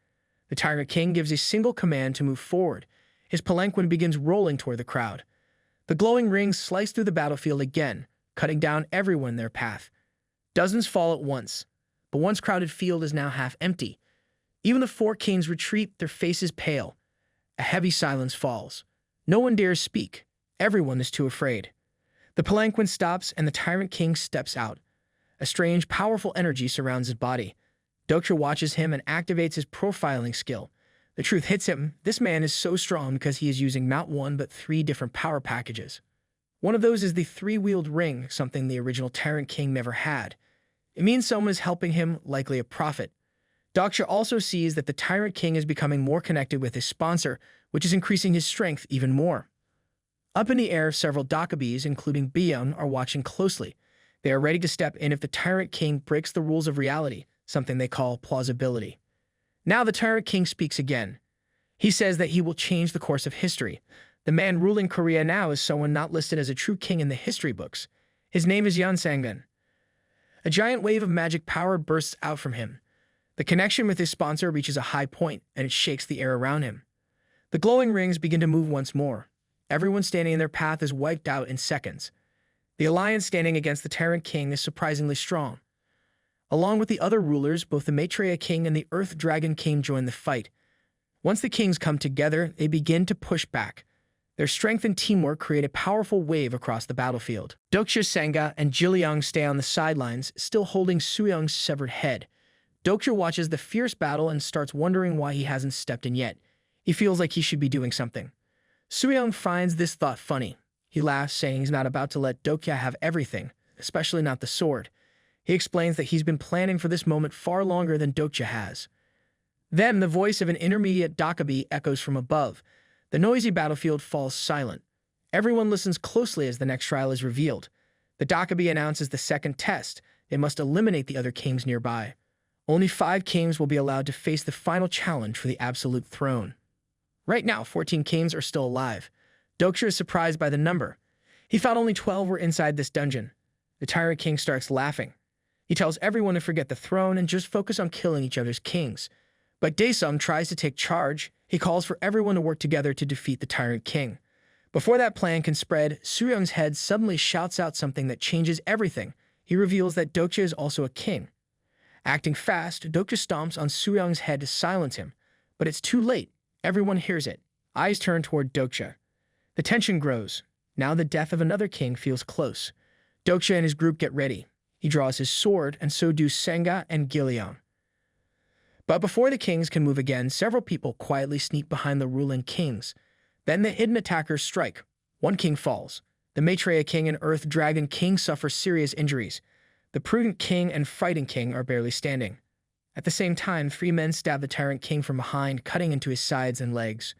The Tyrant King gives a single command to move forward. His palanquin begins rolling toward the crowd. The glowing rings slice through the battlefield again, cutting down everyone in their path. Dozens fall at once, but once crowded field is now half empty. Even the four kings retreat, their faces pale. A heavy silence falls. No one dares speak. Everyone is too afraid. The palanquin stops and the Tyrant King steps out. A strange, powerful energy surrounds his body. Dokja watches him and activates his profiling skill. The truth hits him. This man is so strong because he is using not one but 3 different power packages. One of those is the 3-wheeled ring, something the original Tyrant King never had. It means someone is helping him, likely a prophet. Dokja also sees that the Tyrant King is becoming more connected with his sponsor, which is increasing his strength even more. Up in the air, several Dokjabis, including Byeon, are watching closely. They are ready to step in if the Tyrant King breaks the rules of reality, something they call plausibility. Now the Tyrant King speaks again. He says that he will change the course of history. The man ruling Korea now is someone not listed as a true king in the history books. His name is Sang-gun. A giant wave of magic power bursts out from him. The connection with his sponsor reaches a high point, and it shakes the air around him. The glowing rings begin to move once more. Everyone standing in their path is wiped out in seconds. The alliance standing against the Tyrant King is surprisingly strong. Along with the other rulers, both the Maitreya King and the Earth Dragon King join the fight. Once the kings come together, they begin to push back. Their strength and teamwork create a powerful wave across the battlefield. Dokja, Senga, and Jiliang stay on the sidelines, still holding Suyoung's severed head. Dokja watches the fierce battle and starts wondering why he hasn't stepped in yet. He feels like he should be doing something. Suyoung finds this thought funny. He laughs, saying he's not about to let Dokja have everything, especially not the sword. He explains that he's been planning for this moment far longer than Dokja has. Then the voice of an intermediate Dokjabi echoes from above. The noisy battlefield falls silent. Everyone listens closely as the next trial is revealed. The Dokjabi announces the second test. They must eliminate the other kings nearby. Only 5 kings will be allowed to face the final challenge for the absolute throne. Right now, 14 kings are still alive. Dokja is surprised by the number. He thought only 12 were inside this dungeon. The Tyrant King starts laughing. He tells everyone to forget the throne and just focus on killing each other's kings. But Daesung tries to take charge. He calls for everyone to work together to defeat the Tyrant King. Before that plan can spread, Suyoung's head suddenly shouts out something that changes everything. He reveals that Dokja is also a king. Acting fast, Dokja stomps on Suyoung's head to silence him. But it's too late. Everyone hears it. Eyes turn toward Dokja. The tension grows. Now the death of another king feels close. Dokja and his group get ready. He draws his sword, and so do Senga and Gilliam. But before the kings can move again, several people quietly sneak behind the ruling kings. Then the hidden attackers strike. One king falls. The Maitreya King and Earth Dragon King suffer serious injuries. The Prudent King and Fighting King are barely standing. At the same time, 3 men stab the Tyrant King from behind, cutting into his sides and legs.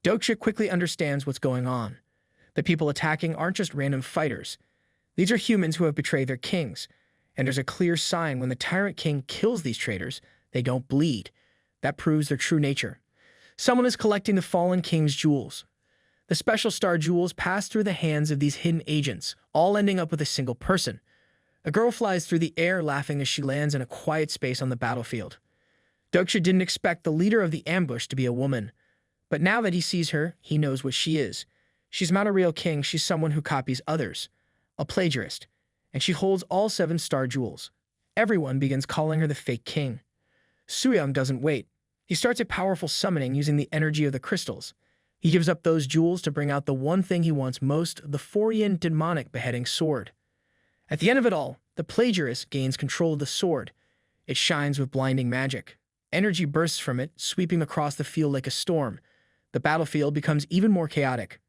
Dokja quickly understands what's going on. The people attacking aren't just random fighters. These are humans who have betrayed their kings. And there's a clear sign: when the Tyrant King kills these traitors, they don't bleed. That proves their true nature. Someone is collecting the fallen king's jewels. The special star jewels pass through the hands of these hidden agents, all ending up with a single person. A girl flies through the air laughing as she lands in a quiet space on the battlefield. Dokja didn't expect the leader of the ambush to be a woman. But now that he sees her, he knows what she is. She's not a real king, she's someone who copies others. A plagiarist. And she holds all 7 star jewels. Everyone begins calling her the fake king. Suyoung doesn't wait. He starts a powerful summoning using the energy of the crystals. He gives up those jewels to bring out the one thing he wants most, the 4-yin demonic beheading sword. At the end of it all, the plagiarist gains control of the sword. It shines with blinding magic. Energy bursts from it, sweeping across the field like a storm. The battlefield becomes even more chaotic.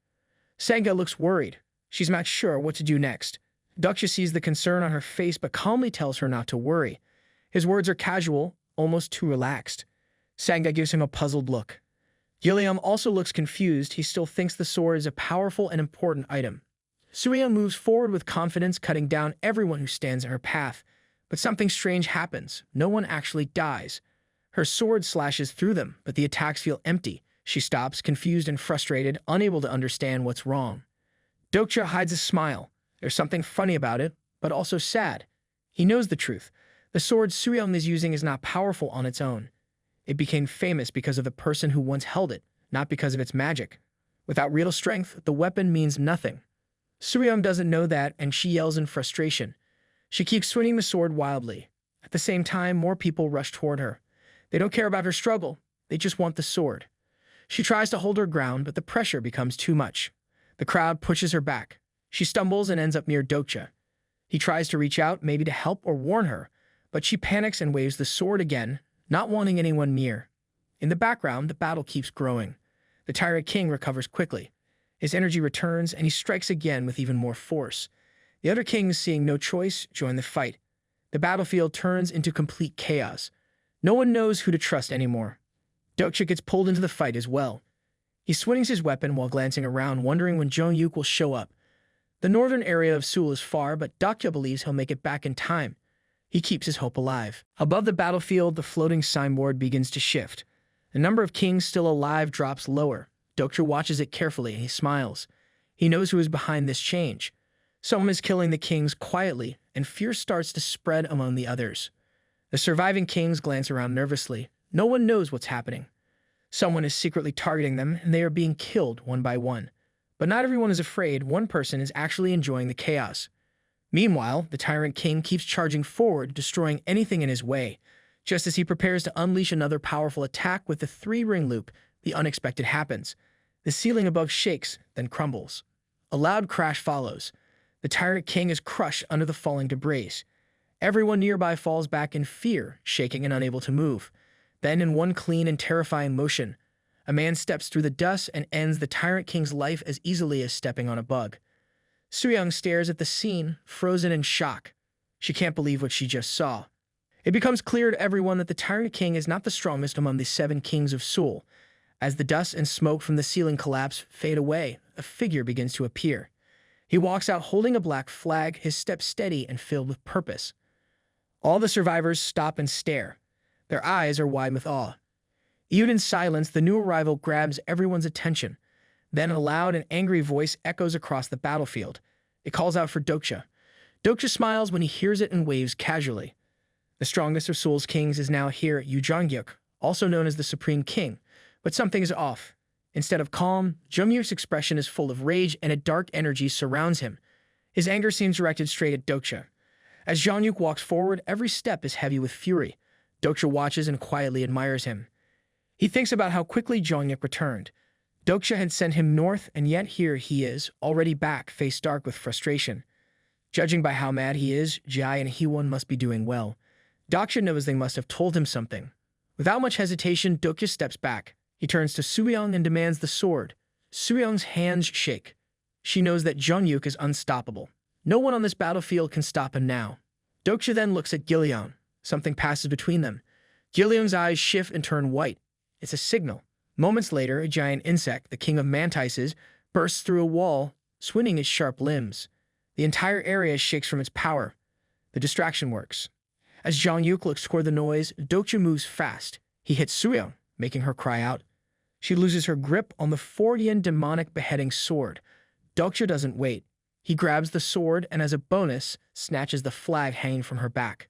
Senga looks worried. She's not sure what to do next. Dokja sees the concern on her face but calmly tells her not to worry. His words are casual, almost too relaxed. Senga gives him a puzzled look. Gilliam also looks confused. He still thinks the sword is a powerful and important item. Suyoung moves forward with confidence, cutting down everyone who stands in her path. But something strange happens. No one actually dies. Her sword slashes through them, but the attacks feel empty. She stops, confused and frustrated, unable to understand what's wrong. Dokja hides a smile. There's something funny about it, but also sad. He knows the truth. The sword Suryong is using is not powerful on its own. It became famous because of the person who once held it, not because of its magic. Without real strength, the weapon means nothing. Suryong doesn't know that, and she yells in frustration. She keeps swinging the sword wildly. At the same time, more people rush toward her. They don't care about her struggle. They just want the sword. She tries to hold her ground, but the pressure becomes too much. The crowd pushes her back. She stumbles and ends up near Dokja. He tries to reach out, maybe to help or warn her, but she panics and waves the sword again, not wanting anyone near. In the background, the battle keeps growing. The Tyrant King recovers quickly. His energy returns, and he strikes again with even more force. The other kings, seeing no choice, join the fight. The battlefield turns into complete chaos. No one knows who to trust anymore. Dokja gets pulled into the fight as well. He swings his weapon while glancing around, wondering when Jong-yuk will show up. The northern area of Seoul is far, but Dokja believes he'll make it back in time. He keeps his hope alive. Above the battlefield, the floating signboard begins to shift. The number of kings still alive drops lower. Dokja watches it carefully and he smiles. He knows who is behind this change. Someone is killing the kings quietly, and fear starts to spread among the others. The surviving kings glance around nervously. No one knows what's happening. Someone is secretly targeting them, and they are being killed one by one. But not everyone is afraid. One person is actually enjoying the chaos. Meanwhile, the Tyrant King keeps charging forward, destroying anything in his way. Just as he prepares to unleash another powerful attack with the three-ring loop, the unexpected happens. The ceiling above shakes, then crumbles. A loud crash follows. The Tyrant King is crushed under the falling debris. Everyone nearby falls back in fear, shaking and unable to move. Then, in one clean and terrifying motion, a man steps through the dust and ends the Tyrant King's life as easily as stepping on a bug. Suryong stares at the scene, frozen in shock. She can't believe what she just saw. It becomes clear to everyone that the Tyrant King is not the strongest among the 7 kings of Seoul. As the dust and smoke from the ceiling collapse fade away, a figure begins to appear. He walks out holding a black flag, his step steady and filled with purpose. All the survivors stop and stare. Their eyes are wide with awe. Even in silence, the new arrival grabs everyone's attention. Then a loud and angry voice echoes across the battlefield. It calls out for Dokja. Dokja smiles when he hears it and waves casually. The strongest of Seoul's kings is now here, Jong-yuk, also known as the Supreme King. But something is off. Instead of calm, Jong-yuk's expression is full of rage and a dark energy surrounds him. His anger seems directed straight at Dokja. As Jong-yuk walks forward, every step is heavy with fury. Dokja watches and quietly admires him. He thinks about how quickly Jong-yuk returned. Dokja had sent him north, and yet here he is, already back, face dark with frustration. Judging by how mad he is, Jai and Hee-won must be doing well. Dokja knows they must have told him something. Without much hesitation, Dokja steps back. He turns to Suryong and demands the sword. Suryong's hands shake. She knows that Jong-yuk is unstoppable. No one on this battlefield can stop him now. Dokja then looks at Gillion. Something passes between them. Gillion's eyes shift and turn white. It's a signal. Moments later, a giant insect, the king of mantises, bursts through a wall, swinging its sharp limbs. The entire area shakes from its power. The distraction works. As Jong-yuk looks toward the noise, Dokja moves fast. He hits Suryong, making her cry out. She loses her grip on the Fordian demonic beheading sword. Dokja doesn't wait. He grabs the sword and, as a bonus, snatches the flag hanging from her back.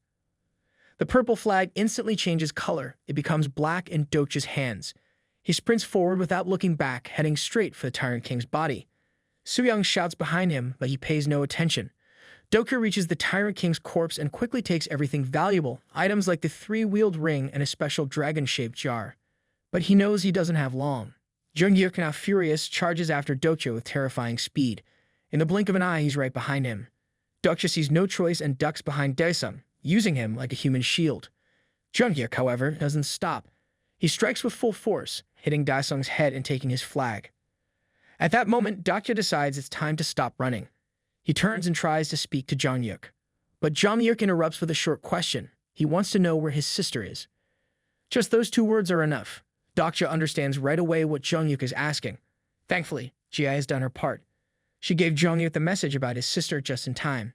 The purple flag instantly changes color. It becomes black in Dokja's hands. He sprints forward without looking back, heading straight for the Tyrant King's body. Suryong shouts behind him, but he pays no attention. Dokja reaches the Tyrant King's corpse and quickly takes everything valuable, items like the 3-wheeled ring and a special dragon-shaped jar. But he knows he doesn't have long. Jong-yuk, now furious, charges after Dokja with terrifying speed. In the blink of an eye, he's right behind him. Dokja sees no choice and ducks behind Daesung, using him like a human shield. Jong-yuk, however, doesn't stop. He strikes with full force, hitting Daesung's head and taking his flag. At that moment, Dokja decides it's time to stop running. He turns and tries to speak to Jong-yuk. But Jong-yuk interrupts with a short question. He wants to know where his sister is. Just those 2 words are enough. Dokja understands right away what Jong-yuk is asking. Thankfully, Jia has done her part. She gave Jong-yuk the message about his sister just in time.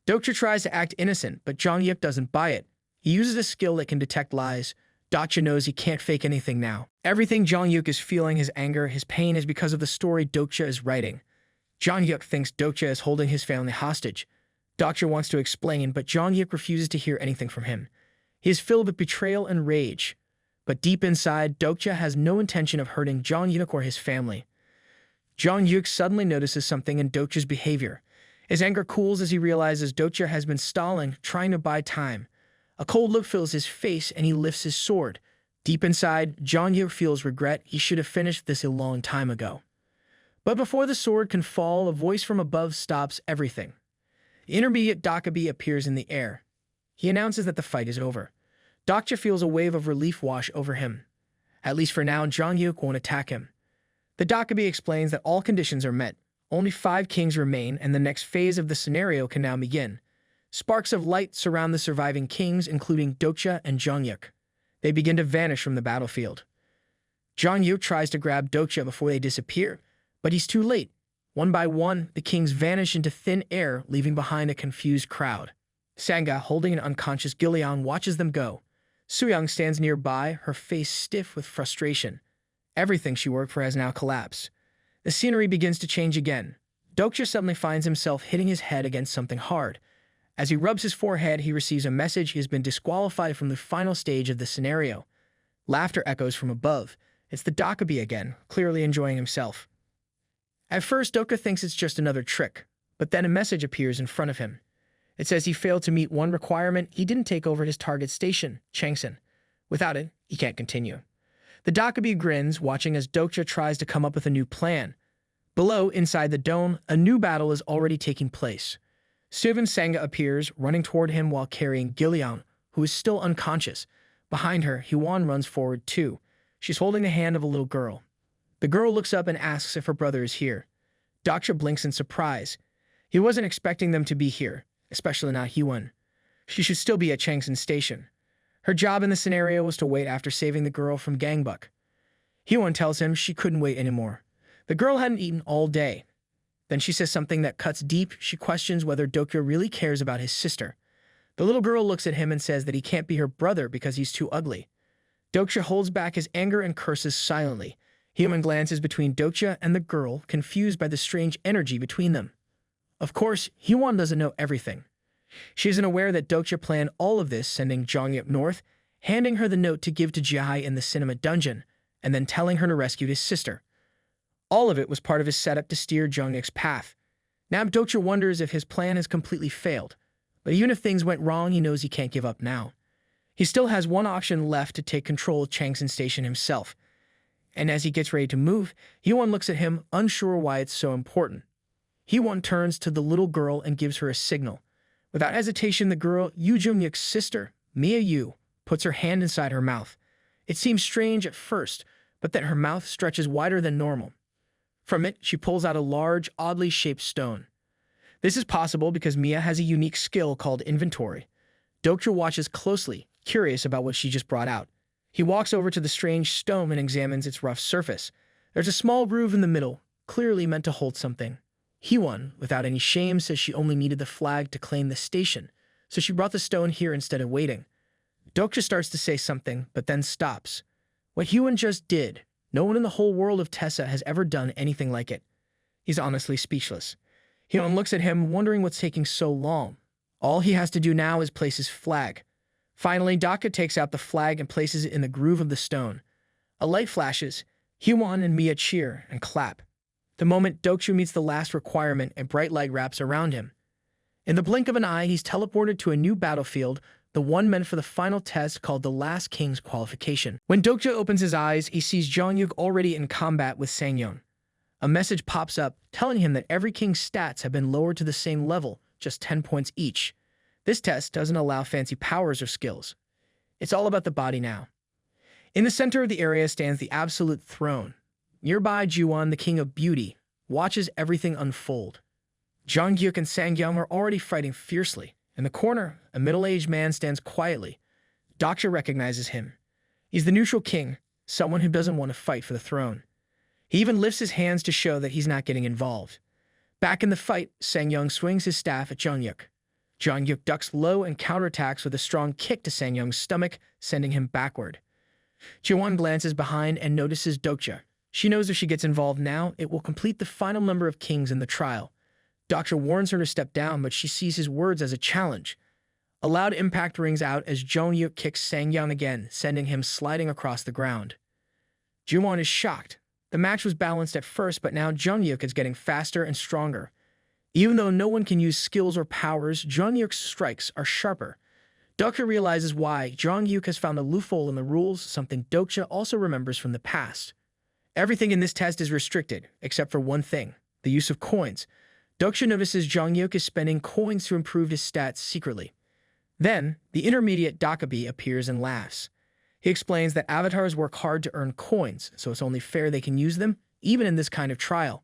Dokja tries to act innocent, but Jong-yuk doesn't buy it. He uses a skill that can detect lies. Dokja knows he can't fake anything now. Everything Jong-yuk is feeling, his anger, his pain, is because of the story Dokja is writing. Jong-yuk thinks Dokja is holding his family hostage. Dokja wants to explain, but Jong-yuk refuses to hear anything from him. He is filled with betrayal and rage. But deep inside, Dokja has no intention of hurting Jong-yuk or his family. Jong-yuk suddenly notices something in Dokja's behavior. His anger cools as he realizes Dokja has been stalling, trying to buy time. A cold look fills his face and he lifts his sword. Deep inside, Jong-yuk feels regret. He should have finished this a long time ago. But before the sword can fall, a voice from above stops everything. The intermediate Dokja appears in the air. He announces that the fight is over. Dokja feels a wave of relief wash over him. At least for now, Jong-yuk won't attack him. The Dokja explains that all conditions are met. Only 5 kings remain, and the next phase of the scenario can now begin. Sparks of light surround the surviving kings, including Dokja and Jong-yuk. They begin to vanish from the battlefield. Jong-yuk tries to grab Dokja before they disappear, but he's too late. One by one, the kings vanish into thin air, leaving behind a confused crowd. Sanga, holding an unconscious Gillian, watches them go. Suyang stands nearby, her face stiff with frustration. Everything she worked for has now collapsed. The scenery begins to change again. Dokja suddenly finds himself hitting his head against something hard. As he rubs his forehead, he receives a message: he has been disqualified from the final stage of the scenario. Laughter echoes from above. It's the Dokja again, clearly enjoying himself. At first, Dokja thinks it's just another trick, but then a message appears in front of him. It says he failed to meet one requirement. He didn't take over his target station, Changsan. Without it, he can't continue. The Dokja grins, watching as Dokja tries to come up with a new plan. Below, inside the dome, a new battle is already taking place. Suvan Sanga appears, running toward him while carrying Gillian, who is still unconscious. Behind her, Hyewon runs forward too. She's holding the hand of a little girl. The girl looks up and asks if her brother is here. Dokja blinks in surprise. He wasn't expecting them to be here, especially not Hyewon. She should still be at Changsan Station. Her job in the scenario was to wait after saving the girl from gangbuk. Hyewon tells him she couldn't wait anymore. The girl hadn't eaten all day. Then she says something that cuts deep. She questions whether Dokja really cares about his sister. The little girl looks at him and says that he can't be her brother because he's too ugly. Dokja holds back his anger and curses silently. Hyewon glances between Dokja and the girl, confused by the strange energy between them. Of course, Hyewon doesn't know everything. She isn't aware that Dokja planned all of this, sending Jong-yuk north, handing her the note to give to Jihai in the cinema dungeon, and then telling her to rescue his sister. All of it was part of his setup to steer Jong-yuk's path. Now Dokja wonders if his plan has completely failed, but even if things went wrong, he knows he can't give up now. He still has one option left: to take control of Changsan Station himself. And as he gets ready to move, Hyewon looks at him, unsure why it's so important. Hyewon turns to the little girl and gives her a signal. Without hesitation, the girl, Yoo Jung-yuk's sister, Mia Yoo, puts her hand inside her mouth. It seems strange at first, but then her mouth stretches wider than normal. From it, she pulls out a large, oddly shaped stone. This is possible because Mia has a unique skill called inventory. Dokja watches closely, curious about what she just brought out. He walks over to the strange stone and examines its rough surface. There's a small groove in the middle, clearly meant to hold something. Hyewon, without any shame, says she only needed the flag to claim the station, so she brought the stone here instead of waiting. Dokja starts to say something, but then stops. What Hyewon just did, no one in the whole world of Tessa has ever done anything like it. He's honestly speechless. Hyewon looks at him, wondering what's taking so long. All he has to do now is place his flag. Finally, Dokja takes out the flag and places it in the groove of the stone. A light flashes. Hyewon and Mia cheer and clap. The moment Dokja meets the last requirement, a bright light wraps around him. In the blink of an eye, he's teleported to a new battlefield, the one meant for the final test called the Last King's Qualification. When Dokja opens his eyes, he sees Jong-yuk already in combat with Sangyeon. A message pops up telling him that every king's stats have been lowered to the same level, just 10 points each. This test doesn't allow fancy powers or skills. It's all about the body now. In the center of the area stands the absolute throne. Nearby, Jiwon, the king of beauty, watches everything unfold. Jong-yuk and Sangyeon are already fighting fiercely. In the corner, a middle-aged man stands quietly. Dokja recognizes him. He's the neutral king, someone who doesn't want to fight for the throne. He even lifts his hands to show that he's not getting involved. Back in the fight, Sangyeon swings his staff at Jong-yuk. Jong-yuk ducks low and counterattacks with a strong kick to Sangyeon's stomach, sending him backward. Jiwon glances behind and notices Dokja. She knows if she gets involved now, it will complete the final number of kings in the trial. Dokja warns her to step down, but she sees his words as a challenge. A loud impact rings out as Jonghyuk kicks Sangyeon again, sending him sliding across the ground. Jiwon is shocked. The match was balanced at first, but now Jonghyuk is getting faster and stronger. Even though no one can use skills or powers, Jonghyuk's strikes are sharper. Dokja realizes why. Jonghyuk has found a loophole in the rules, something Dokja also remembers from the past. Everything in this test is restricted, except for one thing, the use of coins. Dokja notices Jonghyuk is spending coins to improve his stats secretly. Then, the intermediate Dokja appears and laughs. He explains that avatars work hard to earn coins, so it's only fair they can use them, even in this kind of trial.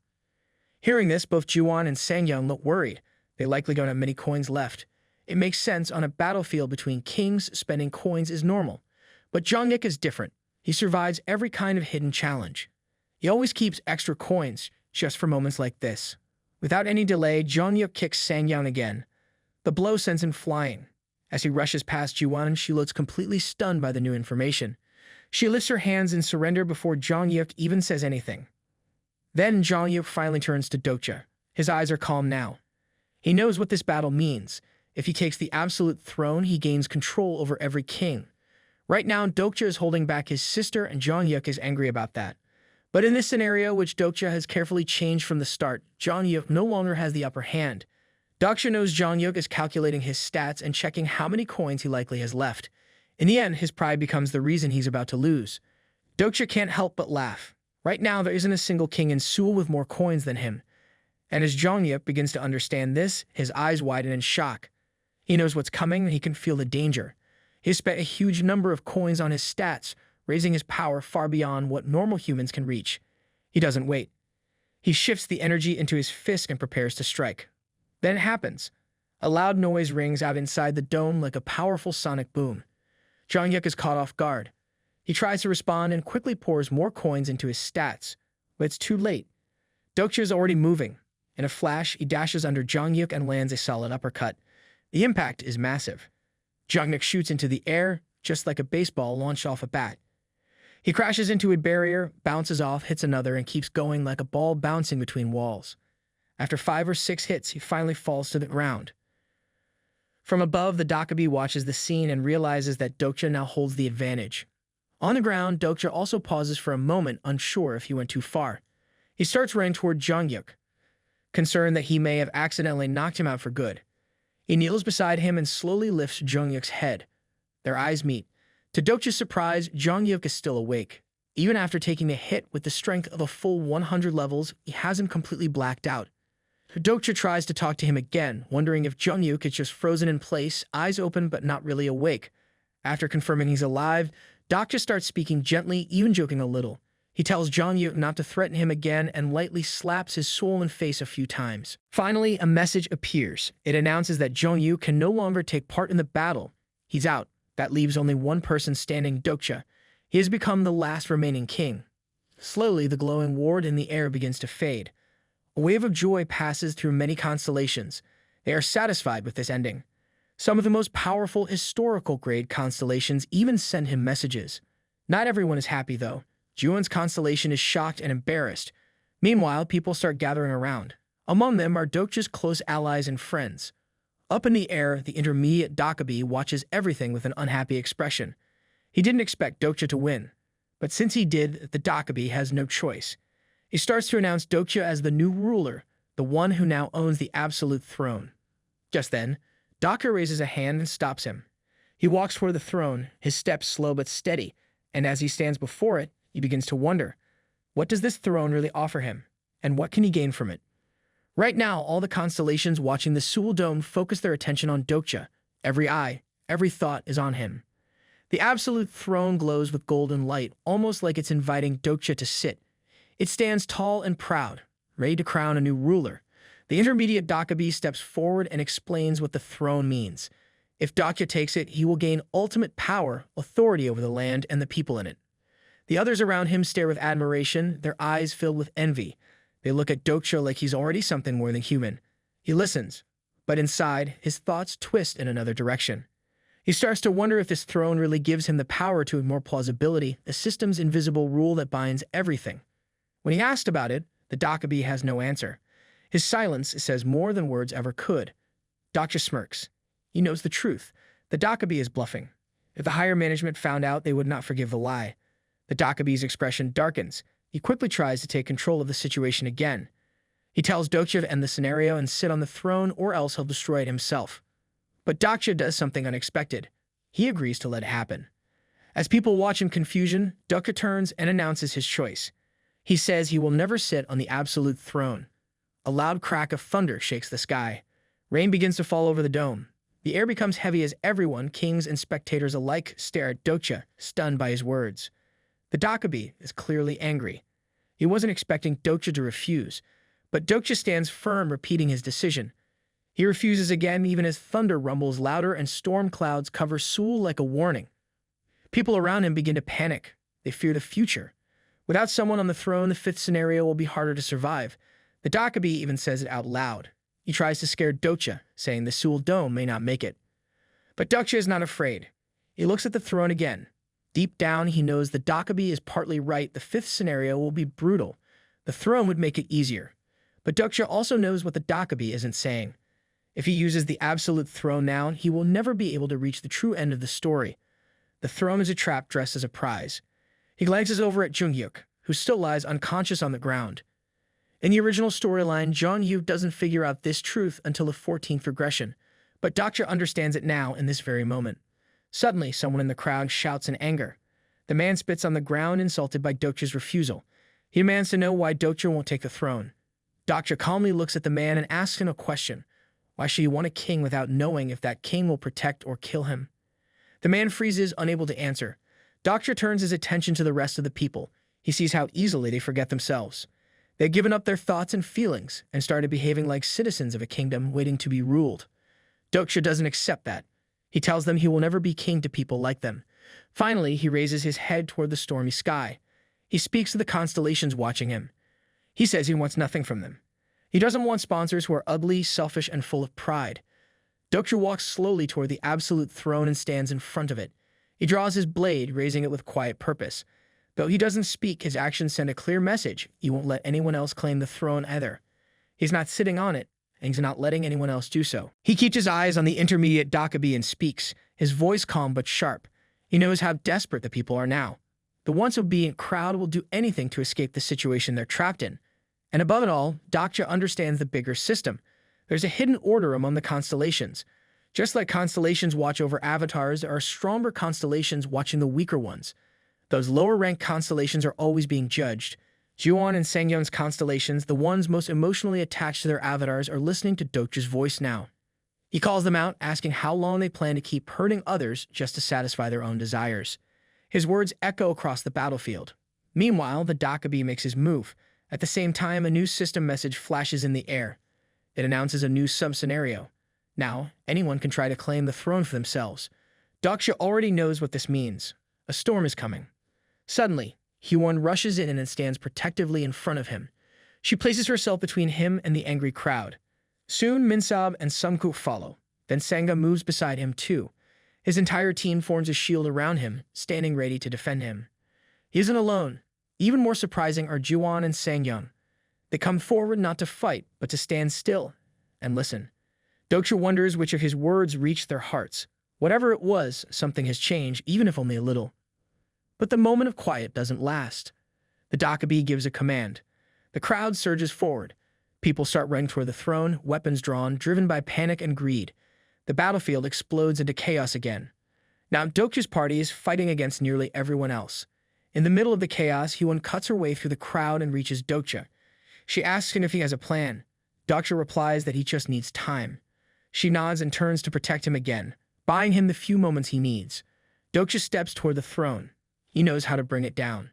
Hearing this, both Jiwon and Sangyeon look worried. They likely don't have many coins left. It makes sense on a battlefield between kings, spending coins is normal. But Jonghyuk is different. He survives every kind of hidden challenge. He always keeps extra coins, just for moments like this. Without any delay, Jonghyuk kicks Sangyeon again. The blow sends him flying. As he rushes past Jiwon, she looks completely stunned by the new information. She lifts her hands in surrender before Jonghyuk even says anything. Then Jonghyuk finally turns to Dokja. His eyes are calm now. He knows what this battle means. If he takes the absolute throne, he gains control over every king. Right now, Dokja is holding back his sister, and Jonghyuk is angry about that. But in this scenario, which Dokja has carefully changed from the start, Jonghyuk no longer has the upper hand. Dokja knows Jonghyuk is calculating his stats and checking how many coins he likely has left. In the end, his pride becomes the reason he's about to lose. Dokja can't help but laugh. Right now, there isn't a single king in Seoul with more coins than him. And as Jonghyuk begins to understand this, his eyes widen in shock. He knows what's coming and he can feel the danger. He has spent a huge number of coins on his stats, raising his power far beyond what normal humans can reach. He doesn't wait. He shifts the energy into his fist and prepares to strike. Then it happens. A loud noise rings out inside the dome like a powerful sonic boom. Jonghyuk is caught off guard. He tries to respond and quickly pours more coins into his stats, but it's too late. Dokja is already moving. In a flash, he dashes under Jonghyuk and lands a solid uppercut. The impact is massive. Jonghyuk shoots into the air, just like a baseball launched off a bat. He crashes into a barrier, bounces off, hits another, and keeps going like a ball bouncing between walls. After 5 or 6 hits, he finally falls to the ground. From above, the Dokja watches the scene and realizes that Dokja now holds the advantage. On the ground, Dokja also pauses for a moment, unsure if he went too far. He starts running toward Jonghyuk, concerned that he may have accidentally knocked him out for good. He kneels beside him and slowly lifts Jonghyuk's head. Their eyes meet. To Dokja's surprise, Jonghyuk is still awake. Even after taking a hit with the strength of a full 100 levels, he hasn't completely blacked out. Dokja tries to talk to him again, wondering if Jonghyuk is just frozen in place, eyes open but not really awake. After confirming he's alive, Dokja starts speaking gently, even joking a little. He tells Jonghyuk not to threaten him again and lightly slaps his swollen face a few times. Finally, a message appears. It announces that Jonghyuk can no longer take part in the battle. He's out. That leaves only one person standing, Dokja. He has become the last remaining king. Slowly, the glowing ward in the air begins to fade. A wave of joy passes through many constellations. They are satisfied with this ending. Some of the most powerful historical-grade constellations even send him messages. Not everyone is happy, though. Jiwon's constellation is shocked and embarrassed. Meanwhile, people start gathering around. Among them are Dokja's close allies and friends. Up in the air, the intermediate Dokja watches everything with an unhappy expression. He didn't expect Dokja to win, but since he did, the Dokja has no choice. He starts to announce Dokja as the new ruler, the one who now owns the absolute throne. Just then, Dokja raises a hand and stops him. He walks toward the throne, his steps slow but steady, and as he stands before it, he begins to wonder, what does this throne really offer him, and what can he gain from it? Right now, all the constellations watching the Seoul Dome focus their attention on Dokja. Every eye, every thought is on him. The absolute throne glows with golden light, almost like it's inviting Dokja to sit. It stands tall and proud, ready to crown a new ruler. The intermediate Dokja steps forward and explains what the throne means. If Dokja takes it, he will gain ultimate power, authority over the land and the people in it. The others around him stare with admiration, their eyes filled with envy. They look at Dokja like he's already something more than human. He listens, but inside, his thoughts twist in another direction. He starts to wonder if this throne really gives him the power to ignore plausibility, a system's invisible rule that binds everything. When he asked about it, the Dokja has no answer. His silence says more than words ever could. Dokja smirks. He knows the truth. The Dokja is bluffing. If the higher management found out, they would not forgive the lie. The Dokja's expression darkens. He quickly tries to take control of the situation again. He tells Dokja to end the scenario and sit on the throne, or else he'll destroy it himself. But Dokja does something unexpected. He agrees to let it happen. As people watch in confusion, Dokja turns and announces his choice. He says he will never sit on the absolute throne. A loud crack of thunder shakes the sky. Rain begins to fall over the dome. The air becomes heavy as everyone, kings and spectators alike, stare at Dokja, stunned by his words. The Dokja is clearly angry. He wasn't expecting Dokja to refuse, but Dokja stands firm, repeating his decision. He refuses again, even as thunder rumbles louder and storm clouds cover Seoul like a warning. People around him begin to panic. They fear the future. Without someone on the throne, the fifth scenario will be harder to survive. The Dokja even says it out loud. He tries to scare Dokja, saying the Seoul Dome may not make it. But Dokja is not afraid. He looks at the throne again. Deep down, he knows the Dokja is partly right. The fifth scenario will be brutal. The throne would make it easier. But Dokja also knows what the Dokja isn't saying. If he uses the absolute throne now, he will never be able to reach the true end of the story. The throne is a trap dressed as a prize. He glances over at Junghyuk, who still lies unconscious on the ground. In the original storyline, Junghyuk doesn't figure out this truth until the 14th regression, but Dokja understands it now in this very moment. Suddenly, someone in the crowd shouts in anger. The man spits on the ground, insulted by Dokja's refusal. He demands to know why Dokja won't take the throne. Dokja calmly looks at the man and asks him a question. Why should he want a king without knowing if that king will protect or kill him? The man freezes, unable to answer. Dokja turns his attention to the rest of the people. He sees how easily they forget themselves. They've given up their thoughts and feelings and started behaving like citizens of a kingdom waiting to be ruled. Dokja doesn't accept that. He tells them he will never be king to people like them. Finally, he raises his head toward the stormy sky. He speaks to the constellations watching him. He says he wants nothing from them. He doesn't want sponsors who are ugly, selfish, and full of pride. Dokja walks slowly toward the absolute throne and stands in front of it. He draws his blade, raising it with quiet purpose. Though he doesn't speak, his actions send a clear message. He won't let anyone else claim the throne either. He's not sitting on it, and he's not letting anyone else do so. He keeps his eyes on the intermediate Dokja and speaks, his voice calm but sharp. He knows how desperate the people are now. The once obedient crowd will do anything to escape the situation they're trapped in. And above it all, Dokja understands the bigger system. There's a hidden order among the constellations. Just like constellations watch over avatars, there are stronger constellations watching the weaker ones. Those lower-ranked constellations are always being judged. Juwon and Sangyun's constellations, the ones most emotionally attached to their avatars, are listening to Dokja's voice now. He calls them out, asking how long they plan to keep hurting others just to satisfy their own desires. His words echo across the battlefield. Meanwhile, the Dokja makes his move. At the same time, a new system message flashes in the air. It announces a new sub-scenario. Now, anyone can try to claim the throne for themselves. Dokja already knows what this means. A storm is coming. Suddenly, Hyewon rushes in and stands protectively in front of him. She places herself between him and the angry crowd. Soon, Minsab and Sungkook follow. Then Sangha moves beside him too. His entire team forms a shield around him, standing ready to defend him. He isn't alone. Even more surprising are Juwon and Sangyun. They come forward not to fight, but to stand still and listen. Dokja wonders which of his words reached their hearts. Whatever it was, something has changed, even if only a little. But the moment of quiet doesn't last. The Dokja gives a command. The crowd surges forward. People start running toward the throne, weapons drawn, driven by panic and greed. The battlefield explodes into chaos again. Now, Dokja's party is fighting against nearly everyone else. In the middle of the chaos, Hyewon cuts her way through the crowd and reaches Dokja. She asks him if he has a plan. Dokja replies that he just needs time. She nods and turns to protect him again, buying him the few moments he needs. Dokja steps toward the throne. He knows how to bring it down.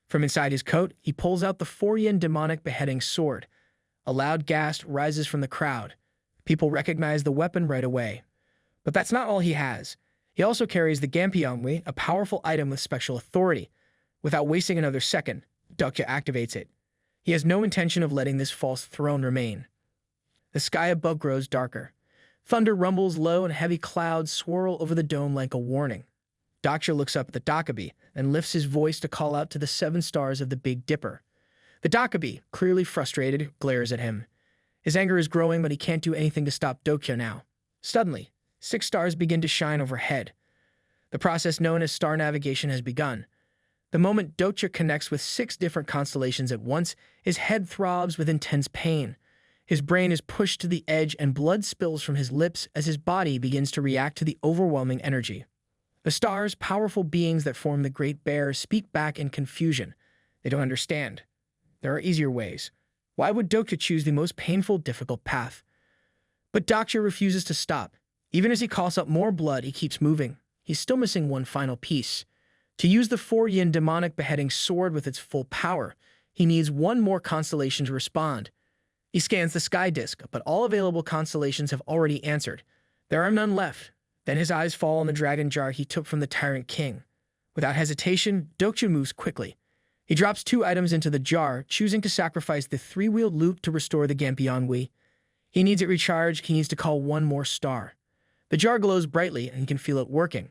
From inside his coat, he pulls out the 4-yen demonic beheading sword. A loud gasp rises from the crowd. People recognize the weapon right away. But that's not all he has. He also carries the Gampyeongwi, a powerful item with special authority. Without wasting another second, Dokja activates it. He has no intention of letting this false throne remain. The sky above grows darker. Thunder rumbles low and heavy clouds swirl over the dome like a warning. Dokja looks up at the Dokja and lifts his voice to call out to the 7 stars of the Big Dipper. The Dokja, clearly frustrated, glares at him. His anger is growing, but he can't do anything to stop Dokja now. Suddenly, 6 stars begin to shine overhead. The process known as star navigation has begun. The moment Dokja connects with 6 different constellations at once, his head throbs with intense pain. His brain is pushed to the edge and blood spills from his lips as his body begins to react to the overwhelming energy. The stars, powerful beings that form the Great Bear, speak back in confusion. They don't understand. There are easier ways. Why would Dokja choose the most painful, difficult path? But Dokja refuses to stop. Even as he coughs up more blood, he keeps moving. He's still missing one final piece. To use the 4-yin demonic beheading sword with its full power, he needs one more constellation to respond. He scans the sky disk, but all available constellations have already answered. There are none left. Then his eyes fall on the dragon jar he took from the Tyrant King. Without hesitation, Dokja moves quickly. He drops 2 items into the jar, choosing to sacrifice the 3-wheeled loop to restore the Gampion. He needs it recharged. He needs to call one more star. The jar glows brightly, and he can feel it working.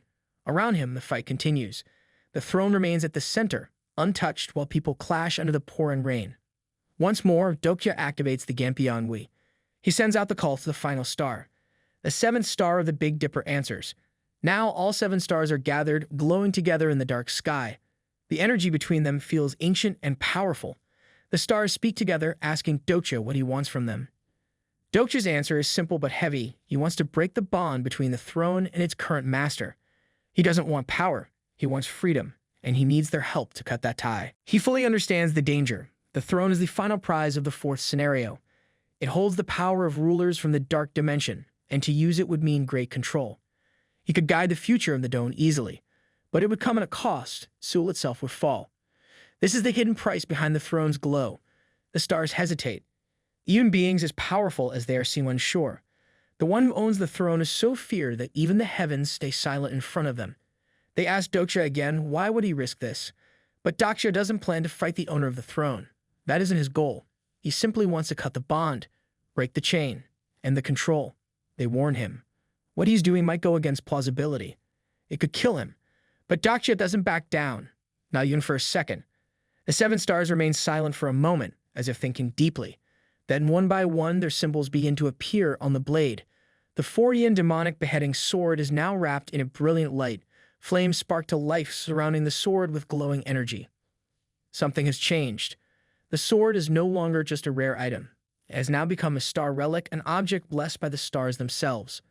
Around him, the fight continues. The throne remains at the center, untouched, while people clash under the pouring rain. Once more, Dokja activates the Gampion. He sends out the call to the final star. The 7th star of the Big Dipper answers. Now all 7 stars are gathered, glowing together in the dark sky. The energy between them feels ancient and powerful. The stars speak together, asking Dokja what he wants from them. Dokja's answer is simple but heavy. He wants to break the bond between the throne and its current master. He doesn't want power. He wants freedom, and he needs their help to cut that tie. He fully understands the danger. The throne is the final prize of the 4th scenario. It holds the power of rulers from the dark dimension, and to use it would mean great control. He could guide the future of the Dome easily, but it would come at a cost. Seoul itself would fall. This is the hidden price behind the throne's glow. The stars hesitate. Even beings as powerful as they are seem unsure. The one who owns the throne is so feared that even the heavens stay silent in front of them. They ask Dokja again, why would he risk this? But Dokja doesn't plan to fight the owner of the throne. That isn't his goal. He simply wants to cut the bond, break the chain, end the control. They warn him. What he's doing might go against plausibility. It could kill him. But Dokja doesn't back down, not even for a second. The 7 stars remain silent for a moment, as if thinking deeply. Then one by one, their symbols begin to appear on the blade. The 4-yin demonic beheading sword is now wrapped in a brilliant light. Flames spark to life, surrounding the sword with glowing energy. Something has changed. The sword is no longer just a rare item. It has now become a star relic, an object blessed by the stars themselves.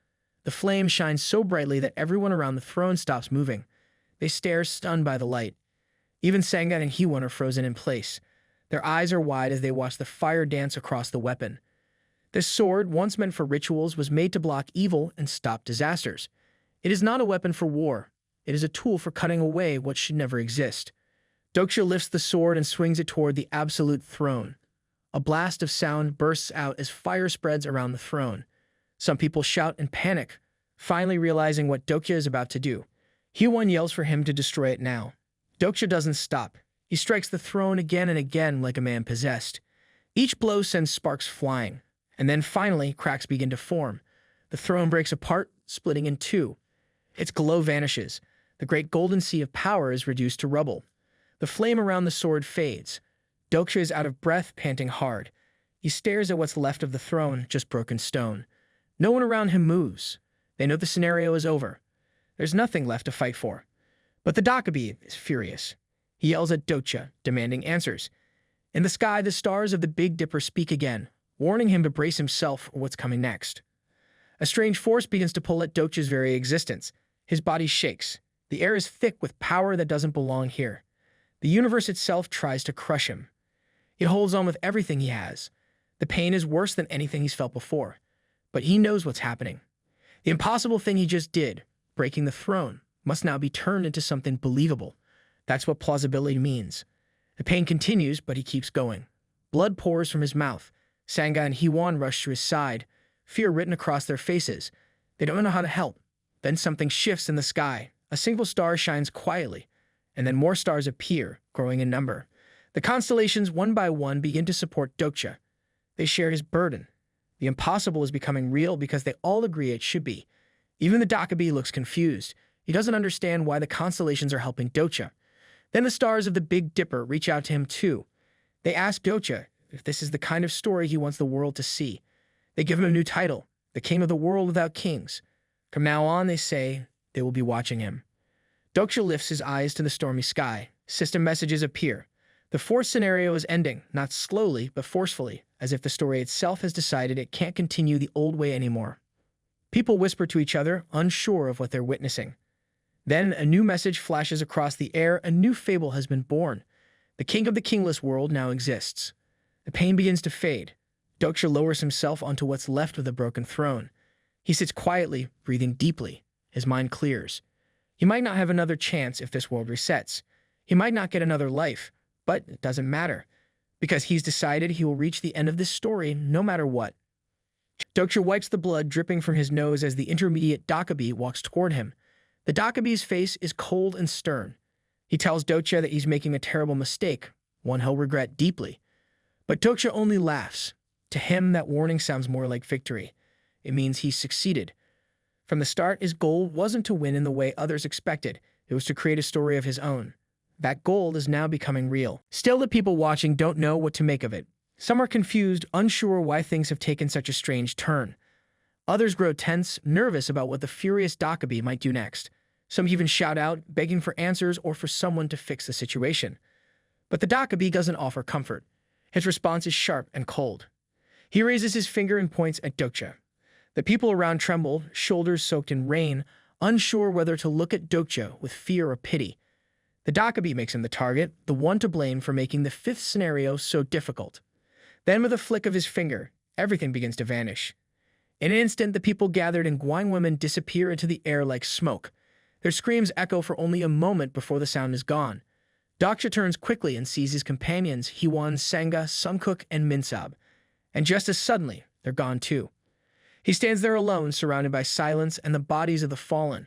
The flame shines so brightly that everyone around the throne stops moving. They stare, stunned by the light. Even Sangan and Hwon are frozen in place. Their eyes are wide as they watch the fire dance across the weapon. This sword, once meant for rituals, was made to block evil and stop disasters. It is not a weapon for war. It is a tool for cutting away what should never exist. Dokja lifts the sword and swings it toward the absolute throne. A blast of sound bursts out as fire spreads around the throne. Some people shout in panic, finally realizing what Dokja is about to do. Hwon yells for him to destroy it now. Dokja doesn't stop. He strikes the throne again and again like a man possessed. Each blow sends sparks flying, and then finally cracks begin to form. The throne breaks apart, splitting in 2. Its glow vanishes. The great golden sea of power is reduced to rubble. The flame around the sword fades. Dokja is out of breath, panting hard. He stares at what's left of the throne, just broken stone. No one around him moves. They know the scenario is over. There's nothing left to fight for. But the Dokja is furious. He yells at Dokja, demanding answers. In the sky, the stars of the Big Dipper speak again, warning him to brace himself for what's coming next. A strange force begins to pull at Dokja's very existence. His body shakes. The air is thick with power that doesn't belong here. The universe itself tries to crush him. He holds on with everything he has. The pain is worse than anything he's felt before. But he knows what's happening. The impossible thing he just did, breaking the throne, must now be turned into something believable. That's what plausibility means. The pain continues, but he keeps going. Blood pours from his mouth. Sangan and Hwon rush to his side, fear written across their faces. They don't know how to help. Then something shifts in the sky. A single star shines quietly, and then more stars appear, growing in number. The constellations, one by one, begin to support Dokja. They share his burden. The impossible is becoming real because they all agree it should be. Even the Dokja looks confused. He doesn't understand why the constellations are helping Dokja. Then the stars of the Big Dipper reach out to him too. They ask Dokja if this is the kind of story he wants the world to see. They give him a new title, the King of the World Without Kings. From now on, they say, they will be watching him. Dokja lifts his eyes to the stormy sky. System messages appear. The fourth scenario is ending, not slowly, but forcefully, as if the story itself has decided it can't continue the old way anymore. People whisper to each other, unsure of what they're witnessing. Then a new message flashes across the air. A new fable has been born. The king of the kingless world now exists. The pain begins to fade. Dokja lowers himself onto what's left of the broken throne. He sits quietly, breathing deeply. His mind clears. He might not have another chance if this world resets. He might not get another life, but it doesn't matter, because he's decided he will reach the end of this story no matter what. Dokja wipes the blood dripping from his nose as the intermediate Dokja walks toward him. The Dokja's face is cold and stern. He tells Dokja that he's making a terrible mistake, one he'll regret deeply. But Dokja only laughs. To him, that warning sounds more like victory. It means he's succeeded. From the start, his goal wasn't to win in the way others expected. It was to create a story of his own. That goal is now becoming real. Still, the people watching don't know what to make of it. Some are confused, unsure why things have taken such a strange turn. Others grow tense, nervous about what the furious Dokja might do next. Some even shout out, begging for answers or for someone to fix the situation. But the Dokja doesn't offer comfort. His response is sharp and cold. He raises his finger and points at Dokja. The people around tremble, shoulders soaked in rain, unsure whether to look at Dokja with fear or pity. The Dokja makes him the target, the one to blame for making the fifth scenario so difficult. Then with a flick of his finger, everything begins to vanish. In an instant, the people gathered in Gwine women disappear into the air like smoke. Their screams echo for only a moment before the sound is gone. Dokja turns quickly and sees his companions, Hiwan, Sanga, Sungkook, and Minsab. And just as suddenly, they're gone too. He stands there alone, surrounded by silence and the bodies of the fallen.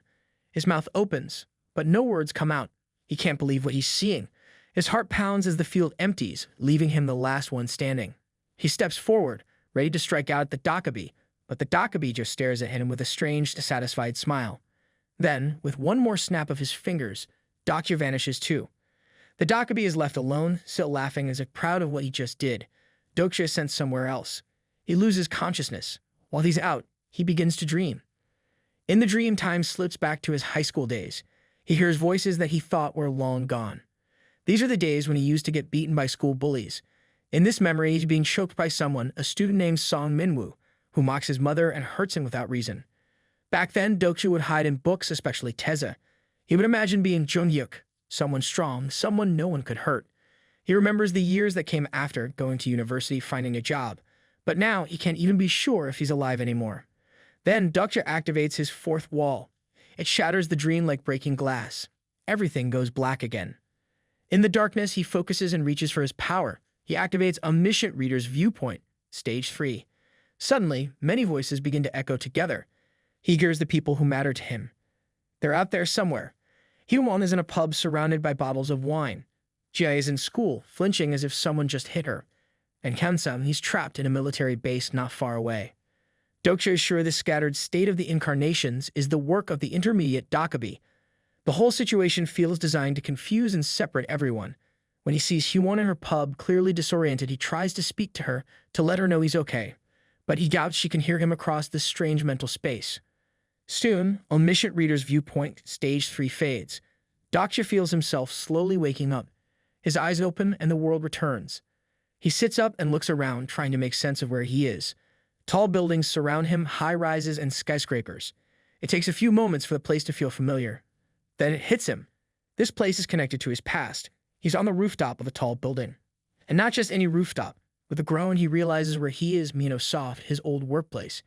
His mouth opens, but no words come out. He can't believe what he's seeing. His heart pounds as the field empties, leaving him the last one standing. He steps forward, ready to strike out at the Dokja, but the Dokja just stares at him with a strange, dissatisfied smile. Then, with one more snap of his fingers, Dokja vanishes too. The Dokja is left alone, still laughing as if proud of what he just did. Dokja is sent somewhere else. He loses consciousness. While he's out, he begins to dream. In the dream, time slips back to his high school days. He hears voices that he thought were long gone. These are the days when he used to get beaten by school bullies. In this memory, he's being choked by someone, a student named Song Minwoo, who mocks his mother and hurts him without reason. Back then, Dokja would hide in books, especially Teza. He would imagine being Jonghyuk, someone strong, someone no one could hurt. He remembers the years that came after, going to university, finding a job. But now, he can't even be sure if he's alive anymore. Then, Dokja activates his fourth wall. It shatters the dream like breaking glass. Everything goes black again. In the darkness, he focuses and reaches for his power. He activates Omniscient Reader's Viewpoint, stage 3. Suddenly, many voices begin to echo together. He hears the people who matter to him. They're out there somewhere. Hyewon is in a pub surrounded by bottles of wine. Jia is in school, flinching as if someone just hit her. And Kansam, he's trapped in a military base not far away. Dokja is sure this scattered state of the incarnations is the work of the intermediate Dokja. The whole situation feels designed to confuse and separate everyone. When he sees Hyewon in her pub, clearly disoriented, he tries to speak to her to let her know he's okay. But he doubts she can hear him across this strange mental space. Soon, Omniscient Reader's Viewpoint, stage 3 fades. Dokja feels himself slowly waking up. His eyes open and the world returns. He sits up and looks around, trying to make sense of where he is. Tall buildings surround him, high-rises and skyscrapers. It takes a few moments for the place to feel familiar. Then it hits him. This place is connected to his past. He's on the rooftop of a tall building. And not just any rooftop. With a groan, he realizes where he is, Mino Soft, his old workplace.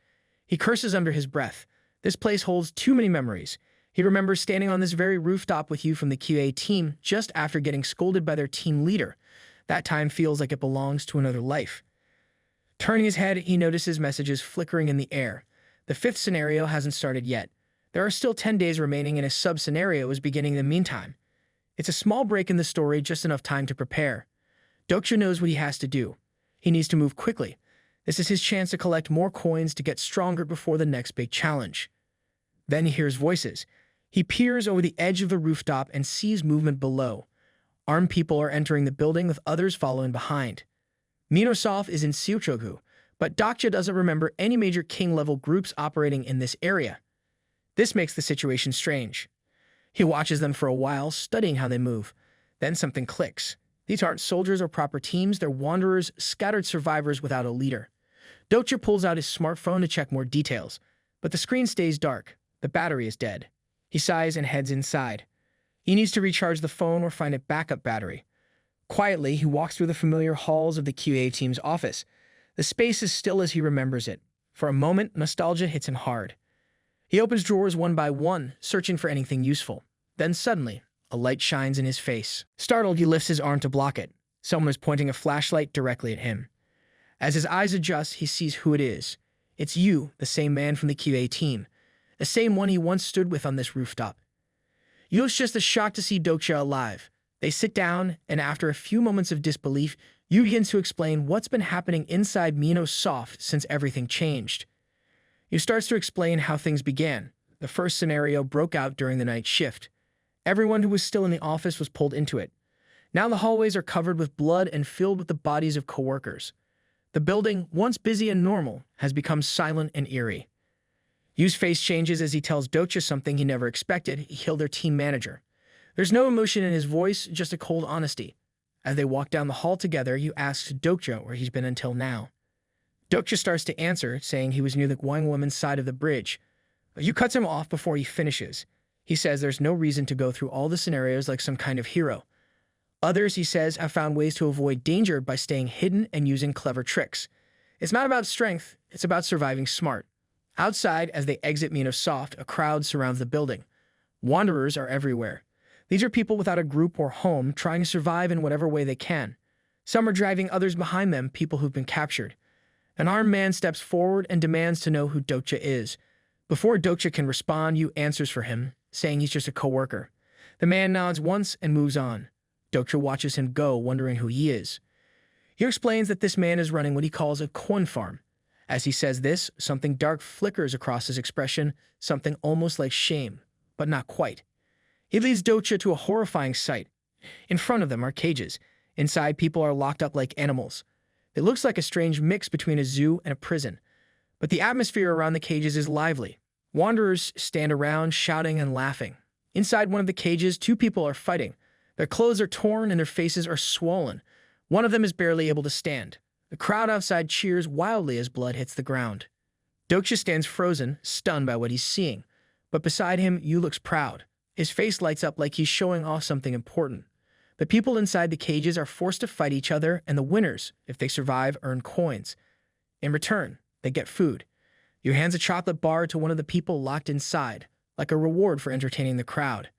He curses under his breath. This place holds too many memories. He remembers standing on this very rooftop with you from the QA team just after getting scolded by their team leader. That time feels like it belongs to another life. Turning his head, he notices messages flickering in the air. The fifth scenario hasn't started yet. There are still 10 days remaining and a sub-scenario is beginning in the meantime. It's a small break in the story, just enough time to prepare. Dokja knows what he has to do. He needs to move quickly. This is his chance to collect more coins to get stronger before the next big challenge. Then he hears voices. He peers over the edge of the rooftop and sees movement below. Armed people are entering the building with others following behind. Minosov is in Siochogu, but Dokja doesn't remember any major king-level groups operating in this area. This makes the situation strange. He watches them for a while, studying how they move. Then something clicks. These aren't soldiers or proper teams, they're wanderers, scattered survivors without a leader. Dokja pulls out his smartphone to check more details, but the screen stays dark. The battery is dead. He sighs and heads inside. He needs to recharge the phone or find a backup battery. Quietly, he walks through the familiar halls of the QA team's office. The space is still as he remembers it. For a moment, nostalgia hits him hard. He opens drawers one by one, searching for anything useful. Then suddenly, a light shines in his face. Startled, he lifts his arm to block it. Someone is pointing a flashlight directly at him. As his eyes adjust, he sees who it is. It's you, the same man from the QA team. The same one he once stood with on this rooftop. Yu's just as shocked to see Dokja alive. They sit down, and after a few moments of disbelief, Yu begins to explain what's been happening inside Minosov since everything changed. Yu starts to explain how things began. The first scenario broke out during the night shift. Everyone who was still in the office was pulled into it. Now the hallways are covered with blood and filled with the bodies of coworkers. The building, once busy and normal, has become silent and eerie. Yu's face changes as he tells Dokja something he never expected. He killed their team manager. There's no emotion in his voice, just a cold honesty. As they walk down the hall together, Yu asks Dokja where he's been until now. Dokja starts to answer, saying he was near the Gwang woman's side of the bridge. Yu cuts him off before he finishes. He says there's no reason to go through all the scenarios like some kind of hero. Others, he says, have found ways to avoid danger by staying hidden and using clever tricks. It's not about strength, it's about surviving smart. Outside, as they exit Minosov, a crowd surrounds the building. Wanderers are everywhere. These are people without a group or home, trying to survive in whatever way they can. Some are driving others behind them, people who've been captured. An armed man steps forward and demands to know who Dokja is. Before Dokja can respond, Yu answers for him, saying he's just a coworker. The man nods once and moves on. Dokja watches him go, wondering who he is. He explains that this man is running what he calls a coin farm. As he says this, something dark flickers across his expression, something almost like shame, but not quite. He leads Dokja to a horrifying sight. In front of them are cages. Inside, people are locked up like animals. It looks like a strange mix between a zoo and a prison. But the atmosphere around the cages is lively. Wanderers stand around, shouting and laughing. Inside one of the cages, two people are fighting. Their clothes are torn and their faces are swollen. One of them is barely able to stand. The crowd outside cheers wildly as blood hits the ground. Dokja stands frozen, stunned by what he's seeing. But beside him, Yu looks proud. His face lights up like he's showing off something important. The people inside the cages are forced to fight each other, and the winners, if they survive, earn coins. In return, they get food. Yu hands a chocolate bar to one of the people locked inside, like a reward for entertaining the crowd.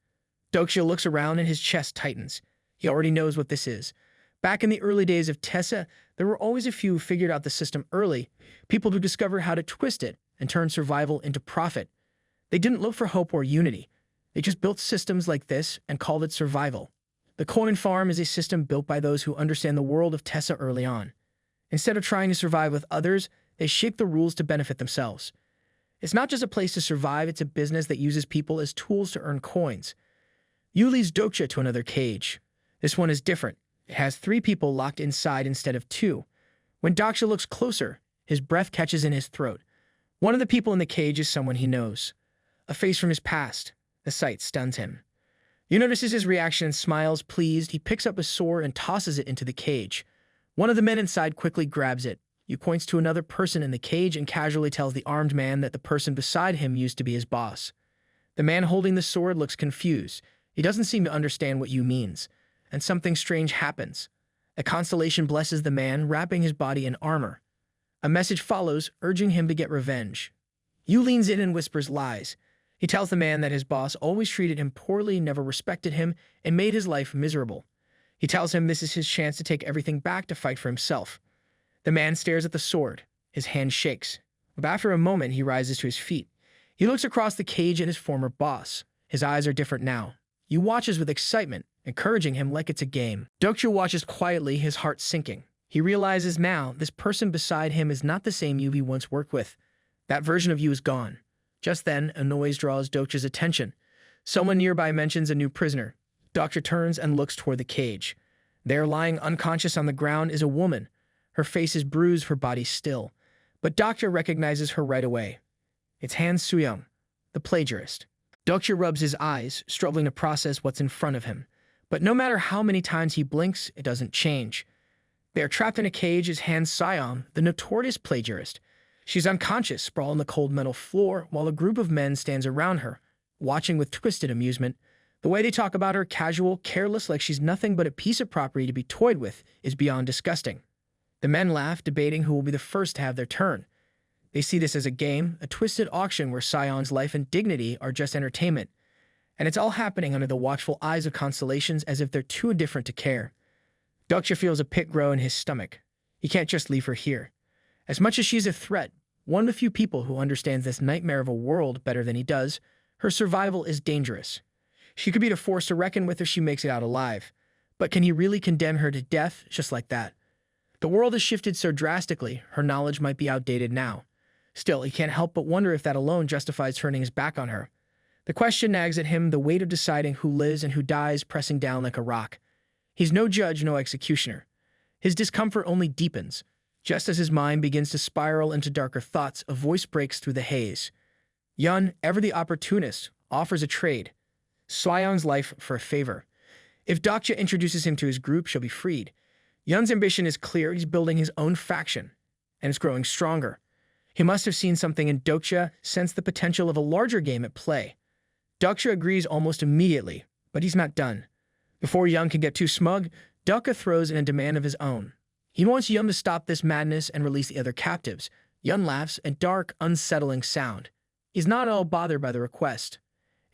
Dokja looks around and his chest tightens. He already knows what this is. Back in the early days of Tessa, there were always a few who figured out the system early, people who discovered how to twist it and turn survival into profit. They didn't look for hope or unity. They just built systems like this and called it survival. The coin farm is a system built by those who understand the world of Tessa early on. Instead of trying to survive with others, they shape the rules to benefit themselves. It's not just a place to survive, it's a business that uses people as tools to earn coins. Yu leads Dokja to another cage. This one is different. It has 3 people locked inside instead of 2. When Dokja looks closer, his breath catches in his throat. One of the people in the cage is someone he knows. A face from his past. The sight stuns him. Yu notices his reaction and smiles, pleased. He picks up a sword and tosses it into the cage. One of the men inside quickly grabs it. Yu points to another person in the cage and casually tells the armed man that the person beside him used to be his boss. The man holding the sword looks confused. He doesn't seem to understand what Yu means. And something strange happens. A constellation blesses the man, wrapping his body in armor. A message follows, urging him to get revenge. Yu leans in and whispers lies. He tells the man that his boss always treated him poorly, never respected him, and made his life miserable. He tells him this is his chance to take everything back to fight for himself. The man stares at the sword. His hand shakes. But after a moment, he rises to his feet. He looks across the cage at his former boss. His eyes are different now. Yu watches with excitement, encouraging him like it's a game. Dokja watches quietly, his heart sinking. He realizes now this person beside him is not the same you he once worked with. That version of you is gone. Just then, a noise draws Dokja's attention. Someone nearby mentions a new prisoner. Dokja turns and looks toward the cage. There, lying unconscious on the ground, is a woman. Her face is bruised, her body still. But Dokja recognizes her right away. It's Han Suyong, the plagiarist. Dokja rubs his eyes, struggling to process what's in front of him. But no matter how many times he blinks, it doesn't change. They are trapped in a cage as Han Suyong, the notorious plagiarist. She's unconscious, sprawled on the cold metal floor, while a group of men stands around her, watching with twisted amusement. The way they talk about her, casual, careless, like she's nothing but a piece of property to be toyed with, is beyond disgusting. The men laugh, debating who will be the first to have their turn. They see this as a game, a twisted auction where Suyong's life and dignity are just entertainment. And it's all happening under the watchful eyes of constellations as if they're too indifferent to care. Dokja feels a pit grow in his stomach. He can't just leave her here. As much as she's a threat, one of the few people who understands this nightmare of a world better than he does, her survival is dangerous. She could be a force to reckon with if she makes it out alive. But can he really condemn her to death just like that? The world has shifted so drastically, her knowledge might be outdated now. Still, he can't help but wonder if that alone justifies turning his back on her. The question nags at him, the weight of deciding who lives and who dies pressing down like a rock. He's no judge, no executioner. His discomfort only deepens. Just as his mind begins to spiral into darker thoughts, a voice breaks through the haze. Yun, ever the opportunist, offers a trade. Suyong's life for a favor. If Dokja introduces him to his group, she'll be freed. Yun's ambition is clear. He's building his own faction, and it's growing stronger. He must have seen something in Dokja, sensed the potential of a larger game at play. Dokja agrees almost immediately, but he's not done. Before Yun can get too smug, Dokja throws in a demand of his own. He wants Yun to stop this madness and release the other captives. Yun laughs, a dark, unsettling sound. He's not at all bothered by the request.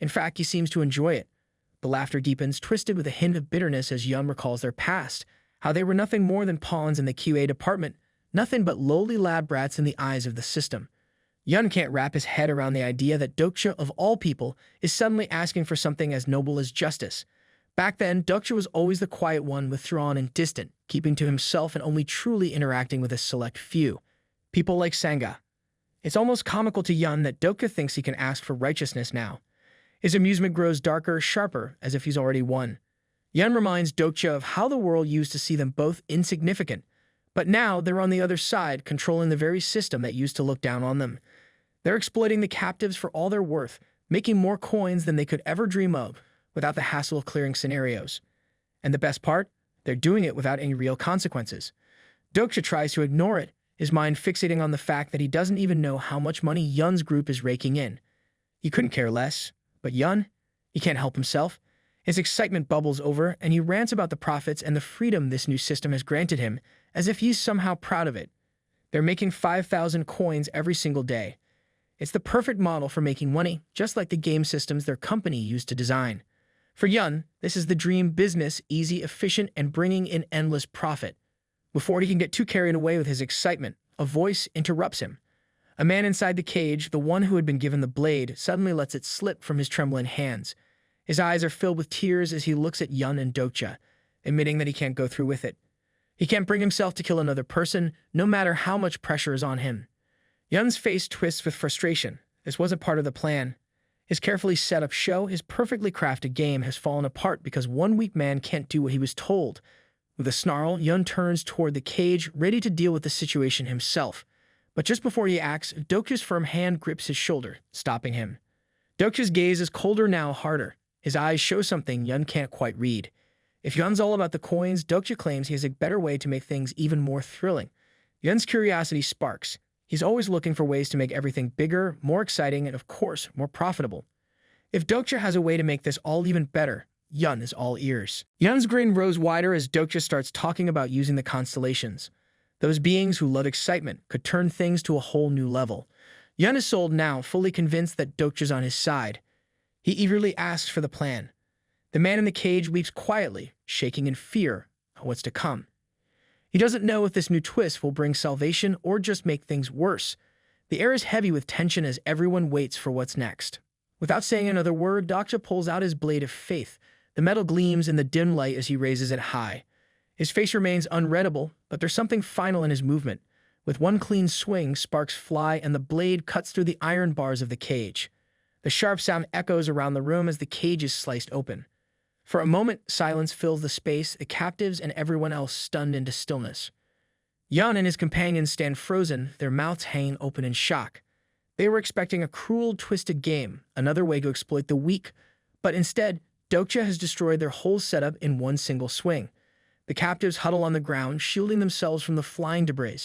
In fact, he seems to enjoy it. The laughter deepens, twisted with a hint of bitterness as Yun recalls their past, how they were nothing more than pawns in the QA department, nothing but lowly lab rats in the eyes of the system. Yun can't wrap his head around the idea that Dokja, of all people, is suddenly asking for something as noble as justice. Back then, Dokja was always the quiet one, withdrawn and distant, keeping to himself and only truly interacting with a select few. People like Sangha. It's almost comical to Yun that Dokja thinks he can ask for righteousness now. His amusement grows darker, sharper, as if he's already won. Yun reminds Dokja of how the world used to see them both insignificant, but now they're on the other side, controlling the very system that used to look down on them. They're exploiting the captives for all they're worth, making more coins than they could ever dream of, without the hassle of clearing scenarios. And the best part? They're doing it without any real consequences. Dokja tries to ignore it, his mind fixating on the fact that he doesn't even know how much money Yun's group is raking in. He couldn't care less. But Yun? He can't help himself. His excitement bubbles over, and he rants about the profits and the freedom this new system has granted him, as if he's somehow proud of it. They're making 5,000 coins every single day. It's the perfect model for making money, just like the game systems their company used to design. For Yun, this is the dream business, easy, efficient, and bringing in endless profit. Before he can get too carried away with his excitement, a voice interrupts him. A man inside the cage, the one who had been given the blade, suddenly lets it slip from his trembling hands. His eyes are filled with tears as he looks at Yun and Dokja, admitting that he can't go through with it. He can't bring himself to kill another person, no matter how much pressure is on him. Yun's face twists with frustration. This wasn't part of the plan. His carefully set up show, his perfectly crafted game, has fallen apart because one weak man can't do what he was told. With a snarl, Yun turns toward the cage, ready to deal with the situation himself. But just before he acts, Dokja's firm hand grips his shoulder, stopping him. Dokja's gaze is colder now, harder. His eyes show something Yun can't quite read. If Yun's all about the coins, Dokja claims he has a better way to make things even more thrilling. Yun's curiosity sparks. He's always looking for ways to make everything bigger, more exciting, and of course, more profitable. If Dokja has a way to make this all even better, Yun is all ears. Yun's grin grows wider as Dokja starts talking about using the constellations. Those beings who love excitement could turn things to a whole new level. Yun is sold now, fully convinced that Dokja's on his side. He eagerly asks for the plan. The man in the cage weeps quietly, shaking in fear of what's to come. He doesn't know if this new twist will bring salvation or just make things worse. The air is heavy with tension as everyone waits for what's next. Without saying another word, Dokja pulls out his blade of faith. The metal gleams in the dim light as he raises it high. His face remains unreadable, but there's something final in his movement. With one clean swing, sparks fly and the blade cuts through the iron bars of the cage. The sharp sound echoes around the room as the cage is sliced open. For a moment, silence fills the space, the captives and everyone else stunned into stillness. Yun and his companions stand frozen, their mouths hanging open in shock. They were expecting a cruel, twisted game, another way to exploit the weak, but instead, Dokja has destroyed their whole setup in one single swing. The captives huddle on the ground, shielding themselves from the flying debris.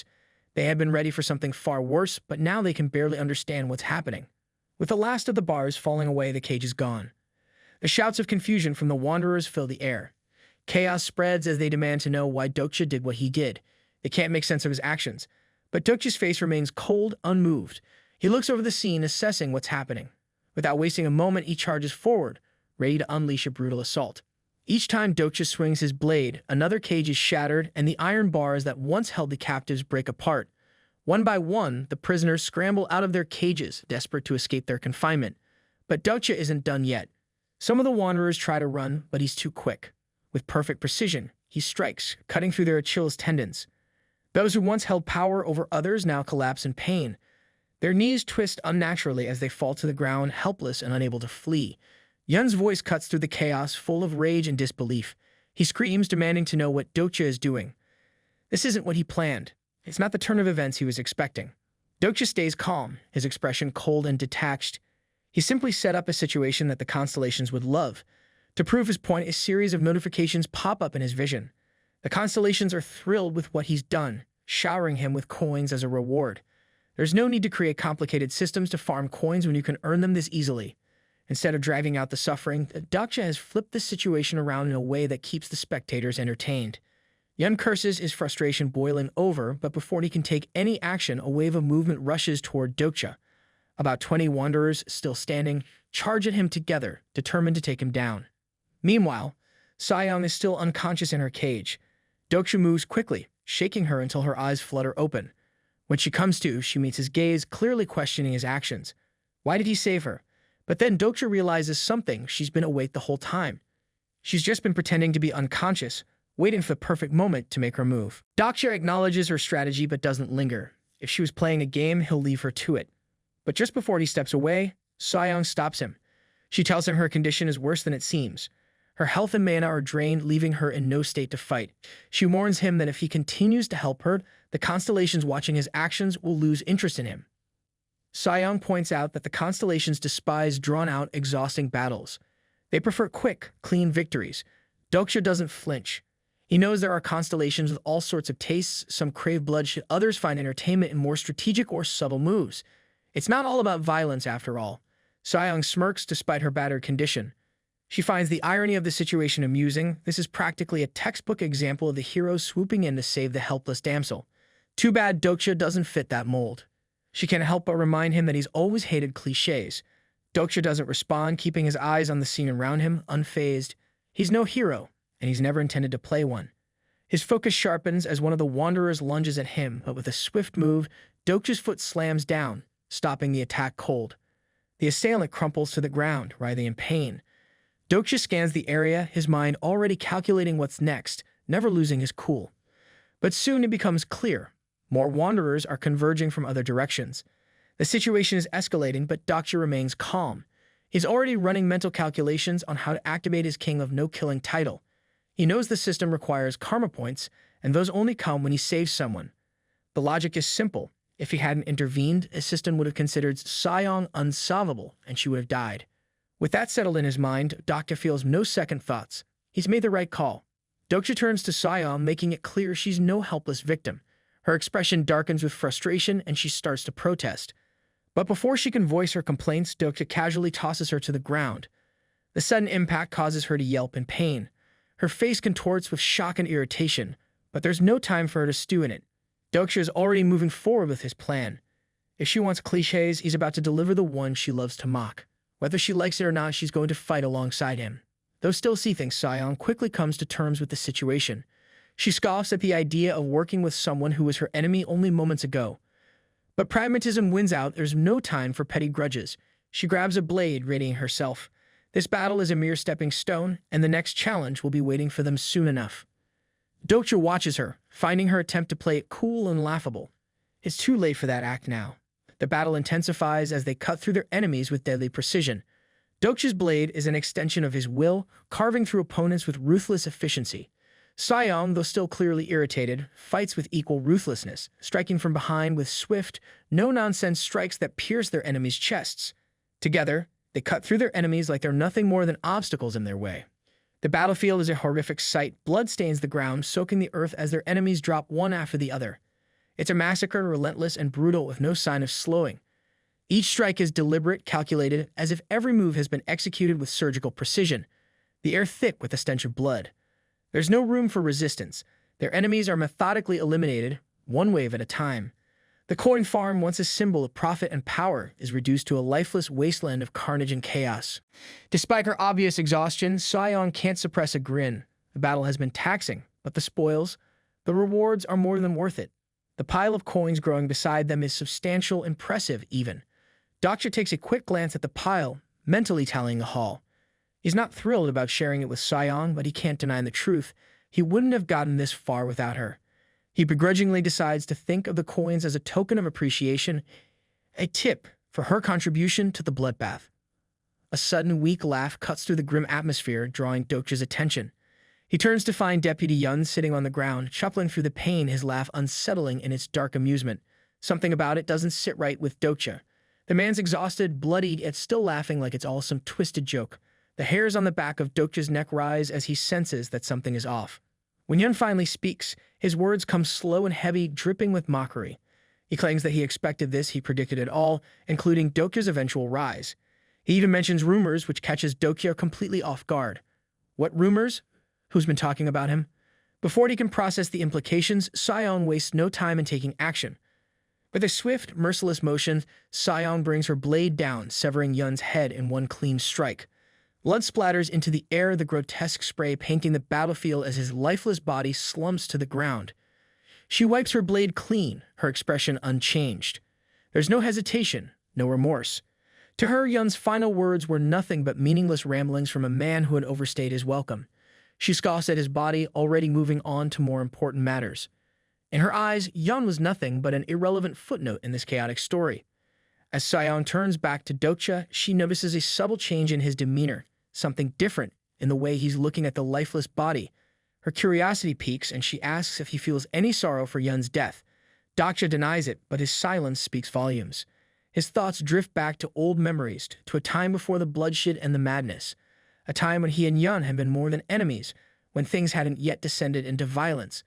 They had been ready for something far worse, but now they can barely understand what's happening. With the last of the bars falling away, the cage is gone. The shouts of confusion from the wanderers fill the air. Chaos spreads as they demand to know why Dokja did what he did. They can't make sense of his actions, but Dokja's face remains cold, unmoved. He looks over the scene, assessing what's happening. Without wasting a moment, he charges forward, ready to unleash a brutal assault. Each time Dokja swings his blade, another cage is shattered, and the iron bars that once held the captives break apart. One by one, the prisoners scramble out of their cages, desperate to escape their confinement. But Dokja isn't done yet. Some of the wanderers try to run, but he's too quick. With perfect precision, he strikes, cutting through their Achilles tendons. Those who once held power over others now collapse in pain. Their knees twist unnaturally as they fall to the ground, helpless and unable to flee. Yun's voice cuts through the chaos, full of rage and disbelief. He screams, demanding to know what Dokja is doing. This isn't what he planned. It's not the turn of events he was expecting. Dokja stays calm, his expression cold and detached. He simply set up a situation that the constellations would love. To prove his point, a series of notifications pop up in his vision. The constellations are thrilled with what he's done, showering him with coins as a reward. There's no need to create complicated systems to farm coins when you can earn them this easily. Instead of driving out the suffering, Dokja has flipped the situation around in a way that keeps the spectators entertained. Yun curses, his frustration boiling over, but before he can take any action, a wave of movement rushes toward Dokja. About 20 wanderers, still standing, charge at him together, determined to take him down. Meanwhile, Saiyang is still unconscious in her cage. Dokja moves quickly, shaking her until her eyes flutter open. When she comes to, she meets his gaze, clearly questioning his actions. Why did he save her? But then Dokja realizes something she's been awake the whole time. She's just been pretending to be unconscious, waiting for the perfect moment to make her move. Dokja acknowledges her strategy but doesn't linger. If she was playing a game, he'll leave her to it. But just before he steps away, Saiyang stops him. She tells him her condition is worse than it seems. Her health and mana are drained, leaving her in no state to fight. She warns him that if he continues to help her, the constellations watching his actions will lose interest in him. Saiyang points out that the constellations despise drawn-out, exhausting battles. They prefer quick, clean victories. Dokja doesn't flinch. He knows there are constellations with all sorts of tastes. Some crave bloodshed, others find entertainment in more strategic or subtle moves. It's not all about violence, after all. Saiyang smirks despite her battered condition. She finds the irony of the situation amusing. This is practically a textbook example of the hero swooping in to save the helpless damsel. Too bad Dokja doesn't fit that mold. She can't help but remind him that he's always hated cliches. Dokja doesn't respond, keeping his eyes on the scene around him, unfazed. He's no hero, and he's never intended to play one. His focus sharpens as one of the wanderers lunges at him, but with a swift move, Dokja's foot slams down, stopping the attack cold. The assailant crumples to the ground, writhing in pain. Dokja scans the area, his mind already calculating what's next, never losing his cool. But soon it becomes clear. More wanderers are converging from other directions. The situation is escalating, but Dokja remains calm. He's already running mental calculations on how to activate his King of No-Killing title. He knows the system requires karma points, and those only come when he saves someone. The logic is simple. If he hadn't intervened, his system would have considered Saiyang unsolvable, and she would have died. With that settled in his mind, Dokja feels no second thoughts. He's made the right call. Dokja turns to Saiyang, making it clear she's no helpless victim. Her expression darkens with frustration, and she starts to protest. But before she can voice her complaints, Dokja casually tosses her to the ground. The sudden impact causes her to yelp in pain. Her face contorts with shock and irritation, but there's no time for her to stew in it. Dokja is already moving forward with his plan. If she wants cliches, he's about to deliver the one she loves to mock. Whether she likes it or not, she's going to fight alongside him. Though still seething, Saiyang quickly comes to terms with the situation. She scoffs at the idea of working with someone who was her enemy only moments ago. But pragmatism wins out. There's no time for petty grudges. She grabs a blade, readying herself. This battle is a mere stepping stone, and the next challenge will be waiting for them soon enough. Dokja watches her, finding her attempt to play it cool and laughable. It's too late for that act now. The battle intensifies as they cut through their enemies with deadly precision. Dokja's blade is an extension of his will, carving through opponents with ruthless efficiency. Saiyong, though still clearly irritated, fights with equal ruthlessness, striking from behind with swift, no-nonsense strikes that pierce their enemies' chests. Together, they cut through their enemies like they're nothing more than obstacles in their way. The battlefield is a horrific sight. Blood stains the ground, soaking the earth as their enemies drop one after the other. It's a massacre, relentless and brutal, with no sign of slowing. Each strike is deliberate, calculated, as if every move has been executed with surgical precision, the air thick with the stench of blood. There's no room for resistance. Their enemies are methodically eliminated, one wave at a time. The coin farm, once a symbol of profit and power, is reduced to a lifeless wasteland of carnage and chaos. Despite her obvious exhaustion, Saiyong can't suppress a grin. The battle has been taxing, but the spoils, the rewards are more than worth it. The pile of coins growing beside them is substantial, impressive even. Dokja takes a quick glance at the pile, mentally tallying the haul. He's not thrilled about sharing it with Saiyong, but he can't deny the truth. He wouldn't have gotten this far without her. He begrudgingly decides to think of the coins as a token of appreciation, a tip for her contribution to the bloodbath. A sudden weak laugh cuts through the grim atmosphere, drawing Dokja's attention. He turns to find Deputy Yun sitting on the ground, chuckling through the pain, his laugh unsettling in its dark amusement. Something about it doesn't sit right with Dokja. The man's exhausted, bloodied, yet still laughing like it's all some twisted joke. The hairs on the back of Dokja's neck rise as he senses that something is off. When Yun finally speaks, his words come slow and heavy, dripping with mockery. He claims that he expected this, he predicted it all, including Dokja's eventual rise. He even mentions rumors, which catches Dokja completely off guard. What rumors? Who's been talking about him? Before he can process the implications, Saiyong wastes no time in taking action. With a swift, merciless motion, Saiyong brings her blade down, severing Yun's head in one clean strike. Blood splatters into the air, the grotesque spray painting the battlefield as his lifeless body slumps to the ground. She wipes her blade clean, her expression unchanged. There's no hesitation, no remorse. To her, Yun's final words were nothing but meaningless ramblings from a man who had overstayed his welcome. She scoffs at his body, already moving on to more important matters. In her eyes, Yun was nothing but an irrelevant footnote in this chaotic story. As Saiyong turns back to Dokja, she notices a subtle change in his demeanor, something different in the way he's looking at the lifeless body. Her curiosity piques, and she asks if he feels any sorrow for Yun's death. Dokja denies it, but his silence speaks volumes. His thoughts drift back to old memories, to a time before the bloodshed and the madness. A time when he and Yun had been more than enemies, when things hadn't yet descended into violence.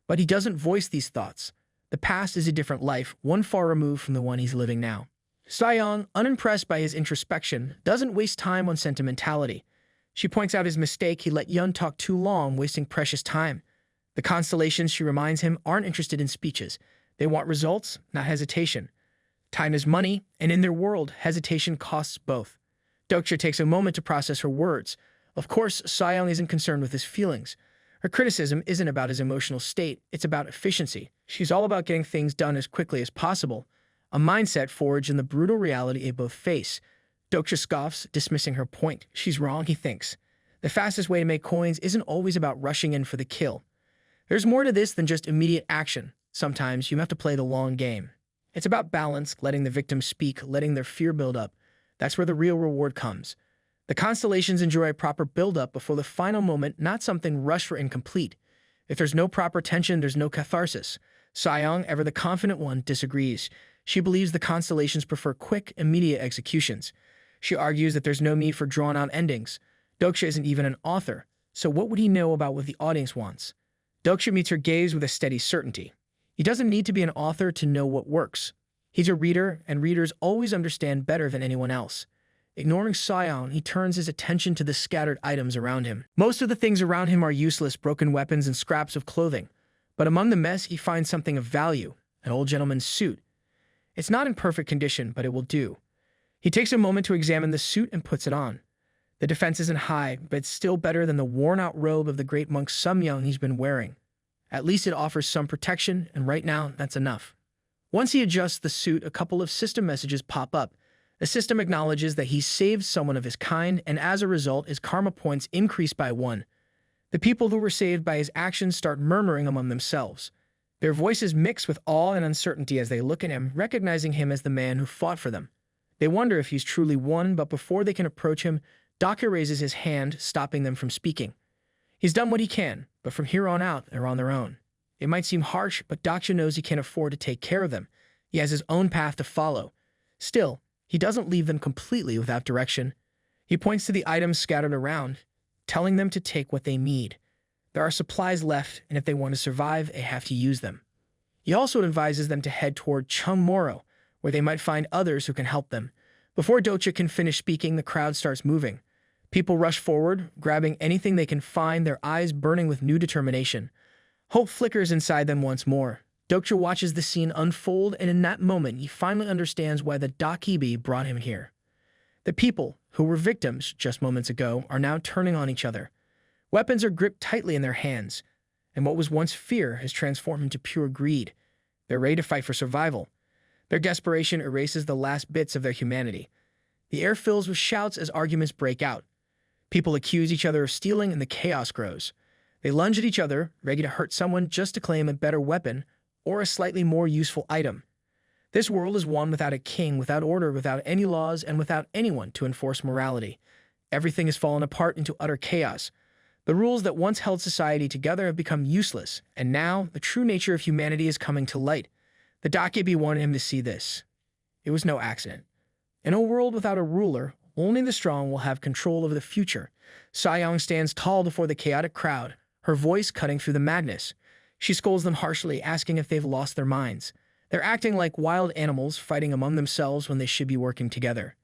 But he doesn't voice these thoughts. The past is a different life, one far removed from the one he's living now. Saiyong, unimpressed by his introspection, doesn't waste time on sentimentality. She points out his mistake. He let Yun talk too long, wasting precious time. The constellations, she reminds him, aren't interested in speeches. They want results, not hesitation. Time is money, and in their world, hesitation costs both. Dokja takes a moment to process her words. Of course, Saiyong isn't concerned with his feelings. Her criticism isn't about his emotional state, it's about efficiency. She's all about getting things done as quickly as possible, a mindset forged in the brutal reality they both face. Dokja scoffs, dismissing her point. She's wrong, he thinks. The fastest way to make coins isn't always about rushing in for the kill. There's more to this than just immediate action. Sometimes you have to play the long game. It's about balance, letting the victim speak, letting their fear build up. That's where the real reward comes. The constellations enjoy a proper build-up before the final moment, not something rushed or incomplete. If there's no proper tension, there's no catharsis. Saiyong, ever the confident one, disagrees. She believes the constellations prefer quick, immediate executions. She argues that there's no need for drawn-out endings. Dokja isn't even an author, so what would he know about what the audience wants? Dokja meets her gaze with a steady certainty. He doesn't need to be an author to know what works. He's a reader, and readers always understand better than anyone else. Ignoring Saiyong, he turns his attention to the scattered items around him. Most of the things around him are useless, broken weapons and scraps of clothing. But among the mess, he finds something of value, an old gentleman's suit. It's not in perfect condition, but it will do. He takes a moment to examine the suit and puts it on. The defense isn't high, but it's still better than the worn-out robe of the great monk Sumyong he's been wearing. At least it offers some protection, and right now, that's enough. Once he adjusts the suit, a couple of system messages pop up. The system acknowledges that he saved someone of his kind, and as a result, his karma points increase by 1. The people who were saved by his actions start murmuring among themselves. Their voices mix with awe and uncertainty as they look at him, recognizing him as the man who fought for them. They wonder if he's truly won, but before they can approach him, Dokja raises his hand, stopping them from speaking. He's done what he can, but from here on out, they're on their own. It might seem harsh, but Dokja knows he can't afford to take care of them. He has his own path to follow. Still, he doesn't leave them completely without direction. He points to the items scattered around, telling them to take what they need. There are supplies left, and if they want to survive, they have to use them. He also advises them to head toward Chungmoro, where they might find others who can help them. Before Dokja can finish speaking, the crowd starts moving. People rush forward, grabbing anything they can find, their eyes burning with new determination. Hope flickers inside them once more. Dokja watches the scene unfold, and in that moment, he finally understands why the Dokja brought him here. The people, who were victims just moments ago, are now turning on each other. Weapons are gripped tightly in their hands, and what was once fear has transformed into pure greed. They're ready to fight for survival. Their desperation erases the last bits of their humanity. The air fills with shouts as arguments break out. People accuse each other of stealing, and the chaos grows. They lunge at each other, ready to hurt someone just to claim a better weapon or a slightly more useful item. This world is one without a king, without order, without any laws, and without anyone to enforce morality. Everything has fallen apart into utter chaos. The rules that once held society together have become useless, and now the true nature of humanity is coming to light. The Dokja wanted him to see this. It was no accident. In a world without a ruler, only the strong will have control over the future. Sayong stands tall before the chaotic crowd, her voice cutting through the madness. She scolds them harshly, asking if they've lost their minds. They're acting like wild animals, fighting among themselves when they should be working together.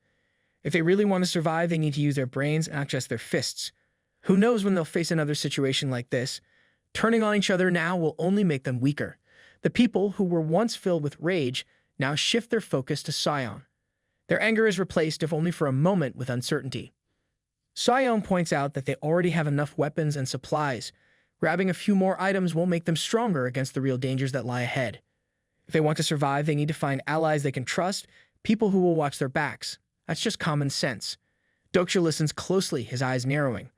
If they really want to survive, they need to use their brains, not just their fists. Who knows when they'll face another situation like this? Turning on each other now will only make them weaker. The people who were once filled with rage now shift their focus to Sayong. Their anger is replaced, if only for a moment, with uncertainty. Sayong points out that they already have enough weapons and supplies. Grabbing a few more items won't make them stronger against the real dangers that lie ahead. If they want to survive, they need to find allies they can trust, people who will watch their backs. That's just common sense. Dokja listens closely, his eyes narrowing.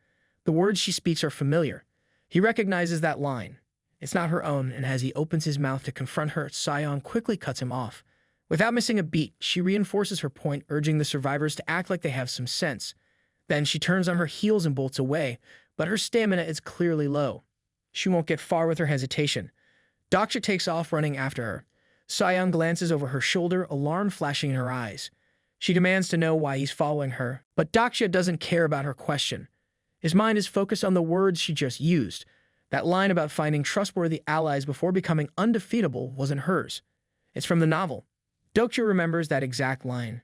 The words she speaks are familiar. He recognizes that line. It's not her own, and as he opens his mouth to confront her, Sayong quickly cuts him off. Without missing a beat, she reinforces her point, urging the survivors to act like they have some sense. Then she turns on her heels and bolts away, but her stamina is clearly low. She won't get far with her hesitation. Dokja takes off, running after her. Sayong glances over her shoulder, alarm flashing in her eyes. She demands to know why he's following her, but Dokja doesn't care about her question. His mind is focused on the words she just used. That line about finding trustworthy allies before becoming undefeatable wasn't hers. It's from the novel. Dokja remembers that exact line.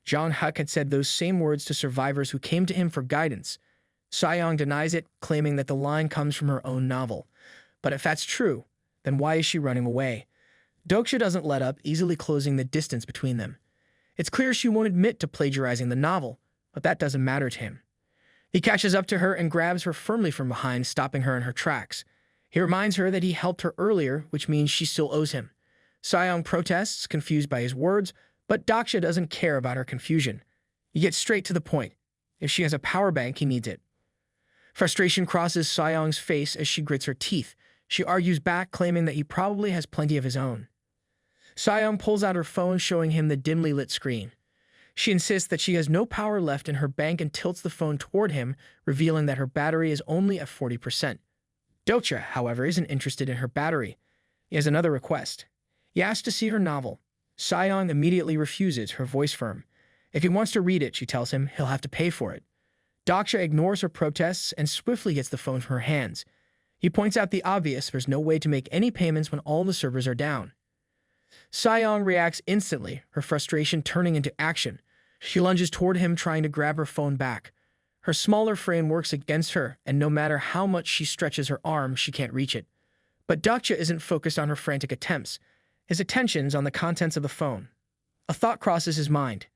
Jong Huk had said those same words to survivors who came to him for guidance. Sayong denies it, claiming that the line comes from her own novel. But if that's true, then why is she running away? Dokja doesn't let up, easily closing the distance between them. It's clear she won't admit to plagiarizing the novel, but that doesn't matter to him. He catches up to her and grabs her firmly from behind, stopping her in her tracks. He reminds her that he helped her earlier, which means she still owes him. Sayong protests, confused by his words, but Dokja doesn't care about her confusion. He gets straight to the point. If she has a power bank, he needs it. Frustration crosses Sayong's face as she grits her teeth. She argues back, claiming that he probably has plenty of his own. Sayong pulls out her phone, showing him the dimly lit screen. She insists that she has no power left in her bank and tilts the phone toward him, revealing that her battery is only at 40%. Dokja, however, isn't interested in her battery. He has another request. He asks to see her novel. Sayong immediately refuses, her voice firm. If he wants to read it, she tells him, he'll have to pay for it. Dokja ignores her protests and swiftly gets the phone from her hands. He points out the obvious: there's no way to make any payments when all the servers are down. Sayong reacts instantly, her frustration turning into action. She lunges toward him, trying to grab her phone back. Her smaller frame works against her, and no matter how much she stretches her arm, she can't reach it. But Dokja isn't focused on her frantic attempts. His attention's on the contents of the phone. A thought crosses his mind.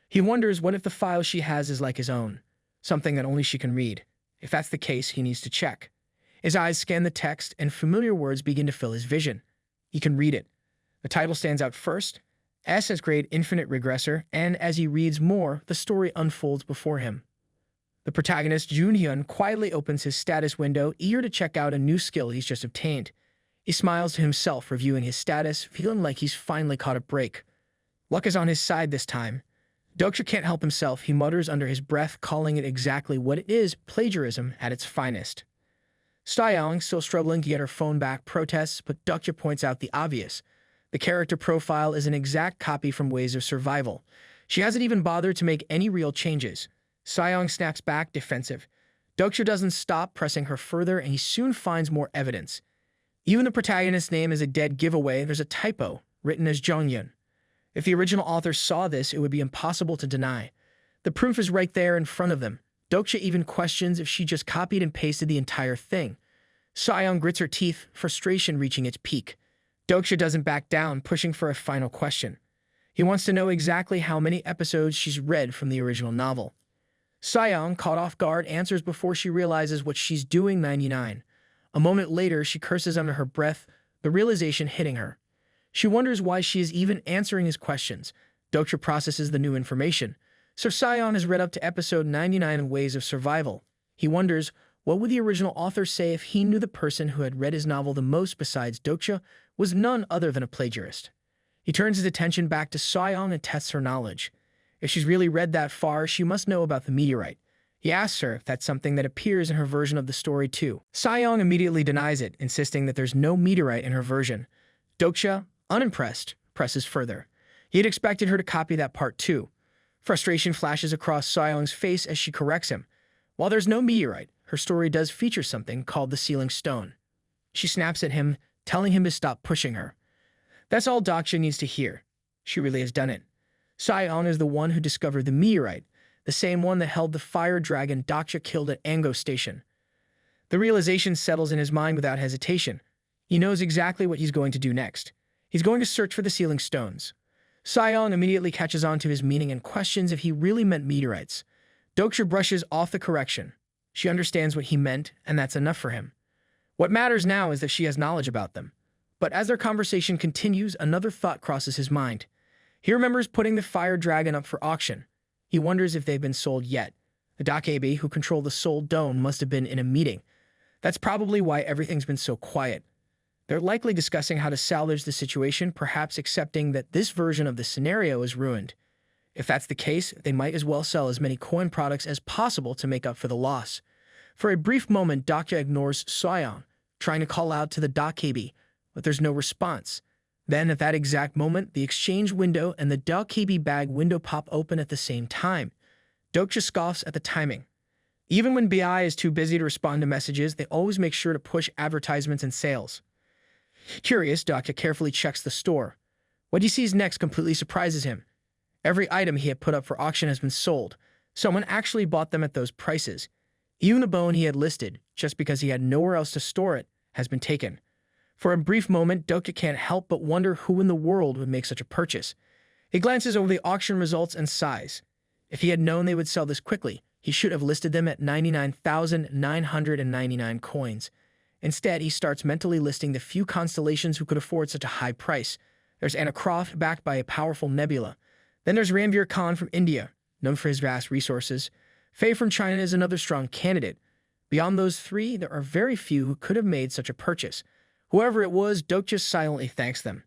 He wonders what if the file she has is like his own, something that only she can read. If that's the case, he needs to check. His eyes scan the text, and familiar words begin to fill his vision. He can read it. The title stands out first, S as grade infinite regressor, and as he reads more, the story unfolds before him. The protagonist, Junhyun, quietly opens his status window, eager to check out a new skill he's just obtained. He smiles to himself, reviewing his status, feeling like he's finally caught a break. Luck is on his side this time. Dokja can't help himself. He mutters under his breath, calling it exactly what it is, plagiarism at its finest. Sayoung, still struggling to get her phone back, protests, but Dokja points out the obvious. The character profile is an exact copy from Ways of Survival. She hasn't even bothered to make any real changes. Sayoung snaps back, defensive. Dokja doesn't stop, pressing her further, and he soon finds more evidence. Even the protagonist's name is a dead giveaway. There's a typo, written as Jongyun. If the original author saw this, it would be impossible to deny. The proof is right there in front of them. Dokja even questions if she just copied and pasted the entire thing. Sayoung grits her teeth, frustration reaching its peak. Dokja doesn't back down, pushing for a final question. He wants to know exactly how many episodes she's read from the original novel. Sayoung, caught off guard, answers before she realizes what she's doing. 99. A moment later, she curses under her breath, the realization hitting her. She wonders why she is even answering his questions. Dokja processes the new information. Sir Sayoung has read up to episode 99 of Ways of Survival. He wonders, what would the original author say if he knew the person who had read his novel the most besides Dokja was none other than a plagiarist? He turns his attention back to Sayoung and tests her knowledge. If she's really read that far, she must know about the meteorite. He asks her if that's something that appears in her version of the story too. Sayoung immediately denies it, insisting that there's no meteorite in her version. Dokja, unimpressed, presses further. He had expected her to copy that part too. Frustration flashes across Sayoung's face as she corrects him. While there's no meteorite, her story does feature something called the sealing stone. She snaps at him, telling him to stop pushing her. That's all Dokja needs to hear. She really has done it. Sayoung is the one who discovered the meteorite, the same one that held the fire dragon Dokja killed at Ango Station. The realization settles in his mind without hesitation. He knows exactly what he's going to do next. He's going to search for the sealing stones. Sayoung immediately catches on to his meaning and questions if he really meant meteorites. Dokja brushes off the correction. She understands what he meant, and that's enough for him. What matters now is that she has knowledge about them. But as their conversation continues, another thought crosses his mind. He remembers putting the fire dragon up for auction. He wonders if they've been sold yet. The Dokja who control the Soul Dome must have been in a meeting. That's probably why everything's been so quiet. They're likely discussing how to salvage the situation, perhaps accepting that this version of the scenario is ruined. If that's the case, they might as well sell as many coin products as possible to make up for the loss. For a brief moment, Dokja ignores Sayoung, trying to call out to the Dokja, but there's no response. Then, at that exact moment, the exchange window and the Dokja bag window pop open at the same time. Dokja scoffs at the timing. Even when BI is too busy to respond to messages, they always make sure to push advertisements and sales. Curious, Dokja carefully checks the store. What he sees next completely surprises him. Every item he had put up for auction has been sold. Someone actually bought them at those prices. Even the bone he had listed, just because he had nowhere else to store it, has been taken. For a brief moment, Dokja can't help but wonder who in the world would make such a purchase. He glances over the auction results and sighs. If he had known they would sell this quickly, he should have listed them at 99,999 coins. Instead, he starts mentally listing the few constellations who could afford such a high price. There's Anna Croft, backed by a powerful nebula. Then there's Ranveer Khan from India, known for his vast resources. Faye from China is another strong candidate. Beyond those three, there are very few who could have made such a purchase. Whoever it was, Dokja silently thanks them.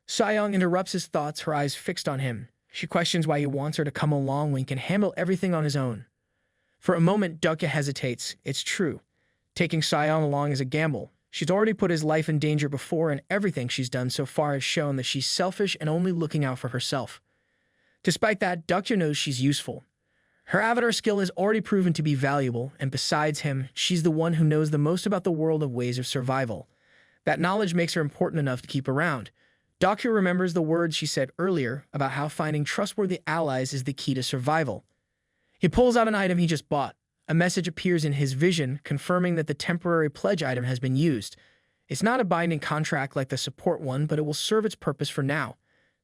Sayoung interrupts his thoughts, her eyes fixed on him. She questions why he wants her to come along when he can handle everything on his own. For a moment, Dokja hesitates. It's true. Taking Sayoung along is a gamble. She's already put his life in danger before, and everything she's done so far has shown that she's selfish and only looking out for herself. Despite that, Dokja knows she's useful. Her avatar skill has already proven to be valuable, and besides him, she's the one who knows the most about the world of Ways of Survival. That knowledge makes her important enough to keep around. Dokja remembers the words she said earlier about how finding trustworthy allies is the key to survival. He pulls out an item he just bought. A message appears in his vision, confirming that the temporary pledge item has been used. It's not a binding contract like the support one, but it will serve its purpose for now.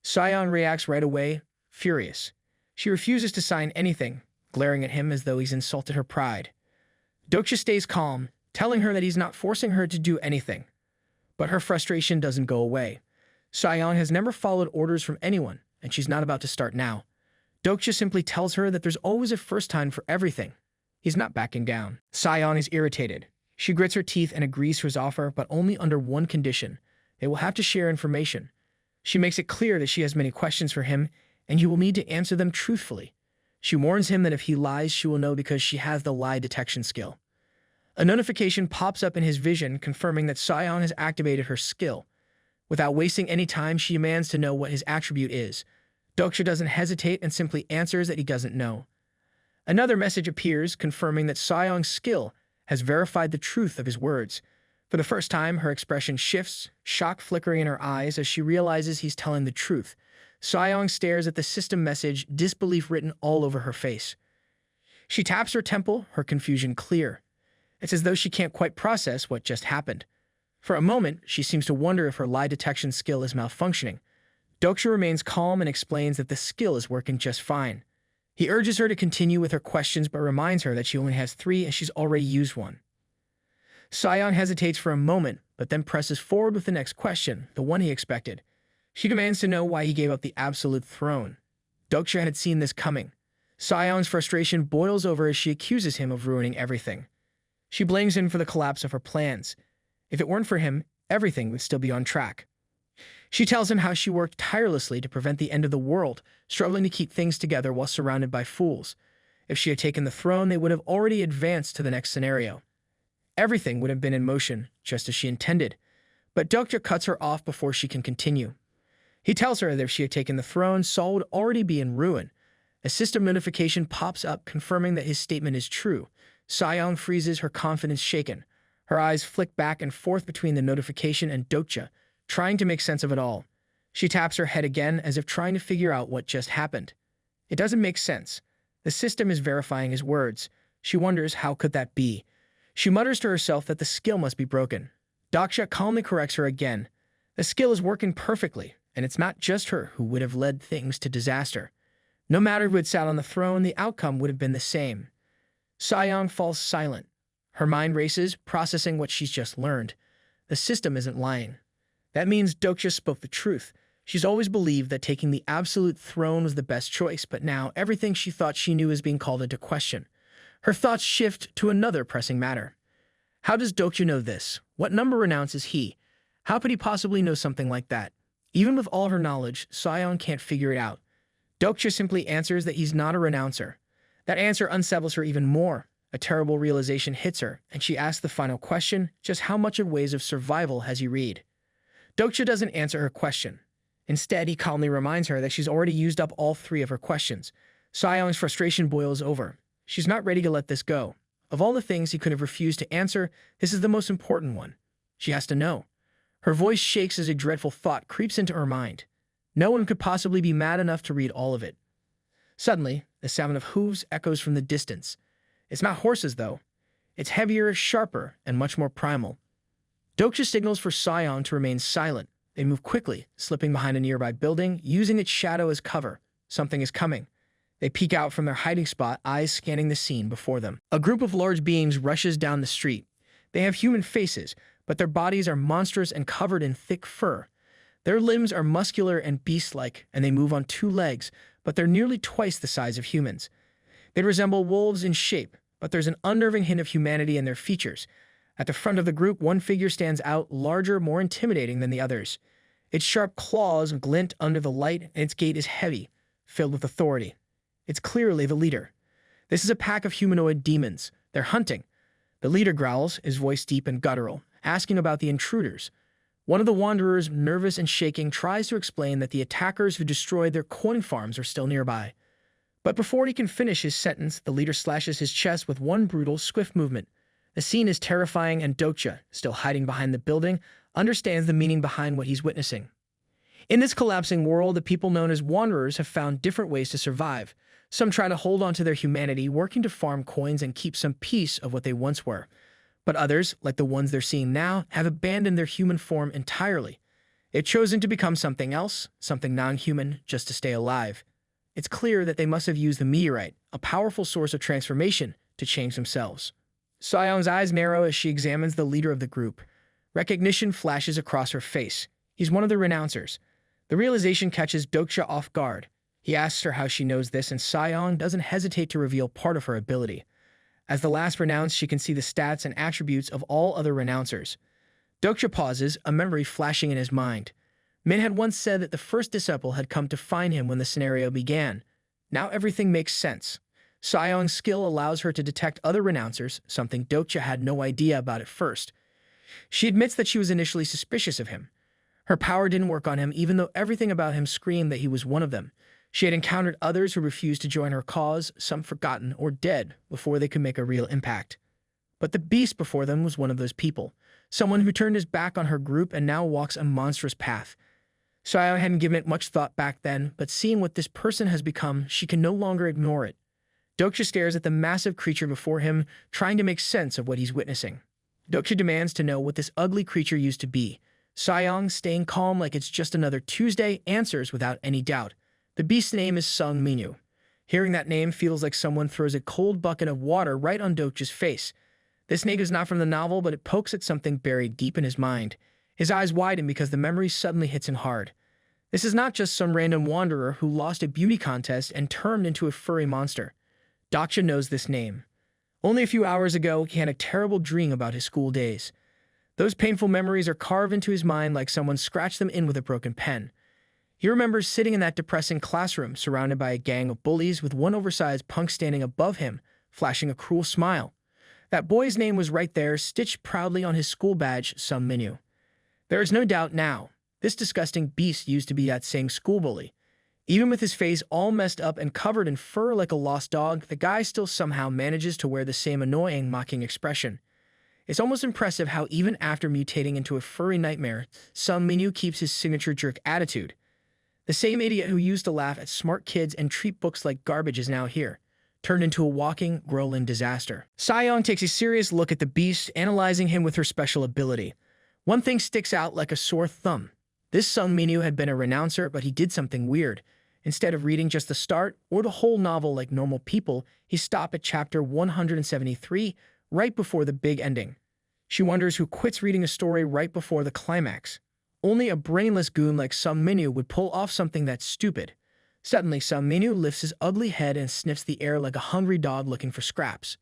Sayoung reacts right away, furious. She refuses to sign anything, glaring at him as though he's insulted her pride. Dokja stays calm, telling her that he's not forcing her to do anything. But her frustration doesn't go away. Sayoung has never followed orders from anyone, and she's not about to start now. Dokja simply tells her that there's always a first time for everything. He's not backing down. Sion is irritated. She grits her teeth and agrees to his offer, but only under one condition. They will have to share information. She makes it clear that she has many questions for him, and you will need to answer them truthfully. She warns him that if he lies, she will know because she has the lie detection skill. A notification pops up in his vision, confirming that Sion has activated her skill. Without wasting any time, she demands to know what his attribute is. Dokja doesn't hesitate and simply answers that he doesn't know. Another message appears, confirming that Sion's skill has verified the truth of his words. For the first time, her expression shifts, shock flickering in her eyes as she realizes he's telling the truth. Sion stares at the system message, disbelief written all over her face. She taps her temple, her confusion clear. It's as though she can't quite process what just happened. For a moment, she seems to wonder if her lie detection skill is malfunctioning. Dokja remains calm and explains that the skill is working just fine. He urges her to continue with her questions but reminds her that she only has 3 and she's already used one. Sion hesitates for a moment, but then presses forward with the next question, the one he expected. She demands to know why he gave up the absolute throne. Dokja had seen this coming. Sion's frustration boils over as she accuses him of ruining everything. She blames him for the collapse of her plans. If it weren't for him, everything would still be on track. She tells him how she worked tirelessly to prevent the end of the world, struggling to keep things together while surrounded by fools. If she had taken the throne, they would have already advanced to the next scenario. Everything would have been in motion, just as she intended. But Dokja cuts her off before she can continue. He tells her that if she had taken the throne, Saul would already be in ruin. A system notification pops up confirming that his statement is true. Sion freezes, her confidence shaken. Her eyes flick back and forth between the notification and Dokja, trying to make sense of it all. She taps her head again as if trying to figure out what just happened. It doesn't make sense. The system is verifying his words. She wonders how could that be. She mutters to herself that the skill must be broken. Dokja calmly corrects her again. The skill is working perfectly, and it's not just her who would have led things to disaster. No matter who had sat on the throne, the outcome would have been the same. Sion falls silent. Her mind races, processing what she's just learned. The system isn't lying. That means Dokja spoke the truth. She's always believed that taking the absolute throne was the best choice, but now everything she thought she knew is being called into question. Her thoughts shift to another pressing matter. How does Dokja know this? What number renounces he? How could he possibly know something like that? Even with all her knowledge, Sion can't figure it out. Dokja simply answers that he's not a renouncer. That answer unsettles her even more. A terrible realization hits her, and she asks the final question, just how much of ways of survival has he read? Dokja doesn't answer her question. Instead, he calmly reminds her that she's already used up all 3 of her questions. Sion's frustration boils over. She's not ready to let this go. Of all the things he could have refused to answer, this is the most important one. She has to know. Her voice shakes as a dreadful thought creeps into her mind. No one could possibly be mad enough to read all of it. Suddenly, the sound of hooves echoes from the distance. It's not horses, though. It's heavier, sharper, and much more primal. Dokja signals for Sion to remain silent. They move quickly, slipping behind a nearby building, using its shadow as cover. Something is coming. They peek out from their hiding spot, eyes scanning the scene before them. A group of large beings rushes down the street. They have human faces, but their bodies are monstrous and covered in thick fur. Their limbs are muscular and beast-like, and they move on 2 legs, but they're nearly twice the size of humans. They resemble wolves in shape, but there's an unnerving hint of humanity in their features. At the front of the group, one figure stands out, larger, more intimidating than the others. Its sharp claws glint under the light, and its gait is heavy, filled with authority. It's clearly the leader. This is a pack of humanoid demons. They're hunting. The leader growls, his voice deep and guttural, asking about the intruders. One of the wanderers, nervous and shaking, tries to explain that the attackers who destroyed their coin farms are still nearby. But before he can finish his sentence, the leader slashes his chest with one brutal, swift movement. The scene is terrifying, and Dokja, still hiding behind the building, understands the meaning behind what he's witnessing. In this collapsing world, the people known as wanderers have found different ways to survive. Some try to hold on to their humanity, working to farm coins and keep some piece of what they once were. But others, like the ones they're seeing now, have abandoned their human form entirely. They've chosen to become something else, something non-human, just to stay alive. It's clear that they must have used the meteorite, a powerful source of transformation, to change themselves. Sion's eyes narrow as she examines the leader of the group. Recognition flashes across her face. He's one of the renouncers. The realization catches Dokja off guard. He asks her how she knows this, and Sion doesn't hesitate to reveal part of her ability. As the last renounced, she can see the stats and attributes of all other renouncers. Dokja pauses, a memory flashing in his mind. Min had once said that the first disciple had come to find him when the scenario began. Now everything makes sense. Sayong's skill allows her to detect other renouncers, something Dokja had no idea about at first. She admits that she was initially suspicious of him. Her power didn't work on him, even though everything about him screamed that he was one of them. She had encountered others who refused to join her cause, some forgotten or dead, before they could make a real impact. But the beast before them was one of those people, someone who turned his back on her group and now walks a monstrous path. Sayong hadn't given it much thought back then, but seeing what this person has become, she can no longer ignore it. Dokja stares at the massive creature before him, trying to make sense of what he's witnessing. Dokja demands to know what this ugly creature used to be. Sayong, staying calm like it's just another Tuesday, answers without any doubt. The beast's name is Sung Minyu. Hearing that name feels like someone throws a cold bucket of water right on Dokja's face. This name is not from the novel, but it pokes at something buried deep in his mind. His eyes widen because the memory suddenly hits him hard. This is not just some random wanderer who lost a beauty contest and turned into a furry monster. Dokja knows this name. Only a few hours ago, he had a terrible dream about his school days. Those painful memories are carved into his mind like someone scratched them in with a broken pen. He remembers sitting in that depressing classroom, surrounded by a gang of bullies with one oversized punk standing above him, flashing a cruel smile. That boy's name was right there, stitched proudly on his school badge, Sung Minyu. There is no doubt now, this disgusting beast used to be that same school bully. Even with his face all messed up and covered in fur like a lost dog, the guy still somehow manages to wear the same annoying, mocking expression. It's almost impressive how even after mutating into a furry nightmare, Sung Minyu keeps his signature jerk attitude. The same idiot who used to laugh at smart kids and treat books like garbage is now here, turned into a walking, growling disaster. Sayong takes a serious look at the beast, analyzing him with her special ability. One thing sticks out like a sore thumb. This Sung Minyu had been a renouncer, but he did something weird. Instead of reading just the start or the whole novel like normal people, he stopped at chapter 173, right before the big ending. She wonders who quits reading a story right before the climax. Only a brainless goon like Sung Minyu would pull off something that stupid. Suddenly, Sung Minyu lifts his ugly head and sniffs the air like a hungry dog looking for scraps.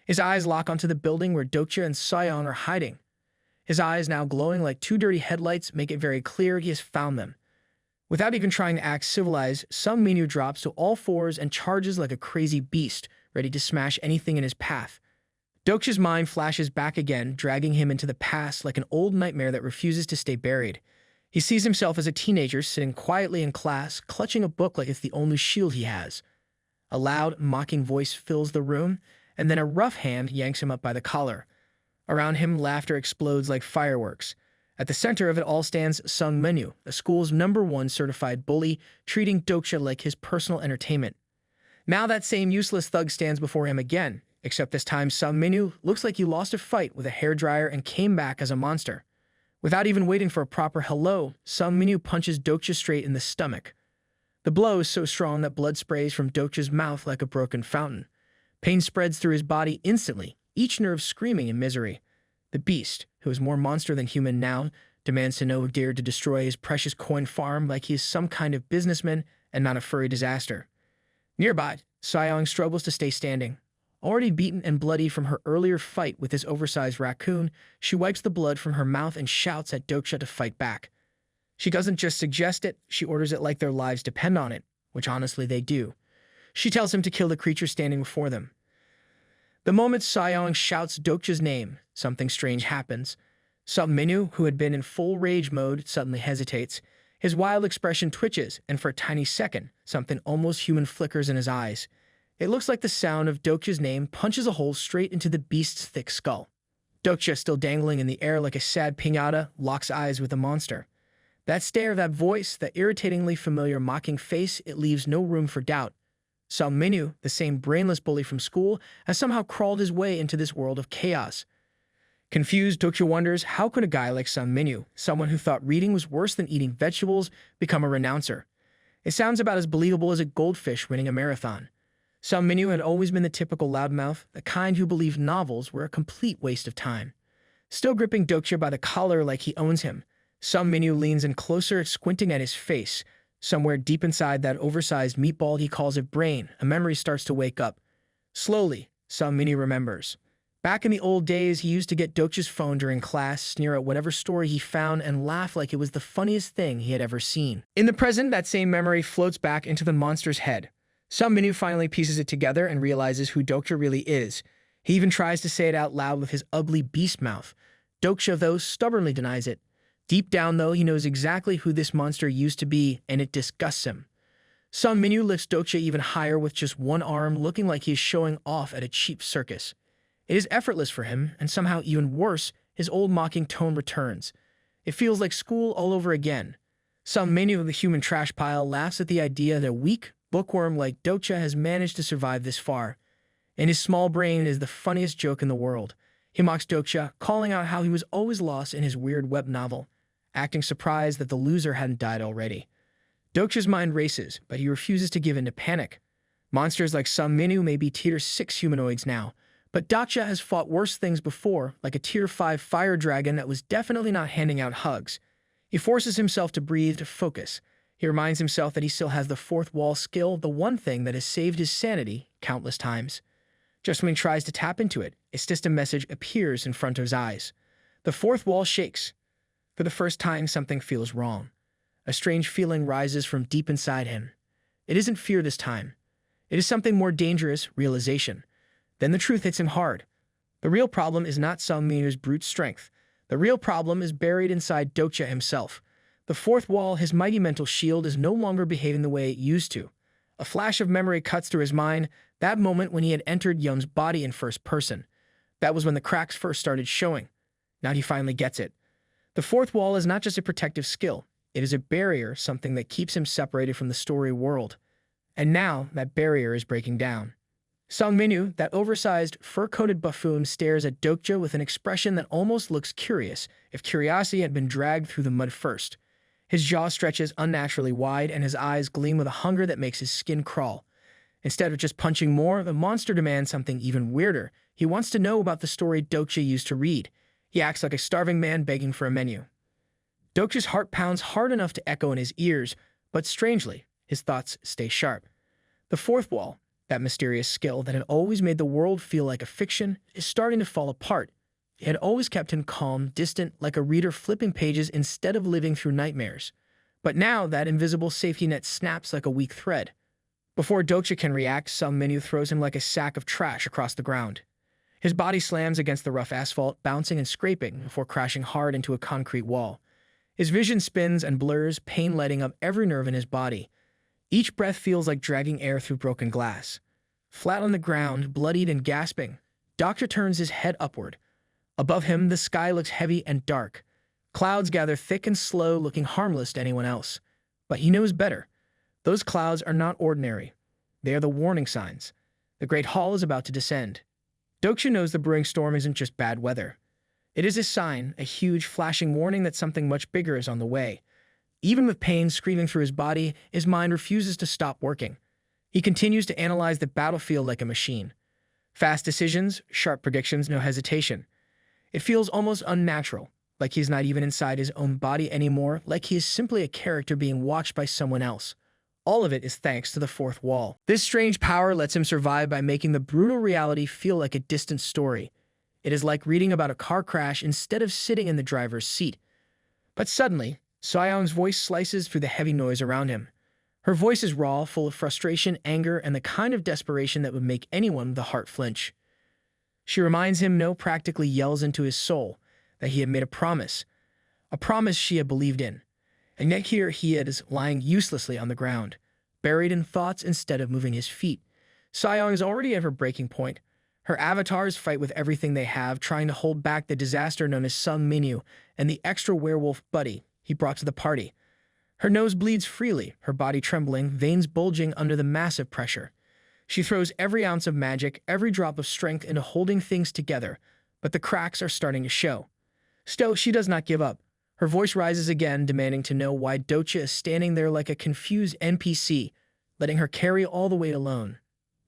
His eyes lock onto the building where Dokja and Sayong are hiding. His eyes, now glowing like two dirty headlights, make it very clear he has found them. Without even trying to act civilized, Sung Minyu drops to all fours and charges like a crazy beast, ready to smash anything in his path. Dokja's mind flashes back again, dragging him into the past like an old nightmare that refuses to stay buried. He sees himself as a teenager sitting quietly in class, clutching a book like it's the only shield he has. A loud, mocking voice fills the room, and then a rough hand yanks him up by the collar. Around him, laughter explodes like fireworks. At the center of it all stands Sung Minyu, the school's #1 certified bully, treating Dokja like his personal entertainment. Now that same useless thug stands before him again, except this time Sung Minyu looks like he lost a fight with a hairdryer and came back as a monster. Without even waiting for a proper hello, Sung Minyu punches Dokja straight in the stomach. The blow is so strong that blood sprays from Dokja's mouth like a broken fountain. Pain spreads through his body instantly, each nerve screaming in misery. The beast, who is more monster than human now, demands to know who dared to destroy his precious coin farm like he is some kind of businessman and not a furry disaster. Nearby, Sayong struggles to stay standing. Already beaten and bloody from her earlier fight with this oversized raccoon, she wipes the blood from her mouth and shouts at Dokja to fight back. She doesn't just suggest it, she orders it like their lives depend on it, which honestly they do. She tells him to kill the creature standing before them. The moment Sayong shouts Dokja's name, something strange happens. Sung Minyu, who had been in full rage mode, suddenly hesitates. His wild expression twitches, and for a tiny second, something almost human flickers in his eyes. It looks like the sound of Dokja's name punches a hole straight into the beast's thick skull. Dokja, still dangling in the air like a sad piñata, locks eyes with the monster. That stare, that voice, that irritatingly familiar mocking face, it leaves no room for doubt. Sung Minyu, the same brainless bully from school, has somehow crawled his way into this world of chaos. Confused, Dokja wonders, how could a guy like Sung Minyu, someone who thought reading was worse than eating vegetables, become a renouncer? It sounds about as believable as a goldfish winning a marathon. Sung Minyu had always been the typical loudmouth, the kind who believed novels were a complete waste of time. Still gripping Dokja by the collar like he owns him, Sung Minyu leans in closer, squinting at his face. Somewhere deep inside that oversized meatball he calls a brain, a memory starts to wake up. Slowly, Sung Minyu remembers. Back in the old days, he used to get Dokja's phone during class, sneer at whatever story he found, and laugh like it was the funniest thing he had ever seen. In the present, that same memory floats back into the monster's head. Sung Minyu finally pieces it together and realizes who Dokja really is. He even tries to say it out loud with his ugly beast mouth. Dokja, though, stubbornly denies it. Deep down, though, he knows exactly who this monster used to be, and it disgusts him. Sung Minyu lifts Dokja even higher with just one arm, looking like he is showing off at a cheap circus. It is effortless for him, and somehow even worse, his old mocking tone returns. It feels like school all over again. Sung Minyu of the human trash pile laughs at the idea that a weak bookworm like Dokja has managed to survive this far. In his small brain, it is the funniest joke in the world. He mocks Dokja, calling out how he was always lost in his weird web novel, acting surprised that the loser hadn't died already. Dokja's mind races, but he refuses to give in to panic. Monsters like Sung Minyu may be Tier 6 humanoids now, but Dokja has fought worse things before, like a Tier 5 fire dragon that was definitely not handing out hugs. He forces himself to breathe, to focus. He reminds himself that he still has the fourth wall skill, the one thing that has saved his sanity countless times. Just when he tries to tap into it, a system message appears in front of his eyes. The fourth wall shakes. For the first time, something feels wrong. A strange feeling rises from deep inside him. It isn't fear this time. It is something more dangerous, realization. Then the truth hits him hard. The real problem is not Sung Minyu's brute strength. The real problem is buried inside Dokja himself. The fourth wall, his mighty mental shield, is no longer behaving the way it used to. A flash of memory cuts through his mind, that moment when he had entered Young's body in first person. That was when the cracks first started showing. Now he finally gets it. The fourth wall is not just a protective skill. It is a barrier, something that keeps him separated from the story world. And now that barrier is breaking down. Sung Minyu, that oversized, fur-coated buffoon, stares at Dokja with an expression that almost looks curious, if curiosity had been dragged through the mud first. His jaw stretches unnaturally wide, and his eyes gleam with a hunger that makes his skin crawl. Instead of just punching more, the monster demands something even weirder. He wants to know about the story Dokja used to read. He acts like a starving man begging for a menu. Dokja's heart pounds hard enough to echo in his ears, but strangely, his thoughts stay sharp. The fourth wall, that mysterious skill that had always made the world feel like a fiction, is starting to fall apart. It had always kept him calm, distant, like a reader flipping pages instead of living through nightmares. But now that invisible safety net snaps like a weak thread. Before Dokja can react, Sung Minyu throws him like a sack of trash across the ground. His body slams against the rough asphalt, bouncing and scraping before crashing hard into a concrete wall. His vision spins and blurs, pain lighting up every nerve in his body. Each breath feels like dragging air through broken glass. Flat on the ground, bloodied and gasping, Dokja turns his head upward. Above him, the sky looks heavy and dark. Clouds gather thick and slow, looking harmless to anyone else. But he knows better. Those clouds are not ordinary. They are the warning signs. The Great Hall is about to descend. Dokja knows the brewing storm isn't just bad weather. It is a sign, a huge, flashing warning that something much bigger is on the way. Even with pain screaming through his body, his mind refuses to stop working. He continues to analyze the battlefield like a machine. Fast decisions, sharp predictions, no hesitation. It feels almost unnatural, like he's not even inside his own body anymore, like he is simply a character being watched by someone else. All of it is thanks to the fourth wall. This strange power lets him survive by making the brutal reality feel like a distant story. It is like reading about a car crash instead of sitting in the driver's seat. But suddenly, Soyoung's voice slices through the heavy noise around him. Her voice is raw, full of frustration, anger, and the kind of desperation that would make anyone with the heart flinch. She reminds him, practically yells into his soul, that he had made a promise she had believed in. And yet here he is, lying uselessly on the ground, buried in thoughts instead of moving his feet. Soyoung is already at her breaking point. Her avatars fight with everything they have, trying to hold back the disaster known as Sung Minyu and the extra werewolf buddy he brought to the party. Her nose bleeds freely, her body trembling, veins bulging under the massive pressure. She throws every ounce of magic, every drop of strength into holding things together, but the cracks are starting to show. Still, she does not give up. Her voice rises again, demanding to know why Dokja is standing there like a confused NPC, letting her carry all the weight alone.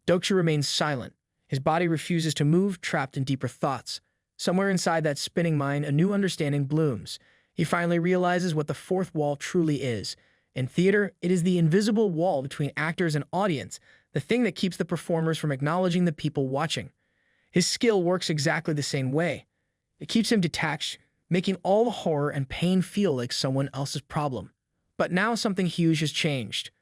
Dokja remains silent. His body refuses to move, trapped in deeper thoughts. Somewhere inside that spinning mind, a new understanding blooms. He finally realizes what the fourth wall truly is. In theater, it is the invisible wall between actors and audience, the thing that keeps the performers from acknowledging the people watching. His skill works exactly the same way. It keeps him detached, making all the horror and pain feel like someone else's problem. But now something huge has changed.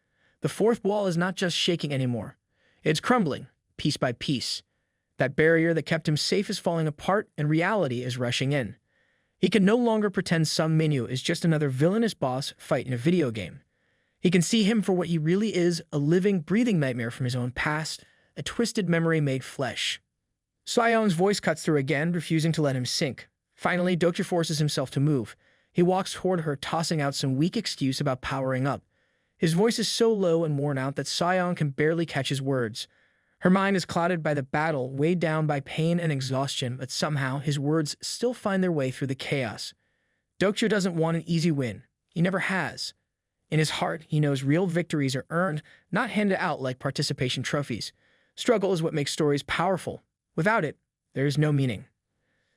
The fourth wall is not just shaking anymore. It's crumbling, piece by piece. That barrier that kept him safe is falling apart, and reality is rushing in. He can no longer pretend some menu is just another villainous boss fight in a video game. He can see him for what he really is, a living, breathing nightmare from his own past, a twisted memory made flesh. Sion voice cuts through again, refusing to let him sink. Finally, Dokja forces himself to move. He walks toward her, tossing out some weak excuse about powering up. His voice is so low and worn out that Sion can barely catch his words. Her mind is clouded by the battle, weighed down by pain and exhaustion, but somehow his words still find their way through the chaos. Dokja doesn't want an easy win. He never has. In his heart, he knows real victories are earned, not handed out like participation trophies. Struggle is what makes stories powerful. Without it, there is no meaning.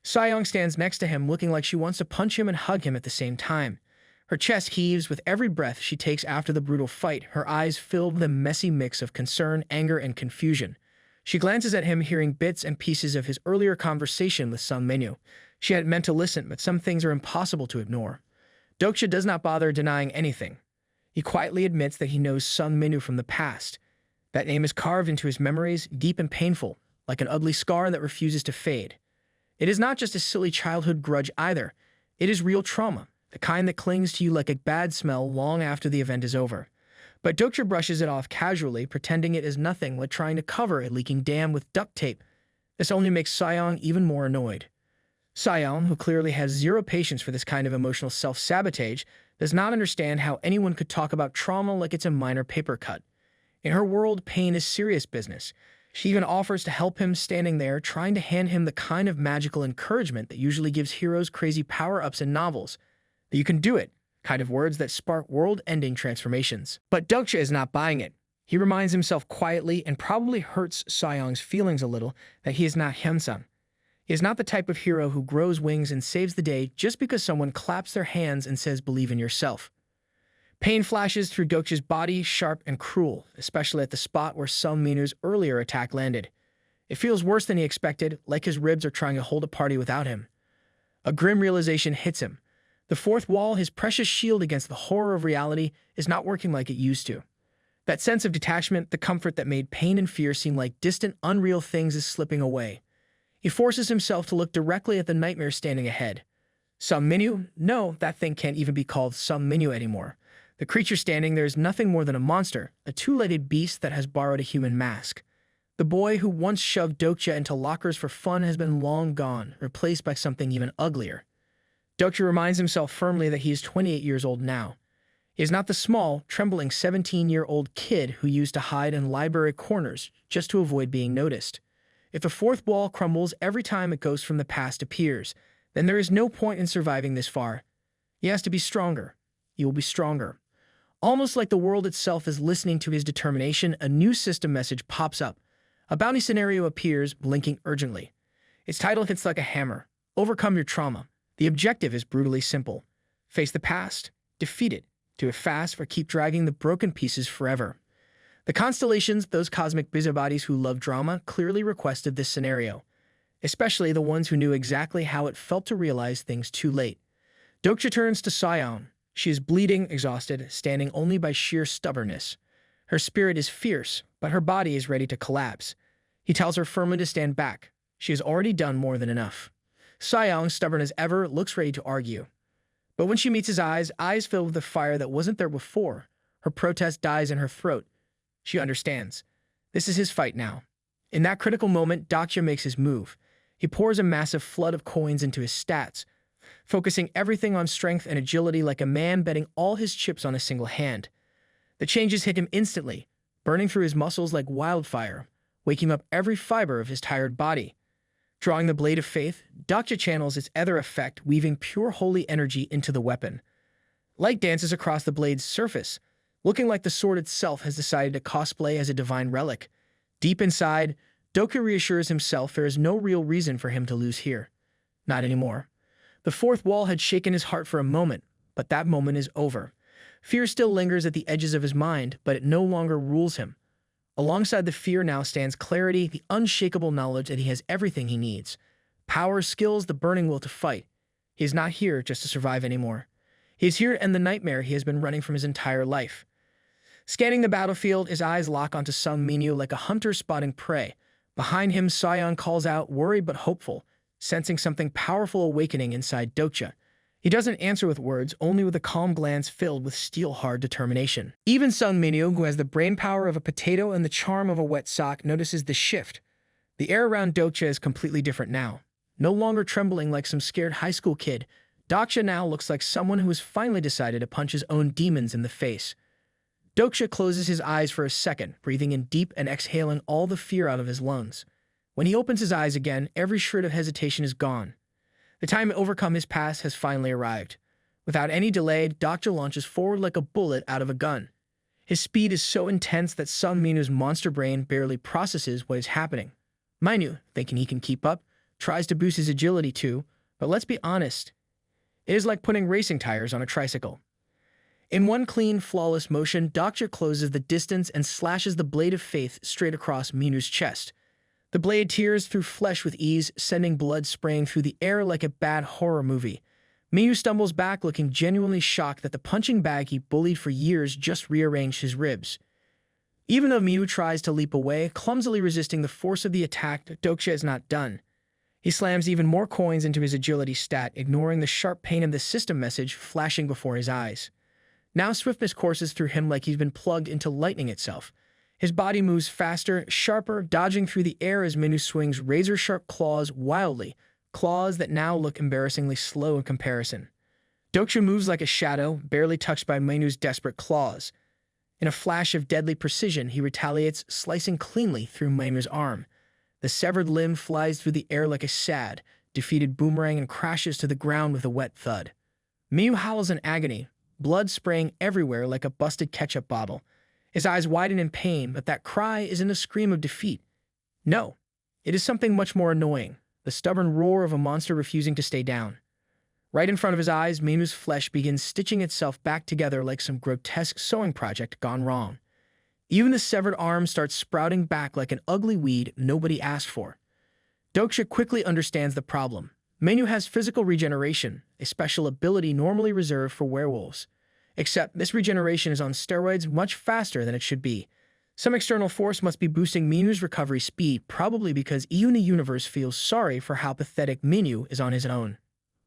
Sion stands next to him, looking like she wants to punch him and hug him at the same time. Her chest heaves with every breath she takes after the brutal fight, her eyes filled with a messy mix of concern, anger, and confusion. She glances at him, hearing bits and pieces of his earlier conversation with Sun Menu. She hadn't meant to listen, but some things are impossible to ignore. Dokja does not bother denying anything. He quietly admits that he knows Sun Menu from the past. That name is carved into his memories, deep and painful, like an ugly scar that refuses to fade. It is not just a silly childhood grudge either. It is real trauma, the kind that clings to you like a bad smell long after the event is over. But Dokja brushes it off casually, pretending it is nothing, like trying to cover a leaking dam with duct tape. This only makes Sion even more annoyed. Sion, who clearly has zero patience for this kind of emotional self-sabotage, does not understand how anyone could talk about trauma like it's a minor paper cut. In her world, pain is serious business. She even offers to help him, standing there, trying to hand him the kind of magical encouragement that usually gives heroes crazy power-ups in novels. That you can do it, kind of words that spark world-ending transformations. But Dokja is not buying it. He reminds himself quietly, and probably hurts Sion's feelings a little, that he is not Hyunsung. He is not the type of hero who grows wings and saves the day just because someone claps their hands and says, "Believe in yourself." Pain flashes through Dokja's body, sharp and cruel, especially at the spot where Sun Minu's earlier attack landed. It feels worse than he expected, like his ribs are trying to hold a party without him. A grim realization hits him. The fourth wall, his precious shield against the horror of reality, is not working like it used to. That sense of detachment, the comfort that made pain and fear seem like distant, unreal things, is slipping away. He forces himself to look directly at the nightmare standing ahead. Sun Minu? No, that thing can't even be called Sun Minu anymore. The creature standing there is nothing more than a monster, a two-legged beast that has borrowed a human mask. The boy who once shoved Dokja into lockers for fun has been long gone, replaced by something even uglier. Dokja reminds himself firmly that he is 28 years old now. He is not the small, trembling 17-year-old kid who used to hide in library corners just to avoid being noticed. If the fourth wall crumbles every time a ghost from the past appears, then there is no point in surviving this far. He has to be stronger. He will be stronger. Almost like the world itself is listening to his determination, a new system message pops up. A bounty scenario appears, blinking urgently. Its title hits like a hammer. Overcome your trauma. The objective is brutally simple. Face the past. Defeat it. Do it fast, or keep dragging the broken pieces forever. The constellations, those cosmic busybodies who love drama, clearly requested this scenario. Especially the ones who knew exactly how it felt to realize things too late. Dokja turns to Sion. She is bleeding, exhausted, standing only by sheer stubbornness. Her spirit is fierce, but her body is ready to collapse. He tells her firmly to stand back. She has already done more than enough. Sion, stubborn as ever, looks ready to argue. But when she meets his eyes filled with a fire that wasn't there before, her protest dies in her throat. She understands. This is his fight now. In that critical moment, Dokja makes his move. He pours a massive flood of coins into his stats, focusing everything on strength and agility like a man betting all his chips on a single hand. The changes hit him instantly, burning through his muscles like wildfire, waking up every fiber of his tired body. Drawing the blade of faith, Dokja channels its ether effect, weaving pure holy energy into the weapon. Light dances across the blade's surface, looking like the sword itself has decided to cosplay as a divine relic. Deep inside, Dokja reassures himself there is no real reason for him to lose here. Not anymore. The fourth wall had shaken his heart for a moment, but that moment is over. Fear still lingers at the edges of his mind, but it no longer rules him. Alongside the fear now stands clarity, the unshakable knowledge that he has everything he needs. Power, skills, the burning will to fight. He is not here just to survive anymore. He is here to end the nightmare he has been running from his entire life. Scanning the battlefield, his eyes lock onto Sung Minyu like a hunter spotting prey. Behind him, Sayon calls out, worried but hopeful, sensing something powerful awakening inside Dokja. He doesn't answer with words, only with a calm glance filled with steel-hard determination. Even Sung Minyu, who has the brainpower of a potato and the charm of a wet sock, notices the shift. The air around Dokja is completely different now. No longer trembling like some scared high school kid, Dokja now looks like someone who has finally decided to punch his own demons in the face. Dokja closes his eyes for a second, breathing in deep and exhaling all the fear out of his lungs. When he opens his eyes again, every shred of hesitation is gone. The time to overcome his past has finally arrived. Without any delay, Dokja launches forward like a bullet out of a gun. His speed is so intense that Sung Minyu's monster brain barely processes what is happening. Minyu, thinking he can keep up, tries to boost his agility too, but let's be honest. It is like putting racing tires on a tricycle. In one clean, flawless motion, Dokja closes the distance and slashes the blade of faith straight across Minyu's chest. The blade tears through flesh with ease, sending blood spraying through the air like a bad horror movie. Minyu stumbles back, looking genuinely shocked that the punching bag he bullied for years just rearranged his ribs. Even though Minyu tries to leap away, clumsily resisting the force of the attack, Dokja is not done. He slams even more coins into his agility stat, ignoring the sharp pain of the system message flashing before his eyes. Now swiftness courses through him like he's been plugged into lightning itself. His body moves faster, sharper, dodging through the air as Minyu swings razor-sharp claws wildly, claws that now look embarrassingly slow in comparison. Dokja moves like a shadow, barely touched by Minyu's desperate claws. In a flash of deadly precision, he retaliates, slicing cleanly through Minyu's arm. The severed limb flies through the air like a sad, defeated boomerang and crashes to the ground with a wet thud. Minyu howls in agony, blood spraying everywhere like a busted ketchup bottle. His eyes widen in pain, but that cry isn't a scream of defeat. No, it is something much more annoying, the stubborn roar of a monster refusing to stay down. Right in front of his eyes, Minyu's flesh begins stitching itself back together like some grotesque sewing project gone wrong. Even the severed arm starts sprouting back like an ugly weed nobody asked for. Dokja quickly understands the problem. Minyu has physical regeneration, a special ability normally reserved for werewolves. Except this regeneration is on steroids much faster than it should be. Some external force must be boosting Minyu's recovery speed, probably because even the universe feels sorry for how pathetic Minyu is on his own.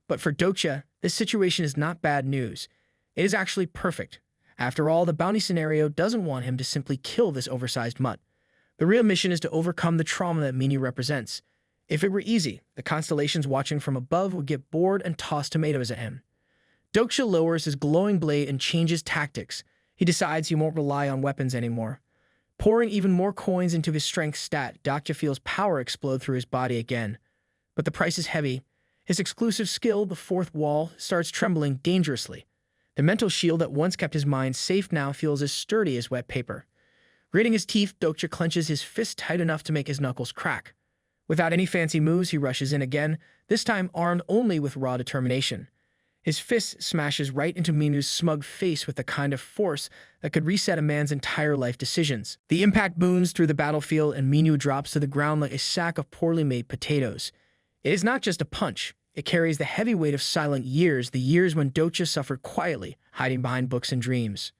But for Dokja, this situation is not bad news. It is actually perfect. After all, the bounty scenario doesn't want him to simply kill this oversized mutt. The real mission is to overcome the trauma that Minyu represents. If it were easy, the constellations watching from above would get bored and toss tomatoes at him. Dokja lowers his glowing blade and changes tactics. He decides he won't rely on weapons anymore. Pouring even more coins into his strength stat, Dokja feels power explode through his body again. But the price is heavy. His exclusive skill, the fourth wall, starts trembling dangerously. The mental shield that once kept his mind safe now feels as sturdy as wet paper. Gritting his teeth, Dokja clenches his fist tight enough to make his knuckles crack. Without any fancy moves, he rushes in again, this time armed only with raw determination. His fist smashes right into Minyu's smug face with the kind of force that could reset a man's entire life decisions. The impact booms through the battlefield and Minyu drops to the ground like a sack of poorly made potatoes. It is not just a punch. It carries the heavy weight of silent years, the years when Dokja suffered quietly, hiding behind books and dreams.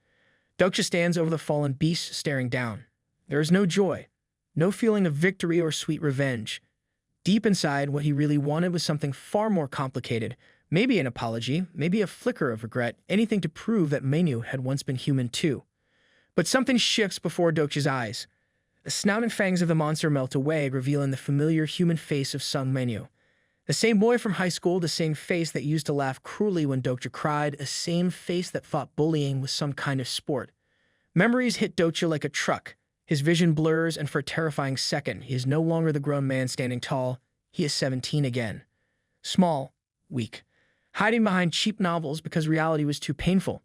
Dokja stands over the fallen beast, staring down. There is no joy, no feeling of victory or sweet revenge. Deep inside, what he really wanted was something far more complicated. Maybe an apology, maybe a flicker of regret, anything to prove that Minyu had once been human too. But something shifts before Dokja's eyes. The snout and fangs of the monster melt away, revealing the familiar human face of Sung Minyu. The same boy from high school, the same face that used to laugh cruelly when Dokja cried, the same face that thought bullying was some kind of sport. Memories hit Dokja like a truck. His vision blurs, and for a terrifying second, he is no longer the grown man standing tall. He is 17 again. Small, weak, hiding behind cheap novels because reality was too painful.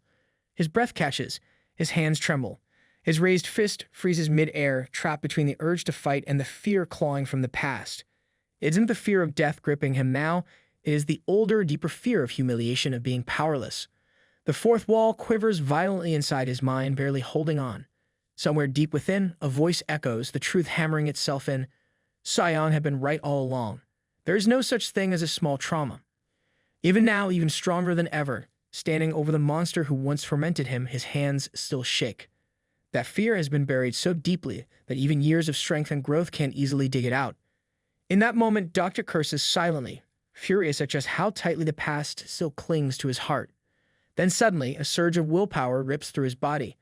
His breath catches, his hands tremble. His raised fist freezes mid-air, trapped between the urge to fight and the fear clawing from the past. It isn't the fear of death gripping him now, it is the older, deeper fear of humiliation, of being powerless. The fourth wall quivers violently inside his mind, barely holding on. Somewhere deep within, a voice echoes, the truth hammering itself in. Sayang had been right all along. There is no such thing as a small trauma. Even now, even stronger than ever, standing over the monster who once tormented him, his hands still shake. That fear has been buried so deeply that even years of strength and growth can't easily dig it out. In that moment, Dokja curses silently, furious at just how tightly the past still clings to his heart. Then suddenly, a surge of willpower rips through his body.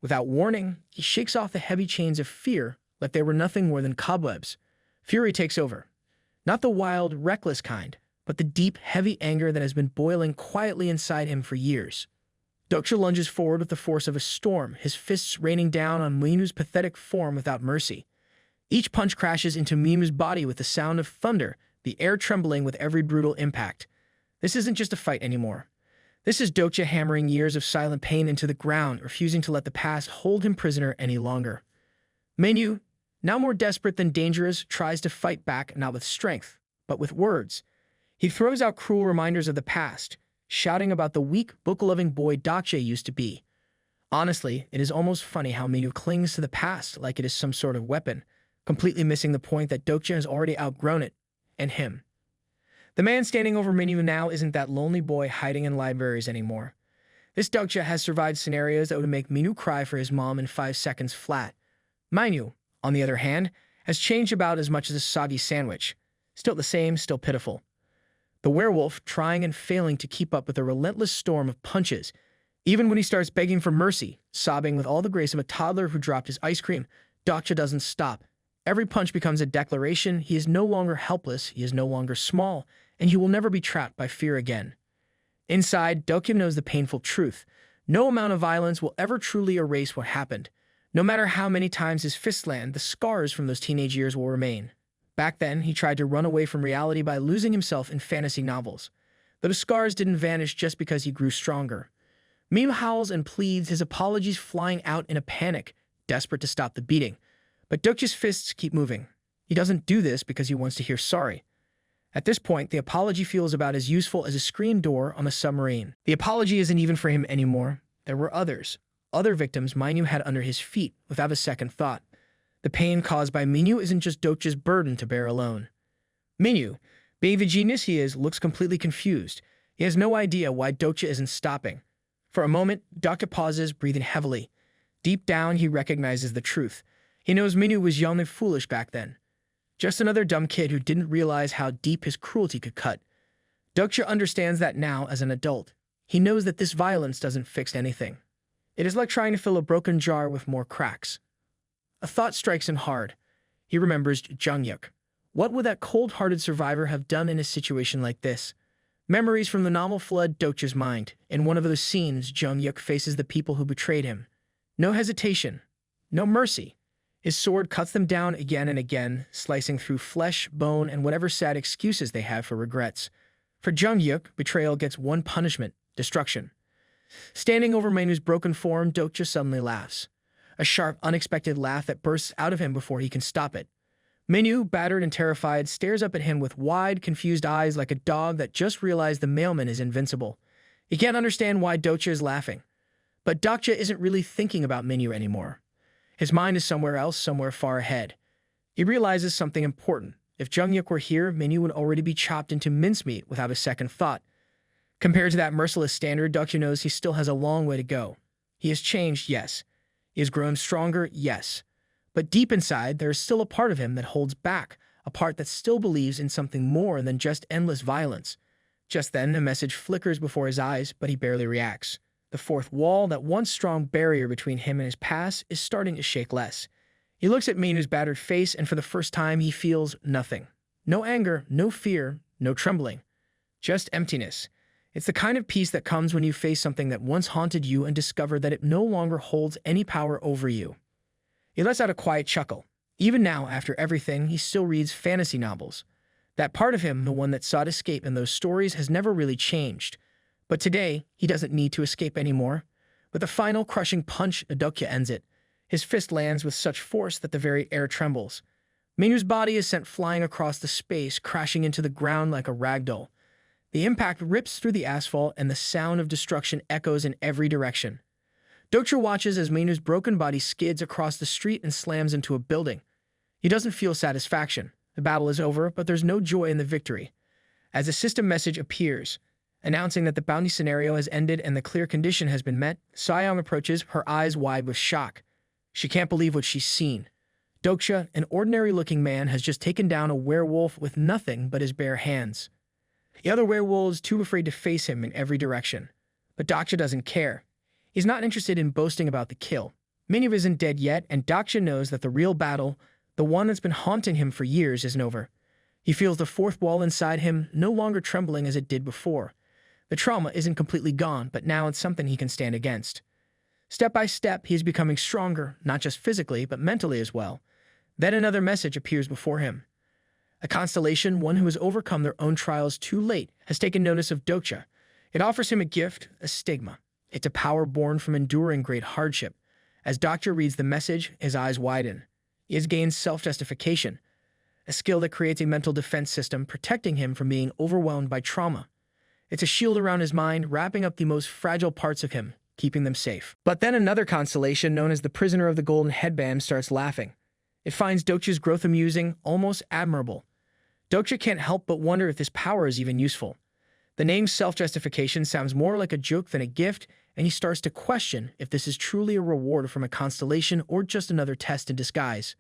Without warning, he shakes off the heavy chains of fear like they were nothing more than cobwebs. Fury takes over. Not the wild, reckless kind, but the deep, heavy anger that has been boiling quietly inside him for years. Dokja lunges forward with the force of a storm, his fists raining down on Minu's pathetic form without mercy. Each punch crashes into Minu's body with the sound of thunder, the air trembling with every brutal impact. This isn't just a fight anymore. This is Dokja hammering years of silent pain into the ground, refusing to let the past hold him prisoner any longer. Minu, now more desperate than dangerous, tries to fight back, not with strength, but with words. He throws out cruel reminders of the past, shouting about the weak, book-loving boy Dokja used to be. Honestly, it is almost funny how Minu clings to the past like it is some sort of weapon, completely missing the point that Dokja has already outgrown it, and him. The man standing over Minu now isn't that lonely boy hiding in libraries anymore. This Dokja has survived scenarios that would make Minu cry for his mom in 5 seconds flat. Minu, on the other hand, has changed about as much as a soggy sandwich. Still the same, still pitiful. The werewolf trying and failing to keep up with a relentless storm of punches. Even when he starts begging for mercy, sobbing with all the grace of a toddler who dropped his ice cream, Dokja doesn't stop. Every punch becomes a declaration. He is no longer helpless, he is no longer small, and he will never be trapped by fear again. Inside, Dokja knows the painful truth. No amount of violence will ever truly erase what happened. No matter how many times his fists land, the scars from those teenage years will remain. Back then, he tried to run away from reality by losing himself in fantasy novels. But the scars didn't vanish just because he grew stronger. Minu howls and pleads, his apologies flying out in a panic, desperate to stop the beating. But Dokja's fists keep moving. He doesn't do this because he wants to hear sorry. At this point, the apology feels about as useful as a screen door on a submarine. The apology isn't even for him anymore. There were others. Other victims Minu had under his feet without a second thought. The pain caused by Minu isn't just Dokja's burden to bear alone. Minu, being the genius he is, looks completely confused. He has no idea why Dokja isn't stopping. For a moment, Dokja pauses, breathing heavily. Deep down, he recognizes the truth. He knows Minu was young and foolish back then. Just another dumb kid who didn't realize how deep his cruelty could cut. Dokja understands that now as an adult. He knows that this violence doesn't fix anything. It is like trying to fill a broken jar with more cracks. A thought strikes him hard. He remembers Jungyuk. What would that cold-hearted survivor have done in a situation like this? Memories from the novel flood Dokja's mind. In one of those scenes, Jungyuk faces the people who betrayed him. No hesitation. No mercy. His sword cuts them down again and again, slicing through flesh, bone, and whatever sad excuses they have for regrets. For Jungyuk, betrayal gets one punishment: destruction. Standing over Minu's broken form, Dokja suddenly laughs. A sharp, unexpected laugh that bursts out of him before he can stop it. Minu, battered and terrified, stares up at him with wide, confused eyes like a dog that just realized the mailman is invincible. He can't understand why Dokja is laughing. But Dokja isn't really thinking about Minu anymore. His mind is somewhere else, somewhere far ahead. He realizes something important. If Jungyuk were here, Minu would already be chopped into mincemeat without a second thought. Compared to that merciless standard, Dokja knows he still has a long way to go. He has changed, yes. He has grown stronger, yes. But deep inside, there is still a part of him that holds back, a part that still believes in something more than just endless violence. Just then, a message flickers before his eyes, but he barely reacts. The fourth wall, that once strong barrier between him and his past, is starting to shake less. He looks at Minu's battered face, and for the first time, he feels nothing. No anger, no fear, no trembling. Just emptiness. It's the kind of peace that comes when you face something that once haunted you and discover that it no longer holds any power over you. He lets out a quiet chuckle. Even now, after everything, he still reads fantasy novels. That part of him, the one that sought escape in those stories, has never really changed. But today, he doesn't need to escape anymore. With a final crushing punch, Dokja ends it. His fist lands with such force that the very air trembles. Minu's body is sent flying across the space, crashing into the ground like a ragdoll. The impact rips through the asphalt, and the sound of destruction echoes in every direction. Dokja watches as Minu's broken body skids across the street and slams into a building. He doesn't feel satisfaction. The battle is over, but there's no joy in the victory. As a system message appears, announcing that the bounty scenario has ended and the clear condition has been met, Saiyang approaches, her eyes wide with shock. She can't believe what she's seen. Dokja, an ordinary-looking man, has just taken down a werewolf with nothing but his bare hands. The other werewolves too afraid to face him in every direction. But Dokja doesn't care. He's not interested in boasting about the kill. Minyu isn't dead yet, and Dokja knows that the real battle, the one that's been haunting him for years, isn't over. He feels the fourth wall inside him no longer trembling as it did before. The trauma isn't completely gone, but now it's something he can stand against. Step by step, he is becoming stronger, not just physically, but mentally as well. Then another message appears before him. A constellation, one who has overcome their own trials too late, has taken notice of Dokja. It offers him a gift, a stigma. It's a power born from enduring great hardship. As Dokja reads the message, his eyes widen. He has gained self-justification, a skill that creates a mental defense system protecting him from being overwhelmed by trauma. It's a shield around his mind, wrapping up the most fragile parts of him, keeping them safe. But then another constellation, known as the Prisoner of the Golden Headband, starts laughing. It finds Dokja's growth amusing, almost admirable. Dokja can't help but wonder if this power is even useful. The name self-justification sounds more like a joke than a gift, and he starts to question if this is truly a reward from a constellation or just another test in disguise.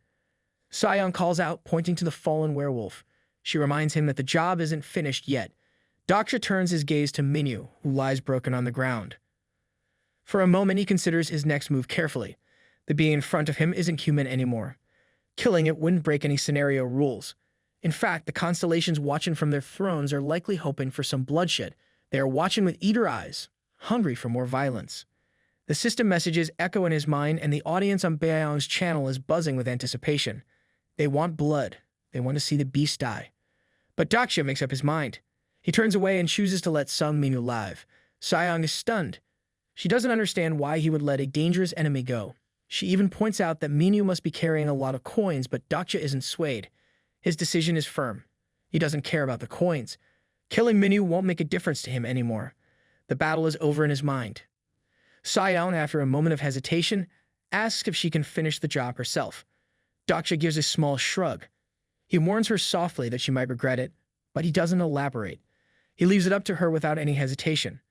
Saiyang calls out, pointing to the fallen werewolf. She reminds him that the job isn't finished yet. Dokja turns his gaze to Minyu, who lies broken on the ground. For a moment, he considers his next move carefully. The being in front of him isn't human anymore. Killing it wouldn't break any scenario rules. In fact, the constellations watching from their thrones are likely hoping for some bloodshed. They are watching with eager eyes, hungry for more violence. The system messages echo in his mind, and the audience on Baiyang's channel is buzzing with anticipation. They want blood. They want to see the beast die. But Dokja makes up his mind. He turns away and chooses to let Sung Minyu live. Saiyang is stunned. She doesn't understand why he would let a dangerous enemy go. She even points out that Minyu must be carrying a lot of coins, but Dokja isn't swayed. His decision is firm. He doesn't care about the coins. Killing Minyu won't make a difference to him anymore. The battle is over in his mind. Saiyang, after a moment of hesitation, asks if she can finish the job herself. Dokja gives a small shrug. He warns her softly that she might regret it, but he doesn't elaborate. He leaves it up to her without any hesitation.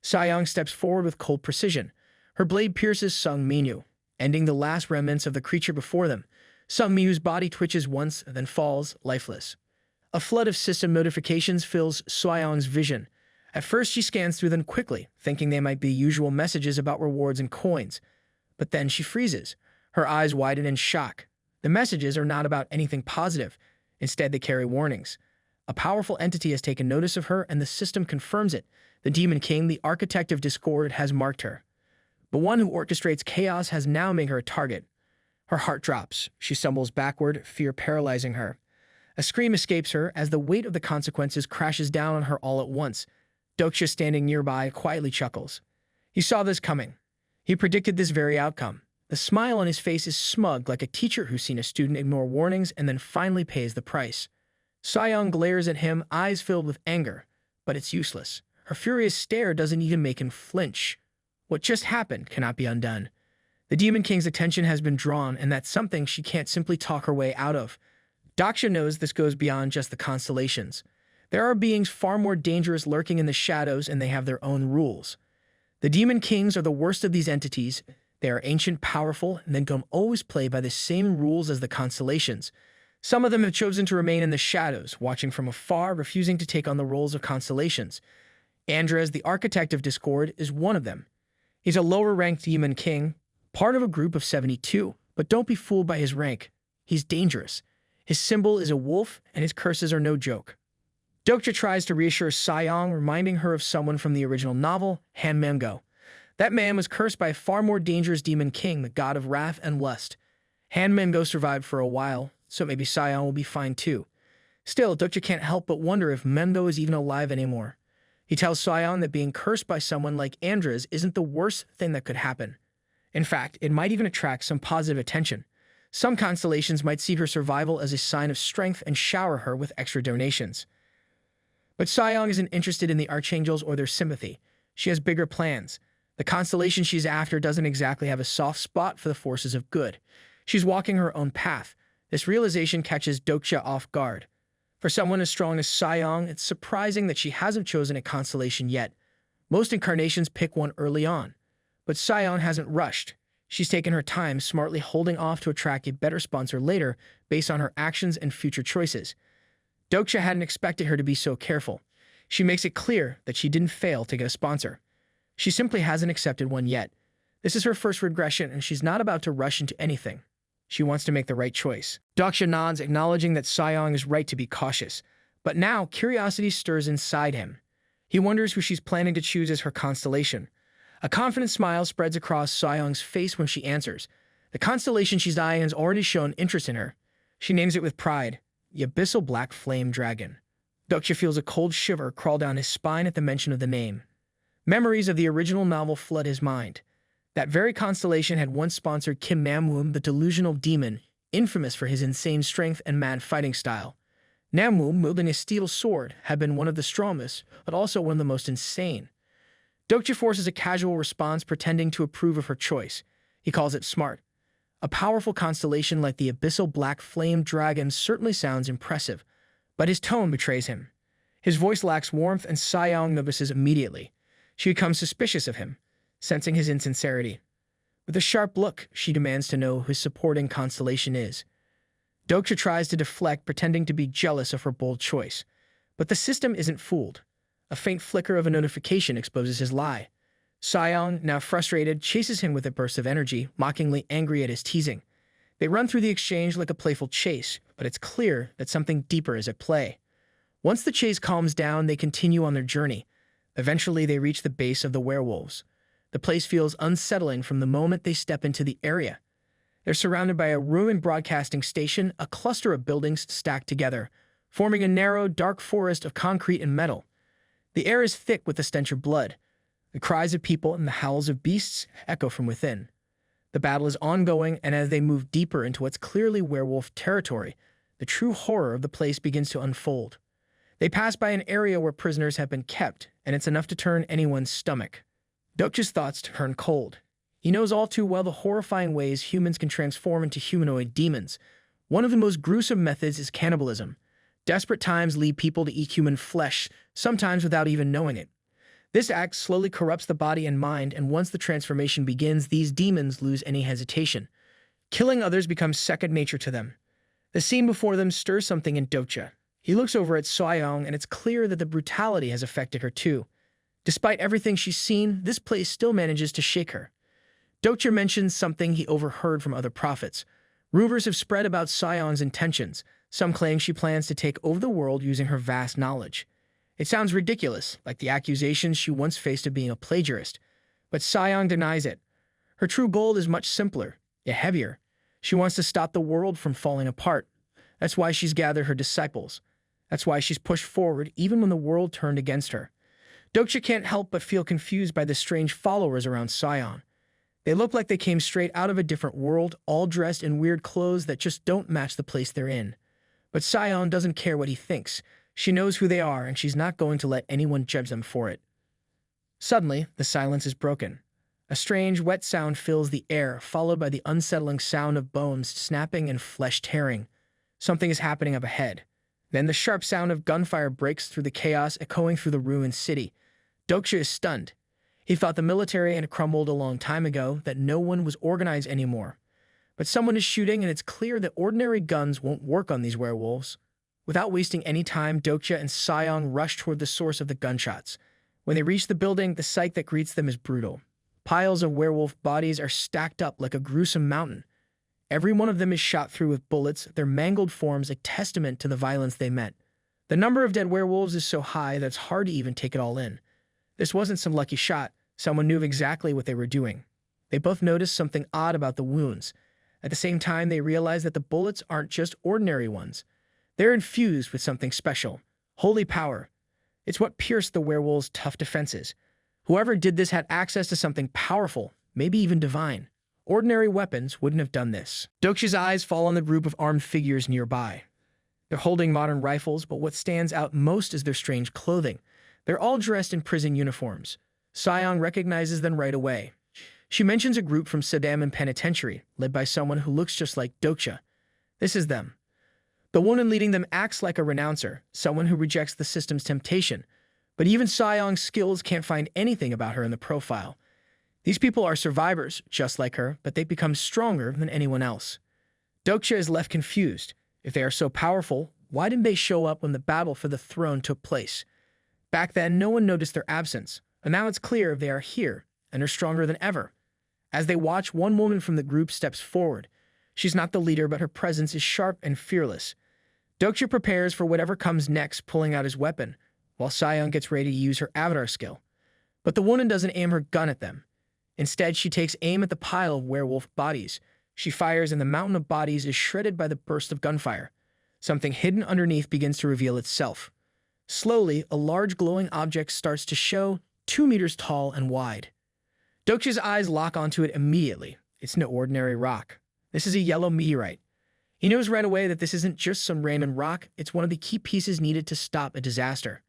Saiyang steps forward with cold precision. Her blade pierces Sung Minyu, ending the last remnants of the creature before them. Sung Minyu's body twitches once, then falls, lifeless. A flood of system notifications fills Saiyang's vision. At first, she scans through them quickly, thinking they might be usual messages about rewards and coins. But then she freezes. Her eyes widen in shock. The messages are not about anything positive. Instead, they carry warnings. A powerful entity has taken notice of her, and the system confirms it. The Demon King, the architect of discord, has marked her. The one who orchestrates chaos has now made her a target. Her heart drops. She stumbles backward, fear paralyzing her. A scream escapes her as the weight of the consequences crashes down on her all at once. Dokja, standing nearby, quietly chuckles. He saw this coming. He predicted this very outcome. The smile on his face is smug, like a teacher who's seen a student ignore warnings and then finally pays the price. Saiyang glares at him, eyes filled with anger. But it's useless. Her furious stare doesn't even make him flinch. What just happened cannot be undone. The Demon King's attention has been drawn, and that's something she can't simply talk her way out of. Dokja knows this goes beyond just the constellations. There are beings far more dangerous lurking in the shadows, and they have their own rules. The Demon Kings are the worst of these entities. They are ancient, powerful, and then can always play by the same rules as the constellations. Some of them have chosen to remain in the shadows, watching from afar, refusing to take on the roles of constellations. Andres, the architect of discord, is one of them. He's a lower-ranked Demon King, part of a group of 72, but don't be fooled by his rank. He's dangerous. His symbol is a wolf, and his curses are no joke. Dokja tries to reassure Saiyang, reminding her of someone from the original novel, Manga. That man was cursed by a far more dangerous Demon King, the god of wrath and lust. Manga survived for a while, so maybe Saiyang will be fine too. Still, Dokja can't help but wonder if Manga is even alive anymore. He tells Saiyang that being cursed by someone like Andres isn't the worst thing that could happen. In fact, it might even attract some positive attention. Some constellations might see her survival as a sign of strength and shower her with extra donations. But Saiyang isn't interested in the archangels or their sympathy. She has bigger plans. The constellation she's after doesn't exactly have a soft spot for the forces of good. She's walking her own path. This realization catches Dokja off guard. For someone as strong as Saiyong, it's surprising that she hasn't chosen a constellation yet. Most incarnations pick one early on. But Saiyong hasn't rushed. She's taken her time, smartly holding off to attract a better sponsor later based on her actions and future choices. Dokja hadn't expected her to be so careful. She makes it clear that she didn't fail to get a sponsor. She simply hasn't accepted one yet. This is her first regression, and she's not about to rush into anything. She wants to make the right choice. Dokja nods, acknowledging that Saiyong is right to be cautious. But now, curiosity stirs inside him. He wonders who she's planning to choose as her constellation. A confident smile spreads across Saiyong's face when she answers. The constellation she's eyeing has already shown interest in her. She names it with pride, the Abyssal Black Flame Dragon. Dokja feels a cold shiver crawl down his spine at the mention of the name. Memories of the original novel flood his mind. That very constellation had once sponsored Kim Namwoon, the delusional demon, infamous for his insane strength and mad fighting style. Namwoon, wielding a steel sword, had been one of the strongest, but also one of the most insane. Dokja forces a casual response, pretending to approve of her choice. He calls it smart. A powerful constellation like the Abyssal Black Flame Dragon certainly sounds impressive, but his tone betrays him. His voice lacks warmth, and Saiyong notices immediately. She becomes suspicious of him, sensing his insincerity. With a sharp look, she demands to know who his supporting constellation is. Dokja tries to deflect, pretending to be jealous of her bold choice. But the system isn't fooled. A faint flicker of a notification exposes his lie. Saiyong, now frustrated, chases him with a burst of energy, mockingly angry at his teasing. They run through the exchange like a playful chase, but it's clear that something deeper is at play. Once the chase calms down, they continue on their journey. Eventually, they reach the base of the werewolves. The place feels unsettling from the moment they step into the area. They're surrounded by a ruined broadcasting station, a cluster of buildings stacked together, forming a narrow, dark forest of concrete and metal. The air is thick with the stench of blood. The cries of people and the howls of beasts echo from within. The battle is ongoing, and as they move deeper into what's clearly werewolf territory, the true horror of the place begins to unfold. They pass by an area where prisoners have been kept, and it's enough to turn anyone's stomach. Dokja's thoughts turn cold. He knows all too well the horrifying ways humans can transform into humanoid demons. One of the most gruesome methods is cannibalism. Desperate times lead people to eat human flesh, sometimes without even knowing it. This act slowly corrupts the body and mind, and once the transformation begins, these demons lose any hesitation. Killing others becomes second nature to them. The scene before them stirs something in Dokja. He looks over at Saiyong, and it's clear that the brutality has affected her too. Despite everything she's seen, this place still manages to shake her. Dokja mentions something he overheard from other prophets. Rumors have spread about Saiyong's intentions. Some claim she plans to take over the world using her vast knowledge. It sounds ridiculous, like the accusations she once faced of being a plagiarist. But Saiyong denies it. Her true goal is much simpler, yet heavier. She wants to stop the world from falling apart. That's why she's gathered her disciples. That's why she's pushed forward even when the world turned against her. Dokja can't help but feel confused by the strange followers around Saiyong. They look like they came straight out of a different world, all dressed in weird clothes that just don't match the place they're in. But Saiyong doesn't care what he thinks. She knows who they are, and she's not going to let anyone judge them for it. Suddenly, the silence is broken. A strange, wet sound fills the air, followed by the unsettling sound of bones snapping and flesh tearing. Something is happening up ahead. Then the sharp sound of gunfire breaks through the chaos, echoing through the ruined city. Dokja is stunned. He thought the military had crumbled a long time ago, that no one was organized anymore. But someone is shooting, and it's clear that ordinary guns won't work on these werewolves. Without wasting any time, Dokja and Saiyong rush toward the source of the gunshots. When they reach the building, the sight that greets them is brutal. Piles of werewolf bodies are stacked up like a gruesome mountain. Every one of them is shot through with bullets, their mangled forms a testament to the violence they met. The number of dead werewolves is so high that it's hard to even take it all in. This wasn't some lucky shot. Someone knew exactly what they were doing. They both noticed something odd about the wounds. At the same time, they realized that the bullets aren't just ordinary ones. They're infused with something special. Holy power. It's what pierced the werewolves' tough defenses. Whoever did this had access to something powerful, maybe even divine. Ordinary weapons wouldn't have done this. Dokja's eyes fall on the group of armed figures nearby. They're holding modern rifles, but what stands out most is their strange clothing. They're all dressed in prison uniforms. Seong recognizes them right away. She mentions a group from Saddam Penitentiary, led by someone who looks just like Dokja. This is them. The woman leading them acts like a renouncer, someone who rejects the system's temptation. But even Seong's skills can't find anything about her in the profile. These people are survivors, just like her, but they become stronger than anyone else. Dokja is left confused. If they are so powerful, why didn't they show up when the battle for the throne took place? Back then, no one noticed their absence, and now it's clear they are here and are stronger than ever. As they watch, one woman from the group steps forward. She's not the leader, but her presence is sharp and fearless. Dokja prepares for whatever comes next, pulling out his weapon, while Seong gets ready to use her avatar skill. But the woman doesn't aim her gun at them. Instead, she takes aim at the pile of werewolf bodies. She fires, and the mountain of bodies is shredded by the burst of gunfire. Something hidden underneath begins to reveal itself. Slowly, a large glowing object starts to show, 2 meters tall and wide. Dokja's eyes lock onto it immediately. It's no ordinary rock. This is a yellow meteorite. He knows right away that this isn't just some random rock, it's one of the key pieces needed to stop a disaster.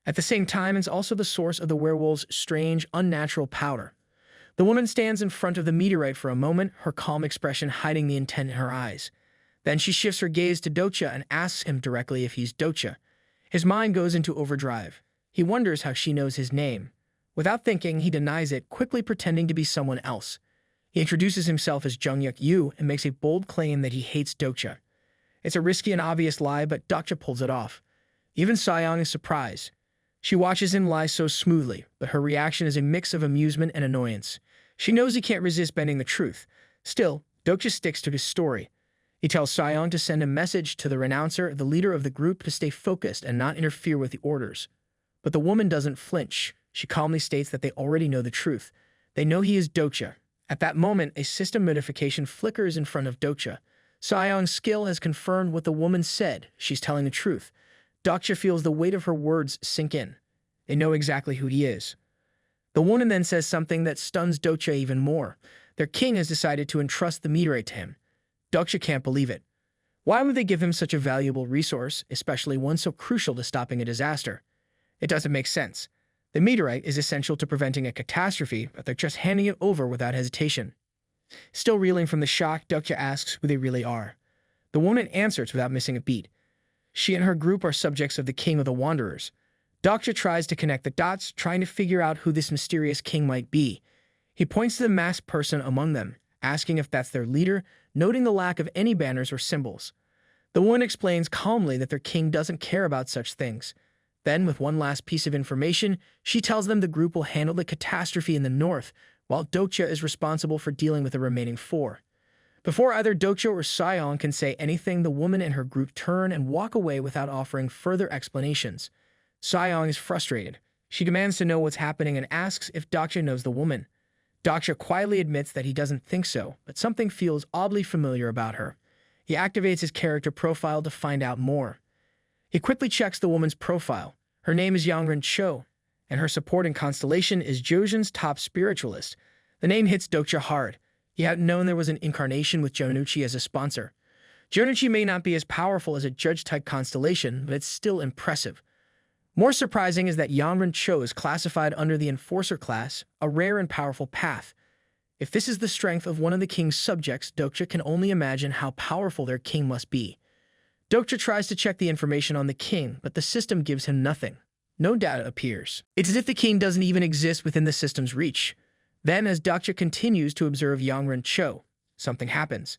At the same time, it's also the source of the werewolves' strange, unnatural power. The woman stands in front of the meteorite for a moment, her calm expression hiding the intent in her eyes. Then she shifts her gaze to Dokja and asks him directly if he's Dokja. His mind goes into overdrive. He wonders how she knows his name. Without thinking, he denies it, quickly pretending to be someone else. He introduces himself as Jungyuk Yu and makes a bold claim that he hates Dokja. It's a risky and obvious lie, but Dokja pulls it off. Even Seong is surprised. She watches him lie so smoothly, but her reaction is a mix of amusement and annoyance. She knows he can't resist bending the truth. Still, Dokja sticks to his story. He tells Seong to send a message to the renouncer, the leader of the group, to stay focused and not interfere with the orders. But the woman doesn't flinch. She calmly states that they already know the truth. They know he is Dokja. At that moment, a system notification flickers in front of Dokja. Seong's skill has confirmed what the woman said. She's telling the truth. Dokja feels the weight of her words sink in. They know exactly who he is. The woman then says something that stuns Dokja even more. Their king has decided to entrust the meteorite to him. Dokja can't believe it. Why would they give him such a valuable resource, especially one so crucial to stopping a disaster? It doesn't make sense. The meteorite is essential to preventing a catastrophe, but they're just handing it over without hesitation. Still reeling from the shock, Dokja asks who they really are. The woman answers without missing a beat. She and her group are subjects of the King of the Wanderers. Dokja tries to connect the dots, trying to figure out who this mysterious king might be. He points to the masked person among them, asking if that's their leader, noting the lack of any banners or symbols. The woman explains calmly that their king doesn't care about such things. Then, with one last piece of information, she tells them the group will handle the catastrophe in the north, while Dokja is responsible for dealing with the remaining 4. Before either Dokja or Seong can say anything, the woman and her group turn and walk away without offering further explanations. Seong is frustrated. She demands to know what's happening and asks if Dokja knows the woman. Dokja quietly admits that he doesn't think so, but something feels oddly familiar about her. He activates his character profile to find out more. He quickly checks the woman's profile. Her name is Yangren Cho, and her supporting constellation is Joseon's top spiritualist. The name hits Dokja hard. He hadn't known there was an incarnation with Jonuchi as a sponsor. Jonuchi may not be as powerful as a judge-type constellation, but it's still impressive. More surprising is that Yangren Cho is classified under the Enforcer class, a rare and powerful path. If this is the strength of one of the king's subjects, Dokja can only imagine how powerful their king must be. Dokja tries to check the information on the king, but the system gives him nothing. No data appears. It's as if the king doesn't even exist within the system's reach. Then, as Dokja continues to observe Yangren Cho, something happens.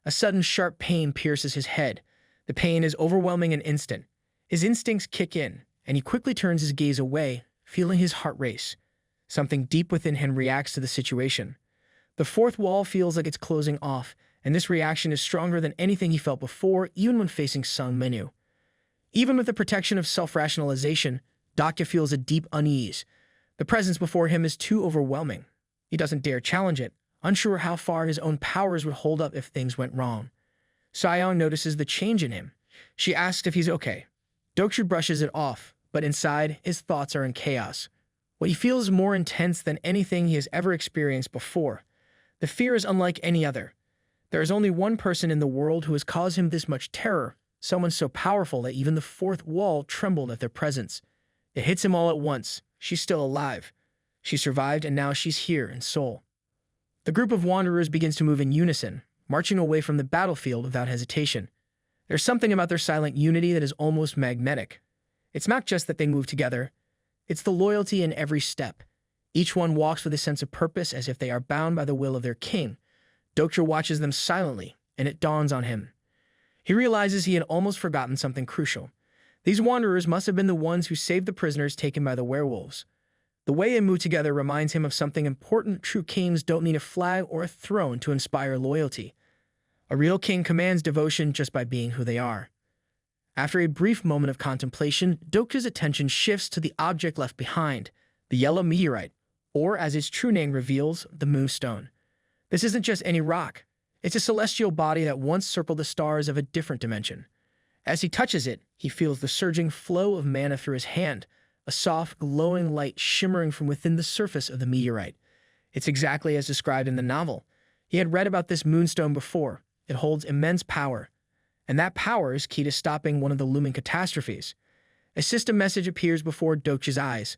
A sudden sharp pain pierces his head. The pain is overwhelming and instant. His instincts kick in, and he quickly turns his gaze away, feeling his heart race. Something deep within him reacts to the situation. The fourth wall feels like it's closing off, and this reaction is stronger than anything he felt before, even when facing Sung Menu. Even with the protection of self-rationalization, Dokja feels a deep unease. The presence before him is too overwhelming. He doesn't dare challenge it, unsure how far his own powers would hold up if things went wrong. Seong notices the change in him. She asks if he's okay. Dokja brushes it off, but inside, his thoughts are in chaos. What he feels is more intense than anything he has ever experienced before. The fear is unlike any other. There is only one person in the world who has caused him this much terror, someone so powerful that even the fourth wall trembled at their presence. It hits him all at once. She's still alive. She survived, and now she's here in Seoul. The group of wanderers begins to move in unison, marching away from the battlefield without hesitation. There's something about their silent unity that is almost magnetic. It's not just that they move together, it's the loyalty in every step. Each one walks with a sense of purpose as if they are bound by the will of their king. Dokja watches them silently, and it dawns on him. He realizes he had almost forgotten something crucial. These wanderers must have been the ones who saved the prisoners taken by the werewolves. The way they move together reminds him of something important. True kings don't need a flag or a throne to inspire loyalty. A real king commands devotion just by being who they are. After a brief moment of contemplation, Dokja's attention shifts to the object left behind, the yellow meteorite, or as its true name reveals, the moonstone. This isn't just any rock. It's a celestial body that once circled the stars of a different dimension. As he touches it, he feels the surging flow of mana through his hand, a soft, glowing light shimmering from within the surface of the meteorite. It's exactly as described in the novel. He had read about this moonstone before. It holds immense power, and that power is key to stopping one of the looming catastrophes. A system message appears before Dokja's eyes.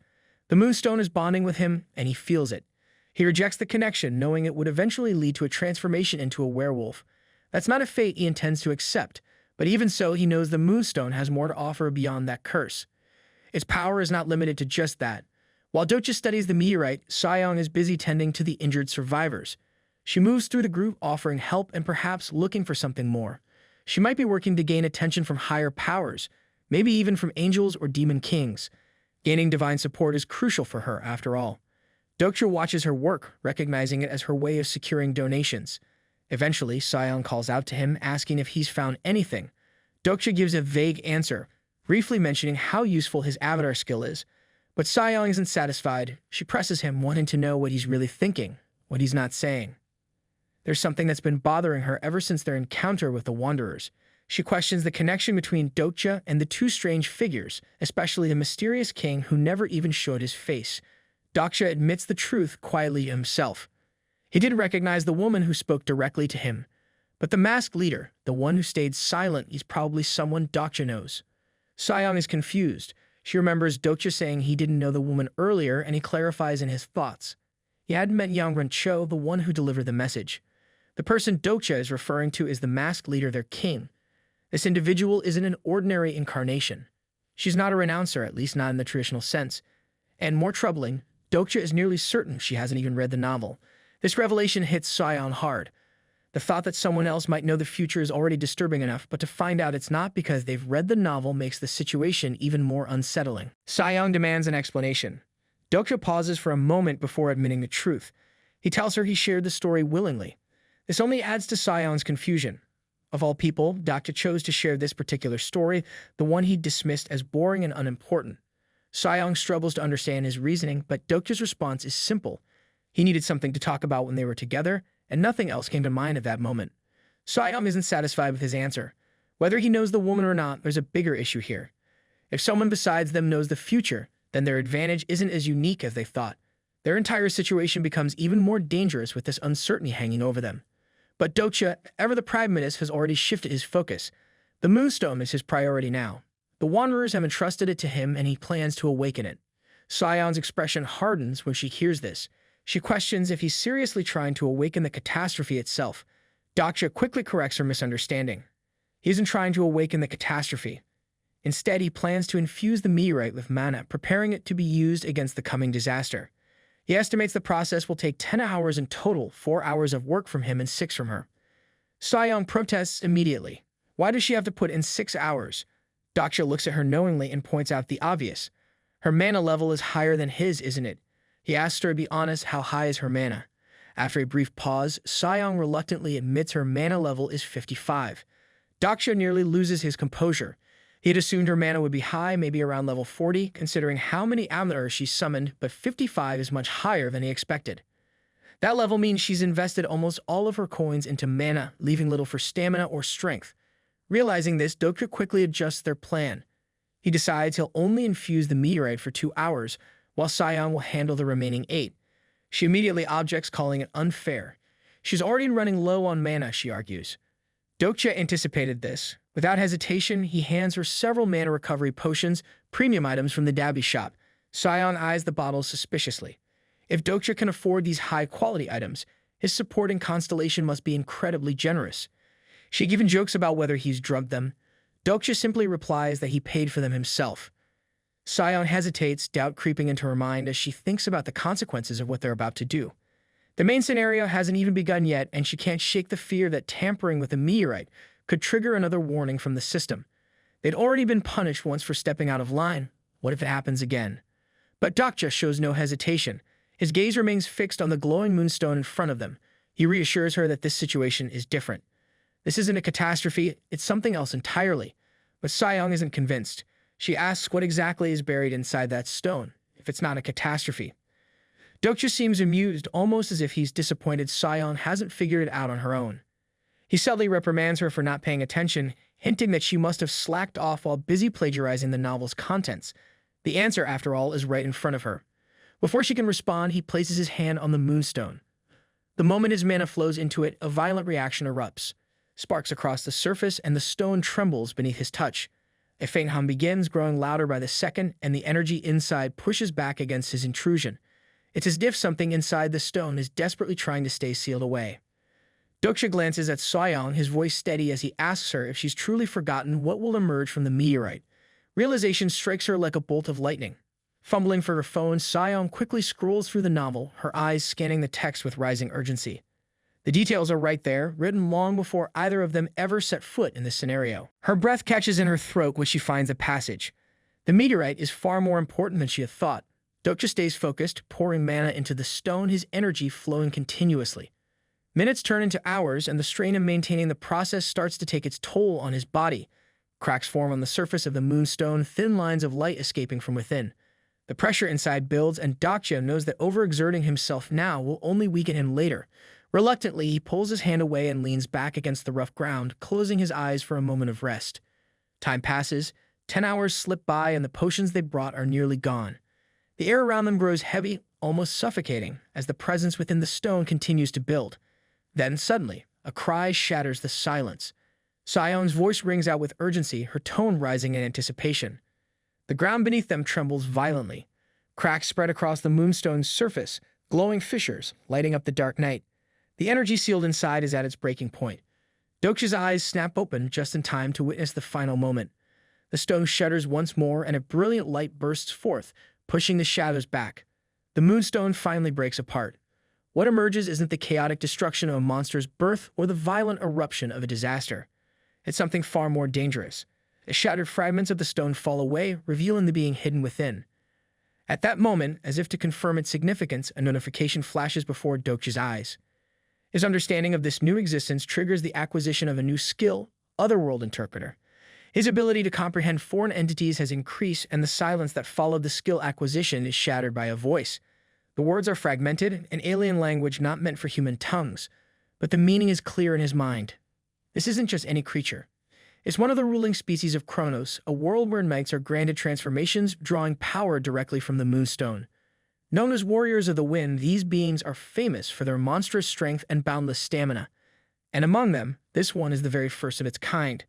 The moonstone is bonding with him, and he feels it. He rejects the connection, knowing it would eventually lead to a transformation into a werewolf. That's not a fate he intends to accept, but even so, he knows the moonstone has more to offer beyond that curse. Its power is not limited to just that. While Dokja studies the meteorite, Sayoung is busy tending to the injured survivors. She moves through the group, offering help and perhaps looking for something more. She might be working to gain attention from higher powers, maybe even from angels or demon kings. Gaining divine support is crucial for her, after all. Dokja watches her work, recognizing it as her way of securing donations. Eventually, Sayoung calls out to him, asking if he's found anything. Dokja gives a vague answer, briefly mentioning how useful his avatar skill is. But Sayoung isn't satisfied. She presses him, wanting to know what he's really thinking, what he's not saying. There's something that's been bothering her ever since their encounter with the Wanderers. She questions the connection between Dokja and the two strange figures, especially the mysterious king who never even showed his face. Dokja admits the truth quietly himself. He didn't recognize the woman who spoke directly to him. But the masked leader, the one who stayed silent, is probably someone Dokja knows. Sayoung is confused. She remembers Dokja saying he didn't know the woman earlier, and he clarifies in his thoughts. He hadn't met Yang Cho, the one who delivered the message. The person Dokja is referring to is the masked leader, their king. This individual isn't an ordinary incarnation. She's not a renouncer, at least not in the traditional sense. And more troubling, Dokja is nearly certain she hasn't even read the novel. This revelation hits Sayoung hard. The thought that someone else might know the future is already disturbing enough, but to find out it's not because they've read the novel makes the situation even more unsettling. Sayoung demands an explanation. Dokja pauses for a moment before admitting the truth. He tells her he shared the story willingly. This only adds to Sayoung's confusion. Of all people, Dokja chose to share this particular story, the one he dismissed as boring and unimportant. Sayoung struggles to understand his reasoning, but Dokja's response is simple. He needed something to talk about when they were together, and nothing else came to mind at that moment. Sayoung isn't satisfied with his answer. Whether he knows the woman or not, there's a bigger issue here. If someone besides them knows the future, then their advantage isn't as unique as they thought. Their entire situation becomes even more dangerous with this uncertainty hanging over them. But Dokja, ever the pragmatist, has already shifted his focus. The moonstone is his priority now. The Wanderers have entrusted it to him, and he plans to awaken it. Sayoung's expression hardens when she hears this. She questions if he's seriously trying to awaken the catastrophe itself. Dokja quickly corrects her misunderstanding. He isn't trying to awaken the catastrophe. Instead, he plans to infuse the meteorite with mana, preparing it to be used against the coming disaster. He estimates the process will take 10 hours in total, 4 hours of work from him and 6 from her. Sayoung protests immediately. Why does she have to put in 6 hours? Dokja looks at her knowingly and points out the obvious. Her mana level is higher than his, isn't it? He asks her to be honest, how high is her mana? After a brief pause, Sayoung reluctantly admits her mana level is 55. Dokja nearly loses his composure. He had assumed her mana would be high, maybe around level 40, considering how many avatars she summoned, but 55 is much higher than he expected. That level means she's invested almost all of her coins into mana, leaving little for stamina or strength. Realizing this, Dokja quickly adjusts their plan. He decides he'll only infuse the meteorite for 2 hours, while Sayoung will handle the remaining 8. She immediately objects, calling it unfair. She's already running low on mana, she argues. Dokja anticipated this. Without hesitation, he hands her several mana recovery potions, premium items from the Dabby shop. Sayoung eyes the bottles suspiciously. If Dokja can afford these high-quality items, his support in Constellation must be incredibly generous. She even jokes about whether he's drugged them. Dokja simply replies that he paid for them himself. Sion hesitates, doubt creeping into her mind as she thinks about the consequences of what they're about to do. The main scenario hasn't even begun yet, and she can't shake the fear that tampering with a meteorite could trigger another warning from the system. They'd already been punished once for stepping out of line. What if it happens again? But Dokja shows no hesitation. His gaze remains fixed on the glowing moonstone in front of them. He reassures her that this situation is different. This isn't a catastrophe, it's something else entirely. But Sion isn't convinced. She asks what exactly is buried inside that stone, if it's not a catastrophe. Dokja seems amused, almost as if he's disappointed Sion hasn't figured it out on her own. He subtly reprimands her for not paying attention, hinting that she must have slacked off while busy plagiarizing the novel's contents. The answer, after all, is right in front of her. Before she can respond, he places his hand on the moonstone. The moment his mana flows into it, a violent reaction erupts. Sparks across the surface, and the stone trembles beneath his touch. A faint hum begins, growing louder by the second, and the energy inside pushes back against his intrusion. It's as if something inside the stone is desperately trying to stay sealed away. Dokja glances at Sion, his voice steady as he asks her if she's truly forgotten what will emerge from the meteorite. Realization strikes her like a bolt of lightning. Fumbling for her phone, Sion quickly scrolls through the novel, her eyes scanning the text with rising urgency. The details are right there, written long before either of them ever set foot in this scenario. Her breath catches in her throat when she finds a passage. The meteorite is far more important than she had thought. Dokja stays focused, pouring mana into the stone, his energy flowing continuously. Minutes turn into hours, and the strain of maintaining the process starts to take its toll on his body. Cracks form on the surface of the moonstone, thin lines of light escaping from within. The pressure inside builds, and Dokja knows that overexerting himself now will only weaken him later. Reluctantly, he pulls his hand away and leans back against the rough ground, closing his eyes for a moment of rest. Time passes, 10 hours slip by, and the potions they brought are nearly gone. The air around them grows heavy, almost suffocating, as the presence within the stone continues to build. Then, suddenly, a cry shatters the silence. Sion's voice rings out with urgency, her tone rising in anticipation. The ground beneath them trembles violently. Cracks spread across the moonstone's surface, glowing fissures, lighting up the dark night. The energy sealed inside is at its breaking point. Dokja's eyes snap open just in time to witness the final moment. The stone shudders once more, and a brilliant light bursts forth, pushing the shadows back. The moonstone finally breaks apart. What emerges isn't the chaotic destruction of a monster's birth or the violent eruption of a disaster. It's something far more dangerous. The shattered fragments of the stone fall away, revealing the being hidden within. At that moment, as if to confirm its significance, a notification flashes before Dokja's eyes. His understanding of this new existence triggers the acquisition of a new skill, Otherworld Interpreter. His ability to comprehend foreign entities has increased, and the silence that followed the skill acquisition is shattered by a voice. The words are fragmented, an alien language not meant for human tongues, but the meaning is clear in his mind. This isn't just any creature. It's one of the ruling species of Kronos, a world where knights are granted transformations, drawing power directly from the moonstone. Known as Warriors of the Wind, these beings are famous for their monstrous strength and boundless stamina. And among them, this one is the very first of its kind.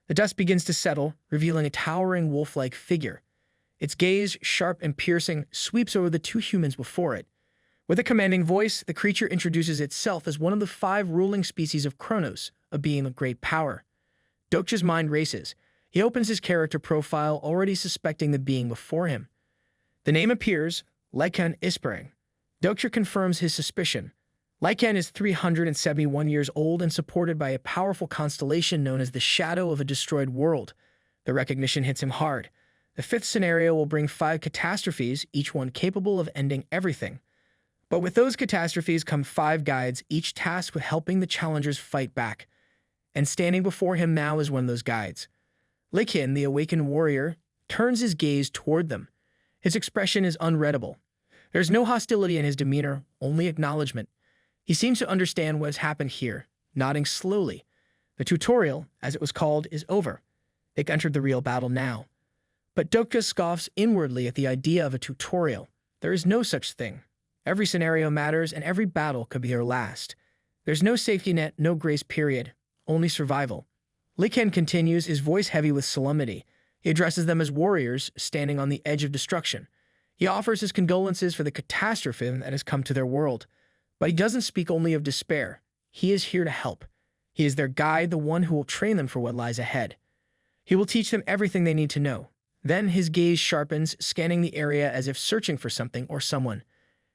The dust begins to settle, revealing a towering wolf-like figure. Its gaze, sharp and piercing, sweeps over the two humans before it. With a commanding voice, the creature introduces itself as one of the 5 ruling species of Kronos, a being of great power. Dokja's mind races. He opens his character profile, already suspecting the being before him. The name appears, Lycan Ispering. Dokja confirms his suspicion. Lycan is 371 years old and supported by a powerful constellation known as the Shadow of a Destroyed World. The recognition hits him hard. The 5th scenario will bring 5 catastrophes, each one capable of ending everything. But with those catastrophes come 5 guides, each tasked with helping the challengers fight back. And standing before him now is one of those guides. Lycan, the awakened warrior, turns his gaze toward them. His expression is unreadable. There's no hostility in his demeanor, only acknowledgement. He seems to understand what has happened here, nodding slowly. The tutorial, as it was called, is over. They've entered the real battle now. But Dokja scoffs inwardly at the idea of a tutorial. There is no such thing. Every scenario matters, and every battle could be their last. There's no safety net, no grace period, only survival. Lycan continues, his voice heavy with solemnity. He addresses them as warriors standing on the edge of destruction. He offers his condolences for the catastrophe that has come to their world. But he doesn't speak only of despair. He is here to help. He is their guide, the one who will train them for what lies ahead. He will teach them everything they need to know. Then his gaze sharpens, scanning the area as if searching for something or someone.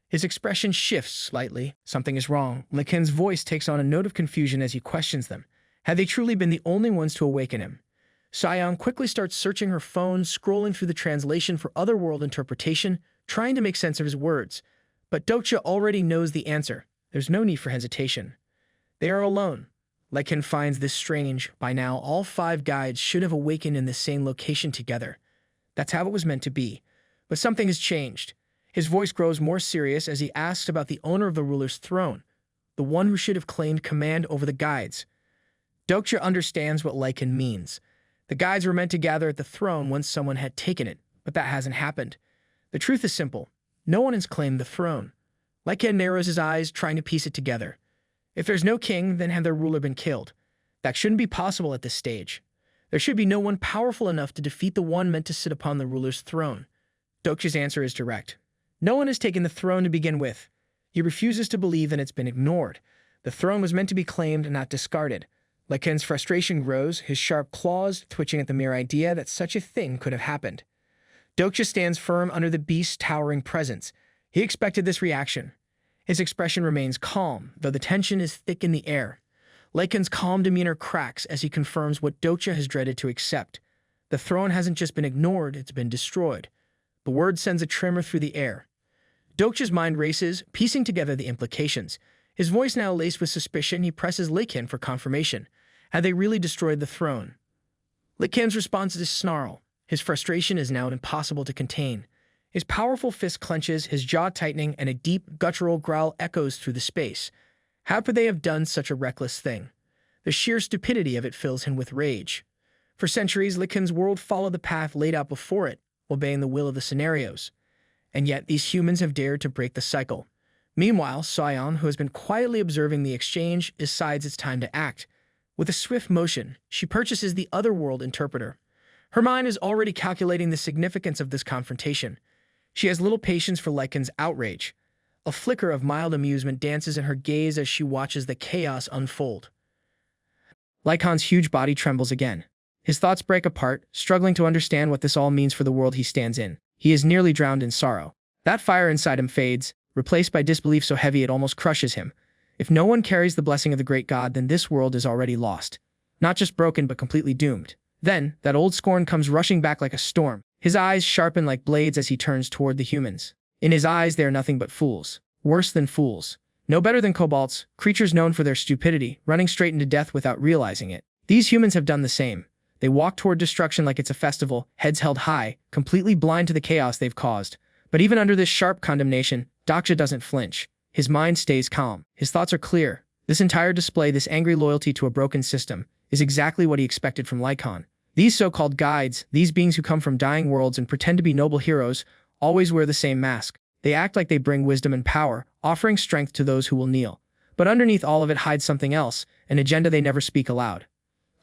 His expression shifts slightly. Something is wrong. Lycan's voice takes on a note of confusion as he questions them. Had they truly been the only ones to awaken him? Sion quickly starts searching her phone, scrolling through the translation for otherworld interpretation, trying to make sense of his words. But Dokja already knows the answer. There's no need for hesitation. They are alone. Lycan finds this strange. By now, all 5 guides should have awakened in the same location together. That's how it was meant to be. But something has changed. His voice grows more serious as he asks about the owner of the ruler's throne, the one who should have claimed command over the guides. Dokja understands what Lycan means. The guides were meant to gather at the throne once someone had taken it, but that hasn't happened. The truth is simple. No one has claimed the throne. Lycan narrows his eyes, trying to piece it together. If there's no king, then had their ruler been killed? That shouldn't be possible at this stage. There should be no one powerful enough to defeat the one meant to sit upon the ruler's throne. Dokja's answer is direct. No one has taken the throne to begin with. He refuses to believe that it's been ignored. The throne was meant to be claimed and not discarded. Lycan's frustration grows, his sharp claws twitching at the mere idea that such a thing could have happened. Dokja stands firm under the beast's towering presence. He expected this reaction. His expression remains calm, though the tension is thick in the air. Lycan's calm demeanor cracks as he confirms what Dokja has dreaded to accept. The throne hasn't just been ignored, it's been destroyed. The word sends a tremor through the air. Dokja's mind races, piecing together the implications. His voice now laced with suspicion, he presses Lycan for confirmation. Had they really destroyed the throne? Lycan's response is a snarl. His frustration is now impossible to contain. His powerful fist clenches, his jaw tightening, and a deep, guttural growl echoes through the space. How could they have done such a reckless thing? The sheer stupidity of it fills him with rage. For centuries, Lycan's world followed the path laid out before it, obeying the will of the scenarios. And yet, these humans have dared to break the cycle. Meanwhile, Sion, who has been quietly observing the exchange, decides it's time to act. With a swift motion, she purchases the Otherworld interpreter. Her mind is already calculating the significance of this confrontation. She has little patience for Lycan's outrage. A flicker of mild amusement dances in her gaze as she watches the chaos unfold. Lycan's huge body trembles again. His thoughts break apart, struggling to understand what this all means for the world he stands in. He is nearly drowned in sorrow. That fire inside him fades, replaced by disbelief so heavy it almost crushes him. If no one carries the blessing of the great god, then this world is already lost. Not just broken, but completely doomed. Then, that old scorn comes rushing back like a storm. His eyes sharpen like blades as he turns toward the humans. In his eyes, they are nothing but fools. Worse than fools. No better than kobolds, creatures known for their stupidity, running straight into death without realizing it. These humans have done the same. They walk toward destruction like it's a festival, heads held high, completely blind to the chaos they've caused. But even under this sharp condemnation, Dokja doesn't flinch. His mind stays calm. His thoughts are clear. This entire display, this angry loyalty to a broken system, is exactly what he expected from Lycan. These so-called guides, these beings who come from dying worlds and pretend to be noble heroes, always wear the same mask. They act like they bring wisdom and power, offering strength to those who will kneel. But underneath all of it hides something else, an agenda they never speak aloud.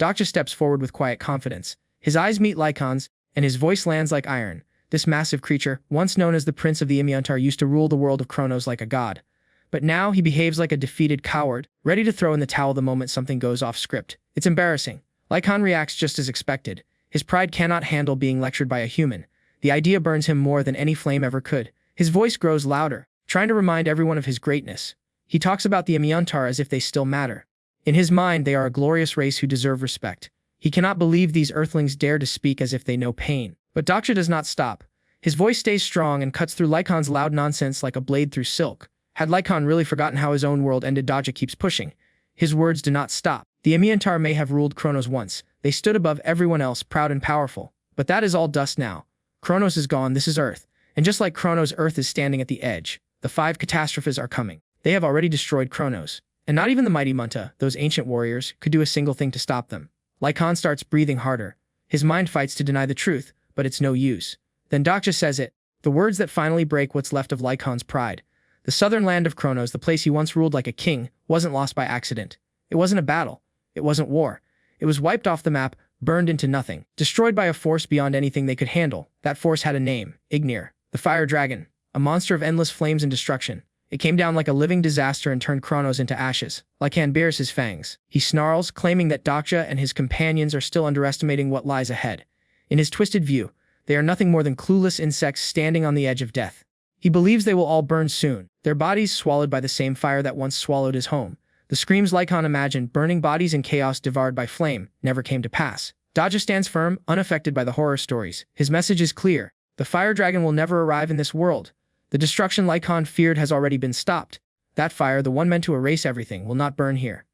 Dokja steps forward with quiet confidence. His eyes meet Lycan's, and his voice lands like iron. This massive creature, once known as the Prince of the Imyantar, used to rule the world of Kronos like a god. But now he behaves like a defeated coward, ready to throw in the towel the moment something goes off script. It's embarrassing. Lycan reacts just as expected. His pride cannot handle being lectured by a human. The idea burns him more than any flame ever could. His voice grows louder, trying to remind everyone of his greatness. He talks about the Imyantar as if they still matter. In his mind, they are a glorious race who deserve respect. He cannot believe these earthlings dare to speak as if they know pain. But Dokja does not stop. His voice stays strong and cuts through Lycan's loud nonsense like a blade through silk. Had Lycan really forgotten how his own world ended, Dokja keeps pushing. His words do not stop. The Imyantar may have ruled Kronos once. They stood above everyone else, proud and powerful. But that is all dust now. Kronos is gone, this is Earth. And just like Kronos, Earth is standing at the edge. The 5 catastrophes are coming. They have already destroyed Kronos. And not even the mighty Munta, those ancient warriors, could do a single thing to stop them. Lycan starts breathing harder. His mind fights to deny the truth, but it's no use. Then Dokja says it. The words that finally break what's left of Lycan's pride. The southern land of Kronos, the place he once ruled like a king, wasn't lost by accident. It wasn't a battle. It wasn't war. It was wiped off the map, burned into nothing, destroyed by a force beyond anything they could handle. That force had a name, Ignir. The fire dragon, a monster of endless flames and destruction. It came down like a living disaster and turned Kronos into ashes. Lycan bares his fangs. He snarls, claiming that Dokja and his companions are still underestimating what lies ahead. In his twisted view, they are nothing more than clueless insects standing on the edge of death. He believes they will all burn soon, their bodies swallowed by the same fire that once swallowed his home. The screams Lycan imagined, burning bodies and chaos devoured by flame, never came to pass. Dokja stands firm, unaffected by the horror stories. His message is clear. The fire dragon will never arrive in this world. The destruction Lycan feared has already been stopped. That fire, the one meant to erase everything, will not burn here.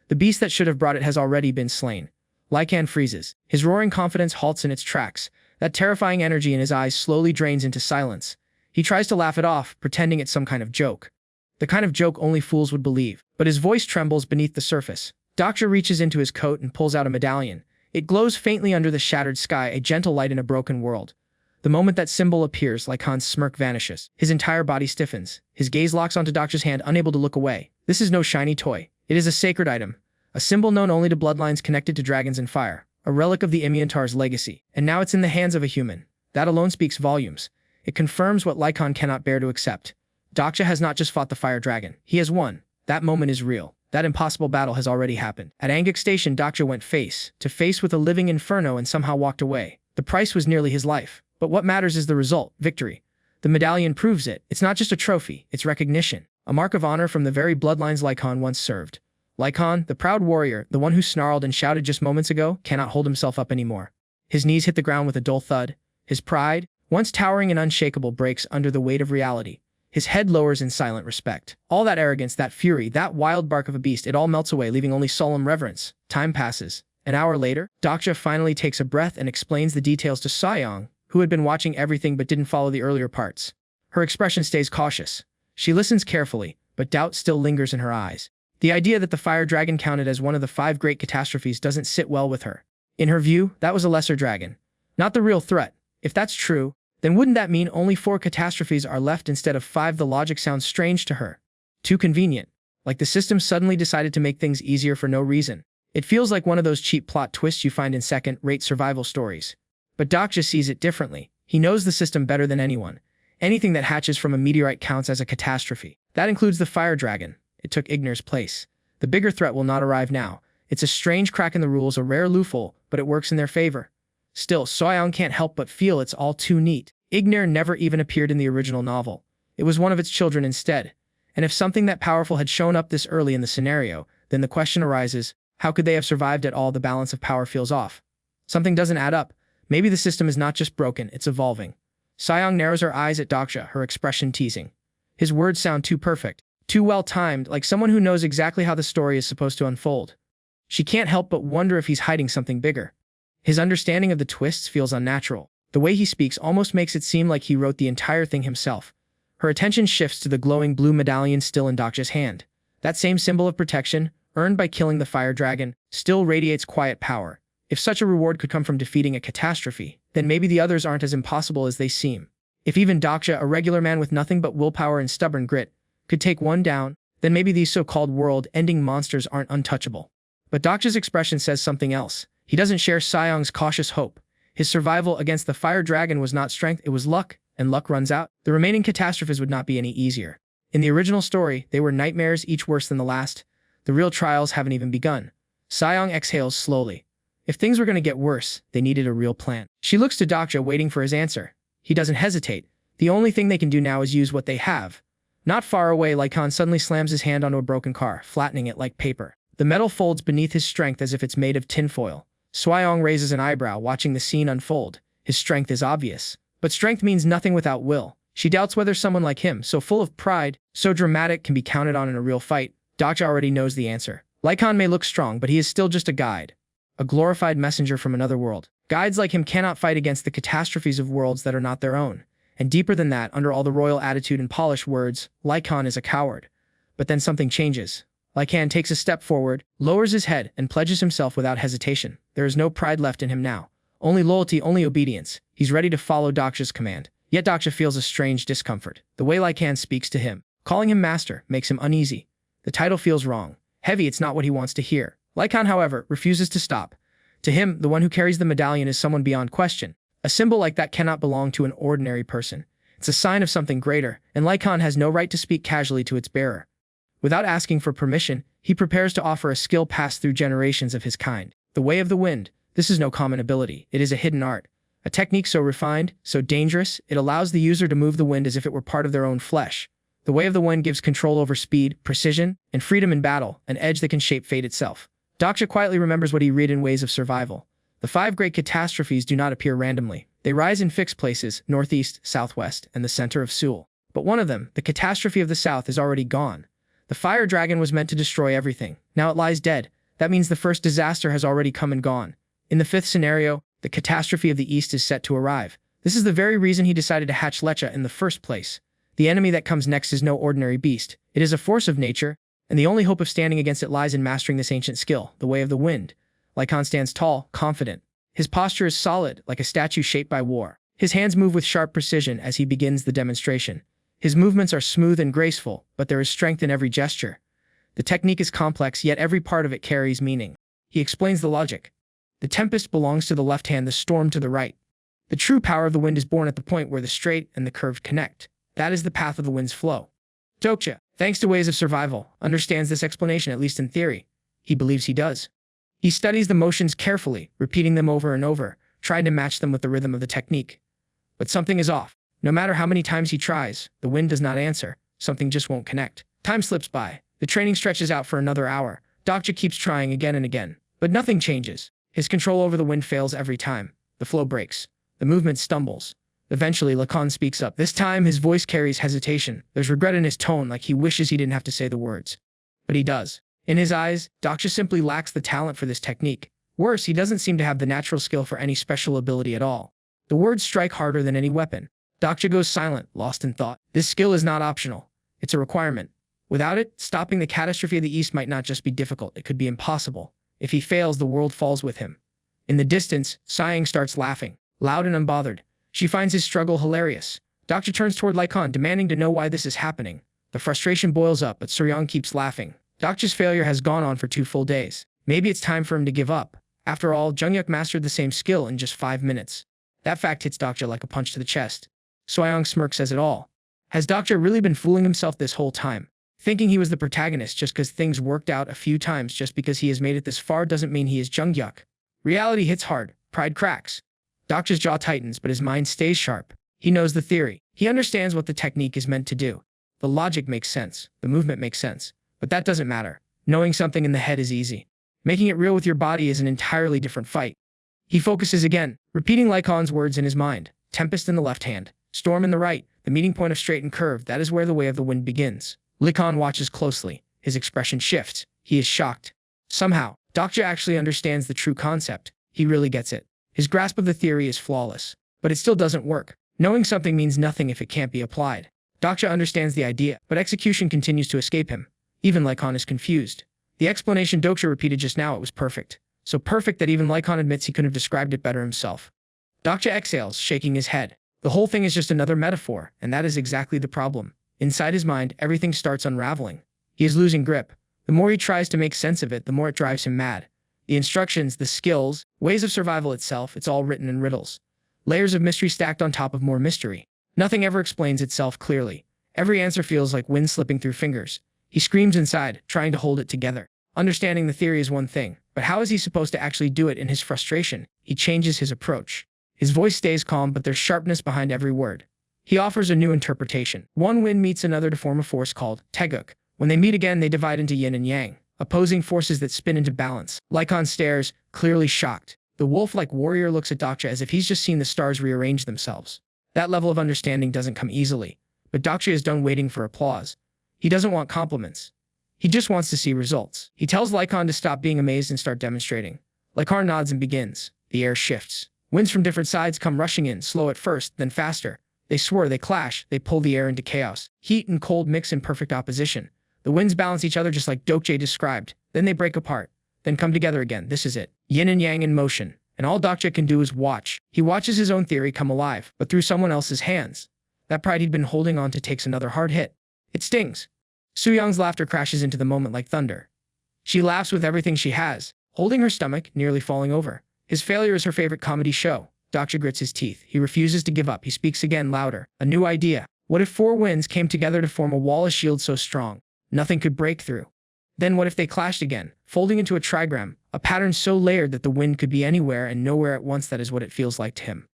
The beast that should have brought it has already been slain. Lycan freezes. His roaring confidence halts in its tracks. That terrifying energy in his eyes slowly drains into silence. He tries to laugh it off, pretending it's some kind of joke. The kind of joke only fools would believe. But his voice trembles beneath the surface. Dokja reaches into his coat and pulls out a medallion. It glows faintly under the shattered sky, a gentle light in a broken world. The moment that symbol appears, Lycan's smirk vanishes. His entire body stiffens. His gaze locks onto Dokja's hand, unable to look away. This is no shiny toy. It is a sacred item. A symbol known only to bloodlines connected to dragons and fire. A relic of the Imiantar's legacy. And now it's in the hands of a human. That alone speaks volumes. It confirms what Lycan cannot bear to accept. Dokja has not just fought the fire dragon. He has won. That moment is real. That impossible battle has already happened. At Angik Station, Dokja went face to face with a living inferno and somehow walked away. The price was nearly his life. But what matters is the result, victory. The medallion proves it. It's not just a trophy, it's recognition. A mark of honor from the very bloodlines Lycan once served. Lycan, the proud warrior, the one who snarled and shouted just moments ago, cannot hold himself up anymore. His knees hit the ground with a dull thud. His pride, once towering and unshakable, breaks under the weight of reality. His head lowers in silent respect. All that arrogance, that fury, that wild bark of a beast, it all melts away, leaving only solemn reverence. Time passes. An hour later, Dokja finally takes a breath and explains the details to Saiyang, who had been watching everything but didn't follow the earlier parts. Her expression stays cautious. She listens carefully, but doubt still lingers in her eyes. The idea that the fire dragon counted as one of the 5 great catastrophes doesn't sit well with her. In her view, that was a lesser dragon, not the real threat. If that's true, then wouldn't that mean only 4 catastrophes are left instead of 5? The logic sounds strange to her. Too convenient. Like the system suddenly decided to make things easier for no reason. It feels like one of those cheap plot twists you find in second-rate survival stories. But Dokja sees it differently. He knows the system better than anyone. Anything that hatches from a meteorite counts as a catastrophe. That includes the fire dragon. It took Ignor's place. The bigger threat will not arrive now. It's a strange crack in the rules, a rare loophole, but it works in their favor. Still, Saiyang can't help but feel it's all too neat. Ignor never even appeared in the original novel. It was one of its children instead. And if something that powerful had shown up this early in the scenario, then the question arises, how could they have survived at all? The balance of power feels off. Something doesn't add up. Maybe the system is not just broken, it's evolving. Saiyang narrows her eyes at Dokja, her expression teasing. His words sound too perfect, too well-timed, like someone who knows exactly how the story is supposed to unfold. She can't help but wonder if he's hiding something bigger. His understanding of the twists feels unnatural. The way he speaks almost makes it seem like he wrote the entire thing himself. Her attention shifts to the glowing blue medallion still in Dokja's hand. That same symbol of protection, earned by killing the fire dragon, still radiates quiet power. If such a reward could come from defeating a catastrophe, then maybe the others aren't as impossible as they seem. If even Dokja, a regular man with nothing but willpower and stubborn grit, could take one down, then maybe these so-called world-ending monsters aren't untouchable. But Dokja's expression says something else. He doesn't share Saiyang's cautious hope. His survival against the fire dragon was not strength, it was luck, and luck runs out. The remaining catastrophes would not be any easier. In the original story, they were nightmares, each worse than the last. The real trials haven't even begun. Saiyang exhales slowly. If things were going to get worse, they needed a real plan. She looks to Dokja, waiting for his answer. He doesn't hesitate. The only thing they can do now is use what they have. Not far away, Lycan suddenly slams his hand onto a broken car, flattening it like paper. The metal folds beneath his strength as if it's made of tinfoil. Saiyang raises an eyebrow, watching the scene unfold. His strength is obvious. But strength means nothing without will. She doubts whether someone like him, so full of pride, so dramatic, can be counted on in a real fight. Dokja already knows the answer. Lycan may look strong, but he is still just a guide. A glorified messenger from another world. Guides like him cannot fight against the catastrophes of worlds that are not their own. And deeper than that, under all the royal attitude and polished words, Lycan is a coward. But then something changes. Lycan takes a step forward, lowers his head, and pledges himself without hesitation. There is no pride left in him now. Only loyalty, only obedience. He's ready to follow Dokja's command. Yet Dokja feels a strange discomfort. The way Lycan speaks to him, calling him master, makes him uneasy. The title feels wrong. Heavy, it's not what he wants to hear. Lycan, however, refuses to stop. To him, the one who carries the medallion is someone beyond question. A symbol like that cannot belong to an ordinary person. It's a sign of something greater, and Lycon has no right to speak casually to its bearer. Without asking for permission, he prepares to offer a skill passed through generations of his kind. The Way of the Wind. This is no common ability. It is a hidden art. A technique so refined, so dangerous, it allows the user to move the wind as if it were part of their own flesh. The Way of the Wind gives control over speed, precision, and freedom in battle, an edge that can shape fate itself. Dokja quietly remembers what he read in Ways of Survival. The 5 great catastrophes do not appear randomly. They rise in fixed places, northeast, southwest, and the center of Seoul. But one of them, the catastrophe of the south, is already gone. The fire dragon was meant to destroy everything. Now it lies dead. That means the first disaster has already come and gone. In the 5th scenario, the catastrophe of the east is set to arrive. This is the very reason he decided to hatch Lecha in the first place. The enemy that comes next is no ordinary beast. It is a force of nature, and the only hope of standing against it lies in mastering this ancient skill, the Way of the Wind. Lycon stands tall, confident. His posture is solid, like a statue shaped by war. His hands move with sharp precision as he begins the demonstration. His movements are smooth and graceful, but there is strength in every gesture. The technique is complex, yet every part of it carries meaning. He explains the logic. The tempest belongs to the left hand, the storm to the right. The true power of the wind is born at the point where the straight and the curved connect. That is the path of the wind's flow. Dokja, thanks to Ways of Survival, understands this explanation, at least in theory. He believes he does. He studies the motions carefully, repeating them over and over, trying to match them with the rhythm of the technique. But something is off. No matter how many times he tries, the wind does not answer. Something just won't connect. Time slips by. The training stretches out for another hour. Dokja keeps trying again and again, but nothing changes. His control over the wind fails every time. The flow breaks. The movement stumbles. Eventually, Lycon speaks up. This time, his voice carries hesitation. There's regret in his tone, like he wishes he didn't have to say the words. But he does. In his eyes, Dokja simply lacks the talent for this technique. Worse, he doesn't seem to have the natural skill for any special ability at all. The words strike harder than any weapon. Dokja goes silent, lost in thought. This skill is not optional. It's a requirement. Without it, stopping the catastrophe of the East might not just be difficult, it could be impossible. If he fails, the world falls with him. In the distance, Sighing starts laughing, loud and unbothered. She finds his struggle hilarious. Dokja turns toward Lycon, demanding to know why this is happening. The frustration boils up, but Suryong keeps laughing. Dokja's failure has gone on for 2 full days. Maybe it's time for him to give up. After all, Jungyuk mastered the same skill in just 5 minutes. That fact hits Dokja like a punch to the chest. Suryong smirks as it all. Has Dokja really been fooling himself this whole time? Thinking he was the protagonist just because things worked out a few times, just because he has made it this far doesn't mean he is Jungyuk. Reality hits hard. Pride cracks. Dokja's jaw tightens, but his mind stays sharp. He knows the theory. He understands what the technique is meant to do. The logic makes sense. The movement makes sense. But that doesn't matter. Knowing something in the head is easy. Making it real with your body is an entirely different fight. He focuses again, repeating Lycon's words in his mind. Tempest in the left hand. Storm in the right. The meeting point of straight and curve. That is where the Way of the Wind begins. Lycon watches closely. His expression shifts. He is shocked. Somehow, Dokja actually understands the true concept. He really gets it. His grasp of the theory is flawless. But it still doesn't work. Knowing something means nothing if it can't be applied. Dokja understands the idea, but execution continues to escape him. Even Lycon is confused. The explanation Dokja repeated just now, it was perfect. So perfect that even Lycon admits he couldn't have described it better himself. Dokja exhales, shaking his head. The whole thing is just another metaphor, and that is exactly the problem. Inside his mind, everything starts unraveling. He is losing grip. The more he tries to make sense of it, the more it drives him mad. The instructions, the skills, Ways of Survival itself, it's all written in riddles. Layers of mystery stacked on top of more mystery. Nothing ever explains itself clearly. Every answer feels like wind slipping through fingers. He screams inside, trying to hold it together. Understanding the theory is one thing, but how is he supposed to actually do it? In his frustration, he changes his approach. His voice stays calm, but there's sharpness behind every word. He offers a new interpretation. One wind meets another to form a force called Taeguk. When they meet again, they divide into yin and yang, opposing forces that spin into balance. Lycon stares, clearly shocked. The wolf-like warrior looks at Dokja as if he's just seen the stars rearrange themselves. That level of understanding doesn't come easily, but Dokja is done waiting for applause. He doesn't want compliments. He just wants to see results. He tells Lycon to stop being amazed and start demonstrating. Lycon nods and begins. The air shifts. Winds from different sides come rushing in, slow at first, then faster. They swirl, they clash, they pull the air into chaos. Heat and cold mix in perfect opposition. The winds balance each other just like Dokja described. Then they break apart, then come together again. This is it. Yin and yang in motion. And all Dokja can do is watch. He watches his own theory come alive, but through someone else's hands. That pride he'd been holding on to takes another hard hit. It stings. Suyoung's laughter crashes into the moment like thunder. She laughs with everything she has, holding her stomach, nearly falling over. His failure is her favorite comedy show. Dokja grits his teeth. He refuses to give up. He speaks again, louder. A new idea. What if 4 winds came together to form a wall of shield so strong nothing could break through? Then what if they clashed again, folding into a trigram, a pattern so layered that the wind could be anywhere and nowhere at once? That is what it feels like to him.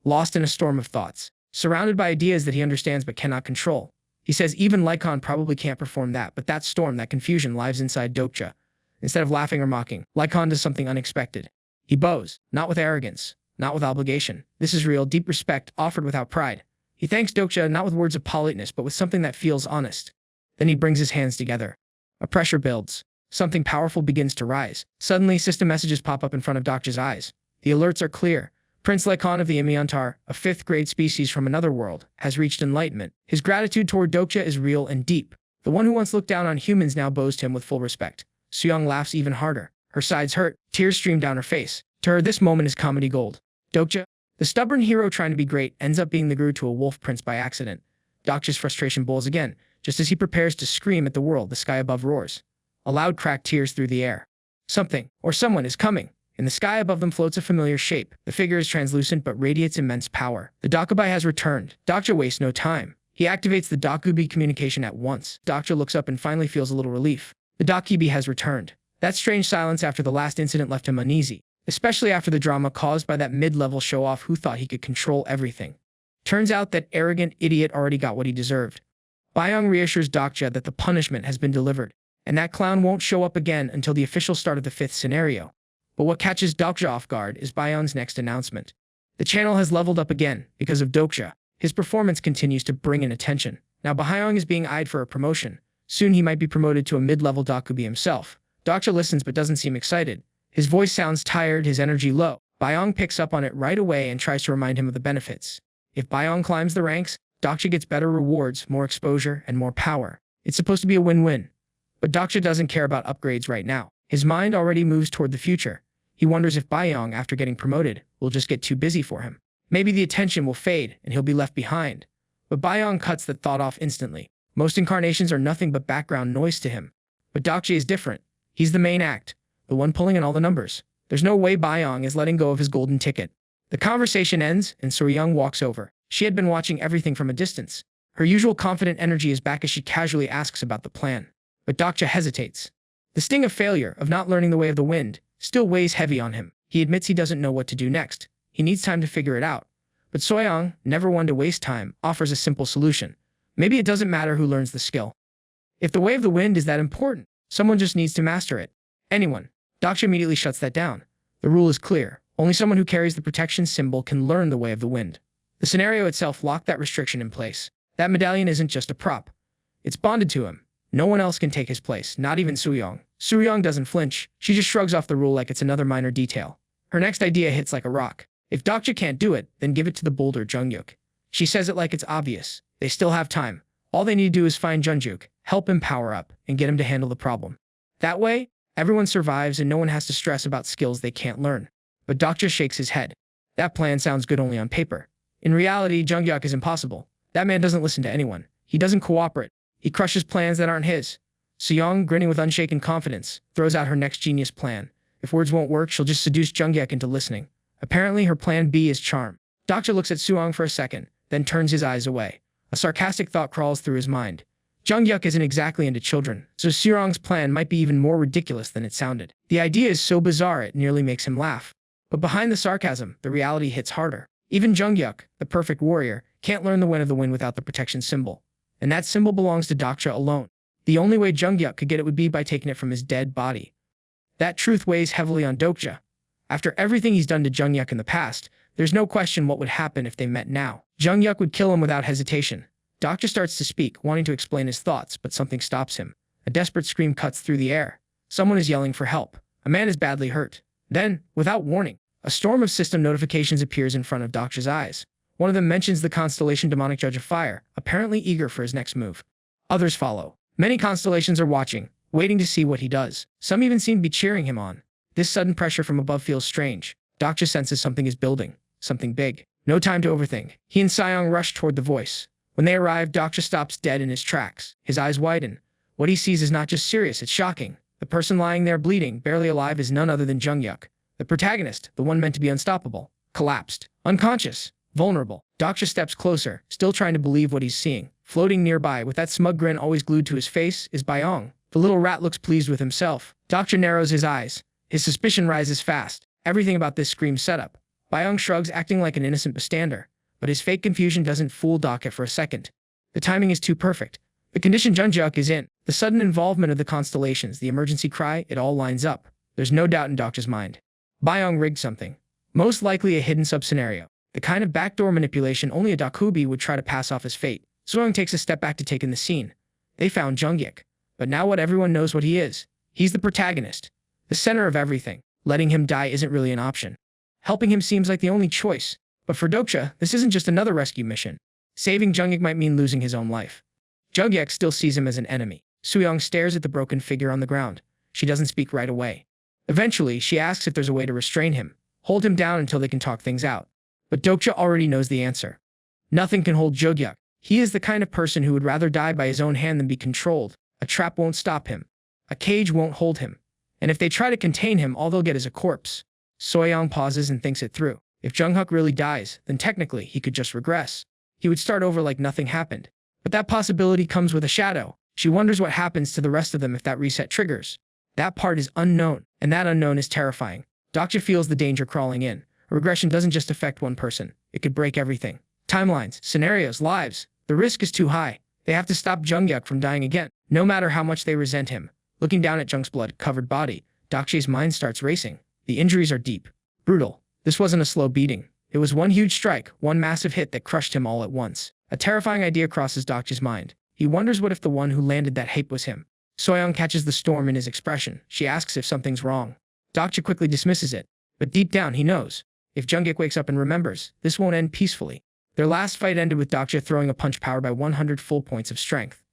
Lost in a storm of thoughts, surrounded by ideas that he understands but cannot control. He says even Lycon probably can't perform that, but that storm, that confusion lives inside Dokja. Instead of laughing or mocking, Lycon does something unexpected. He bows, not with arrogance, not with obligation. This is real, deep respect, offered without pride. He thanks Dokja not with words of politeness, but with something that feels honest. Then he brings his hands together. A pressure builds. Something powerful begins to rise. Suddenly, system messages pop up in front of Dokja's eyes. The alerts are clear. Prince Lycon of the Imiantar, a 5th-grade species from another world, has reached enlightenment. His gratitude toward Dokja is real and deep. The one who once looked down on humans now bows to him with full respect. Suyong laughs even harder. Her sides hurt. Tears stream down her face. To her, this moment is comedy gold. Dokja, the stubborn hero trying to be great, ends up being the guru to a wolf prince by accident. Dokja's frustration boils again. Just as he prepares to scream at the world, the sky above roars. A loud crack tears through the air. Something, or someone, is coming. In the sky above them floats a familiar shape. The figure is translucent but radiates immense power. The Dokja has returned. Dokja wastes no time. He activates the Dokubi communication at once. Dokja looks up and finally feels a little relief. The Dokubi has returned. That strange silence after the last incident left him uneasy, especially after the drama caused by that mid-level show-off who thought he could control everything. Turns out that arrogant idiot already got what he deserved. Byung reassures Dokja that the punishment has been delivered, and that clown won't show up again until the official start of the 5th scenario. But what catches Dokja off guard is Byung's next announcement. The channel has leveled up again because of Dokja. His performance continues to bring in attention. Now Byung is being eyed for a promotion. Soon he might be promoted to a mid-level Dokubi himself. Dokja listens but doesn't seem excited. His voice sounds tired, his energy low. Byung picks up on it right away and tries to remind him of the benefits. If Byung climbs the ranks, Dokja gets better rewards, more exposure, and more power. It's supposed to be a win-win. But Dokja doesn't care about upgrades right now. His mind already moves toward the future. He wonders if Byung, after getting promoted, will just get too busy for him. Maybe the attention will fade and he'll be left behind. But Byung cuts that thought off instantly. Most incarnations are nothing but background noise to him. But Dokja is different. He's the main act, the one pulling in all the numbers. There's no way Byung is letting go of his golden ticket. The conversation ends and Soryung walks over. She had been watching everything from a distance. Her usual confident energy is back as she casually asks about the plan. But Dokja hesitates. The sting of failure, of not learning the way of the wind, still weighs heavy on him. He admits he doesn't know what to do next. He needs time to figure it out. But Soryung, never one to waste time, offers a simple solution. Maybe it doesn't matter who learns the skill. If the way of the wind is that important, someone just needs to master it. Anyone. Dokja immediately shuts that down. The rule is clear. Only someone who carries the protection symbol can learn the way of the wind. The scenario itself locked that restriction in place. That medallion isn't just a prop. It's bonded to him. No one else can take his place, not even Soryung. Soryung doesn't flinch. She just shrugs off the rule like it's another minor detail. Her next idea hits like a rock. If Dokja can't do it, then give it to the bolder Jungyuk. She says it like it's obvious. They still have time. All they need to do is find Jungyuk, help him power up, and get him to handle the problem. That way, everyone survives and no one has to stress about skills they can't learn. But Dokja shakes his head. That plan sounds good only on paper. In reality, Jungyuk is impossible. That man doesn't listen to anyone. He doesn't cooperate. He crushes plans that aren't his. Soryung, grinning with unshaken confidence, throws out her next genius plan. If words won't work, she'll just seduce Jungyuk into listening. Apparently, her plan B is charm. Dokja looks at Soryung for a second, then turns his eyes away. A sarcastic thought crawls through his mind. Jungyuk isn't exactly into children, so Soryung's plan might be even more ridiculous than it sounded. The idea is so bizarre it nearly makes him laugh. But behind the sarcasm, the reality hits harder. Even Jungyuk, the perfect warrior, can't learn the wind of the wind without the protection symbol. And that symbol belongs to Dokja alone. The only way Jungyuk could get it would be by taking it from his dead body. That truth weighs heavily on Dokja. After everything he's done to Jungyuk in the past, there's no question what would happen if they met now. Jungyuk would kill him without hesitation. Dokja starts to speak, wanting to explain his thoughts, but something stops him. A desperate scream cuts through the air. Someone is yelling for help. A man is badly hurt. Then, without warning, a storm of system notifications appears in front of Dokja's eyes. One of them mentions the constellation Demonic Judge of Fire, apparently eager for his next move. Others follow. Many constellations are watching, waiting to see what he does. Some even seem to be cheering him on. This sudden pressure from above feels strange. Dokja senses something is building. Something big. No time to overthink. He and Soryung rush toward the voice. When they arrive, Dokja stops dead in his tracks. His eyes widen. What he sees is not just serious, it's shocking. The person lying there bleeding, barely alive, is none other than Jungyuk. The protagonist, the one meant to be unstoppable. collapsed, unconscious, vulnerable. Dokja steps closer, still trying to believe what he's seeing. Floating nearby, with that smug grin always glued to his face, is Byung. The little rat looks pleased with himself. Dokja narrows his eyes. His suspicion rises fast. Everything about this screams setup. Byung shrugs, acting like an innocent bystander. But his fake confusion doesn't fool Dokja for a second. The timing is too perfect. The condition Jungyuk is in, the sudden involvement of the constellations, the emergency cry, it all lines up. There's no doubt in Dokja's mind. Byung rigged something. Most likely a hidden sub-scenario. The kind of backdoor manipulation only a Dokubi would try to pass off as fate. Soyoung takes a step back to take in the scene. They found Jungyuk. But now everyone knows what he is. He's the protagonist. The center of everything. Letting him die isn't really an option. Helping him seems like the only choice. But for Dokja, this isn't just another rescue mission. Saving Jungyuk might mean losing his own life. Jungyuk still sees him as an enemy. Soyoung stares at the broken figure on the ground. She doesn't speak right away. Eventually, she asks if there's a way to restrain him, hold him down until they can talk things out. But Dokja already knows the answer. Nothing can hold Jungyuk. He is the kind of person who would rather die by his own hand than be controlled. A trap won't stop him. A cage won't hold him. And if they try to contain him, all they'll get is a corpse. Soyoung pauses and thinks it through. If Jungyuk really dies, then technically he could just regress. He would start over like nothing happened. But that possibility comes with a shadow. She wonders what happens to the rest of them if that reset triggers. That part is unknown, and that unknown is terrifying. Dokja feels the danger crawling in. A regression doesn't just affect one person. It could break everything. Timelines, scenarios, lives. The risk is too high. They have to stop Jungyuk from dying again, no matter how much they resent him. Looking down at Jung's blood-covered body, Dokja's mind starts racing. The injuries are deep. Brutal. This wasn't a slow beating. It was one huge strike, one massive hit that crushed him all at once. A terrifying idea crosses Dokja's mind. He wonders what if the one who landed that hit was him. Soyoung catches the storm in his expression. She asks if something's wrong. Dokja quickly dismisses it. But deep down, he knows. If Jungyuk wakes up and remembers, this won't end peacefully. Their last fight ended with Dokja throwing a punch powered by 100 full points of strength.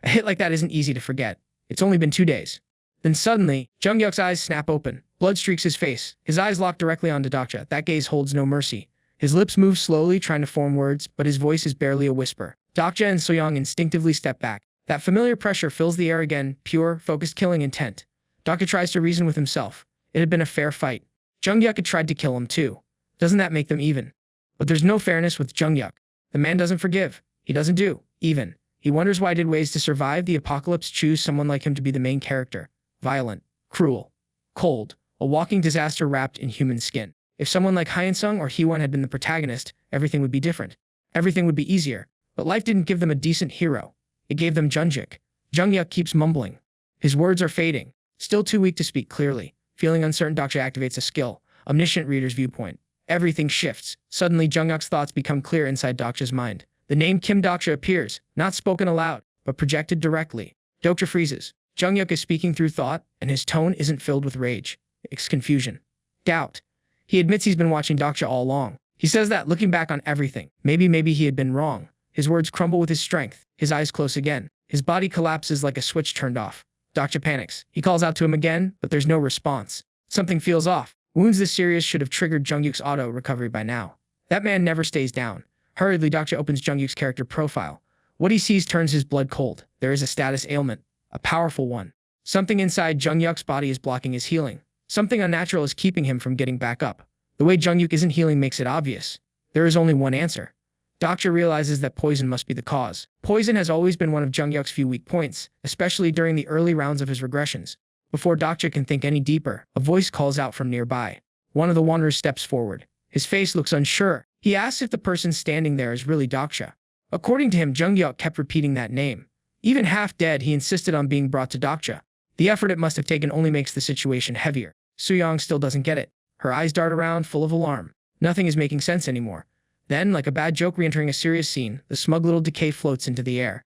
A hit like that isn't easy to forget. It's only been 2 days. Then suddenly, Jungyuk's eyes snap open. Blood streaks his face. His eyes lock directly onto Dokja. That gaze holds no mercy. His lips move slowly, trying to form words, but his voice is barely a whisper. Dokja and Soyoung instinctively step back. That familiar pressure fills the air again, pure, focused killing intent. Dokja tries to reason with himself. It had been a fair fight. Jungyuk had tried to kill him too. Doesn't that make them even? But there's no fairness with Jungyuk. The man doesn't forgive. He doesn't do, even. He wonders why did ways to survive the apocalypse choose someone like him to be the main character. Violent, cruel, cold, a walking disaster wrapped in human skin. If someone like Hyeonsung or Hee-won had been the protagonist, everything would be different. Everything would be easier. But life didn't give them a decent hero. It gave them Jungyuk. Jungyuk keeps mumbling. His words are fading. Still too weak to speak clearly. Feeling uncertain, Dokja activates a skill. Omniscient Reader's Viewpoint. Everything shifts. Suddenly, Jungyuk's thoughts become clear inside Dokja's mind. The name Kim Dokja appears, not spoken aloud, but projected directly. Dokja freezes. Jungyuk is speaking through thought, and his tone isn't filled with rage. It's confusion. Doubt. He admits he's been watching Dokja all along. He says that, looking back on everything. Maybe he had been wrong. His words crumble with his strength. His eyes close again. His body collapses like a switch turned off. Dokja panics. He calls out to him again, but there's no response. Something feels off. Wounds this serious should have triggered Jungyuk's auto-recovery by now. That man never stays down. Hurriedly, Dokja opens Jungyuk's character profile. What he sees turns his blood cold. There is a status ailment. A powerful one. Something inside Jungyuk's body is blocking his healing. Something unnatural is keeping him from getting back up. The way Jungyuk isn't healing makes it obvious. There is only one answer. Dokja realizes that poison must be the cause. Poison has always been one of Jungyuk's few weak points, especially during the early rounds of his regressions. Before Dokja can think any deeper, a voice calls out from nearby. One of the wanderers steps forward. His face looks unsure. He asks if the person standing there is really Dokja. According to him, Jungyuk kept repeating that name. Even half dead, he insisted on being brought to Dokja. The effort it must have taken only makes the situation heavier. Soyoung still doesn't get it. Her eyes dart around, full of alarm. Nothing is making sense anymore. Then, like a bad joke re-entering a serious scene, the smug little decay floats into the air.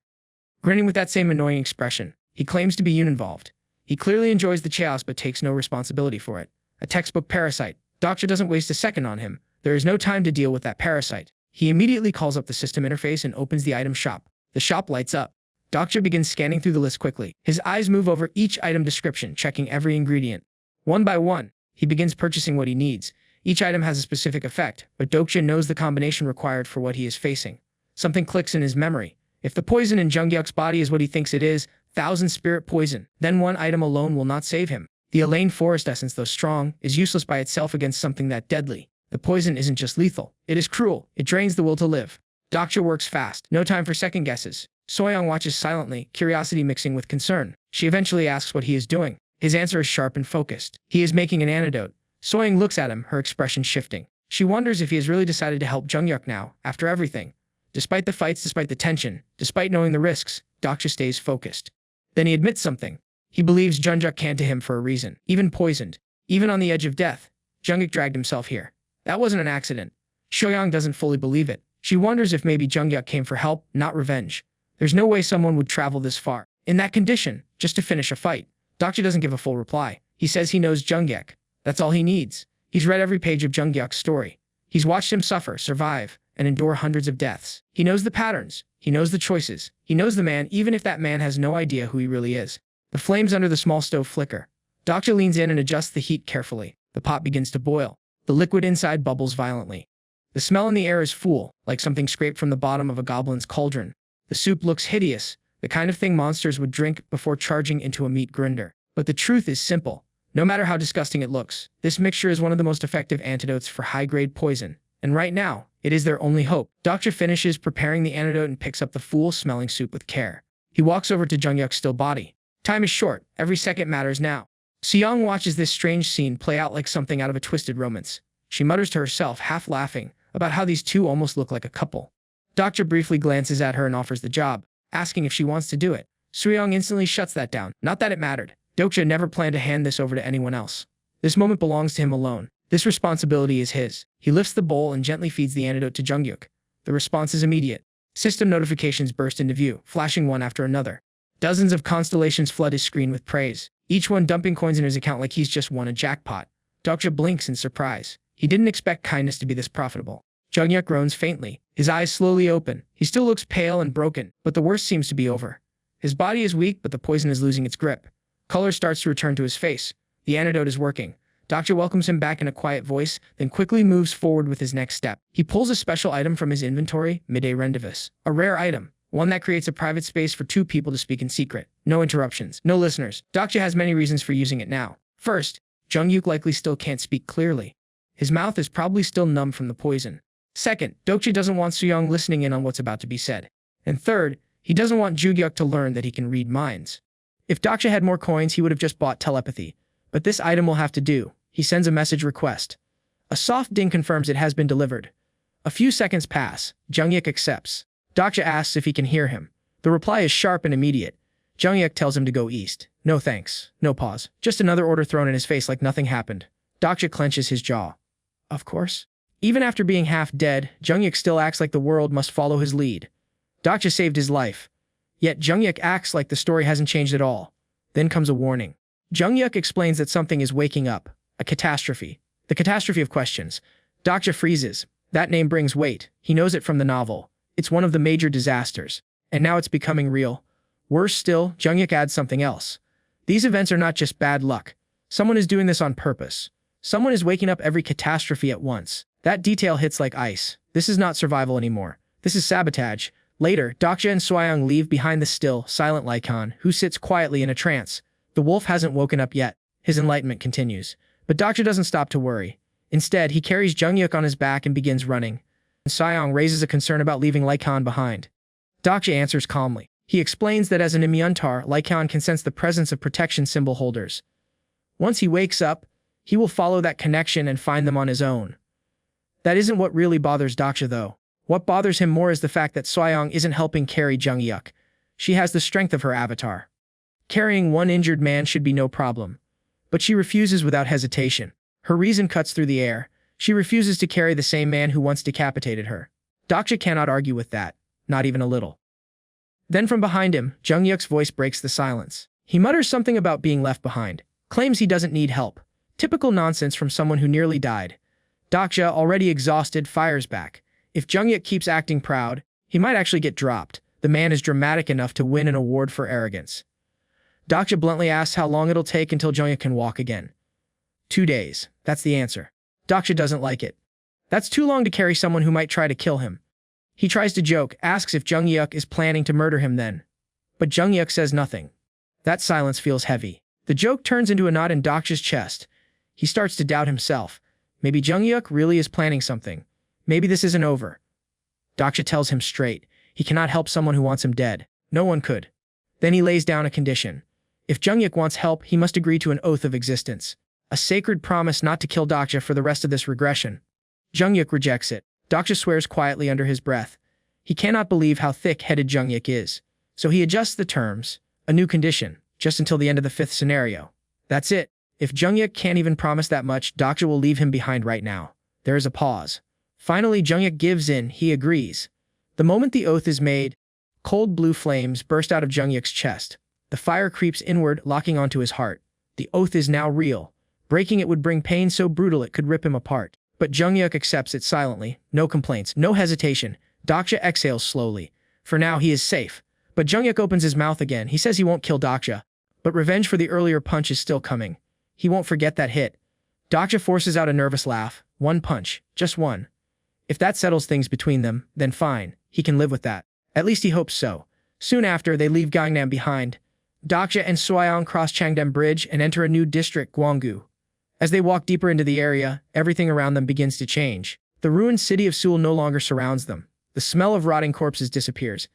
Grinning with that same annoying expression, he claims to be involved. He clearly enjoys the chaos but takes no responsibility for it. A textbook parasite. Dokja doesn't waste a second on him. There is no time to deal with that parasite. He immediately calls up the system interface and opens the item shop. The shop lights up. Dokja begins scanning through the list quickly. His eyes move over each item description, checking every ingredient. One by one, he begins purchasing what he needs. Each item has a specific effect, but Dokja knows the combination required for what he is facing. Something clicks in his memory. If the poison in Jungyuk's body is what he thinks it is, 1,000 spirit poison, then one item alone will not save him. The Elaine Forest essence, though strong, is useless by itself against something that deadly. The poison isn't just lethal. It is cruel. It drains the will to live. Dokja works fast. No time for second guesses. Soyoung watches silently, curiosity mixing with concern. She eventually asks what he is doing. His answer is sharp and focused. He is making an antidote. Soyoung looks at him, her expression shifting. She wonders if he has really decided to help Junghyuk now, after everything. Despite the fights, despite the tension, despite knowing the risks, Dokja stays focused. Then he admits something. He believes Junghyuk came to him for a reason, even poisoned. Even on the edge of death, Junghyuk dragged himself here. That wasn't an accident. Soyoung doesn't fully believe it. She wonders if maybe Junghyuk came for help, not revenge. There's no way someone would travel this far, in that condition, just to finish a fight. Dokja doesn't give a full reply. He says he knows Junghyuk. That's all he needs. He's read every page of Junghyuk's story. He's watched him suffer, survive, and endure hundreds of deaths. He knows the patterns. He knows the choices. He knows the man, even if that man has no idea who he really is. The flames under the small stove flicker. Dokja leans in and adjusts the heat carefully. The pot begins to boil. The liquid inside bubbles violently. The smell in the air is foul, like something scraped from the bottom of a goblin's cauldron. The soup looks hideous, the kind of thing monsters would drink before charging into a meat grinder. But the truth is simple. No matter how disgusting it looks, this mixture is one of the most effective antidotes for high-grade poison. And right now, it is their only hope. Dokja finishes preparing the antidote and picks up the foul-smelling soup with care. He walks over to Junghyuk's still body. Time is short. Every second matters now. Soyoung watches this strange scene play out like something out of a twisted romance. She mutters to herself, half laughing, about how these two almost look like a couple. Dokja briefly glances at her and offers the job, asking if she wants to do it. Soyoung instantly shuts that down. Not that it mattered. Dokja never planned to hand this over to anyone else. This moment belongs to him alone. This responsibility is his. He lifts the bowl and gently feeds the antidote to Junghyuk. The response is immediate. System notifications burst into view, flashing one after another. Dozens of constellations flood his screen with praise, each one dumping coins in his account like he's just won a jackpot. Dokja blinks in surprise. He didn't expect kindness to be this profitable. Junghyuk groans faintly. His eyes slowly open. He still looks pale and broken, but the worst seems to be over. His body is weak, but the poison is losing its grip. Color starts to return to his face. The antidote is working. Dokja welcomes him back in a quiet voice, then quickly moves forward with his next step. He pulls a special item from his inventory, Midday Rendezvous. A rare item. One that creates a private space for two people to speak in secret. No interruptions. No listeners. Dokja has many reasons for using it now. First, Junghyuk likely still can't speak clearly. His mouth is probably still numb from the poison. Second, Dokja doesn't want Soyoung listening in on what's about to be said. And third, he doesn't want Junghyuk to learn that he can read minds. If Dokja had more coins, he would have just bought telepathy. But this item will have to do. He sends a message request. A soft ding confirms it has been delivered. A few seconds pass. Junghyuk accepts. Dokja asks if he can hear him. The reply is sharp and immediate. Junghyuk tells him to go east. No thanks. No pause. Just another order thrown in his face like nothing happened. Dokja clenches his jaw. Of course. Even after being half dead, Junghyuk still acts like the world must follow his lead. Dokja saved his life. Yet Junghyuk acts like the story hasn't changed at all. Then comes a warning. Junghyuk explains that something is waking up. A catastrophe. The catastrophe of questions. Dokja freezes. That name brings weight. He knows it from the novel. It's one of the major disasters. And now it's becoming real. Worse still, Junghyuk adds something else. These events are not just bad luck. Someone is doing this on purpose. Someone is waking up every catastrophe at once. That detail hits like ice. This is not survival anymore. This is sabotage. Later, Dokja and Soyoung leave behind the still, silent Lycan, who sits quietly in a trance. The wolf hasn't woken up yet. His enlightenment continues. But Dokja doesn't stop to worry. Instead, he carries Junghyuk on his back and begins running. Soyoung raises a concern about leaving Lycan behind. Dokja answers calmly. He explains that as an Imyuntar, Lycan can sense the presence of protection symbol holders. Once he wakes up, he will follow that connection and find them on his own. That isn't what really bothers Dokja though. What bothers him more is the fact that Soyoung isn't helping carry Junghyuk. She has the strength of her avatar. Carrying one injured man should be no problem. But she refuses without hesitation. Her reason cuts through the air. She refuses to carry the same man who once decapitated her. Dokja cannot argue with that, not even a little. Then from behind him, Junghyuk's voice breaks the silence. He mutters something about being left behind, claims he doesn't need help. Typical nonsense from someone who nearly died. Dokja, already exhausted, fires back. If Junghyuk keeps acting proud, he might actually get dropped. The man is dramatic enough to win an award for arrogance. Dokja bluntly asks how long it'll take until Junghyuk can walk again. 2 days. That's the answer. Dokja doesn't like it. That's too long to carry someone who might try to kill him. He tries to joke, asks if Junghyuk is planning to murder him then. But Junghyuk says nothing. That silence feels heavy. The joke turns into a knot in Dokja's chest. He starts to doubt himself. Maybe Jung-hyuk really is planning something. Maybe this isn't over. Dokja tells him straight. He cannot help someone who wants him dead. No one could. Then he lays down a condition. If Jung-hyuk wants help, he must agree to an oath of existence. A sacred promise not to kill Dokja for the rest of this regression. Jung-hyuk rejects it. Dokja swears quietly under his breath. He cannot believe how thick-headed Jung-hyuk is. So he adjusts the terms. A new condition. Just until the end of the 5th scenario. That's it. If Jung-hyuk can't even promise that much, Dokja will leave him behind right now. There is a pause. Finally, Jung-hyuk gives in. He agrees. The moment the oath is made, cold blue flames burst out of Jung-hyuk's chest. The fire creeps inward, locking onto his heart. The oath is now real. Breaking it would bring pain so brutal it could rip him apart. But Jung-hyuk accepts it silently. No complaints, no hesitation. Dokja exhales slowly. For now, he is safe. But Jung-hyuk opens his mouth again. He says he won't kill Dokja. But revenge for the earlier punch is still coming. He won't forget that hit. Dokja forces out a nervous laugh. One punch. Just one. If that settles things between them, then fine. He can live with that. At least he hopes so. Soon after, they leave Gangnam behind. Dokja and Soyeon cross Changdam Bridge and enter a new district, Gwanggu. As they walk deeper into the area, everything around them begins to change. The ruined city of Seoul no longer surrounds them. The smell of rotting corpses disappears.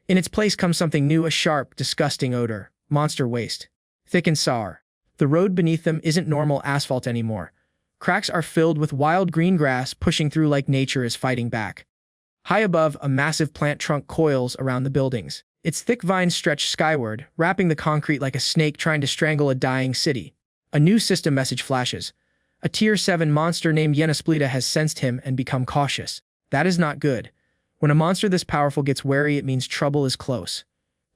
In its place comes something new, a sharp, disgusting odor. Monster waste. Thick and sour. The road beneath them isn't normal asphalt anymore. Cracks are filled with wild green grass pushing through like nature is fighting back. High above, a massive plant trunk coils around the buildings. Its thick vines stretch skyward, wrapping the concrete like a snake trying to strangle a dying city. A new system message flashes. A Tier 7 monster named Yenasplita has sensed him and become cautious. That is not good. When a monster this powerful gets wary, it means trouble is close.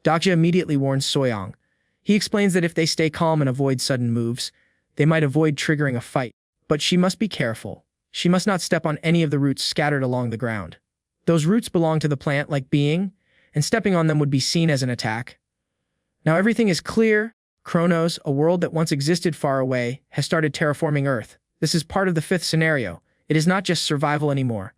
Dokja immediately warns Soyeon. He explains that if they stay calm and avoid sudden moves, they might avoid triggering a fight. But she must be careful. She must not step on any of the roots scattered along the ground. Those roots belong to the plant like being, and stepping on them would be seen as an attack. Now everything is clear. Kronos, a world that once existed far away, has started terraforming Earth. This is part of the 5th scenario. It is not just survival anymore.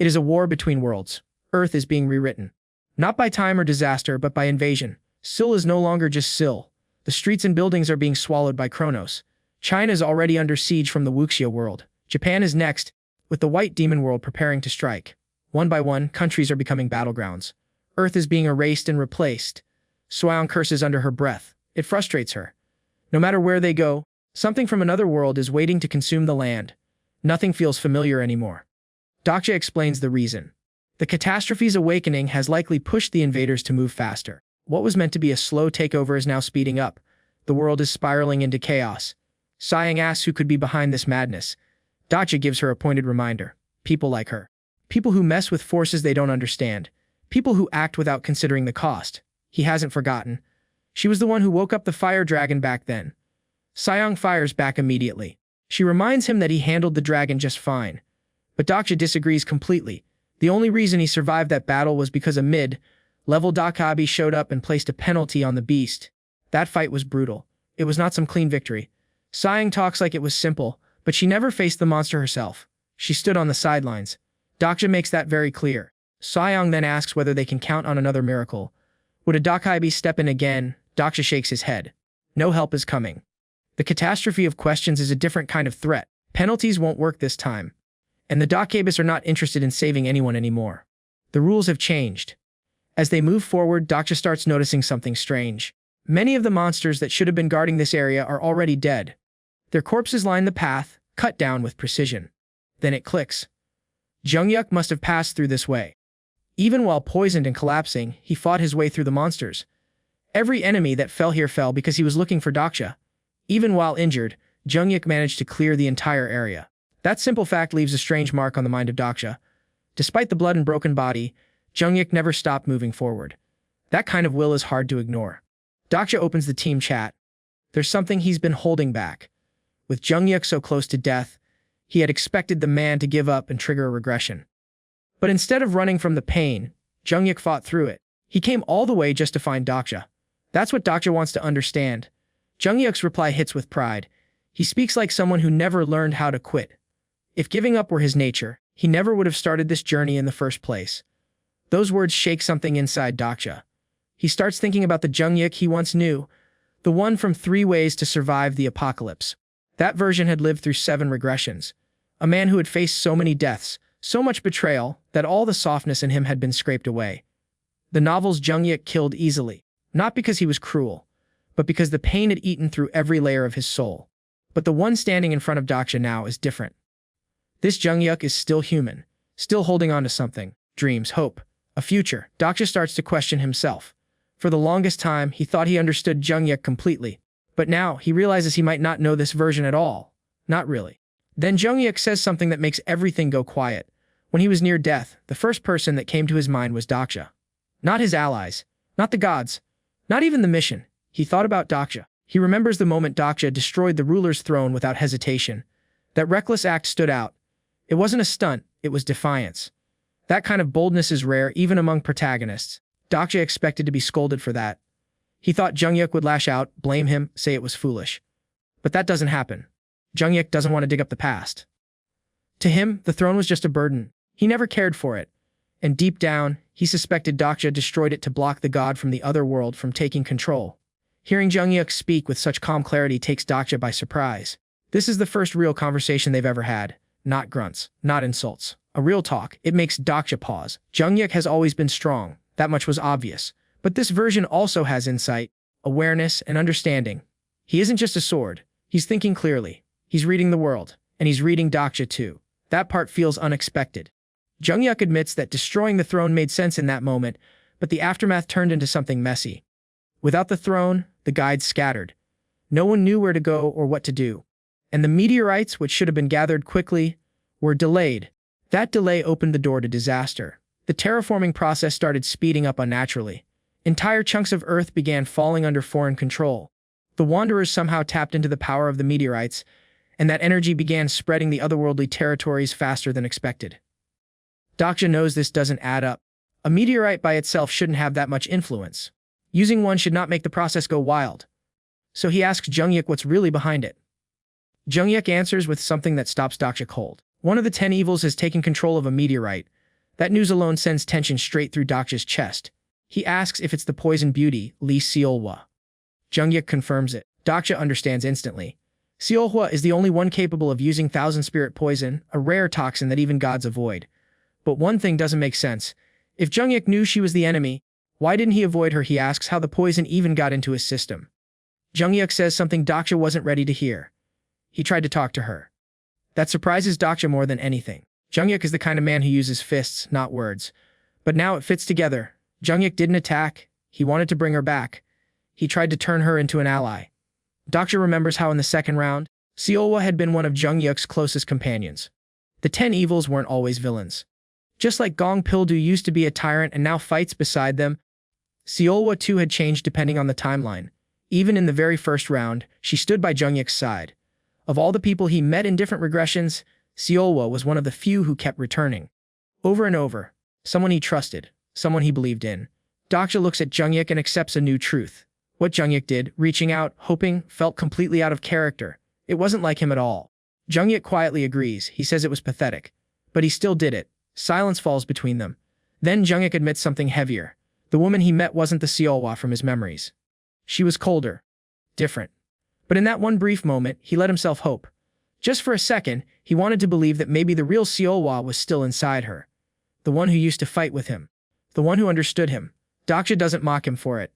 It is a war between worlds. Earth is being rewritten. Not by time or disaster, but by invasion. Seoul is no longer just Seoul. The streets and buildings are being swallowed by Kronos. China is already under siege from the Wuxia world. Japan is next, with the White Demon world preparing to strike. One by one, countries are becoming battlegrounds. Earth is being erased and replaced. Soyeon curses under her breath. It frustrates her. No matter where they go, something from another world is waiting to consume the land. Nothing feels familiar anymore. Dokja explains the reason. The catastrophe's awakening has likely pushed the invaders to move faster. What was meant to be a slow takeover is now speeding up. The world is spiraling into chaos. Soyeon asks who could be behind this madness. Dokja gives her a pointed reminder. People like her. People who mess with forces they don't understand. People who act without considering the cost. He hasn't forgotten. She was the one who woke up the fire dragon back then. Soyeon fires back immediately. She reminds him that he handled the dragon just fine. But Dokja disagrees completely. The only reason he survived that battle was because a mid-level Dokkaebi showed up and placed a penalty on the beast. That fight was brutal. It was not some clean victory. Soyeon talks like it was simple, but she never faced the monster herself. She stood on the sidelines. Dokja makes that very clear. Soyeon then asks whether they can count on another miracle. Would a Dokkaebi step in again? Dokja shakes his head. No help is coming. The catastrophe of questions is a different kind of threat. Penalties won't work this time. And the Dokkaebis are not interested in saving anyone anymore. The rules have changed. As they move forward, Dokja starts noticing something strange. Many of the monsters that should have been guarding this area are already dead. Their corpses line the path, cut down with precision. Then it clicks. Jung-hyuk must have passed through this way. Even while poisoned and collapsing, he fought his way through the monsters. Every enemy that fell here fell because he was looking for Dokja. Even while injured, Jung-hyuk managed to clear the entire area. That simple fact leaves a strange mark on the mind of Dokja. Despite the blood and broken body, Jung-hyuk never stopped moving forward. That kind of will is hard to ignore. Dokja opens the team chat. There's something he's been holding back. With Jung-hyuk so close to death, he had expected the man to give up and trigger a regression. But instead of running from the pain, Jung-hyuk fought through it. He came all the way just to find Dokja. That's what Dokja wants to understand. Jung-hyuk's reply hits with pride. He speaks like someone who never learned how to quit. If giving up were his nature, he never would have started this journey in the first place. Those words shake something inside Dokja. He starts thinking about the Jung-hyuk he once knew, the one from 3 Ways to Survive the Apocalypse. That version had lived through 7 regressions. A man who had faced so many deaths, so much betrayal, that all the softness in him had been scraped away. The novel's Jungyuk killed easily, not because he was cruel, but because the pain had eaten through every layer of his soul. But the one standing in front of Dokja now is different. This Jungyuk is still human, still holding on to something, dreams, hope, a future. Dokja starts to question himself. For the longest time, he thought he understood Jungyuk completely, but now he realizes he might not know this version at all. Not really. Then Jungyuk says something that makes everything go quiet. When he was near death, the first person that came to his mind was Dokja. Not his allies, not the gods, not even the mission. He thought about Dokja. He remembers the moment Dokja destroyed the ruler's throne without hesitation. That reckless act stood out. It wasn't a stunt, it was defiance. That kind of boldness is rare even among protagonists. Dokja expected to be scolded for that. He thought Jungyuk would lash out, blame him, say it was foolish. But that doesn't happen. Jungyuk doesn't want to dig up the past. To him, the throne was just a burden. He never cared for it. And deep down, he suspected Dokja destroyed it to block the god from the other world from taking control. Hearing Jungyuk speak with such calm clarity takes Dokja by surprise. This is the first real conversation they've ever had. Not grunts, not insults. A real talk. It makes Dokja pause. Jungyuk has always been strong. That much was obvious. But this version also has insight, awareness, and understanding. He isn't just a sword. He's thinking clearly. He's reading the world. And he's reading Dokja too. That part feels unexpected. Jungyuk admits that destroying the throne made sense in that moment, but the aftermath turned into something messy. Without the throne, the guides scattered. No one knew where to go or what to do. And the meteorites, which should have been gathered quickly, were delayed. That delay opened the door to disaster. The terraforming process started speeding up unnaturally. Entire chunks of Earth began falling under foreign control. The Wanderers somehow tapped into the power of the meteorites, and that energy began spreading the otherworldly territories faster than expected. Dokja knows this doesn't add up. A meteorite by itself shouldn't have that much influence. Using one should not make the process go wild. So he asks Jungyuk what's really behind it. Jungyuk answers with something that stops Dokja cold. One of the 10 evils has taken control of a meteorite. That news alone sends tension straight through Dokja's chest. He asks if it's the poison beauty, Lee Seolhwa. Jungyuk confirms it. Dokja understands instantly. Seolhwa is the only one capable of using Thousand Spirit Poison, a rare toxin that even gods avoid. But one thing doesn't make sense. If Jungyuk knew she was the enemy, why didn't he avoid her? He asks how the poison even got into his system. Jungyuk says something Dokja wasn't ready to hear. He tried to talk to her. That surprises Dokja more than anything. Jungyuk is the kind of man who uses fists, not words. But now it fits together. Jungyuk didn't attack. He wanted to bring her back. He tried to turn her into an ally. Dokja remembers how in the second round, Seolhwa had been one of Jungyuk's closest companions. The 10 evils weren't always villains. Just like Gong Pildu used to be a tyrant and now fights beside them, Seolhwa too had changed depending on the timeline. Even in the very first round, she stood by Jungyuk's side. Of all the people he met in different regressions, Seolhwa was one of the few who kept returning. Over and over. Someone he trusted. Someone he believed in. Dokja looks at Jungyuk and accepts a new truth. What Jungyuk did, reaching out, hoping, felt completely out of character. It wasn't like him at all. Jungyuk quietly agrees. He says it was pathetic. But he still did it. Silence falls between them. Then Jungyuk admits something heavier. The woman he met wasn't the Seolhwa from his memories. She was colder. Different. But in that one brief moment, he let himself hope. Just for a second, he wanted to believe that maybe the real Seolhwa was still inside her. The one who used to fight with him. The one who understood him. Dokja doesn't mock him for it.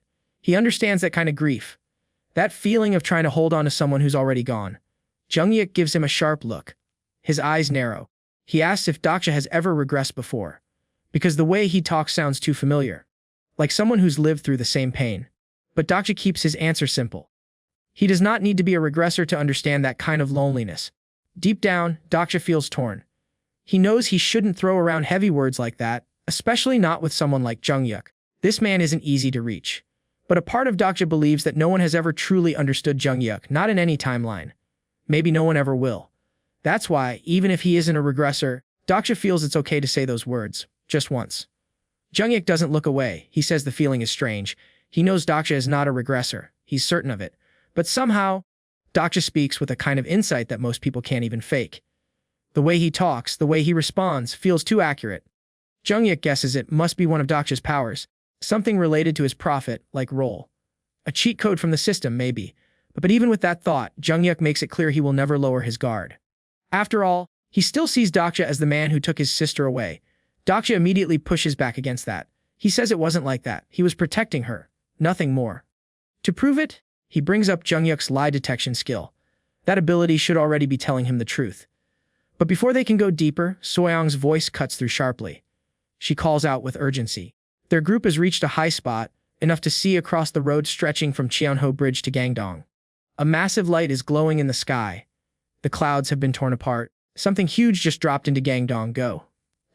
He understands that kind of grief. That feeling of trying to hold on to someone who's already gone. Jungyuk gives him a sharp look. His eyes narrow. He asks if Dokja has ever regressed before. Because the way he talks sounds too familiar. Like someone who's lived through the same pain. But Dokja keeps his answer simple. He does not need to be a regressor to understand that kind of loneliness. Deep down, Dokja feels torn. He knows he shouldn't throw around heavy words like that, especially not with someone like Jungyuk. This man isn't easy to reach. But a part of Dokja believes that no one has ever truly understood Jungyuk, not in any timeline. Maybe no one ever will. That's why, even if he isn't a regressor, Dokja feels it's okay to say those words, just once. Jungyuk doesn't look away. He says the feeling is strange. He knows Dokja is not a regressor. He's certain of it. But somehow, Dokja speaks with a kind of insight that most people can't even fake. The way he talks, the way he responds, feels too accurate. Jungyuk guesses it must be one of Dokja's powers, something related to his prophet, like role. A cheat code from the system, maybe. But even with that thought, Jungyuk makes it clear he will never lower his guard. After all, He still sees Dokja as the man who took his sister away. Dokja immediately pushes back against that. He says it wasn't like that. He was protecting her. Nothing more. To prove it, he brings up Jungyuk's lie detection skill. That ability should already be telling him the truth. But before they can go deeper, Soyoung's voice cuts through sharply. She calls out with urgency. Their group has reached a high spot, enough to see across the road stretching from Cheonho Bridge to Gangdong. A massive light is glowing in the sky. The clouds have been torn apart. Something huge just dropped into Gangdong Go.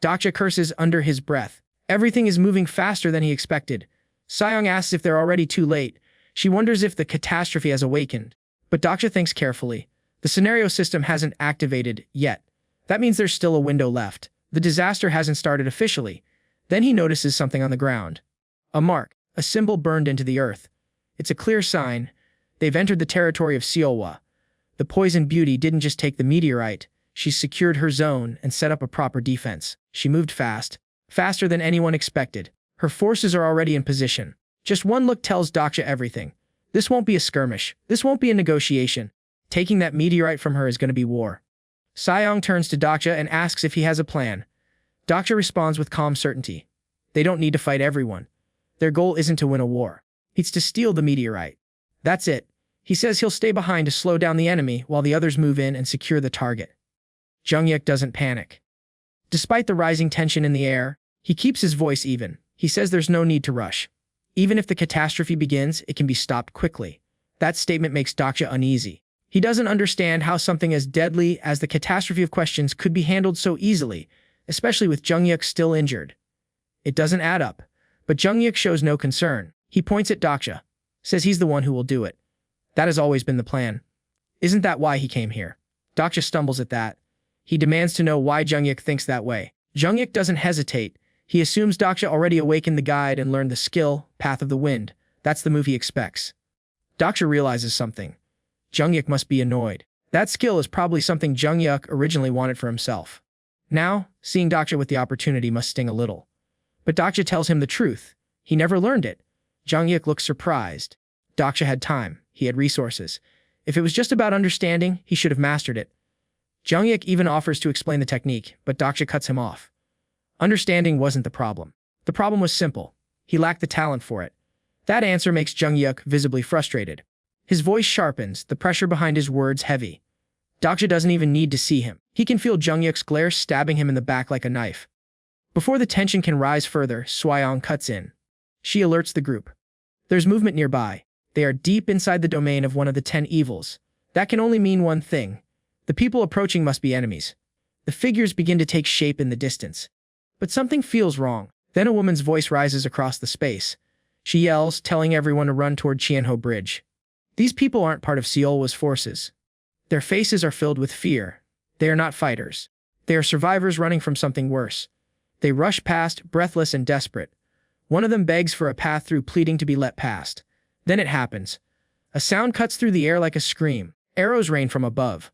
Dokja curses under his breath. Everything is moving faster than he expected. Soyoung asks if they're already too late. She wonders if the catastrophe has awakened. But Dokja thinks carefully. The scenario system hasn't activated yet. That means there's still a window left. The disaster hasn't started officially. Then he notices something on the ground. A mark, a symbol burned into the earth. It's a clear sign. They've entered the territory of Seolwa. The poison beauty didn't just take the meteorite. She's secured her zone and set up a proper defense. She moved fast, faster than anyone expected. Her forces are already in position. Just one look tells Dokja everything. This won't be a skirmish. This won't be a negotiation. Taking that meteorite from her is going to be war. Soyoung turns to Dokja and asks if he has a plan. Dokja responds with calm certainty. They don't need to fight everyone. Their goal isn't to win a war. It's to steal the meteorite. That's it. He says he'll stay behind to slow down the enemy while the others move in and secure the target. Jungyuk doesn't panic. Despite the rising tension in the air, he keeps his voice even. He says there's no need to rush. Even if the catastrophe begins, it can be stopped quickly. That statement makes Dokja uneasy. He doesn't understand how something as deadly as the catastrophe of questions could be handled so easily, especially with Jungyuk still injured. It doesn't add up. But Jungyuk shows no concern. He points at Dokja, says he's the one who will do it. That has always been the plan. Isn't that why he came here? Dokja stumbles at that. He demands to know why Jungyuk thinks that way. Jungyuk doesn't hesitate. He assumes Dokja already awakened the guide and learned the skill, Path of the Wind. That's the move he expects. Dokja realizes something. Jungyuk must be annoyed. That skill is probably something Jungyuk originally wanted for himself. Now, seeing Dokja with the opportunity must sting a little. But Dokja tells him the truth. He never learned it. Jungyuk looks surprised. Dokja had time. He had resources. If it was just about understanding, he should have mastered it. Jungyuk even offers to explain the technique, but Dokja cuts him off. Understanding wasn't the problem. The problem was simple. He lacked the talent for it. That answer makes Jungyuk visibly frustrated. His voice sharpens, the pressure behind his words heavy. Dokja doesn't even need to see him. He can feel Jungyuk's glare stabbing him in the back like a knife. Before the tension can rise further, Soyoung cuts in. She alerts the group. There's movement nearby. They are deep inside the domain of one of the 10 evils. That can only mean one thing. The people approaching must be enemies. The figures begin to take shape in the distance. But something feels wrong. Then a woman's voice rises across the space. She yells, telling everyone to run toward Cheonho Bridge. These people aren't part of Seolwa's forces. Their faces are filled with fear. They are not fighters. They are survivors running from something worse. They rush past, breathless and desperate. One of them begs for a path through, pleading to be let past. Then it happens. A sound cuts through the air like a scream. Arrows rain from above.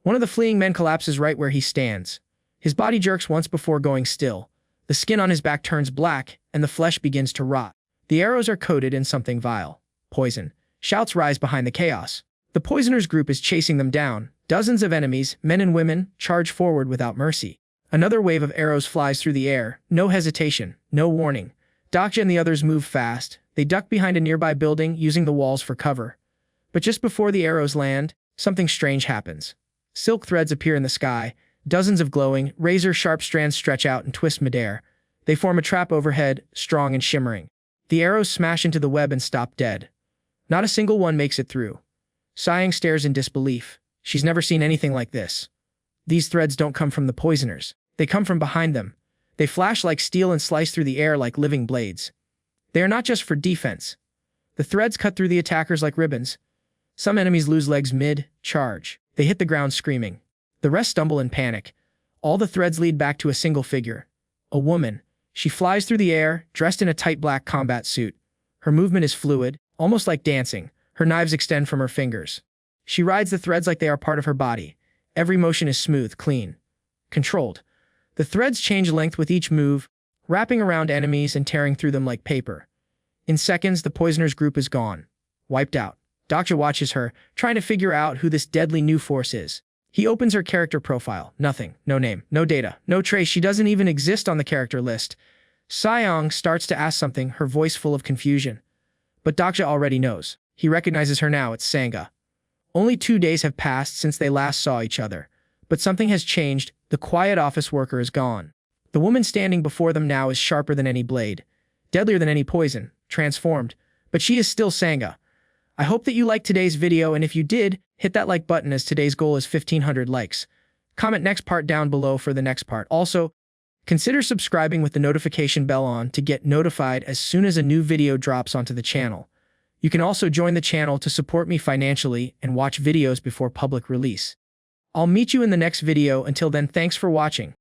One of the fleeing men collapses right where he stands. His body jerks once before going still. The skin on his back turns black, and the flesh begins to rot. The arrows are coated in something vile. Poison. Shouts rise behind the chaos. The poisoner's group is chasing them down. Dozens of enemies, men and women, charge forward without mercy. Another wave of arrows flies through the air. No hesitation, no warning. Dokja and the others move fast. They duck behind a nearby building, using the walls for cover. But just before the arrows land, something strange happens. Silk threads appear in the sky. Dozens of glowing, razor-sharp strands stretch out and twist midair. They form a trap overhead, strong and shimmering. The arrows smash into the web and stop dead. Not a single one makes it through. Soyoung stares in disbelief. She's never seen anything like this. These threads don't come from the poisoners. They come from behind them. They flash like steel and slice through the air like living blades. They are not just for defense. The threads cut through the attackers like ribbons. Some enemies lose legs mid-charge. They hit the ground screaming. The rest stumble in panic. All the threads lead back to a single figure. A woman. She flies through the air, dressed in a tight black combat suit. Her movement is fluid, almost like dancing. Her knives extend from her fingers. She rides the threads like they are part of her body. Every motion is smooth, clean, controlled. The threads change length with each move, wrapping around enemies and tearing through them like paper. In seconds, the poisoner's group is gone. Wiped out. Dokja watches her, trying to figure out who this deadly new force is. He opens her character profile. Nothing. No name. No data. No trace. She doesn't even exist on the character list. Sayong starts to ask something, her voice full of confusion. But Dokja already knows. He recognizes her now. It's Sangha. Only 2 days have passed since they last saw each other. But something has changed. The quiet office worker is gone. The woman standing before them now is sharper than any blade, deadlier than any poison, transformed. But she is still Sangha. I hope that you liked today's video, and if you did, hit that like button as today's goal is 1,500 likes. Comment next part down below for the next part. Also, consider subscribing with the notification bell on to get notified as soon as a new video drops onto the channel. You can also join the channel to support me financially and watch videos before public release. I'll meet you in the next video. Until then, thanks for watching.